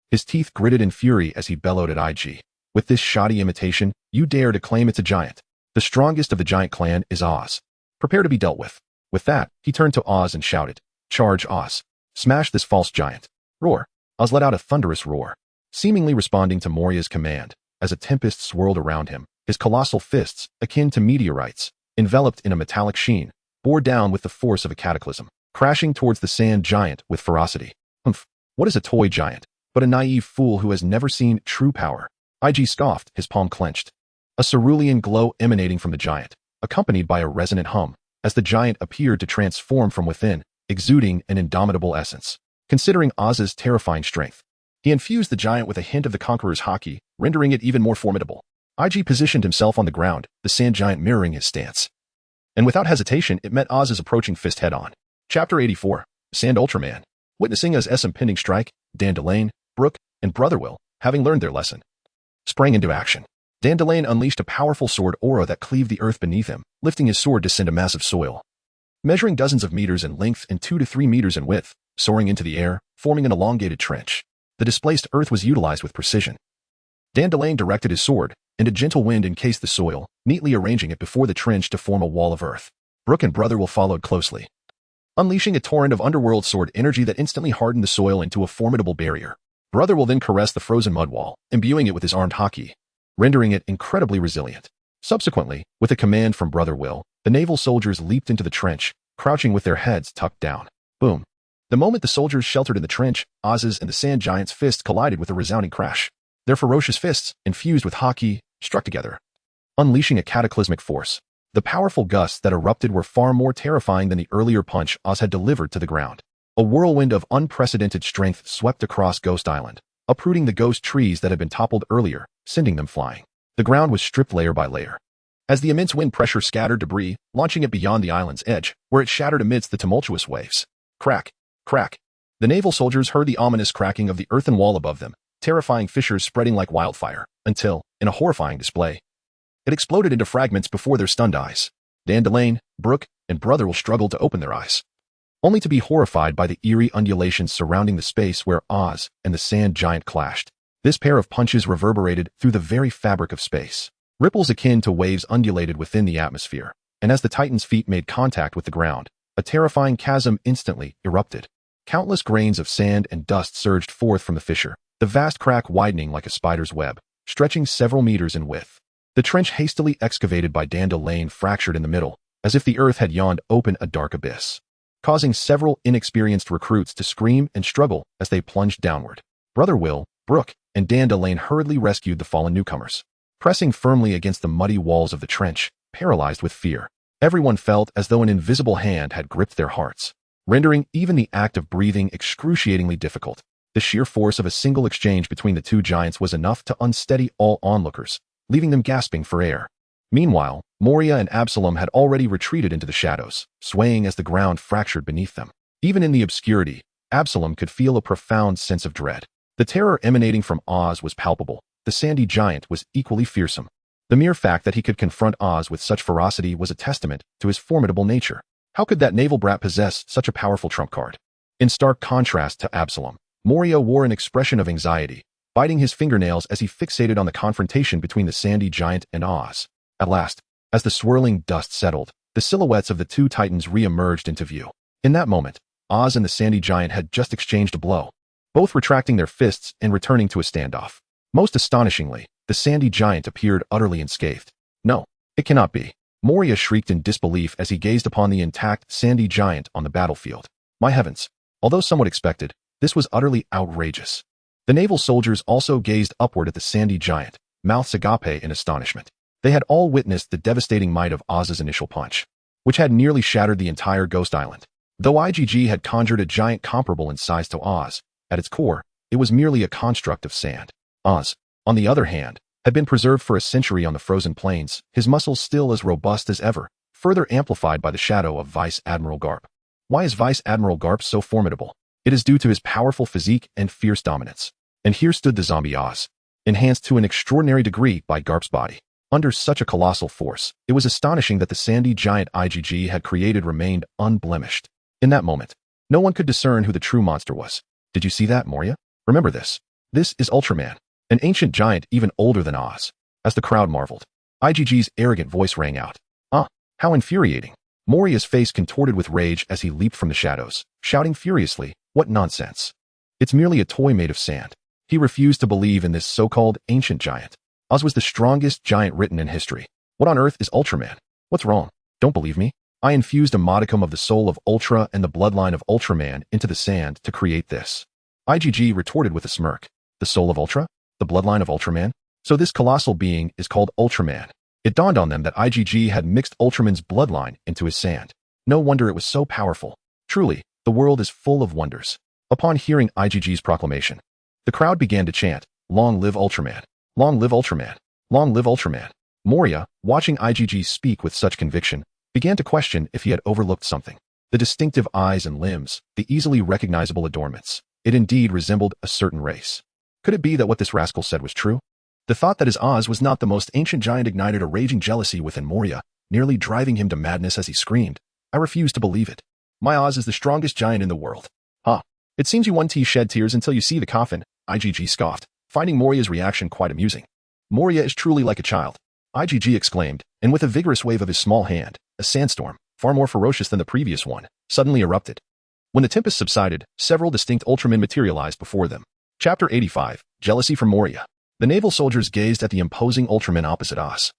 His teeth gritted in fury as he bellowed at IG. With this shoddy imitation, you dare to claim it's a giant. The strongest of the giant clan is Oz. Prepare to be dealt with. With that, he turned to Oz and shouted, "Charge, Oz. Smash this false giant." Roar. Oz let out a thunderous roar, seemingly responding to Moria's command. As a tempest swirled around him, his colossal fists, akin to meteorites, enveloped in a metallic sheen, bore down with the force of a cataclysm, crashing towards the sand giant with ferocity. Humph, what is a toy giant but a naive fool who has never seen true power? IG scoffed, his palm clenched. A cerulean glow emanating from the giant, accompanied by a resonant hum, as the giant appeared to transform from within, exuding an indomitable essence. Considering Oz's terrifying strength, he infused the giant with a hint of the conqueror's haki, rendering it even more formidable. IG positioned himself on the ground, the sand giant mirroring his stance. And without hesitation, it met Oz's approaching fist head-on. Chapter 84, Sand Ultraman. Witnessing Oz's impending strike, Dan Delane, Brooke, and Brotherwill, having learned their lesson, sprang into action. Dandelion unleashed a powerful sword aura that cleaved the earth beneath him, lifting his sword to send a massive soil. Measuring dozens of meters in length and 2 to 3 meters in width, soaring into the air, forming an elongated trench. The displaced earth was utilized with precision. Dandelion directed his sword, and a gentle wind encased the soil, neatly arranging it before the trench to form a wall of earth. Brook and Brother will followed closely, unleashing a torrent of underworld sword energy that instantly hardened the soil into a formidable barrier. Brother will then caress the frozen mud wall, imbuing it with his armed haki, rendering it incredibly resilient. Subsequently, with a command from Brother Will, the naval soldiers leaped into the trench, crouching with their heads tucked down. Boom. The moment the soldiers sheltered in the trench, Oz's and the sand giant's fists collided with a resounding crash. Their ferocious fists, infused with haki, struck together, unleashing a cataclysmic force. The powerful gusts that erupted were far more terrifying than the earlier punch Oz had delivered to the ground. A whirlwind of unprecedented strength swept across Ghost Island, uprooting the ghost trees that had been toppled earlier, sending them flying. The ground was stripped layer by layer, as the immense wind pressure scattered debris, launching it beyond the island's edge, where it shattered amidst the tumultuous waves. Crack, crack. The naval soldiers heard the ominous cracking of the earthen wall above them, terrifying fissures spreading like wildfire, until, in a horrifying display, it exploded into fragments before their stunned eyes. Dandelion, Brook, and Brother will struggle to open their eyes, only to be horrified by the eerie undulations surrounding the space where Oz and the sand giant clashed. This pair of punches reverberated through the very fabric of space. Ripples akin to waves undulated within the atmosphere, and as the Titan's feet made contact with the ground, a terrifying chasm instantly erupted. Countless grains of sand and dust surged forth from the fissure, the vast crack widening like a spider's web, stretching several meters in width. The trench hastily excavated by Dandelion fractured in the middle, as if the earth had yawned open a dark abyss, causing several inexperienced recruits to scream and struggle as they plunged downward. Brother Will, Brook, and Dandelion hurriedly rescued the fallen newcomers, pressing firmly against the muddy walls of the trench, paralyzed with fear. Everyone felt as though an invisible hand had gripped their hearts, rendering even the act of breathing excruciatingly difficult. The sheer force of a single exchange between the two giants was enough to unsteady all onlookers, leaving them gasping for air. Meanwhile, Moria and Absalom had already retreated into the shadows, swaying as the ground fractured beneath them. Even in the obscurity, Absalom could feel a profound sense of dread. The terror emanating from Oz was palpable. The sandy giant was equally fearsome. The mere fact that he could confront Oz with such ferocity was a testament to his formidable nature. How could that naval brat possess such a powerful trump card? In stark contrast to Absalom, Moria wore an expression of anxiety, biting his fingernails as he fixated on the confrontation between the sandy giant and Oz. At last, as the swirling dust settled, the silhouettes of the two titans re-emerged into view. In that moment, Oz and the sandy giant had just exchanged a blow, both retracting their fists and returning to a standoff. Most astonishingly, the sandy giant appeared utterly unscathed. No, it cannot be. Moria shrieked in disbelief as he gazed upon the intact sandy giant on the battlefield. My heavens! Although somewhat expected, this was utterly outrageous. The naval soldiers also gazed upward at the sandy giant, mouths agape in astonishment. They had all witnessed the devastating might of Oz's initial punch, which had nearly shattered the entire Ghost Island. Though IgG had conjured a giant comparable in size to Oz, at its core, it was merely a construct of sand. Oz, on the other hand, had been preserved for a century on the frozen plains, his muscles still as robust as ever, further amplified by the shadow of Vice Admiral Karp. Why is Vice Admiral Karp so formidable? It is due to his powerful physique and fierce dominance. And here stood the zombie Oz, enhanced to an extraordinary degree by Karp's body. Under such a colossal force, it was astonishing that the sandy giant IgG had created remained unblemished. In that moment, no one could discern who the true monster was. Did you see that, Moria? Remember this. This is Ultraman, an ancient giant even older than Oz. As the crowd marveled, IgG's arrogant voice rang out. How infuriating. Moria's face contorted with rage as he leaped from the shadows, shouting furiously, what nonsense. It's merely a toy made of sand. He refused to believe in this so-called ancient giant. Oz was the strongest giant written in history. What on earth is Ultraman? What's wrong? Don't believe me? I infused a modicum of the soul of Ultra and the bloodline of Ultraman into the sand to create this. IgG retorted with a smirk. The soul of Ultra? The bloodline of Ultraman? So this colossal being is called Ultraman. It dawned on them that IgG had mixed Ultraman's bloodline into his sand. No wonder it was so powerful. Truly, the world is full of wonders. Upon hearing IgG's proclamation, the crowd began to chant, Long live Ultraman! Long live Ultraman! Long live Ultraman! Moria, watching IgG speak with such conviction, began to question if he had overlooked something. The distinctive eyes and limbs, the easily recognizable adornments. It indeed resembled a certain race. Could it be that what this rascal said was true? The thought that his Oz was not the most ancient giant ignited a raging jealousy within Moria, nearly driving him to madness as he screamed. I refuse to believe it. My Oz is the strongest giant in the world. Huh. It seems you won't shed tears until you see the coffin, IgG scoffed, finding Moria's reaction quite amusing. Moria is truly like a child, IgG exclaimed, and with a vigorous wave of his small hand, a sandstorm, far more ferocious than the previous one, suddenly erupted. When the tempest subsided, several distinct Ultramen materialized before them. Chapter 85, Jealousy from Moria. The naval soldiers gazed at the imposing Ultramen opposite Oz,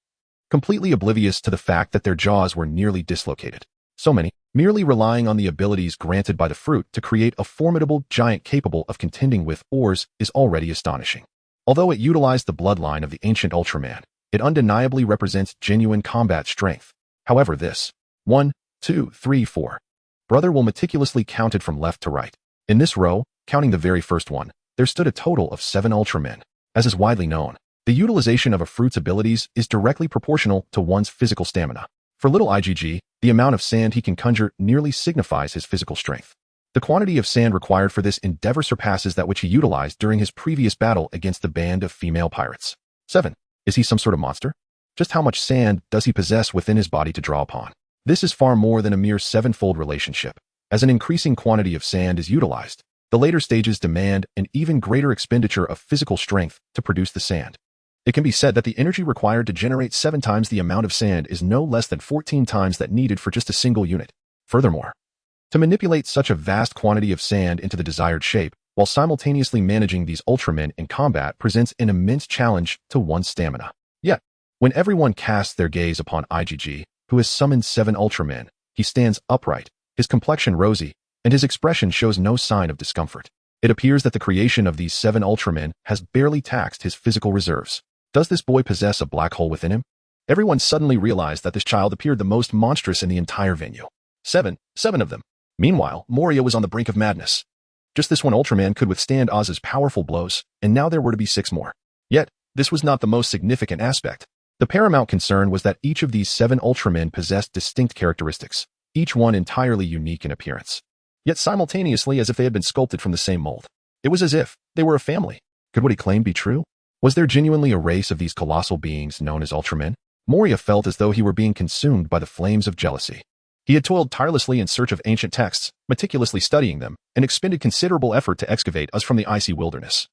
completely oblivious to the fact that their jaws were nearly dislocated. So many, merely relying on the abilities granted by the fruit to create a formidable giant capable of contending with ores is already astonishing. Although it utilized the bloodline of the ancient Ultraman, it undeniably represents genuine combat strength. However, this 1, 2, 3, 4 brother will meticulously counted from left to right. In this row, counting the very first one, there stood a total of 7 Ultramen. As is widely known, the utilization of a fruit's abilities is directly proportional to one's physical stamina. For little IgG, the amount of sand he can conjure nearly signifies his physical strength. The quantity of sand required for this endeavor surpasses that which he utilized during his previous battle against the band of female pirates. 7. Is he some sort of monster? Just how much sand does he possess within his body to draw upon? This is far more than a mere 7-fold relationship. As an increasing quantity of sand is utilized, the later stages demand an even greater expenditure of physical strength to produce the sand. It can be said that the energy required to generate 7 times the amount of sand is no less than 14 times that needed for just a single unit. Furthermore, to manipulate such a vast quantity of sand into the desired shape, while simultaneously managing these Ultramen in combat presents an immense challenge to one's stamina. Yet, when everyone casts their gaze upon IgG, who has summoned 7 Ultramen, he stands upright, his complexion rosy, and his expression shows no sign of discomfort. It appears that the creation of these 7 Ultramen has barely taxed his physical reserves. Does this boy possess a black hole within him? Everyone suddenly realized that this child appeared the most monstrous in the entire venue. 7 of them. Meanwhile, Moria was on the brink of madness. Just this one Ultraman could withstand Oz's powerful blows, and now there were to be 6 more. Yet, this was not the most significant aspect. The paramount concern was that each of these 7 Ultramen possessed distinct characteristics, each one entirely unique in appearance, yet simultaneously as if they had been sculpted from the same mold. It was as if they were a family. Could what he claimed be true? Was there genuinely a race of these colossal beings known as Ultramen? Moria felt as though he were being consumed by the flames of jealousy. He had toiled tirelessly in search of ancient texts, meticulously studying them, and expended considerable effort to excavate us from the icy wilderness,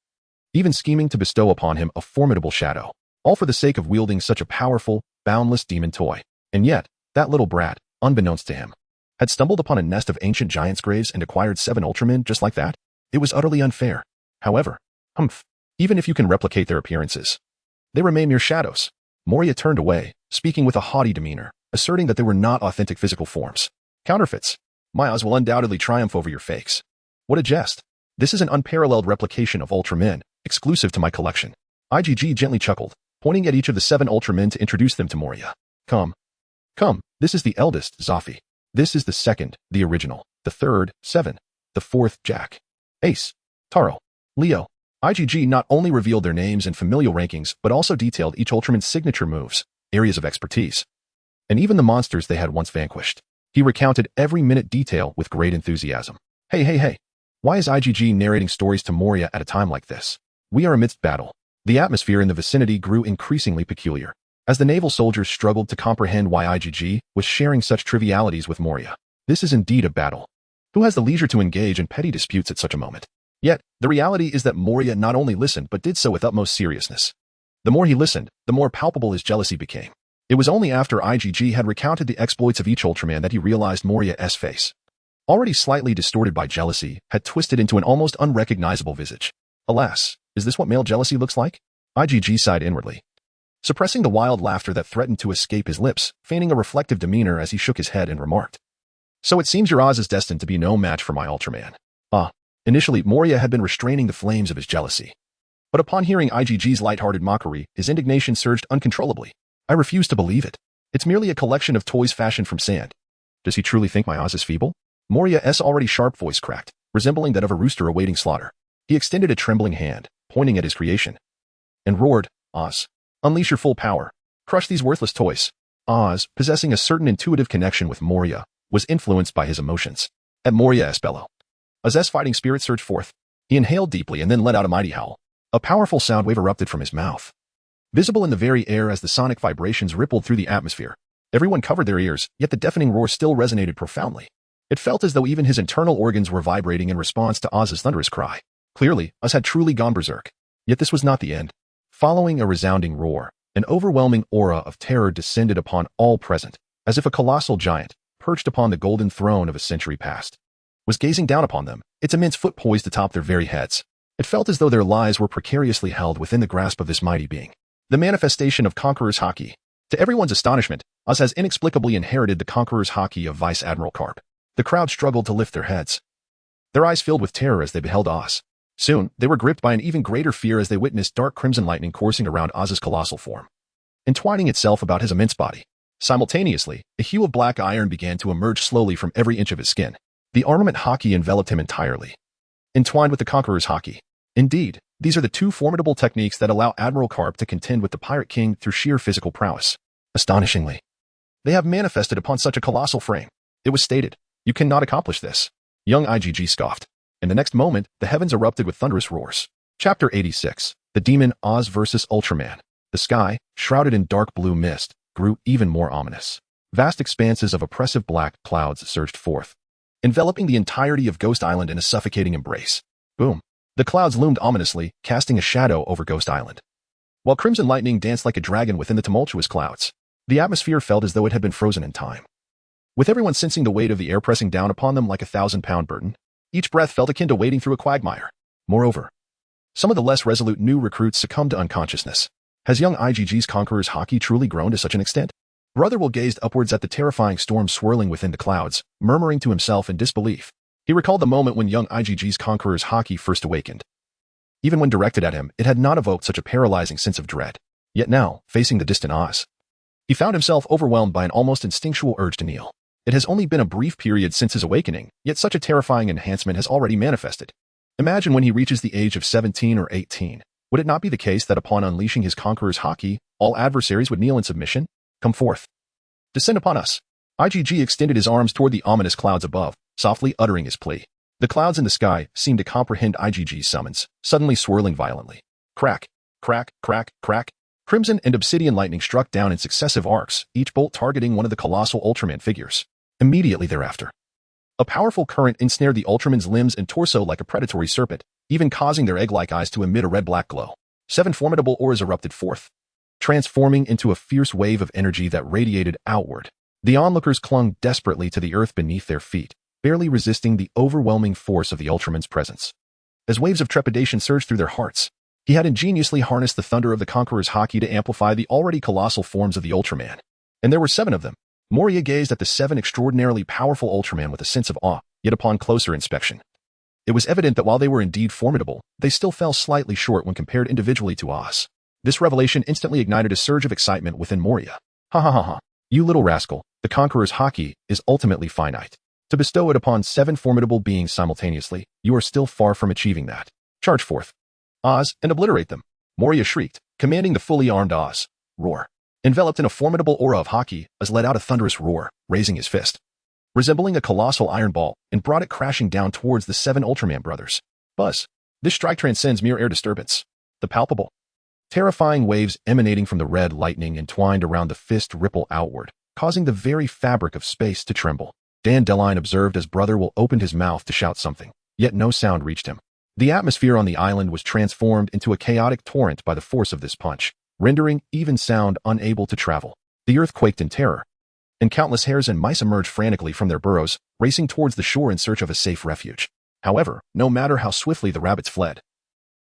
even scheming to bestow upon him a formidable shadow, all for the sake of wielding such a powerful, boundless demon toy. And yet, that little brat, unbeknownst to him, had stumbled upon a nest of ancient giants' graves and acquired 7 Ultramen just like that? It was utterly unfair. However, even if you can replicate their appearances, they remain mere shadows. Moria turned away, speaking with a haughty demeanor, asserting that they were not authentic physical forms. Counterfeits. My Oz will undoubtedly triumph over your fakes. What a jest. This is an unparalleled replication of Ultramen, exclusive to my collection. IgG gently chuckled, pointing at each of the 7 Ultramen to introduce them to Moria. Come, this is the eldest, Zafi. This is the second, the original. The third, 7. The fourth, Jack. Ace. Taro. Leo. IgG not only revealed their names and familial rankings, but also detailed each Ultraman's signature moves, areas of expertise, and even the monsters they had once vanquished. He recounted every minute detail with great enthusiasm. Hey. Why is IgG narrating stories to Moria at a time like this? We are amidst battle. The atmosphere in the vicinity grew increasingly peculiar, as the naval soldiers struggled to comprehend why IgG was sharing such trivialities with Moria. This is indeed a battle. Who has the leisure to engage in petty disputes at such a moment? Yet, the reality is that Moria not only listened but did so with utmost seriousness. The more he listened, the more palpable his jealousy became. It was only after IgG had recounted the exploits of each Ultraman that he realized Moria's face, already slightly distorted by jealousy, had twisted into an almost unrecognizable visage. Alas, is this what male jealousy looks like? IgG sighed inwardly, suppressing the wild laughter that threatened to escape his lips, feigning a reflective demeanor as he shook his head and remarked, "So it seems your Oz is destined to be no match for my Ultraman." Initially, Moria had been restraining the flames of his jealousy, but upon hearing IgG's lighthearted mockery, his indignation surged uncontrollably. I refuse to believe it. It's merely a collection of toys fashioned from sand. Does he truly think my Oz is feeble? Moria's already sharp voice cracked, resembling that of a rooster awaiting slaughter. He extended a trembling hand, pointing at his creation, and roared, "Oz, unleash your full power. Crush these worthless toys." Oz, possessing a certain intuitive connection with Moria, was influenced by his emotions. At Moria's bellow, Oz's fighting spirit surged forth. He inhaled deeply and then let out a mighty howl. A powerful sound wave erupted from his mouth, visible in the very air as the sonic vibrations rippled through the atmosphere. Everyone covered their ears, yet the deafening roar still resonated profoundly. It felt as though even his internal organs were vibrating in response to Oz's thunderous cry. Clearly, Oz had truly gone berserk. Yet this was not the end. Following a resounding roar, an overwhelming aura of terror descended upon all present, as if a colossal giant, perched upon the golden throne of a century past, was gazing down upon them, its immense foot poised atop their very heads. It felt as though their lives were precariously held within the grasp of this mighty being. The manifestation of Conqueror's Haki. To everyone's astonishment, Oz has inexplicably inherited the Conqueror's Haki of Vice Admiral Karp. The crowd struggled to lift their heads. Their eyes filled with terror as they beheld Oz. Soon, they were gripped by an even greater fear as they witnessed dark crimson lightning coursing around Oz's colossal form, entwining itself about his immense body. Simultaneously, a hue of black iron began to emerge slowly from every inch of his skin. The armament Haki enveloped him entirely, entwined with the Conqueror's Haki. Indeed, these are the two formidable techniques that allow Admiral Karp to contend with the Pirate King through sheer physical prowess. Astonishingly, they have manifested upon such a colossal frame. It was stated, "You cannot accomplish this." Young IgG scoffed. In the next moment, the heavens erupted with thunderous roars. Chapter 86. The Demon Oz vs. Ultraman. The sky, shrouded in dark blue mist, grew even more ominous. Vast expanses of oppressive black clouds surged forth, enveloping the entirety of Ghost Island in a suffocating embrace. Boom. The clouds loomed ominously, casting a shadow over Ghost Island. While crimson lightning danced like a dragon within the tumultuous clouds, the atmosphere felt as though it had been frozen in time. With everyone sensing the weight of the air pressing down upon them like a 1,000-pound burden, each breath felt akin to wading through a quagmire. Moreover, some of the less resolute new recruits succumbed to unconsciousness. Has young IgG's Conqueror's Haki truly grown to such an extent? Brother Will gazed upwards at the terrifying storm swirling within the clouds, murmuring to himself in disbelief. He recalled the moment when young IgG's Conqueror's Haki first awakened. Even when directed at him, it had not evoked such a paralyzing sense of dread. Yet now, facing the distant Oz, he found himself overwhelmed by an almost instinctual urge to kneel. It has only been a brief period since his awakening, yet such a terrifying enhancement has already manifested. Imagine when he reaches the age of 17 or 18. Would it not be the case that upon unleashing his Conqueror's Haki, all adversaries would kneel in submission? Come forth. Descend upon us. IgG extended his arms toward the ominous clouds above, softly uttering his plea. The clouds in the sky seemed to comprehend IgG's summons, suddenly swirling violently. Crack, crack, crack, crack. Crimson and obsidian lightning struck down in successive arcs, each bolt targeting one of the colossal Ultraman figures. Immediately thereafter, a powerful current ensnared the Ultraman's limbs and torso like a predatory serpent, even causing their egg-like eyes to emit a red-black glow. 7 formidable auras erupted forth, transforming into a fierce wave of energy that radiated outward. The onlookers clung desperately to the earth beneath their feet, barely resisting the overwhelming force of the Ultraman's presence. As waves of trepidation surged through their hearts, he had ingeniously harnessed the thunder of the Conqueror's Haki to amplify the already colossal forms of the Ultraman. And there were 7 of them. Moria gazed at the 7 extraordinarily powerful Ultraman with a sense of awe, yet upon closer inspection, it was evident that while they were indeed formidable, they still fell slightly short when compared individually to Oz. This revelation instantly ignited a surge of excitement within Moria. Ha ha ha ha. You little rascal, the Conqueror's Haki is ultimately finite. To bestow it upon 7 formidable beings simultaneously, you are still far from achieving that. Charge forth, Oz, and obliterate them. Moria shrieked, commanding the fully armed Oz. Roar. Enveloped in a formidable aura of Haki, Oz let out a thunderous roar, raising his fist, resembling a colossal iron ball, and brought it crashing down towards the 7 Ultraman brothers. Buzz. This strike transcends mere air disturbance. The palpable, terrifying waves emanating from the red lightning entwined around the fist ripple outward, causing the very fabric of space to tremble. Dandelion observed as Brother Will opened his mouth to shout something, yet no sound reached him. The atmosphere on the island was transformed into a chaotic torrent by the force of this punch, rendering even sound unable to travel. The earth quaked in terror, and countless hares and mice emerged frantically from their burrows, racing towards the shore in search of a safe refuge. However, no matter how swiftly the rabbits fled,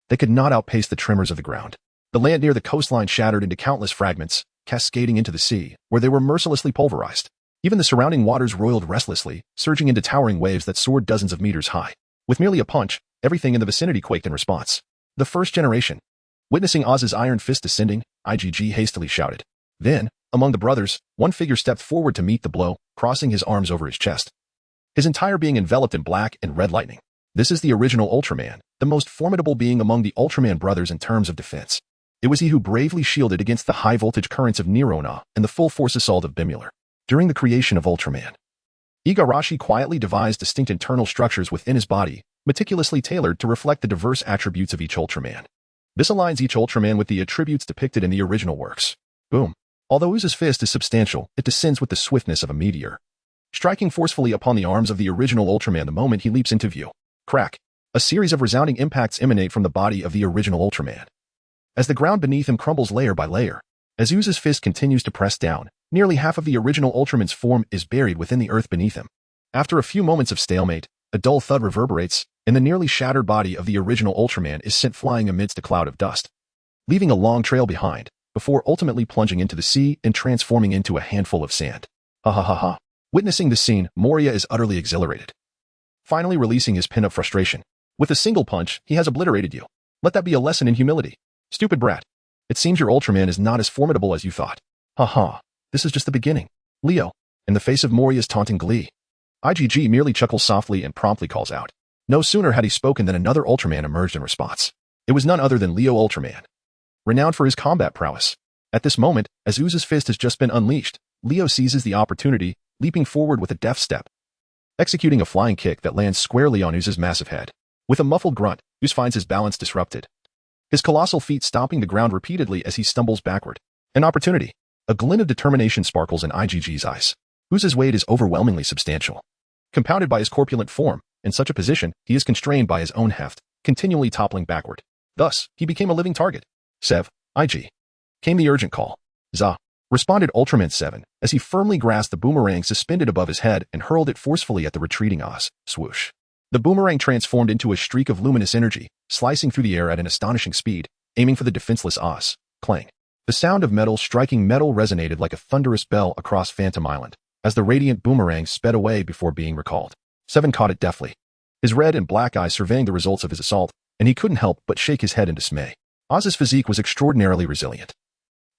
they could not outpace the tremors of the ground. The land near the coastline shattered into countless fragments, cascading into the sea, where they were mercilessly pulverized. Even the surrounding waters roiled restlessly, surging into towering waves that soared dozens of meters high. With merely a punch, everything in the vicinity quaked in response. The first generation. Witnessing Oz's iron fist descending, IgG hastily shouted. Then, among the brothers, one figure stepped forward to meet the blow, crossing his arms over his chest, his entire being enveloped in black and red lightning. This is the original Ultraman, the most formidable being among the Ultraman brothers in terms of defense. It was he who bravely shielded against the high-voltage currents of Nirona and the full-force assault of Bemular. During the creation of Ultraman, Igarashi quietly devised distinct internal structures within his body, meticulously tailored to reflect the diverse attributes of each Ultraman. This aligns each Ultraman with the attributes depicted in the original works. Boom. Although Use's fist is substantial, it descends with the swiftness of a meteor, striking forcefully upon the arms of the original Ultraman the moment he leaps into view. Crack. A series of resounding impacts emanate from the body of the original Ultraman, as the ground beneath him crumbles layer by layer. As Use's fist continues to press down, nearly half of the original Ultraman's form is buried within the earth beneath him. After a few moments of stalemate, a dull thud reverberates, and the nearly shattered body of the original Ultraman is sent flying amidst a cloud of dust, leaving a long trail behind, before ultimately plunging into the sea and transforming into a handful of sand. Ha ha ha ha. Witnessing this scene, Moria is utterly exhilarated, finally releasing his pent-up frustration. With a single punch, he has obliterated you. Let that be a lesson in humility. Stupid brat. It seems your Ultraman is not as formidable as you thought. Ha ha. This is just the beginning. Leo, in the face of Moria's taunting glee, IgG merely chuckles softly and promptly calls out. No sooner had he spoken than another Ultraman emerged in response. It was none other than Leo Ultraman, renowned for his combat prowess. At this moment, as Use's fist has just been unleashed, Leo seizes the opportunity, leaping forward with a deft step, executing a flying kick that lands squarely on Use's massive head. With a muffled grunt, Use finds his balance disrupted, his colossal feet stomping the ground repeatedly as he stumbles backward. An opportunity. A glint of determination sparkles in IgG's eyes. Use's weight is overwhelmingly substantial. Compounded by his corpulent form, in such a position, he is constrained by his own heft, continually toppling backward. Thus, he became a living target. Sev, IG. Came the urgent call. Za. Responded Ultraman 7, as he firmly grasped the boomerang suspended above his head and hurled it forcefully at the retreating Oz. Swoosh. The boomerang transformed into a streak of luminous energy, slicing through the air at an astonishing speed, aiming for the defenseless Oz. Clang. The sound of metal striking metal resonated like a thunderous bell across Phantom Island, as the radiant boomerang sped away before being recalled. Seven caught it deftly, his red and black eyes surveying the results of his assault, and he couldn't help but shake his head in dismay. Oz's physique was extraordinarily resilient,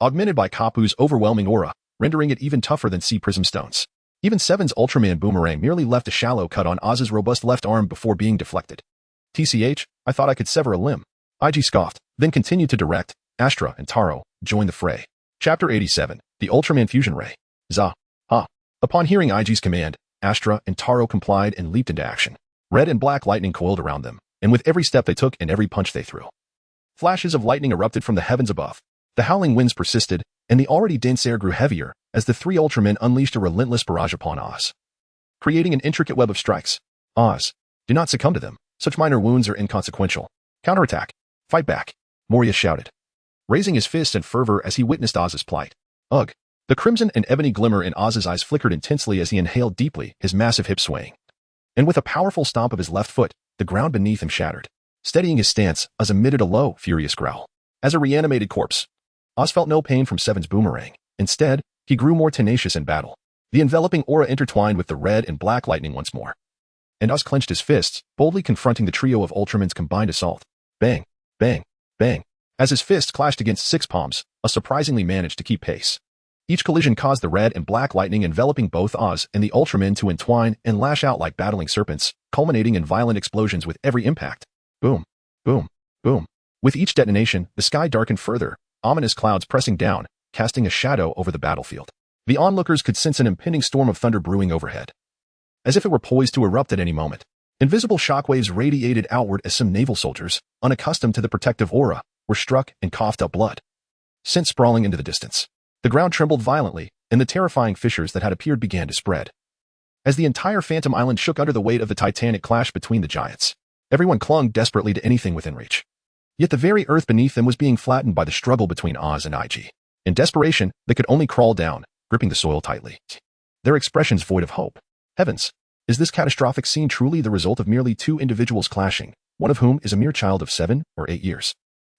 augmented by Kapu's overwhelming aura, rendering it even tougher than sea prism stones. Even Seven's Ultraman boomerang merely left a shallow cut on Oz's robust left arm before being deflected. TCH, I thought I could sever a limb. IG scoffed, then continued to direct. Astra and Taro joined the fray. Chapter 87, The Ultraman Fusion Ray. Za. Ha. Upon hearing IG's command, Astra and Taro complied and leaped into action. Red and black lightning coiled around them, and with every step they took and every punch they threw, flashes of lightning erupted from the heavens above. The howling winds persisted, and the already dense air grew heavier as the three Ultramen unleashed a relentless barrage upon Oz, creating an intricate web of strikes. Oz, do not succumb to them. Such minor wounds are inconsequential. Counterattack. Fight back. Moria shouted, raising his fists in fervor as he witnessed Oz's plight. Ugh. The crimson and ebony glimmer in Oz's eyes flickered intensely as he inhaled deeply, his massive hips swaying. And with a powerful stomp of his left foot, the ground beneath him shattered. Steadying his stance, Oz emitted a low, furious growl. As a reanimated corpse, Oz felt no pain from Seven's boomerang. Instead, he grew more tenacious in battle. The enveloping aura intertwined with the red and black lightning once more, and Oz clenched his fists, boldly confronting the trio of Ultraman's combined assault. Bang, bang, bang. As his fists clashed against six palms, Oz surprisingly managed to keep pace. Each collision caused the red and black lightning enveloping both Oz and the Ultramen to entwine and lash out like battling serpents, culminating in violent explosions with every impact. Boom, boom, boom. With each detonation, the sky darkened further, ominous clouds pressing down, casting a shadow over the battlefield. The onlookers could sense an impending storm of thunder brewing overhead, as if it were poised to erupt at any moment. Invisible shockwaves radiated outward as some naval soldiers, unaccustomed to the protective aura, were struck and coughed up blood, sent sprawling into the distance. The ground trembled violently, and the terrifying fissures that had appeared began to spread, as the entire Phantom Island shook under the weight of the titanic clash between the giants. Everyone clung desperately to anything within reach. Yet the very earth beneath them was being flattened by the struggle between Oz and IG. In desperation, they could only crawl down, gripping the soil tightly, their expressions void of hope. Heavens! Is this catastrophic scene truly the result of merely two individuals clashing, one of whom is a mere child of 7 or 8 years?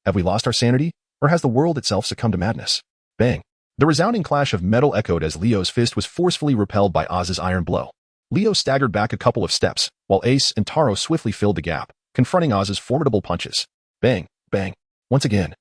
Have we lost our sanity, or has the world itself succumbed to madness? Bang! The resounding clash of metal echoed as Leo's fist was forcefully repelled by Oz's iron blow. Leo staggered back a couple of steps, while Ace and Taro swiftly filled the gap, confronting Oz's formidable punches. Bang! Bang! Once again,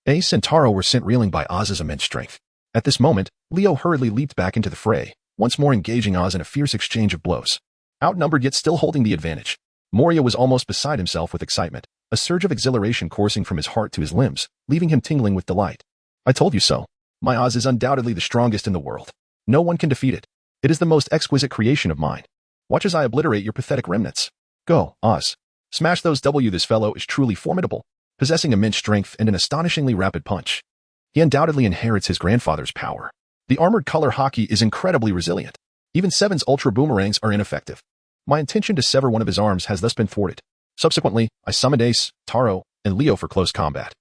Ace and Taro were sent reeling by Oz's immense strength. At this moment, Leo hurriedly leaped back into the fray, once more engaging Oz in a fierce exchange of blows. Outnumbered yet still holding the advantage, Moria was almost beside himself with excitement, a surge of exhilaration coursing from his heart to his limbs, leaving him tingling with delight. I told you so. My Oz is undoubtedly the strongest in the world. No one can defeat it. It is the most exquisite creation of mine. Watch as I obliterate your pathetic remnants. Go, Oz. Smash those W. This fellow is truly formidable. possessing immense strength and an astonishingly rapid punch. He undoubtedly inherits his grandfather's power. The armored color hockey is incredibly resilient. Even 7's ultra boomerangs are ineffective. My intention to sever one of his arms has thus been thwarted. Subsequently, I summoned Ace, Taro, and Leo for close combat.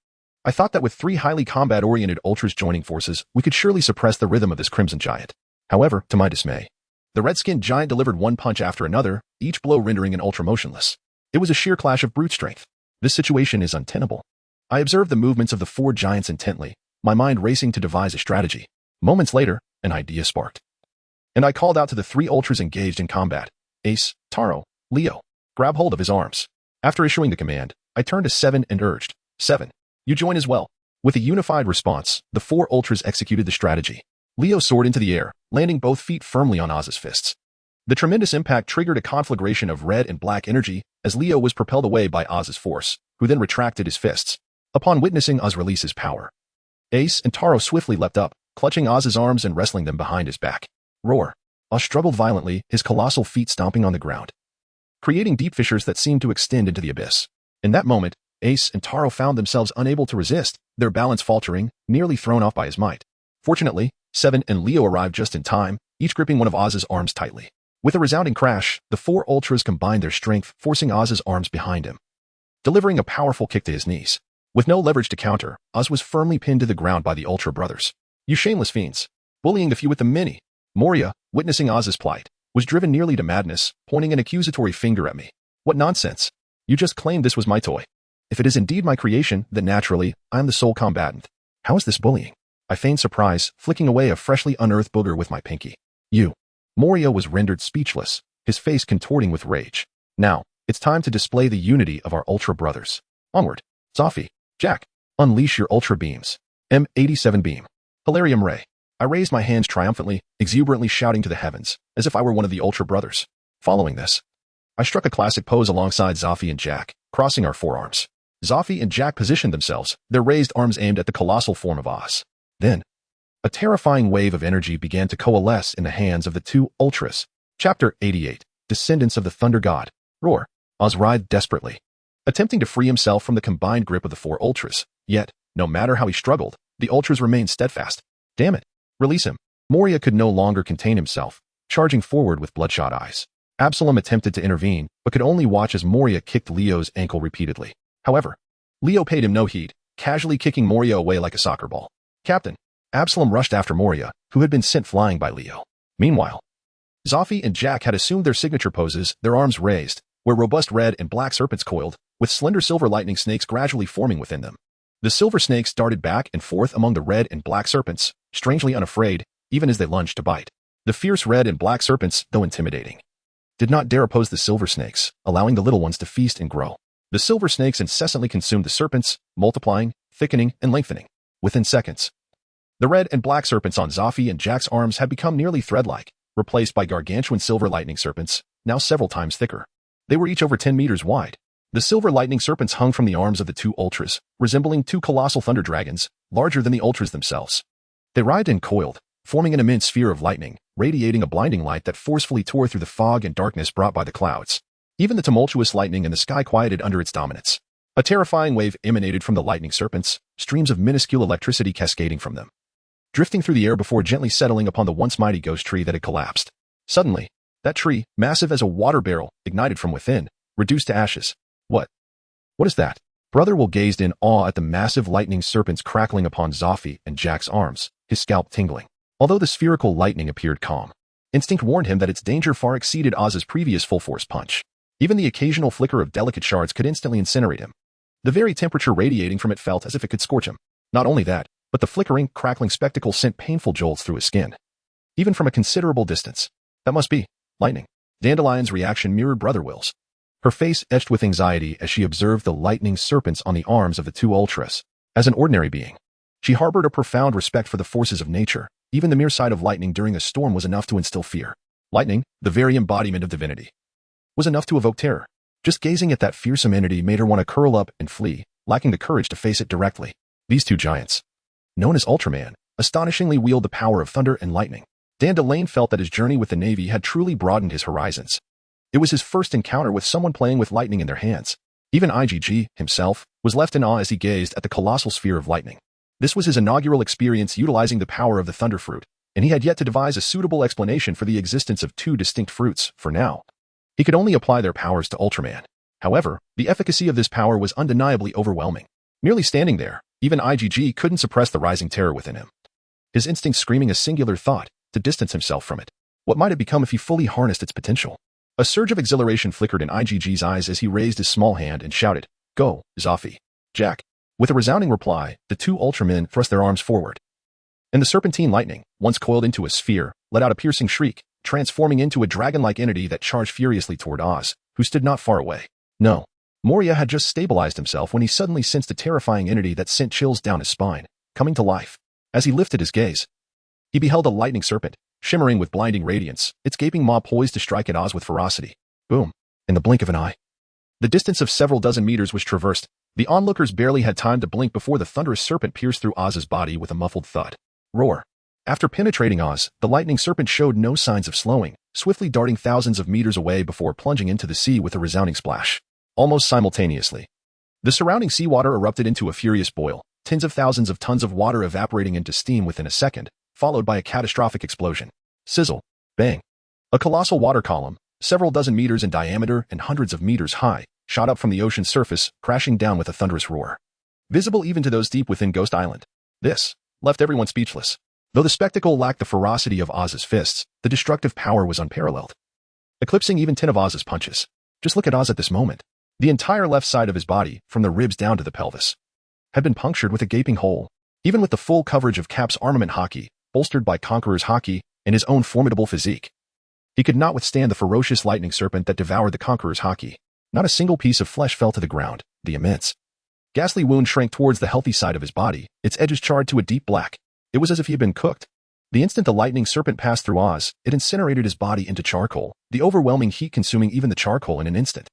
I thought that with 3 highly combat-oriented ultras joining forces, we could surely suppress the rhythm of this crimson giant. However, to my dismay, the red-skinned giant delivered one punch after another, each blow rendering an ultra motionless. It was a sheer clash of brute strength. This situation is untenable. I observed the movements of the 4 giants intently, my mind racing to devise a strategy. Moments later, an idea sparked. And I called out to the 3 ultras engaged in combat. Ace, Taro, Leo, grab hold of his arms. After issuing the command, I turned to 7 and urged, 7, you join as well. With a unified response, the 4 ultras executed the strategy. Leo soared into the air, landing both feet firmly on Oz's fists. The tremendous impact triggered a conflagration of red and black energy as Leo was propelled away by Oz's force, who then retracted his fists. Upon witnessing Oz release his power, Ace and Taro swiftly leapt up, clutching Oz's arms and wrestling them behind his back. Roar! Oz struggled violently, his colossal feet stomping on the ground, creating deep fissures that seemed to extend into the abyss. In that moment, Ace and Taro found themselves unable to resist, their balance faltering, nearly thrown off by his might. Fortunately, 7 and Leo arrived just in time, each gripping one of Oz's arms tightly. With a resounding crash, the 4 ultras combined their strength, forcing Oz's arms behind him, delivering a powerful kick to his knees. With no leverage to counter, Oz was firmly pinned to the ground by the Ultra brothers. You shameless fiends! Bullying the few with the many! Moria, witnessing Oz's plight, was driven nearly to madness, pointing an accusatory finger at me. What nonsense! You just claimed this was my toy. If it is indeed my creation, then naturally, I am the sole combatant. How is this bullying? I feigned surprise, flicking away a freshly unearthed booger with my pinky. You! Moria was rendered speechless, his face contorting with rage. Now, it's time to display the unity of our Ultra brothers. Onward! Zophy! Jack! Unleash your Ultra beams. M87 beam. Hilarium ray. I raised my hands triumphantly, exuberantly shouting to the heavens, as if I were one of the Ultra brothers. Following this, I struck a classic pose alongside Zophy and Jack, crossing our forearms. Zophy and Jack positioned themselves, their raised arms aimed at the colossal form of Oz. Then, a terrifying wave of energy began to coalesce in the hands of the 2 ultras. Chapter 88. Descendants of the Thunder God. Roar. Oz writhed desperately, attempting to free himself from the combined grip of the 4 ultras. Yet, no matter how he struggled, the ultras remained steadfast. Damn it. Release him. Moria could no longer contain himself, charging forward with bloodshot eyes. Absalom attempted to intervene, but could only watch as Moria kicked Leo's ankle repeatedly. However, Leo paid him no heed, casually kicking Moria away like a soccer ball. Captain! Absalom rushed after Moria, who had been sent flying by Leo. Meanwhile, Zophy and Jack had assumed their signature poses, their arms raised, where robust red and black serpents coiled, with slender silver lightning snakes gradually forming within them. The silver snakes darted back and forth among the red and black serpents, strangely unafraid, even as they lunged to bite. The fierce red and black serpents, though intimidating, did not dare oppose the silver snakes, allowing the little ones to feast and grow. The silver snakes incessantly consumed the serpents, multiplying, thickening, and lengthening. Within seconds, the red and black serpents on Zophy and Jack's arms had become nearly thread-like, replaced by gargantuan silver lightning serpents, now several times thicker. They were each over 10 meters wide. The silver lightning serpents hung from the arms of the 2 ultras, resembling 2 colossal thunder dragons, larger than the ultras themselves. They writhed and coiled, forming an immense sphere of lightning, radiating a blinding light that forcefully tore through the fog and darkness brought by the clouds. Even the tumultuous lightning in the sky quieted under its dominance. A terrifying wave emanated from the lightning serpents, streams of minuscule electricity cascading from them, drifting through the air before gently settling upon the once mighty ghost tree that had collapsed. Suddenly, that tree, massive as a water barrel, ignited from within, reduced to ashes. What is that? Brother Will gazed in awe at the massive lightning serpents crackling upon Zophy and Jack's arms, his scalp tingling. Although the spherical lightning appeared calm, instinct warned him that its danger far exceeded Oz's previous full-force punch. Even the occasional flicker of delicate shards could instantly incinerate him. The very temperature radiating from it felt as if it could scorch him. Not only that, but the flickering, crackling spectacle sent painful jolts through his skin, even from a considerable distance. That must be lightning. Dandelion's reaction mirrored Brother Will's. Her face etched with anxiety as she observed the lightning serpents on the arms of the 2 ultras. As an ordinary being, she harbored a profound respect for the forces of nature. Even the mere sight of lightning during a storm was enough to instill fear. Lightning, the very embodiment of divinity, was enough to evoke terror. Just gazing at that fearsome entity made her want to curl up and flee, lacking the courage to face it directly. These 2 giants, known as Ultraman, astonishingly wield the power of thunder and lightning. Dandelion felt that his journey with the Navy had truly broadened his horizons. It was his first encounter with someone playing with lightning in their hands. Even IgG, himself, was left in awe as he gazed at the colossal sphere of lightning. This was his inaugural experience utilizing the power of the Thunder Fruit, and he had yet to devise a suitable explanation for the existence of two distinct fruits, for now. He could only apply their powers to Ultraman. However, the efficacy of this power was undeniably overwhelming. Merely standing there, even IgG couldn't suppress the rising terror within him. His instinct screaming a singular thought, to distance himself from it. What might it become if he fully harnessed its potential? A surge of exhilaration flickered in IgG's eyes as he raised his small hand and shouted, "Go, Zoffy." Jack. With a resounding reply, the two Ultramen thrust their arms forward. And the serpentine lightning, once coiled into a sphere, let out a piercing shriek, transforming into a dragon-like entity that charged furiously toward Oz, who stood not far away. No. Moria had just stabilized himself when he suddenly sensed a terrifying entity that sent chills down his spine, coming to life. As he lifted his gaze, he beheld a lightning serpent, shimmering with blinding radiance, its gaping maw poised to strike at Oz with ferocity. Boom. In the blink of an eye. The distance of several dozen meters was traversed. The onlookers barely had time to blink before the thunderous serpent pierced through Oz's body with a muffled thud. Roar. After penetrating Oz, the lightning serpent showed no signs of slowing, swiftly darting thousands of meters away before plunging into the sea with a resounding splash. Almost simultaneously, the surrounding seawater erupted into a furious boil, tens of thousands of tons of water evaporating into steam within a second, followed by a catastrophic explosion. Sizzle. Bang. A colossal water column, several dozen meters in diameter and hundreds of meters high, shot up from the ocean's surface, crashing down with a thunderous roar. Visible even to those deep within Ghost Island. This left everyone speechless. Though the spectacle lacked the ferocity of Oz's fists, the destructive power was unparalleled, eclipsing even 10 of Oz's punches. Just look at Oz at this moment. The entire left side of his body, from the ribs down to the pelvis, had been punctured with a gaping hole. Even with the full coverage of Cap's armament hockey, bolstered by Conqueror's hockey, and his own formidable physique, he could not withstand the ferocious lightning serpent that devoured the Conqueror's hockey. Not a single piece of flesh fell to the ground. The immense, ghastly wound shrank towards the healthy side of his body, its edges charred to a deep black. It was as if he had been cooked. The instant the lightning serpent passed through Oz, it incinerated his body into charcoal, the overwhelming heat consuming even the charcoal in an instant.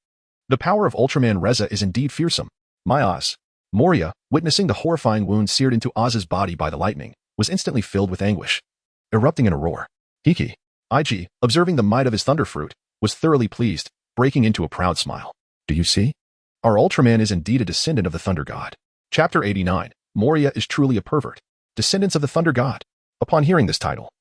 The power of Ultraman Reza is indeed fearsome. My Oz. Moria, witnessing the horrifying wound seared into Oz's body by the lightning, was instantly filled with anguish. Erupting in a roar. Hiki. IG, observing the might of his thunder fruit, was thoroughly pleased, breaking into a proud smile. Do you see? Our Ultraman is indeed a descendant of the Thunder God. Chapter 89. Moria is truly a pervert. Descendants of the Thunder God. Upon hearing this title,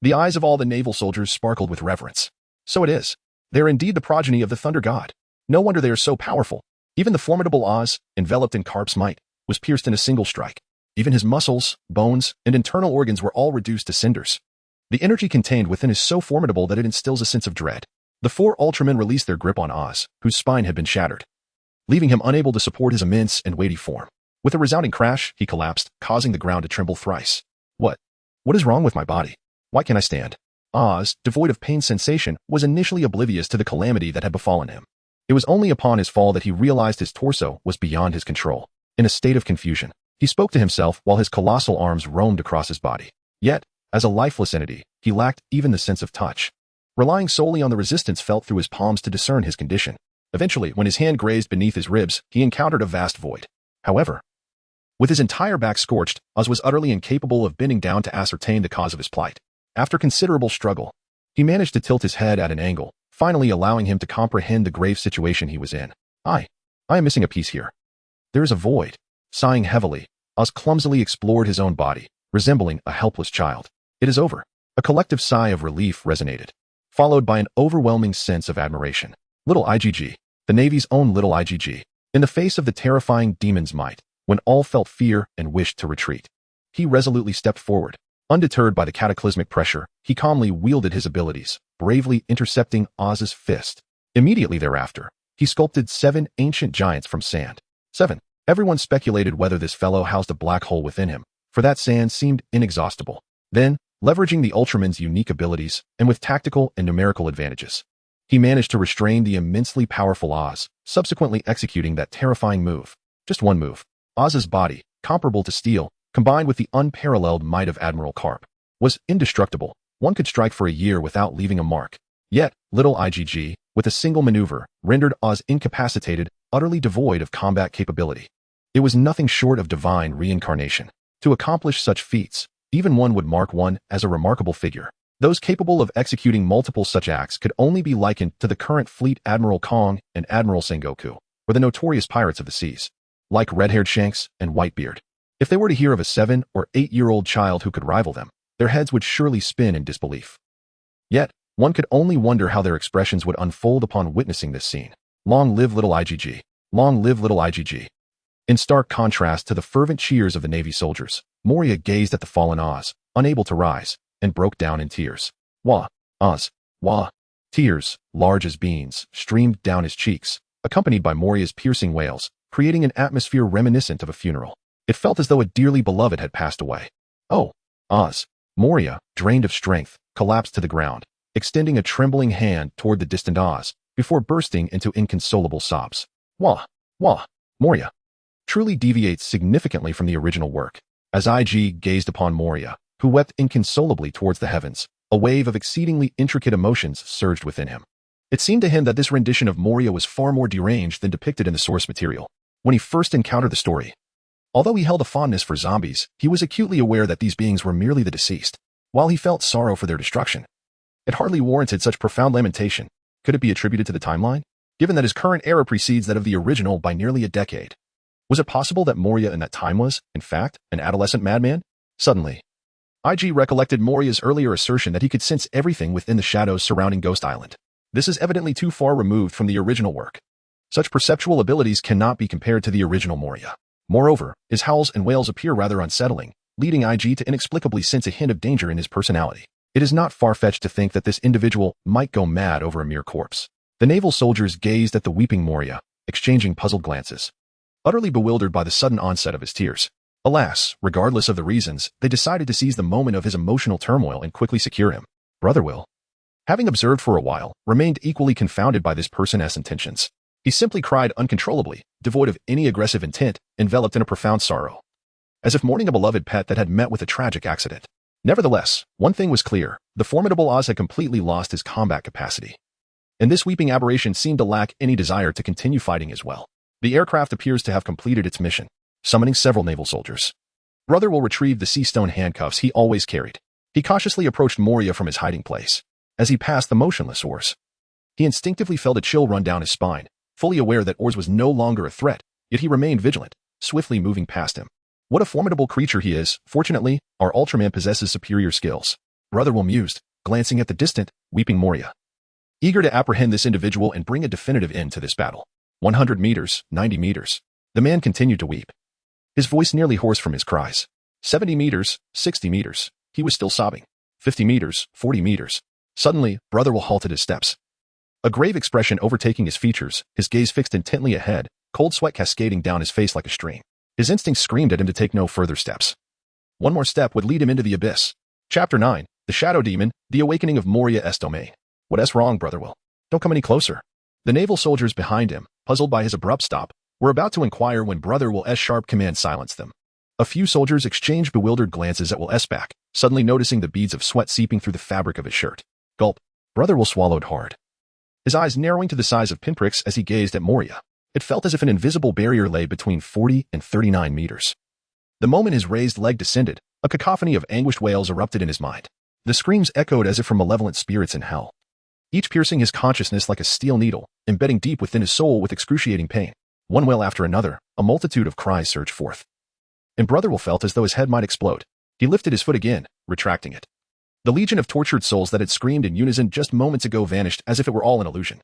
the eyes of all the naval soldiers sparkled with reverence. So it is. They are indeed the progeny of the Thunder God. No wonder they are so powerful. Even the formidable Oz, enveloped in Karp's might, was pierced in a single strike. Even his muscles, bones, and internal organs were all reduced to cinders. The energy contained within is so formidable that it instills a sense of dread. The four Ultramen released their grip on Oz, whose spine had been shattered, leaving him unable to support his immense and weighty form. With a resounding crash, he collapsed, causing the ground to tremble thrice. What is wrong with my body? Why can't I stand? Oz, devoid of pain sensation, was initially oblivious to the calamity that had befallen him. It was only upon his fall that he realized his torso was beyond his control. In a state of confusion, he spoke to himself while his colossal arms roamed across his body. Yet, as a lifeless entity, he lacked even the sense of touch, relying solely on the resistance felt through his palms to discern his condition. Eventually, when his hand grazed beneath his ribs, he encountered a vast void. However, with his entire back scorched, Oz was utterly incapable of bending down to ascertain the cause of his plight. After considerable struggle, he managed to tilt his head at an angle, finally allowing him to comprehend the grave situation he was in. I am missing a piece here. There is a void. Sighing heavily, Oz clumsily explored his own body, resembling a helpless child. It is over. A collective sigh of relief resonated, followed by an overwhelming sense of admiration. Little IgG, the Navy's own little IgG, in the face of the terrifying demon's might, when all felt fear and wished to retreat, he resolutely stepped forward. Undeterred by the cataclysmic pressure, he calmly wielded his abilities, bravely intercepting Oz's fist. Immediately thereafter, he sculpted 7 ancient giants from sand. 7. Everyone speculated whether this fellow housed a black hole within him, for that sand seemed inexhaustible. Then, leveraging the Ultraman's unique abilities, and with tactical and numerical advantages, he managed to restrain the immensely powerful Oz, subsequently executing that terrifying move. Just one move. Oz's body, comparable to steel, combined with the unparalleled might of Admiral Karp, was indestructible. One could strike for a year without leaving a mark. Yet, little IgG, with a single maneuver, rendered Oz incapacitated, utterly devoid of combat capability. It was nothing short of divine reincarnation. To accomplish such feats, even one would mark one as a remarkable figure. Those capable of executing multiple such acts could only be likened to the current fleet Admiral Kong and Admiral Sengoku. were the notorious pirates of the seas, like red-haired Shanks and Whitebeard. If they were to hear of a 7- or 8-year-old child who could rival them, their heads would surely spin in disbelief. Yet, one could only wonder how their expressions would unfold upon witnessing this scene. Long live little IGG. Long live little IGG. In stark contrast to the fervent cheers of the Navy soldiers, Moria gazed at the fallen Oz, unable to rise, and broke down in tears. Wah, Oz, wah. Tears, large as beans, streamed down his cheeks, accompanied by Moria's piercing wails, creating an atmosphere reminiscent of a funeral. It felt as though a dearly beloved had passed away. Oh, Oz. Moria, drained of strength, collapsed to the ground, extending a trembling hand toward the distant Oz, before bursting into inconsolable sobs. Wah, wah. Moria truly deviates significantly from the original work. As IG gazed upon Moria, who wept inconsolably towards the heavens, a wave of exceedingly intricate emotions surged within him. It seemed to him that this rendition of Moria was far more deranged than depicted in the source material. When he first encountered the story, although he held a fondness for zombies, he was acutely aware that these beings were merely the deceased. While he felt sorrow for their destruction, it hardly warranted such profound lamentation. Could it be attributed to the timeline? Given that his current era precedes that of the original by nearly a decade. Was it possible that Moria in that time was, in fact, an adolescent madman? Suddenly, IG recollected Moria's earlier assertion that he could sense everything within the shadows surrounding Ghost Island. This is evidently too far removed from the original work. Such perceptual abilities cannot be compared to the original Moria. Moreover, his howls and wails appear rather unsettling, leading IG to inexplicably sense a hint of danger in his personality. It is not far-fetched to think that this individual might go mad over a mere corpse. The naval soldiers gazed at the weeping Moria, exchanging puzzled glances, utterly bewildered by the sudden onset of his tears. Alas, regardless of the reasons, they decided to seize the moment of his emotional turmoil and quickly secure him. Brother Will, having observed for a while, remained equally confounded by this person's intentions. He simply cried uncontrollably, devoid of any aggressive intent, enveloped in a profound sorrow, as if mourning a beloved pet that had met with a tragic accident. Nevertheless, one thing was clear: the formidable Oz had completely lost his combat capacity, and this weeping aberration seemed to lack any desire to continue fighting as well. The aircraft appears to have completed its mission, summoning several naval soldiers. Brother Will retrieved the sea stone handcuffs he always carried. He cautiously approached Moria from his hiding place. As he passed the motionless oars, he instinctively felt a chill run down his spine, fully aware that oars was no longer a threat, yet he remained vigilant, swiftly moving past him. What a formidable creature he is. Fortunately, our Ultraman possesses superior skills. Brother Will mused, glancing at the distant, weeping Moria, eager to apprehend this individual and bring a definitive end to this battle. 100 meters, 90 meters. The man continued to weep, his voice nearly hoarse from his cries. 70 meters, 60 meters. He was still sobbing. 50 meters, 40 meters. Suddenly, Brother Will halted his steps, a grave expression overtaking his features, his gaze fixed intently ahead, cold sweat cascading down his face like a stream. His instincts screamed at him to take no further steps. One more step would lead him into the abyss. Chapter 9. The Shadow Demon, the Awakening of Moria's Domain. What's wrong, Brother Will? Don't come any closer. The naval soldiers behind him, puzzled by his abrupt stop, were about to inquire when Brother Will's sharp command silenced them. A few soldiers exchanged bewildered glances at Will's back, suddenly noticing the beads of sweat seeping through the fabric of his shirt. Gulp. Brother Will swallowed hard, his eyes narrowing to the size of pinpricks as he gazed at Moria. It felt as if an invisible barrier lay between 40 and 39 meters. The moment his raised leg descended, a cacophony of anguished wails erupted in his mind. The screams echoed as if from malevolent spirits in hell, each piercing his consciousness like a steel needle, embedding deep within his soul with excruciating pain. One wail after another, a multitude of cries surged forth, and Brother Will felt as though his head might explode. He lifted his foot again, retracting it. The legion of tortured souls that had screamed in unison just moments ago vanished as if it were all an illusion.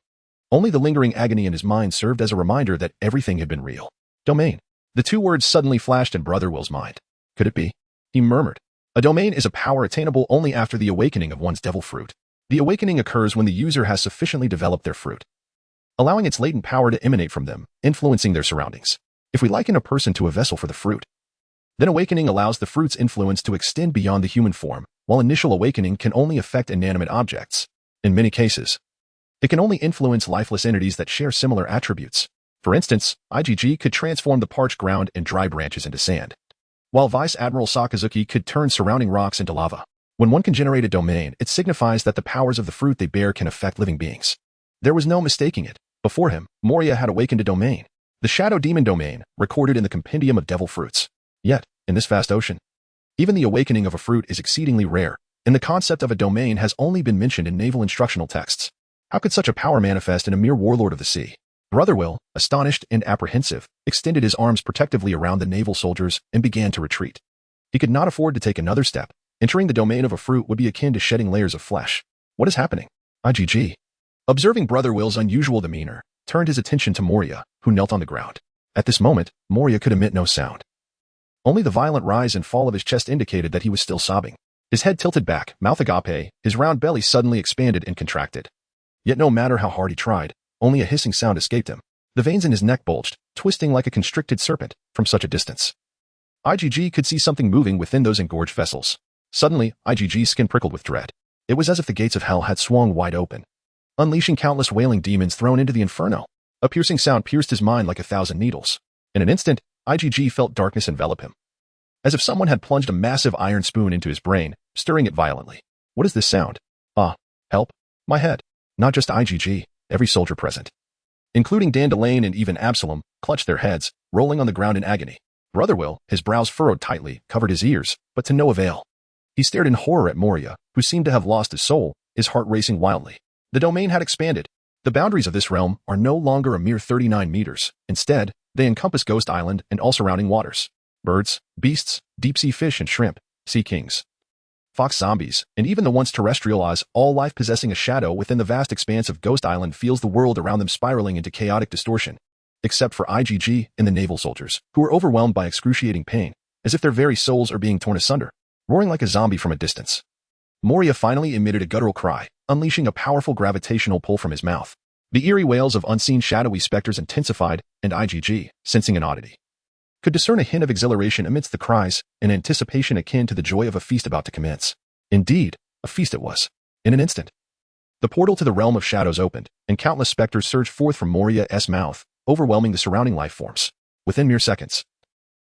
Only the lingering agony in his mind served as a reminder that everything had been real. Domain. The two words suddenly flashed in Brother Will's mind. Could it be? He murmured. A domain is a power attainable only after the awakening of one's devil fruit. The awakening occurs when the user has sufficiently developed their fruit, allowing its latent power to emanate from them, influencing their surroundings. If we liken a person to a vessel for the fruit, then awakening allows the fruit's influence to extend beyond the human form, while initial awakening can only affect inanimate objects. In many cases, it can only influence lifeless entities that share similar attributes. For instance, IGG could transform the parched ground and dry branches into sand, while Vice Admiral Sakazuki could turn surrounding rocks into lava. When one can generate a domain, it signifies that the powers of the fruit they bear can affect living beings. There was no mistaking it. Before him, Moria had awakened a domain, the Shadow Demon domain, recorded in the Compendium of Devil Fruits. Yet, in this vast ocean, even the awakening of a fruit is exceedingly rare, and the concept of a domain has only been mentioned in naval instructional texts. How could such a power manifest in a mere warlord of the sea? Brother Will, astonished and apprehensive, extended his arms protectively around the naval soldiers and began to retreat. He could not afford to take another step. Entering the domain of a fruit would be akin to shedding layers of flesh. What is happening? IGG. Observing Brother Will's unusual demeanor, turned his attention to Moria, who knelt on the ground. At this moment, Moria could emit no sound. Only the violent rise and fall of his chest indicated that he was still sobbing. His head tilted back, mouth agape, his round belly suddenly expanded and contracted. Yet no matter how hard he tried, only a hissing sound escaped him. The veins in his neck bulged, twisting like a constricted serpent from such a distance. IGG could see something moving within those engorged vessels. Suddenly, IGG's skin prickled with dread. It was as if the gates of hell had swung wide open, unleashing countless wailing demons thrown into the inferno. A piercing sound pierced his mind like 1,000 needles. In an instant, IGG felt darkness envelop him, as if someone had plunged a massive iron spoon into his brain, stirring it violently. What is this sound? Help. My head. Not just IGG, every soldier present, including Dandelion and even Absalom, clutched their heads, rolling on the ground in agony. Brother Will, his brows furrowed tightly, covered his ears, but to no avail. He stared in horror at Moria, who seemed to have lost his soul, his heart racing wildly. The domain had expanded. The boundaries of this realm are no longer a mere 39 meters. Instead, they encompass Ghost Island and all surrounding waters. Birds, beasts, deep-sea fish and shrimp, sea kings, fox zombies, and even the once terrestrial Oz, all life possessing a shadow within the vast expanse of Ghost Island feels the world around them spiraling into chaotic distortion. Except for IGG and the naval soldiers, who are overwhelmed by excruciating pain, as if their very souls are being torn asunder, roaring like a zombie from a distance. Moria finally emitted a guttural cry, unleashing a powerful gravitational pull from his mouth. The eerie wails of unseen shadowy specters intensified, and IGG, sensing an oddity, could discern a hint of exhilaration amidst the cries, an anticipation akin to the joy of a feast about to commence. Indeed, a feast it was. In an instant, the portal to the realm of shadows opened, and countless specters surged forth from Moria's mouth, overwhelming the surrounding life forms. Within mere seconds,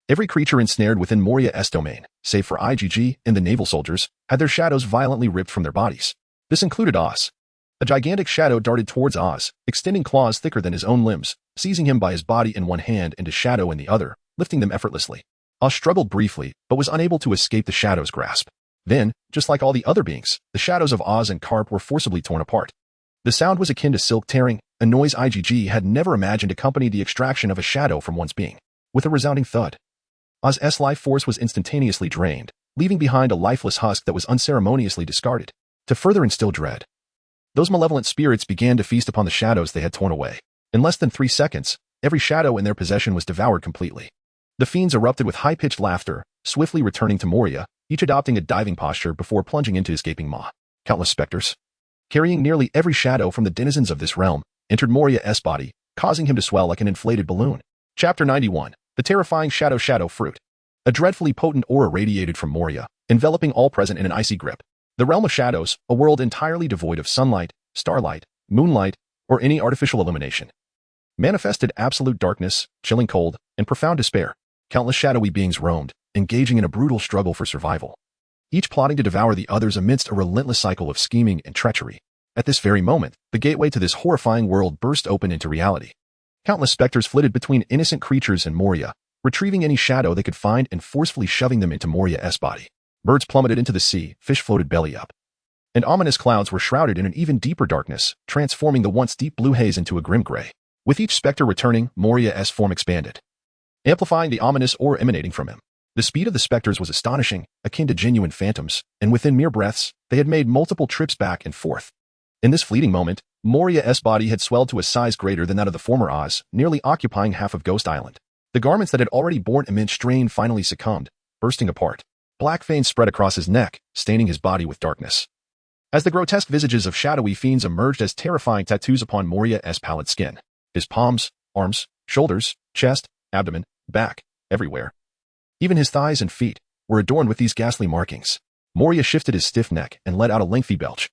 every creature ensnared within Moria's domain, save for IGG and the naval soldiers, had their shadows violently ripped from their bodies. This included Oz. A gigantic shadow darted towards Oz, extending claws thicker than his own limbs, seizing him by his body in one hand and his shadow in the other, lifting them effortlessly. Oz struggled briefly, but was unable to escape the shadow's grasp. Then, just like all the other beings, the shadows of Oz and Karp were forcibly torn apart. The sound was akin to silk tearing, a noise IGG had never imagined accompanied the extraction of a shadow from one's being. With a resounding thud, Oz's life force was instantaneously drained, leaving behind a lifeless husk that was unceremoniously discarded. To further instill dread, those malevolent spirits began to feast upon the shadows they had torn away. In less than 3 seconds, every shadow in their possession was devoured completely. The fiends erupted with high-pitched laughter, swiftly returning to Moria, each adopting a diving posture before plunging into his gaping maw. Countless specters, carrying nearly every shadow from the denizens of this realm, entered Moria's body, causing him to swell like an inflated balloon. Chapter 91. The Terrifying Shadow Fruit. A dreadfully potent aura radiated from Moria, enveloping all present in an icy grip. The realm of shadows, a world entirely devoid of sunlight, starlight, moonlight, or any artificial illumination, manifested absolute darkness, chilling cold, and profound despair. Countless shadowy beings roamed, engaging in a brutal struggle for survival, each plotting to devour the others amidst a relentless cycle of scheming and treachery. At this very moment, the gateway to this horrifying world burst open into reality. Countless specters flitted between innocent creatures and Moria, retrieving any shadow they could find and forcefully shoving them into Moria's body. Birds plummeted into the sea, fish floated belly up, and ominous clouds were shrouded in an even deeper darkness, transforming the once deep blue haze into a grim gray. With each specter returning, Moria's form expanded, amplifying the ominous aura emanating from him. The speed of the specters was astonishing, akin to genuine phantoms, and within mere breaths, they had made multiple trips back and forth. In this fleeting moment, Moria's body had swelled to a size greater than that of the former Oz, nearly occupying half of Ghost Island. The garments that had already borne immense strain finally succumbed, bursting apart. Black veins spread across his neck, staining his body with darkness, as the grotesque visages of shadowy fiends emerged as terrifying tattoos upon Moria's pallid skin. His palms, arms, shoulders, chest, abdomen, back, everywhere, even his thighs and feet, were adorned with these ghastly markings. Moria shifted his stiff neck and let out a lengthy belch,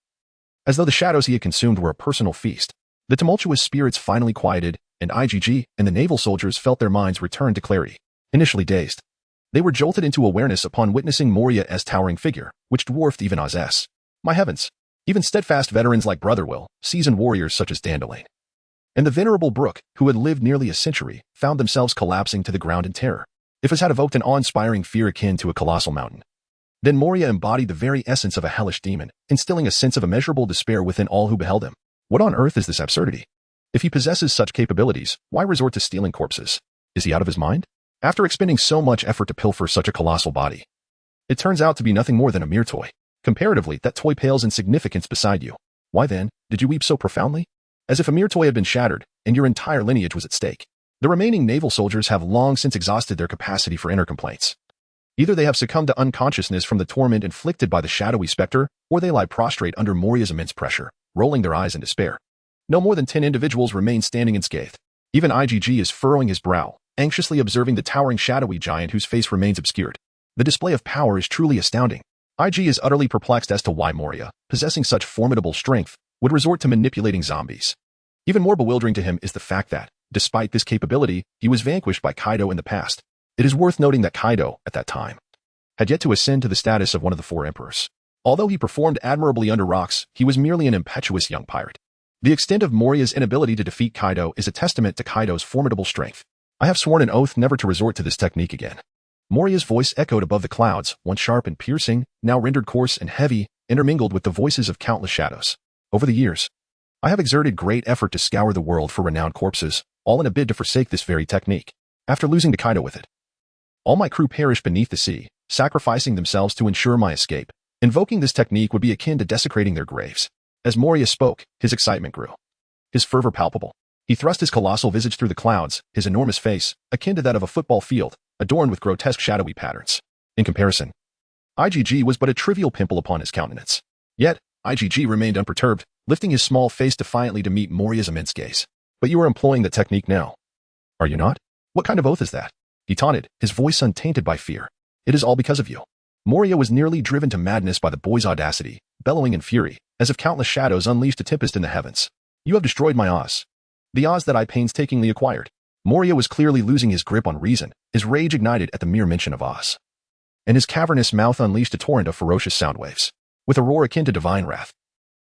as though the shadows he had consumed were a personal feast. The tumultuous spirits finally quieted, and IGG and the naval soldiers felt their minds return to clarity. Initially dazed, they were jolted into awareness upon witnessing Moria's towering figure, which dwarfed even Oz's. My heavens! Even steadfast veterans like Brother Will, seasoned warriors such as Dandelion, and the venerable Brook, who had lived nearly a century, found themselves collapsing to the ground in terror. If Oz had evoked an awe-inspiring fear akin to a colossal mountain, then Moria embodied the very essence of a hellish demon, instilling a sense of immeasurable despair within all who beheld him. What on earth is this absurdity? If he possesses such capabilities, why resort to stealing corpses? Is he out of his mind? After expending so much effort to pilfer such a colossal body, it turns out to be nothing more than a mere toy. Comparatively, that toy pales in significance beside you. Why then, did you weep so profoundly? As if a mere toy had been shattered, and your entire lineage was at stake. The remaining naval soldiers have long since exhausted their capacity for inner complaints. Either they have succumbed to unconsciousness from the torment inflicted by the shadowy specter, or they lie prostrate under Moria's immense pressure, rolling their eyes in despair. No more than 10 individuals remain standing unscathed. Even IgG is furrowing his brow, anxiously observing the towering shadowy giant whose face remains obscured. The display of power is truly astounding. IG is utterly perplexed as to why Moria, possessing such formidable strength, would resort to manipulating zombies. Even more bewildering to him is the fact that, despite this capability, he was vanquished by Kaido in the past. It is worth noting that Kaido, at that time, had yet to ascend to the status of one of the 4 emperors. Although he performed admirably under rocks, he was merely an impetuous young pirate. The extent of Moria's inability to defeat Kaido is a testament to Kaido's formidable strength. I have sworn an oath never to resort to this technique again. Moria's voice echoed above the clouds, once sharp and piercing, now rendered coarse and heavy, intermingled with the voices of countless shadows. Over the years, I have exerted great effort to scour the world for renowned corpses, all in a bid to forsake this very technique. After losing to Kaido with it, all my crew perished beneath the sea, sacrificing themselves to ensure my escape. Invoking this technique would be akin to desecrating their graves. As Moria spoke, his excitement grew. His fervor palpable. He thrust his colossal visage through the clouds, his enormous face, akin to that of a football field, adorned with grotesque shadowy patterns. In comparison, IgG was but a trivial pimple upon his countenance. Yet, IgG remained unperturbed, lifting his small face defiantly to meet Moria's immense gaze. But you are employing the technique now. Are you not? What kind of oath is that? He taunted, his voice untainted by fear. It is all because of you. Moria was nearly driven to madness by the boy's audacity, bellowing in fury, as if countless shadows unleashed a tempest in the heavens. You have destroyed my Oz. The Oz that I painstakingly acquired. Moria was clearly losing his grip on reason, his rage ignited at the mere mention of Oz. And his cavernous mouth unleashed a torrent of ferocious sound waves. With a roar akin to divine wrath,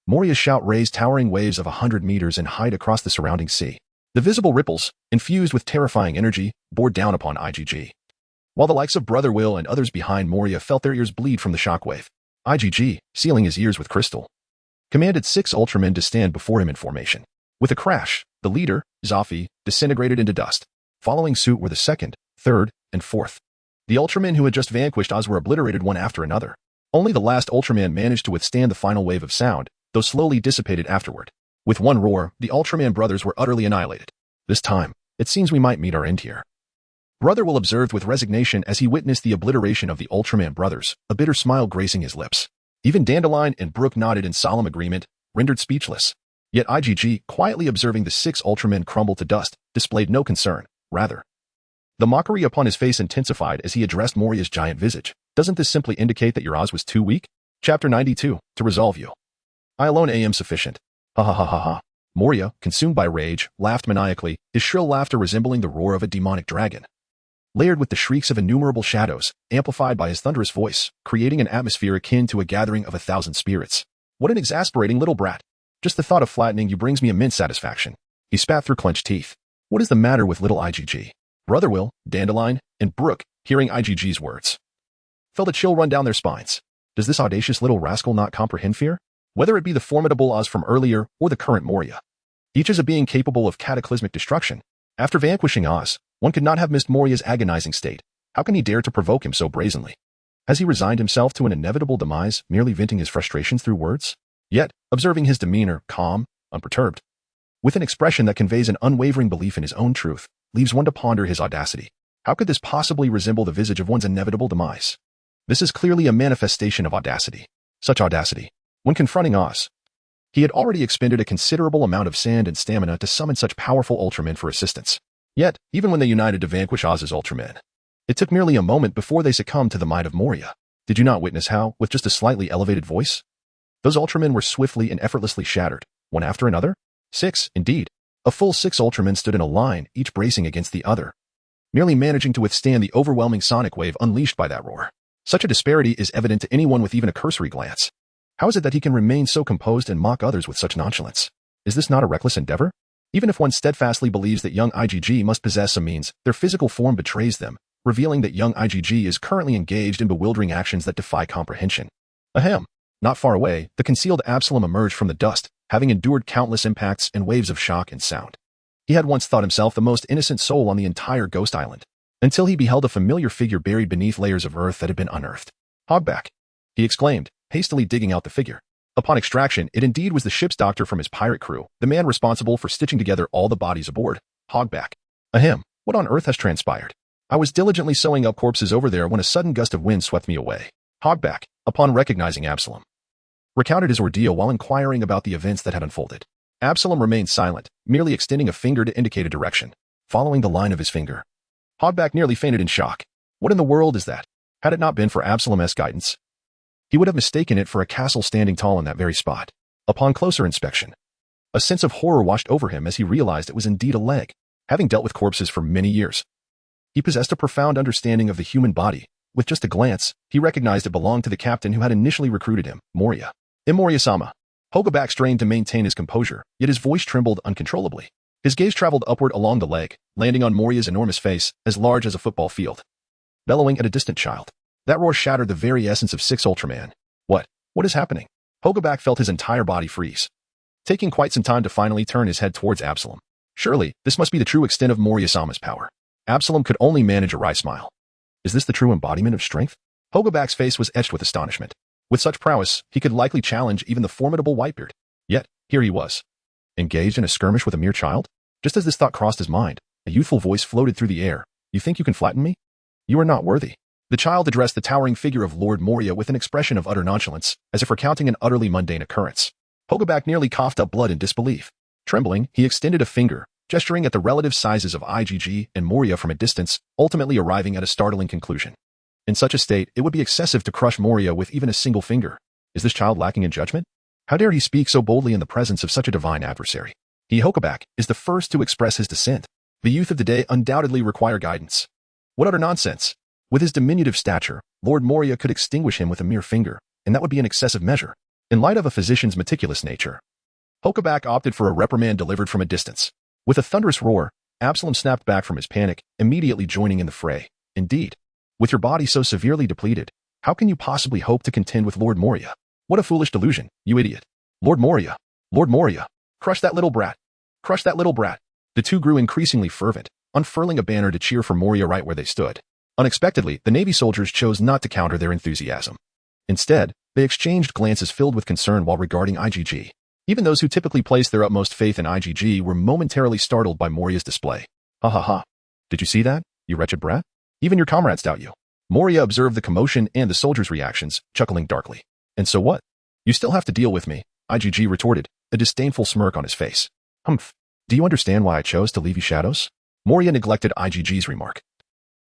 Moria's shout raised towering waves of 100 meters in height across the surrounding sea. The visible ripples, infused with terrifying energy, bore down upon IgG. While the likes of Brother Will and others behind Moria felt their ears bleed from the shockwave, IgG, sealing his ears with crystal, commanded 6 Ultramen to stand before him in formation. With a crash, the leader, Zafi, disintegrated into dust. Following suit were the 2nd, 3rd, and 4th. The Ultramen who had just vanquished Oz were obliterated one after another. Only the last Ultraman managed to withstand the final wave of sound, though slowly dissipated afterward. With one roar, the Ultraman brothers were utterly annihilated. This time, it seems we might meet our end here. Brother Will observed with resignation as he witnessed the obliteration of the Ultraman brothers, a bitter smile gracing his lips. Even Dandelion and Brook nodded in solemn agreement, rendered speechless. Yet IgG, quietly observing the 6 Ultramen crumble to dust, displayed no concern. Rather, the mockery upon his face intensified as he addressed Moria's giant visage. Doesn't this simply indicate that your Oz was too weak? Chapter 92, to resolve you. I alone am sufficient. Ha ha ha ha ha. Moria, consumed by rage, laughed maniacally, his shrill laughter resembling the roar of a demonic dragon. Layered with the shrieks of innumerable shadows, amplified by his thunderous voice, creating an atmosphere akin to a gathering of 1,000 spirits. What an exasperating little brat. Just the thought of flattening you brings me immense satisfaction. He spat through clenched teeth. What is the matter with little IgG? Brother Will, Dandelion, and Brook, hearing IgG's words, felt a chill run down their spines. Does this audacious little rascal not comprehend fear? Whether it be the formidable Oz from earlier or the current Moria, each is a being capable of cataclysmic destruction. After vanquishing Oz, one could not have missed Moria's agonizing state. How can he dare to provoke him so brazenly? Has he resigned himself to an inevitable demise, merely venting his frustrations through words? Yet, observing his demeanor, calm, unperturbed, with an expression that conveys an unwavering belief in his own truth, leaves one to ponder his audacity. How could this possibly resemble the visage of one's inevitable demise? This is clearly a manifestation of audacity. Such audacity. When confronting Oz, he had already expended a considerable amount of sand and stamina to summon such powerful Ultramen for assistance. Yet, even when they united to vanquish Oz's Ultramen, it took merely a moment before they succumbed to the might of Moria. Did you not witness how, with just a slightly elevated voice, those Ultramen were swiftly and effortlessly shattered, one after another? 6, indeed. A full 6 Ultramen stood in a line, each bracing against the other, merely managing to withstand the overwhelming sonic wave unleashed by that roar. Such a disparity is evident to anyone with even a cursory glance. How is it that he can remain so composed and mock others with such nonchalance? Is this not a reckless endeavor? Even if one steadfastly believes that young IgG must possess some means, their physical form betrays them, revealing that young IgG is currently engaged in bewildering actions that defy comprehension. Ahem. Not far away, the concealed Absalom emerged from the dust, having endured countless impacts and waves of shock and sound. He had once thought himself the most innocent soul on the entire ghost island, until he beheld a familiar figure buried beneath layers of earth that had been unearthed. "Hogback," he exclaimed, hastily digging out the figure. Upon extraction, it indeed was the ship's doctor from his pirate crew, the man responsible for stitching together all the bodies aboard. Hogback. Ahem, what on earth has transpired? I was diligently sewing up corpses over there when a sudden gust of wind swept me away. Hogback, upon recognizing Absalom, recounted his ordeal while inquiring about the events that had unfolded. Absalom remained silent, merely extending a finger to indicate a direction, following the line of his finger. Hogback nearly fainted in shock. What in the world is that? Had it not been for Absalom's guidance, he would have mistaken it for a castle standing tall in that very spot. Upon closer inspection, a sense of horror washed over him as he realized it was indeed a leg. Having dealt with corpses for many years, he possessed a profound understanding of the human body. With just a glance, he recognized it belonged to the captain who had initially recruited him, Moria. Moria-sama. Hogback strained to maintain his composure, yet his voice trembled uncontrollably. His gaze traveled upward along the leg, landing on Moria's enormous face, as large as a football field, bellowing at a distant child. That roar shattered the very essence of Six Ultraman. What is happening? Hogback felt his entire body freeze, taking quite some time to finally turn his head towards Absalom. Surely, this must be the true extent of Moria-sama's power. Absalom could only manage a wry smile. Is this the true embodiment of strength? Hogback's face was etched with astonishment. With such prowess, he could likely challenge even the formidable Whitebeard. Yet, here he was, engaged in a skirmish with a mere child? Just as this thought crossed his mind, a youthful voice floated through the air. You think you can flatten me? You are not worthy. The child addressed the towering figure of Lord Moria with an expression of utter nonchalance, as if recounting an utterly mundane occurrence. Hogback nearly coughed up blood in disbelief. Trembling, he extended a finger, gesturing at the relative sizes of IgG and Moria from a distance, ultimately arriving at a startling conclusion. In such a state, it would be excessive to crush Moria with even a single finger. Is this child lacking in judgment? How dare he speak so boldly in the presence of such a divine adversary? He, Hogback, is the first to express his dissent. The youth of the day undoubtedly require guidance. What utter nonsense! With his diminutive stature, Lord Moria could extinguish him with a mere finger, and that would be an excessive measure. In light of a physician's meticulous nature, Hogback opted for a reprimand delivered from a distance. With a thunderous roar, Absalom snapped back from his panic, immediately joining in the fray. Indeed, with your body so severely depleted, how can you possibly hope to contend with Lord Moria? What a foolish delusion, you idiot. Lord Moria! Lord Moria! Crush that little brat! Crush that little brat! The two grew increasingly fervent, unfurling a banner to cheer for Moria right where they stood. Unexpectedly, the Navy soldiers chose not to counter their enthusiasm. Instead, they exchanged glances filled with concern while regarding IgG. Even those who typically placed their utmost faith in IgG were momentarily startled by Moria's display. Ha ha ha. Did you see that, you wretched brat? Even your comrades doubt you. Moria observed the commotion and the soldiers' reactions, chuckling darkly. And so what? You still have to deal with me, IgG retorted, a disdainful smirk on his face. Humph. Do you understand why I chose to leave you shadows? Moria neglected IgG's remark.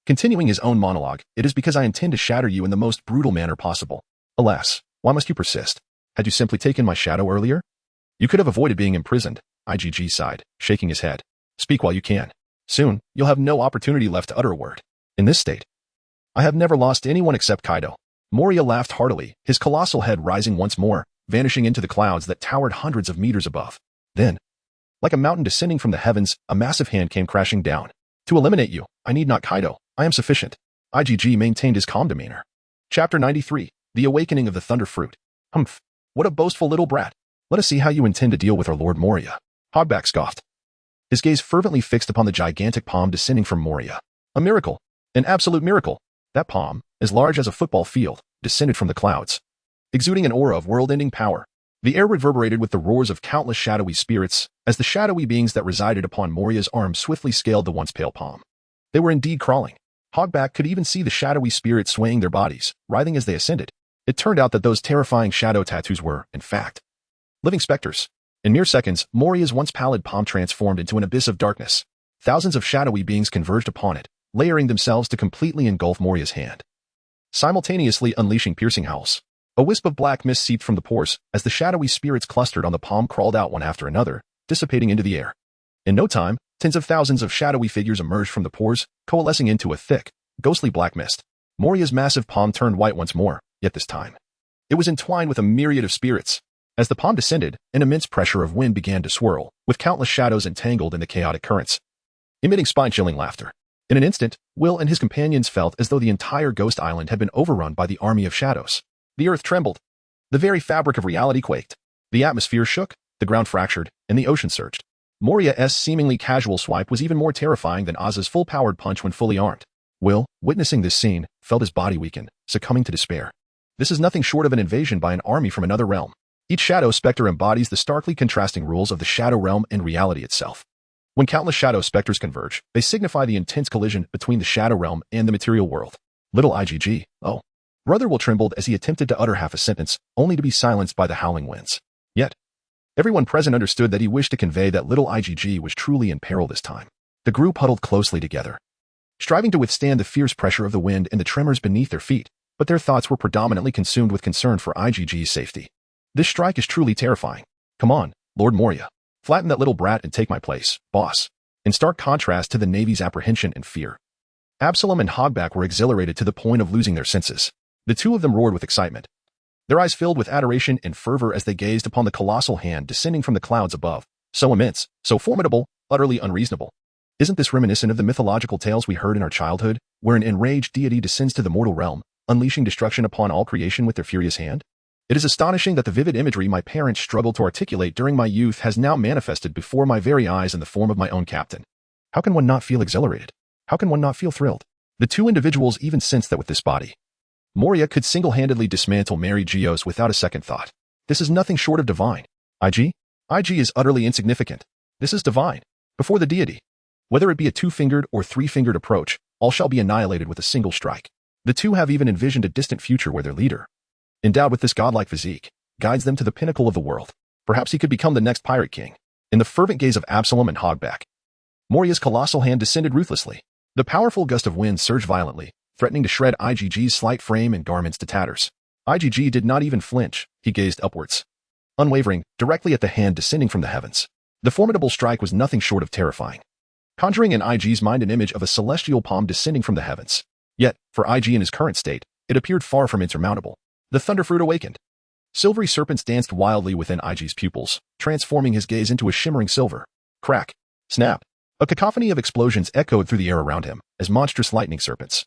Continuing his own monologue, it is because I intend to shatter you in the most brutal manner possible. Alas, why must you persist? Had you simply taken my shadow earlier? You could have avoided being imprisoned, IgG sighed, shaking his head. Speak while you can. Soon, you'll have no opportunity left to utter a word. In this state, I have never lost anyone except Kaido. Moria laughed heartily, his colossal head rising once more, vanishing into the clouds that towered hundreds of meters above. Then, like a mountain descending from the heavens, a massive hand came crashing down. To eliminate you, I need not Kaido. I am sufficient. IgG maintained his calm demeanor. Chapter 93, The Awakening of the Thunder Fruit. Humph. What a boastful little brat. Let us see how you intend to deal with our Lord Moria. Hogback scoffed, his gaze fervently fixed upon the gigantic palm descending from Moria. A miracle. An absolute miracle. That palm, as large as a football field, descended from the clouds, exuding an aura of world-ending power. The air reverberated with the roars of countless shadowy spirits, as the shadowy beings that resided upon Moria's arm swiftly scaled the once pale palm. They were indeed crawling. Hogback could even see the shadowy spirits swaying their bodies, writhing as they ascended. It turned out that those terrifying shadow tattoos were, in fact, living specters. In mere seconds, Moria's once pallid palm transformed into an abyss of darkness. Thousands of shadowy beings converged upon it, layering themselves to completely engulf Moria's hand, simultaneously unleashing piercing howls. A wisp of black mist seeped from the pores, as the shadowy spirits clustered on the palm crawled out one after another, dissipating into the air. In no time, tens of thousands of shadowy figures emerged from the pores, coalescing into a thick, ghostly black mist. Moria's massive palm turned white once more, yet this time, it was entwined with a myriad of spirits. As the palm descended, an immense pressure of wind began to swirl, with countless shadows entangled in the chaotic currents, emitting spine-chilling laughter. In an instant, Will and his companions felt as though the entire ghost island had been overrun by the army of shadows. The earth trembled. The very fabric of reality quaked. The atmosphere shook, the ground fractured, and the ocean surged. Moria's seemingly casual swipe was even more terrifying than Oz's full-powered punch when fully armed. Will, witnessing this scene, felt his body weaken, succumbing to despair. This is nothing short of an invasion by an army from another realm. Each Shadow Spectre embodies the starkly contrasting rules of the Shadow Realm and reality itself. When countless Shadow Spectres converge, they signify the intense collision between the Shadow Realm and the material world. Little IgG, oh. Brotherwill trembled as he attempted to utter half a sentence, only to be silenced by the howling winds. Yet, everyone present understood that he wished to convey that little IgG was truly in peril this time. The group huddled closely together, striving to withstand the fierce pressure of the wind and the tremors beneath their feet, but their thoughts were predominantly consumed with concern for IgG's safety. This strike is truly terrifying. Come on, Lord Moria. Flatten that little brat and take my place, boss. In stark contrast to the Navy's apprehension and fear, Absalom and Hogback were exhilarated to the point of losing their senses. The two of them roared with excitement, their eyes filled with adoration and fervor as they gazed upon the colossal hand descending from the clouds above. So immense, so formidable, utterly unreasonable. Isn't this reminiscent of the mythological tales we heard in our childhood, where an enraged deity descends to the mortal realm, unleashing destruction upon all creation with their furious hand? It is astonishing that the vivid imagery my parents struggled to articulate during my youth has now manifested before my very eyes in the form of my own captain. How can one not feel exhilarated? How can one not feel thrilled? The two individuals even sensed that with this body, Moria could single-handedly dismantle Mary Geos without a second thought. This is nothing short of divine. IG is utterly insignificant. This is divine. Before the deity, whether it be a two-fingered or three-fingered approach, all shall be annihilated with a single strike. The two have even envisioned a distant future where their leader, endowed with this godlike physique, guides them to the pinnacle of the world. Perhaps he could become the next pirate king. In the fervent gaze of Absalom and Hogback, Moria's colossal hand descended ruthlessly. The powerful gust of wind surged violently, threatening to shred IgG's slight frame and garments to tatters. IgG did not even flinch. He gazed upwards, unwavering, directly at the hand descending from the heavens. The formidable strike was nothing short of terrifying, conjuring in IG's mind an image of a celestial palm descending from the heavens. Yet, for IG in his current state, it appeared far from insurmountable. The thunderfruit awakened. Silvery serpents danced wildly within IG's pupils, transforming his gaze into a shimmering silver. Crack. Snap. A cacophony of explosions echoed through the air around him, as monstrous lightning serpents,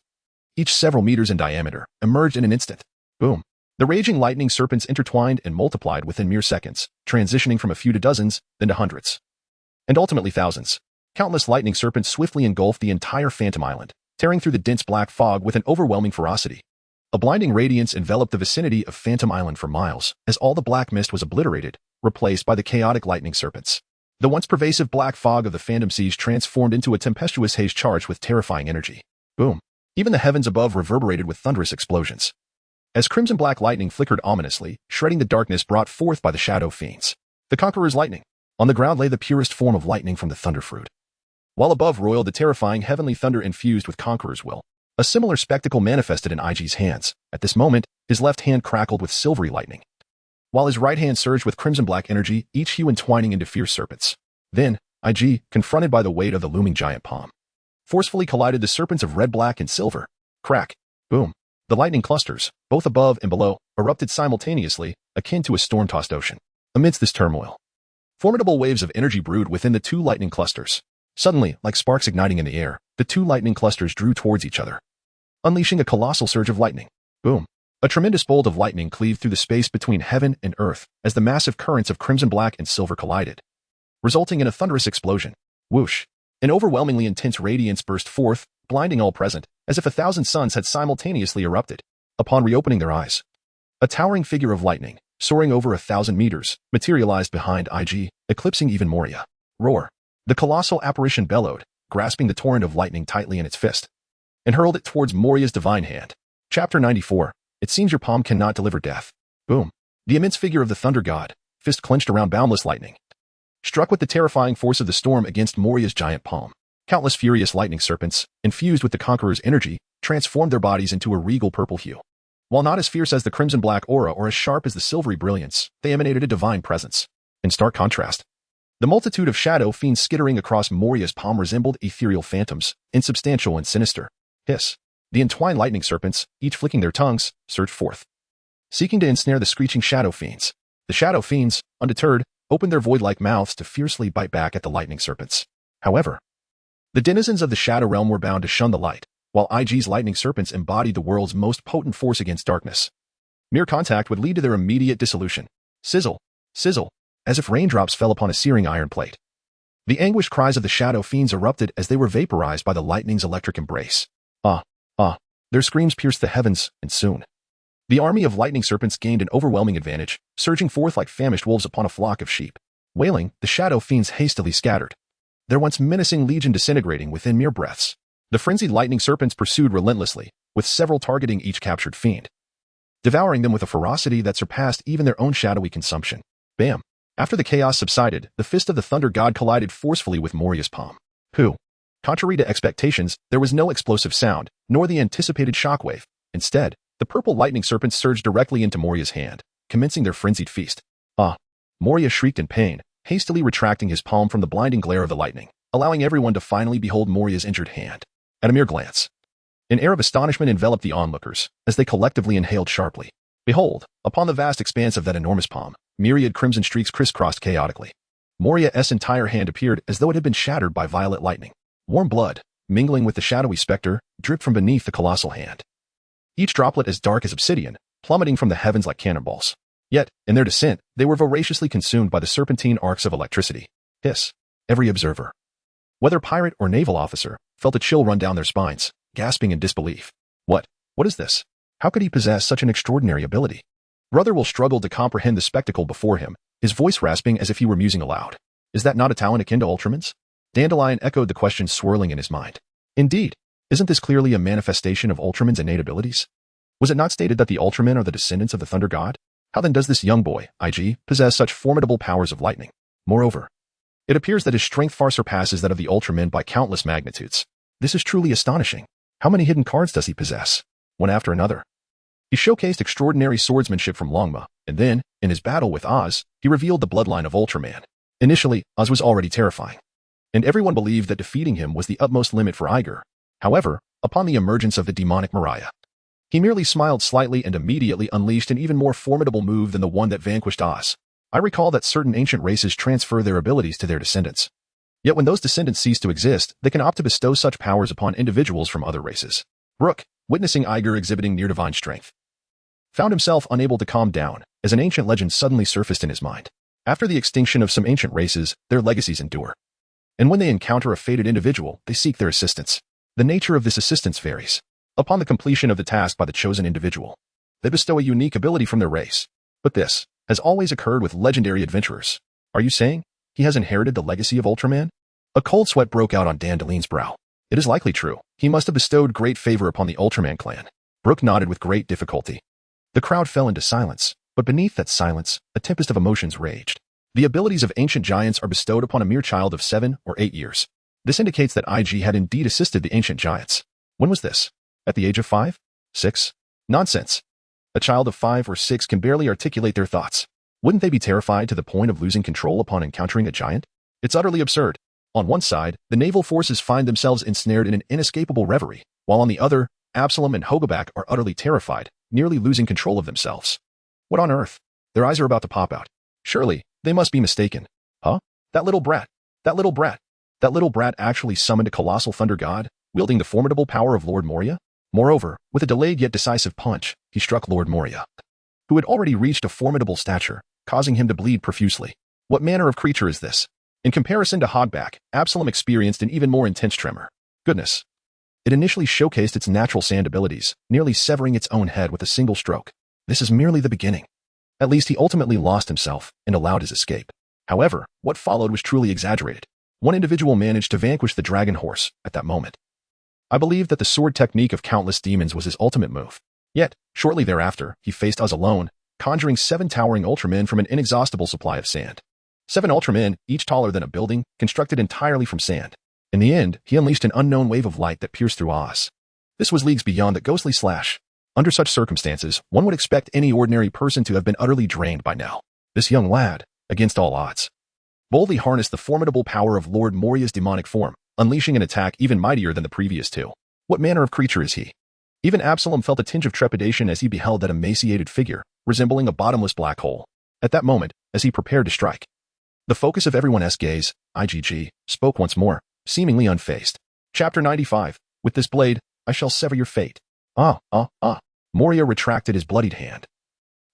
each several meters in diameter, emerged in an instant. Boom. The raging lightning serpents intertwined and multiplied within mere seconds, transitioning from a few to dozens, then to hundreds, and ultimately thousands. Countless lightning serpents swiftly engulfed the entire Phantom Island, tearing through the dense black fog with an overwhelming ferocity. A blinding radiance enveloped the vicinity of Phantom Island for miles, as all the black mist was obliterated, replaced by the chaotic lightning serpents. The once pervasive black fog of the Phantom Seas transformed into a tempestuous haze charged with terrifying energy. Boom. Even the heavens above reverberated with thunderous explosions, as crimson-black lightning flickered ominously, shredding the darkness brought forth by the shadow fiends. The Conqueror's lightning. On the ground lay the purest form of lightning from the thunderfruit, while above roiled the terrifying heavenly thunder infused with Conqueror's will. A similar spectacle manifested in IG's hands. At this moment, his left hand crackled with silvery lightning, while his right hand surged with crimson-black energy, each hue entwining into fierce serpents. Then, IG, confronted by the weight of the looming giant palm, forcefully collided the serpents of red, black, and silver. Crack. Boom. The lightning clusters, both above and below, erupted simultaneously, akin to a storm-tossed ocean. Amidst this turmoil, formidable waves of energy brewed within the two lightning clusters. Suddenly, like sparks igniting in the air, the two lightning clusters drew towards each other, unleashing a colossal surge of lightning. Boom. A tremendous bolt of lightning cleaved through the space between heaven and earth as the massive currents of crimson, black, and silver collided, resulting in a thunderous explosion. Whoosh. An overwhelmingly intense radiance burst forth, blinding all present, as if 1,000 suns had simultaneously erupted. Upon reopening their eyes, a towering figure of lightning, soaring over 1,000 meters, materialized behind IG, eclipsing even Moria. Roar. The colossal apparition bellowed, grasping the torrent of lightning tightly in its fist, and hurled it towards Moria's divine hand. Chapter 94. It seems your palm cannot deliver death. Boom. The immense figure of the thunder god, fist clenched around boundless lightning, struck with the terrifying force of the storm against Moria's giant palm. Countless furious lightning serpents, infused with the Conqueror's energy, transformed their bodies into a regal purple hue. While not as fierce as the crimson-black aura or as sharp as the silvery brilliance, they emanated a divine presence. In stark contrast, the multitude of shadow fiends skittering across Moria's palm resembled ethereal phantoms, insubstantial and sinister. Hiss. The entwined lightning serpents, each flicking their tongues, surged forth, seeking to ensnare the screeching shadow fiends. The shadow fiends, undeterred, opened their void-like mouths to fiercely bite back at the lightning serpents. However, the denizens of the shadow realm were bound to shun the light, while IG's lightning serpents embodied the world's most potent force against darkness. Mere contact would lead to their immediate dissolution. Sizzle. Sizzle. As if raindrops fell upon a searing iron plate. The anguished cries of the shadow fiends erupted as they were vaporized by the lightning's electric embrace. Ah, ah, their screams pierced the heavens, and soon the army of lightning serpents gained an overwhelming advantage, surging forth like famished wolves upon a flock of sheep. Wailing, the shadow fiends hastily scattered, their once menacing legion disintegrating within mere breaths. The frenzied lightning serpents pursued relentlessly, with several targeting each captured fiend, devouring them with a ferocity that surpassed even their own shadowy consumption. Bam! After the chaos subsided, the fist of the thunder god collided forcefully with Moria's palm. Contrary to expectations, there was no explosive sound, nor the anticipated shockwave. Instead, the purple lightning serpents surged directly into Moria's hand, commencing their frenzied feast. Ah! Moria shrieked in pain, hastily retracting his palm from the blinding glare of the lightning, allowing everyone to finally behold Moria's injured hand. At a mere glance, an air of astonishment enveloped the onlookers, as they collectively inhaled sharply. Behold, upon the vast expanse of that enormous palm, myriad crimson streaks crisscrossed chaotically. Moria's entire hand appeared as though it had been shattered by violet lightning. Warm blood, mingling with the shadowy specter, dripped from beneath the colossal hand, each droplet as dark as obsidian, plummeting from the heavens like cannonballs. Yet, in their descent, they were voraciously consumed by the serpentine arcs of electricity. Hiss! Every observer, whether pirate or naval officer, felt a chill run down their spines, gasping in disbelief. What is this? How could he possess such an extraordinary ability? Brother Will struggled to comprehend the spectacle before him, his voice rasping as if he were musing aloud. Is that not a talent akin to Ultraman's? Dandelion echoed the question swirling in his mind. Indeed, isn't this clearly a manifestation of Ultraman's innate abilities? Was it not stated that the Ultramen are the descendants of the Thunder God? How then does this young boy, IG, possess such formidable powers of lightning? Moreover, it appears that his strength far surpasses that of the Ultramen by countless magnitudes. This is truly astonishing. How many hidden cards does he possess? One after another. He showcased extraordinary swordsmanship from Longma, and then, in his battle with Oz, he revealed the bloodline of Ultraman. Initially, Oz was already terrifying, and everyone believed that defeating him was the utmost limit for Iger. However, upon the emergence of the demonic Mariah, he merely smiled slightly and immediately unleashed an even more formidable move than the one that vanquished Oz. I recall that certain ancient races transfer their abilities to their descendants. Yet when those descendants cease to exist, they can opt to bestow such powers upon individuals from other races. Brooke, witnessing Iger exhibiting near-divine strength, found himself unable to calm down, as an ancient legend suddenly surfaced in his mind. After the extinction of some ancient races, their legacies endure. And when they encounter a fated individual, they seek their assistance. The nature of this assistance varies. Upon the completion of the task by the chosen individual, they bestow a unique ability from their race. But this has always occurred with legendary adventurers. Are you saying he has inherited the legacy of Ultraman? A cold sweat broke out on Dandelion's brow. It is likely true. He must have bestowed great favor upon the Ultraman clan. Brooke nodded with great difficulty. The crowd fell into silence, but beneath that silence, a tempest of emotions raged. The abilities of ancient giants are bestowed upon a mere child of 7 or 8 years. This indicates that IG had indeed assisted the ancient giants. When was this? At the age of 5? 6? Nonsense. A child of 5 or 6 can barely articulate their thoughts. Wouldn't they be terrified to the point of losing control upon encountering a giant? It's utterly absurd. On one side, the naval forces find themselves ensnared in an inescapable reverie, while on the other, Absalom and Hogobak are utterly terrified, nearly losing control of themselves. What on earth? Their eyes are about to pop out. Surely, they must be mistaken. Huh? That little brat actually summoned a colossal thunder god, wielding the formidable power of Lord Moria? Moreover, with a delayed yet decisive punch, he struck Lord Moria, who had already reached a formidable stature, causing him to bleed profusely. What manner of creature is this? In comparison to Hogback, Absalom experienced an even more intense tremor. Goodness. It initially showcased its natural sand abilities, nearly severing its own head with a single stroke. This is merely the beginning. At least he ultimately lost himself and allowed his escape. However, what followed was truly exaggerated. One individual managed to vanquish the dragon horse at that moment. I believe that the sword technique of countless demons was his ultimate move. Yet, shortly thereafter, he faced Oz alone, conjuring 7 towering Ultramen from an inexhaustible supply of sand. 7 Ultramen, each taller than a building, constructed entirely from sand. In the end, he unleashed an unknown wave of light that pierced through Oz. This was leagues beyond that ghostly slash. Under such circumstances, one would expect any ordinary person to have been utterly drained by now. This young lad, against all odds, boldly harnessed the formidable power of Lord Moria's demonic form, unleashing an attack even mightier than the previous 2. What manner of creature is he? Even Absalom felt a tinge of trepidation as he beheld that emaciated figure, resembling a bottomless black hole. At that moment, as he prepared to strike, the focus of everyone's gaze, IGG, spoke once more, seemingly unfazed. Chapter 95. With this blade, I shall sever your fate. Moria retracted his bloodied hand.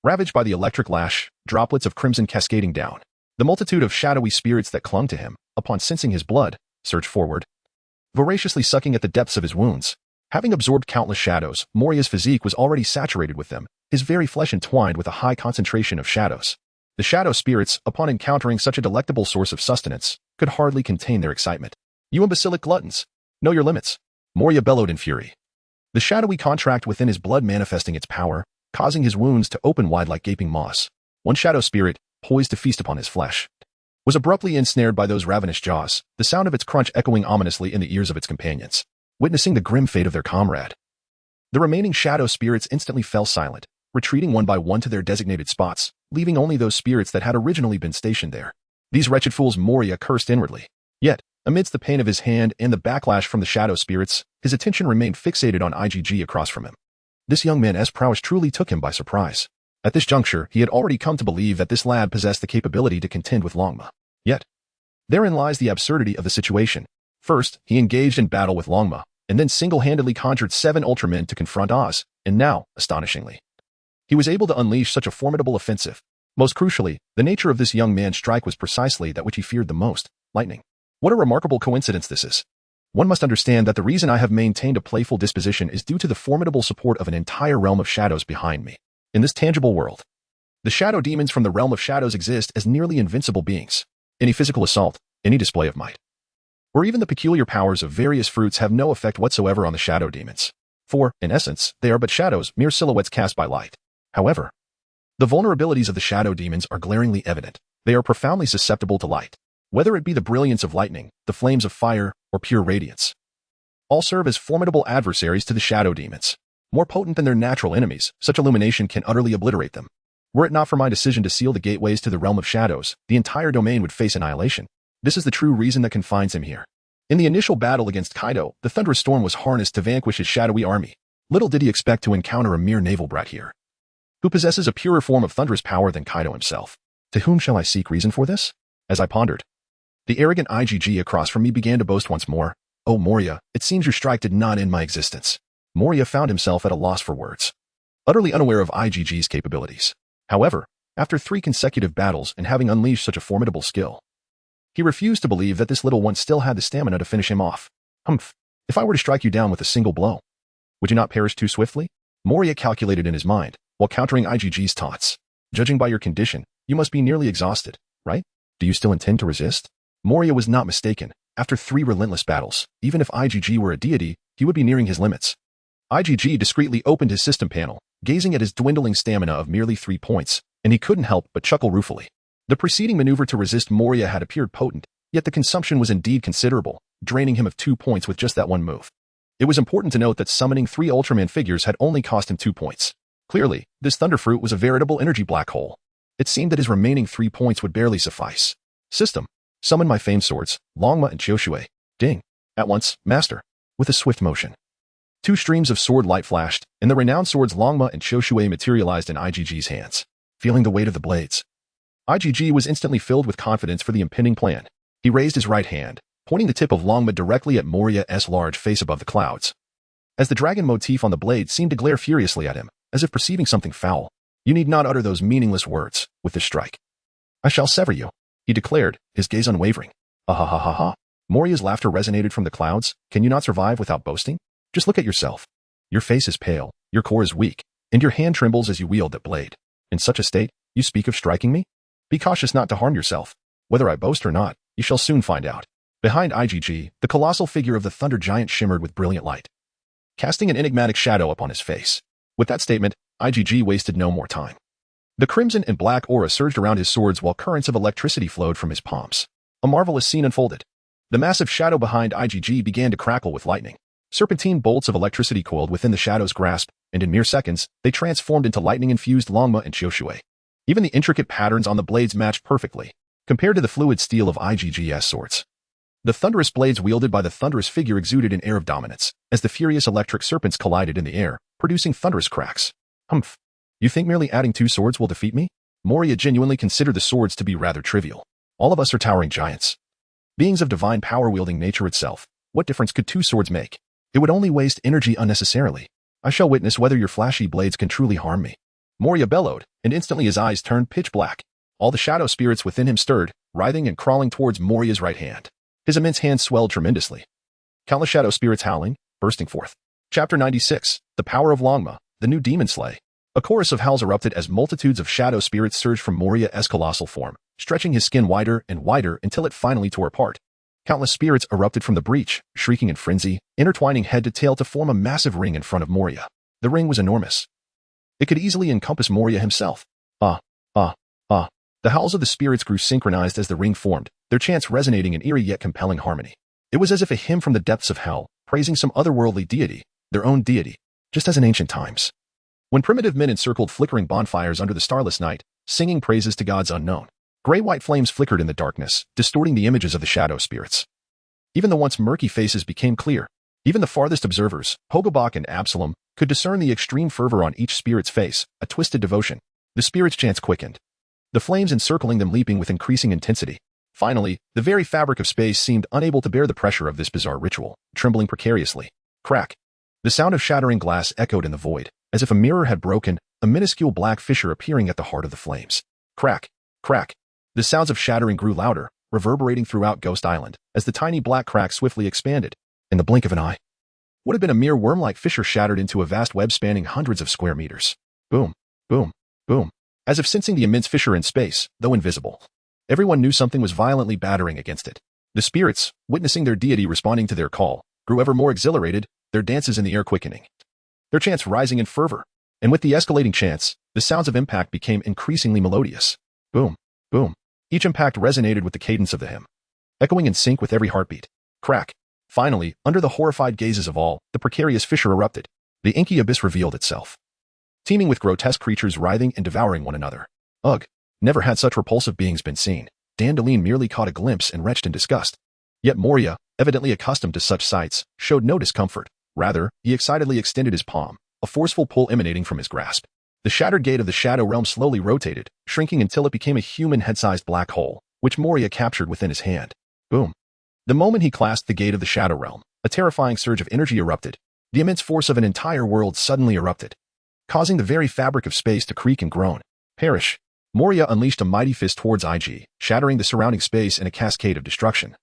Ravaged by the electric lash, droplets of crimson cascading down. The multitude of shadowy spirits that clung to him, upon sensing his blood, surged forward, voraciously sucking at the depths of his wounds. Having absorbed countless shadows, Moria's physique was already saturated with them, his very flesh entwined with a high concentration of shadows. The shadow spirits, upon encountering such a delectable source of sustenance, could hardly contain their excitement. "You imbecilic gluttons! Know your limits!" Moria bellowed in fury. The shadowy contract within his blood manifesting its power, causing his wounds to open wide like gaping maws. One shadow spirit, poised to feast upon his flesh, was abruptly ensnared by those ravenous jaws, the sound of its crunch echoing ominously in the ears of its companions, witnessing the grim fate of their comrade. The remaining shadow spirits instantly fell silent, retreating one by one to their designated spots, leaving only those spirits that had originally been stationed there. These wretched fools, Moria cursed inwardly. Yet, amidst the pain of his hand and the backlash from the shadow spirits, his attention remained fixated on IgG across from him. This young man's prowess truly took him by surprise. At this juncture, he had already come to believe that this lad possessed the capability to contend with Longma. Yet, therein lies the absurdity of the situation. First, he engaged in battle with Longma, and then single-handedly conjured 7 Ultramen to confront Oz, and now, astonishingly, he was able to unleash such a formidable offensive. Most crucially, the nature of this young man's strike was precisely that which he feared the most, lightning. What a remarkable coincidence this is. One must understand that the reason I have maintained a playful disposition is due to the formidable support of an entire realm of shadows behind me. In this tangible world, the shadow demons from the realm of shadows exist as nearly invincible beings. Any physical assault, any display of might, or even the peculiar powers of various fruits have no effect whatsoever on the shadow demons. For, in essence, they are but shadows, mere silhouettes cast by light. However, the vulnerabilities of the shadow demons are glaringly evident. They are profoundly susceptible to light. Whether it be the brilliance of lightning, the flames of fire, or pure radiance, all serve as formidable adversaries to the shadow demons. More potent than their natural enemies, such illumination can utterly obliterate them. Were it not for my decision to seal the gateways to the realm of shadows, the entire domain would face annihilation. This is the true reason that confines him here. In the initial battle against Kaido, the thunderous storm was harnessed to vanquish his shadowy army. Little did he expect to encounter a mere naval brat here, who possesses a purer form of thunderous power than Kaido himself. To whom shall I seek reason for this? As I pondered, the arrogant IgG across from me began to boast once more. "Oh, Moria, it seems your strike did not end my existence." Moria found himself at a loss for words, utterly unaware of IgG's capabilities. However, after 3 consecutive battles and having unleashed such a formidable skill, he refused to believe that this little one still had the stamina to finish him off. "Humph, if I were to strike you down with a single blow, would you not perish too swiftly?" Moria calculated in his mind, while countering IgG's taunts. "Judging by your condition, you must be nearly exhausted, right? Do you still intend to resist?" Moria was not mistaken. After 3 relentless battles, even if IgG were a deity, he would be nearing his limits. IgG discreetly opened his system panel, gazing at his dwindling stamina of merely 3 points, and he couldn't help but chuckle ruefully. The preceding maneuver to resist Moria had appeared potent, yet the consumption was indeed considerable, draining him of 2 points with just that one move. It was important to note that summoning 3 Ultraman figures had only cost him 2 points. Clearly, this Thunderfruit was a veritable energy black hole. It seemed that his remaining 3 points would barely suffice. System. Summon my famed swords, Longma and Chioshue. Ding. At once, master. With a swift motion, 2 streams of sword light flashed, and the renowned swords Longma and Chioshue materialized in IgG's hands. Feeling the weight of the blades, IgG was instantly filled with confidence for the impending plan. He raised his right hand, pointing the tip of Longma directly at Moria's large face above the clouds. As the dragon motif on the blade seemed to glare furiously at him, as if perceiving something foul. "You need not utter those meaningless words with this strike. I shall sever you," he declared, his gaze unwavering. "Ah ha ha ha ha." Moria's laughter resonated from the clouds. "Can you not survive without boasting? Just look at yourself. Your face is pale, your core is weak, and your hand trembles as you wield that blade. In such a state, you speak of striking me? Be cautious not to harm yourself. Whether I boast or not, you shall soon find out." Behind IgG, the colossal figure of the Thunder Giant shimmered with brilliant light, casting an enigmatic shadow upon his face. With that statement, IgG wasted no more time. The crimson and black aura surged around his swords while currents of electricity flowed from his palms. A marvelous scene unfolded. The massive shadow behind IgG began to crackle with lightning. Serpentine bolts of electricity coiled within the shadow's grasp, and in mere seconds, they transformed into lightning-infused Longma and Chioshue. Even the intricate patterns on the blades matched perfectly, compared to the fluid steel of IgG's swords. The thunderous blades wielded by the thunderous figure exuded an air of dominance, as the furious electric serpents collided in the air, producing thunderous cracks. "Humph. You think merely adding 2 swords will defeat me?" Moria genuinely considered the swords to be rather trivial. All of us are towering giants, beings of divine power wielding nature itself. What difference could 2 swords make? It would only waste energy unnecessarily. I shall witness whether your flashy blades can truly harm me." Moria bellowed, and instantly his eyes turned pitch black. All the shadow spirits within him stirred, writhing and crawling towards Moria's right hand. His immense hand swelled tremendously. Countless shadow spirits howling, bursting forth. Chapter 96, The Power of Longma, the New Demon Slay. A chorus of howls erupted as multitudes of shadow spirits surged from Moria's colossal form, stretching his skin wider and wider until it finally tore apart. Countless spirits erupted from the breach, shrieking in frenzy, intertwining head to tail to form a massive ring in front of Moria. The ring was enormous. It could easily encompass Moria himself. The howls of the spirits grew synchronized as the ring formed, their chants resonating in eerie yet compelling harmony. It was as if a hymn from the depths of hell, praising some otherworldly deity, their own deity, just as in ancient times. When primitive men encircled flickering bonfires under the starless night, singing praises to gods unknown, gray-white flames flickered in the darkness, distorting the images of the shadow spirits. Even the once murky faces became clear. Even the farthest observers, Hogobak and Absalom, could discern the extreme fervor on each spirit's face, a twisted devotion. The spirits' chants quickened, the flames encircling them leaping with increasing intensity. Finally, the very fabric of space seemed unable to bear the pressure of this bizarre ritual, trembling precariously. Crack. The sound of shattering glass echoed in the void, as if a mirror had broken, a minuscule black fissure appearing at the heart of the flames. Crack. Crack. The sounds of shattering grew louder, reverberating throughout Ghost Island, as the tiny black crack swiftly expanded. In the blink of an eye, what had been a mere worm-like fissure shattered into a vast web spanning hundreds of square meters. Boom. Boom. Boom. As if sensing the immense fissure in space, though invisible. Everyone knew something was violently battering against it. The spirits, witnessing their deity responding to their call, grew ever more exhilarated, their dances in the air quickening. Their chants rising in fervor. And with the escalating chants, the sounds of impact became increasingly melodious. Boom. Boom. Each impact resonated with the cadence of the hymn, echoing in sync with every heartbeat. Crack. Finally, under the horrified gazes of all, the precarious fissure erupted. The inky abyss revealed itself, teeming with grotesque creatures writhing and devouring one another. Ugh. Never had such repulsive beings been seen. Dandelion merely caught a glimpse and retched in disgust. Yet Moria, evidently accustomed to such sights, showed no discomfort. Rather, he excitedly extended his palm, a forceful pull emanating from his grasp. The shattered gate of the shadow realm slowly rotated, shrinking until it became a human head-sized black hole, which Moria captured within his hand. Boom. The moment he clasped the gate of the shadow realm, a terrifying surge of energy erupted. The immense force of an entire world suddenly erupted, causing the very fabric of space to creak and groan. Perish. Moria unleashed a mighty fist towards IG, shattering the surrounding space in a cascade of destruction.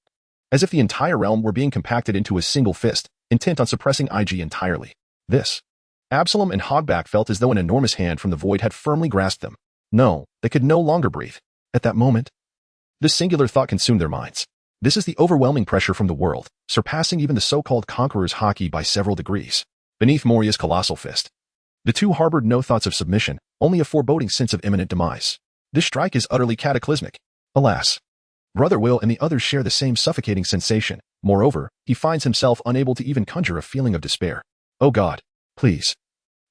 As if the entire realm were being compacted into a single fist, intent on suppressing IG entirely. This. Absalom and Hogback felt as though an enormous hand from the void had firmly grasped them. No, they could no longer breathe. At that moment, this singular thought consumed their minds. This is the overwhelming pressure from the world, surpassing even the so-called conqueror's haki by several degrees. Beneath Moria's colossal fist, the two harbored no thoughts of submission, only a foreboding sense of imminent demise. This strike is utterly cataclysmic. Alas. Brother Will and the others share the same suffocating sensation. Moreover, he finds himself unable to even conjure a feeling of despair. Oh God, please.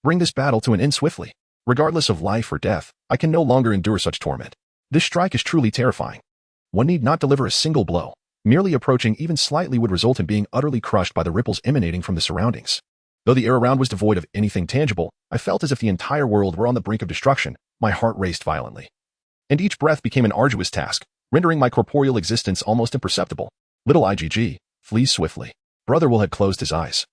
Bring this battle to an end swiftly. Regardless of life or death, I can no longer endure such torment. This strike is truly terrifying. One need not deliver a single blow. Merely approaching even slightly would result in being utterly crushed by the ripples emanating from the surroundings. Though the air around was devoid of anything tangible, I felt as if the entire world were on the brink of destruction. My heart raced violently. And each breath became an arduous task, rendering my corporeal existence almost imperceptible. Little IgG, flees swiftly. Brother Will had closed his eyes,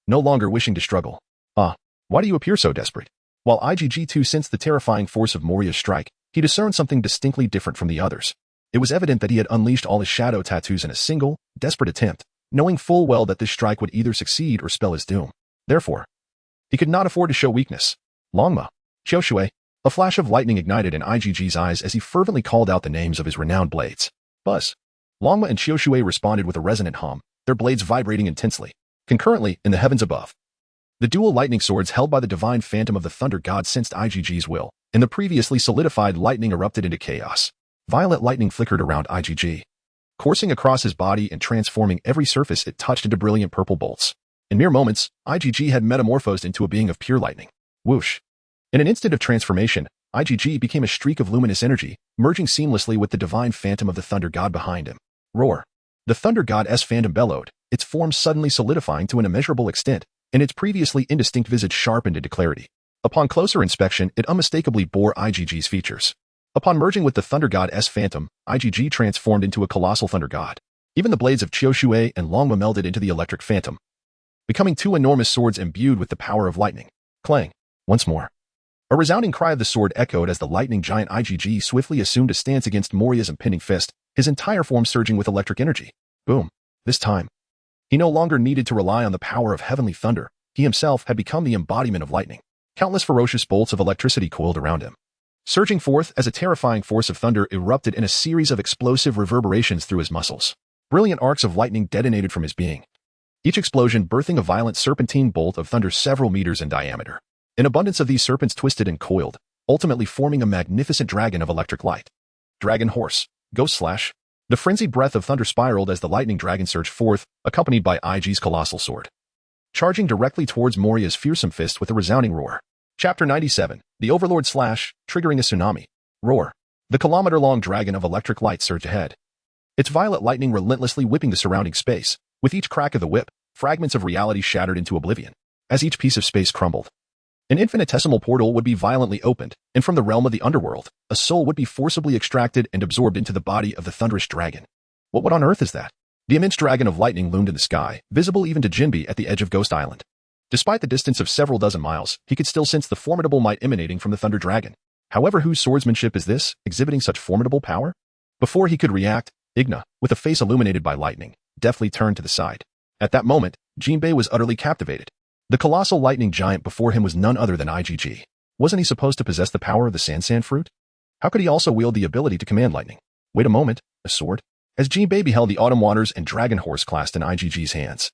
no longer wishing to struggle. Why do you appear so desperate? While IgG too sensed the terrifying force of Moria's strike, he discerned something distinctly different from the others. It was evident that he had unleashed all his shadow tattoos in a single, desperate attempt, knowing full well that this strike would either succeed or spell his doom. Therefore, he could not afford to show weakness. Longma, Qiushui. A flash of lightning ignited in IgG's eyes as he fervently called out the names of his renowned blades. Buzz. Longma and Qiushui responded with a resonant hum, their blades vibrating intensely. Concurrently, in the heavens above, the dual lightning swords held by the divine phantom of the thunder god sensed IgG's will, and the previously solidified lightning erupted into chaos. Violet lightning flickered around IgG, coursing across his body and transforming every surface it touched into brilliant purple bolts. In mere moments, IgG had metamorphosed into a being of pure lightning. Whoosh. In an instant of transformation, IgG became a streak of luminous energy, merging seamlessly with the divine phantom of the thunder god behind him. Roar. The thunder god's phantom bellowed, its form suddenly solidifying to an immeasurable extent, and its previously indistinct visage sharpened into clarity. Upon closer inspection, it unmistakably bore IgG's features. Upon merging with the thunder god's phantom, IgG transformed into a colossal thunder god. Even the blades of Qiushui and Longma melded into the electric phantom, becoming two enormous swords imbued with the power of lightning. Clang. Once more, A resounding cry of the sword echoed as the lightning giant IgG swiftly assumed a stance against Moria's impending fist, his entire form surging with electric energy. Boom. This time, he no longer needed to rely on the power of heavenly thunder. He himself had become the embodiment of lightning. Countless ferocious bolts of electricity coiled around him, surging forth as a terrifying force of thunder erupted in a series of explosive reverberations through his muscles. Brilliant arcs of lightning detonated from his being, each explosion birthing a violent serpentine bolt of thunder several meters in diameter. An abundance of these serpents twisted and coiled, ultimately forming a magnificent dragon of electric light. Dragon Horse. Ghost Slash. The frenzied breath of thunder spiraled as the lightning dragon surged forth, accompanied by IG's colossal sword, charging directly towards Moria's fearsome fist with a resounding roar. Chapter 97. The Overlord Slash, triggering a tsunami. Roar. The kilometer-long dragon of electric light surged ahead, its violet lightning relentlessly whipping the surrounding space. With each crack of the whip, fragments of reality shattered into oblivion. As each piece of space crumbled, an infinitesimal portal would be violently opened, and from the realm of the underworld, a soul would be forcibly extracted and absorbed into the body of the thunderous dragon. What on earth is that? The immense dragon of lightning loomed in the sky, visible even to Jinbe at the edge of Ghost Island. Despite the distance of several dozen miles, he could still sense the formidable might emanating from the thunder dragon. However, whose swordsmanship is this, exhibiting such formidable power? Before he could react, Igna, with a face illuminated by lightning, deftly turned to the side. At that moment, Jinbe was utterly captivated. The colossal lightning giant before him was none other than IgG. Wasn't he supposed to possess the power of the Sansan fruit? How could he also wield the ability to command lightning? Wait a moment, a sword? As Jinbe beheld the autumn waters and dragon horse clasped in IgG's hands,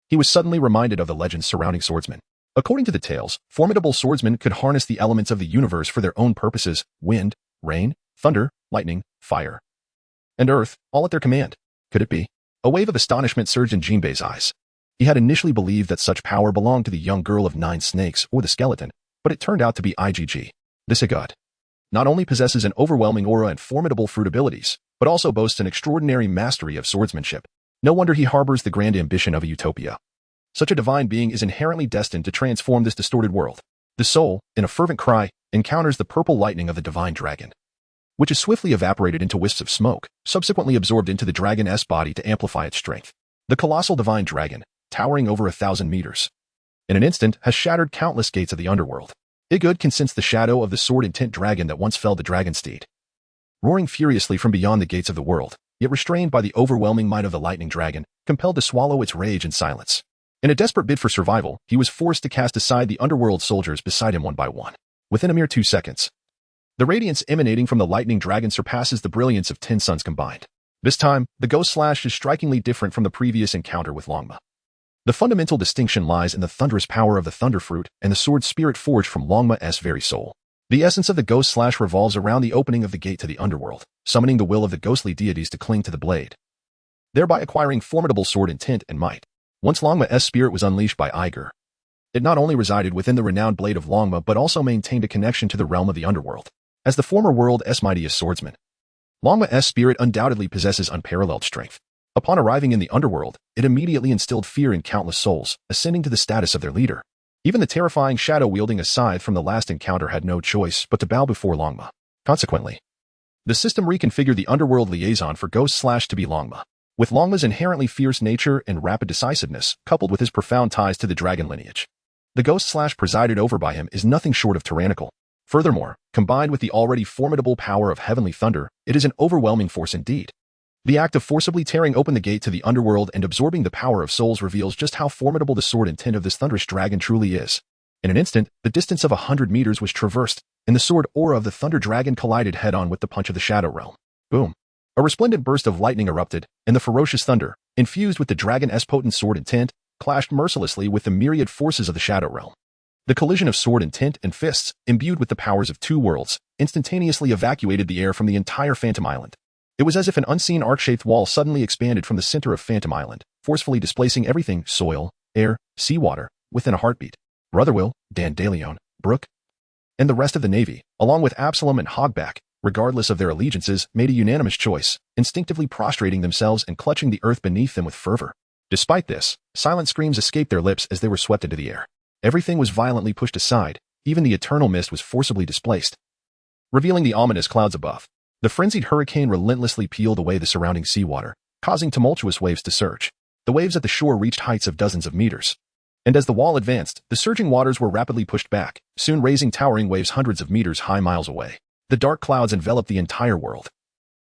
he was suddenly reminded of the legends surrounding swordsmen. According to the tales, formidable swordsmen could harness the elements of the universe for their own purposes: wind, rain, thunder, lightning, fire, and earth, all at their command. Could it be? A wave of astonishment surged in Jinbe's eyes. He had initially believed that such power belonged to the young girl of 9 snakes or the skeleton, but it turned out to be IgG. This god not only possesses an overwhelming aura and formidable fruit abilities, but also boasts an extraordinary mastery of swordsmanship. No wonder he harbors the grand ambition of a utopia. Such a divine being is inherently destined to transform this distorted world. The soul, in a fervent cry, encounters the purple lightning of the divine dragon, which is swiftly evaporated into wisps of smoke, subsequently absorbed into the dragon's body to amplify its strength. The colossal divine dragon, towering over 1,000 meters, in an instant has shattered countless gates of the underworld. Igud can sense the shadow of the sword-intent dragon that once felled the dragon steed, roaring furiously from beyond the gates of the world, yet restrained by the overwhelming might of the lightning dragon, compelled to swallow its rage in silence. In a desperate bid for survival, he was forced to cast aside the underworld soldiers beside him one by one. Within a mere 2 seconds, the radiance emanating from the lightning dragon surpasses the brilliance of 10 suns combined. This time, the Ghost Slash is strikingly different from the previous encounter with Longma. The fundamental distinction lies in the thunderous power of the thunder fruit and the sword spirit forged from Longma's very soul. The essence of the Ghost Slash revolves around the opening of the gate to the underworld, summoning the will of the ghostly deities to cling to the blade, thereby acquiring formidable sword intent and might. Once Longma's spirit was unleashed by Iger, it not only resided within the renowned blade of Longma but also maintained a connection to the realm of the underworld. As the former world's mightiest swordsman, Longma's spirit undoubtedly possesses unparalleled strength. Upon arriving in the underworld, it immediately instilled fear in countless souls, ascending to the status of their leader. Even the terrifying shadow wielding a scythe from the last encounter had no choice but to bow before Longma. Consequently, the system reconfigured the underworld liaison for Ghost Slash to be Longma. With Longma's inherently fierce nature and rapid decisiveness, coupled with his profound ties to the dragon lineage, the Ghost Slash presided over by him is nothing short of tyrannical. Furthermore, combined with the already formidable power of heavenly thunder, it is an overwhelming force indeed. The act of forcibly tearing open the gate to the underworld and absorbing the power of souls reveals just how formidable the sword intent of this thunderous dragon truly is. In an instant, the distance of 100 meters was traversed, and the sword aura of the thunder dragon collided head-on with the punch of the shadow realm. Boom. A resplendent burst of lightning erupted, and the ferocious thunder, infused with the dragon's potent sword intent, clashed mercilessly with the myriad forces of the shadow realm. The collision of sword intent and fists, imbued with the powers of 2 worlds, instantaneously evacuated the air from the entire Phantom Island. It was as if an unseen arc-shaped wall suddenly expanded from the center of Phantom Island, forcefully displacing everything, soil, air, seawater, within a heartbeat. Brotherwill, Dandelion, Brooke, and the rest of the Navy, along with Absalom and Hogback, regardless of their allegiances, made a unanimous choice, instinctively prostrating themselves and clutching the earth beneath them with fervor. Despite this, silent screams escaped their lips as they were swept into the air. Everything was violently pushed aside, even the eternal mist was forcibly displaced, revealing the ominous clouds above. The frenzied hurricane relentlessly peeled away the surrounding seawater, causing tumultuous waves to surge. The waves at the shore reached heights of dozens of meters, And as the wall advanced, the surging waters were rapidly pushed back, soon raising towering waves hundreds of meters high miles away. The dark clouds enveloped the entire world.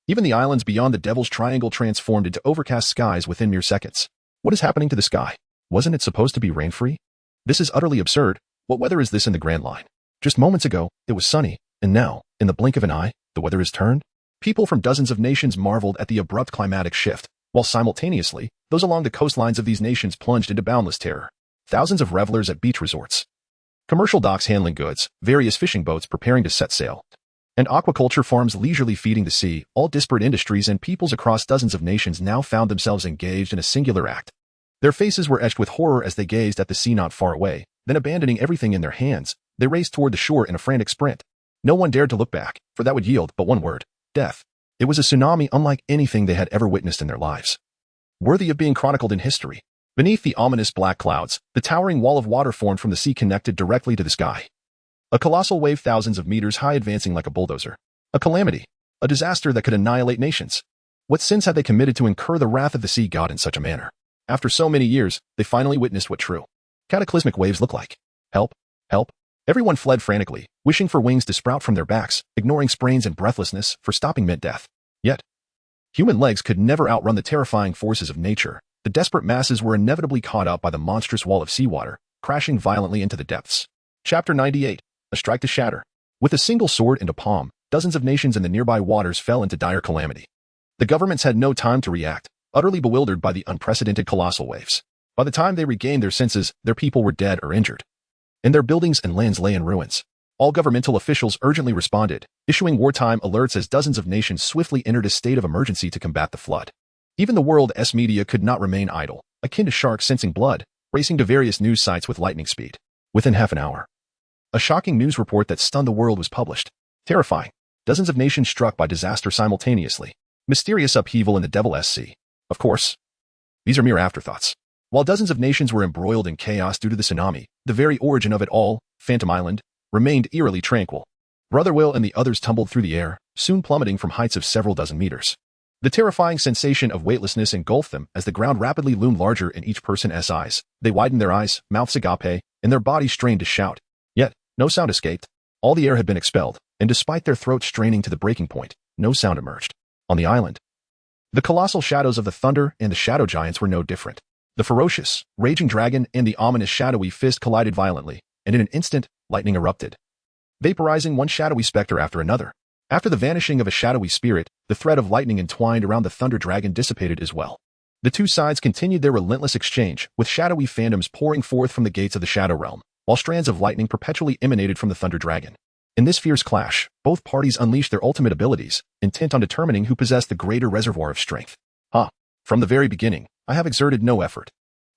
Even the islands beyond the Devil's Triangle transformed into overcast skies within mere seconds. What is happening to the sky? Wasn't it supposed to be rain-free? This is utterly absurd. What weather is this in the Grand Line? Just moments ago, it was sunny, and now, in the blink of an eye, the weather has turned. People from dozens of nations marveled at the abrupt climatic shift, while simultaneously, those along the coastlines of these nations plunged into boundless terror. Thousands of revelers at beach resorts, commercial docks handling goods, various fishing boats preparing to set sail, and aquaculture farms leisurely feeding the sea, all disparate industries and peoples across dozens of nations now found themselves engaged in a singular act. Their faces were etched with horror as they gazed at the sea not far away, then abandoning everything in their hands, they raced toward the shore in a frantic sprint. No one dared to look back, for that would yield but one word: death. It was a tsunami unlike anything they had ever witnessed in their lives, worthy of being chronicled in history. Beneath the ominous black clouds, the towering wall of water formed from the sea connected directly to the sky. A colossal wave thousands of meters high advancing like a bulldozer. A calamity. A disaster that could annihilate nations. What sins had they committed to incur the wrath of the sea god in such a manner? After so many years, they finally witnessed what true cataclysmic waves look like. Help! Help! Everyone fled frantically, wishing for wings to sprout from their backs, ignoring sprains and breathlessness, for stopping meant death. Yet, human legs could never outrun the terrifying forces of nature. The desperate masses were inevitably caught up by the monstrous wall of seawater, crashing violently into the depths. Chapter 98. A strike to shatter. With a single sword and a palm, dozens of nations in the nearby waters fell into dire calamity. The governments had no time to react, utterly bewildered by the unprecedented colossal waves. By the time they regained their senses, their people were dead or injured, and their buildings and lands lay in ruins. All governmental officials urgently responded, issuing wartime alerts as dozens of nations swiftly entered a state of emergency to combat the flood. Even the world's media could not remain idle, akin to sharks sensing blood, racing to various news sites with lightning speed. Within half an hour, a shocking news report that stunned the world was published. Terrifying. Dozens of nations struck by disaster simultaneously. Mysterious upheaval in the Devil's Sea. Of course, these are mere afterthoughts. While dozens of nations were embroiled in chaos due to the tsunami, the very origin of it all, Phantom Island, remained eerily tranquil. Brother Will and the others tumbled through the air, soon plummeting from heights of several dozen meters. The terrifying sensation of weightlessness engulfed them as the ground rapidly loomed larger in each person's eyes. They widened their eyes, mouths agape, and their bodies strained to shout. Yet, no sound escaped. All the air had been expelled, and despite their throats straining to the breaking point, no sound emerged. On the island, the colossal shadows of the thunder and the shadow giants were no different. The ferocious, raging dragon and the ominous shadowy fist collided violently, and in an instant, lightning erupted, vaporizing one shadowy specter after another. After the vanishing of a shadowy spirit, the thread of lightning entwined around the thunder dragon dissipated as well. The two sides continued their relentless exchange, with shadowy phantoms pouring forth from the gates of the shadow realm, while strands of lightning perpetually emanated from the thunder dragon. In this fierce clash, both parties unleashed their ultimate abilities, intent on determining who possessed the greater reservoir of strength. From the very beginning, I have exerted no effort.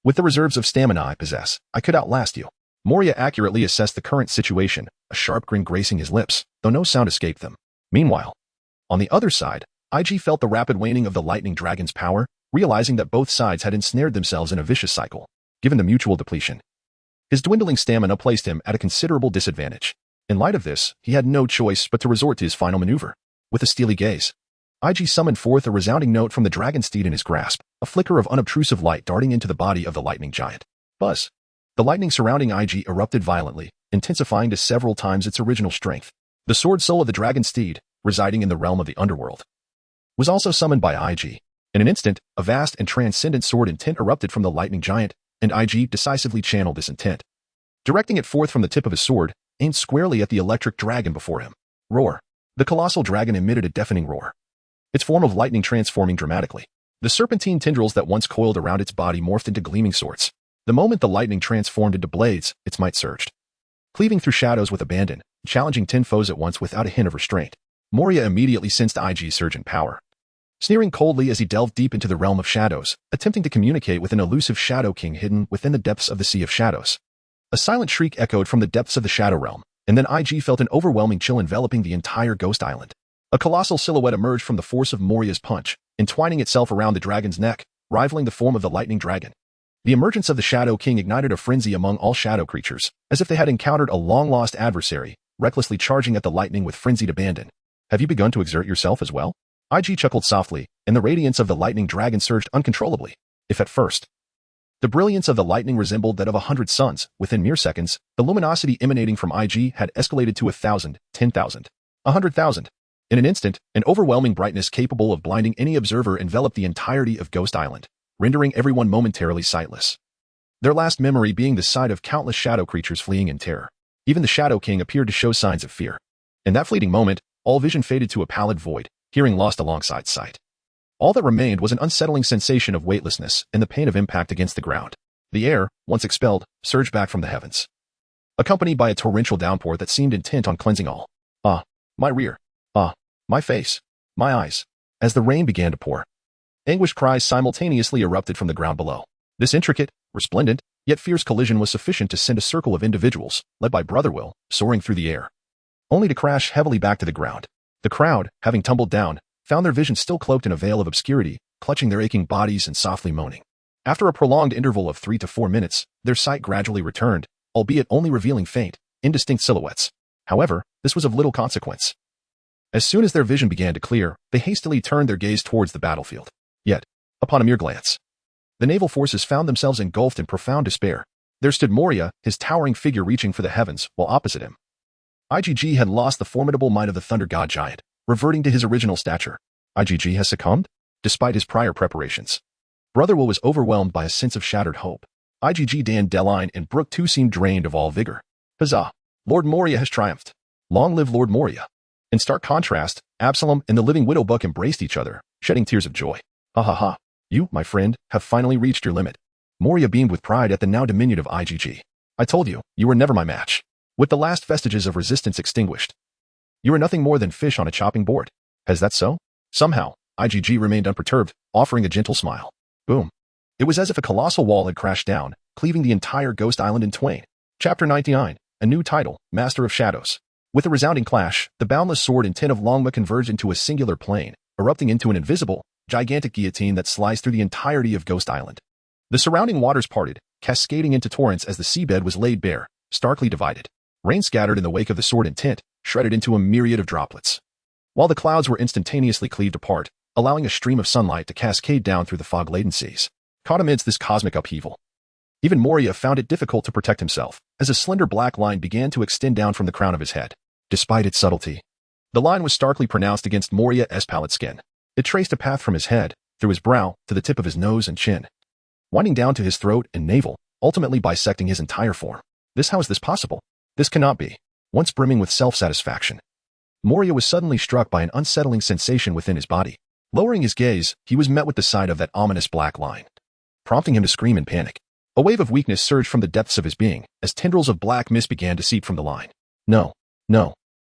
With the reserves of stamina I possess, I could outlast you. Moria accurately assessed the current situation, a sharp grin gracing his lips, though no sound escaped them. Meanwhile, on the other side, IG felt the rapid waning of the lightning dragon's power, realizing that both sides had ensnared themselves in a vicious cycle. Given the mutual depletion, his dwindling stamina placed him at a considerable disadvantage. In light of this, he had no choice but to resort to his final maneuver. With a steely gaze, IG summoned forth a resounding note from the dragon steed in his grasp, a flicker of unobtrusive light darting into the body of the lightning giant. Buzz. The lightning surrounding IG erupted violently, intensifying to several times its original strength. The sword soul of the dragon steed, residing in the realm of the underworld, was also summoned by IG. In an instant, a vast and transcendent sword intent erupted from the lightning giant, and IG decisively channeled this intent, directing it forth from the tip of his sword, aimed squarely at the electric dragon before him. Roar. The colossal dragon emitted a deafening roar, its form of lightning transforming dramatically. The serpentine tendrils that once coiled around its body morphed into gleaming swords. The moment the lightning transformed into blades, its might surged, cleaving through shadows with abandon, challenging 10 foes at once without a hint of restraint. Moria immediately sensed IG's surge in power, sneering coldly as he delved deep into the realm of shadows, attempting to communicate with an elusive Shadow King hidden within the depths of the Sea of Shadows. A silent shriek echoed from the depths of the Shadow Realm, and then IG felt an overwhelming chill enveloping the entire ghost island. A colossal silhouette emerged from the force of Moria's punch, entwining itself around the dragon's neck, rivaling the form of the lightning dragon. The emergence of the Shadow King ignited a frenzy among all shadow creatures, as if they had encountered a long-lost adversary, recklessly charging at the lightning with frenzied abandon. Have you begun to exert yourself as well? IG chuckled softly, and the radiance of the lightning dragon surged uncontrollably. If at first The brilliance of the lightning resembled that of 100 suns. Within mere seconds, the luminosity emanating from IG had escalated to 1,000, 10,000, 100,000. In an instant, an overwhelming brightness capable of blinding any observer enveloped the entirety of Ghost Island, rendering everyone momentarily sightless. Their last memory being the sight of countless shadow creatures fleeing in terror. Even the Shadow King appeared to show signs of fear. In that fleeting moment, all vision faded to a pallid void, hearing lost alongside sight. All that remained was an unsettling sensation of weightlessness and the pain of impact against the ground. The air, once expelled, surged back from the heavens, accompanied by a torrential downpour that seemed intent on cleansing all. My rear. My face. My eyes. As the rain began to pour, anguished cries simultaneously erupted from the ground below. This intricate, resplendent, yet fierce collision was sufficient to send a circle of individuals, led by Brotherwill, soaring through the air, only to crash heavily back to the ground. The crowd, having tumbled down, found their vision still cloaked in a veil of obscurity, clutching their aching bodies and softly moaning. After a prolonged interval of 3 to 4 minutes, their sight gradually returned, albeit only revealing faint, indistinct silhouettes. However, this was of little consequence. As soon as their vision began to clear, they hastily turned their gaze towards the battlefield. Yet, upon a mere glance, the naval forces found themselves engulfed in profound despair. There stood Moria, his towering figure reaching for the heavens, while opposite him, IgG had lost the formidable might of the Thunder God Giant, reverting to his original stature. IgG has succumbed? Despite his prior preparations, Brotherwill was overwhelmed by a sense of shattered hope. IgG, Dandeline, and Brooke too seemed drained of all vigor. Huzzah! Lord Moria has triumphed. Long live Lord Moria. In stark contrast, Absalom and the living widow Buck embraced each other, shedding tears of joy. Ha ha ha. You, my friend, have finally reached your limit. Moria beamed with pride at the now diminutive IgG. I told you, you were never my match. With the last vestiges of resistance extinguished, you are nothing more than fish on a chopping board. Is that so? Somehow, IgG remained unperturbed, offering a gentle smile. Boom. It was as if a colossal wall had crashed down, cleaving the entire Ghost Island in twain. Chapter 99, a new title, Master of Shadows. With a resounding clash, the boundless sword and tin of Longma converged into a singular plane, erupting into an invisible, gigantic guillotine that sliced through the entirety of Ghost Island. The surrounding waters parted, cascading into torrents as the seabed was laid bare, starkly divided. Rain scattered in the wake of the sword and tint, shredded into a myriad of droplets, while the clouds were instantaneously cleaved apart, allowing a stream of sunlight to cascade down through the fog-laden seas. Caught amidst this cosmic upheaval, even Moria found it difficult to protect himself, as a slender black line began to extend down from the crown of his head. Despite its subtlety, the line was starkly pronounced against Moria's pallid skin. It traced a path from his head, through his brow, to the tip of his nose and chin, winding down to his throat and navel, ultimately bisecting his entire form. How is this possible? This cannot be. Once brimming with self-satisfaction, Moria was suddenly struck by an unsettling sensation within his body. Lowering his gaze, he was met with the sight of that ominous black line, prompting him to scream in panic. A wave of weakness surged from the depths of his being, as tendrils of black mist began to seep from the line. No,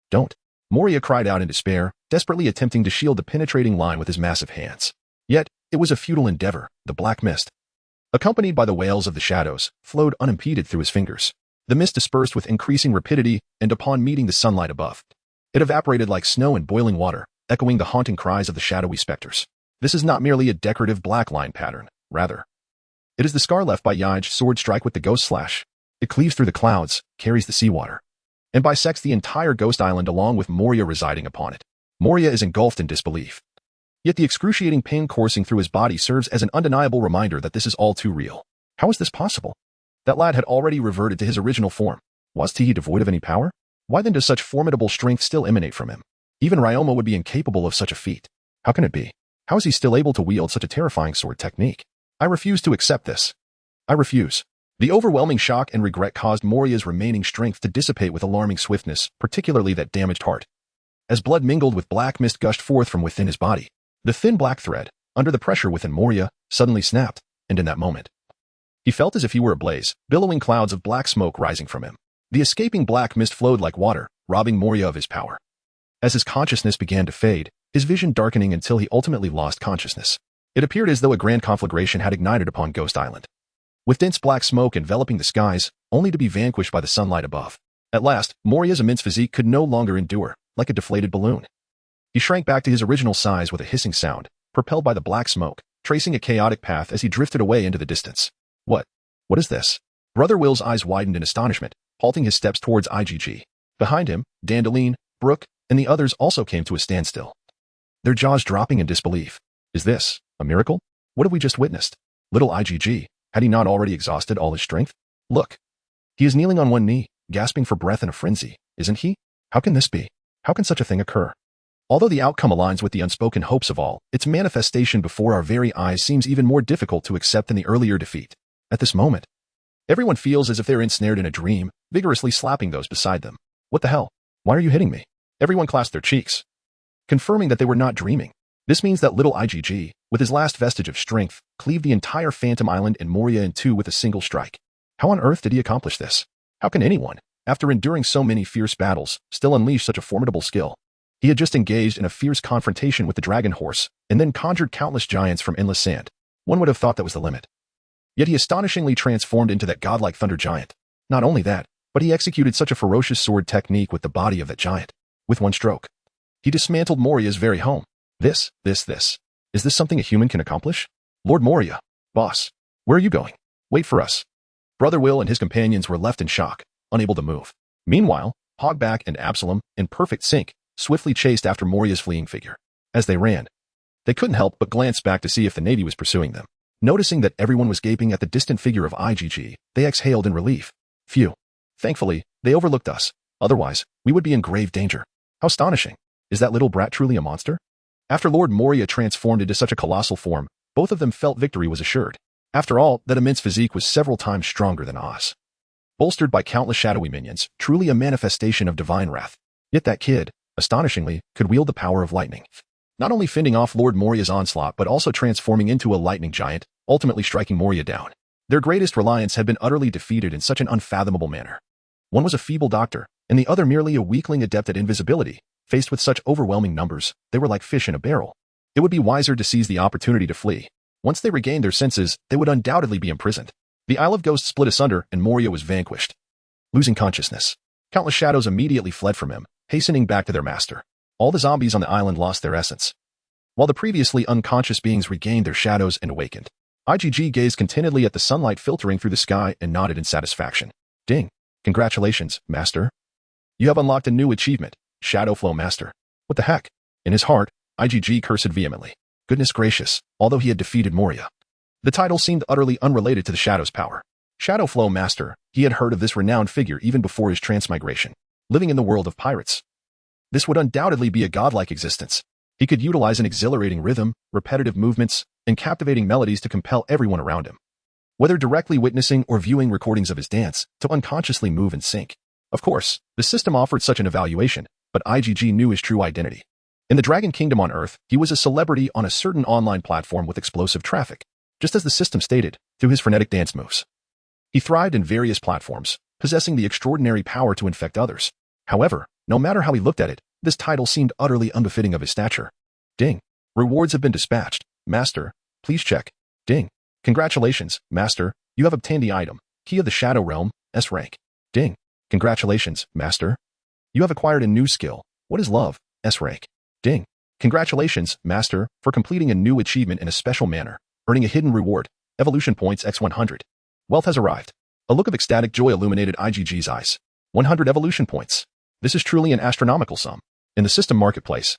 don't. Moria cried out in despair, desperately attempting to shield the penetrating line with his massive hands. Yet, it was a futile endeavor. The black mist, accompanied by the wails of the shadows, flowed unimpeded through his fingers. The mist dispersed with increasing rapidity, and upon meeting the sunlight above, it evaporated like snow in boiling water, echoing the haunting cries of the shadowy specters. This is not merely a decorative black line pattern, rather, it is the scar left by Yaj's sword strike with the ghost slash. It cleaves through the clouds, carries the seawater, and bisects the entire Ghost Island along with Moria residing upon it. Moria is engulfed in disbelief. Yet the excruciating pain coursing through his body serves as an undeniable reminder that this is all too real. How is this possible? That lad had already reverted to his original form. Was he devoid of any power? Why then does such formidable strength still emanate from him? Even Ryoma would be incapable of such a feat. How can it be? How is he still able to wield such a terrifying sword technique? I refuse to accept this. I refuse. The overwhelming shock and regret caused Moria's remaining strength to dissipate with alarming swiftness, particularly that damaged heart. As blood mingled with black mist gushed forth from within his body, the thin black thread, under the pressure within Moria, suddenly snapped, and in that moment, he felt as if he were ablaze, billowing clouds of black smoke rising from him. The escaping black mist flowed like water, robbing Moria of his power. As his consciousness began to fade, his vision darkening until he ultimately lost consciousness. It appeared as though a grand conflagration had ignited upon Ghost Island, with dense black smoke enveloping the skies, only to be vanquished by the sunlight above. At last, Moria's immense physique could no longer endure, like a deflated balloon. He shrank back to his original size with a hissing sound, propelled by the black smoke, tracing a chaotic path as he drifted away into the distance. What is this? Brotherwill's eyes widened in astonishment, halting his steps towards IgG. Behind him, Dandeline, Brooke, and the others also came to a standstill, their jaws dropping in disbelief. Is this a miracle? What have we just witnessed? Little IgG, Had he not already exhausted all his strength? Look. He is kneeling on one knee, gasping for breath in a frenzy, isn't he? How can this be? How can such a thing occur? Although the outcome aligns with the unspoken hopes of all, its manifestation before our very eyes seems even more difficult to accept than the earlier defeat. At this moment, everyone feels as if they're ensnared in a dream, vigorously slapping those beside them. What the hell? Why are you hitting me? Everyone clasped their cheeks, confirming that they were not dreaming. This means that little IgG, with his last vestige of strength, cleaved the entire Phantom Island and Moria in two with a single strike. How on earth did he accomplish this? How can anyone, after enduring so many fierce battles, still unleash such a formidable skill? He had just engaged in a fierce confrontation with the dragon horse, and then conjured countless giants from endless sand. One would have thought that was the limit. Yet he astonishingly transformed into that godlike thunder giant. Not only that, but he executed such a ferocious sword technique with the body of that giant. With one stroke, he dismantled Moria's very home. Is this something a human can accomplish? Lord Moria, boss, where are you going? Wait for us. Brother Will and his companions were left in shock, unable to move. Meanwhile, Hogback and Absalom, in perfect sync, swiftly chased after Moria's fleeing figure. As they ran, they couldn't help but glance back to see if the Navy was pursuing them. Noticing that everyone was gaping at the distant figure of IgG, they exhaled in relief. Phew. Thankfully, they overlooked us. Otherwise, we would be in grave danger. How astonishing. Is that little brat truly a monster? After Lord Moria transformed into such a colossal form, both of them felt victory was assured. After all, that immense physique was several times stronger than Oz. Bolstered by countless shadowy minions, truly a manifestation of divine wrath. Yet that kid, astonishingly, could wield the power of lightning. Not only fending off Lord Moria's onslaught but also transforming into a lightning giant, ultimately striking Moria down. Their greatest reliance had been utterly defeated in such an unfathomable manner. One was a feeble doctor, and the other merely a weakling adept at invisibility. Faced with such overwhelming numbers, they were like fish in a barrel. It would be wiser to seize the opportunity to flee. Once they regained their senses, they would undoubtedly be imprisoned. The Isle of Ghosts split asunder, and Moria was vanquished. Losing consciousness, countless shadows immediately fled from him, hastening back to their master. All the zombies on the island lost their essence, while the previously unconscious beings regained their shadows and awakened. IgG gazed contentedly at the sunlight filtering through the sky and nodded in satisfaction. Ding. Congratulations, Master. You have unlocked a new achievement, Shadow Flow Master. What the heck? In his heart, IgG cursed vehemently. Goodness gracious, although he had defeated Moria, the title seemed utterly unrelated to the Shadow's power. Shadow Flow Master, he had heard of this renowned figure even before his transmigration, living in the world of pirates. This would undoubtedly be a godlike existence. He could utilize an exhilarating rhythm, repetitive movements, and captivating melodies to compel everyone around him, whether directly witnessing or viewing recordings of his dance, to unconsciously move in sync. Of course, the system offered such an evaluation, but IgG knew his true identity. In the Dragon Kingdom on Earth, he was a celebrity on a certain online platform with explosive traffic, just as the system stated, through his frenetic dance moves. He thrived in various platforms, possessing the extraordinary power to infect others. However, no matter how he looked at it, this title seemed utterly unbefitting of his stature. Ding. Rewards have been dispatched. Master, please check. Ding. Congratulations, Master, you have obtained the item, Key of the Shadow Realm, S rank. Ding. Congratulations, Master. You have acquired a new skill. What is love? S rank. Ding. Congratulations, Master, for completing a new achievement in a special manner, earning a hidden reward, Evolution Points x100. Wealth has arrived. A look of ecstatic joy illuminated IgG's eyes. 100 evolution points. This is truly an astronomical sum. In the system marketplace,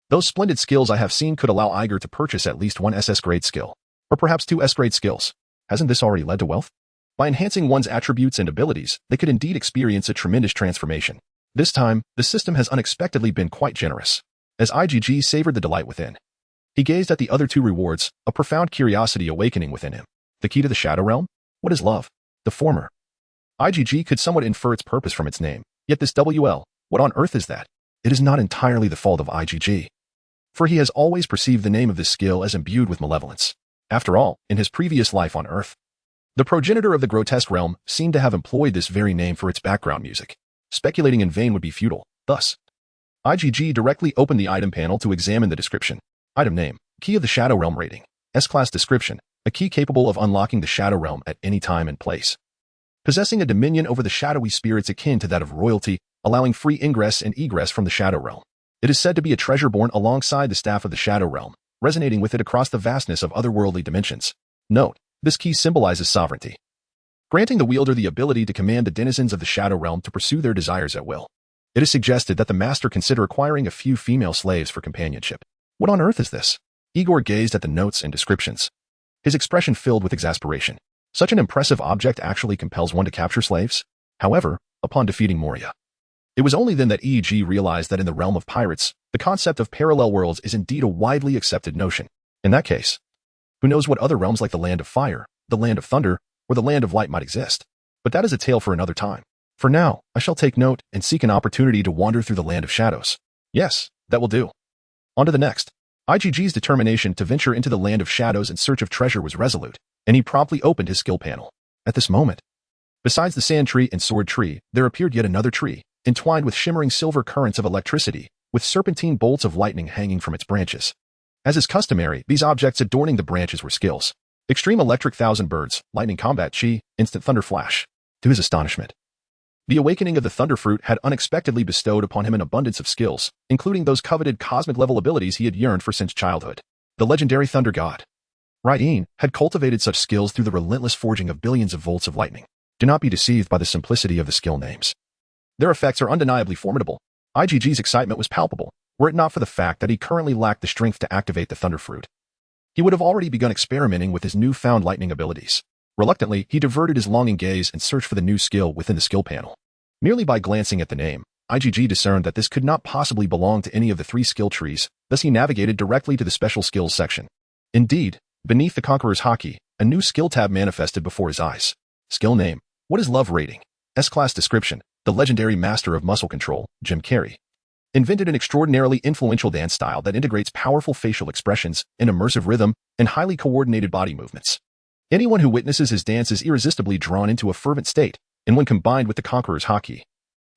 those splendid skills I have seen could allow Iger to purchase at least one SS grade skill, or perhaps two S grade skills. Hasn't this already led to wealth? By enhancing one's attributes and abilities, they could indeed experience a tremendous transformation. This time, the system has unexpectedly been quite generous. As IgG savored the delight within, he gazed at the other two rewards, a profound curiosity awakening within him. The key to the Shadow Realm? What is love? The former. IgG could somewhat infer its purpose from its name, yet this WL, what on earth is that? It is not entirely the fault of IgG, for he has always perceived the name of this skill as imbued with malevolence. After all, in his previous life on Earth, the progenitor of the grotesque realm seemed to have employed this very name for its background music. Speculating in vain would be futile. Thus, IgG directly opened the item panel to examine the description. Item name, Key of the Shadow Realm rating, S-Class description, a key capable of unlocking the Shadow Realm at any time and place. Possessing a dominion over the shadowy spirits akin to that of royalty, allowing free ingress and egress from the Shadow Realm. It is said to be a treasure born alongside the staff of the Shadow Realm, resonating with it across the vastness of otherworldly dimensions. Note, this key symbolizes sovereignty, granting the wielder the ability to command the denizens of the Shadow Realm to pursue their desires at will. It is suggested that the master consider acquiring a few female slaves for companionship. What on earth is this? Igor gazed at the notes and descriptions, his expression filled with exasperation. Such an impressive object actually compels one to capture slaves? However, upon defeating Moria, it was only then that EG realized that in the realm of pirates, the concept of parallel worlds is indeed a widely accepted notion. In that case, who knows what other realms like the Land of Fire, the Land of Thunder, or the Land of Light might exist? But that is a tale for another time. For now, I shall take note and seek an opportunity to wander through the Land of Shadows. Yes, that will do. On to the next. IGG's determination to venture into the Land of Shadows in search of treasure was resolute, and he promptly opened his skill panel. At this moment, besides the sand tree and sword tree, there appeared yet another tree, entwined with shimmering silver currents of electricity, with serpentine bolts of lightning hanging from its branches. As is customary, these objects adorning the branches were skills. Extreme Electric Thousand Birds, Lightning Combat Chi, Instant Thunder Flash. To his astonishment, the awakening of the Thunder Fruit had unexpectedly bestowed upon him an abundance of skills, including those coveted cosmic-level abilities he had yearned for since childhood. The legendary Thunder God, Rain, had cultivated such skills through the relentless forging of billions of volts of lightning. Do not be deceived by the simplicity of the skill names. Their effects are undeniably formidable. IGG's excitement was palpable, were it not for the fact that he currently lacked the strength to activate the Thunder Fruit. He would have already begun experimenting with his newfound lightning abilities. Reluctantly, he diverted his longing gaze and searched for the new skill within the skill panel. Merely by glancing at the name, IGG discerned that this could not possibly belong to any of the 3 skill trees, thus he navigated directly to the Special Skills section. Indeed, beneath the Conqueror's Haki, a new skill tab manifested before his eyes. Skill name: What is Love Rating? S-Class Description: The legendary master of muscle control, Jim Carrey, invented an extraordinarily influential dance style that integrates powerful facial expressions, an immersive rhythm, and highly coordinated body movements. Anyone who witnesses his dance is irresistibly drawn into a fervent state, and when combined with the Conqueror's Haki,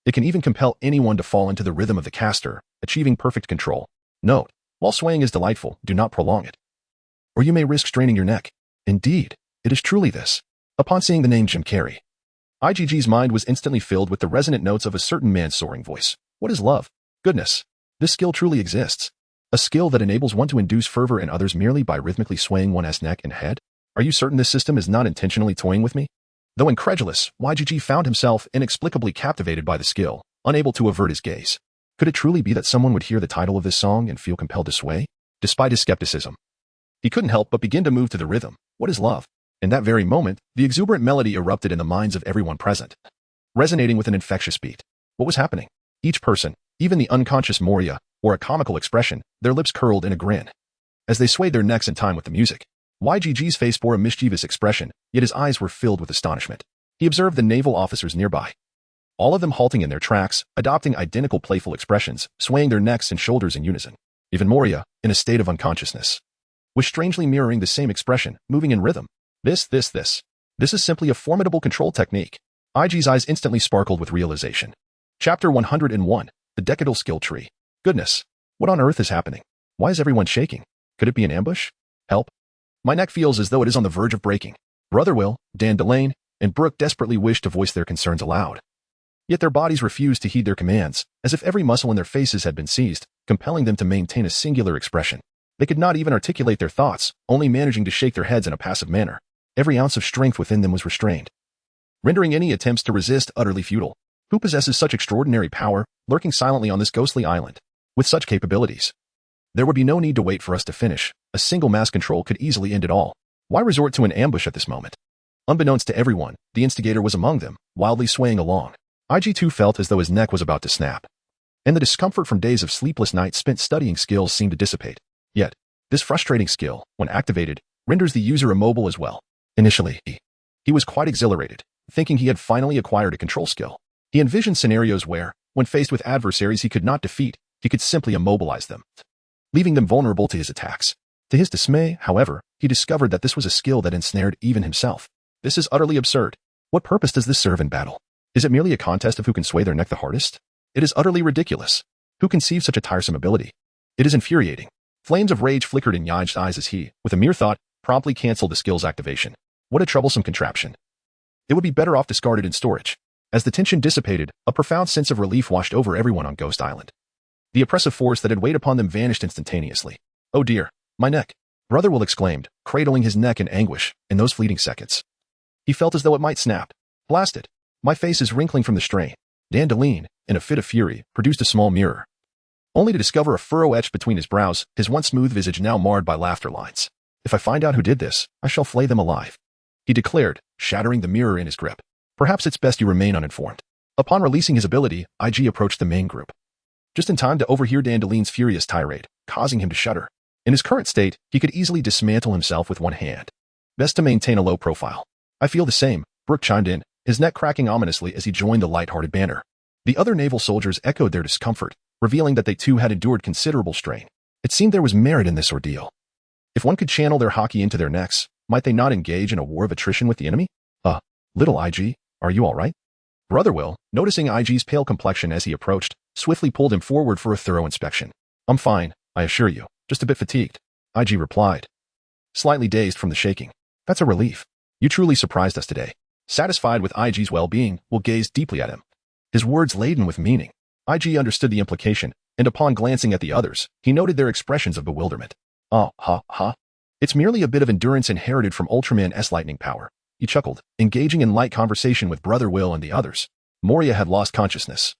it can even compel anyone to fall into the rhythm of the caster, achieving perfect control. Note: while swaying is delightful, do not prolong it, or you may risk straining your neck. Indeed, it is truly this. Upon seeing the name Jim Carrey, IGG's mind was instantly filled with the resonant notes of a certain man's soaring voice. What is love? Goodness, this skill truly exists. A skill that enables one to induce fervor in others merely by rhythmically swaying one's neck and head? Are you certain this system is not intentionally toying with me? Though incredulous, YGG found himself inexplicably captivated by the skill, unable to avert his gaze. Could it truly be that someone would hear the title of this song and feel compelled to sway? Despite his skepticism, he couldn't help but begin to move to the rhythm. What is love? In that very moment, the exuberant melody erupted in the minds of everyone present, resonating with an infectious beat. What was happening? Each person, even the unconscious Moria, wore a comical expression, their lips curled in a grin. As they swayed their necks in time with the music, YGG's face bore a mischievous expression, yet his eyes were filled with astonishment. He observed the naval officers nearby, all of them halting in their tracks, adopting identical playful expressions, swaying their necks and shoulders in unison. Even Moria, in a state of unconsciousness, was strangely mirroring the same expression, moving in rhythm. This is simply a formidable control technique. IG's eyes instantly sparkled with realization. Chapter 101, The Decadal Skill Tree. Goodness, what on earth is happening? Why is everyone shaking? Could it be an ambush? Help. My neck feels as though it is on the verge of breaking. Brother Will, Dan Delane, and Brooke desperately wished to voice their concerns aloud. Yet their bodies refused to heed their commands, as if every muscle in their faces had been seized, compelling them to maintain a singular expression. They could not even articulate their thoughts, only managing to shake their heads in a passive manner. Every ounce of strength within them was restrained, rendering any attempts to resist utterly futile. Who possesses such extraordinary power, lurking silently on this ghostly island? With such capabilities, there would be no need to wait for us to finish. A single mass control could easily end it all. Why resort to an ambush at this moment? Unbeknownst to everyone, the instigator was among them, wildly swaying along. IG2 felt as though his neck was about to snap, and the discomfort from days of sleepless nights spent studying skills seemed to dissipate. Yet, this frustrating skill, when activated, renders the user immobile as well. Initially, he was quite exhilarated, thinking he had finally acquired a control skill. He envisioned scenarios where, when faced with adversaries he could not defeat, he could simply immobilize them, leaving them vulnerable to his attacks. To his dismay, however, he discovered that this was a skill that ensnared even himself. This is utterly absurd. What purpose does this serve in battle? Is it merely a contest of who can sway their neck the hardest? It is utterly ridiculous. Who conceived such a tiresome ability? It is infuriating. Flames of rage flickered in Yaj's eyes as he, with a mere thought, promptly canceled the skill's activation. What a troublesome contraption. It would be better off discarded in storage. As the tension dissipated, a profound sense of relief washed over everyone on Ghost Island. The oppressive force that had weighed upon them vanished instantaneously. Oh dear, my neck. Brother Will exclaimed, cradling his neck in anguish. In those fleeting seconds, he felt as though it might snap. Blast it. My face is wrinkling from the strain. Dan Delane, in a fit of fury, produced a small mirror, only to discover a furrow etched between his brows, his once smooth visage now marred by laughter lines. If I find out who did this, I shall flay them alive. he declared, shattering the mirror in his grip. Perhaps it's best you remain uninformed. Upon releasing his ability, IG approached the main group, just in time to overhear Dandalin's furious tirade, causing him to shudder. In his current state, he could easily dismantle himself with one hand. Best to maintain a low profile. I feel the same, Brooke chimed in, his neck cracking ominously as he joined the light-hearted banner. The other naval soldiers echoed their discomfort, revealing that they too had endured considerable strain. It seemed there was merit in this ordeal. If one could channel their hockey into their necks, might they not engage in a war of attrition with the enemy? Little IG, are you all right? Brother Will, noticing IG's pale complexion as he approached, swiftly pulled him forward for a thorough inspection. I'm fine, I assure you, just a bit fatigued, IG replied, slightly dazed from the shaking. That's a relief. You truly surprised us today. Satisfied with IG's well-being, Will gazed deeply at him, his words laden with meaning. IG understood the implication, and upon glancing at the others, he noted their expressions of bewilderment. It's merely a bit of endurance inherited from Ultraman's lightning power. He chuckled, engaging in light conversation with Brother Will and the others. Moria had lost consciousness,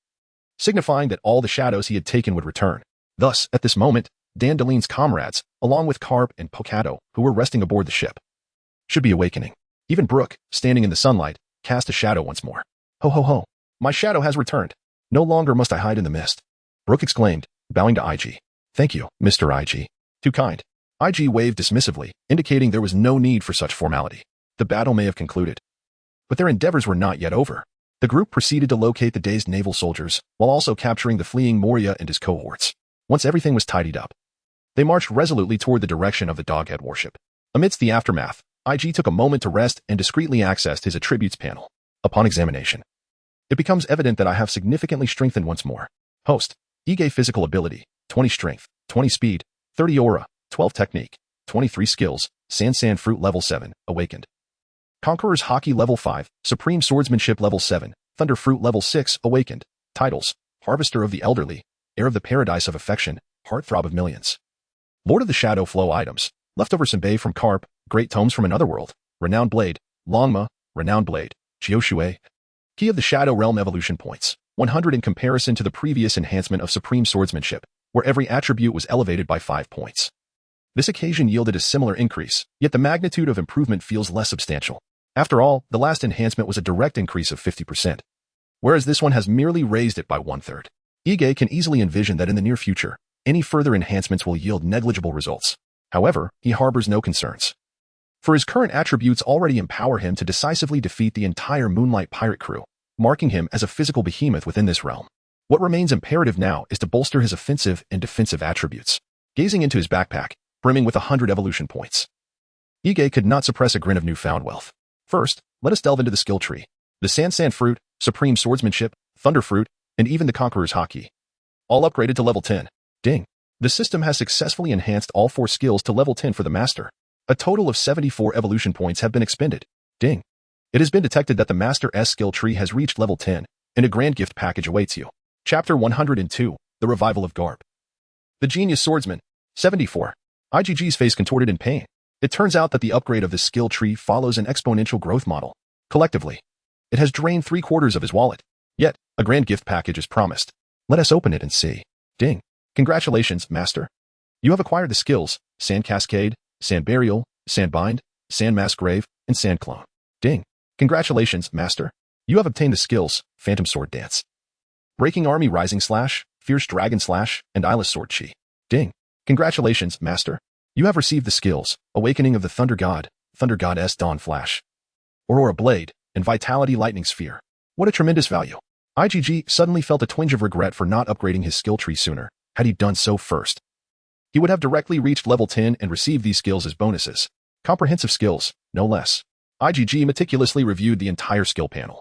signifying that all the shadows he had taken would return. Thus, at this moment, Dandalin's comrades, along with Karp and Pokato, who were resting aboard the ship, should be awakening. Even Brooke, standing in the sunlight, cast a shadow once more. Ho ho ho, my shadow has returned. No longer must I hide in the mist, Brooke exclaimed, bowing to IG. Thank you, Mr. IG. Too kind. IG waved dismissively, indicating there was no need for such formality. The battle may have concluded, but their endeavors were not yet over. The group proceeded to locate the dazed naval soldiers, while also capturing the fleeing Moria and his cohorts. Once everything was tidied up, they marched resolutely toward the direction of the Doghead warship. Amidst the aftermath, IG took a moment to rest and discreetly accessed his attributes panel. Upon examination, it becomes evident that I have significantly strengthened once more. Host, Ige physical ability, 20 strength, 20 speed, 30 aura, 12 technique, 23 skills, San Fruit level 7, awakened. Conqueror's Hockey level 5, Supreme Swordsmanship level 7, Thunder Fruit level 6, awakened. Titles, Harvester of the Elderly, Heir of the Paradise of Affection, Heartthrob of Millions. Lord of the Shadow Flow items, Leftover Senbei from Karp, Great Tomes from Another World, Renowned Blade, Longma, Renowned Blade, Jioshui. Key of the Shadow Realm evolution points, 100 in comparison to the previous enhancement of Supreme Swordsmanship, where every attribute was elevated by 5 points. This occasion yielded a similar increase, yet the magnitude of improvement feels less substantial. After all, the last enhancement was a direct increase of 50%, whereas this one has merely raised it by 1/3. Ige can easily envision that in the near future, any further enhancements will yield negligible results. However, he harbors no concerns, for his current attributes already empower him to decisively defeat the entire Moonlight pirate crew, marking him as a physical behemoth within this realm. What remains imperative now is to bolster his offensive and defensive attributes. Gazing into his backpack, brimming with 100 evolution points, Ige could not suppress a grin of newfound wealth. First, let us delve into the skill tree. The San Fruit, Supreme Swordsmanship, Thunder Fruit, and even the Conqueror's Hockey, all upgraded to level 10. Ding. The system has successfully enhanced all 4 skills to level 10 for the Master. A total of 74 evolution points have been expended. Ding. It has been detected that the Master S skill tree has reached level 10, and a grand gift package awaits you. Chapter 102, The Revival of Karp. The Genius Swordsman, 74. IGG's face contorted in pain. It turns out that the upgrade of this skill tree follows an exponential growth model. Collectively, it has drained 3/4 of his wallet. Yet, a grand gift package is promised. Let us open it and see. Ding. Congratulations, Master. You have acquired the skills, Sand Cascade, Sand Burial, Sand Bind, Sand Mass Grave, and Sand Clone. Ding. Congratulations, Master. You have obtained the skills, Phantom Sword Dance, Breaking Army Rising Slash, Fierce Dragon Slash, and Eyeless Sword Chi. Ding. Congratulations, Master. You have received the skills, Awakening of the Thunder God, Thunder Goddess Dawn Flash, Aurora Blade, and Vitality Lightning Sphere. What a tremendous value. IGG suddenly felt a twinge of regret for not upgrading his skill tree sooner. Had he done so first, he would have directly reached level 10 and received these skills as bonuses. Comprehensive skills, no less. IGG meticulously reviewed the entire skill panel,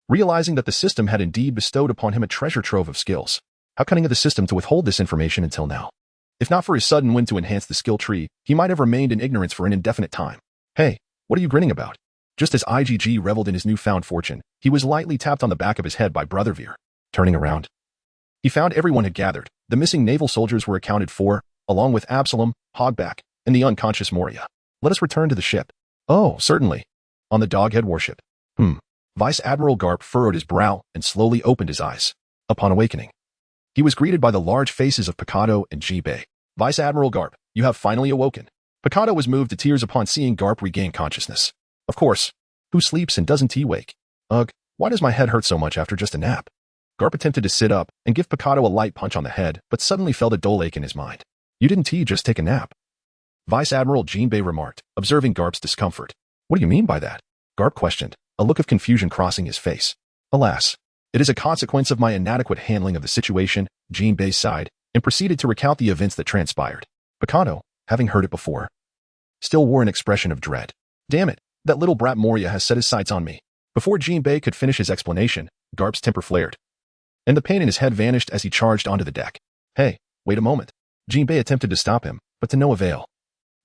realizing that the system had indeed bestowed upon him a treasure trove of skills. How cunning of the system to withhold this information until now. If not for his sudden whim to enhance the skill tree, he might have remained in ignorance for an indefinite time. Hey, what are you grinning about? Just as IGG reveled in his newfound fortune, he was lightly tapped on the back of his head by Brother Veer. Turning around, he found everyone had gathered. The missing naval soldiers were accounted for, along with Absalom, Hogback, and the unconscious Moria. Let us return to the ship. Oh, certainly. On the Doghead warship. Vice Admiral Karp furrowed his brow and slowly opened his eyes. Upon awakening, he was greeted by the large faces of Pokato and Ji-Bei. Vice Admiral Karp, you have finally awoken. Pokato was moved to tears upon seeing Karp regain consciousness. Of course. Who sleeps and doesn't wake? Ugh, why does my head hurt so much after just a nap? Karp attempted to sit up and give Picado a light punch on the head, but suddenly felt a dull ache in his mind. You didn't just take a nap? Vice Admiral Jinbei remarked, observing Garp's discomfort. What do you mean by that? Karp questioned, a look of confusion crossing his face. Alas, it is a consequence of my inadequate handling of the situation, Jinbei sighed, and proceeded to recount the events that transpired. Picado, having heard it before, still wore an expression of dread. Damn it, that little brat Moria has set his sights on me. Before Jinbei could finish his explanation, Garp's temper flared, and the pain in his head vanished as he charged onto the deck. Hey, wait a moment. Jinbei attempted to stop him, but to no avail.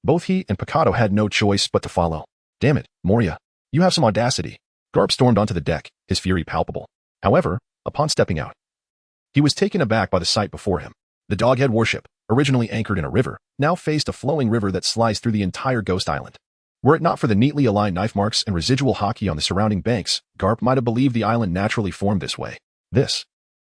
Both he and Picado had no choice but to follow. Damn it, Moria. You have some audacity. Karp stormed onto the deck, his fury palpable. However, upon stepping out, he was taken aback by the sight before him. The Doghead warship, originally anchored in a river, now faced a flowing river that sliced through the entire Ghost Island. Were it not for the neatly aligned knife marks and residual hockey on the surrounding banks, Karp might have believed the island naturally formed this way.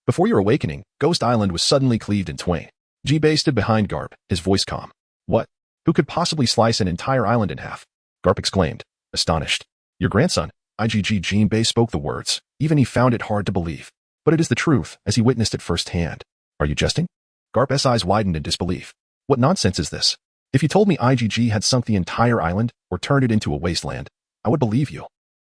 Before your awakening, Ghost Island was suddenly cleaved in twain. Jinbei stood behind Karp, his voice calm. What? Who could possibly slice an entire island in half? Karp exclaimed, astonished. Your grandson, IGG. Jinbei spoke the words, even he found it hard to believe. But it is the truth, as he witnessed it firsthand. Are you jesting? Karp's eyes widened in disbelief. What nonsense is this? If you told me IGG had sunk the entire island, or turned it into a wasteland, I would believe you.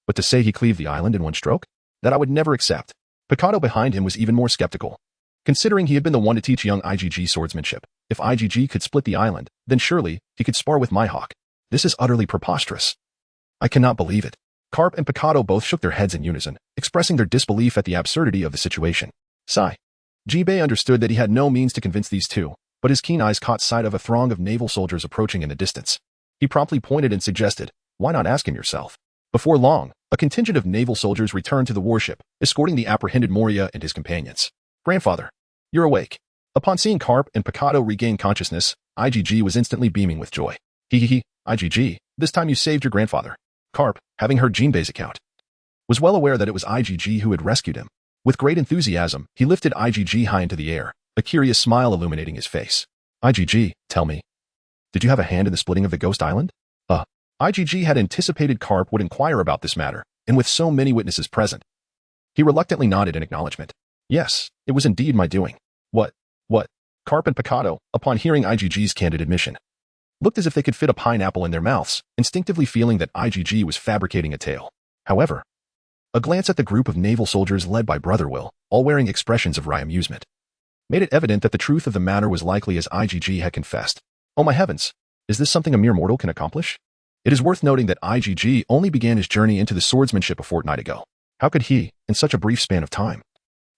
But to say he cleaved the island in one stroke? That I would never accept. Picado behind him was even more skeptical. Considering he had been the one to teach young IGG swordsmanship, if IGG could split the island, then surely he could spar with my hawk. This is utterly preposterous. I cannot believe it. Karp and Picado both shook their heads in unison, expressing their disbelief at the absurdity of the situation. Sigh. Jinbei understood that he had no means to convince these two, but his keen eyes caught sight of a throng of naval soldiers approaching in the distance. He promptly pointed and suggested, why not ask him yourself? Before long, a contingent of naval soldiers returned to the warship, escorting the apprehended Moria and his companions. Grandfather, you're awake. Upon seeing Karp and Picado regain consciousness, IGG was instantly beaming with joy. Hee, IGG, this time you saved your grandfather. Karp, having heard Jinbei's account, was well aware that it was IGG who had rescued him. With great enthusiasm, he lifted IGG high into the air, a curious smile illuminating his face. IGG, tell me, did you have a hand in the splitting of the Ghost Island? IGG had anticipated Karp would inquire about this matter, and with so many witnesses present, he reluctantly nodded in acknowledgement. Yes, it was indeed my doing. What? Karp and Picado, upon hearing IGG's candid admission, looked as if they could fit a pineapple in their mouths, instinctively feeling that IGG was fabricating a tale. However, a glance at the group of naval soldiers led by Brother Will, all wearing expressions of wry amusement, made it evident that the truth of the matter was likely as IGG had confessed. Oh my heavens, is this something a mere mortal can accomplish? It is worth noting that IGG only began his journey into the swordsmanship a fortnight ago. How could he, in such a brief span of time,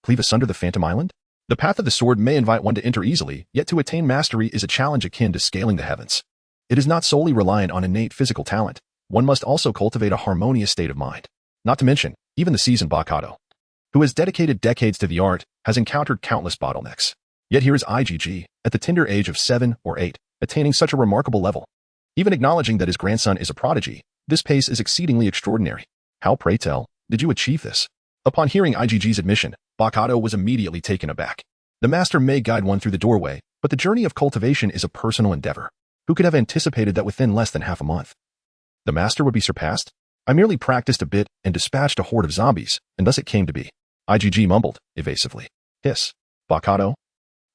cleave asunder the Phantom Island? The path of the sword may invite one to enter easily, yet to attain mastery is a challenge akin to scaling the heavens. It is not solely reliant on innate physical talent. One must also cultivate a harmonious state of mind. Not to mention, even the seasoned Picado, who has dedicated decades to the art, has encountered countless bottlenecks. Yet here is IGG, at the tender age of 7 or 8, attaining such a remarkable level. Even acknowledging that his grandson is a prodigy, this pace is exceedingly extraordinary. How, pray tell, did you achieve this? Upon hearing IGG's admission, Picado was immediately taken aback. The master may guide one through the doorway, but the journey of cultivation is a personal endeavor. Who could have anticipated that within less than half a month, the master would be surpassed? I merely practiced a bit and dispatched a horde of zombies, and thus it came to be. IGG mumbled, evasively. Hiss. Picado,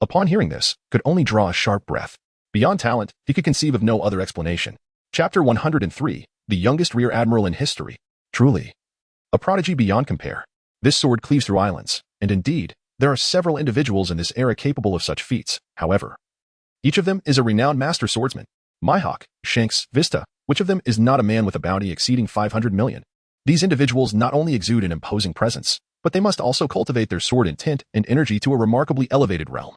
upon hearing this, could only draw a sharp breath. Beyond talent, he could conceive of no other explanation. Chapter 103, the youngest rear admiral in history. Truly, a prodigy beyond compare. This sword cleaves through islands, and indeed, there are several individuals in this era capable of such feats. However, each of them is a renowned master swordsman. Myhawk, Shanks, Vista, which of them is not a man with a bounty exceeding 500 million? These individuals not only exude an imposing presence, but they must also cultivate their sword intent and energy to a remarkably elevated realm.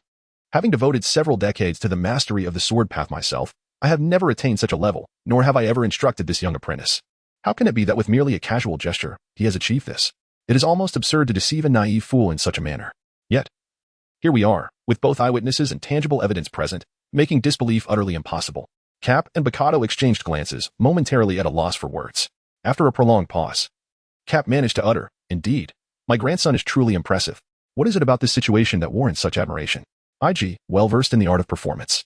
Having devoted several decades to the mastery of the sword path myself, I have never attained such a level, nor have I ever instructed this young apprentice. How can it be that with merely a casual gesture, he has achieved this? It is almost absurd to deceive a naive fool in such a manner. Yet, here we are, with both eyewitnesses and tangible evidence present, making disbelief utterly impossible. Cap and Picado exchanged glances, momentarily at a loss for words. After a prolonged pause, Cap managed to utter, indeed, my grandson is truly impressive. What is it about this situation that warrants such admiration? IG, well versed in the art of performance,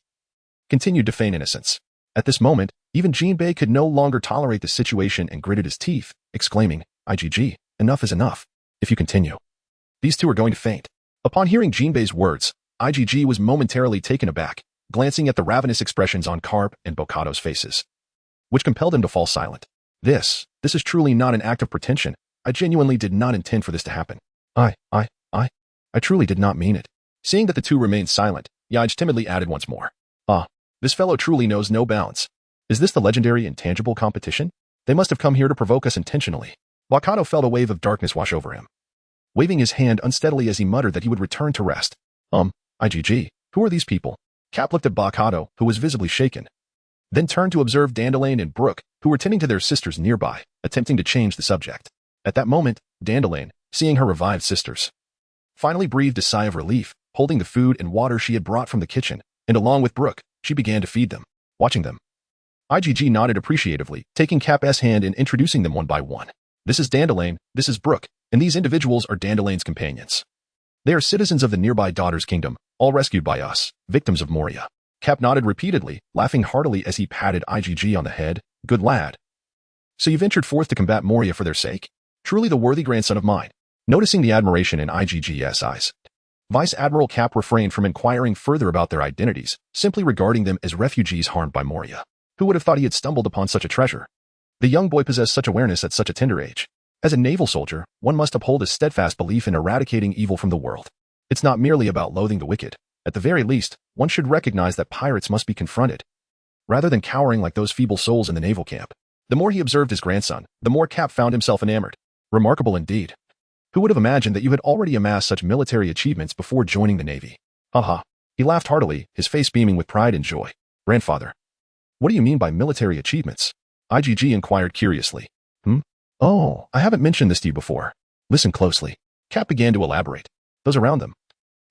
continued to feign innocence. At this moment, even Jinbei could no longer tolerate the situation and gritted his teeth, exclaiming, "IGG, enough is enough. If you continue, these two are going to faint." Upon hearing Jinbei's words, IGG was momentarily taken aback, glancing at the ravenous expressions on Karp and Bokado's faces, which compelled him to fall silent. This is truly not an act of pretension. I genuinely did not intend for this to happen. I truly did not mean it. Seeing that the two remained silent, Yaij timidly added once more. This fellow truly knows no bounds. Is this the legendary intangible competition? They must have come here to provoke us intentionally. Bokado felt a wave of darkness wash over him, waving his hand unsteadily as he muttered that he would return to rest. IGG, who are these people? Cap looked at Bokado, who was visibly shaken, then turned to observe Dandelion and Brook, who were tending to their sisters nearby, attempting to change the subject. At that moment, Dandelion, seeing her revived sisters, finally breathed a sigh of relief, holding the food and water she had brought from the kitchen, and along with Brook, she began to feed them. Watching them, IGG nodded appreciatively, taking Cap's hand and introducing them one by one. This is Dandelion, this is Brook, and these individuals are Dandelion's companions. They are citizens of the nearby Daughter's Kingdom, all rescued by us, victims of Moria. Cap nodded repeatedly, laughing heartily as he patted IGG on the head. Good lad. So you ventured forth to combat Moria for their sake? Truly the worthy grandson of mine. Noticing the admiration in IGG's eyes, Vice Admiral Cap refrained from inquiring further about their identities, simply regarding them as refugees harmed by Moria. Who would have thought he had stumbled upon such a treasure? The young boy possessed such awareness at such a tender age. As a naval soldier, one must uphold a steadfast belief in eradicating evil from the world. It's not merely about loathing the wicked. At the very least, one should recognize that pirates must be confronted, rather than cowering like those feeble souls in the naval camp. The more he observed his grandson, the more Cap found himself enamored. Remarkable indeed. Who would have imagined that you had already amassed such military achievements before joining the Navy? Haha. He laughed heartily, his face beaming with pride and joy. Grandfather, what do you mean by military achievements? IGG inquired curiously. Oh, I haven't mentioned this to you before. Listen closely. Cap began to elaborate. Those around them,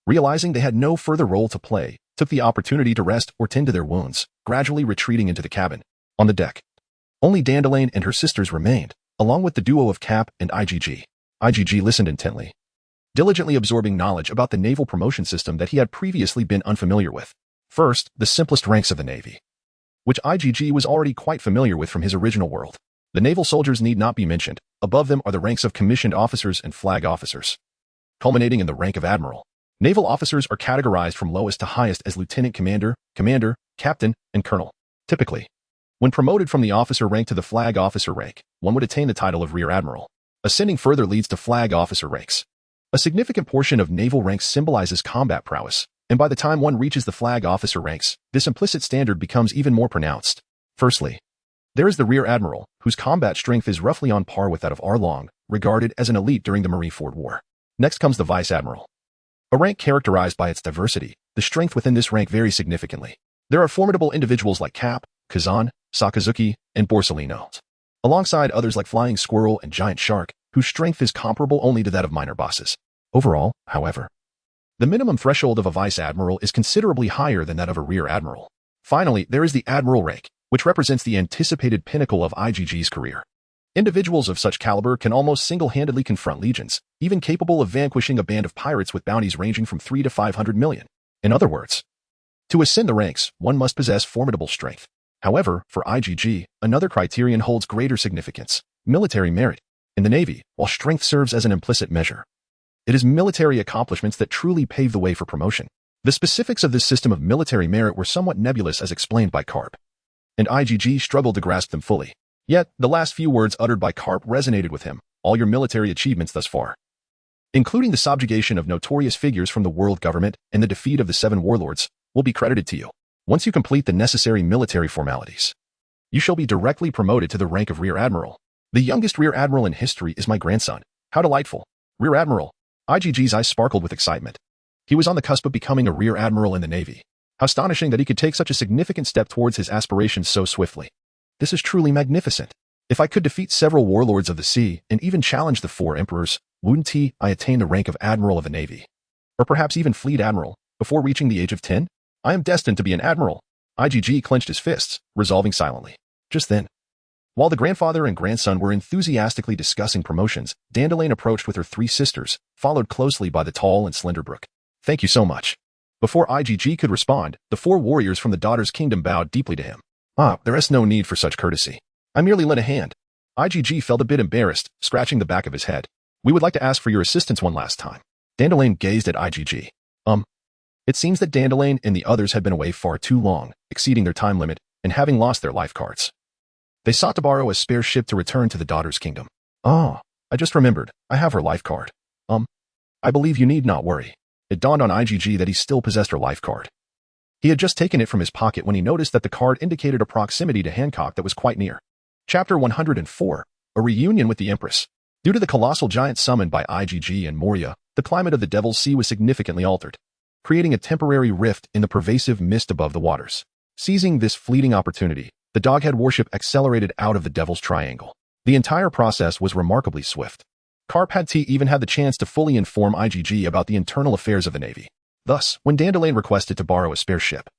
realizing they had no further role to play, took the opportunity to rest or tend to their wounds, gradually retreating into the cabin. On the deck, only Dandelion and her sisters remained, along with the duo of Cap and IGG. IGG listened intently, diligently absorbing knowledge about the naval promotion system that he had previously been unfamiliar with. First, the simplest ranks of the Navy, which IGG was already quite familiar with from his original world. The naval soldiers need not be mentioned. Above them are the ranks of commissioned officers and flag officers, culminating in the rank of Admiral. Naval officers are categorized from lowest to highest as lieutenant commander, commander, captain, and colonel. Typically, when promoted from the officer rank to the flag officer rank, one would attain the title of rear admiral. Ascending further leads to flag officer ranks. A significant portion of naval ranks symbolizes combat prowess, and by the time one reaches the flag officer ranks, this implicit standard becomes even more pronounced. Firstly, there is the rear admiral, whose combat strength is roughly on par with that of Arlong, regarded as an elite during the Marineford War. Next comes the vice admiral, a rank characterized by its diversity. The strength within this rank varies significantly. There are formidable individuals like Cap, Kazan, Sakazuki, and Borsellino, alongside others like Flying Squirrel and Giant Shark, whose strength is comparable only to that of minor bosses. Overall, however, the minimum threshold of a vice admiral is considerably higher than that of a rear admiral. Finally, there is the admiral rank, which represents the anticipated pinnacle of IGG's career. Individuals of such caliber can almost single-handedly confront legions, even capable of vanquishing a band of pirates with bounties ranging from 3 to 500 million. In other words, to ascend the ranks, one must possess formidable strength. However, for IGG, another criterion holds greater significance: military merit. In the Navy, while strength serves as an implicit measure, it is military accomplishments that truly pave the way for promotion. The specifics of this system of military merit were somewhat nebulous as explained by Karp, and IGG struggled to grasp them fully. Yet, the last few words uttered by Karp resonated with him. All your military achievements thus far, including the subjugation of notorious figures from the world government and the defeat of the 7 warlords, will be credited to you. Once you complete the necessary military formalities, you shall be directly promoted to the rank of Rear Admiral. The youngest Rear Admiral in history is my grandson. How delightful. Rear Admiral. IGG's eyes sparkled with excitement. He was on the cusp of becoming a Rear Admiral in the Navy. How astonishing that he could take such a significant step towards his aspirations so swiftly. This is truly magnificent. If I could defeat several warlords of the sea and even challenge the 4 emperors, wouldn't I attain the rank of Admiral of the Navy? Or perhaps even Fleet Admiral, before reaching the age of 10? I am destined to be an admiral. IGG clenched his fists, resolving silently. Just then, while the grandfather and grandson were enthusiastically discussing promotions, Dandelion approached with her 3 sisters, followed closely by the tall and slender Brook. Thank you so much. Before IGG could respond, the 4 warriors from the Daughter's Kingdom bowed deeply to him. Ah, there is no need for such courtesy. I merely lent a hand. IGG felt a bit embarrassed, scratching the back of his head. We would like to ask for your assistance one last time. Dandelion gazed at IGG. It seems that Dandelion and the others had been away far too long, exceeding their time limit, and having lost their lifecards. They sought to borrow a spare ship to return to the Daughter's Kingdom. Ah, I just remembered. I have her lifecard. I believe you need not worry. It dawned on IGG that he still possessed her lifecard. He had just taken it from his pocket when he noticed that the card indicated a proximity to Hancock that was quite near. Chapter 104, A Reunion with the Empress. Due to the colossal giant summoned by IGG and Moria, the climate of the Devil's Sea was significantly altered, creating a temporary rift in the pervasive mist above the waters. Seizing this fleeting opportunity, the Doghead warship accelerated out of the Devil's Triangle. The entire process was remarkably swift. Karp even had the chance to fully inform IGG about the internal affairs of the Navy. Thus, when Dandelion requested to borrow a spare ship,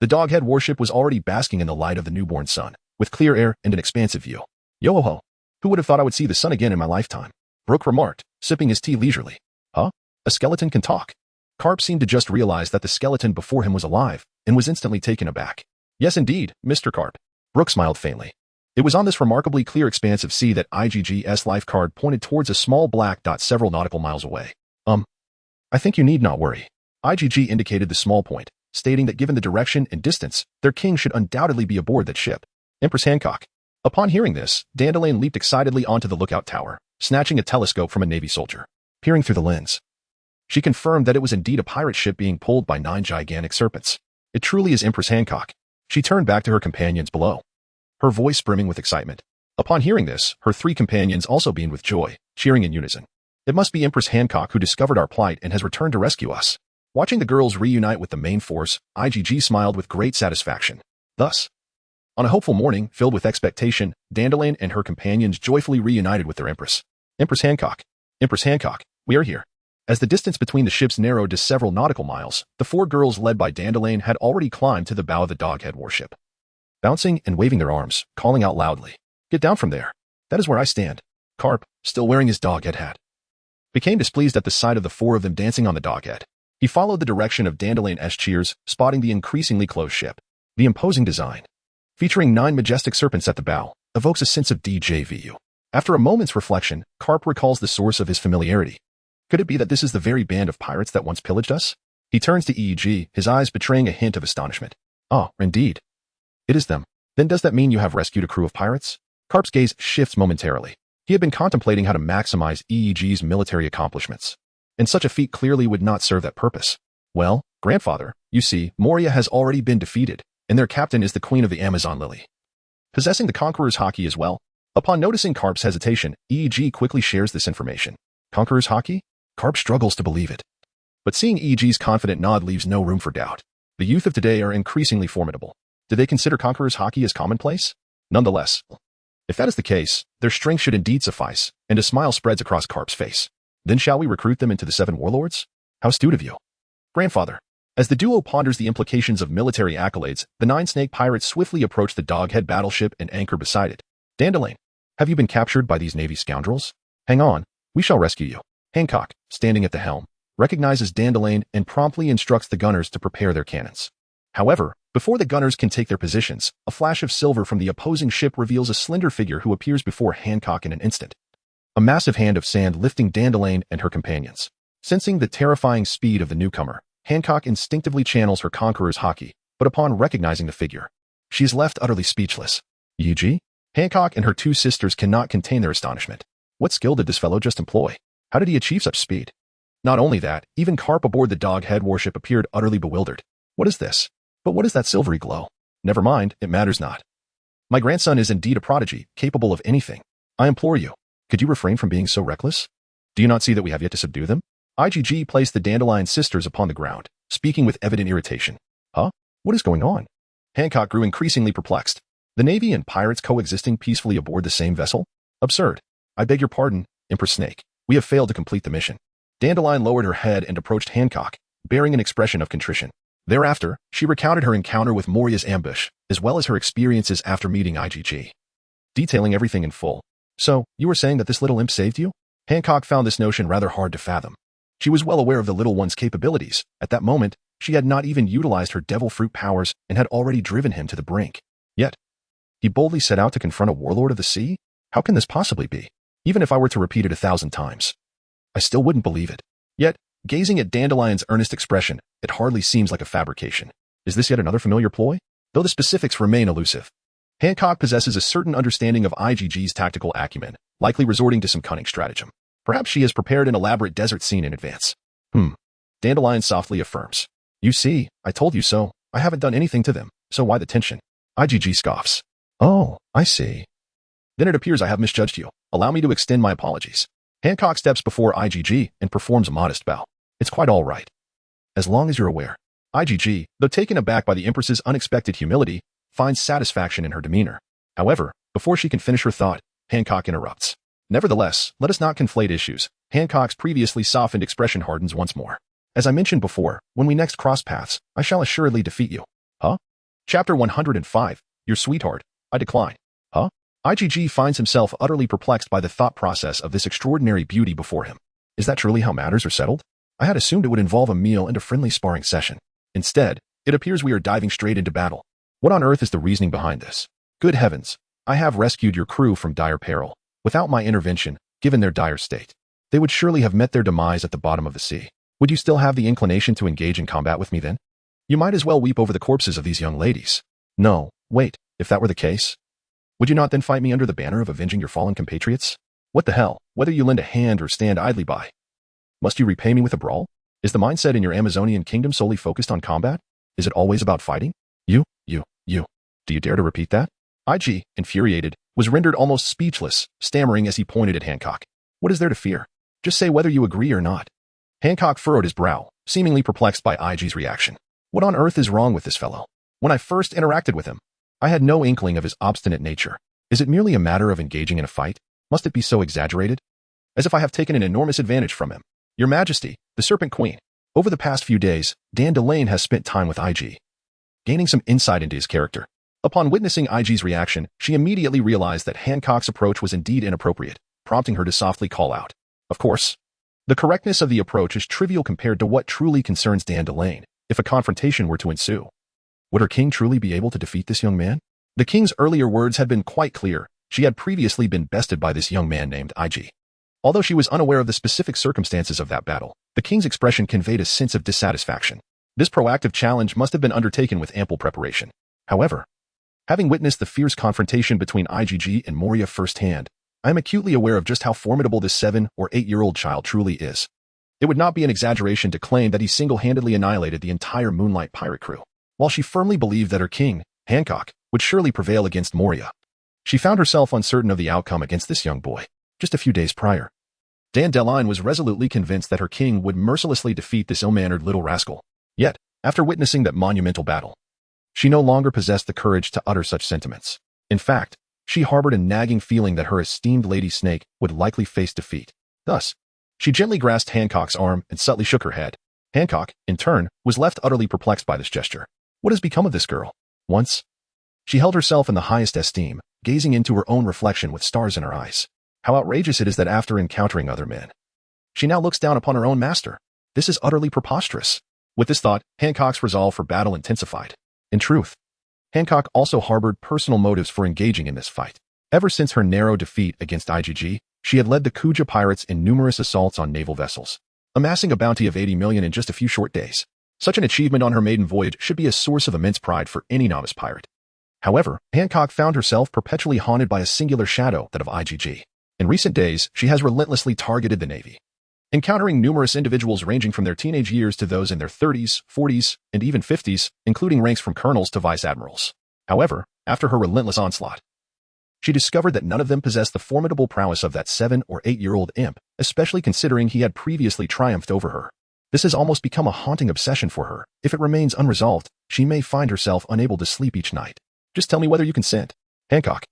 the Doghead warship was already basking in the light of the newborn sun, with clear air and an expansive view. Yo-ho-ho, who would have thought I would see the sun again in my lifetime? Brooke remarked, sipping his tea leisurely. Huh? A skeleton can talk? Karp seemed to just realize that the skeleton before him was alive, and was instantly taken aback. Yes indeed, Mr. Karp. Brooke smiled faintly. It was on this remarkably clear expanse of sea that IGG's lifecard pointed towards a small black dot several nautical miles away. I think you need not worry. IGG indicated the small point, stating that given the direction and distance, their king should undoubtedly be aboard that ship. Empress Hancock. Upon hearing this, Dandelion leaped excitedly onto the lookout tower, snatching a telescope from a Navy soldier. Peering through the lens, she confirmed that it was indeed a pirate ship being pulled by 9 gigantic serpents. It truly is Empress Hancock. She turned back to her companions below, her voice brimming with excitement. Upon hearing this, her 3 companions also beamed with joy, cheering in unison. It must be Empress Hancock who discovered our plight and has returned to rescue us. Watching the girls reunite with the main force, IGG smiled with great satisfaction. Thus, on a hopeful morning filled with expectation, Dandelion and her companions joyfully reunited with their Empress. Empress Hancock. Empress Hancock, we are here. As the distance between the ships narrowed to several nautical miles, the 4 girls led by Dandelion had already climbed to the bow of the Doghead warship, bouncing and waving their arms, calling out loudly. Get down from there. That is where I stand. Karp, still wearing his Doghead hat, became displeased at the sight of the 4 of them dancing on the Doghead. He followed the direction of Dandelion's cheers, spotting the increasingly close ship. The imposing design, featuring 9 majestic serpents at the bow, evokes a sense of déjà vu. After a moment's reflection, Karp recalls the source of his familiarity. Could it be that this is the very band of pirates that once pillaged us? He turns to EEG, his eyes betraying a hint of astonishment. Ah, indeed. It is them. Then does that mean you have rescued a crew of pirates? Karp's gaze shifts momentarily. He had been contemplating how to maximize EEG's military accomplishments, and such a feat clearly would not serve that purpose. Well, grandfather, you see, Moria has already been defeated, and their captain is the Queen of the Amazon Lily, possessing the Conqueror's Haki as well. Upon noticing Karp's hesitation, EEG quickly shares this information. Conqueror's Haki? Karp struggles to believe it. But seeing EEG's confident nod leaves no room for doubt. The youth of today are increasingly formidable. Do they consider Conqueror's Haki as commonplace? Nonetheless, if that is the case, their strength should indeed suffice, and a smile spreads across Karp's face. Then shall we recruit them into the 7 warlords? How astute of you. Grandfather. As the duo ponders the implications of military accolades, the 9 snake pirates swiftly approach the Doghead battleship and anchor beside it. Dandelion, have you been captured by these Navy scoundrels? Hang on, we shall rescue you. Hancock, standing at the helm, recognizes Dandelion and promptly instructs the gunners to prepare their cannons. However, before the gunners can take their positions, a flash of silver from the opposing ship reveals a slender figure who appears before Hancock in an instant. A massive hand of sand lifting Dandelion and her companions. Sensing the terrifying speed of the newcomer, Hancock instinctively channels her Conqueror's Haki, but upon recognizing the figure, she is left utterly speechless. EG? Hancock and her 2 sisters cannot contain their astonishment. What skill did this fellow just employ? How did he achieve such speed? Not only that, even Karp aboard the Doghead warship appeared utterly bewildered. What is this? But what is that silvery glow? Never mind, it matters not. My grandson is indeed a prodigy, capable of anything. I implore you, could you refrain from being so reckless? Do you not see that we have yet to subdue them? IGG placed the Dandelion sisters upon the ground, speaking with evident irritation. Huh? What is going on? Hancock grew increasingly perplexed. The Navy and pirates coexisting peacefully aboard the same vessel? Absurd. I beg your pardon, Empress Snake. We have failed to complete the mission. Dandelion lowered her head and approached Hancock, bearing an expression of contrition. Thereafter, she recounted her encounter with Moria's ambush, as well as her experiences after meeting IGG, detailing everything in full. So, you were saying that this little imp saved you? Hancock found this notion rather hard to fathom. She was well aware of the little one's capabilities. At that moment, she had not even utilized her devil fruit powers and had already driven him to the brink. Yet, he boldly set out to confront a warlord of the sea? How can this possibly be? Even if I were to repeat it 1,000 times, I still wouldn't believe it. Yet, gazing at Dandelion's earnest expression, it hardly seems like a fabrication. Is this yet another familiar ploy? Though the specifics remain elusive, Hancock possesses a certain understanding of IGG's tactical acumen, likely resorting to some cunning stratagem. Perhaps she has prepared an elaborate desert scene in advance. Dandelion softly affirms. You see, I told you so. I haven't done anything to them, so why the tension? IGG scoffs. Oh, I see. Then it appears I have misjudged you. Allow me to extend my apologies. Hancock steps before IGG and performs a modest bow. It's quite all right. As long as you're aware. IGG, though taken aback by the Empress's unexpected humility, finds satisfaction in her demeanor. However, before she can finish her thought, Hancock interrupts. Nevertheless, let us not conflate issues. Hancock's previously softened expression hardens once more. As I mentioned before, when we next cross paths, I shall assuredly defeat you. Huh? Chapter 105. Your sweetheart. I decline. Huh? IGG finds himself utterly perplexed by the thought process of this extraordinary beauty before him. Is that truly how matters are settled? I had assumed it would involve a meal and a friendly sparring session. Instead, it appears we are diving straight into battle. What on earth is the reasoning behind this? Good heavens, I have rescued your crew from dire peril. Without my intervention, given their dire state, they would surely have met their demise at the bottom of the sea. Would you still have the inclination to engage in combat with me then? You might as well weep over the corpses of these young ladies. No, wait, if that were the case, would you not then fight me under the banner of avenging your fallen compatriots? What the hell, whether you lend a hand or stand idly by? Must you repay me with a brawl? Is the mindset in your Amazonian kingdom solely focused on combat? Is it always about fighting? You. Do you dare to repeat that? IG, infuriated, was rendered almost speechless, stammering as he pointed at Hancock. What is there to fear? Just say whether you agree or not. Hancock furrowed his brow, seemingly perplexed by IG's reaction. What on earth is wrong with this fellow? When I first interacted with him, I had no inkling of his obstinate nature. Is it merely a matter of engaging in a fight? Must it be so exaggerated? As if I have taken an enormous advantage from him. Your Majesty, the Serpent Queen. Over the past few days, Dandelion has spent time with IG, gaining some insight into his character. Upon witnessing IG's reaction, she immediately realized that Hancock's approach was indeed inappropriate, prompting her to softly call out. Of course, the correctness of the approach is trivial compared to what truly concerns Dandelion, if a confrontation were to ensue. Would her king truly be able to defeat this young man? The king's earlier words had been quite clear. She had previously been bested by this young man named IG. Although she was unaware of the specific circumstances of that battle, the king's expression conveyed a sense of dissatisfaction. This proactive challenge must have been undertaken with ample preparation. However, having witnessed the fierce confrontation between IGG and Moria firsthand, I am acutely aware of just how formidable this 7- or 8-year-old child truly is. It would not be an exaggeration to claim that he single-handedly annihilated the entire Moonlight pirate crew. While she firmly believed that her king, Hancock, would surely prevail against Moria, she found herself uncertain of the outcome against this young boy. Just a few days prior, Dandelion was resolutely convinced that her king would mercilessly defeat this ill-mannered little rascal. Yet, after witnessing that monumental battle, she no longer possessed the courage to utter such sentiments. In fact, she harbored a nagging feeling that her esteemed Lady Snake would likely face defeat. Thus, she gently grasped Hancock's arm and subtly shook her head. Hancock, in turn, was left utterly perplexed by this gesture. What has become of this girl? Once, she held herself in the highest esteem, gazing into her own reflection with stars in her eyes. How outrageous it is that after encountering other men, she now looks down upon her own master. This is utterly preposterous. With this thought, Hancock's resolve for battle intensified. In truth, Hancock also harbored personal motives for engaging in this fight. Ever since her narrow defeat against IGG, she had led the Kuja pirates in numerous assaults on naval vessels, amassing a bounty of 80 million in just a few short days. Such an achievement on her maiden voyage should be a source of immense pride for any novice pirate. However, Hancock found herself perpetually haunted by a singular shadow, that of IGG. In recent days, she has relentlessly targeted the Navy, encountering numerous individuals ranging from their teenage years to those in their 30s, 40s, and even 50s, including ranks from colonels to vice admirals. However, after her relentless onslaught, she discovered that none of them possessed the formidable prowess of that 7- or 8-year-old imp, especially considering he had previously triumphed over her. This has almost become a haunting obsession for her. If it remains unresolved, she may find herself unable to sleep each night. Just tell me whether you consent. Hancock,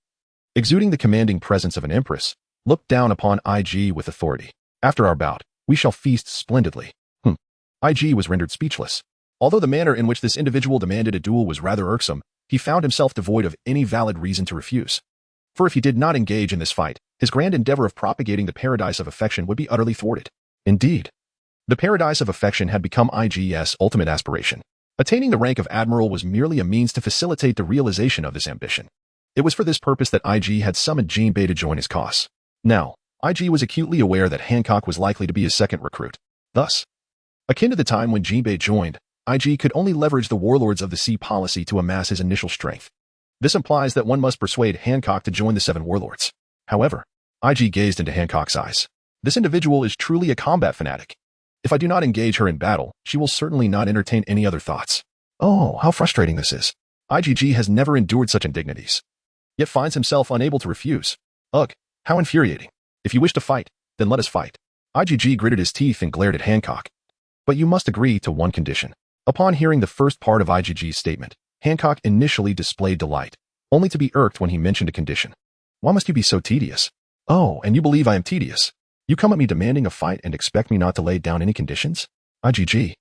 exuding the commanding presence of an empress, looked down upon IG with authority. After our bout, we shall feast splendidly. IG was rendered speechless. Although the manner in which this individual demanded a duel was rather irksome, he found himself devoid of any valid reason to refuse. For if he did not engage in this fight, his grand endeavor of propagating the paradise of affection would be utterly thwarted. Indeed, the paradise of affection had become IG's ultimate aspiration. Attaining the rank of Admiral was merely a means to facilitate the realization of this ambition. It was for this purpose that IG had summoned Jinbei to join his cause. Now, IG was acutely aware that Hancock was likely to be his second recruit. Thus, akin to the time when Jinbei joined, IG could only leverage the Warlords of the Sea policy to amass his initial strength. This implies that one must persuade Hancock to join the 7 Warlords. However, IG gazed into Hancock's eyes. This individual is truly a combat fanatic. If I do not engage her in battle, she will certainly not entertain any other thoughts. Oh, how frustrating this is. IGG has never endured such indignities, yet finds himself unable to refuse. Ugh, how infuriating. If you wish to fight, then let us fight. IGG gritted his teeth and glared at Hancock. But you must agree to one condition. Upon hearing the first part of IGG's statement, Hancock initially displayed delight, only to be irked when he mentioned a condition. Why must you be so tedious? Oh, and you believe I am tedious? You come at me demanding a fight and expect me not to lay down any conditions? IGG,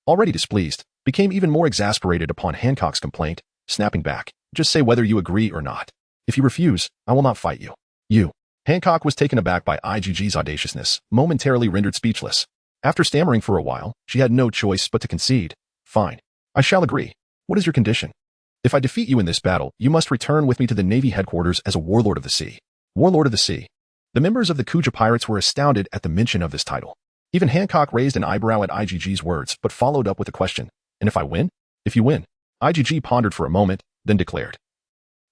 already displeased, became even more exasperated upon Hancock's complaint, snapping back. Just say whether you agree or not. If you refuse, I will not fight you. You. Hancock was taken aback by IGG's audaciousness, momentarily rendered speechless. After stammering for a while, she had no choice but to concede. Fine. I shall agree. What is your condition? If I defeat you in this battle, you must return with me to the Navy headquarters as a Warlord of the Sea. Warlord of the Sea. The members of the Kuja pirates were astounded at the mention of this title. Even Hancock raised an eyebrow at IGG's words, but followed up with a question. And if I win? If you win? IGG pondered for a moment, then declared.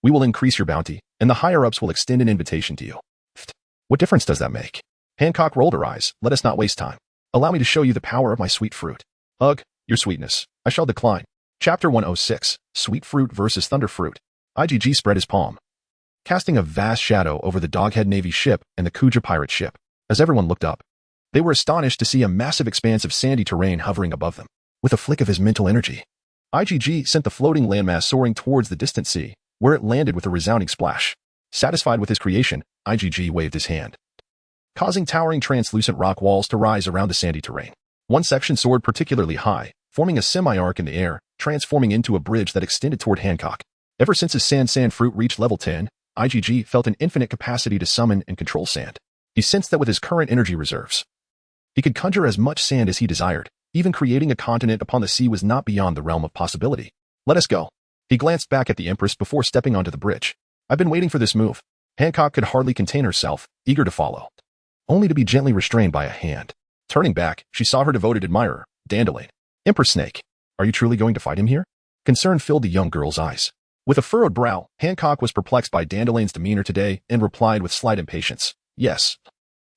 We will increase your bounty, and the higher-ups will extend an invitation to you. What difference does that make? Hancock rolled her eyes. Let us not waste time. Allow me to show you the power of my sweet fruit. Ugh, your sweetness. I shall decline. Chapter 106, Sweet Fruit versus Thunder Fruit. IGG spread his palm, casting a vast shadow over the Doghead Navy ship and the Kuja pirate ship. As everyone looked up, they were astonished to see a massive expanse of sandy terrain hovering above them. With a flick of his mental energy, IGG sent the floating landmass soaring towards the distant sea, where it landed with a resounding splash. Satisfied with his creation, IGG waved his hand, causing towering translucent rock walls to rise around the sandy terrain. One section soared particularly high, forming a semi-arc in the air, transforming into a bridge that extended toward Hancock. Ever since his sand fruit reached level 10, IGG felt an infinite capacity to summon and control sand. He sensed that with his current energy reserves, he could conjure as much sand as he desired. Even creating a continent upon the sea was not beyond the realm of possibility. Let us go. He glanced back at the Empress before stepping onto the bridge. I've been waiting for this move. Hancock could hardly contain herself, eager to follow, only to be gently restrained by a hand. Turning back, she saw her devoted admirer, Dandelion. Empress Snake, are you truly going to fight him here? Concern filled the young girl's eyes. With a furrowed brow, Hancock was perplexed by Dandelion's demeanor today and replied with slight impatience. Yes.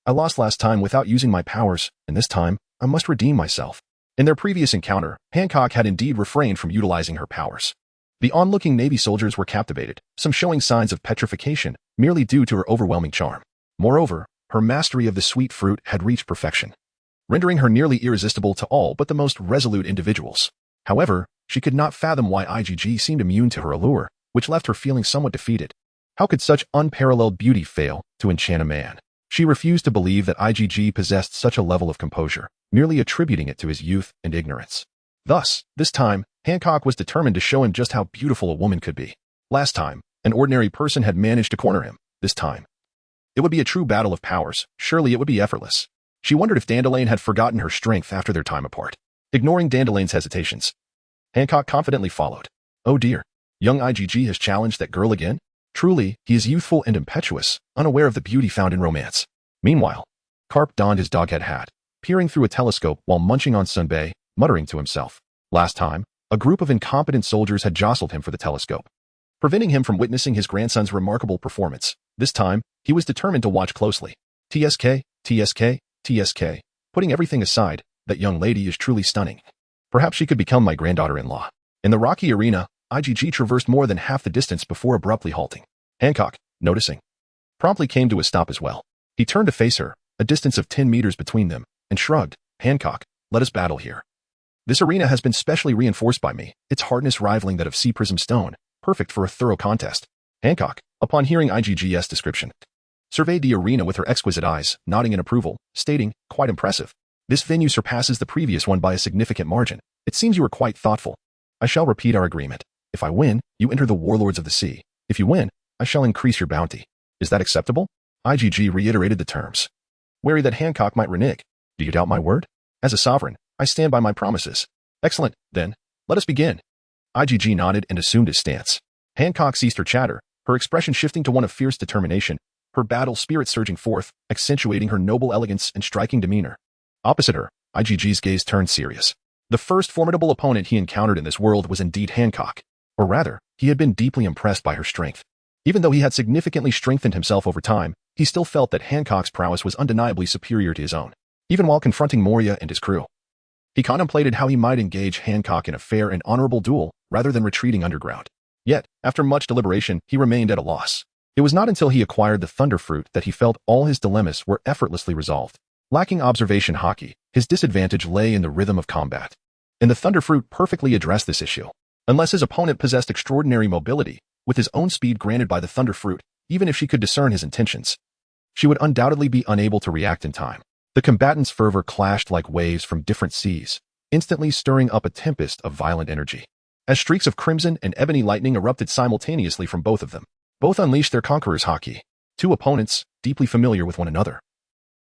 I lost last time without using my powers, and this time, I must redeem myself. In their previous encounter, Hancock had indeed refrained from utilizing her powers. The onlooking Navy soldiers were captivated, some showing signs of petrification, merely due to her overwhelming charm. Moreover, her mastery of the sweet fruit had reached perfection, rendering her nearly irresistible to all but the most resolute individuals. However, she could not fathom why IGG seemed immune to her allure, which left her feeling somewhat defeated. How could such unparalleled beauty fail to enchant a man? She refused to believe that IGG possessed such a level of composure, merely attributing it to his youth and ignorance. Thus, this time, Hancock was determined to show him just how beautiful a woman could be. Last time, an ordinary person had managed to corner him. This time, it would be a true battle of powers. Surely it would be effortless. She wondered if Dandelion had forgotten her strength after their time apart. Ignoring Dandelion's hesitations, Hancock confidently followed. Oh dear, young IGG has challenged that girl again? Truly, he is youthful and impetuous, unaware of the beauty found in romance. Meanwhile, Karp donned his doghead hat, peering through a telescope while munching on sunbae, muttering to himself. Last time, a group of incompetent soldiers had jostled him for the telescope, preventing him from witnessing his grandson's remarkable performance. This time, he was determined to watch closely. TSK, TSK, TSK. Putting everything aside, that young lady is truly stunning. Perhaps she could become my granddaughter-in-law. In the rocky arena, IGG traversed more than half the distance before abruptly halting. Hancock, noticing, promptly came to a stop as well. He turned to face her, a distance of 10 meters between them, and shrugged. Hancock, let us battle here. This arena has been specially reinforced by me, its hardness rivaling that of sea prism stone, perfect for a thorough contest. Hancock, upon hearing IGG's description, surveyed the arena with her exquisite eyes, nodding in approval, stating, quite impressive. This venue surpasses the previous one by a significant margin. It seems you are quite thoughtful. I shall repeat our agreement. If I win, you enter the Warlords of the Sea. If you win, I shall increase your bounty. Is that acceptable? IGG reiterated the terms, wary that Hancock might renege. Do you doubt my word? As a sovereign, I stand by my promises. Excellent, then. Let us begin. IgG nodded and assumed his stance. Hancock ceased her chatter, her expression shifting to one of fierce determination, her battle spirit surging forth, accentuating her noble elegance and striking demeanor. Opposite her, IgG's gaze turned serious. The first formidable opponent he encountered in this world was indeed Hancock. Or rather, he had been deeply impressed by her strength. Even though he had significantly strengthened himself over time, he still felt that Hancock's prowess was undeniably superior to his own, even while confronting Moria and his crew. He contemplated how he might engage Hancock in a fair and honorable duel, rather than retreating underground. Yet, after much deliberation, he remained at a loss. It was not until he acquired the Thunder Fruit that he felt all his dilemmas were effortlessly resolved. Lacking observation hockey, his disadvantage lay in the rhythm of combat. And the Thunder Fruit perfectly addressed this issue. Unless his opponent possessed extraordinary mobility, with his own speed granted by the Thunder Fruit, even if she could discern his intentions, she would undoubtedly be unable to react in time. The combatants' fervor clashed like waves from different seas, instantly stirring up a tempest of violent energy. As streaks of crimson and ebony lightning erupted simultaneously from both of them, both unleashed their conqueror's hockey. Two opponents, deeply familiar with one another,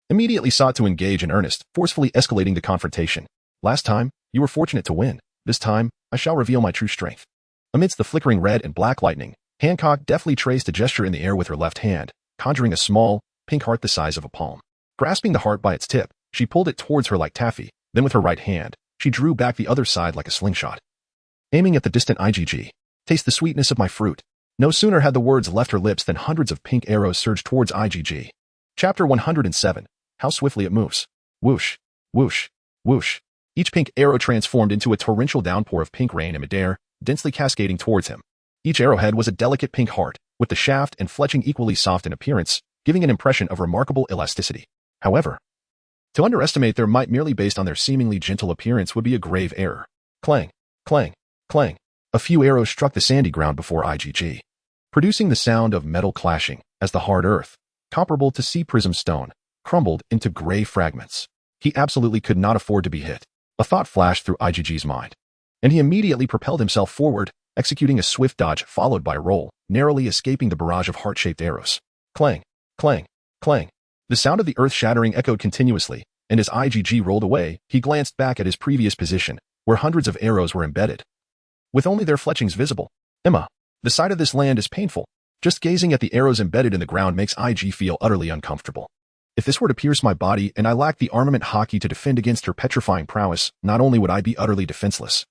immediately sought to engage in earnest, forcefully escalating the confrontation. Last time, you were fortunate to win. This time, I shall reveal my true strength. Amidst the flickering red and black lightning, Hancock deftly traced a gesture in the air with her left hand, conjuring a small, pink heart the size of a palm. Grasping the heart by its tip, she pulled it towards her like taffy, then with her right hand, she drew back the other side like a slingshot. Aiming at the distant IgG, taste the sweetness of my fruit. No sooner had the words left her lips than hundreds of pink arrows surged towards IgG. Chapter 107. How swiftly it moves. Whoosh, whoosh, whoosh. Each pink arrow transformed into a torrential downpour of pink rain in midair, densely cascading towards him. Each arrowhead was a delicate pink heart, with the shaft and fletching equally soft in appearance, giving an impression of remarkable elasticity. However, to underestimate their might merely based on their seemingly gentle appearance would be a grave error. Clang, clang, clang. A few arrows struck the sandy ground before IgG, producing the sound of metal clashing as the hard earth, comparable to sea prism stone, crumbled into gray fragments. He absolutely could not afford to be hit. A thought flashed through IgG's mind, and he immediately propelled himself forward, executing a swift dodge followed by a roll, narrowly escaping the barrage of heart-shaped arrows. Clang, clang, clang. The sound of the earth shattering echoed continuously, and as IgG rolled away, he glanced back at his previous position, where hundreds of arrows were embedded, with only their fletchings visible. Emma, the sight of this land is painful. Just gazing at the arrows embedded in the ground makes IG feel utterly uncomfortable. If this were to pierce my body and I lacked the armament hockey to defend against her petrifying prowess, not only would I be utterly defenseless,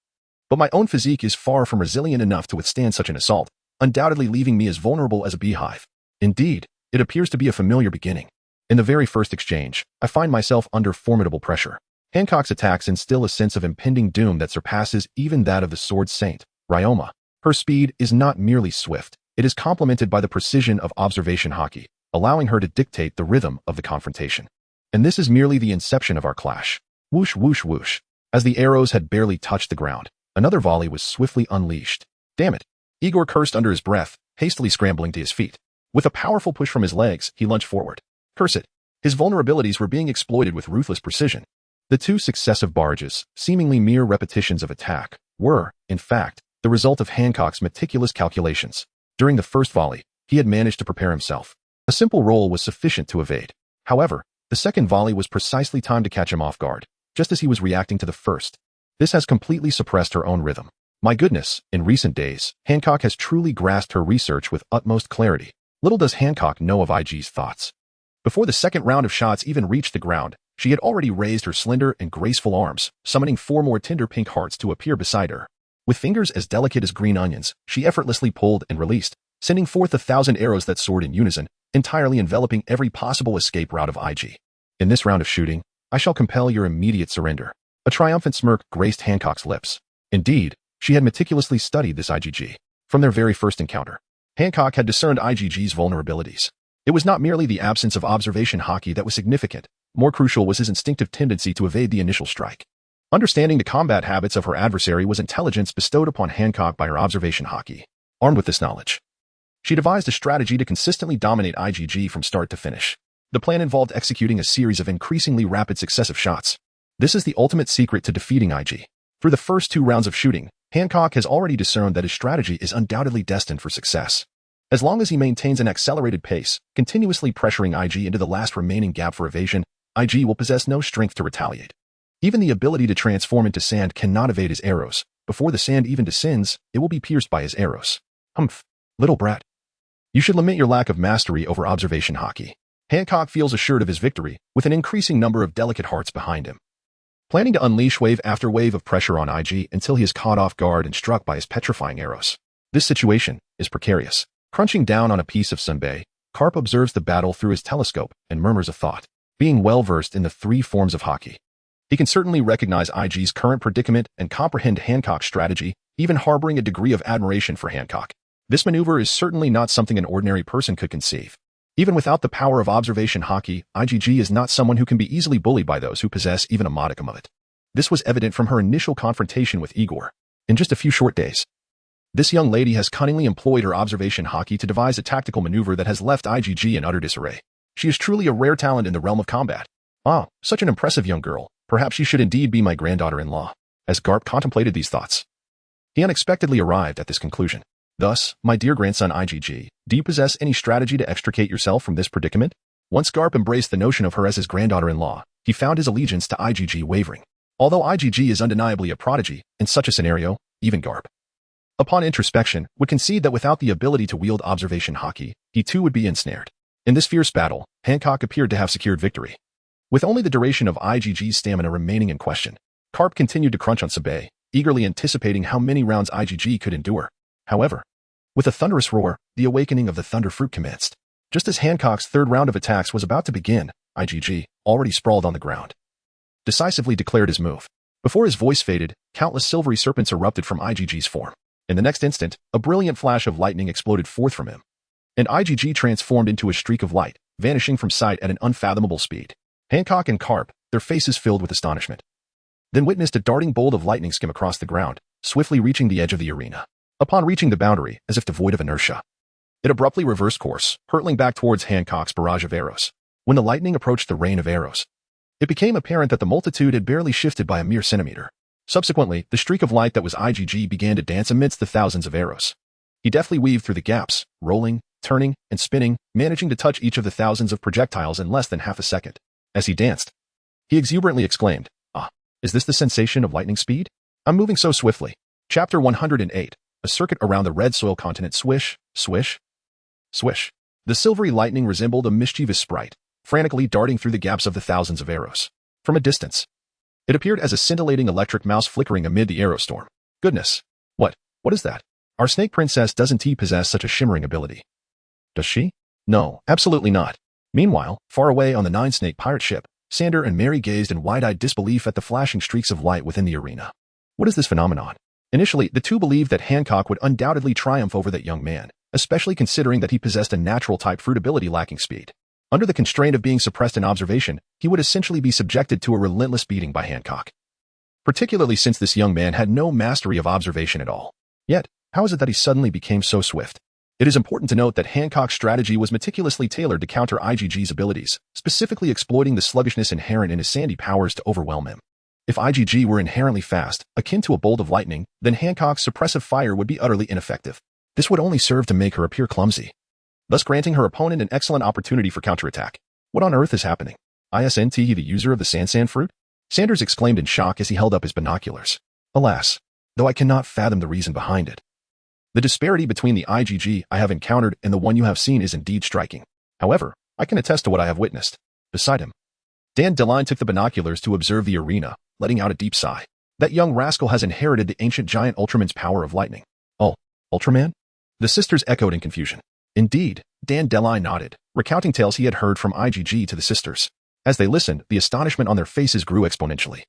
but my own physique is far from resilient enough to withstand such an assault, undoubtedly leaving me as vulnerable as a beehive. Indeed, it appears to be a familiar beginning. In the very first exchange, I find myself under formidable pressure. Hancock's attacks instill a sense of impending doom that surpasses even that of the sword saint, Ryoma. Her speed is not merely swift, it is complemented by the precision of observation hockey, allowing her to dictate the rhythm of the confrontation. And this is merely the inception of our clash. Whoosh, whoosh, whoosh. As the arrows had barely touched the ground, another volley was swiftly unleashed. Damn it! Igor cursed under his breath, hastily scrambling to his feet. With a powerful push from his legs, he lunged forward. Curse it! His vulnerabilities were being exploited with ruthless precision. The two successive barrages, seemingly mere repetitions of attack, were, in fact, the result of Hancock's meticulous calculations. During the first volley, he had managed to prepare himself. A simple roll was sufficient to evade. However, the second volley was precisely timed to catch him off guard, just as he was reacting to the first. This has completely suppressed her own rhythm. My goodness, in recent days, Hancock has truly grasped her research with utmost clarity. Little does Hancock know of IG's thoughts. Before the second round of shots even reached the ground, she had already raised her slender and graceful arms, summoning 4 more tender pink hearts to appear beside her. With fingers as delicate as green onions, she effortlessly pulled and released, sending forth 1,000 arrows that soared in unison, entirely enveloping every possible escape route of IG. In this round of shooting, I shall compel your immediate surrender. A triumphant smirk graced Hancock's lips. Indeed, she had meticulously studied this IgG. From their very first encounter, Hancock had discerned IgG's vulnerabilities. It was not merely the absence of observation hockey that was significant. More crucial was his instinctive tendency to evade the initial strike. Understanding the combat habits of her adversary was intelligence bestowed upon Hancock by her observation hockey. Armed with this knowledge, she devised a strategy to consistently dominate IgG from start to finish. The plan involved executing a series of increasingly rapid successive shots. This is the ultimate secret to defeating IG. Through the first 2 rounds of shooting, Hancock has already discerned that his strategy is undoubtedly destined for success. As long as he maintains an accelerated pace, continuously pressuring IG into the last remaining gap for evasion, IG will possess no strength to retaliate. Even the ability to transform into sand cannot evade his arrows, Before the sand even descends, it will be pierced by his arrows. Humph, little brat. You should lament your lack of mastery over observation hockey. Hancock feels assured of his victory, with an increasing number of delicate hearts behind him. Planning to unleash wave after wave of pressure on IG until he is caught off guard and struck by his petrifying arrows. This situation is precarious. Crunching down on a piece of sunbae, Karp observes the battle through his telescope and murmurs a thought. Being well-versed in the three forms of hockey, he can certainly recognize IG's current predicament and comprehend Hancock's strategy, even harboring a degree of admiration for Hancock. This maneuver is certainly not something an ordinary person could conceive. Even without the power of observation hockey, IGG is not someone who can be easily bullied by those who possess even a modicum of it. This was evident from her initial confrontation with Igor. In just a few short days, this young lady has cunningly employed her observation hockey to devise a tactical maneuver that has left IGG in utter disarray. She is truly a rare talent in the realm of combat. Ah, such an impressive young girl. Perhaps she should indeed be my granddaughter-in-law. As Karp contemplated these thoughts, he unexpectedly arrived at this conclusion. Thus, my dear grandson IGG, do you possess any strategy to extricate yourself from this predicament? Once Karp embraced the notion of her as his granddaughter-in-law, he found his allegiance to IGG wavering. Although IGG is undeniably a prodigy, in such a scenario, even Karp, upon introspection, would concede that without the ability to wield observation hockey, he too would be ensnared. In this fierce battle, Hancock appeared to have secured victory. With only the duration of IGG's stamina remaining in question, Karp continued to crunch on Sabay, eagerly anticipating how many rounds IGG could endure. However, with a thunderous roar, the awakening of the thunder fruit commenced. Just as Hancock's third round of attacks was about to begin, IGG, already sprawled on the ground, decisively declared his move. Before his voice faded, countless silvery serpents erupted from IGG's form. In the next instant, a brilliant flash of lightning exploded forth from him, and IGG transformed into a streak of light, vanishing from sight at an unfathomable speed. Hancock and Karp, their faces filled with astonishment, then witnessed a darting bolt of lightning skim across the ground, swiftly reaching the edge of the arena. Upon reaching the boundary, as if devoid of inertia, it abruptly reversed course, hurtling back towards Hancock's barrage of arrows. When the lightning approached the rain of arrows, it became apparent that the multitude had barely shifted by a mere centimeter. Subsequently, the streak of light that was IGG began to dance amidst the thousands of arrows. He deftly weaved through the gaps, rolling, turning, and spinning, managing to touch each of the thousands of projectiles in less than half a second. As he danced, he exuberantly exclaimed, "Ah, is this the sensation of lightning speed? I'm moving so swiftly." Chapter 108. A circuit around the red soil continent. Swish, swish, swish. The silvery lightning resembled a mischievous sprite, frantically darting through the gaps of the thousands of arrows. From a distance, it appeared as a scintillating electric mouse flickering amid the arrow storm. Goodness! What is that? Our snake princess doesn't possess such a shimmering ability. Does she? No, absolutely not. Meanwhile, far away on the nine-snake pirate ship, Sander and Mary gazed in wide-eyed disbelief at the flashing streaks of light within the arena. What is this phenomenon? Initially, the two believed that Hancock would undoubtedly triumph over that young man, especially considering that he possessed a natural-type fruit ability lacking speed. Under the constraint of being suppressed in observation, he would essentially be subjected to a relentless beating by Hancock, particularly since this young man had no mastery of observation at all. Yet, how is it that he suddenly became so swift? It is important to note that Hancock's strategy was meticulously tailored to counter IGG's abilities, specifically exploiting the sluggishness inherent in his sandy powers to overwhelm him. If IGG were inherently fast, akin to a bolt of lightning, then Hancock's suppressive fire would be utterly ineffective. This would only serve to make her appear clumsy, thus granting her opponent an excellent opportunity for counterattack. What on earth is happening? Isn't he the user of the Sansan fruit? Sanders exclaimed in shock as he held up his binoculars. Alas, though I cannot fathom the reason behind it. The disparity between the IGG I have encountered and the one you have seen is indeed striking. However, I can attest to what I have witnessed. Beside him, Dan DeLine took the binoculars to observe the arena, letting out a deep sigh. That young rascal has inherited the ancient giant Ultraman's power of lightning. Oh, Ultraman? The sisters echoed in confusion. Indeed, Dan DeLine nodded, recounting tales he had heard from IGG to the sisters. As they listened, the astonishment on their faces grew exponentially.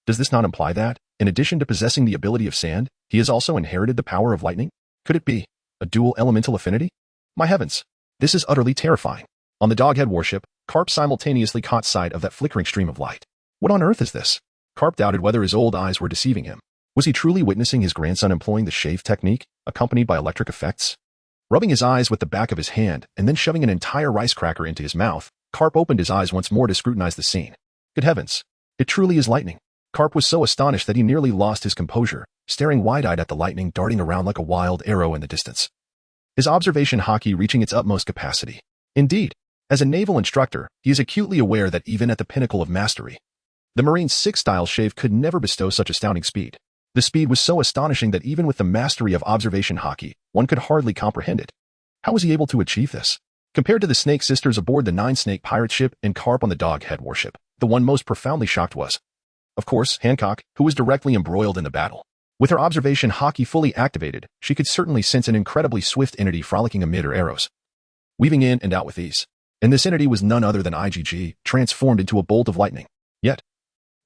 Does this not imply that, in addition to possessing the ability of sand, he has also inherited the power of lightning? Could it be a dual elemental affinity? My heavens, this is utterly terrifying. On the Doghead warship, Karp simultaneously caught sight of that flickering stream of light. What on earth is this? Karp doubted whether his old eyes were deceiving him. Was he truly witnessing his grandson employing the shave technique, accompanied by electric effects? Rubbing his eyes with the back of his hand and then shoving an entire rice cracker into his mouth, Karp opened his eyes once more to scrutinize the scene. Good heavens, it truly is lightning. Karp was so astonished that he nearly lost his composure, staring wide-eyed at the lightning darting around like a wild arrow in the distance. His observation hockey reaching its utmost capacity. Indeed, as a naval instructor, he is acutely aware that even at the pinnacle of mastery, the Marine's 6-style shave could never bestow such astounding speed. The speed was so astonishing that even with the mastery of observation hockey, one could hardly comprehend it. How was he able to achieve this? Compared to the Snake Sisters aboard the Nine-Snake pirate ship and Karp on the Doghead warship, the one most profoundly shocked was, of course, Hancock, who was directly embroiled in the battle. With her observation hockey fully activated, she could certainly sense an incredibly swift entity frolicking amid her arrows, weaving in and out with ease. And this entity was none other than IgG, transformed into a bolt of lightning. Yet,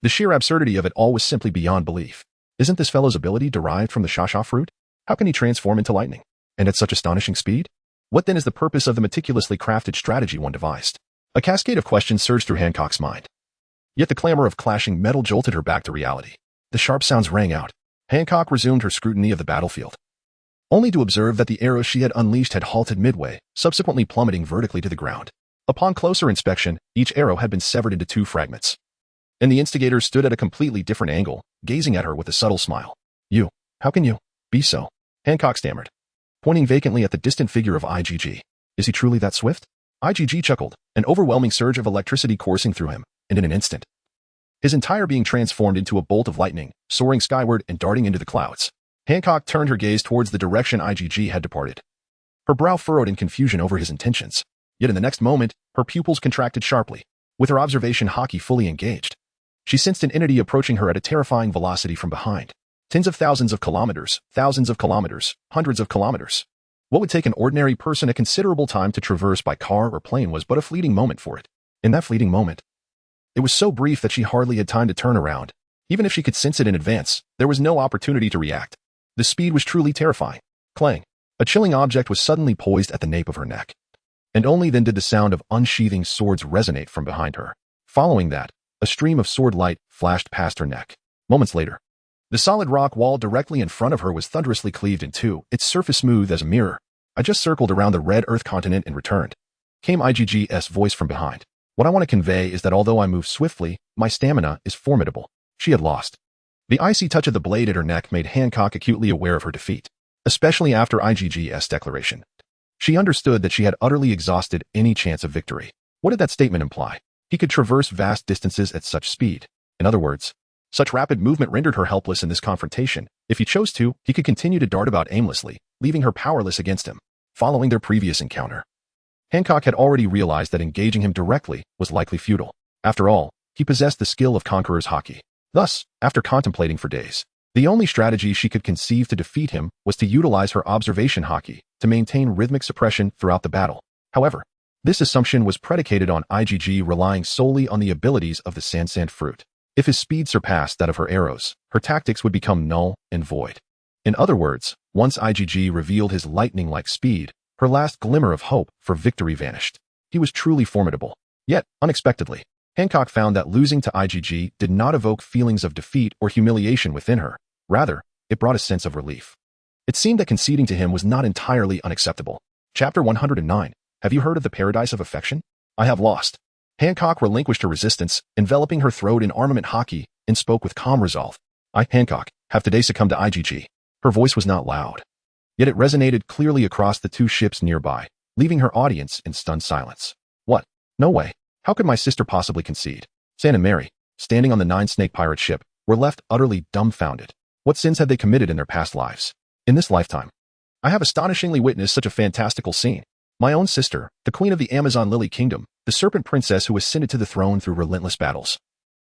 the sheer absurdity of it all was simply beyond belief. Isn't this fellow's ability derived from the Shasha fruit? How can he transform into lightning? And at such astonishing speed? What then is the purpose of the meticulously crafted strategy one devised? A cascade of questions surged through Hancock's mind. Yet the clamor of clashing metal jolted her back to reality. The sharp sounds rang out. Hancock resumed her scrutiny of the battlefield, only to observe that the arrows she had unleashed had halted midway, subsequently plummeting vertically to the ground. Upon closer inspection, each arrow had been severed into 2 fragments. And the instigator stood at a completely different angle, gazing at her with a subtle smile. How can you be so? Hancock stammered, pointing vacantly at the distant figure of IgG. Is he truly that swift? IgG chuckled, an overwhelming surge of electricity coursing through him, and in an instant, his entire being transformed into a bolt of lightning, soaring skyward and darting into the clouds. Hancock turned her gaze towards the direction IgG had departed, her brow furrowed in confusion over his intentions. Yet in the next moment, her pupils contracted sharply. With her observation hockey fully engaged, she sensed an entity approaching her at a terrifying velocity from behind. Tens of thousands of kilometers, hundreds of kilometers. What would take an ordinary person a considerable time to traverse by car or plane was but a fleeting moment for it. In that fleeting moment, it was so brief that she hardly had time to turn around. Even if she could sense it in advance, there was no opportunity to react. The speed was truly terrifying. Clang. A chilling object was suddenly poised at the nape of her neck. And only then did the sound of unsheathing swords resonate from behind her. Following that, a stream of sword light flashed past her neck. Moments later, the solid rock wall directly in front of her was thunderously cleaved in 2, its surface smooth as a mirror. I just circled around the red Earth continent and returned, came IgG's voice from behind. What I want to convey is that although I move swiftly, my stamina is formidable. She had lost. The icy touch of the blade at her neck made Hancock acutely aware of her defeat, especially after IgG's declaration. She understood that she had utterly exhausted any chance of victory. What did that statement imply? He could traverse vast distances at such speed. In other words, such rapid movement rendered her helpless in this confrontation. If he chose to, he could continue to dart about aimlessly, leaving her powerless against him. Following their previous encounter, Hancock had already realized that engaging him directly was likely futile. After all, he possessed the skill of conqueror's hockey. Thus, after contemplating for days, the only strategy she could conceive to defeat him was to utilize her observation hockey to maintain rhythmic suppression throughout the battle. However, this assumption was predicated on IgG relying solely on the abilities of the Sansand fruit. If his speed surpassed that of her arrows, her tactics would become null and void. In other words, once IgG revealed his lightning-like speed, her last glimmer of hope for victory vanished. He was truly formidable. Yet, unexpectedly, Hancock found that losing to IgG did not evoke feelings of defeat or humiliation within her. Rather, it brought a sense of relief. It seemed that conceding to him was not entirely unacceptable. Chapter 109. Have you heard of the paradise of affection? I have lost. Hancock relinquished her resistance, enveloping her throat in armament hockey, and spoke with calm resolve. I, Hancock, have today succumbed to IgG. Her voice was not loud, yet it resonated clearly across the 2 ships nearby, leaving her audience in stunned silence. What? No way. How could my sister possibly concede? Sam and Mary, standing on the Nine-Snake pirate ship, were left utterly dumbfounded. What sins had they committed in their past lives? In this lifetime, I have astonishingly witnessed such a fantastical scene. My own sister, the queen of the Amazon Lily Kingdom, the serpent princess who ascended to the throne through relentless battles.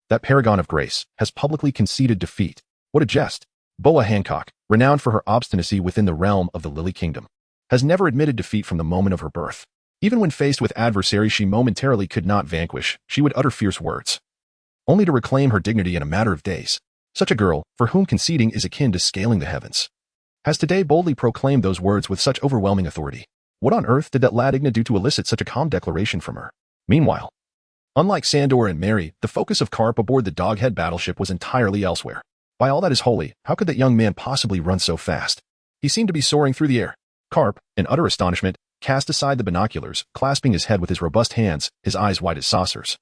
That paragon of grace has publicly conceded defeat. What a jest. Boa Hancock, renowned for her obstinacy within the realm of the Lily Kingdom, has never admitted defeat from the moment of her birth. Even when faced with adversaries she momentarily could not vanquish, she would utter fierce words, only to reclaim her dignity in a matter of days. Such a girl, for whom conceding is akin to scaling the heavens, has today boldly proclaimed those words with such overwhelming authority. What on earth did that lad Igna do to elicit such a calm declaration from her? Meanwhile, unlike Sandor and Mary, the focus of Karp aboard the Doghead battleship was entirely elsewhere. By all that is holy, how could that young man possibly run so fast? He seemed to be soaring through the air. Karp, in utter astonishment, cast aside the binoculars, clasping his head with his robust hands, his eyes wide as saucers,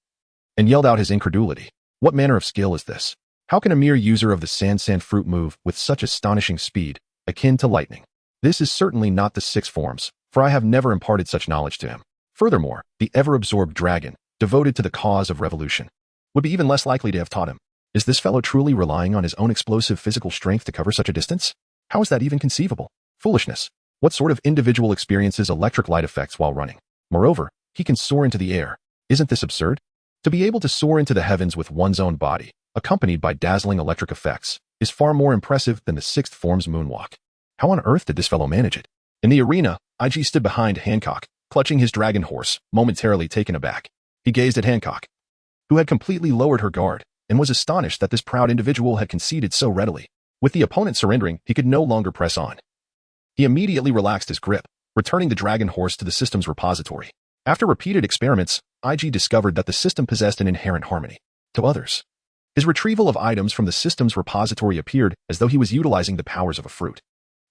and yelled out his incredulity. What manner of skill is this? How can a mere user of the Sansand fruit move with such astonishing speed, akin to lightning? This is certainly not the 6 forms, for I have never imparted such knowledge to him. Furthermore, the ever-absorbed dragon, devoted to the cause of revolution, would be even less likely to have taught him. Is this fellow truly relying on his own explosive physical strength to cover such a distance? How is that even conceivable? Foolishness. What sort of individual experiences electric light effects while running? Moreover, he can soar into the air. Isn't this absurd? To be able to soar into the heavens with one's own body, accompanied by dazzling electric effects, is far more impressive than the sixth form's moonwalk. How on earth did this fellow manage it? In the arena, IG stood behind Hancock, clutching his dragon horse, momentarily taken aback. He gazed at Hancock, who had completely lowered her guard, and was astonished that this proud individual had conceded so readily. With the opponent surrendering, he could no longer press on. He immediately relaxed his grip, returning the dragon horse to the system's repository. After repeated experiments, IG discovered that the system possessed an inherent harmony. To others, his retrieval of items from the system's repository appeared as though he was utilizing the powers of a fruit.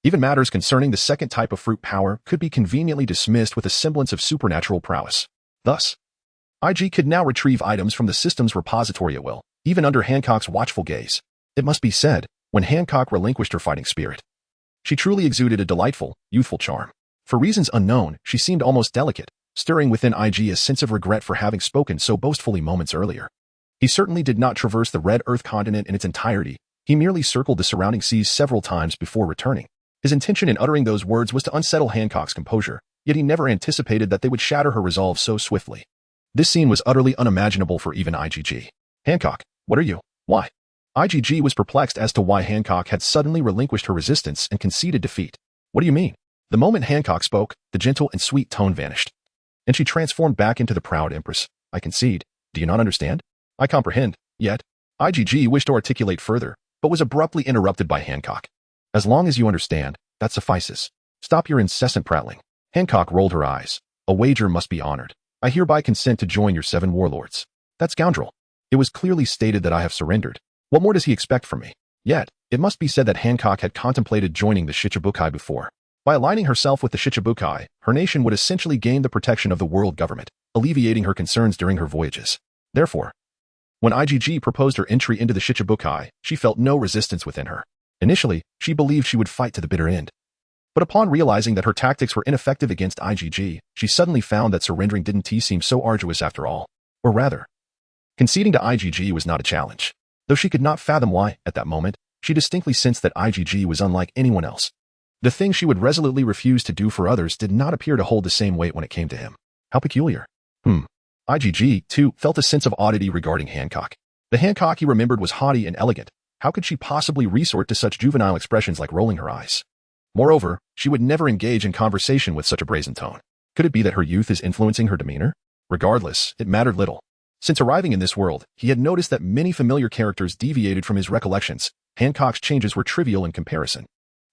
Even matters concerning the second type of fruit power could be conveniently dismissed with a semblance of supernatural prowess. Thus, IG could now retrieve items from the system's repository at will, even under Hancock's watchful gaze. It must be said, when Hancock relinquished her fighting spirit, she truly exuded a delightful, youthful charm. For reasons unknown, she seemed almost delicate, stirring within IG a sense of regret for having spoken so boastfully moments earlier. He certainly did not traverse the Red Earth continent in its entirety. He merely circled the surrounding seas several times before returning. His intention in uttering those words was to unsettle Hancock's composure, yet he never anticipated that they would shatter her resolve so swiftly. This scene was utterly unimaginable for even IgG. Hancock, what are you? Why? IgG was perplexed as to why Hancock had suddenly relinquished her resistance and conceded defeat. What do you mean? The moment Hancock spoke, the gentle and sweet tone vanished, and she transformed back into the proud empress. I concede. Do you not understand? I comprehend. Yet, IgG wished to articulate further, but was abruptly interrupted by Hancock. As long as you understand, that suffices. Stop your incessant prattling. Hancock rolled her eyes. A wager must be honored. I hereby consent to join your 7 warlords. That scoundrel. It was clearly stated that I have surrendered. What more does he expect from me? Yet, it must be said that Hancock had contemplated joining the Shichibukai before. By aligning herself with the Shichibukai, her nation would essentially gain the protection of the world government, alleviating her concerns during her voyages. Therefore, when IgG proposed her entry into the Shichibukai, she felt no resistance within her. Initially, she believed she would fight to the bitter end. But upon realizing that her tactics were ineffective against IgG, she suddenly found that surrendering didn't seem so arduous after all. Or rather, conceding to IgG was not a challenge. Though she could not fathom why, at that moment, she distinctly sensed that IgG was unlike anyone else. The things she would resolutely refuse to do for others did not appear to hold the same weight when it came to him. How peculiar. IgG, too, felt a sense of oddity regarding Hancock. The Hancock he remembered was haughty and elegant. How could she possibly resort to such juvenile expressions like rolling her eyes? Moreover, she would never engage in conversation with such a brazen tone. Could it be that her youth is influencing her demeanor? Regardless, it mattered little. Since arriving in this world, he had noticed that many familiar characters deviated from his recollections. Hancock's changes were trivial in comparison.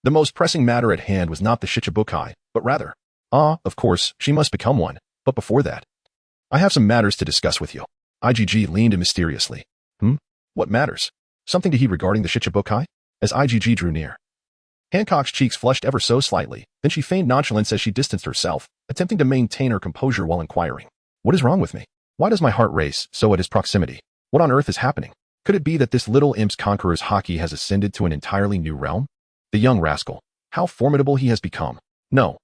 The most pressing matter at hand was not the Shichibukai, but rather, of course, she must become one. But before that, I have some matters to discuss with you. IgG leaned in mysteriously. What matters? Something to heed regarding the Shichibukai? As IgG drew near, Hancock's cheeks flushed ever so slightly, then she feigned nonchalance as she distanced herself, attempting to maintain her composure while inquiring. What is wrong with me? Why does my heart race so at his proximity? What on earth is happening? Could it be that this little imp's conqueror's haki has ascended to an entirely new realm? The young rascal. How formidable he has become. No,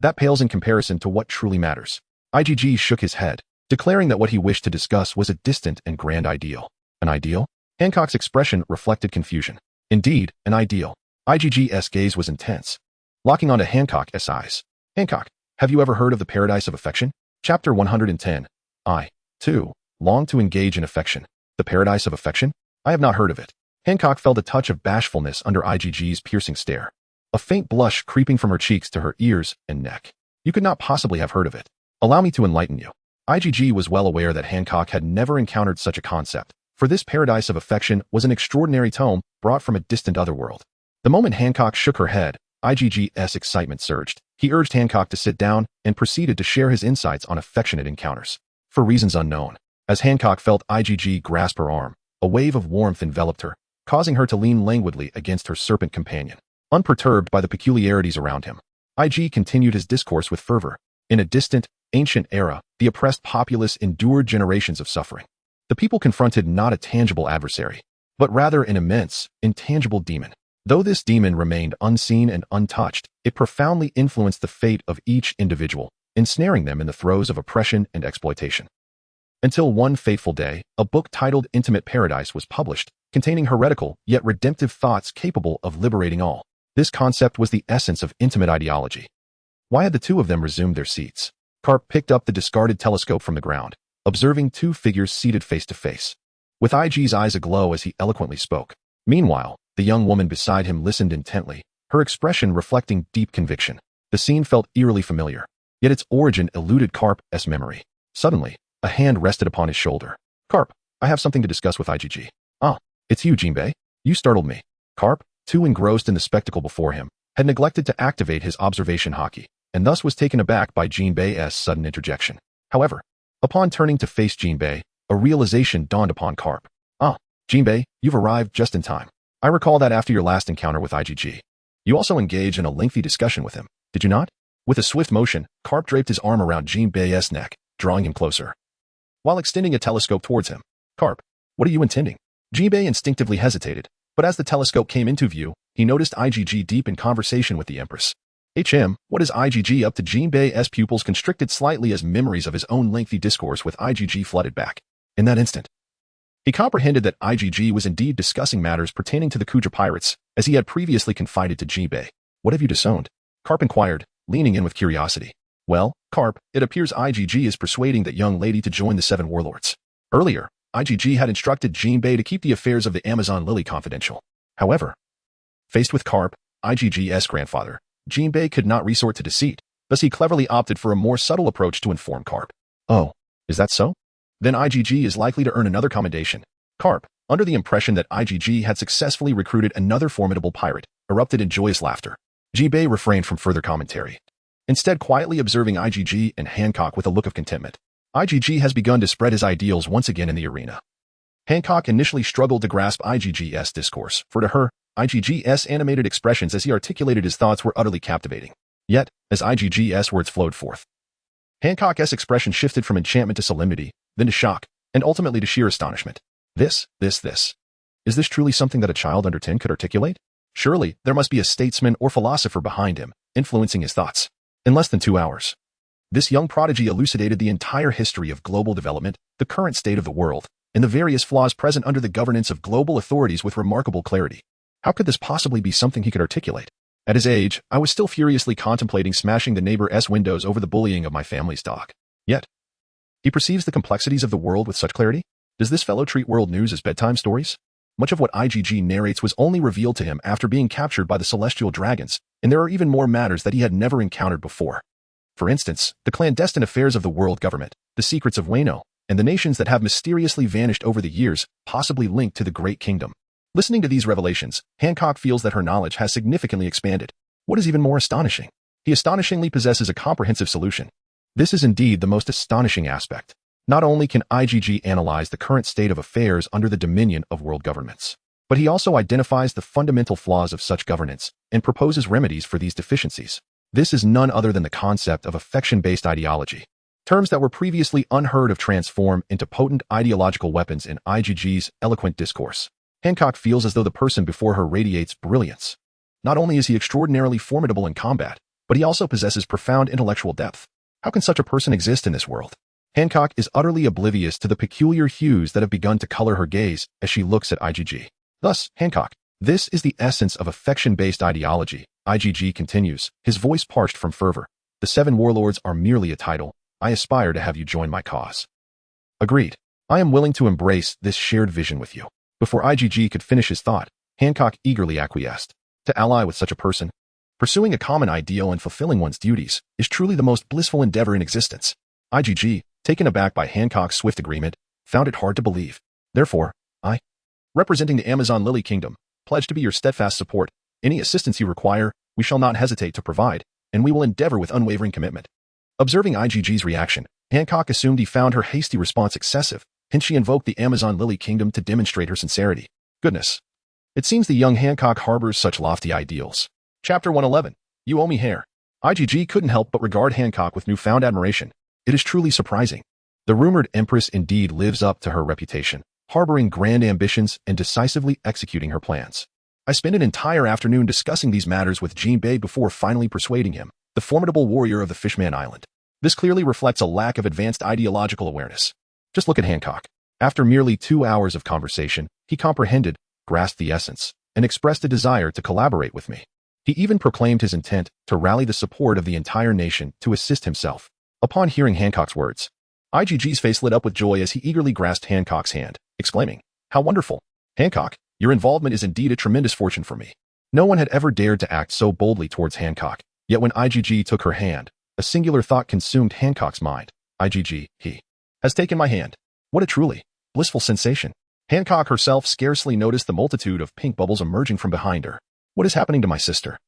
that pales in comparison to what truly matters. IgG shook his head, declaring that what he wished to discuss was a distant and grand ideal. An ideal? Hancock's expression reflected confusion. Indeed, an ideal. IgG's gaze was intense, locking onto Hancock's eyes. Hancock, have you ever heard of the Paradise of Affection? Chapter 110. I, too, long to engage in affection. The Paradise of Affection? I have not heard of it. Hancock felt a touch of bashfulness under IgG's piercing stare, a faint blush creeping from her cheeks to her ears and neck. You could not possibly have heard of it. Allow me to enlighten you. IgG was well aware that Hancock had never encountered such a concept, for this Paradise of Affection was an extraordinary tome brought from a distant otherworld. The moment Hancock shook her head, IgG's excitement surged. He urged Hancock to sit down and proceeded to share his insights on affectionate encounters. For reasons unknown, as Hancock felt IgG grasp her arm, a wave of warmth enveloped her, causing her to lean languidly against her serpent companion. Unperturbed by the peculiarities around him, IG continued his discourse with fervor. In a distant, ancient era, the oppressed populace endured generations of suffering. The people confronted not a tangible adversary, but rather an immense, intangible demon. Though this demon remained unseen and untouched, it profoundly influenced the fate of each individual, ensnaring them in the throes of oppression and exploitation. Until one fateful day, a book titled Intimate Paradise was published, containing heretical yet redemptive thoughts capable of liberating all. This concept was the essence of intimate ideology. Why had the two of them resumed their seats? Karp picked up the discarded telescope from the ground, observing two figures seated face to face, with IG's eyes aglow as he eloquently spoke. Meanwhile, the young woman beside him listened intently, her expression reflecting deep conviction. The scene felt eerily familiar, yet its origin eluded Karp's memory. Suddenly, a hand rested upon his shoulder. "Karp, I have something to discuss with IGG." "Ah, it's you, Jinbei. You startled me." Karp, too engrossed in the spectacle before him, had neglected to activate his observation haki, and thus was taken aback by Jinbei's sudden interjection. However, upon turning to face Jinbei, a realization dawned upon Karp. "Ah, Jinbei, you've arrived just in time. I recall that after your last encounter with IGG, you also engaged in a lengthy discussion with him, did you not?" With a swift motion, Karp draped his arm around Jinbei's neck, drawing him closer, while extending a telescope towards him. "Karp, what are you intending?" Jinbei instinctively hesitated, but as the telescope came into view, he noticed IGG deep in conversation with the Empress. What is IGG up to? Jinbei's pupils constricted slightly as memories of his own lengthy discourse with IGG flooded back. In that instant, he comprehended that IGG was indeed discussing matters pertaining to the Kuja pirates, as he had previously confided to Jinbei. "What have you disowned?" Karp inquired, leaning in with curiosity. "Well, Karp, it appears IGG is persuading that young lady to join the Seven Warlords. Earlier, IGG had instructed Jinbei to keep the affairs of the Amazon Lily confidential. However, faced with Karp, IGG's grandfather, Jinbei could not resort to deceit, thus he cleverly opted for a more subtle approach to inform Karp. Oh, is that so? Then IGG is likely to earn another commendation." Karp, under the impression that IGG had successfully recruited another formidable pirate, erupted in joyous laughter. Jinbei refrained from further commentary, instead quietly observing IGG and Hancock with a look of contentment. IGG has begun to spread his ideals once again in the arena. Hancock initially struggled to grasp IGG's discourse, for to her, IGG's animated expressions as he articulated his thoughts were utterly captivating. Yet, as IGG's words flowed forth, Hancock's expression shifted from enchantment to solemnity, then to shock, and ultimately to sheer astonishment. This. Is this truly something that a child under 10 could articulate? Surely, there must be a statesman or philosopher behind him, influencing his thoughts. In less than 2 hours, this young prodigy elucidated the entire history of global development, the current state of the world, and the various flaws present under the governance of global authorities with remarkable clarity. How could this possibly be something he could articulate? At his age, I was still furiously contemplating smashing the neighbor's windows over the bullying of my family's dog. Yet, he perceives the complexities of the world with such clarity? Does this fellow treat world news as bedtime stories? Much of what IGG narrates was only revealed to him after being captured by the celestial dragons, and there are even more matters that he had never encountered before. For instance, the clandestine affairs of the world government, the secrets of Wano, and the nations that have mysteriously vanished over the years, possibly linked to the Great Kingdom. Listening to these revelations, Hancock feels that her knowledge has significantly expanded. What is even more astonishing? He astonishingly possesses a comprehensive solution. This is indeed the most astonishing aspect. Not only can IGG analyze the current state of affairs under the dominion of world governments, but he also identifies the fundamental flaws of such governance and proposes remedies for these deficiencies. This is none other than the concept of affection-based ideology. Terms that were previously unheard of transform into potent ideological weapons in IGG's eloquent discourse. Hancock feels as though the person before her radiates brilliance. Not only is he extraordinarily formidable in combat, but he also possesses profound intellectual depth. How can such a person exist in this world? Hancock is utterly oblivious to the peculiar hues that have begun to color her gaze as she looks at IGG. Thus, Hancock, this is the essence of affection-based ideology. IGG continues, his voice parched from fervor. The Seven Warlords are merely a title. I aspire to have you join my cause. Agreed. I am willing to embrace this shared vision with you. Before IGG could finish his thought, Hancock eagerly acquiesced. To ally with such a person, pursuing a common ideal and fulfilling one's duties, is truly the most blissful endeavor in existence. IGG, taken aback by Hancock's swift agreement, found it hard to believe. Therefore, I, representing the Amazon Lily Kingdom, pledge to be your steadfast support. Any assistance you require, we shall not hesitate to provide, and we will endeavor with unwavering commitment. Observing IGG's reaction, Hancock assumed he found her hasty response excessive, hence she invoked the Amazon Lily Kingdom to demonstrate her sincerity. Goodness. It seems the young Hancock harbors such lofty ideals. Chapter 111. You owe me hair. IGG couldn't help but regard Hancock with newfound admiration. It is truly surprising. The rumored Empress indeed lives up to her reputation, harboring grand ambitions and decisively executing her plans. I spent an entire afternoon discussing these matters with Jinbei before finally persuading him, the formidable warrior of the Fishman Island. This clearly reflects a lack of advanced ideological awareness. Just look at Hancock. After merely 2 hours of conversation, he comprehended, grasped the essence, and expressed a desire to collaborate with me. He even proclaimed his intent to rally the support of the entire nation to assist himself. Upon hearing Hancock's words, IGG's face lit up with joy as he eagerly grasped Hancock's hand, exclaiming, "How wonderful! Hancock, your involvement is indeed a tremendous fortune for me." No one had ever dared to act so boldly towards Hancock, yet when IGG took her hand, a singular thought consumed Hancock's mind. IGG, he has taken my hand. What a truly blissful sensation. Hancock herself scarcely noticed the multitude of pink bubbles emerging from behind her. What is happening to my sister?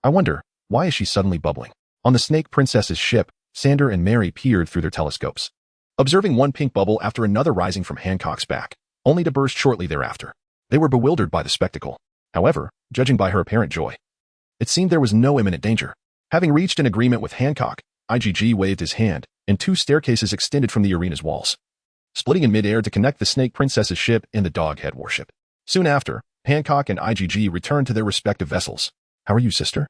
I wonder, why is she suddenly bubbling? On the Snake Princess's ship, Sander and Mary peered through their telescopes, observing one pink bubble after another rising from Hancock's back, only to burst shortly thereafter. They were bewildered by the spectacle. However, judging by her apparent joy, it seemed there was no imminent danger. Having reached an agreement with Hancock, IGG waved his hand, and 2 staircases extended from the arena's walls, splitting in midair to connect the Snake Princess's ship and the Doghead warship. Soon after, Hancock and IGG returned to their respective vessels. "How are you, sister?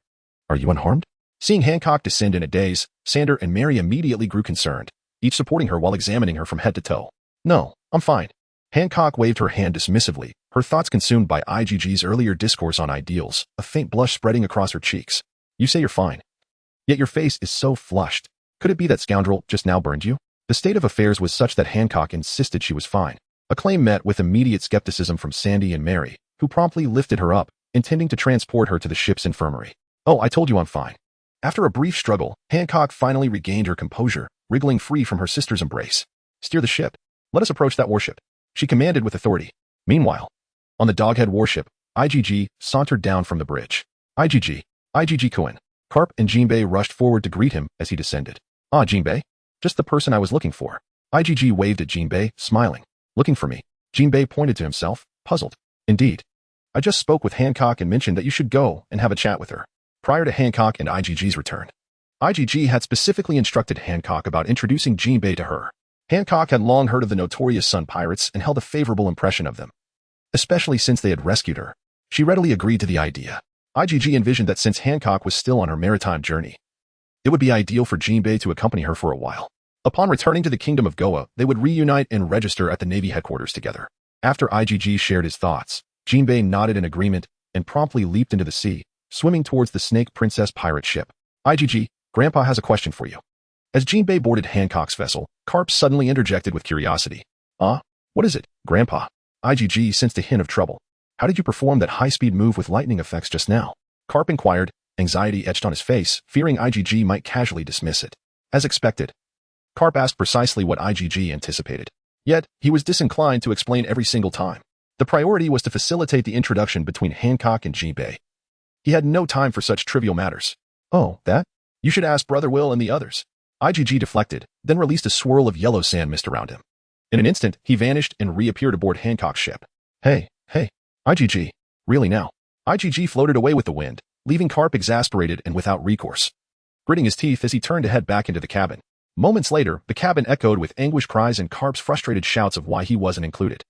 Are you unharmed?" Seeing Hancock descend in a daze, Sander and Mary immediately grew concerned, each supporting her while examining her from head to toe. "No, I'm fine." Hancock waved her hand dismissively, her thoughts consumed by IGG's earlier discourse on ideals, a faint blush spreading across her cheeks. "You say you're fine. Yet your face is so flushed. Could it be that scoundrel just now burned you?" The state of affairs was such that Hancock insisted she was fine. A claim met with immediate skepticism from Sandy and Mary, who promptly lifted her up, intending to transport her to the ship's infirmary. "Oh, I told you I'm fine." After a brief struggle, Hancock finally regained her composure, wriggling free from her sister's embrace. "Steer the ship. Let us approach that warship," she commanded with authority. Meanwhile, on the Doghead warship, IGG sauntered down from the bridge. IGG Cohen. Karp and Jinbei rushed forward to greet him as he descended. "Ah, Jinbei. Just the person I was looking for." IGG waved at Jinbei, smiling. "Looking for me?" Jinbei pointed to himself, puzzled. "Indeed. I just spoke with Hancock and mentioned that you should go and have a chat with her." Prior to Hancock and IGG's return, IGG had specifically instructed Hancock about introducing Jinbei to her. Hancock had long heard of the notorious Sun Pirates and held a favorable impression of them, especially since they had rescued her. She readily agreed to the idea. IGG envisioned that since Hancock was still on her maritime journey, it would be ideal for Jinbei to accompany her for a while. Upon returning to the Kingdom of Goa, they would reunite and register at the Navy headquarters together. After IGG shared his thoughts, Jinbei nodded in agreement and promptly leaped into the sea, swimming towards the Snake Princess pirate ship. "IGG, Grandpa has a question for you." As Jinbei boarded Hancock's vessel, Karp suddenly interjected with curiosity. What is it, Grandpa?" IGG sensed a hint of trouble. "How did you perform that high-speed move with lightning effects just now?" Karp inquired, anxiety etched on his face, fearing IGG might casually dismiss it. As expected, Karp asked precisely what IGG anticipated. Yet, he was disinclined to explain every single time. The priority was to facilitate the introduction between Hancock and Jinbei. He had no time for such trivial matters. "Oh, that? You should ask Brother Will and the others." IGG deflected, then released a swirl of yellow sand mist around him. In an instant, he vanished and reappeared aboard Hancock's ship. Hey, IGG, really now?" IGG floated away with the wind, leaving Karp exasperated and without recourse, gritting his teeth as he turned to head back into the cabin. Moments later, the cabin echoed with anguished cries and Karp's frustrated shouts of why he wasn't included.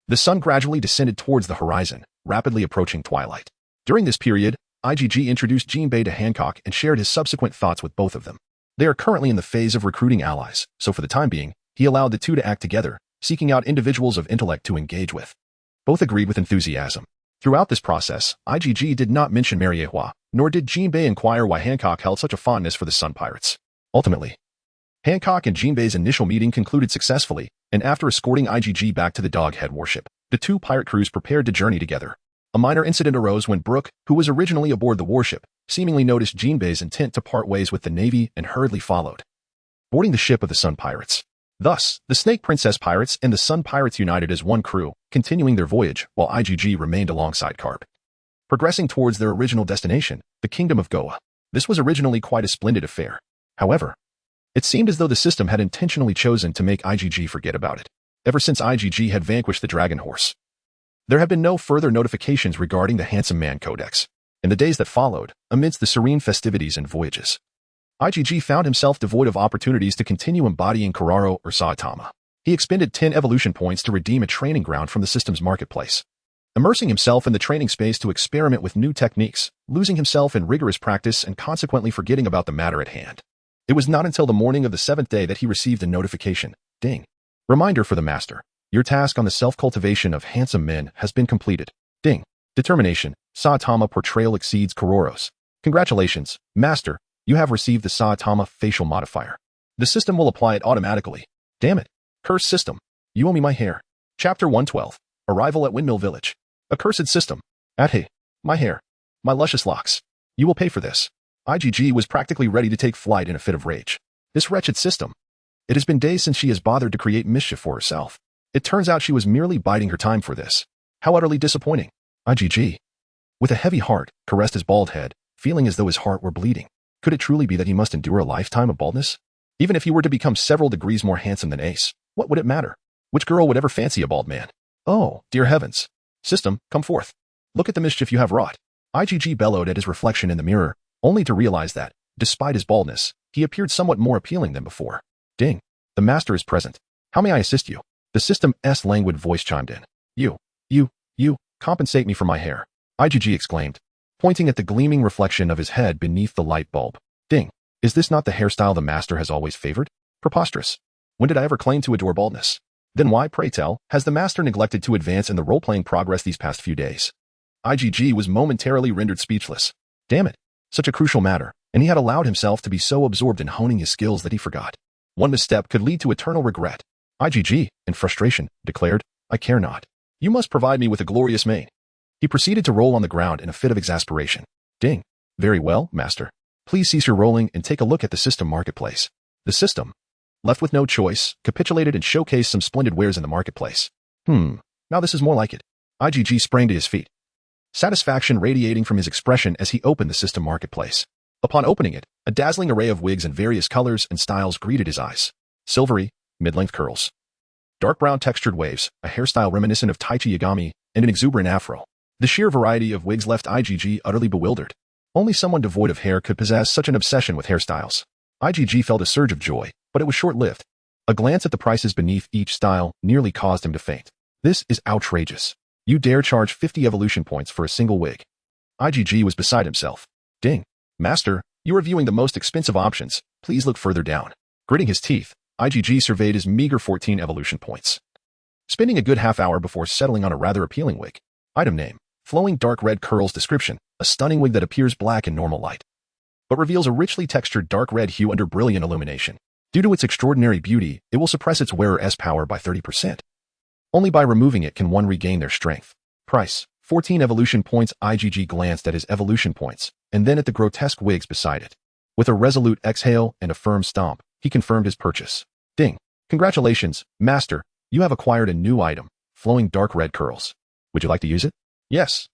The sun gradually descended towards the horizon, rapidly approaching twilight. During this period, IGG introduced Jinbei to Hancock and shared his subsequent thoughts with both of them. They are currently in the phase of recruiting allies, so for the time being, he allowed the two to act together, seeking out individuals of intellect to engage with. Both agreed with enthusiasm. Throughout this process, IGG did not mention Mariehua, nor did Jinbei inquire why Hancock held such a fondness for the Sun Pirates. Ultimately, Hancock and Jinbei's initial meeting concluded successfully, and after escorting IGG back to the Doghead warship, the two pirate crews prepared to journey together. A minor incident arose when Brooke, who was originally aboard the warship, seemingly noticed Jinbei's intent to part ways with the Navy and hurriedly followed, boarding the ship of the Sun Pirates. Thus, the Snake Princess Pirates and the Sun Pirates united as one crew, continuing their voyage while IGG remained alongside Karp, progressing towards their original destination, the Kingdom of Goa. This was originally quite a splendid affair. However, it seemed as though the system had intentionally chosen to make IGG forget about it. Ever since IGG had vanquished the Dragon Horse, there have been no further notifications regarding the Handsome Man Codex. In the days that followed, amidst the serene festivities and voyages, IGG found himself devoid of opportunities to continue embodying Kararo or Saitama. He expended 10 evolution points to redeem a training ground from the system's marketplace, immersing himself in the training space to experiment with new techniques, losing himself in rigorous practice and consequently forgetting about the matter at hand. It was not until the morning of the 7th day that he received a notification. Ding. Reminder for the master. Your task on the self-cultivation of handsome men has been completed. Ding. Determination. Saitama portrayal exceeds Kororo's. Congratulations, master. You have received the Saitama facial modifier. The system will apply it automatically. Damn it. Cursed system. You owe me my hair. Chapter 112. Arrival at Windmill Village. A cursed system. Hey. My hair. My luscious locks. You will pay for this. IGG was practically ready to take flight in a fit of rage. This wretched system. It has been days since she has bothered to create mischief for herself. It turns out she was merely biding her time for this. How utterly disappointing. IGG. With a heavy heart, caressed his bald head, feeling as though his heart were bleeding. Could it truly be that he must endure a lifetime of baldness? Even if he were to become several degrees more handsome than Ace, what would it matter? Which girl would ever fancy a bald man? Oh, dear heavens. System, come forth. Look at the mischief you have wrought. IGG bellowed at his reflection in the mirror, only to realize that, despite his baldness, he appeared somewhat more appealing than before. Ding. The master is present. How may I assist you? The system's languid voice chimed in. You, compensate me for my hair. IGG exclaimed, pointing at the gleaming reflection of his head beneath the light bulb. Ding. Is this not the hairstyle the master has always favored? Preposterous. When did I ever claim to adore baldness? Then why, pray tell, has the master neglected to advance in the role-playing progress these past few days? IGG was momentarily rendered speechless. Damn it. Such a crucial matter, and he had allowed himself to be so absorbed in honing his skills that he forgot. One misstep could lead to eternal regret. IGG, in frustration, declared, I care not. You must provide me with a glorious mane. He proceeded to roll on the ground in a fit of exasperation. Ding. Very well, master. Please cease your rolling and take a look at the system marketplace. The system, left with no choice, capitulated and showcased some splendid wares in the marketplace. Now this is more like it. IGG sprang to his feet, satisfaction radiating from his expression as he opened the system marketplace. Upon opening it, a dazzling array of wigs in various colors and styles greeted his eyes. Silvery, mid-length curls, dark brown textured waves, a hairstyle reminiscent of Taichi Yagami, and an exuberant afro. The sheer variety of wigs left IGG utterly bewildered. Only someone devoid of hair could possess such an obsession with hairstyles. IGG felt a surge of joy, but it was short-lived. A glance at the prices beneath each style nearly caused him to faint. This is outrageous. You dare charge 50 evolution points for a single wig. IGG was beside himself. Ding. Master, you are viewing the most expensive options. Please look further down. Gritting his teeth, IGG surveyed his meager 14 evolution points, spending a good half hour before settling on a rather appealing wig. Item name. Flowing dark red curls. Description. A stunning wig that appears black in normal light, but reveals a richly textured dark red hue under brilliant illumination. Due to its extraordinary beauty, it will suppress its wearer's power by 30%. Only by removing it can one regain their strength. Price. 14 evolution points. IGG glanced at his evolution points, and then at the grotesque wigs beside it. With a resolute exhale and a firm stomp, he confirmed his purchase. Ding. Congratulations, master. You have acquired a new item, flowing dark red curls. Would you like to use it? Yes.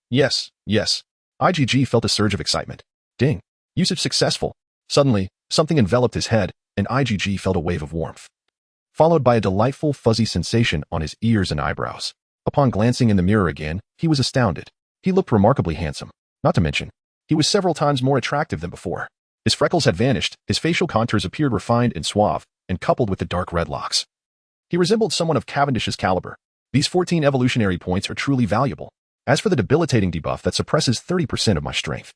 IGG felt a surge of excitement. Ding. Usage successful. Suddenly, something enveloped his head, and IGG felt a wave of warmth, followed by a delightful fuzzy sensation on his ears and eyebrows. Upon glancing in the mirror again, he was astounded. He looked remarkably handsome. Not to mention, he was several times more attractive than before. His freckles had vanished, his facial contours appeared refined and suave, and coupled with the dark red locks, he resembled someone of Cavendish's caliber. These 14 evolutionary points are truly valuable. As for the debilitating debuff that suppresses 30% of my strength,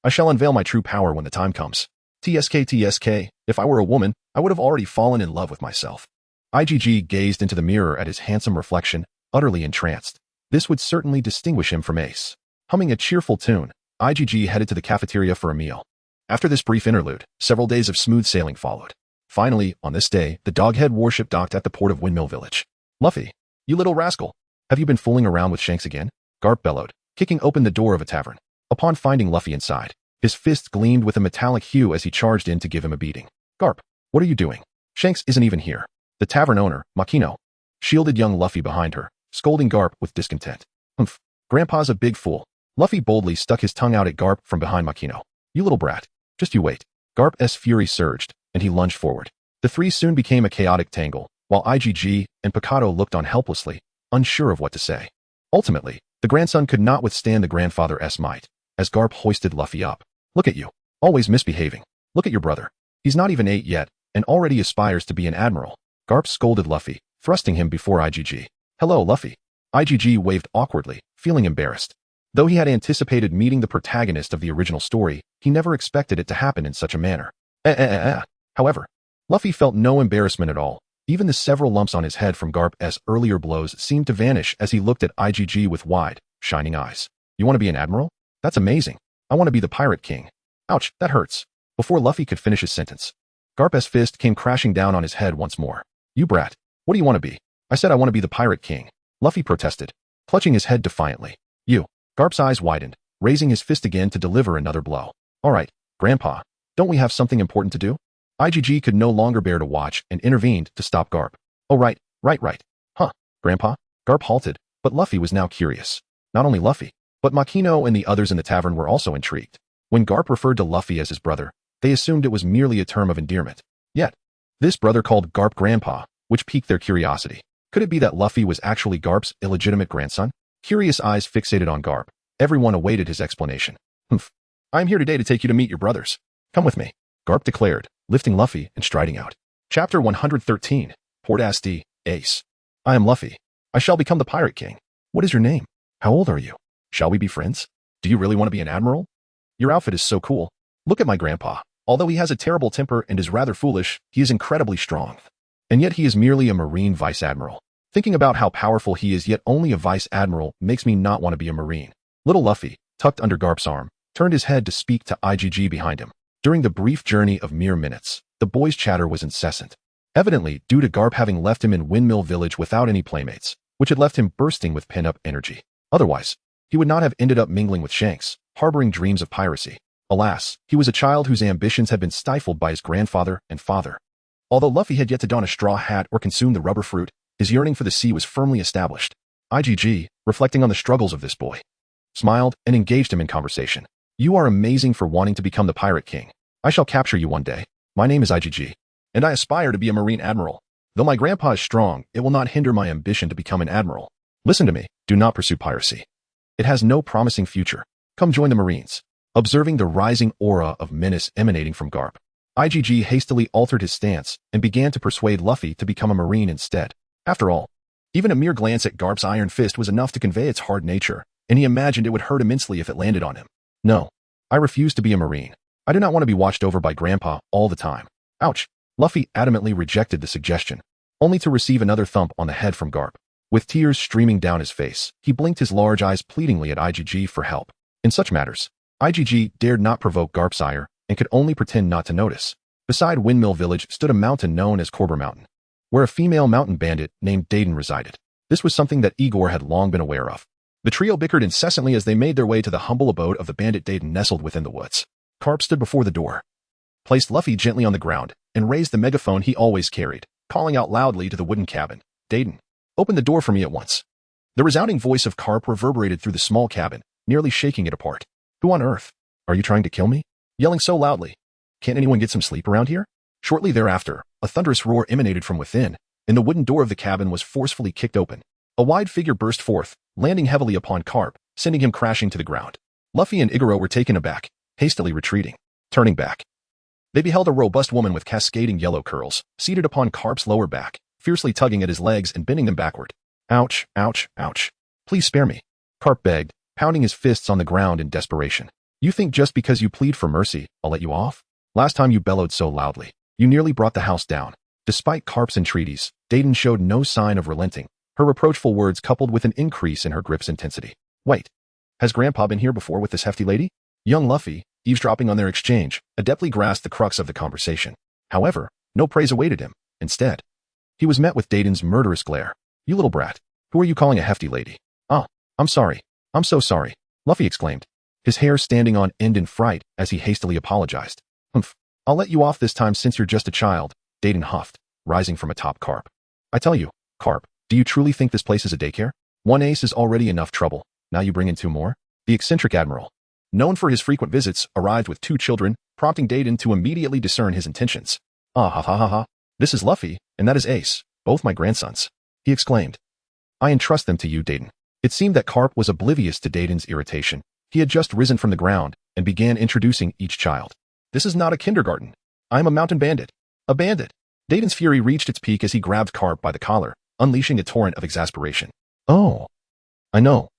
I shall unveil my true power when the time comes. TSK, if I were a woman, I would have already fallen in love with myself. IGG gazed into the mirror at his handsome reflection, utterly entranced. This would certainly distinguish him from Ace. Humming a cheerful tune, IGG headed to the cafeteria for a meal. After this brief interlude, several days of smooth sailing followed. Finally, on this day, the Doghead warship docked at the port of Windmill Village. Luffy, you little rascal. Have you been fooling around with Shanks again? Karp bellowed, kicking open the door of a tavern. Upon finding Luffy inside, his fist gleamed with a metallic hue as he charged in to give him a beating. Karp, what are you doing? Shanks isn't even here. The tavern owner, Makino, shielded young Luffy behind her, scolding Garp with discontent. Humph, Grandpa's a big fool. Luffy boldly stuck his tongue out at Garp from behind Makino. You little brat. Just you wait. Garp's fury surged, and he lunged forward. The three soon became a chaotic tangle, while IGG and Picado looked on helplessly, unsure of what to say. Ultimately, the grandson could not withstand the grandfather's might, as Garp hoisted Luffy up. Look at you, always misbehaving. Look at your brother. He's not even 8 yet, and already aspires to be an admiral. Garp scolded Luffy, thrusting him before IGG. Hello, Luffy. IGG waved awkwardly, feeling embarrassed. Though he had anticipated meeting the protagonist of the original story, he never expected it to happen in such a manner. However, Luffy felt no embarrassment at all, Even the several lumps on his head from Garp's earlier blows seemed to vanish as he looked at IgG with wide, shining eyes. You want to be an admiral? That's amazing. I want to be the pirate king. Ouch, that hurts. Before Luffy could finish his sentence, Garp's fist came crashing down on his head once more. You brat. What do you want to be? I said I want to be the pirate king. Luffy protested, clutching his head defiantly. You. Garp's eyes widened, raising his fist again to deliver another blow. All right, Grandpa. Don't we have something important to do? IgG could no longer bear to watch and intervened to stop Garp. Oh right. Huh, Grandpa? Garp halted, but Luffy was now curious. Not only Luffy, but Makino and the others in the tavern were also intrigued. When Garp referred to Luffy as his brother, they assumed it was merely a term of endearment. Yet, this brother called Garp Grandpa, which piqued their curiosity. Could it be that Luffy was actually Garp's illegitimate grandson? Curious eyes fixated on Garp. Everyone awaited his explanation. Humph. I am here today to take you to meet your brothers. Come with me, Garp declared, lifting Luffy and striding out. Chapter 113, Port Asti, Ace. I am Luffy. I shall become the Pirate King. What is your name? How old are you? Shall we be friends? Do you really want to be an admiral? Your outfit is so cool. Look at my grandpa. Although he has a terrible temper and is rather foolish, he is incredibly strong. And yet he is merely a Marine Vice Admiral. Thinking about how powerful he is yet only a Vice Admiral makes me not want to be a Marine. Little Luffy, tucked under Garp's arm, turned his head to speak to IgG behind him. During the brief journey of mere minutes, the boy's chatter was incessant. Evidently due to Garp having left him in Windmill Village without any playmates, which had left him bursting with pent-up energy. Otherwise, he would not have ended up mingling with Shanks, harboring dreams of piracy. Alas, he was a child whose ambitions had been stifled by his grandfather and father. Although Luffy had yet to don a straw hat or consume the rubber fruit, his yearning for the sea was firmly established. IgG, reflecting on the struggles of this boy, smiled and engaged him in conversation. You are amazing for wanting to become the Pirate King. I shall capture you one day. My name is IgG, and I aspire to be a Marine Admiral. Though my grandpa is strong, it will not hinder my ambition to become an admiral. Listen to me, do not pursue piracy. It has no promising future. Come join the Marines. Observing the rising aura of menace emanating from Garp, IgG hastily altered his stance and began to persuade Luffy to become a Marine instead. After all, even a mere glance at Garp's iron fist was enough to convey its hard nature, and he imagined it would hurt immensely if it landed on him. No, I refuse to be a Marine. I do not want to be watched over by Grandpa all the time. Ouch. Luffy adamantly rejected the suggestion, only to receive another thump on the head from Garp. With tears streaming down his face, he blinked his large eyes pleadingly at IgG for help. In such matters, IgG dared not provoke Garp's ire and could only pretend not to notice. Beside Windmill Village stood a mountain known as Corber Mountain, where a female mountain bandit named Dayton resided. This was something that Igor had long been aware of. The trio bickered incessantly as they made their way to the humble abode of the bandit Dayton nestled within the woods. Karp stood before the door, placed Luffy gently on the ground, and raised the megaphone he always carried, calling out loudly to the wooden cabin. Dayton, open the door for me at once. The resounding voice of Karp reverberated through the small cabin, nearly shaking it apart. Who on earth? Are you trying to kill me? Yelling so loudly. Can't anyone get some sleep around here? Shortly thereafter, a thunderous roar emanated from within, and the wooden door of the cabin was forcefully kicked open. A wide figure burst forth, landing heavily upon Karp, sending him crashing to the ground. Luffy and Igoro were taken aback, hastily retreating. Turning back, they beheld a robust woman with cascading yellow curls, seated upon Karp's lower back, fiercely tugging at his legs and bending them backward. Ouch, ouch, ouch. Please spare me, Karp begged, pounding his fists on the ground in desperation. You think just because you plead for mercy, I'll let you off? Last time you bellowed so loudly, you nearly brought the house down. Despite Karp's entreaties, Dayton showed no sign of relenting, her reproachful words coupled with an increase in her grip's intensity. Wait, has Grandpa been here before with this hefty lady? Young Luffy, eavesdropping on their exchange, adeptly grasped the crux of the conversation. However, no praise awaited him. Instead, he was met with Dayton's murderous glare. You little brat, who are you calling a hefty lady? Oh, I'm sorry. I'm so sorry, Luffy exclaimed, his hair standing on end in fright as he hastily apologized. Humph, I'll let you off this time since you're just a child, Dayton huffed, rising from atop Karp. I tell you, Karp, do you truly think this place is a daycare? One ace is already enough trouble, now you bring in two more? The eccentric Admiral, known for his frequent visits, arrived with two children, prompting Dayton to immediately discern his intentions. Ah ha ha ha ha, this is Luffy, and that is Ace, both my grandsons, he exclaimed. I entrust them to you, Dayton. It seemed that Karp was oblivious to Dayton's irritation. He had just risen from the ground and began introducing each child. This is not a kindergarten. I am a mountain bandit. A bandit. Dayton's fury reached its peak as he grabbed Karp by the collar, unleashing a torrent of exasperation. Oh. I know.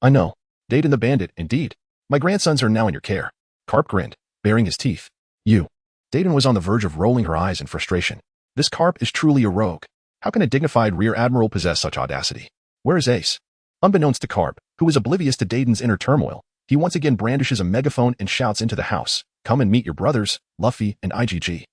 Dayton the bandit, indeed. My grandsons are now in your care. Karp grinned, baring his teeth. You. Dayton was on the verge of rolling her eyes in frustration. This Karp is truly a rogue. How can a dignified rear admiral possess such audacity? Where is Ace? Unbeknownst to Karp, who is oblivious to Dayton's inner turmoil, he once again brandishes a megaphone and shouts into the house, "Come and meet your brothers, Luffy and IGG.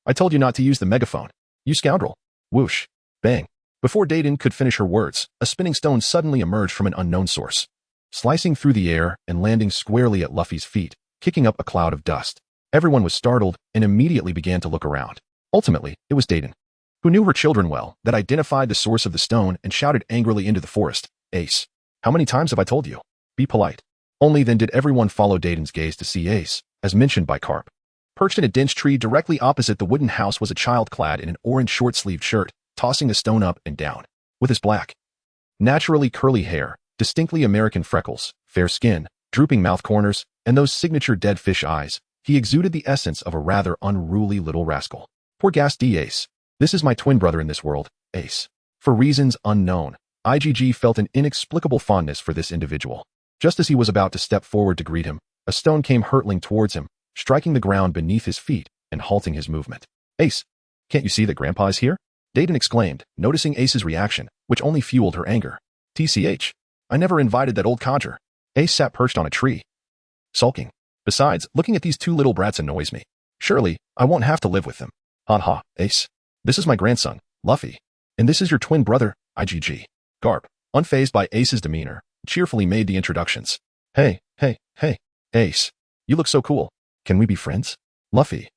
I told you not to use the megaphone. You scoundrel." Whoosh. Bang. Before Dayton could finish her words, a spinning stone suddenly emerged from an unknown source, slicing through the air and landing squarely at Luffy's feet, kicking up a cloud of dust. Everyone was startled and immediately began to look around. Ultimately, it was Dayton, who knew her children well, that identified the source of the stone and shouted angrily into the forest, "Ace, how many times have I told you? Be polite." Only then did everyone follow Dayton's gaze to see Ace, as mentioned by Karp. Perched in a dense tree directly opposite the wooden house was a child clad in an orange short-sleeved shirt, tossing a stone up and down. With his black, naturally curly hair, distinctly American freckles, fair skin, drooping mouth corners, and those signature dead fish eyes, he exuded the essence of a rather unruly little rascal. Poor gassed Ace. This is my twin brother in this world, Ace. For reasons unknown, IGG felt an inexplicable fondness for this individual. Just as he was about to step forward to greet him, a stone came hurtling towards him, striking the ground beneath his feet and halting his movement. "Ace, can't you see that Grandpa is here?" Dayton exclaimed, noticing Ace's reaction, which only fueled her anger. "TCH, I never invited that old codger." Ace sat perched on a tree, sulking. "Besides, looking at these two little brats annoys me. Surely, I won't have to live with them." "Ha ha, Ace. This is my grandson, Luffy. And this is your twin brother, IGG. Karp, unfazed by Ace's demeanor, cheerfully made the introductions. Hey, Ace. You look so cool. Can we be friends?" Luffy,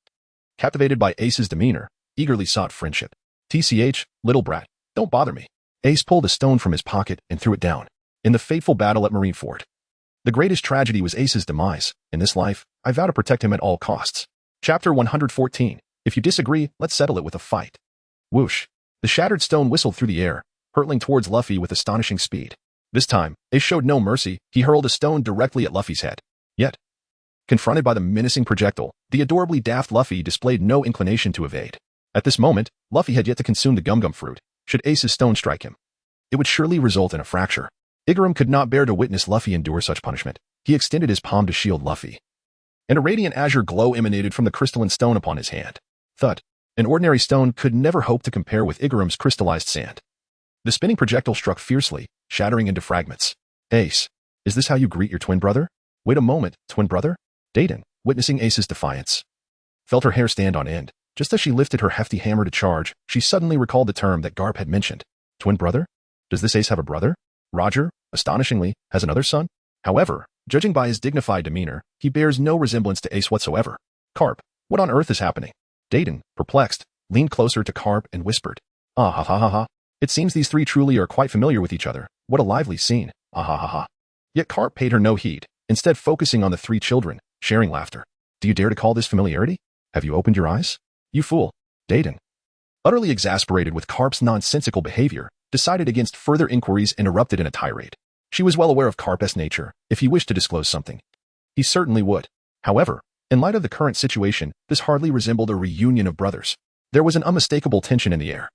captivated by Ace's demeanor, eagerly sought friendship. "TCH, little brat, don't bother me." Ace pulled a stone from his pocket and threw it down. In the fateful battle at Marineford, the greatest tragedy was Ace's demise. In this life, I vow to protect him at all costs. Chapter 114. If you disagree, let's settle it with a fight. Whoosh. The shattered stone whistled through the air, hurtling towards Luffy with astonishing speed. This time, Ace showed no mercy. He hurled a stone directly at Luffy's head. Yet, confronted by the menacing projectile, the adorably daft Luffy displayed no inclination to evade. At this moment, Luffy had yet to consume the gum-gum fruit. Should Ace's stone strike him, it would surely result in a fracture. Igaram could not bear to witness Luffy endure such punishment. He extended his palm to shield Luffy, and a radiant azure glow emanated from the crystalline stone upon his hand. Thud. An ordinary stone could never hope to compare with Igaram's crystallized sand. The spinning projectile struck fiercely, shattering into fragments. "Ace, is this how you greet your twin brother?" "Wait a moment, twin brother?" Dayton, witnessing Ace's defiance, felt her hair stand on end. Just as she lifted her hefty hammer to charge, she suddenly recalled the term that Karp had mentioned. Twin brother? Does this Ace have a brother? Roger, astonishingly, has another son. However, judging by his dignified demeanor, he bears no resemblance to Ace whatsoever. "Karp, what on earth is happening?" Dayton, perplexed, leaned closer to Karp and whispered. "Ah ha ha ha ha. It seems these three truly are quite familiar with each other. What a lively scene. Ah ha ha ha." Yet Karp paid her no heed, instead focusing on the three children, sharing laughter. "Do you dare to call this familiarity? Have you opened your eyes? You fool." Dayton, utterly exasperated with Karp's nonsensical behavior, decided against further inquiries and erupted in a tirade. She was well aware of Karp's nature. If he wished to disclose something, he certainly would. However, in light of the current situation, this hardly resembled a reunion of brothers. There was an unmistakable tension in the air,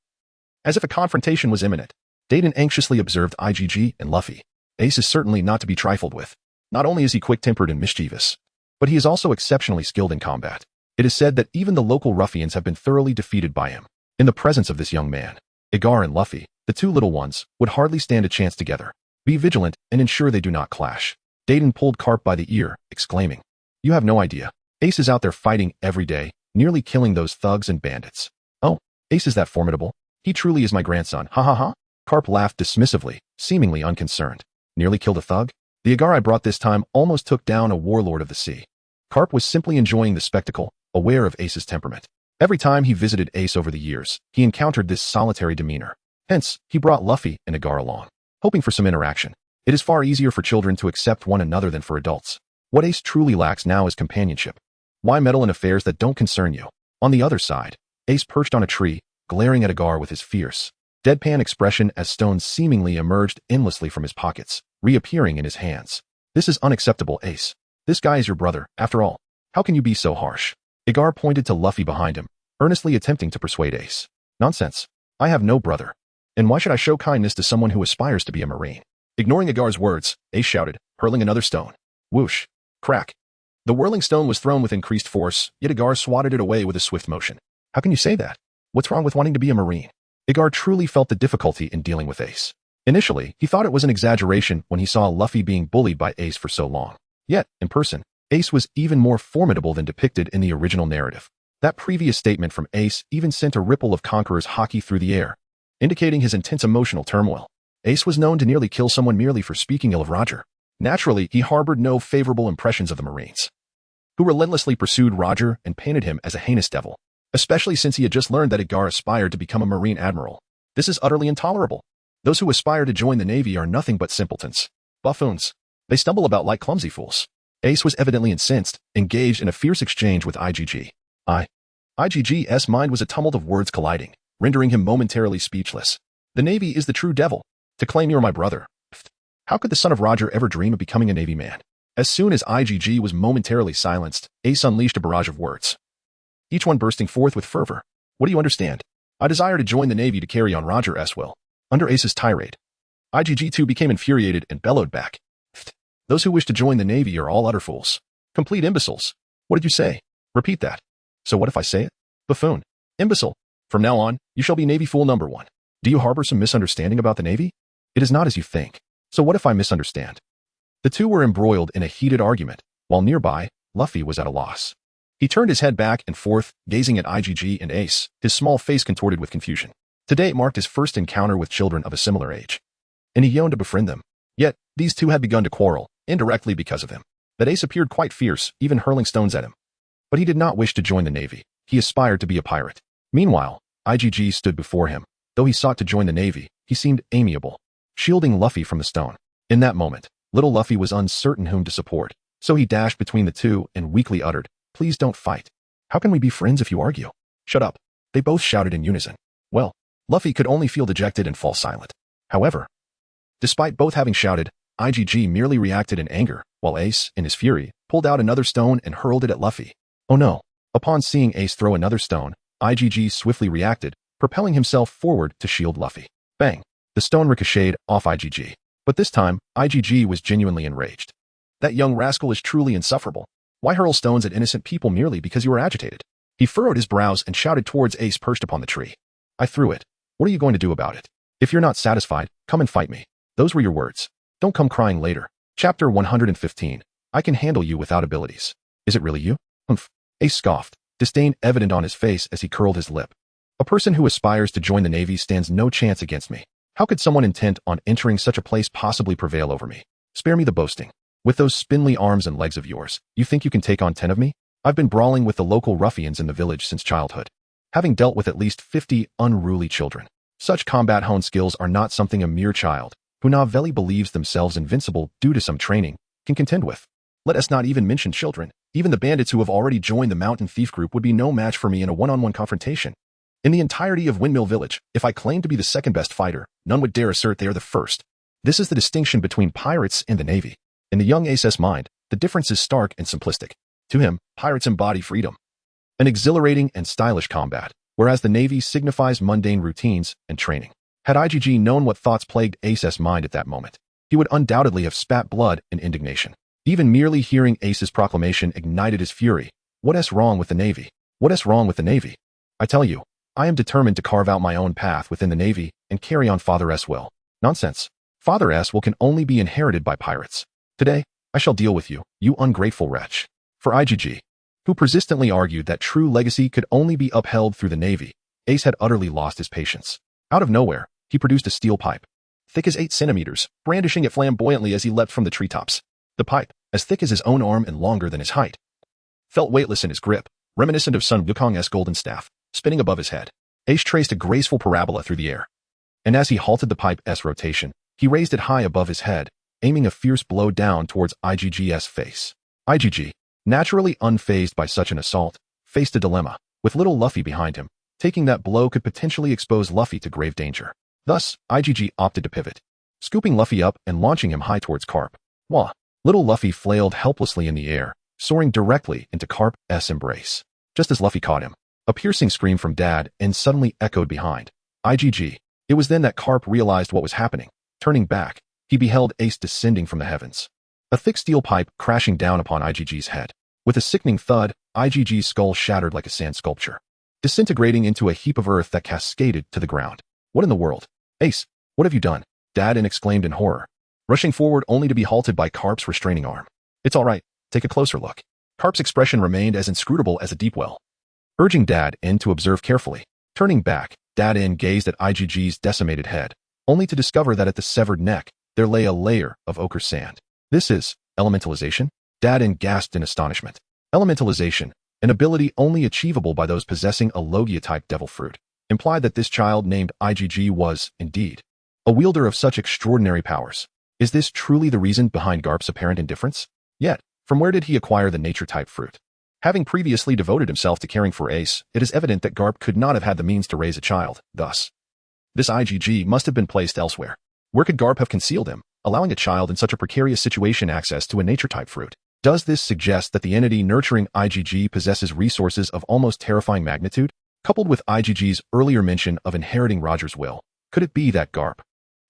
as if a confrontation was imminent. Dayton anxiously observed IGG and Luffy. Ace is certainly not to be trifled with. Not only is he quick-tempered and mischievous, but he is also exceptionally skilled in combat. It is said that even the local ruffians have been thoroughly defeated by him. In the presence of this young man, Igar and Luffy, the two little ones, would hardly stand a chance together. Be vigilant and ensure they do not clash. Dayton pulled Karp by the ear, exclaiming, "You have no idea. Ace is out there fighting every day, nearly killing those thugs and bandits." "Oh, Ace is that formidable? He truly is my grandson, ha ha ha." Karp laughed dismissively, seemingly unconcerned. "Nearly killed a thug? The Igar I brought this time almost took down a warlord of the sea." Karp was simply enjoying the spectacle, aware of Ace's temperament. Every time he visited Ace over the years, he encountered this solitary demeanor. Hence, he brought Luffy and Igar along, hoping for some interaction. It is far easier for children to accept one another than for adults. What Ace truly lacks now is companionship. Why meddle in affairs that don't concern you? On the other side, Ace perched on a tree, glaring at Igar with his fierce, deadpan expression as stones seemingly emerged endlessly from his pockets, reappearing in his hands. "This is unacceptable, Ace. This guy is your brother, after all. How can you be so harsh?" Igar pointed to Luffy behind him, earnestly attempting to persuade Ace. "Nonsense. I have no brother. And why should I show kindness to someone who aspires to be a Marine?" Ignoring Igar's words, Ace shouted, hurling another stone. Whoosh. Crack. The whirling stone was thrown with increased force, yet Igar swatted it away with a swift motion. "How can you say that? What's wrong with wanting to be a Marine?" Igar truly felt the difficulty in dealing with Ace. Initially, he thought it was an exaggeration when he saw Luffy being bullied by Ace for so long. Yet, in person, Ace was even more formidable than depicted in the original narrative. That previous statement from Ace even sent a ripple of Conqueror's haki through the air, indicating his intense emotional turmoil. Ace was known to nearly kill someone merely for speaking ill of Roger. Naturally, he harbored no favorable impressions of the Marines, who relentlessly pursued Roger and painted him as a heinous devil, especially since he had just learned that Igar aspired to become a Marine Admiral. This is utterly intolerable. Those who aspire to join the Navy are nothing but simpletons, buffoons. They stumble about like clumsy fools. Ace was evidently incensed, engaged in a fierce exchange with IGG. IGG's mind was a tumult of words colliding, rendering him momentarily speechless. The Navy is the true devil. To claim you're my brother. How could the son of Roger ever dream of becoming a Navy man? As soon as IGG was momentarily silenced, Ace unleashed a barrage of words, each one bursting forth with fervor. What do you understand? I desire to join the Navy to carry on Roger's will. Under Ace's tirade, IGG too became infuriated and bellowed back. Those who wish to join the Navy are all utter fools. Complete imbeciles. What did you say? Repeat that. So what if I say it? Buffoon. Imbecile. From now on, you shall be Navy fool number one. Do you harbor some misunderstanding about the Navy? It is not as you think. So what if I misunderstand? The two were embroiled in a heated argument, while nearby, Luffy was at a loss. He turned his head back and forth, gazing at IGG and Ace, his small face contorted with confusion. Today it marked his first encounter with children of a similar age, and he yearned to befriend them. Yet, these two had begun to quarrel, indirectly because of him. That Ace appeared quite fierce, even hurling stones at him. But he did not wish to join the Navy. He aspired to be a pirate. Meanwhile, IGG stood before him. Though he sought to join the Navy, he seemed amiable, shielding Luffy from the stone. In that moment, little Luffy was uncertain whom to support, so he dashed between the two and weakly uttered, "Please don't fight. How can we be friends if you argue?" "Shut up," they both shouted in unison. Well, Luffy could only feel dejected and fall silent. However, despite both having shouted, IGG merely reacted in anger, while Ace, in his fury, pulled out another stone and hurled it at Luffy. Oh no. Upon seeing Ace throw another stone, IGG swiftly reacted, propelling himself forward to shield Luffy. Bang! The stone ricocheted off IGG. But this time, IGG was genuinely enraged. That young rascal is truly insufferable. Why hurl stones at innocent people merely because you are agitated? He furrowed his brows and shouted towards Ace perched upon the tree. I threw it. What are you going to do about it? If you're not satisfied, come and fight me. Those were your words. Don't come crying later. Chapter 115. I can handle you without abilities. Is it really you? Humph. Ace scoffed, disdain evident on his face as he curled his lip. A person who aspires to join the Navy stands no chance against me. How could someone intent on entering such a place possibly prevail over me? Spare me the boasting. With those spindly arms and legs of yours, you think you can take on 10 of me? I've been brawling with the local ruffians in the village since childhood, having dealt with at least 50 unruly children. Such combat-honed skills are not something a mere child, who novelly believes themselves invincible due to some training, can contend with. Let us not even mention children. Even the bandits who have already joined the mountain thief group would be no match for me in a one-on-one confrontation. In the entirety of Windmill Village, if I claimed to be the second best fighter, none would dare assert they are the first. This is the distinction between pirates and the Navy. In the young Ace's mind, the difference is stark and simplistic. To him, pirates embody freedom, an exhilarating and stylish combat, whereas the Navy signifies mundane routines and training. Had IGG known what thoughts plagued Ace's mind at that moment, he would undoubtedly have spat blood in indignation. Even merely hearing Ace's proclamation ignited his fury. What's wrong with the Navy? What's wrong with the Navy? I tell you, I am determined to carve out my own path within the Navy and carry on Father's will. Nonsense. Father's will can only be inherited by pirates. Today, I shall deal with you, you ungrateful wretch. For IGG, who persistently argued that true legacy could only be upheld through the Navy, Ace had utterly lost his patience. Out of nowhere, he produced a steel pipe, thick as 8 centimeters, brandishing it flamboyantly as he leapt from the treetops. The pipe, as thick as his own arm and longer than his height, felt weightless in his grip, reminiscent of Sun Wukong's golden staff, spinning above his head. Ace traced a graceful parabola through the air, and as he halted the pipe's rotation, he raised it high above his head, aiming a fierce blow down towards IGG's face. IGG, naturally unfazed by such an assault, faced a dilemma. With little Luffy behind him, taking that blow could potentially expose Luffy to grave danger. Thus, IGG opted to pivot, scooping Luffy up and launching him high towards Karp. Wah! Little Luffy flailed helplessly in the air, soaring directly into Karp's embrace. Just as Luffy caught him, a piercing scream from Dad and suddenly echoed behind IGG. It was then that Karp realized what was happening. Turning back, he beheld Ace descending from the heavens, a thick steel pipe crashing down upon IGG's head. With a sickening thud, IGG's skull shattered like a sand sculpture, disintegrating into a heap of earth that cascaded to the ground. What in the world? Ace, what have you done? Dad exclaimed in horror, rushing forward only to be halted by Karp's restraining arm. It's all right. Take a closer look. Karp's expression remained as inscrutable as a deep well, urging Dad to observe carefully. Turning back, Dad gazed at IgG's decimated head, only to discover that at the severed neck, there lay a layer of ochre sand. This is elementalization? Dad gasped in astonishment. Elementalization, an ability only achievable by those possessing a Logia-type devil fruit, implied that this child named IgG was, indeed, a wielder of such extraordinary powers. Is this truly the reason behind Karp's apparent indifference? Yet, from where did he acquire the nature-type fruit? Having previously devoted himself to caring for Ace, it is evident that Karp could not have had the means to raise a child, thus, this IgG must have been placed elsewhere. Where could Karp have concealed him, allowing a child in such a precarious situation access to a nature-type fruit? Does this suggest that the entity nurturing IgG possesses resources of almost terrifying magnitude? Coupled with IgG's earlier mention of inheriting Roger's will, could it be that Karp,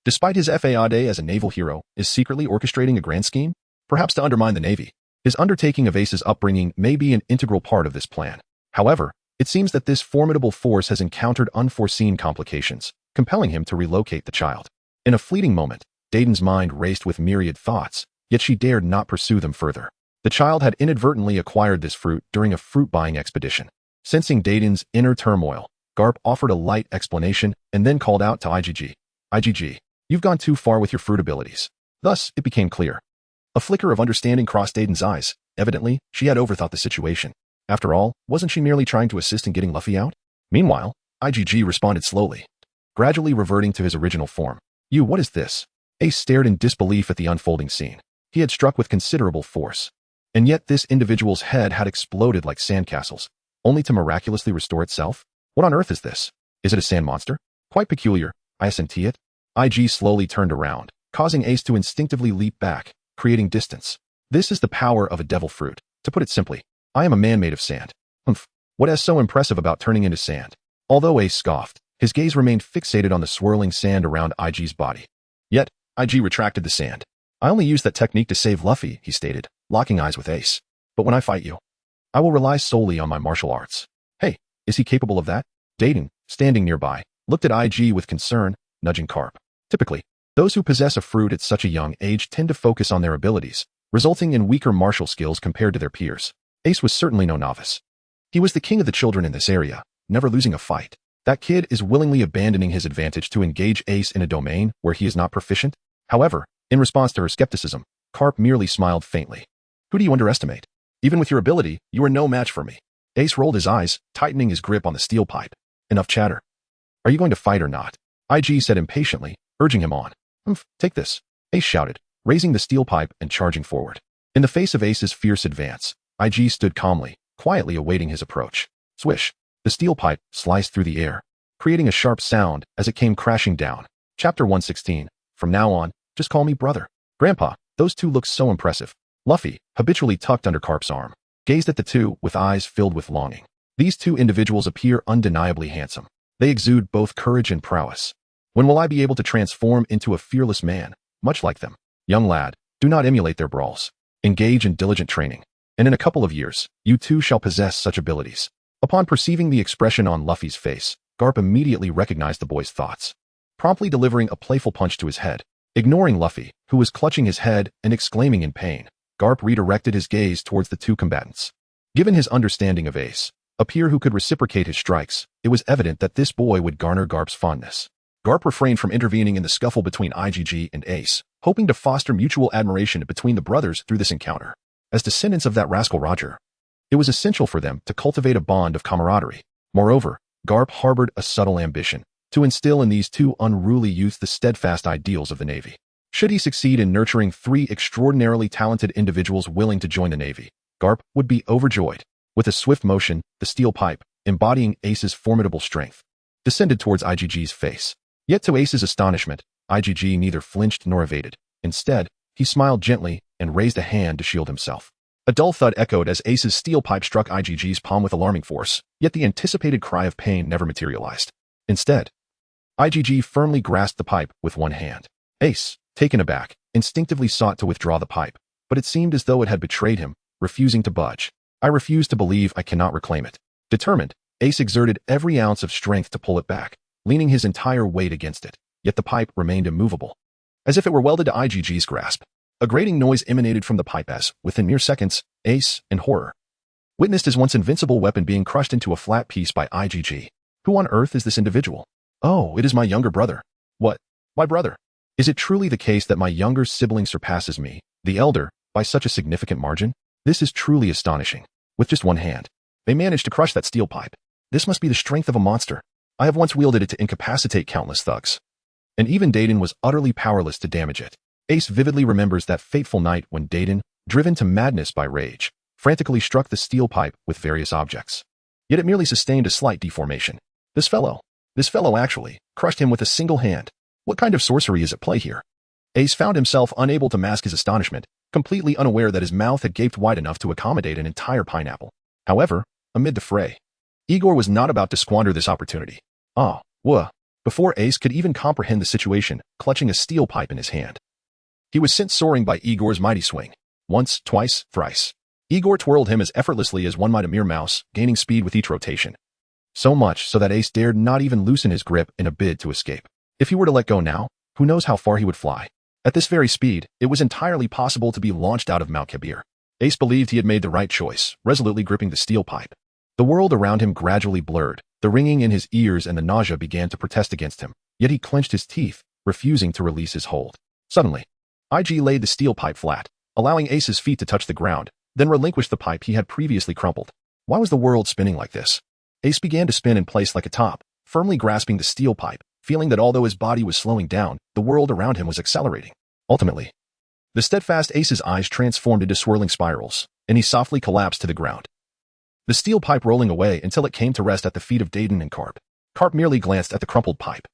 despite his FAAD as a naval hero, is secretly orchestrating a grand scheme? Perhaps to undermine the Navy. His undertaking of Ace's upbringing may be an integral part of this plan. However, it seems that this formidable force has encountered unforeseen complications, compelling him to relocate the child. In a fleeting moment, Dayton's mind raced with myriad thoughts, yet she dared not pursue them further. The child had inadvertently acquired this fruit during a fruit-buying expedition. Sensing Dayton's inner turmoil, Karp offered a light explanation and then called out to IgG. IgG, you've gone too far with your fruit abilities. Thus, it became clear. A flicker of understanding crossed Dayton's eyes. Evidently, she had overthought the situation. After all, wasn't she merely trying to assist in getting Luffy out? Meanwhile, IgG responded slowly, gradually reverting to his original form. What is this? Ace stared in disbelief at the unfolding scene. He had struck with considerable force. And yet this individual's head had exploded like sandcastles, only to miraculously restore itself? What on earth is this? Is it a sand monster? Quite peculiar, I assentee it. IG slowly turned around, causing Ace to instinctively leap back, creating distance. This is the power of a devil fruit. To put it simply, I am a man made of sand. Humph. What is so impressive about turning into sand? Although Ace scoffed, his gaze remained fixated on the swirling sand around IG's body. Yet, IG retracted the sand. I only use that technique to save Luffy, he stated, locking eyes with Ace. But when I fight you, I will rely solely on my martial arts. Hey, is he capable of that? Dayton, standing nearby, looked at IG with concern, nudging Karp. Typically, those who possess a fruit at such a young age tend to focus on their abilities, resulting in weaker martial skills compared to their peers. Ace was certainly no novice. He was the king of the children in this area, never losing a fight. That kid is willingly abandoning his advantage to engage Ace in a domain where he is not proficient. However, in response to her skepticism, Karp merely smiled faintly. Who do you underestimate? Even with your ability, you are no match for me. Ace rolled his eyes, tightening his grip on the steel pipe. Enough chatter. Are you going to fight or not? IG said impatiently, urging him on. Take this, Ace shouted, raising the steel pipe and charging forward. In the face of Ace's fierce advance, IG stood calmly, quietly awaiting his approach. Swish. The steel pipe sliced through the air, creating a sharp sound as it came crashing down. Chapter 116. From now on, just call me brother. Grandpa, those two look so impressive. Luffy, habitually tucked under Karp's arm, gazed at the two with eyes filled with longing. These two individuals appear undeniably handsome. They exude both courage and prowess. When will I be able to transform into a fearless man, much like them? Young lad, do not emulate their brawls. Engage in diligent training, and in a couple of years, you too shall possess such abilities. Upon perceiving the expression on Luffy's face, Karp immediately recognized the boy's thoughts, promptly delivering a playful punch to his head. Ignoring Luffy, who was clutching his head and exclaiming in pain, Karp redirected his gaze towards the two combatants. Given his understanding of Ace, a peer who could reciprocate his strikes, it was evident that this boy would garner Karp's fondness. Karp refrained from intervening in the scuffle between IgG and Ace, hoping to foster mutual admiration between the brothers through this encounter. As descendants of that rascal Roger, it was essential for them to cultivate a bond of camaraderie. Moreover, Karp harbored a subtle ambition to instill in these two unruly youths the steadfast ideals of the Navy. Should he succeed in nurturing three extraordinarily talented individuals willing to join the Navy, Karp would be overjoyed. With a swift motion, the steel pipe, embodying Ace's formidable strength, descended towards IgG's face. Yet to Ace's astonishment, IgG neither flinched nor evaded. Instead, he smiled gently and raised a hand to shield himself. A dull thud echoed as Ace's steel pipe struck IgG's palm with alarming force, yet the anticipated cry of pain never materialized. Instead, IgG firmly grasped the pipe with one hand. Ace, taken aback, instinctively sought to withdraw the pipe, but it seemed as though it had betrayed him, refusing to budge. I refuse to believe I cannot reclaim it. Determined, Ace exerted every ounce of strength to pull it back. leaning his entire weight against it, yet the pipe remained immovable, as if it were welded to IgG's grasp. A grating noise emanated from the pipe as, within mere seconds, Ace, in horror, witnessed his once invincible weapon being crushed into a flat piece by IgG. Who on earth is this individual? Oh, it is my younger brother. What? My brother? Is it truly the case that my younger sibling surpasses me, the elder, by such a significant margin? This is truly astonishing. With just one hand, they managed to crush that steel pipe. This must be the strength of a monster. I have once wielded it to incapacitate countless thugs. And even Dayton was utterly powerless to damage it. Ace vividly remembers that fateful night when Dayton, driven to madness by rage, frantically struck the steel pipe with various objects. Yet it merely sustained a slight deformation. This fellow actually crushed him with a single hand. What kind of sorcery is at play here? Ace found himself unable to mask his astonishment, completely unaware that his mouth had gaped wide enough to accommodate an entire pineapple. However, amid the fray, Igor was not about to squander this opportunity. Before Ace could even comprehend the situation, clutching a steel pipe in his hand, he was sent soaring by Igor's mighty swing. Once, twice, thrice. Igor twirled him as effortlessly as one might a mere mouse, gaining speed with each rotation. So much so that Ace dared not even loosen his grip in a bid to escape. If he were to let go now, who knows how far he would fly. At this very speed, it was entirely possible to be launched out of Mount Kabir. Ace believed he had made the right choice, resolutely gripping the steel pipe. The world around him gradually blurred, the ringing in his ears and the nausea began to protest against him, yet he clenched his teeth, refusing to release his hold. Suddenly, IG laid the steel pipe flat, allowing Ace's feet to touch the ground, then relinquished the pipe he had previously crumpled. Why was the world spinning like this? Ace began to spin in place like a top, firmly grasping the steel pipe, feeling that although his body was slowing down, the world around him was accelerating. Ultimately, the steadfast Ace's eyes transformed into swirling spirals, and he softly collapsed to the ground. The steel pipe rolling away until it came to rest at the feet of Dayton and Karp. Karp merely glanced at the crumpled pipe,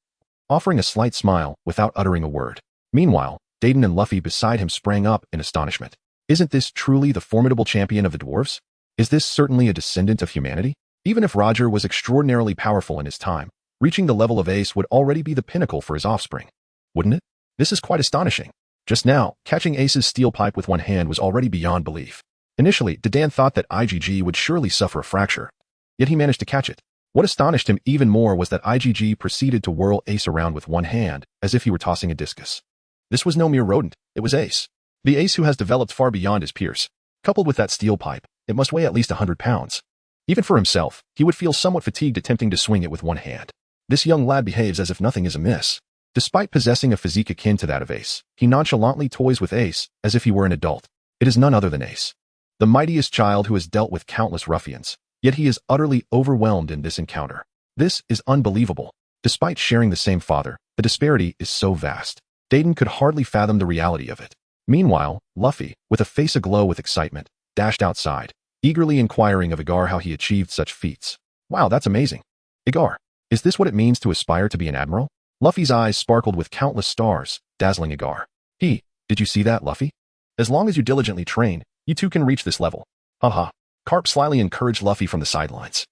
offering a slight smile without uttering a word. Meanwhile, Dayton and Luffy beside him sprang up in astonishment. Isn't this truly the formidable champion of the dwarves? Is this certainly a descendant of humanity? Even if Roger was extraordinarily powerful in his time, reaching the level of Ace would already be the pinnacle for his offspring. Wouldn't it? This is quite astonishing. Just now, catching Ace's steel pipe with one hand was already beyond belief. Initially, Dadan thought that IgG would surely suffer a fracture, yet he managed to catch it. What astonished him even more was that IgG proceeded to whirl Ace around with one hand, as if he were tossing a discus. This was no mere rodent, it was Ace. The Ace who has developed far beyond his peers. Coupled with that steel pipe, it must weigh at least 100 pounds. Even for himself, he would feel somewhat fatigued attempting to swing it with one hand. This young lad behaves as if nothing is amiss. Despite possessing a physique akin to that of Ace, he nonchalantly toys with Ace as if he were an adult. It is none other than Ace, the mightiest child who has dealt with countless ruffians, yet he is utterly overwhelmed in this encounter. This is unbelievable. Despite sharing the same father, the disparity is so vast. Dayton could hardly fathom the reality of it. Meanwhile, Luffy, with a face aglow with excitement, dashed outside, eagerly inquiring of Igar how he achieved such feats. Wow, that's amazing. Igar, is this what it means to aspire to be an admiral? Luffy's eyes sparkled with countless stars, dazzling Igar. Did you see that, Luffy? As long as you diligently train, you too can reach this level. Haha. Karp slyly encouraged Luffy from the sidelines,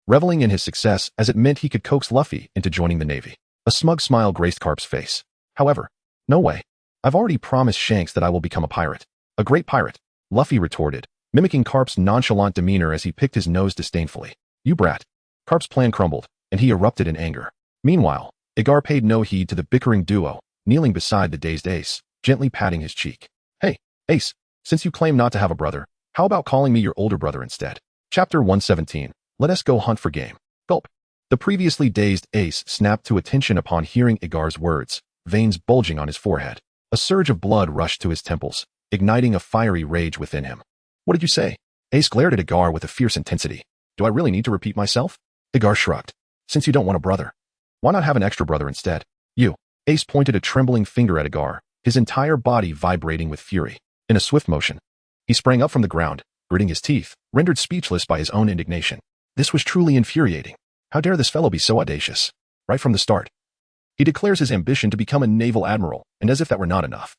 reveling in his success as it meant he could coax Luffy into joining the Navy. A smug smile graced Karp's face. However, no way. I've already promised Shanks that I will become a pirate. A great pirate, Luffy retorted, mimicking Karp's nonchalant demeanor as he picked his nose disdainfully. You brat. Karp's plan crumbled, and he erupted in anger. Meanwhile, Igar paid no heed to the bickering duo, kneeling beside the dazed Ace, gently patting his cheek. Hey, Ace, since you claim not to have a brother, how about calling me your older brother instead? Chapter 117. Let us go hunt for game. Gulp. The previously dazed Ace snapped to attention upon hearing Igar's words, veins bulging on his forehead. A surge of blood rushed to his temples, igniting a fiery rage within him. What did you say? Ace glared at Igar with a fierce intensity. Do I really need to repeat myself? Igar shrugged. Since you don't want a brother, why not have an extra brother instead? You. Ace pointed a trembling finger at Igar, his entire body vibrating with fury. In a swift motion, he sprang up from the ground, gritting his teeth, rendered speechless by his own indignation. This was truly infuriating. How dare this fellow be so audacious? Right from the start, he declares his ambition to become a naval admiral, and as if that were not enough,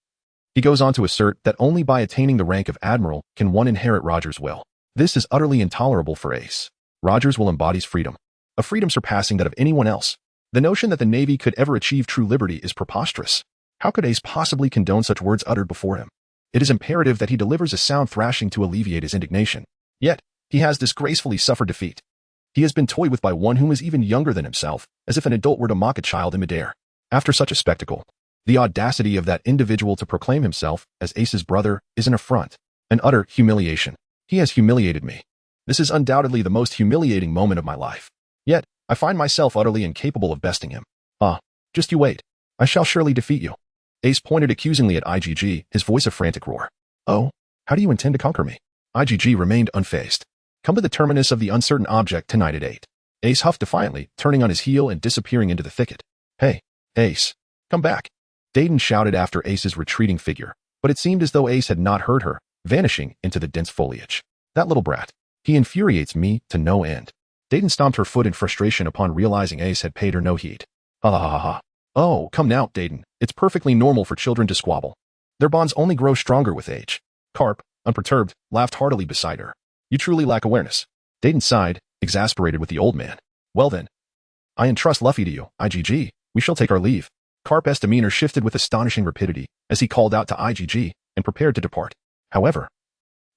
he goes on to assert that only by attaining the rank of admiral can one inherit Roger's will. This is utterly intolerable for Ace. Roger's will embodies freedom, a freedom surpassing that of anyone else. The notion that the Navy could ever achieve true liberty is preposterous. How could Ace possibly condone such words uttered before him? It is imperative that he delivers a sound thrashing to alleviate his indignation. Yet, he has disgracefully suffered defeat. He has been toyed with by one whom is even younger than himself, as if an adult were to mock a child in midair. After such a spectacle, the audacity of that individual to proclaim himself as Ace's brother is an affront, an utter humiliation. He has humiliated me. This is undoubtedly the most humiliating moment of my life. Yet, I find myself utterly incapable of besting him. Just you wait. I shall surely defeat you. Ace pointed accusingly at IgG, his voice a frantic roar. Oh, how do you intend to conquer me? IgG remained unfazed. Come to the terminus of the uncertain object tonight at 8. Ace huffed defiantly, turning on his heel and disappearing into the thicket. Hey, Ace, come back. Dayton shouted after Ace's retreating figure, but it seemed as though Ace had not heard her, vanishing into the dense foliage. That little brat. He infuriates me to no end. Dayton stomped her foot in frustration upon realizing Ace had paid her no heed. Ha ha ha ha. Oh, come now, Dayton. It's perfectly normal for children to squabble. Their bonds only grow stronger with age. Karp, unperturbed, laughed heartily beside her. You truly lack awareness. Dayton sighed, exasperated with the old man. Well then. I entrust Luffy to you, IgG. We shall take our leave. Karp's demeanor shifted with astonishing rapidity as he called out to IgG and prepared to depart. However,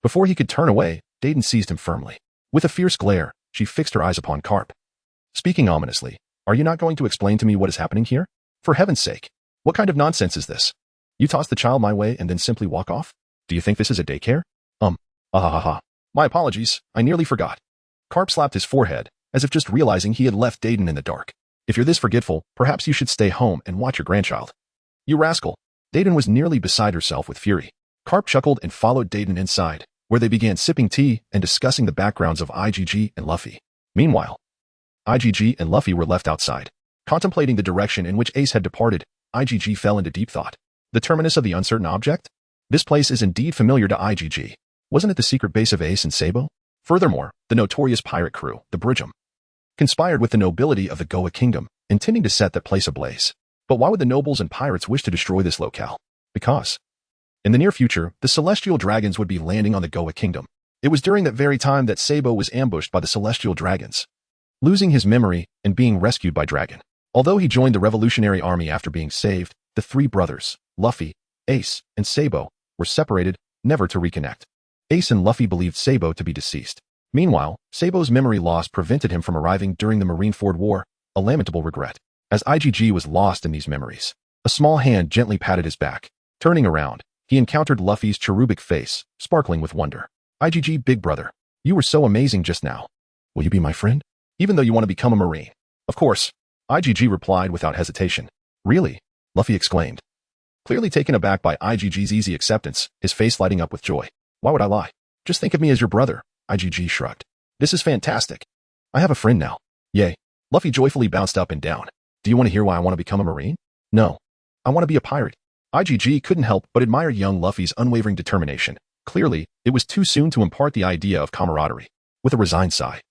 before he could turn away, Dayton seized him firmly. With a fierce glare, she fixed her eyes upon Karp. Speaking ominously, are you not going to explain to me what is happening here? For heaven's sake, what kind of nonsense is this? You toss the child my way and then simply walk off? Do you think this is a daycare? My apologies, I nearly forgot. Karp slapped his forehead, as if just realizing he had left Dayton in the dark. If you're this forgetful, perhaps you should stay home and watch your grandchild. You rascal. Dayton was nearly beside herself with fury. Karp chuckled and followed Dayton inside, where they began sipping tea and discussing the backgrounds of IgG and Luffy. Meanwhile, IgG and Luffy were left outside. Contemplating the direction in which Ace had departed, IgG fell into deep thought. The terminus of the uncertain object? This place is indeed familiar to IgG. Wasn't it the secret base of Ace and Sabo? Furthermore, the notorious pirate crew, the Bridgem, conspired with the nobility of the Goa Kingdom, intending to set that place ablaze. But why would the nobles and pirates wish to destroy this locale? Because, in the near future, the celestial dragons would be landing on the Goa Kingdom. It was during that very time that Sabo was ambushed by the celestial dragons, losing his memory and being rescued by Dragon. Although he joined the revolutionary army after being saved, the three brothers, Luffy, Ace, and Sabo, were separated, never to reconnect. Ace and Luffy believed Sabo to be deceased. Meanwhile, Sabo's memory loss prevented him from arriving during the Marineford War, a lamentable regret. As IgG was lost in these memories, a small hand gently patted his back. Turning around, he encountered Luffy's cherubic face, sparkling with wonder. IgG, big brother, you were so amazing just now. Will you be my friend? Even though you want to become a Marine. Of course. IgG replied without hesitation. Really? Luffy exclaimed. Clearly taken aback by IgG's easy acceptance, his face lighting up with joy. Why would I lie? Just think of me as your brother, IgG shrugged. This is fantastic. I have a friend now. Yay. Luffy joyfully bounced up and down. Do you want to hear why I want to become a Marine? No. I want to be a pirate. IgG couldn't help but admire young Luffy's unwavering determination. Clearly, it was too soon to impart the idea of camaraderie. With a resigned sigh,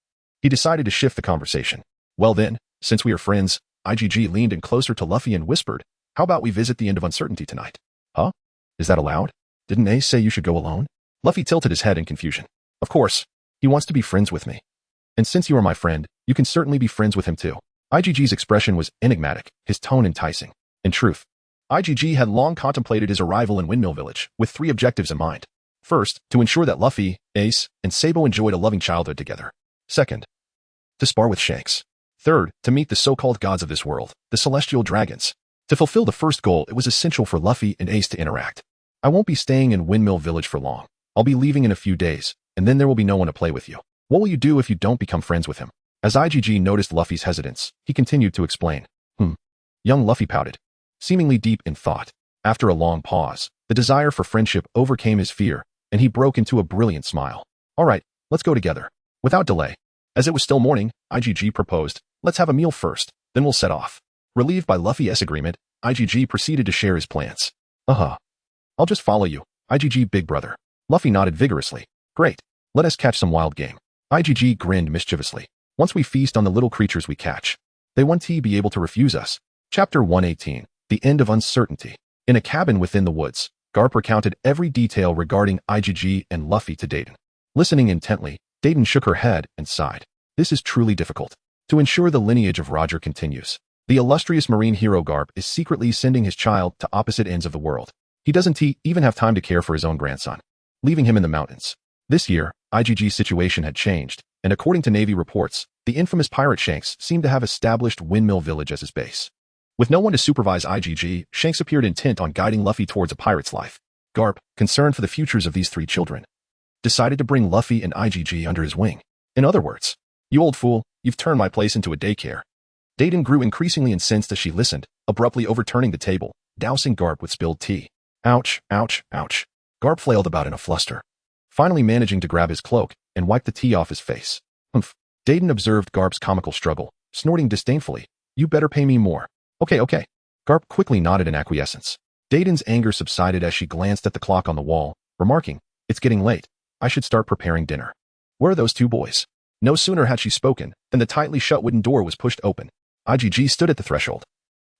he decided to shift the conversation. Well then, since we are friends, IgG leaned in closer to Luffy and whispered, how about we visit the end of uncertainty tonight? Huh? Is that allowed? Didn't Ace say you should go alone? Luffy tilted his head in confusion. Of course. He wants to be friends with me. And since you are my friend, you can certainly be friends with him too. IgG's expression was enigmatic, his tone enticing. In truth, IgG had long contemplated his arrival in Windmill Village, with 3 objectives in mind. First, to ensure that Luffy, Ace, and Sabo enjoyed a loving childhood together. Second, to spar with Shanks. Third, to meet the so-called gods of this world, the celestial dragons. To fulfill the first goal, it was essential for Luffy and Ace to interact. I won't be staying in Windmill Village for long. I'll be leaving in a few days, and then there will be no one to play with you. What will you do if you don't become friends with him? As IgG noticed Luffy's hesitance, he continued to explain. Young Luffy pouted, seemingly deep in thought. After a long pause, the desire for friendship overcame his fear, and he broke into a brilliant smile. All right, let's go together. Without delay. As it was still morning, IgG proposed, let's have a meal first, then we'll set off. Relieved by Luffy's agreement, IgG proceeded to share his plans. I'll just follow you, IgG big brother. Luffy nodded vigorously. Great. Let us catch some wild game. IgG grinned mischievously. Once we feast on the little creatures we catch, they won't be able to refuse us. Chapter 118. The End of Uncertainty. In a cabin within the woods, Karp recounted every detail regarding IgG and Luffy to Dayton. Listening intently, Dayton shook her head and sighed. This is truly difficult. To ensure the lineage of Roger continues, the illustrious marine hero Karp is secretly sending his child to opposite ends of the world. He doesn't even have time to care for his own grandson, leaving him in the mountains. This year, IgG's situation had changed, and according to Navy reports, The infamous pirate Shanks seemed to have established Windmill Village as his base. With no one to supervise IGG, Shanks appeared intent on guiding Luffy towards a pirate's life. Karp, concerned for the futures of these 3 children, decided to bring Luffy and IGG under his wing. In other words, "You old fool, you've turned my place into a daycare." Dayton grew increasingly incensed as she listened, abruptly overturning the table, dousing Karp with spilled tea. Ouch, ouch, ouch. Karp flailed about in a fluster, finally managing to grab his cloak and wipe the tea off his face. Humph. Dayton observed Karp's comical struggle, snorting disdainfully. "You better pay me more." Okay. Karp quickly nodded in acquiescence. Dayton's anger subsided as she glanced at the clock on the wall, remarking, "It's getting late. I should start preparing dinner." "Where are those 2 boys?" No sooner had she spoken than the tightly shut wooden door was pushed open. IGG stood at the threshold,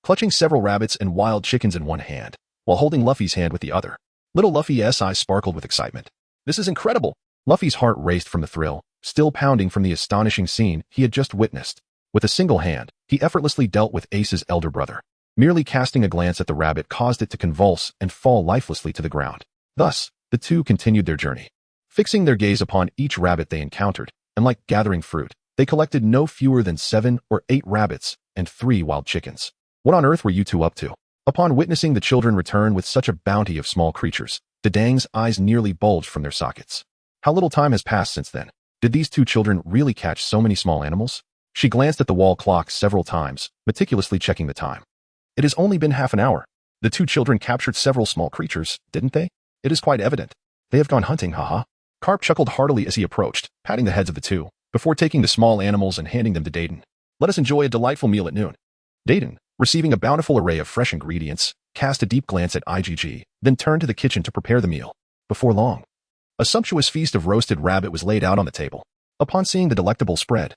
clutching several rabbits and wild chickens in one hand, while holding Luffy's hand with the other. Little Luffy's eyes sparkled with excitement. "This is incredible!" Luffy's heart raced from the thrill, still pounding from the astonishing scene he had just witnessed. With a single hand, he effortlessly dealt with Ace's elder brother. Merely casting a glance at the rabbit caused it to convulse and fall lifelessly to the ground. Thus, the 2 continued their journey, fixing their gaze upon each rabbit they encountered, and like gathering fruit, they collected no fewer than 7 or 8 rabbits and 3 wild chickens. "What on earth were you 2 up to?" Upon witnessing the children return with such a bounty of small creatures, Dedang's eyes nearly bulged from their sockets. How little time has passed since then. Did these 2 children really catch so many small animals? She glanced at the wall clock several times, meticulously checking the time. It has only been half an hour. The 2 children captured several small creatures, didn't they? It is quite evident. They have gone hunting, haha. Karp chuckled heartily as he approached, patting the heads of the 2, before taking the small animals and handing them to Dayton. "Let us enjoy a delightful meal at noon." Dayton, receiving a bountiful array of fresh ingredients, cast a deep glance at IGG, then turned to the kitchen to prepare the meal. Before long, a sumptuous feast of roasted rabbit was laid out on the table. Upon seeing the delectable spread,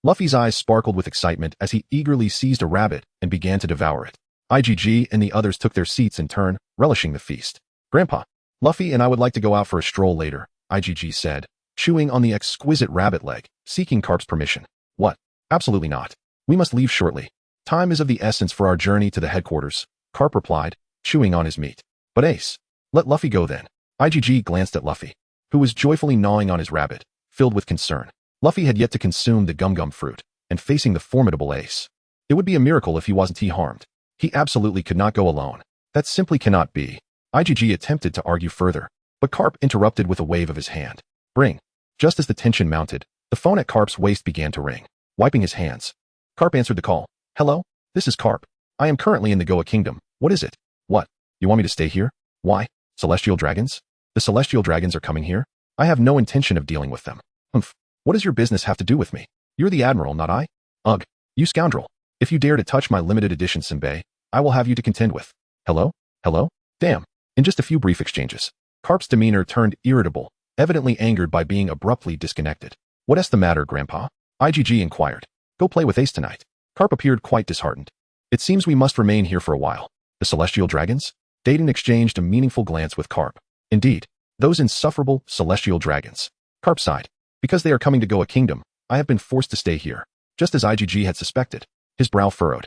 Luffy's eyes sparkled with excitement as he eagerly seized a rabbit and began to devour it. IGG and the others took their seats in turn, relishing the feast. "Grandpa, Luffy and I would like to go out for a stroll later," IGG said, chewing on the exquisite rabbit leg, seeking Karp's permission. "What? Absolutely not. We must leave shortly. Time is of the essence for our journey to the headquarters," Karp replied, chewing on his meat. "But Ace, let Luffy go then." IGG glanced at Luffy, who was joyfully gnawing on his rabbit, filled with concern. Luffy had yet to consume the gum-gum fruit, and facing the formidable Ace, it would be a miracle if he wasn't harmed. He absolutely could not go alone. That simply cannot be. IGG attempted to argue further, but Karp interrupted with a wave of his hand. "Bring." Just as the tension mounted, the phone at Karp's waist began to ring. Wiping his hands, Karp answered the call. "Hello? This is Karp. I am currently in the Goa Kingdom. What is it?" "What? You want me to stay here?" "Why? Celestial dragons? The celestial dragons are coming here? I have no intention of dealing with them." "Humph. What does your business have to do with me? You're the Admiral, not I." "Ugh. You scoundrel. If you dare to touch my limited edition Senbei, I will have you to contend with." "Hello? Hello? Damn." In just a few brief exchanges, Karp's demeanor turned irritable, evidently angered by being abruptly disconnected. "What's the matter, Grandpa?" IGG inquired. "Go play with Ace tonight." Karp appeared quite disheartened. "It seems we must remain here for a while." "The celestial dragons?" Dayton exchanged a meaningful glance with Karp. "Indeed, those insufferable celestial dragons." Karp sighed. "Because they are coming to Goa Kingdom, I have been forced to stay here." Just as IGG had suspected, his brow furrowed,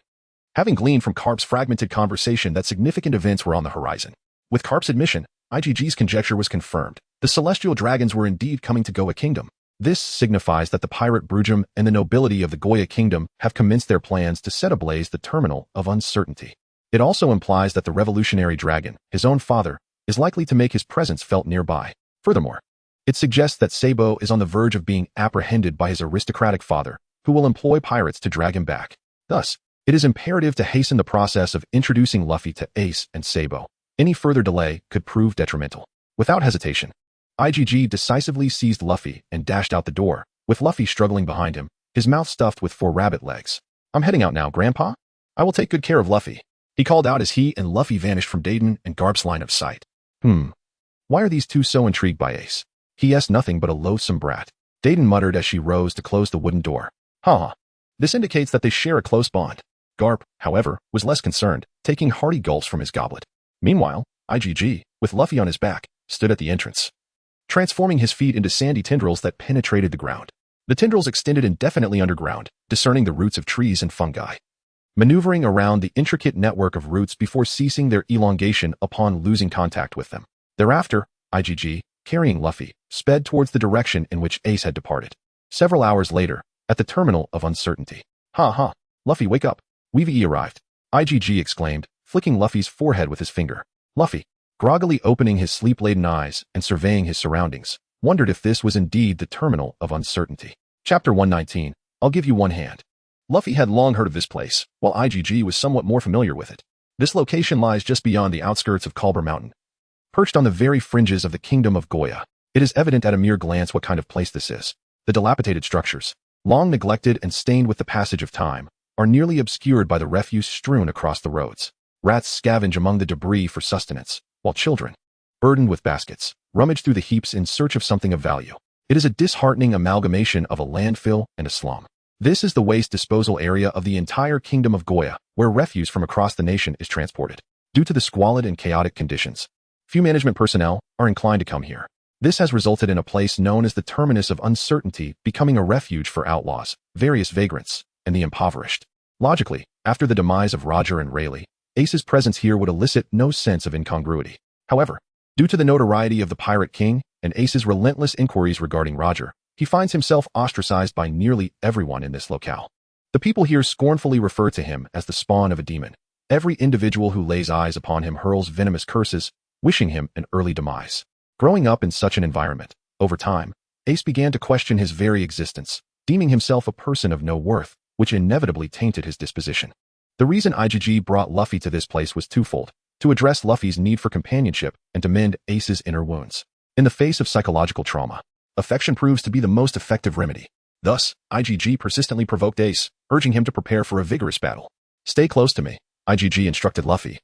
having gleaned from Karp's fragmented conversation that significant events were on the horizon. With Karp's admission, IGG's conjecture was confirmed. The celestial dragons were indeed coming to Goa Kingdom. This signifies that the pirate Brujum and the nobility of the Goya Kingdom have commenced their plans to set ablaze the terminal of uncertainty. It also implies that the revolutionary dragon, his own father, is likely to make his presence felt nearby. Furthermore, it suggests that Sabo is on the verge of being apprehended by his aristocratic father, who will employ pirates to drag him back. Thus, it is imperative to hasten the process of introducing Luffy to Ace and Sabo. Any further delay could prove detrimental. Without hesitation, IGG decisively seized Luffy and dashed out the door, with Luffy struggling behind him, his mouth stuffed with 4 rabbit legs. "I'm heading out now, Grandpa. I will take good care of Luffy," he called out as he and Luffy vanished from Dayton and Karp's line of sight. Why are these 2 so intrigued by Ace? He is nothing but a loathsome brat. Dayton muttered as she rose to close the wooden door. This indicates that they share a close bond. Karp, however, was less concerned, taking hearty gulps from his goblet. Meanwhile, IGG, with Luffy on his back, stood at the entrance, transforming his feet into sandy tendrils that penetrated the ground. The tendrils extended indefinitely underground, discerning the roots of trees and fungi, maneuvering around the intricate network of roots before ceasing their elongation upon losing contact with them. Thereafter, IGG, carrying Luffy, sped towards the direction in which Ace had departed. Several hours later, at the terminal of uncertainty. Ha ha. Luffy, wake up. We've arrived. IGG exclaimed, flicking Luffy's forehead with his finger. Luffy, groggily opening his sleep-laden eyes and surveying his surroundings, wondered if this was indeed the terminal of uncertainty. Chapter 119. I'll give you one hand. Luffy had long heard of this place, while IGG was somewhat more familiar with it. This location lies just beyond the outskirts of Karp Mountain. Perched on the very fringes of the kingdom of Goya, it is evident at a mere glance what kind of place this is. The dilapidated structures, long neglected and stained with the passage of time, are nearly obscured by the refuse strewn across the roads. Rats scavenge among the debris for sustenance, while children, burdened with baskets, rummage through the heaps in search of something of value. It is a disheartening amalgamation of a landfill and a slum. This is the waste disposal area of the entire kingdom of Goya, where refuse from across the nation is transported. Due to the squalid and chaotic conditions, few management personnel are inclined to come here. This has resulted in a place known as the terminus of uncertainty becoming a refuge for outlaws, various vagrants, and the impoverished. Logically, after the demise of Roger and Rayleigh, Ace's presence here would elicit no sense of incongruity. However, due to the notoriety of the Pirate King and Ace's relentless inquiries regarding Roger, he finds himself ostracized by nearly everyone in this locale. The people here scornfully refer to him as the spawn of a demon. Every individual who lays eyes upon him hurls venomous curses, wishing him an early demise. Growing up in such an environment, over time, Ace began to question his very existence, deeming himself a person of no worth, which inevitably tainted his disposition. The reason IGG brought Luffy to this place was twofold: to address Luffy's need for companionship and to mend Ace's inner wounds. In the face of psychological trauma, affection proves to be the most effective remedy. Thus, IGG persistently provoked Ace, urging him to prepare for a vigorous battle. Stay close to me, IGG instructed Luffy,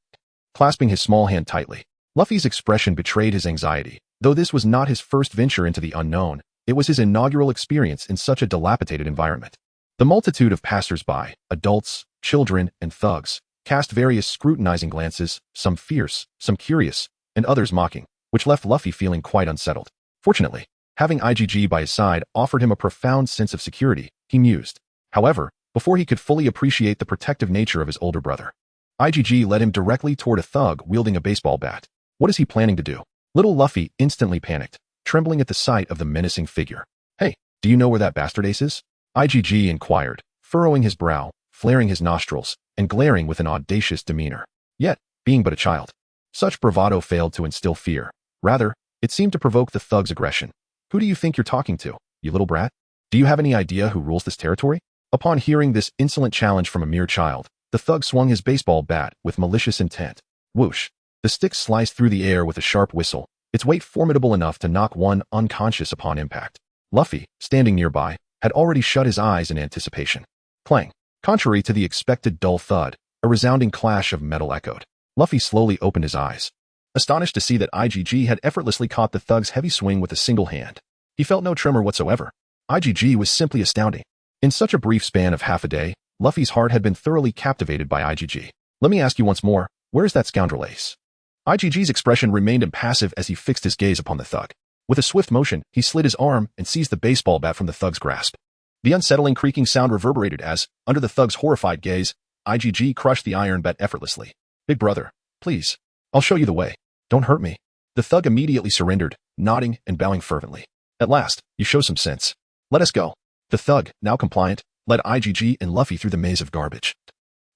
clasping his small hand tightly. Luffy's expression betrayed his anxiety. Though this was not his first venture into the unknown, it was his inaugural experience in such a dilapidated environment. The multitude of passers-by, adults, children, and thugs, cast various scrutinizing glances, some fierce, some curious, and others mocking, which left Luffy feeling quite unsettled. Fortunately, having IGG by his side offered him a profound sense of security, he mused. However, before he could fully appreciate the protective nature of his older brother, IGG led him directly toward a thug wielding a baseball bat. What is he planning to do? Little Luffy instantly panicked, trembling at the sight of the menacing figure. Hey, do you know where that bastard Ace is? IGG inquired, furrowing his brow, flaring his nostrils, and glaring with an audacious demeanor. Yet, being but a child, such bravado failed to instill fear. Rather, it seemed to provoke the thug's aggression. Who do you think you're talking to, you little brat? Do you have any idea who rules this territory? Upon hearing this insolent challenge from a mere child, the thug swung his baseball bat with malicious intent. Whoosh! The stick sliced through the air with a sharp whistle, its weight formidable enough to knock one unconscious upon impact. Luffy, standing nearby, had already shut his eyes in anticipation. Clang! Contrary to the expected dull thud, a resounding clash of metal echoed. Luffy slowly opened his eyes, astonished to see that IGG had effortlessly caught the thug's heavy swing with a single hand. He felt no tremor whatsoever. IGG was simply astounding. In such a brief span of half a day, Luffy's heart had been thoroughly captivated by IGG. Let me ask you once more, where is that scoundrel Ace? IGG's expression remained impassive as he fixed his gaze upon the thug. With a swift motion, he slid his arm and seized the baseball bat from the thug's grasp. The unsettling creaking sound reverberated as, under the thug's horrified gaze, IGG crushed the iron bat effortlessly. Big brother, please. I'll show you the way. Don't hurt me. The thug immediately surrendered, nodding and bowing fervently. At last, you show some sense. Let us go. The thug, now compliant, led IGG and Luffy through the maze of garbage,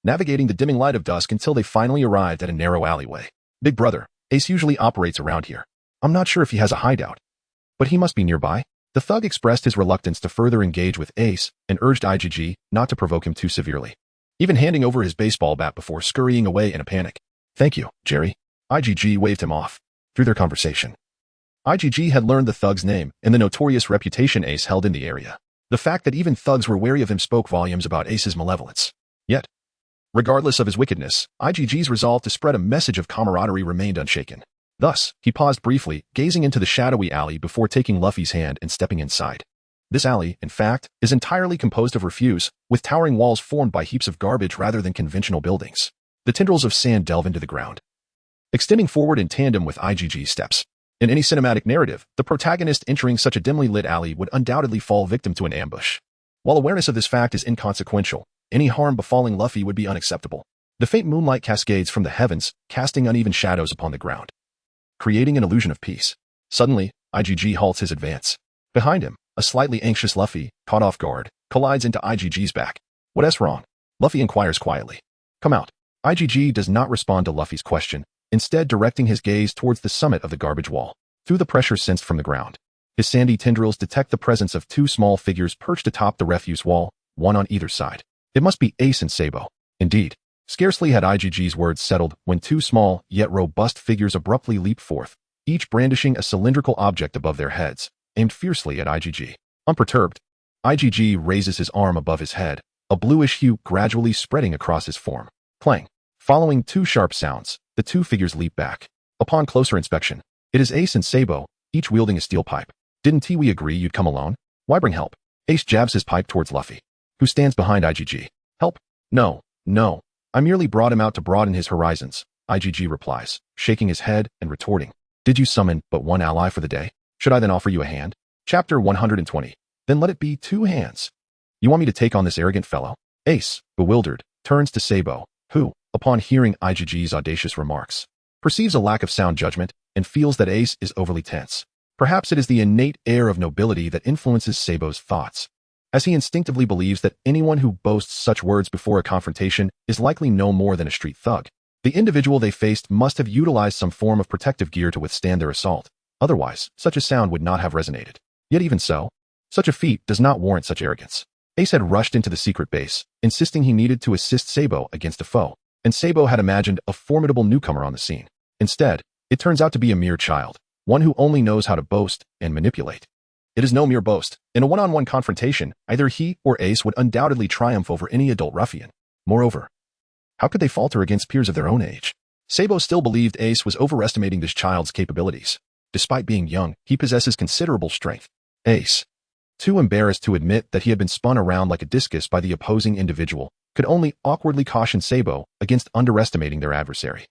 navigating the dimming light of dusk until they finally arrived at a narrow alleyway. Big brother, Ace usually operates around here. I'm not sure if he has a hideout, but he must be nearby. The thug expressed his reluctance to further engage with Ace and urged IGG not to provoke him too severely, even handing over his baseball bat before scurrying away in a panic. Thank you, Jerry. IGG waved him off. Through their conversation, IGG had learned the thug's name and the notorious reputation Ace held in the area. The fact that even thugs were wary of him spoke volumes about Ace's malevolence. Yet, regardless of his wickedness, IGG's resolve to spread a message of camaraderie remained unshaken. Thus, he paused briefly, gazing into the shadowy alley before taking Luffy's hand and stepping inside. This alley, in fact, is entirely composed of refuse, with towering walls formed by heaps of garbage rather than conventional buildings. The tendrils of sand delve into the ground, extending forward in tandem with IGG's steps. In any cinematic narrative, the protagonist entering such a dimly lit alley would undoubtedly fall victim to an ambush. While awareness of this fact is inconsequential, any harm befalling Luffy would be unacceptable. The faint moonlight cascades from the heavens, casting uneven shadows upon the ground, creating an illusion of peace. Suddenly, IGG halts his advance. Behind him, a slightly anxious Luffy, caught off guard, collides into IgG's back. What's wrong? Luffy inquires quietly. Come out. IgG does not respond to Luffy's question, instead directing his gaze towards the summit of the garbage wall. Through the pressure sensed from the ground, his sandy tendrils detect the presence of two small figures perched atop the refuse wall, one on either side. It must be Ace and Sabo. Indeed, scarcely had IgG's words settled when two small, yet robust figures abruptly leaped forth, each brandishing a cylindrical object above their heads, aimed fiercely at IgG. Unperturbed, IgG raises his arm above his head, a bluish hue gradually spreading across his form. Clang. Following two sharp sounds, the two figures leap back. Upon closer inspection, it is Ace and Sabo, each wielding a steel pipe. Didn't we agree you'd come alone? Why bring help? Ace jabs his pipe towards Luffy, who stands behind IgG. Help? No. I merely brought him out to broaden his horizons, IgG replies, shaking his head and retorting. Did you summon but one ally for the day? Should I then offer you a hand? Chapter 120. Then let it be 2 hands. You want me to take on this arrogant fellow? Ace, bewildered, turns to Sabo, who, upon hearing IgG's audacious remarks, perceives a lack of sound judgment and feels that Ace is overly tense. Perhaps it is the innate air of nobility that influences Sabo's thoughts, as he instinctively believes that anyone who boasts such words before a confrontation is likely no more than a street thug. The individual they faced must have utilized some form of protective gear to withstand their assault. Otherwise, such a sound would not have resonated. Yet even so, such a feat does not warrant such arrogance. Ace had rushed into the secret base, insisting he needed to assist Sabo against a foe, and Sabo had imagined a formidable newcomer on the scene. Instead, it turns out to be a mere child, one who only knows how to boast and manipulate. It is no mere boast. In a one-on-one confrontation, either he or Ace would undoubtedly triumph over any adult ruffian. Moreover, how could they falter against peers of their own age? Sabo still believed Ace was overestimating this child's capabilities. Despite being young, he possesses considerable strength. Ace, too embarrassed to admit that he had been spun around like a discus by the opposing individual, could only awkwardly caution Sabo against underestimating their adversary.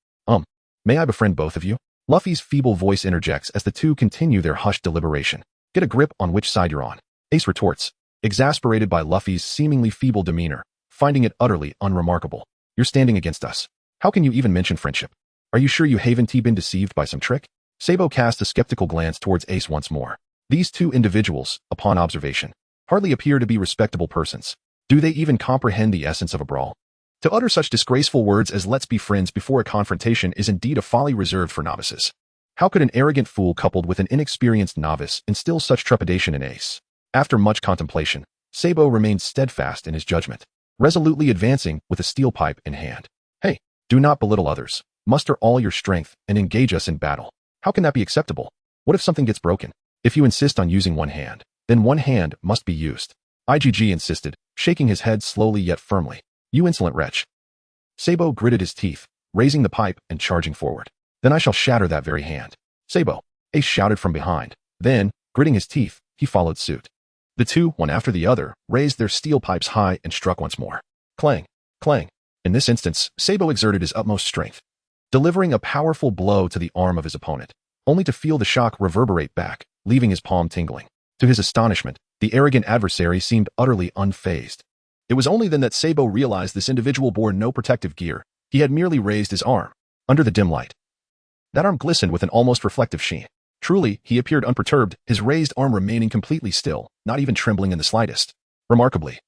May I befriend both of you? Luffy's feeble voice interjects as the two continue their hushed deliberation. Get a grip on which side you're on. Ace retorts, exasperated by Luffy's seemingly feeble demeanor, finding it utterly unremarkable. You're standing against us. How can you even mention friendship? Are you sure you haven't been deceived by some trick? Sabo casts a skeptical glance towards Ace once more. These two individuals, upon observation, hardly appear to be respectable persons. Do they even comprehend the essence of a brawl? To utter such disgraceful words as "let's be friends" before a confrontation is indeed a folly reserved for novices. How could an arrogant fool coupled with an inexperienced novice instill such trepidation in Ace? After much contemplation, Sabo remained steadfast in his judgment, resolutely advancing with a steel pipe in hand. Hey, do not belittle others. Muster all your strength and engage us in battle. How can that be acceptable? What if something gets broken? If you insist on using one hand, then one hand must be used. IgG insisted, shaking his head slowly yet firmly. You insolent wretch. Sabo gritted his teeth, raising the pipe and charging forward. Then I shall shatter that very hand. Sabo, Ace shouted from behind. Then, gritting his teeth, he followed suit. The two, one after the other, raised their steel pipes high and struck once more. Clang, clang. In this instance, Sabo exerted his utmost strength, delivering a powerful blow to the arm of his opponent, only to feel the shock reverberate back, leaving his palm tingling. To his astonishment, the arrogant adversary seemed utterly unfazed. It was only then that Sabo realized this individual bore no protective gear. He had merely raised his arm. Under the dim light, that arm glistened with an almost reflective sheen. Truly, he appeared unperturbed, his raised arm remaining completely still, not even trembling in the slightest. Remarkably,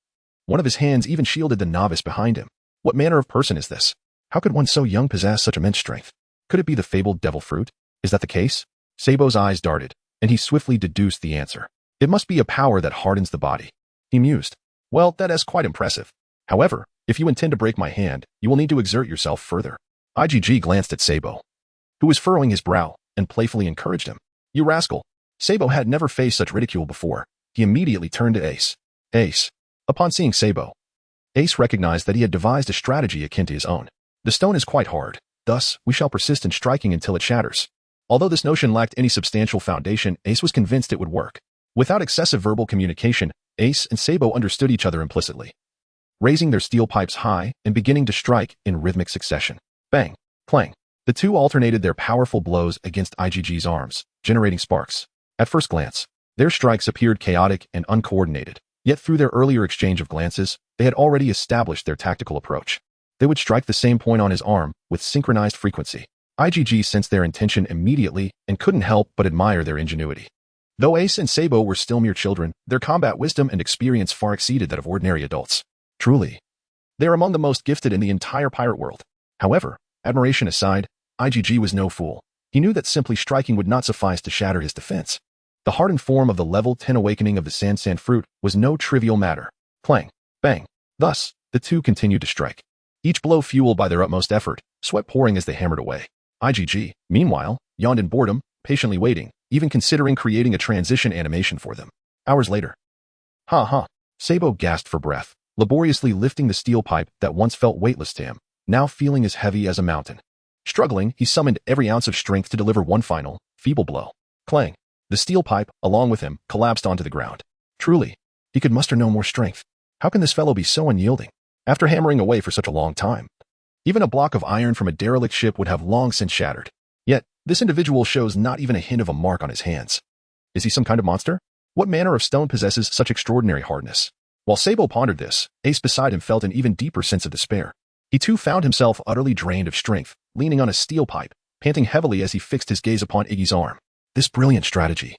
one of his hands even shielded the novice behind him. What manner of person is this? How could one so young possess such immense strength? Could it be the fabled devil fruit? Is that the case? Sabo's eyes darted, and he swiftly deduced the answer. It must be a power that hardens the body. He mused. Well, that is quite impressive. However, if you intend to break my hand, you will need to exert yourself further. IgG glanced at Sabo, who was furrowing his brow, and playfully encouraged him. You rascal. Sabo had never faced such ridicule before. He immediately turned to Ace. Ace. Upon seeing Sabo, Ace recognized that he had devised a strategy akin to his own. The stone is quite hard, thus we shall persist in striking until it shatters. Although this notion lacked any substantial foundation, Ace was convinced it would work. Without excessive verbal communication, Ace and Sabo understood each other implicitly, raising their steel pipes high and beginning to strike in rhythmic succession. Bang, clang. The two alternated their powerful blows against IgG's arms, generating sparks. At first glance, their strikes appeared chaotic and uncoordinated, yet through their earlier exchange of glances, they had already established their tactical approach. They would strike the same point on his arm with synchronized frequency. IgG sensed their intention immediately and couldn't help but admire their ingenuity. Though Ace and Sabo were still mere children, their combat wisdom and experience far exceeded that of ordinary adults. Truly, they are among the most gifted in the entire pirate world. However, admiration aside, IGG was no fool. He knew that simply striking would not suffice to shatter his defense. The hardened form of the level 10 awakening of the sand fruit was no trivial matter. Clang, bang. Thus, the two continued to strike. Each blow fueled by their utmost effort, sweat pouring as they hammered away. IGG, meanwhile, yawned in boredom, patiently waiting, even considering creating a transition animation for them. Hours later. Sabo gasped for breath, laboriously lifting the steel pipe that once felt weightless to him, now feeling as heavy as a mountain. Struggling, he summoned every ounce of strength to deliver one final, feeble blow. Clang. The steel pipe, along with him, collapsed onto the ground. Truly, he could muster no more strength. How can this fellow be so unyielding? After hammering away for such a long time, even a block of iron from a derelict ship would have long since shattered. Yet, this individual shows not even a hint of a mark on his hands. Is he some kind of monster? What manner of stone possesses such extraordinary hardness? While Sabo pondered this, Ace beside him felt an even deeper sense of despair. He too found himself utterly drained of strength, leaning on a steel pipe, panting heavily as he fixed his gaze upon Iggy's arm. This brilliant strategy,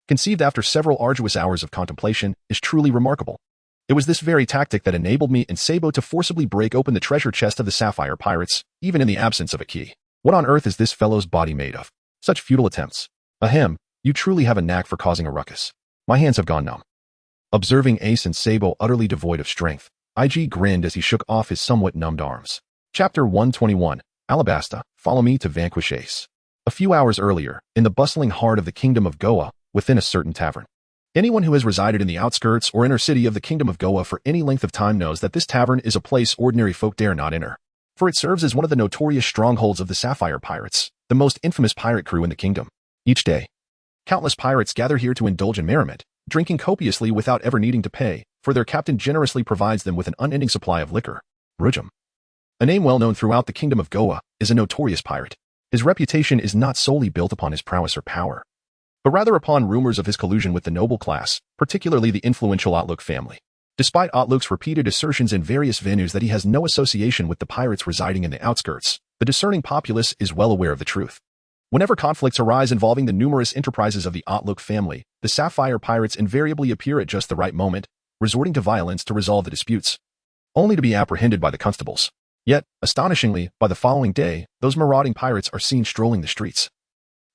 conceived after several arduous hours of contemplation, is truly remarkable. It was this very tactic that enabled me and Sabo to forcibly break open the treasure chest of the Sapphire Pirates, even in the absence of a key. What on earth is this fellow's body made of? Such futile attempts. Ahem, you truly have a knack for causing a ruckus. My hands have gone numb. Observing Ace and Sabo utterly devoid of strength, IG grinned as he shook off his somewhat numbed arms. Chapter 121, Alabasta, follow me to vanquish Ace. A few hours earlier, in the bustling heart of the Kingdom of Goa, within a certain tavern. Anyone who has resided in the outskirts or inner city of the Kingdom of Goa for any length of time knows that this tavern is a place ordinary folk dare not enter. For it serves as one of the notorious strongholds of the Sapphire Pirates, the most infamous pirate crew in the kingdom. Each day, countless pirates gather here to indulge in merriment, drinking copiously without ever needing to pay, for their captain generously provides them with an unending supply of liquor. Brujum, a name well known throughout the Kingdom of Goa, is a notorious pirate. His reputation is not solely built upon his prowess or power, but rather upon rumors of his collusion with the noble class, particularly the influential Outlook family. Despite Outlook's repeated assertions in various venues that he has no association with the pirates residing in the outskirts, the discerning populace is well aware of the truth. Whenever conflicts arise involving the numerous enterprises of the Outlook family, the Sapphire Pirates invariably appear at just the right moment, resorting to violence to resolve the disputes, only to be apprehended by the constables. Yet, astonishingly, by the following day, those marauding pirates are seen strolling the streets,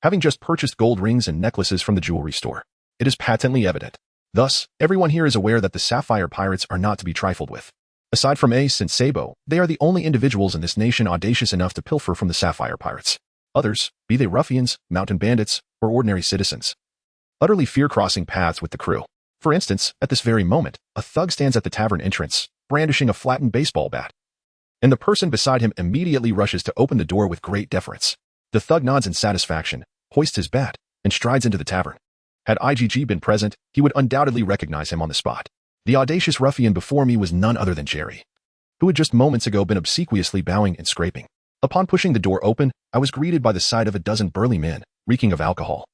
having just purchased gold rings and necklaces from the jewelry store. It is patently evident. Thus, everyone here is aware that the Sapphire Pirates are not to be trifled with. Aside from Ace and Sabo, they are the only individuals in this nation audacious enough to pilfer from the Sapphire Pirates. Others, be they ruffians, mountain bandits, or ordinary citizens, utterly fear crossing paths with the crew. For instance, at this very moment, a thug stands at the tavern entrance, brandishing a flattened baseball bat, and the person beside him immediately rushes to open the door with great deference. The thug nods in satisfaction, hoists his bat, and strides into the tavern. Had IGG been present, he would undoubtedly recognize him on the spot. The audacious ruffian before me was none other than Jerry, who had just moments ago been obsequiously bowing and scraping. Upon pushing the door open, I was greeted by the sight of a dozen burly men, reeking of alcohol,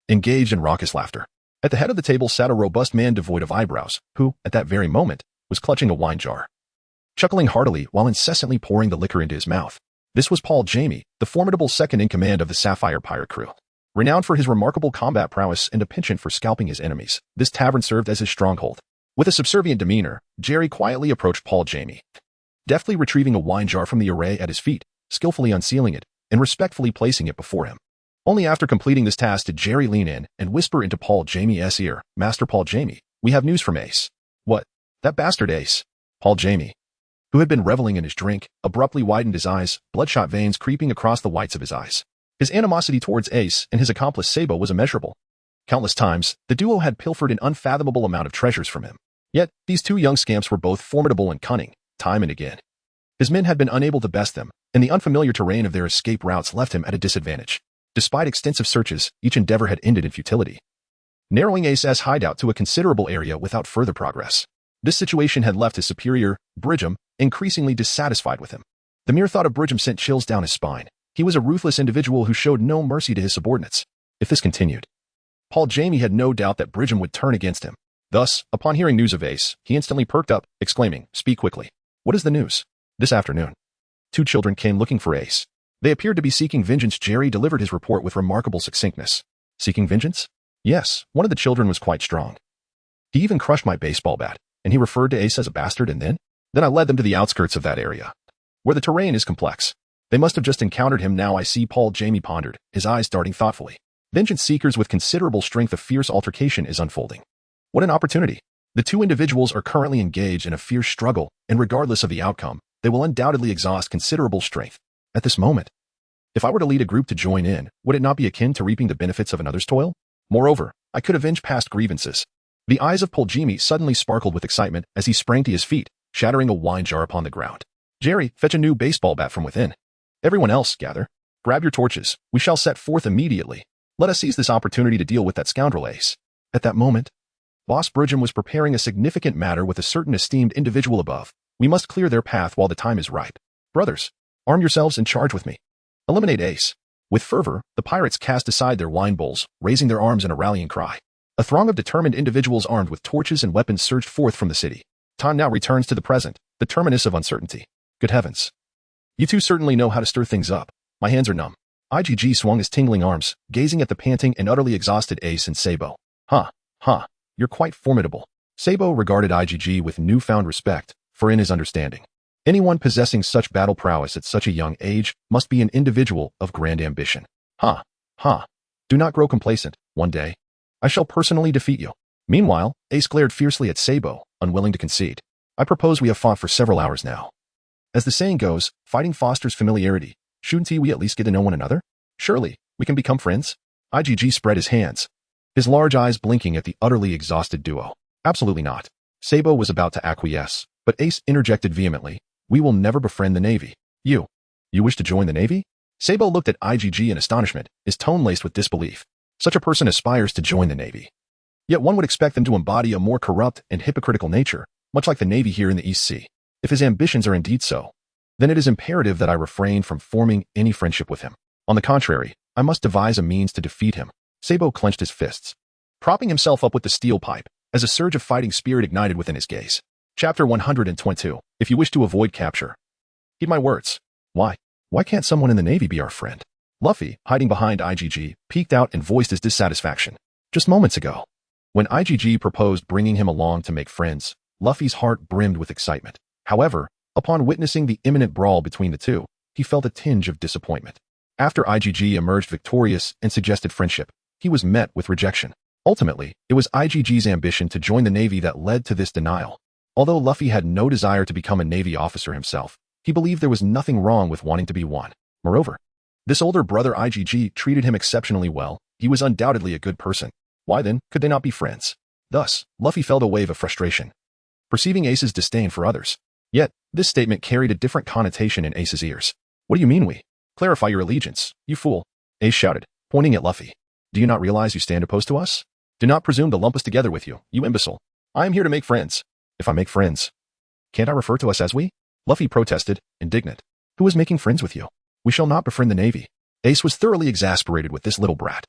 engaged in raucous laughter. At the head of the table sat a robust man devoid of eyebrows, who, at that very moment, was clutching a wine jar, chuckling heartily while incessantly pouring the liquor into his mouth. This was Paul Jamie, the formidable second-in-command of the Sapphire Pirate crew. Renowned for his remarkable combat prowess and a penchant for scalping his enemies, this tavern served as his stronghold. With a subservient demeanor, Jerry quietly approached Paul Jamie, deftly retrieving a wine jar from the array at his feet, skillfully unsealing it, and respectfully placing it before him. Only after completing this task did Jerry lean in and whisper into Paul Jamie's ear, "Master Paul Jamie, we have news from Ace." "What? That bastard Ace?" Paul Jamie, who had been reveling in his drink, abruptly widened his eyes, bloodshot veins creeping across the whites of his eyes. His animosity towards Ace and his accomplice Sabo was immeasurable. Countless times, the duo had pilfered an unfathomable amount of treasures from him. Yet, these two young scamps were both formidable and cunning, time and again. His men had been unable to best them, and the unfamiliar terrain of their escape routes left him at a disadvantage. Despite extensive searches, each endeavor had ended in futility, narrowing Ace's hideout to a considerable area without further progress. This situation had left his superior, Brujum, increasingly dissatisfied with him. The mere thought of Brujum sent chills down his spine. He was a ruthless individual who showed no mercy to his subordinates. If this continued, Paul Jamie had no doubt that Brujum would turn against him. Thus, upon hearing news of Ace, he instantly perked up, exclaiming, "Speak quickly. What is the news?" This afternoon, two children came looking for Ace. They appeared to be seeking vengeance. Jerry delivered his report with remarkable succinctness. Seeking vengeance? Yes, one of the children was quite strong. He even crushed my baseball bat, and he referred to Ace as a bastard and then I led them to the outskirts of that area, where the terrain is complex. They must have just encountered him now I see Paul Jamie pondered, his eyes darting thoughtfully. Vengeance seekers with considerable strength, a fierce altercation is unfolding. What an opportunity. The two individuals are currently engaged in a fierce struggle, and regardless of the outcome, they will undoubtedly exhaust considerable strength. At this moment, if I were to lead a group to join in, would it not be akin to reaping the benefits of another's toil? Moreover, I could avenge past grievances. The eyes of Paul Jamie suddenly sparkled with excitement as he sprang to his feet, shattering a wine jar upon the ground. Jerry, fetch a new baseball bat from within. Everyone else, gather. Grab your torches. We shall set forth immediately. Let us seize this opportunity to deal with that scoundrel Ace. At that moment, Boss Bridgham was preparing a significant matter with a certain esteemed individual above. We must clear their path while the time is ripe. Brothers, arm yourselves and charge with me. Eliminate Ace. With fervor, the pirates cast aside their wine bowls, raising their arms in a rallying cry. A throng of determined individuals armed with torches and weapons surged forth from the city. Time now returns to the present, the terminus of uncertainty. Good heavens. You two certainly know how to stir things up. My hands are numb. IGG swung his tingling arms, gazing at the panting and utterly exhausted Ace and Sabo. You're quite formidable. Sabo regarded IGG with newfound respect, for in his understanding, anyone possessing such battle prowess at such a young age must be an individual of grand ambition. Do not grow complacent. One day, I shall personally defeat you. Meanwhile, Ace glared fiercely at Sabo, unwilling to concede. I propose we have fought for several hours now. As the saying goes, fighting fosters familiarity. Shouldn't we at least get to know one another? Surely, we can become friends? IGG spread his hands, his large eyes blinking at the utterly exhausted duo. Absolutely not. Sabo was about to acquiesce, but Ace interjected vehemently. We will never befriend the Navy. You wish to join the Navy? Sabo looked at IGG in astonishment, his tone laced with disbelief. Such a person aspires to join the Navy. Yet one would expect them to embody a more corrupt and hypocritical nature, much like the Navy here in the East Sea. If his ambitions are indeed so, then it is imperative that I refrain from forming any friendship with him. On the contrary, I must devise a means to defeat him. Sabo clenched his fists, propping himself up with the steel pipe, as a surge of fighting spirit ignited within his gaze. Chapter 122. If you wish to avoid capture, heed my words. Why can't someone in the Navy be our friend? Luffy, hiding behind IGG, peeked out and voiced his dissatisfaction. Just moments ago, when IGG proposed bringing him along to make friends, Luffy's heart brimmed with excitement. However, upon witnessing the imminent brawl between the two, he felt a tinge of disappointment. After IGG emerged victorious and suggested friendship, he was met with rejection. Ultimately, it was IGG's ambition to join the Navy that led to this denial. Although Luffy had no desire to become a Navy officer himself, he believed there was nothing wrong with wanting to be one. Moreover, this older brother IGG treated him exceptionally well. He was undoubtedly a good person. Why then could they not be friends? Thus, Luffy felt a wave of frustration, perceiving Ace's disdain for others. Yet, this statement carried a different connotation in Ace's ears. What do you mean we? Clarify your allegiance, you fool. Ace shouted, pointing at Luffy. Do you not realize you stand opposed to us? Do not presume to lump us together with you, you imbecile. I am here to make friends. If I make friends, can't I refer to us as we? Luffy protested, indignant. Who is making friends with you? We shall not befriend the Navy. Ace was thoroughly exasperated with this little brat.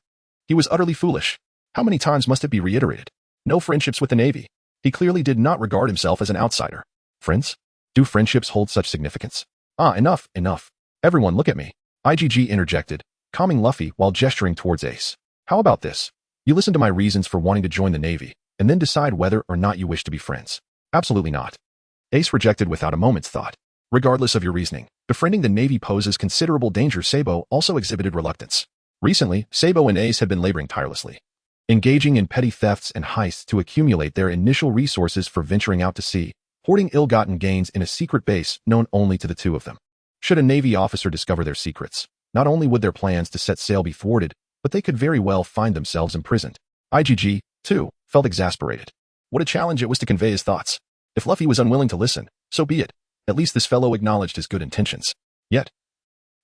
He was utterly foolish. How many times must it be reiterated? No friendships with the Navy. He clearly did not regard himself as an outsider. Friends? Do friendships hold such significance? Enough. Everyone look at me. IGG interjected, calming Luffy while gesturing towards Ace. How about this? You listen to my reasons for wanting to join the Navy, and then decide whether or not you wish to be friends. Absolutely not. Ace rejected without a moment's thought. Regardless of your reasoning, befriending the Navy poses considerable danger. Sabo also exhibited reluctance. Recently, Sabo and Ace had been laboring tirelessly, engaging in petty thefts and heists to accumulate their initial resources for venturing out to sea, hoarding ill-gotten gains in a secret base known only to the two of them. Should a Navy officer discover their secrets, not only would their plans to set sail be thwarted, but they could very well find themselves imprisoned. IGG, too, felt exasperated. What a challenge it was to convey his thoughts. If Luffy was unwilling to listen, so be it. At least this fellow acknowledged his good intentions. Yet,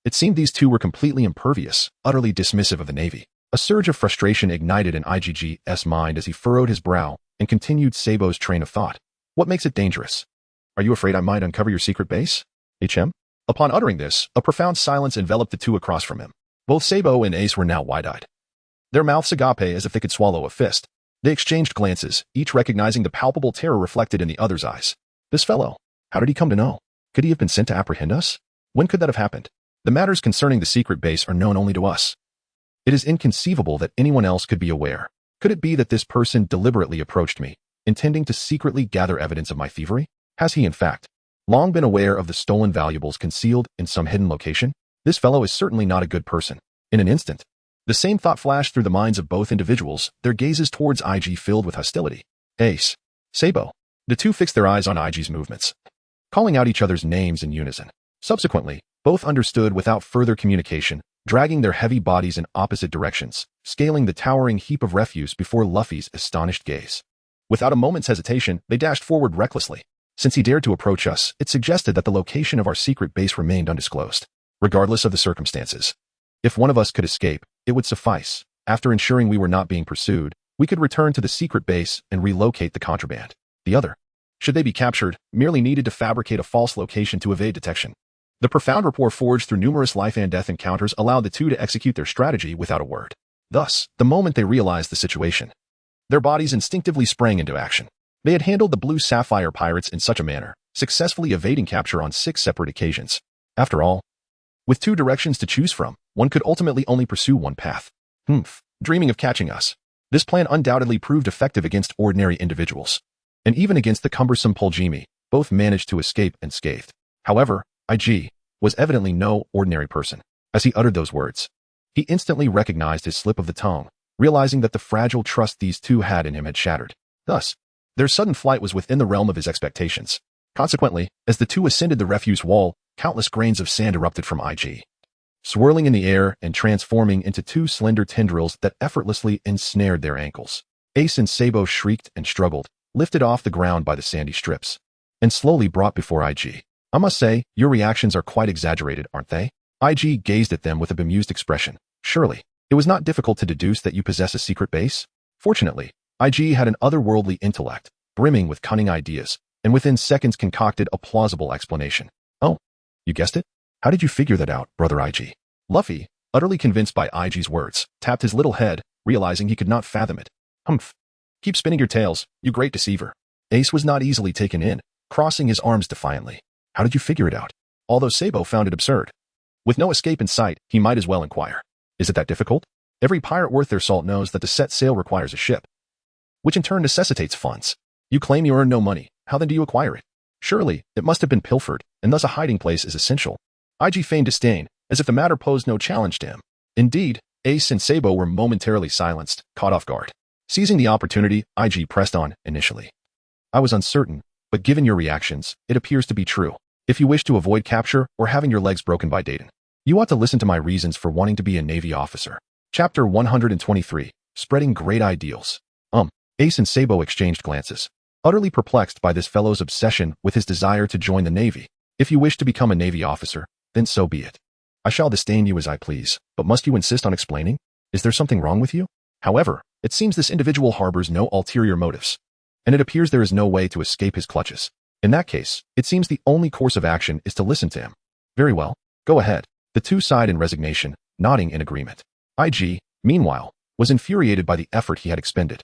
it seemed these two were completely impervious, utterly dismissive of the Navy. A surge of frustration ignited in IGG's mind as he furrowed his brow and continued Sabo's train of thought. What makes it dangerous? Are you afraid I might uncover your secret base? HM? Upon uttering this, a profound silence enveloped the two across from him. Both Sabo and Ace were now wide-eyed, their mouths agape as if they could swallow a fist. They exchanged glances, each recognizing the palpable terror reflected in the other's eyes. This fellow, how did he come to know? Could he have been sent to apprehend us? When could that have happened? The matters concerning the secret base are known only to us. It is inconceivable that anyone else could be aware. Could it be that this person deliberately approached me, intending to secretly gather evidence of my thievery? Has he, in fact, long been aware of the stolen valuables concealed in some hidden location? This fellow is certainly not a good person. In an instant, the same thought flashed through the minds of both individuals, their gazes towards IG filled with hostility. Ace, Sabo. The two fixed their eyes on IG's movements, calling out each other's names in unison. Subsequently, both understood without further communication, dragging their heavy bodies in opposite directions, scaling the towering heap of refuse before Luffy's astonished gaze. Without a moment's hesitation, they dashed forward recklessly. Since he dared to approach us, it suggested that the location of our secret base remained undisclosed, regardless of the circumstances. If one of us could escape, it would suffice. After ensuring we were not being pursued, we could return to the secret base and relocate the contraband. The other, should they be captured, merely needed to fabricate a false location to evade detection. The profound rapport forged through numerous life and death encounters allowed the two to execute their strategy without a word. Thus, the moment they realized the situation, their bodies instinctively sprang into action. They had handled the blue sapphire pirates in such a manner, successfully evading capture on 6 separate occasions. After all, with 2 directions to choose from, one could ultimately only pursue one path. Dreaming of catching us. This plan undoubtedly proved effective against ordinary individuals. And even against the cumbersome Poljimi, both managed to escape unscathed. However, IG was evidently no ordinary person. As he uttered those words, he instantly recognized his slip of the tongue, realizing that the fragile trust these two had in him had shattered. Thus, their sudden flight was within the realm of his expectations. Consequently, as the two ascended the refuse wall, countless grains of sand erupted from IG, swirling in the air and transforming into 2 slender tendrils that effortlessly ensnared their ankles. Ace and Sabo shrieked and struggled, lifted off the ground by the sandy strips, and slowly brought before IG. I must say, your reactions are quite exaggerated, aren't they? IG gazed at them with a bemused expression. Surely, it was not difficult to deduce that you possess a secret base? Fortunately, IG had an otherworldly intellect, brimming with cunning ideas, and within seconds concocted a plausible explanation. Oh, you guessed it? How did you figure that out, brother IG? Luffy, utterly convinced by IG's words, tapped his little head, realizing he could not fathom it. Humph. Keep spinning your tails, you great deceiver. Ace was not easily taken in, crossing his arms defiantly. How did you figure it out? Although Sabo found it absurd. With no escape in sight, he might as well inquire. Is it that difficult? Every pirate worth their salt knows that to set sail requires a ship, which in turn necessitates funds. You claim you earn no money. How then do you acquire it? Surely, it must have been pilfered, and thus a hiding place is essential. IG feigned disdain, as if the matter posed no challenge to him. Indeed, Ace and Sabo were momentarily silenced, caught off guard. Seizing the opportunity, IG pressed on, initially. I was uncertain, but given your reactions, it appears to be true. If you wish to avoid capture or having your legs broken by Dayton, you ought to listen to my reasons for wanting to be a Navy officer. Chapter 123, Spreading Great Ideals. Ace and Sabo exchanged glances, utterly perplexed by this fellow's obsession with his desire to join the Navy. If you wish to become a Navy officer, then so be it. I shall disdain you as I please, but must you insist on explaining? Is there something wrong with you? However, it seems this individual harbors no ulterior motives, and it appears there is no way to escape his clutches. In that case, it seems the only course of action is to listen to him. Very well, go ahead. The two sighed in resignation, nodding in agreement. IG, meanwhile, was infuriated by the effort he had expended.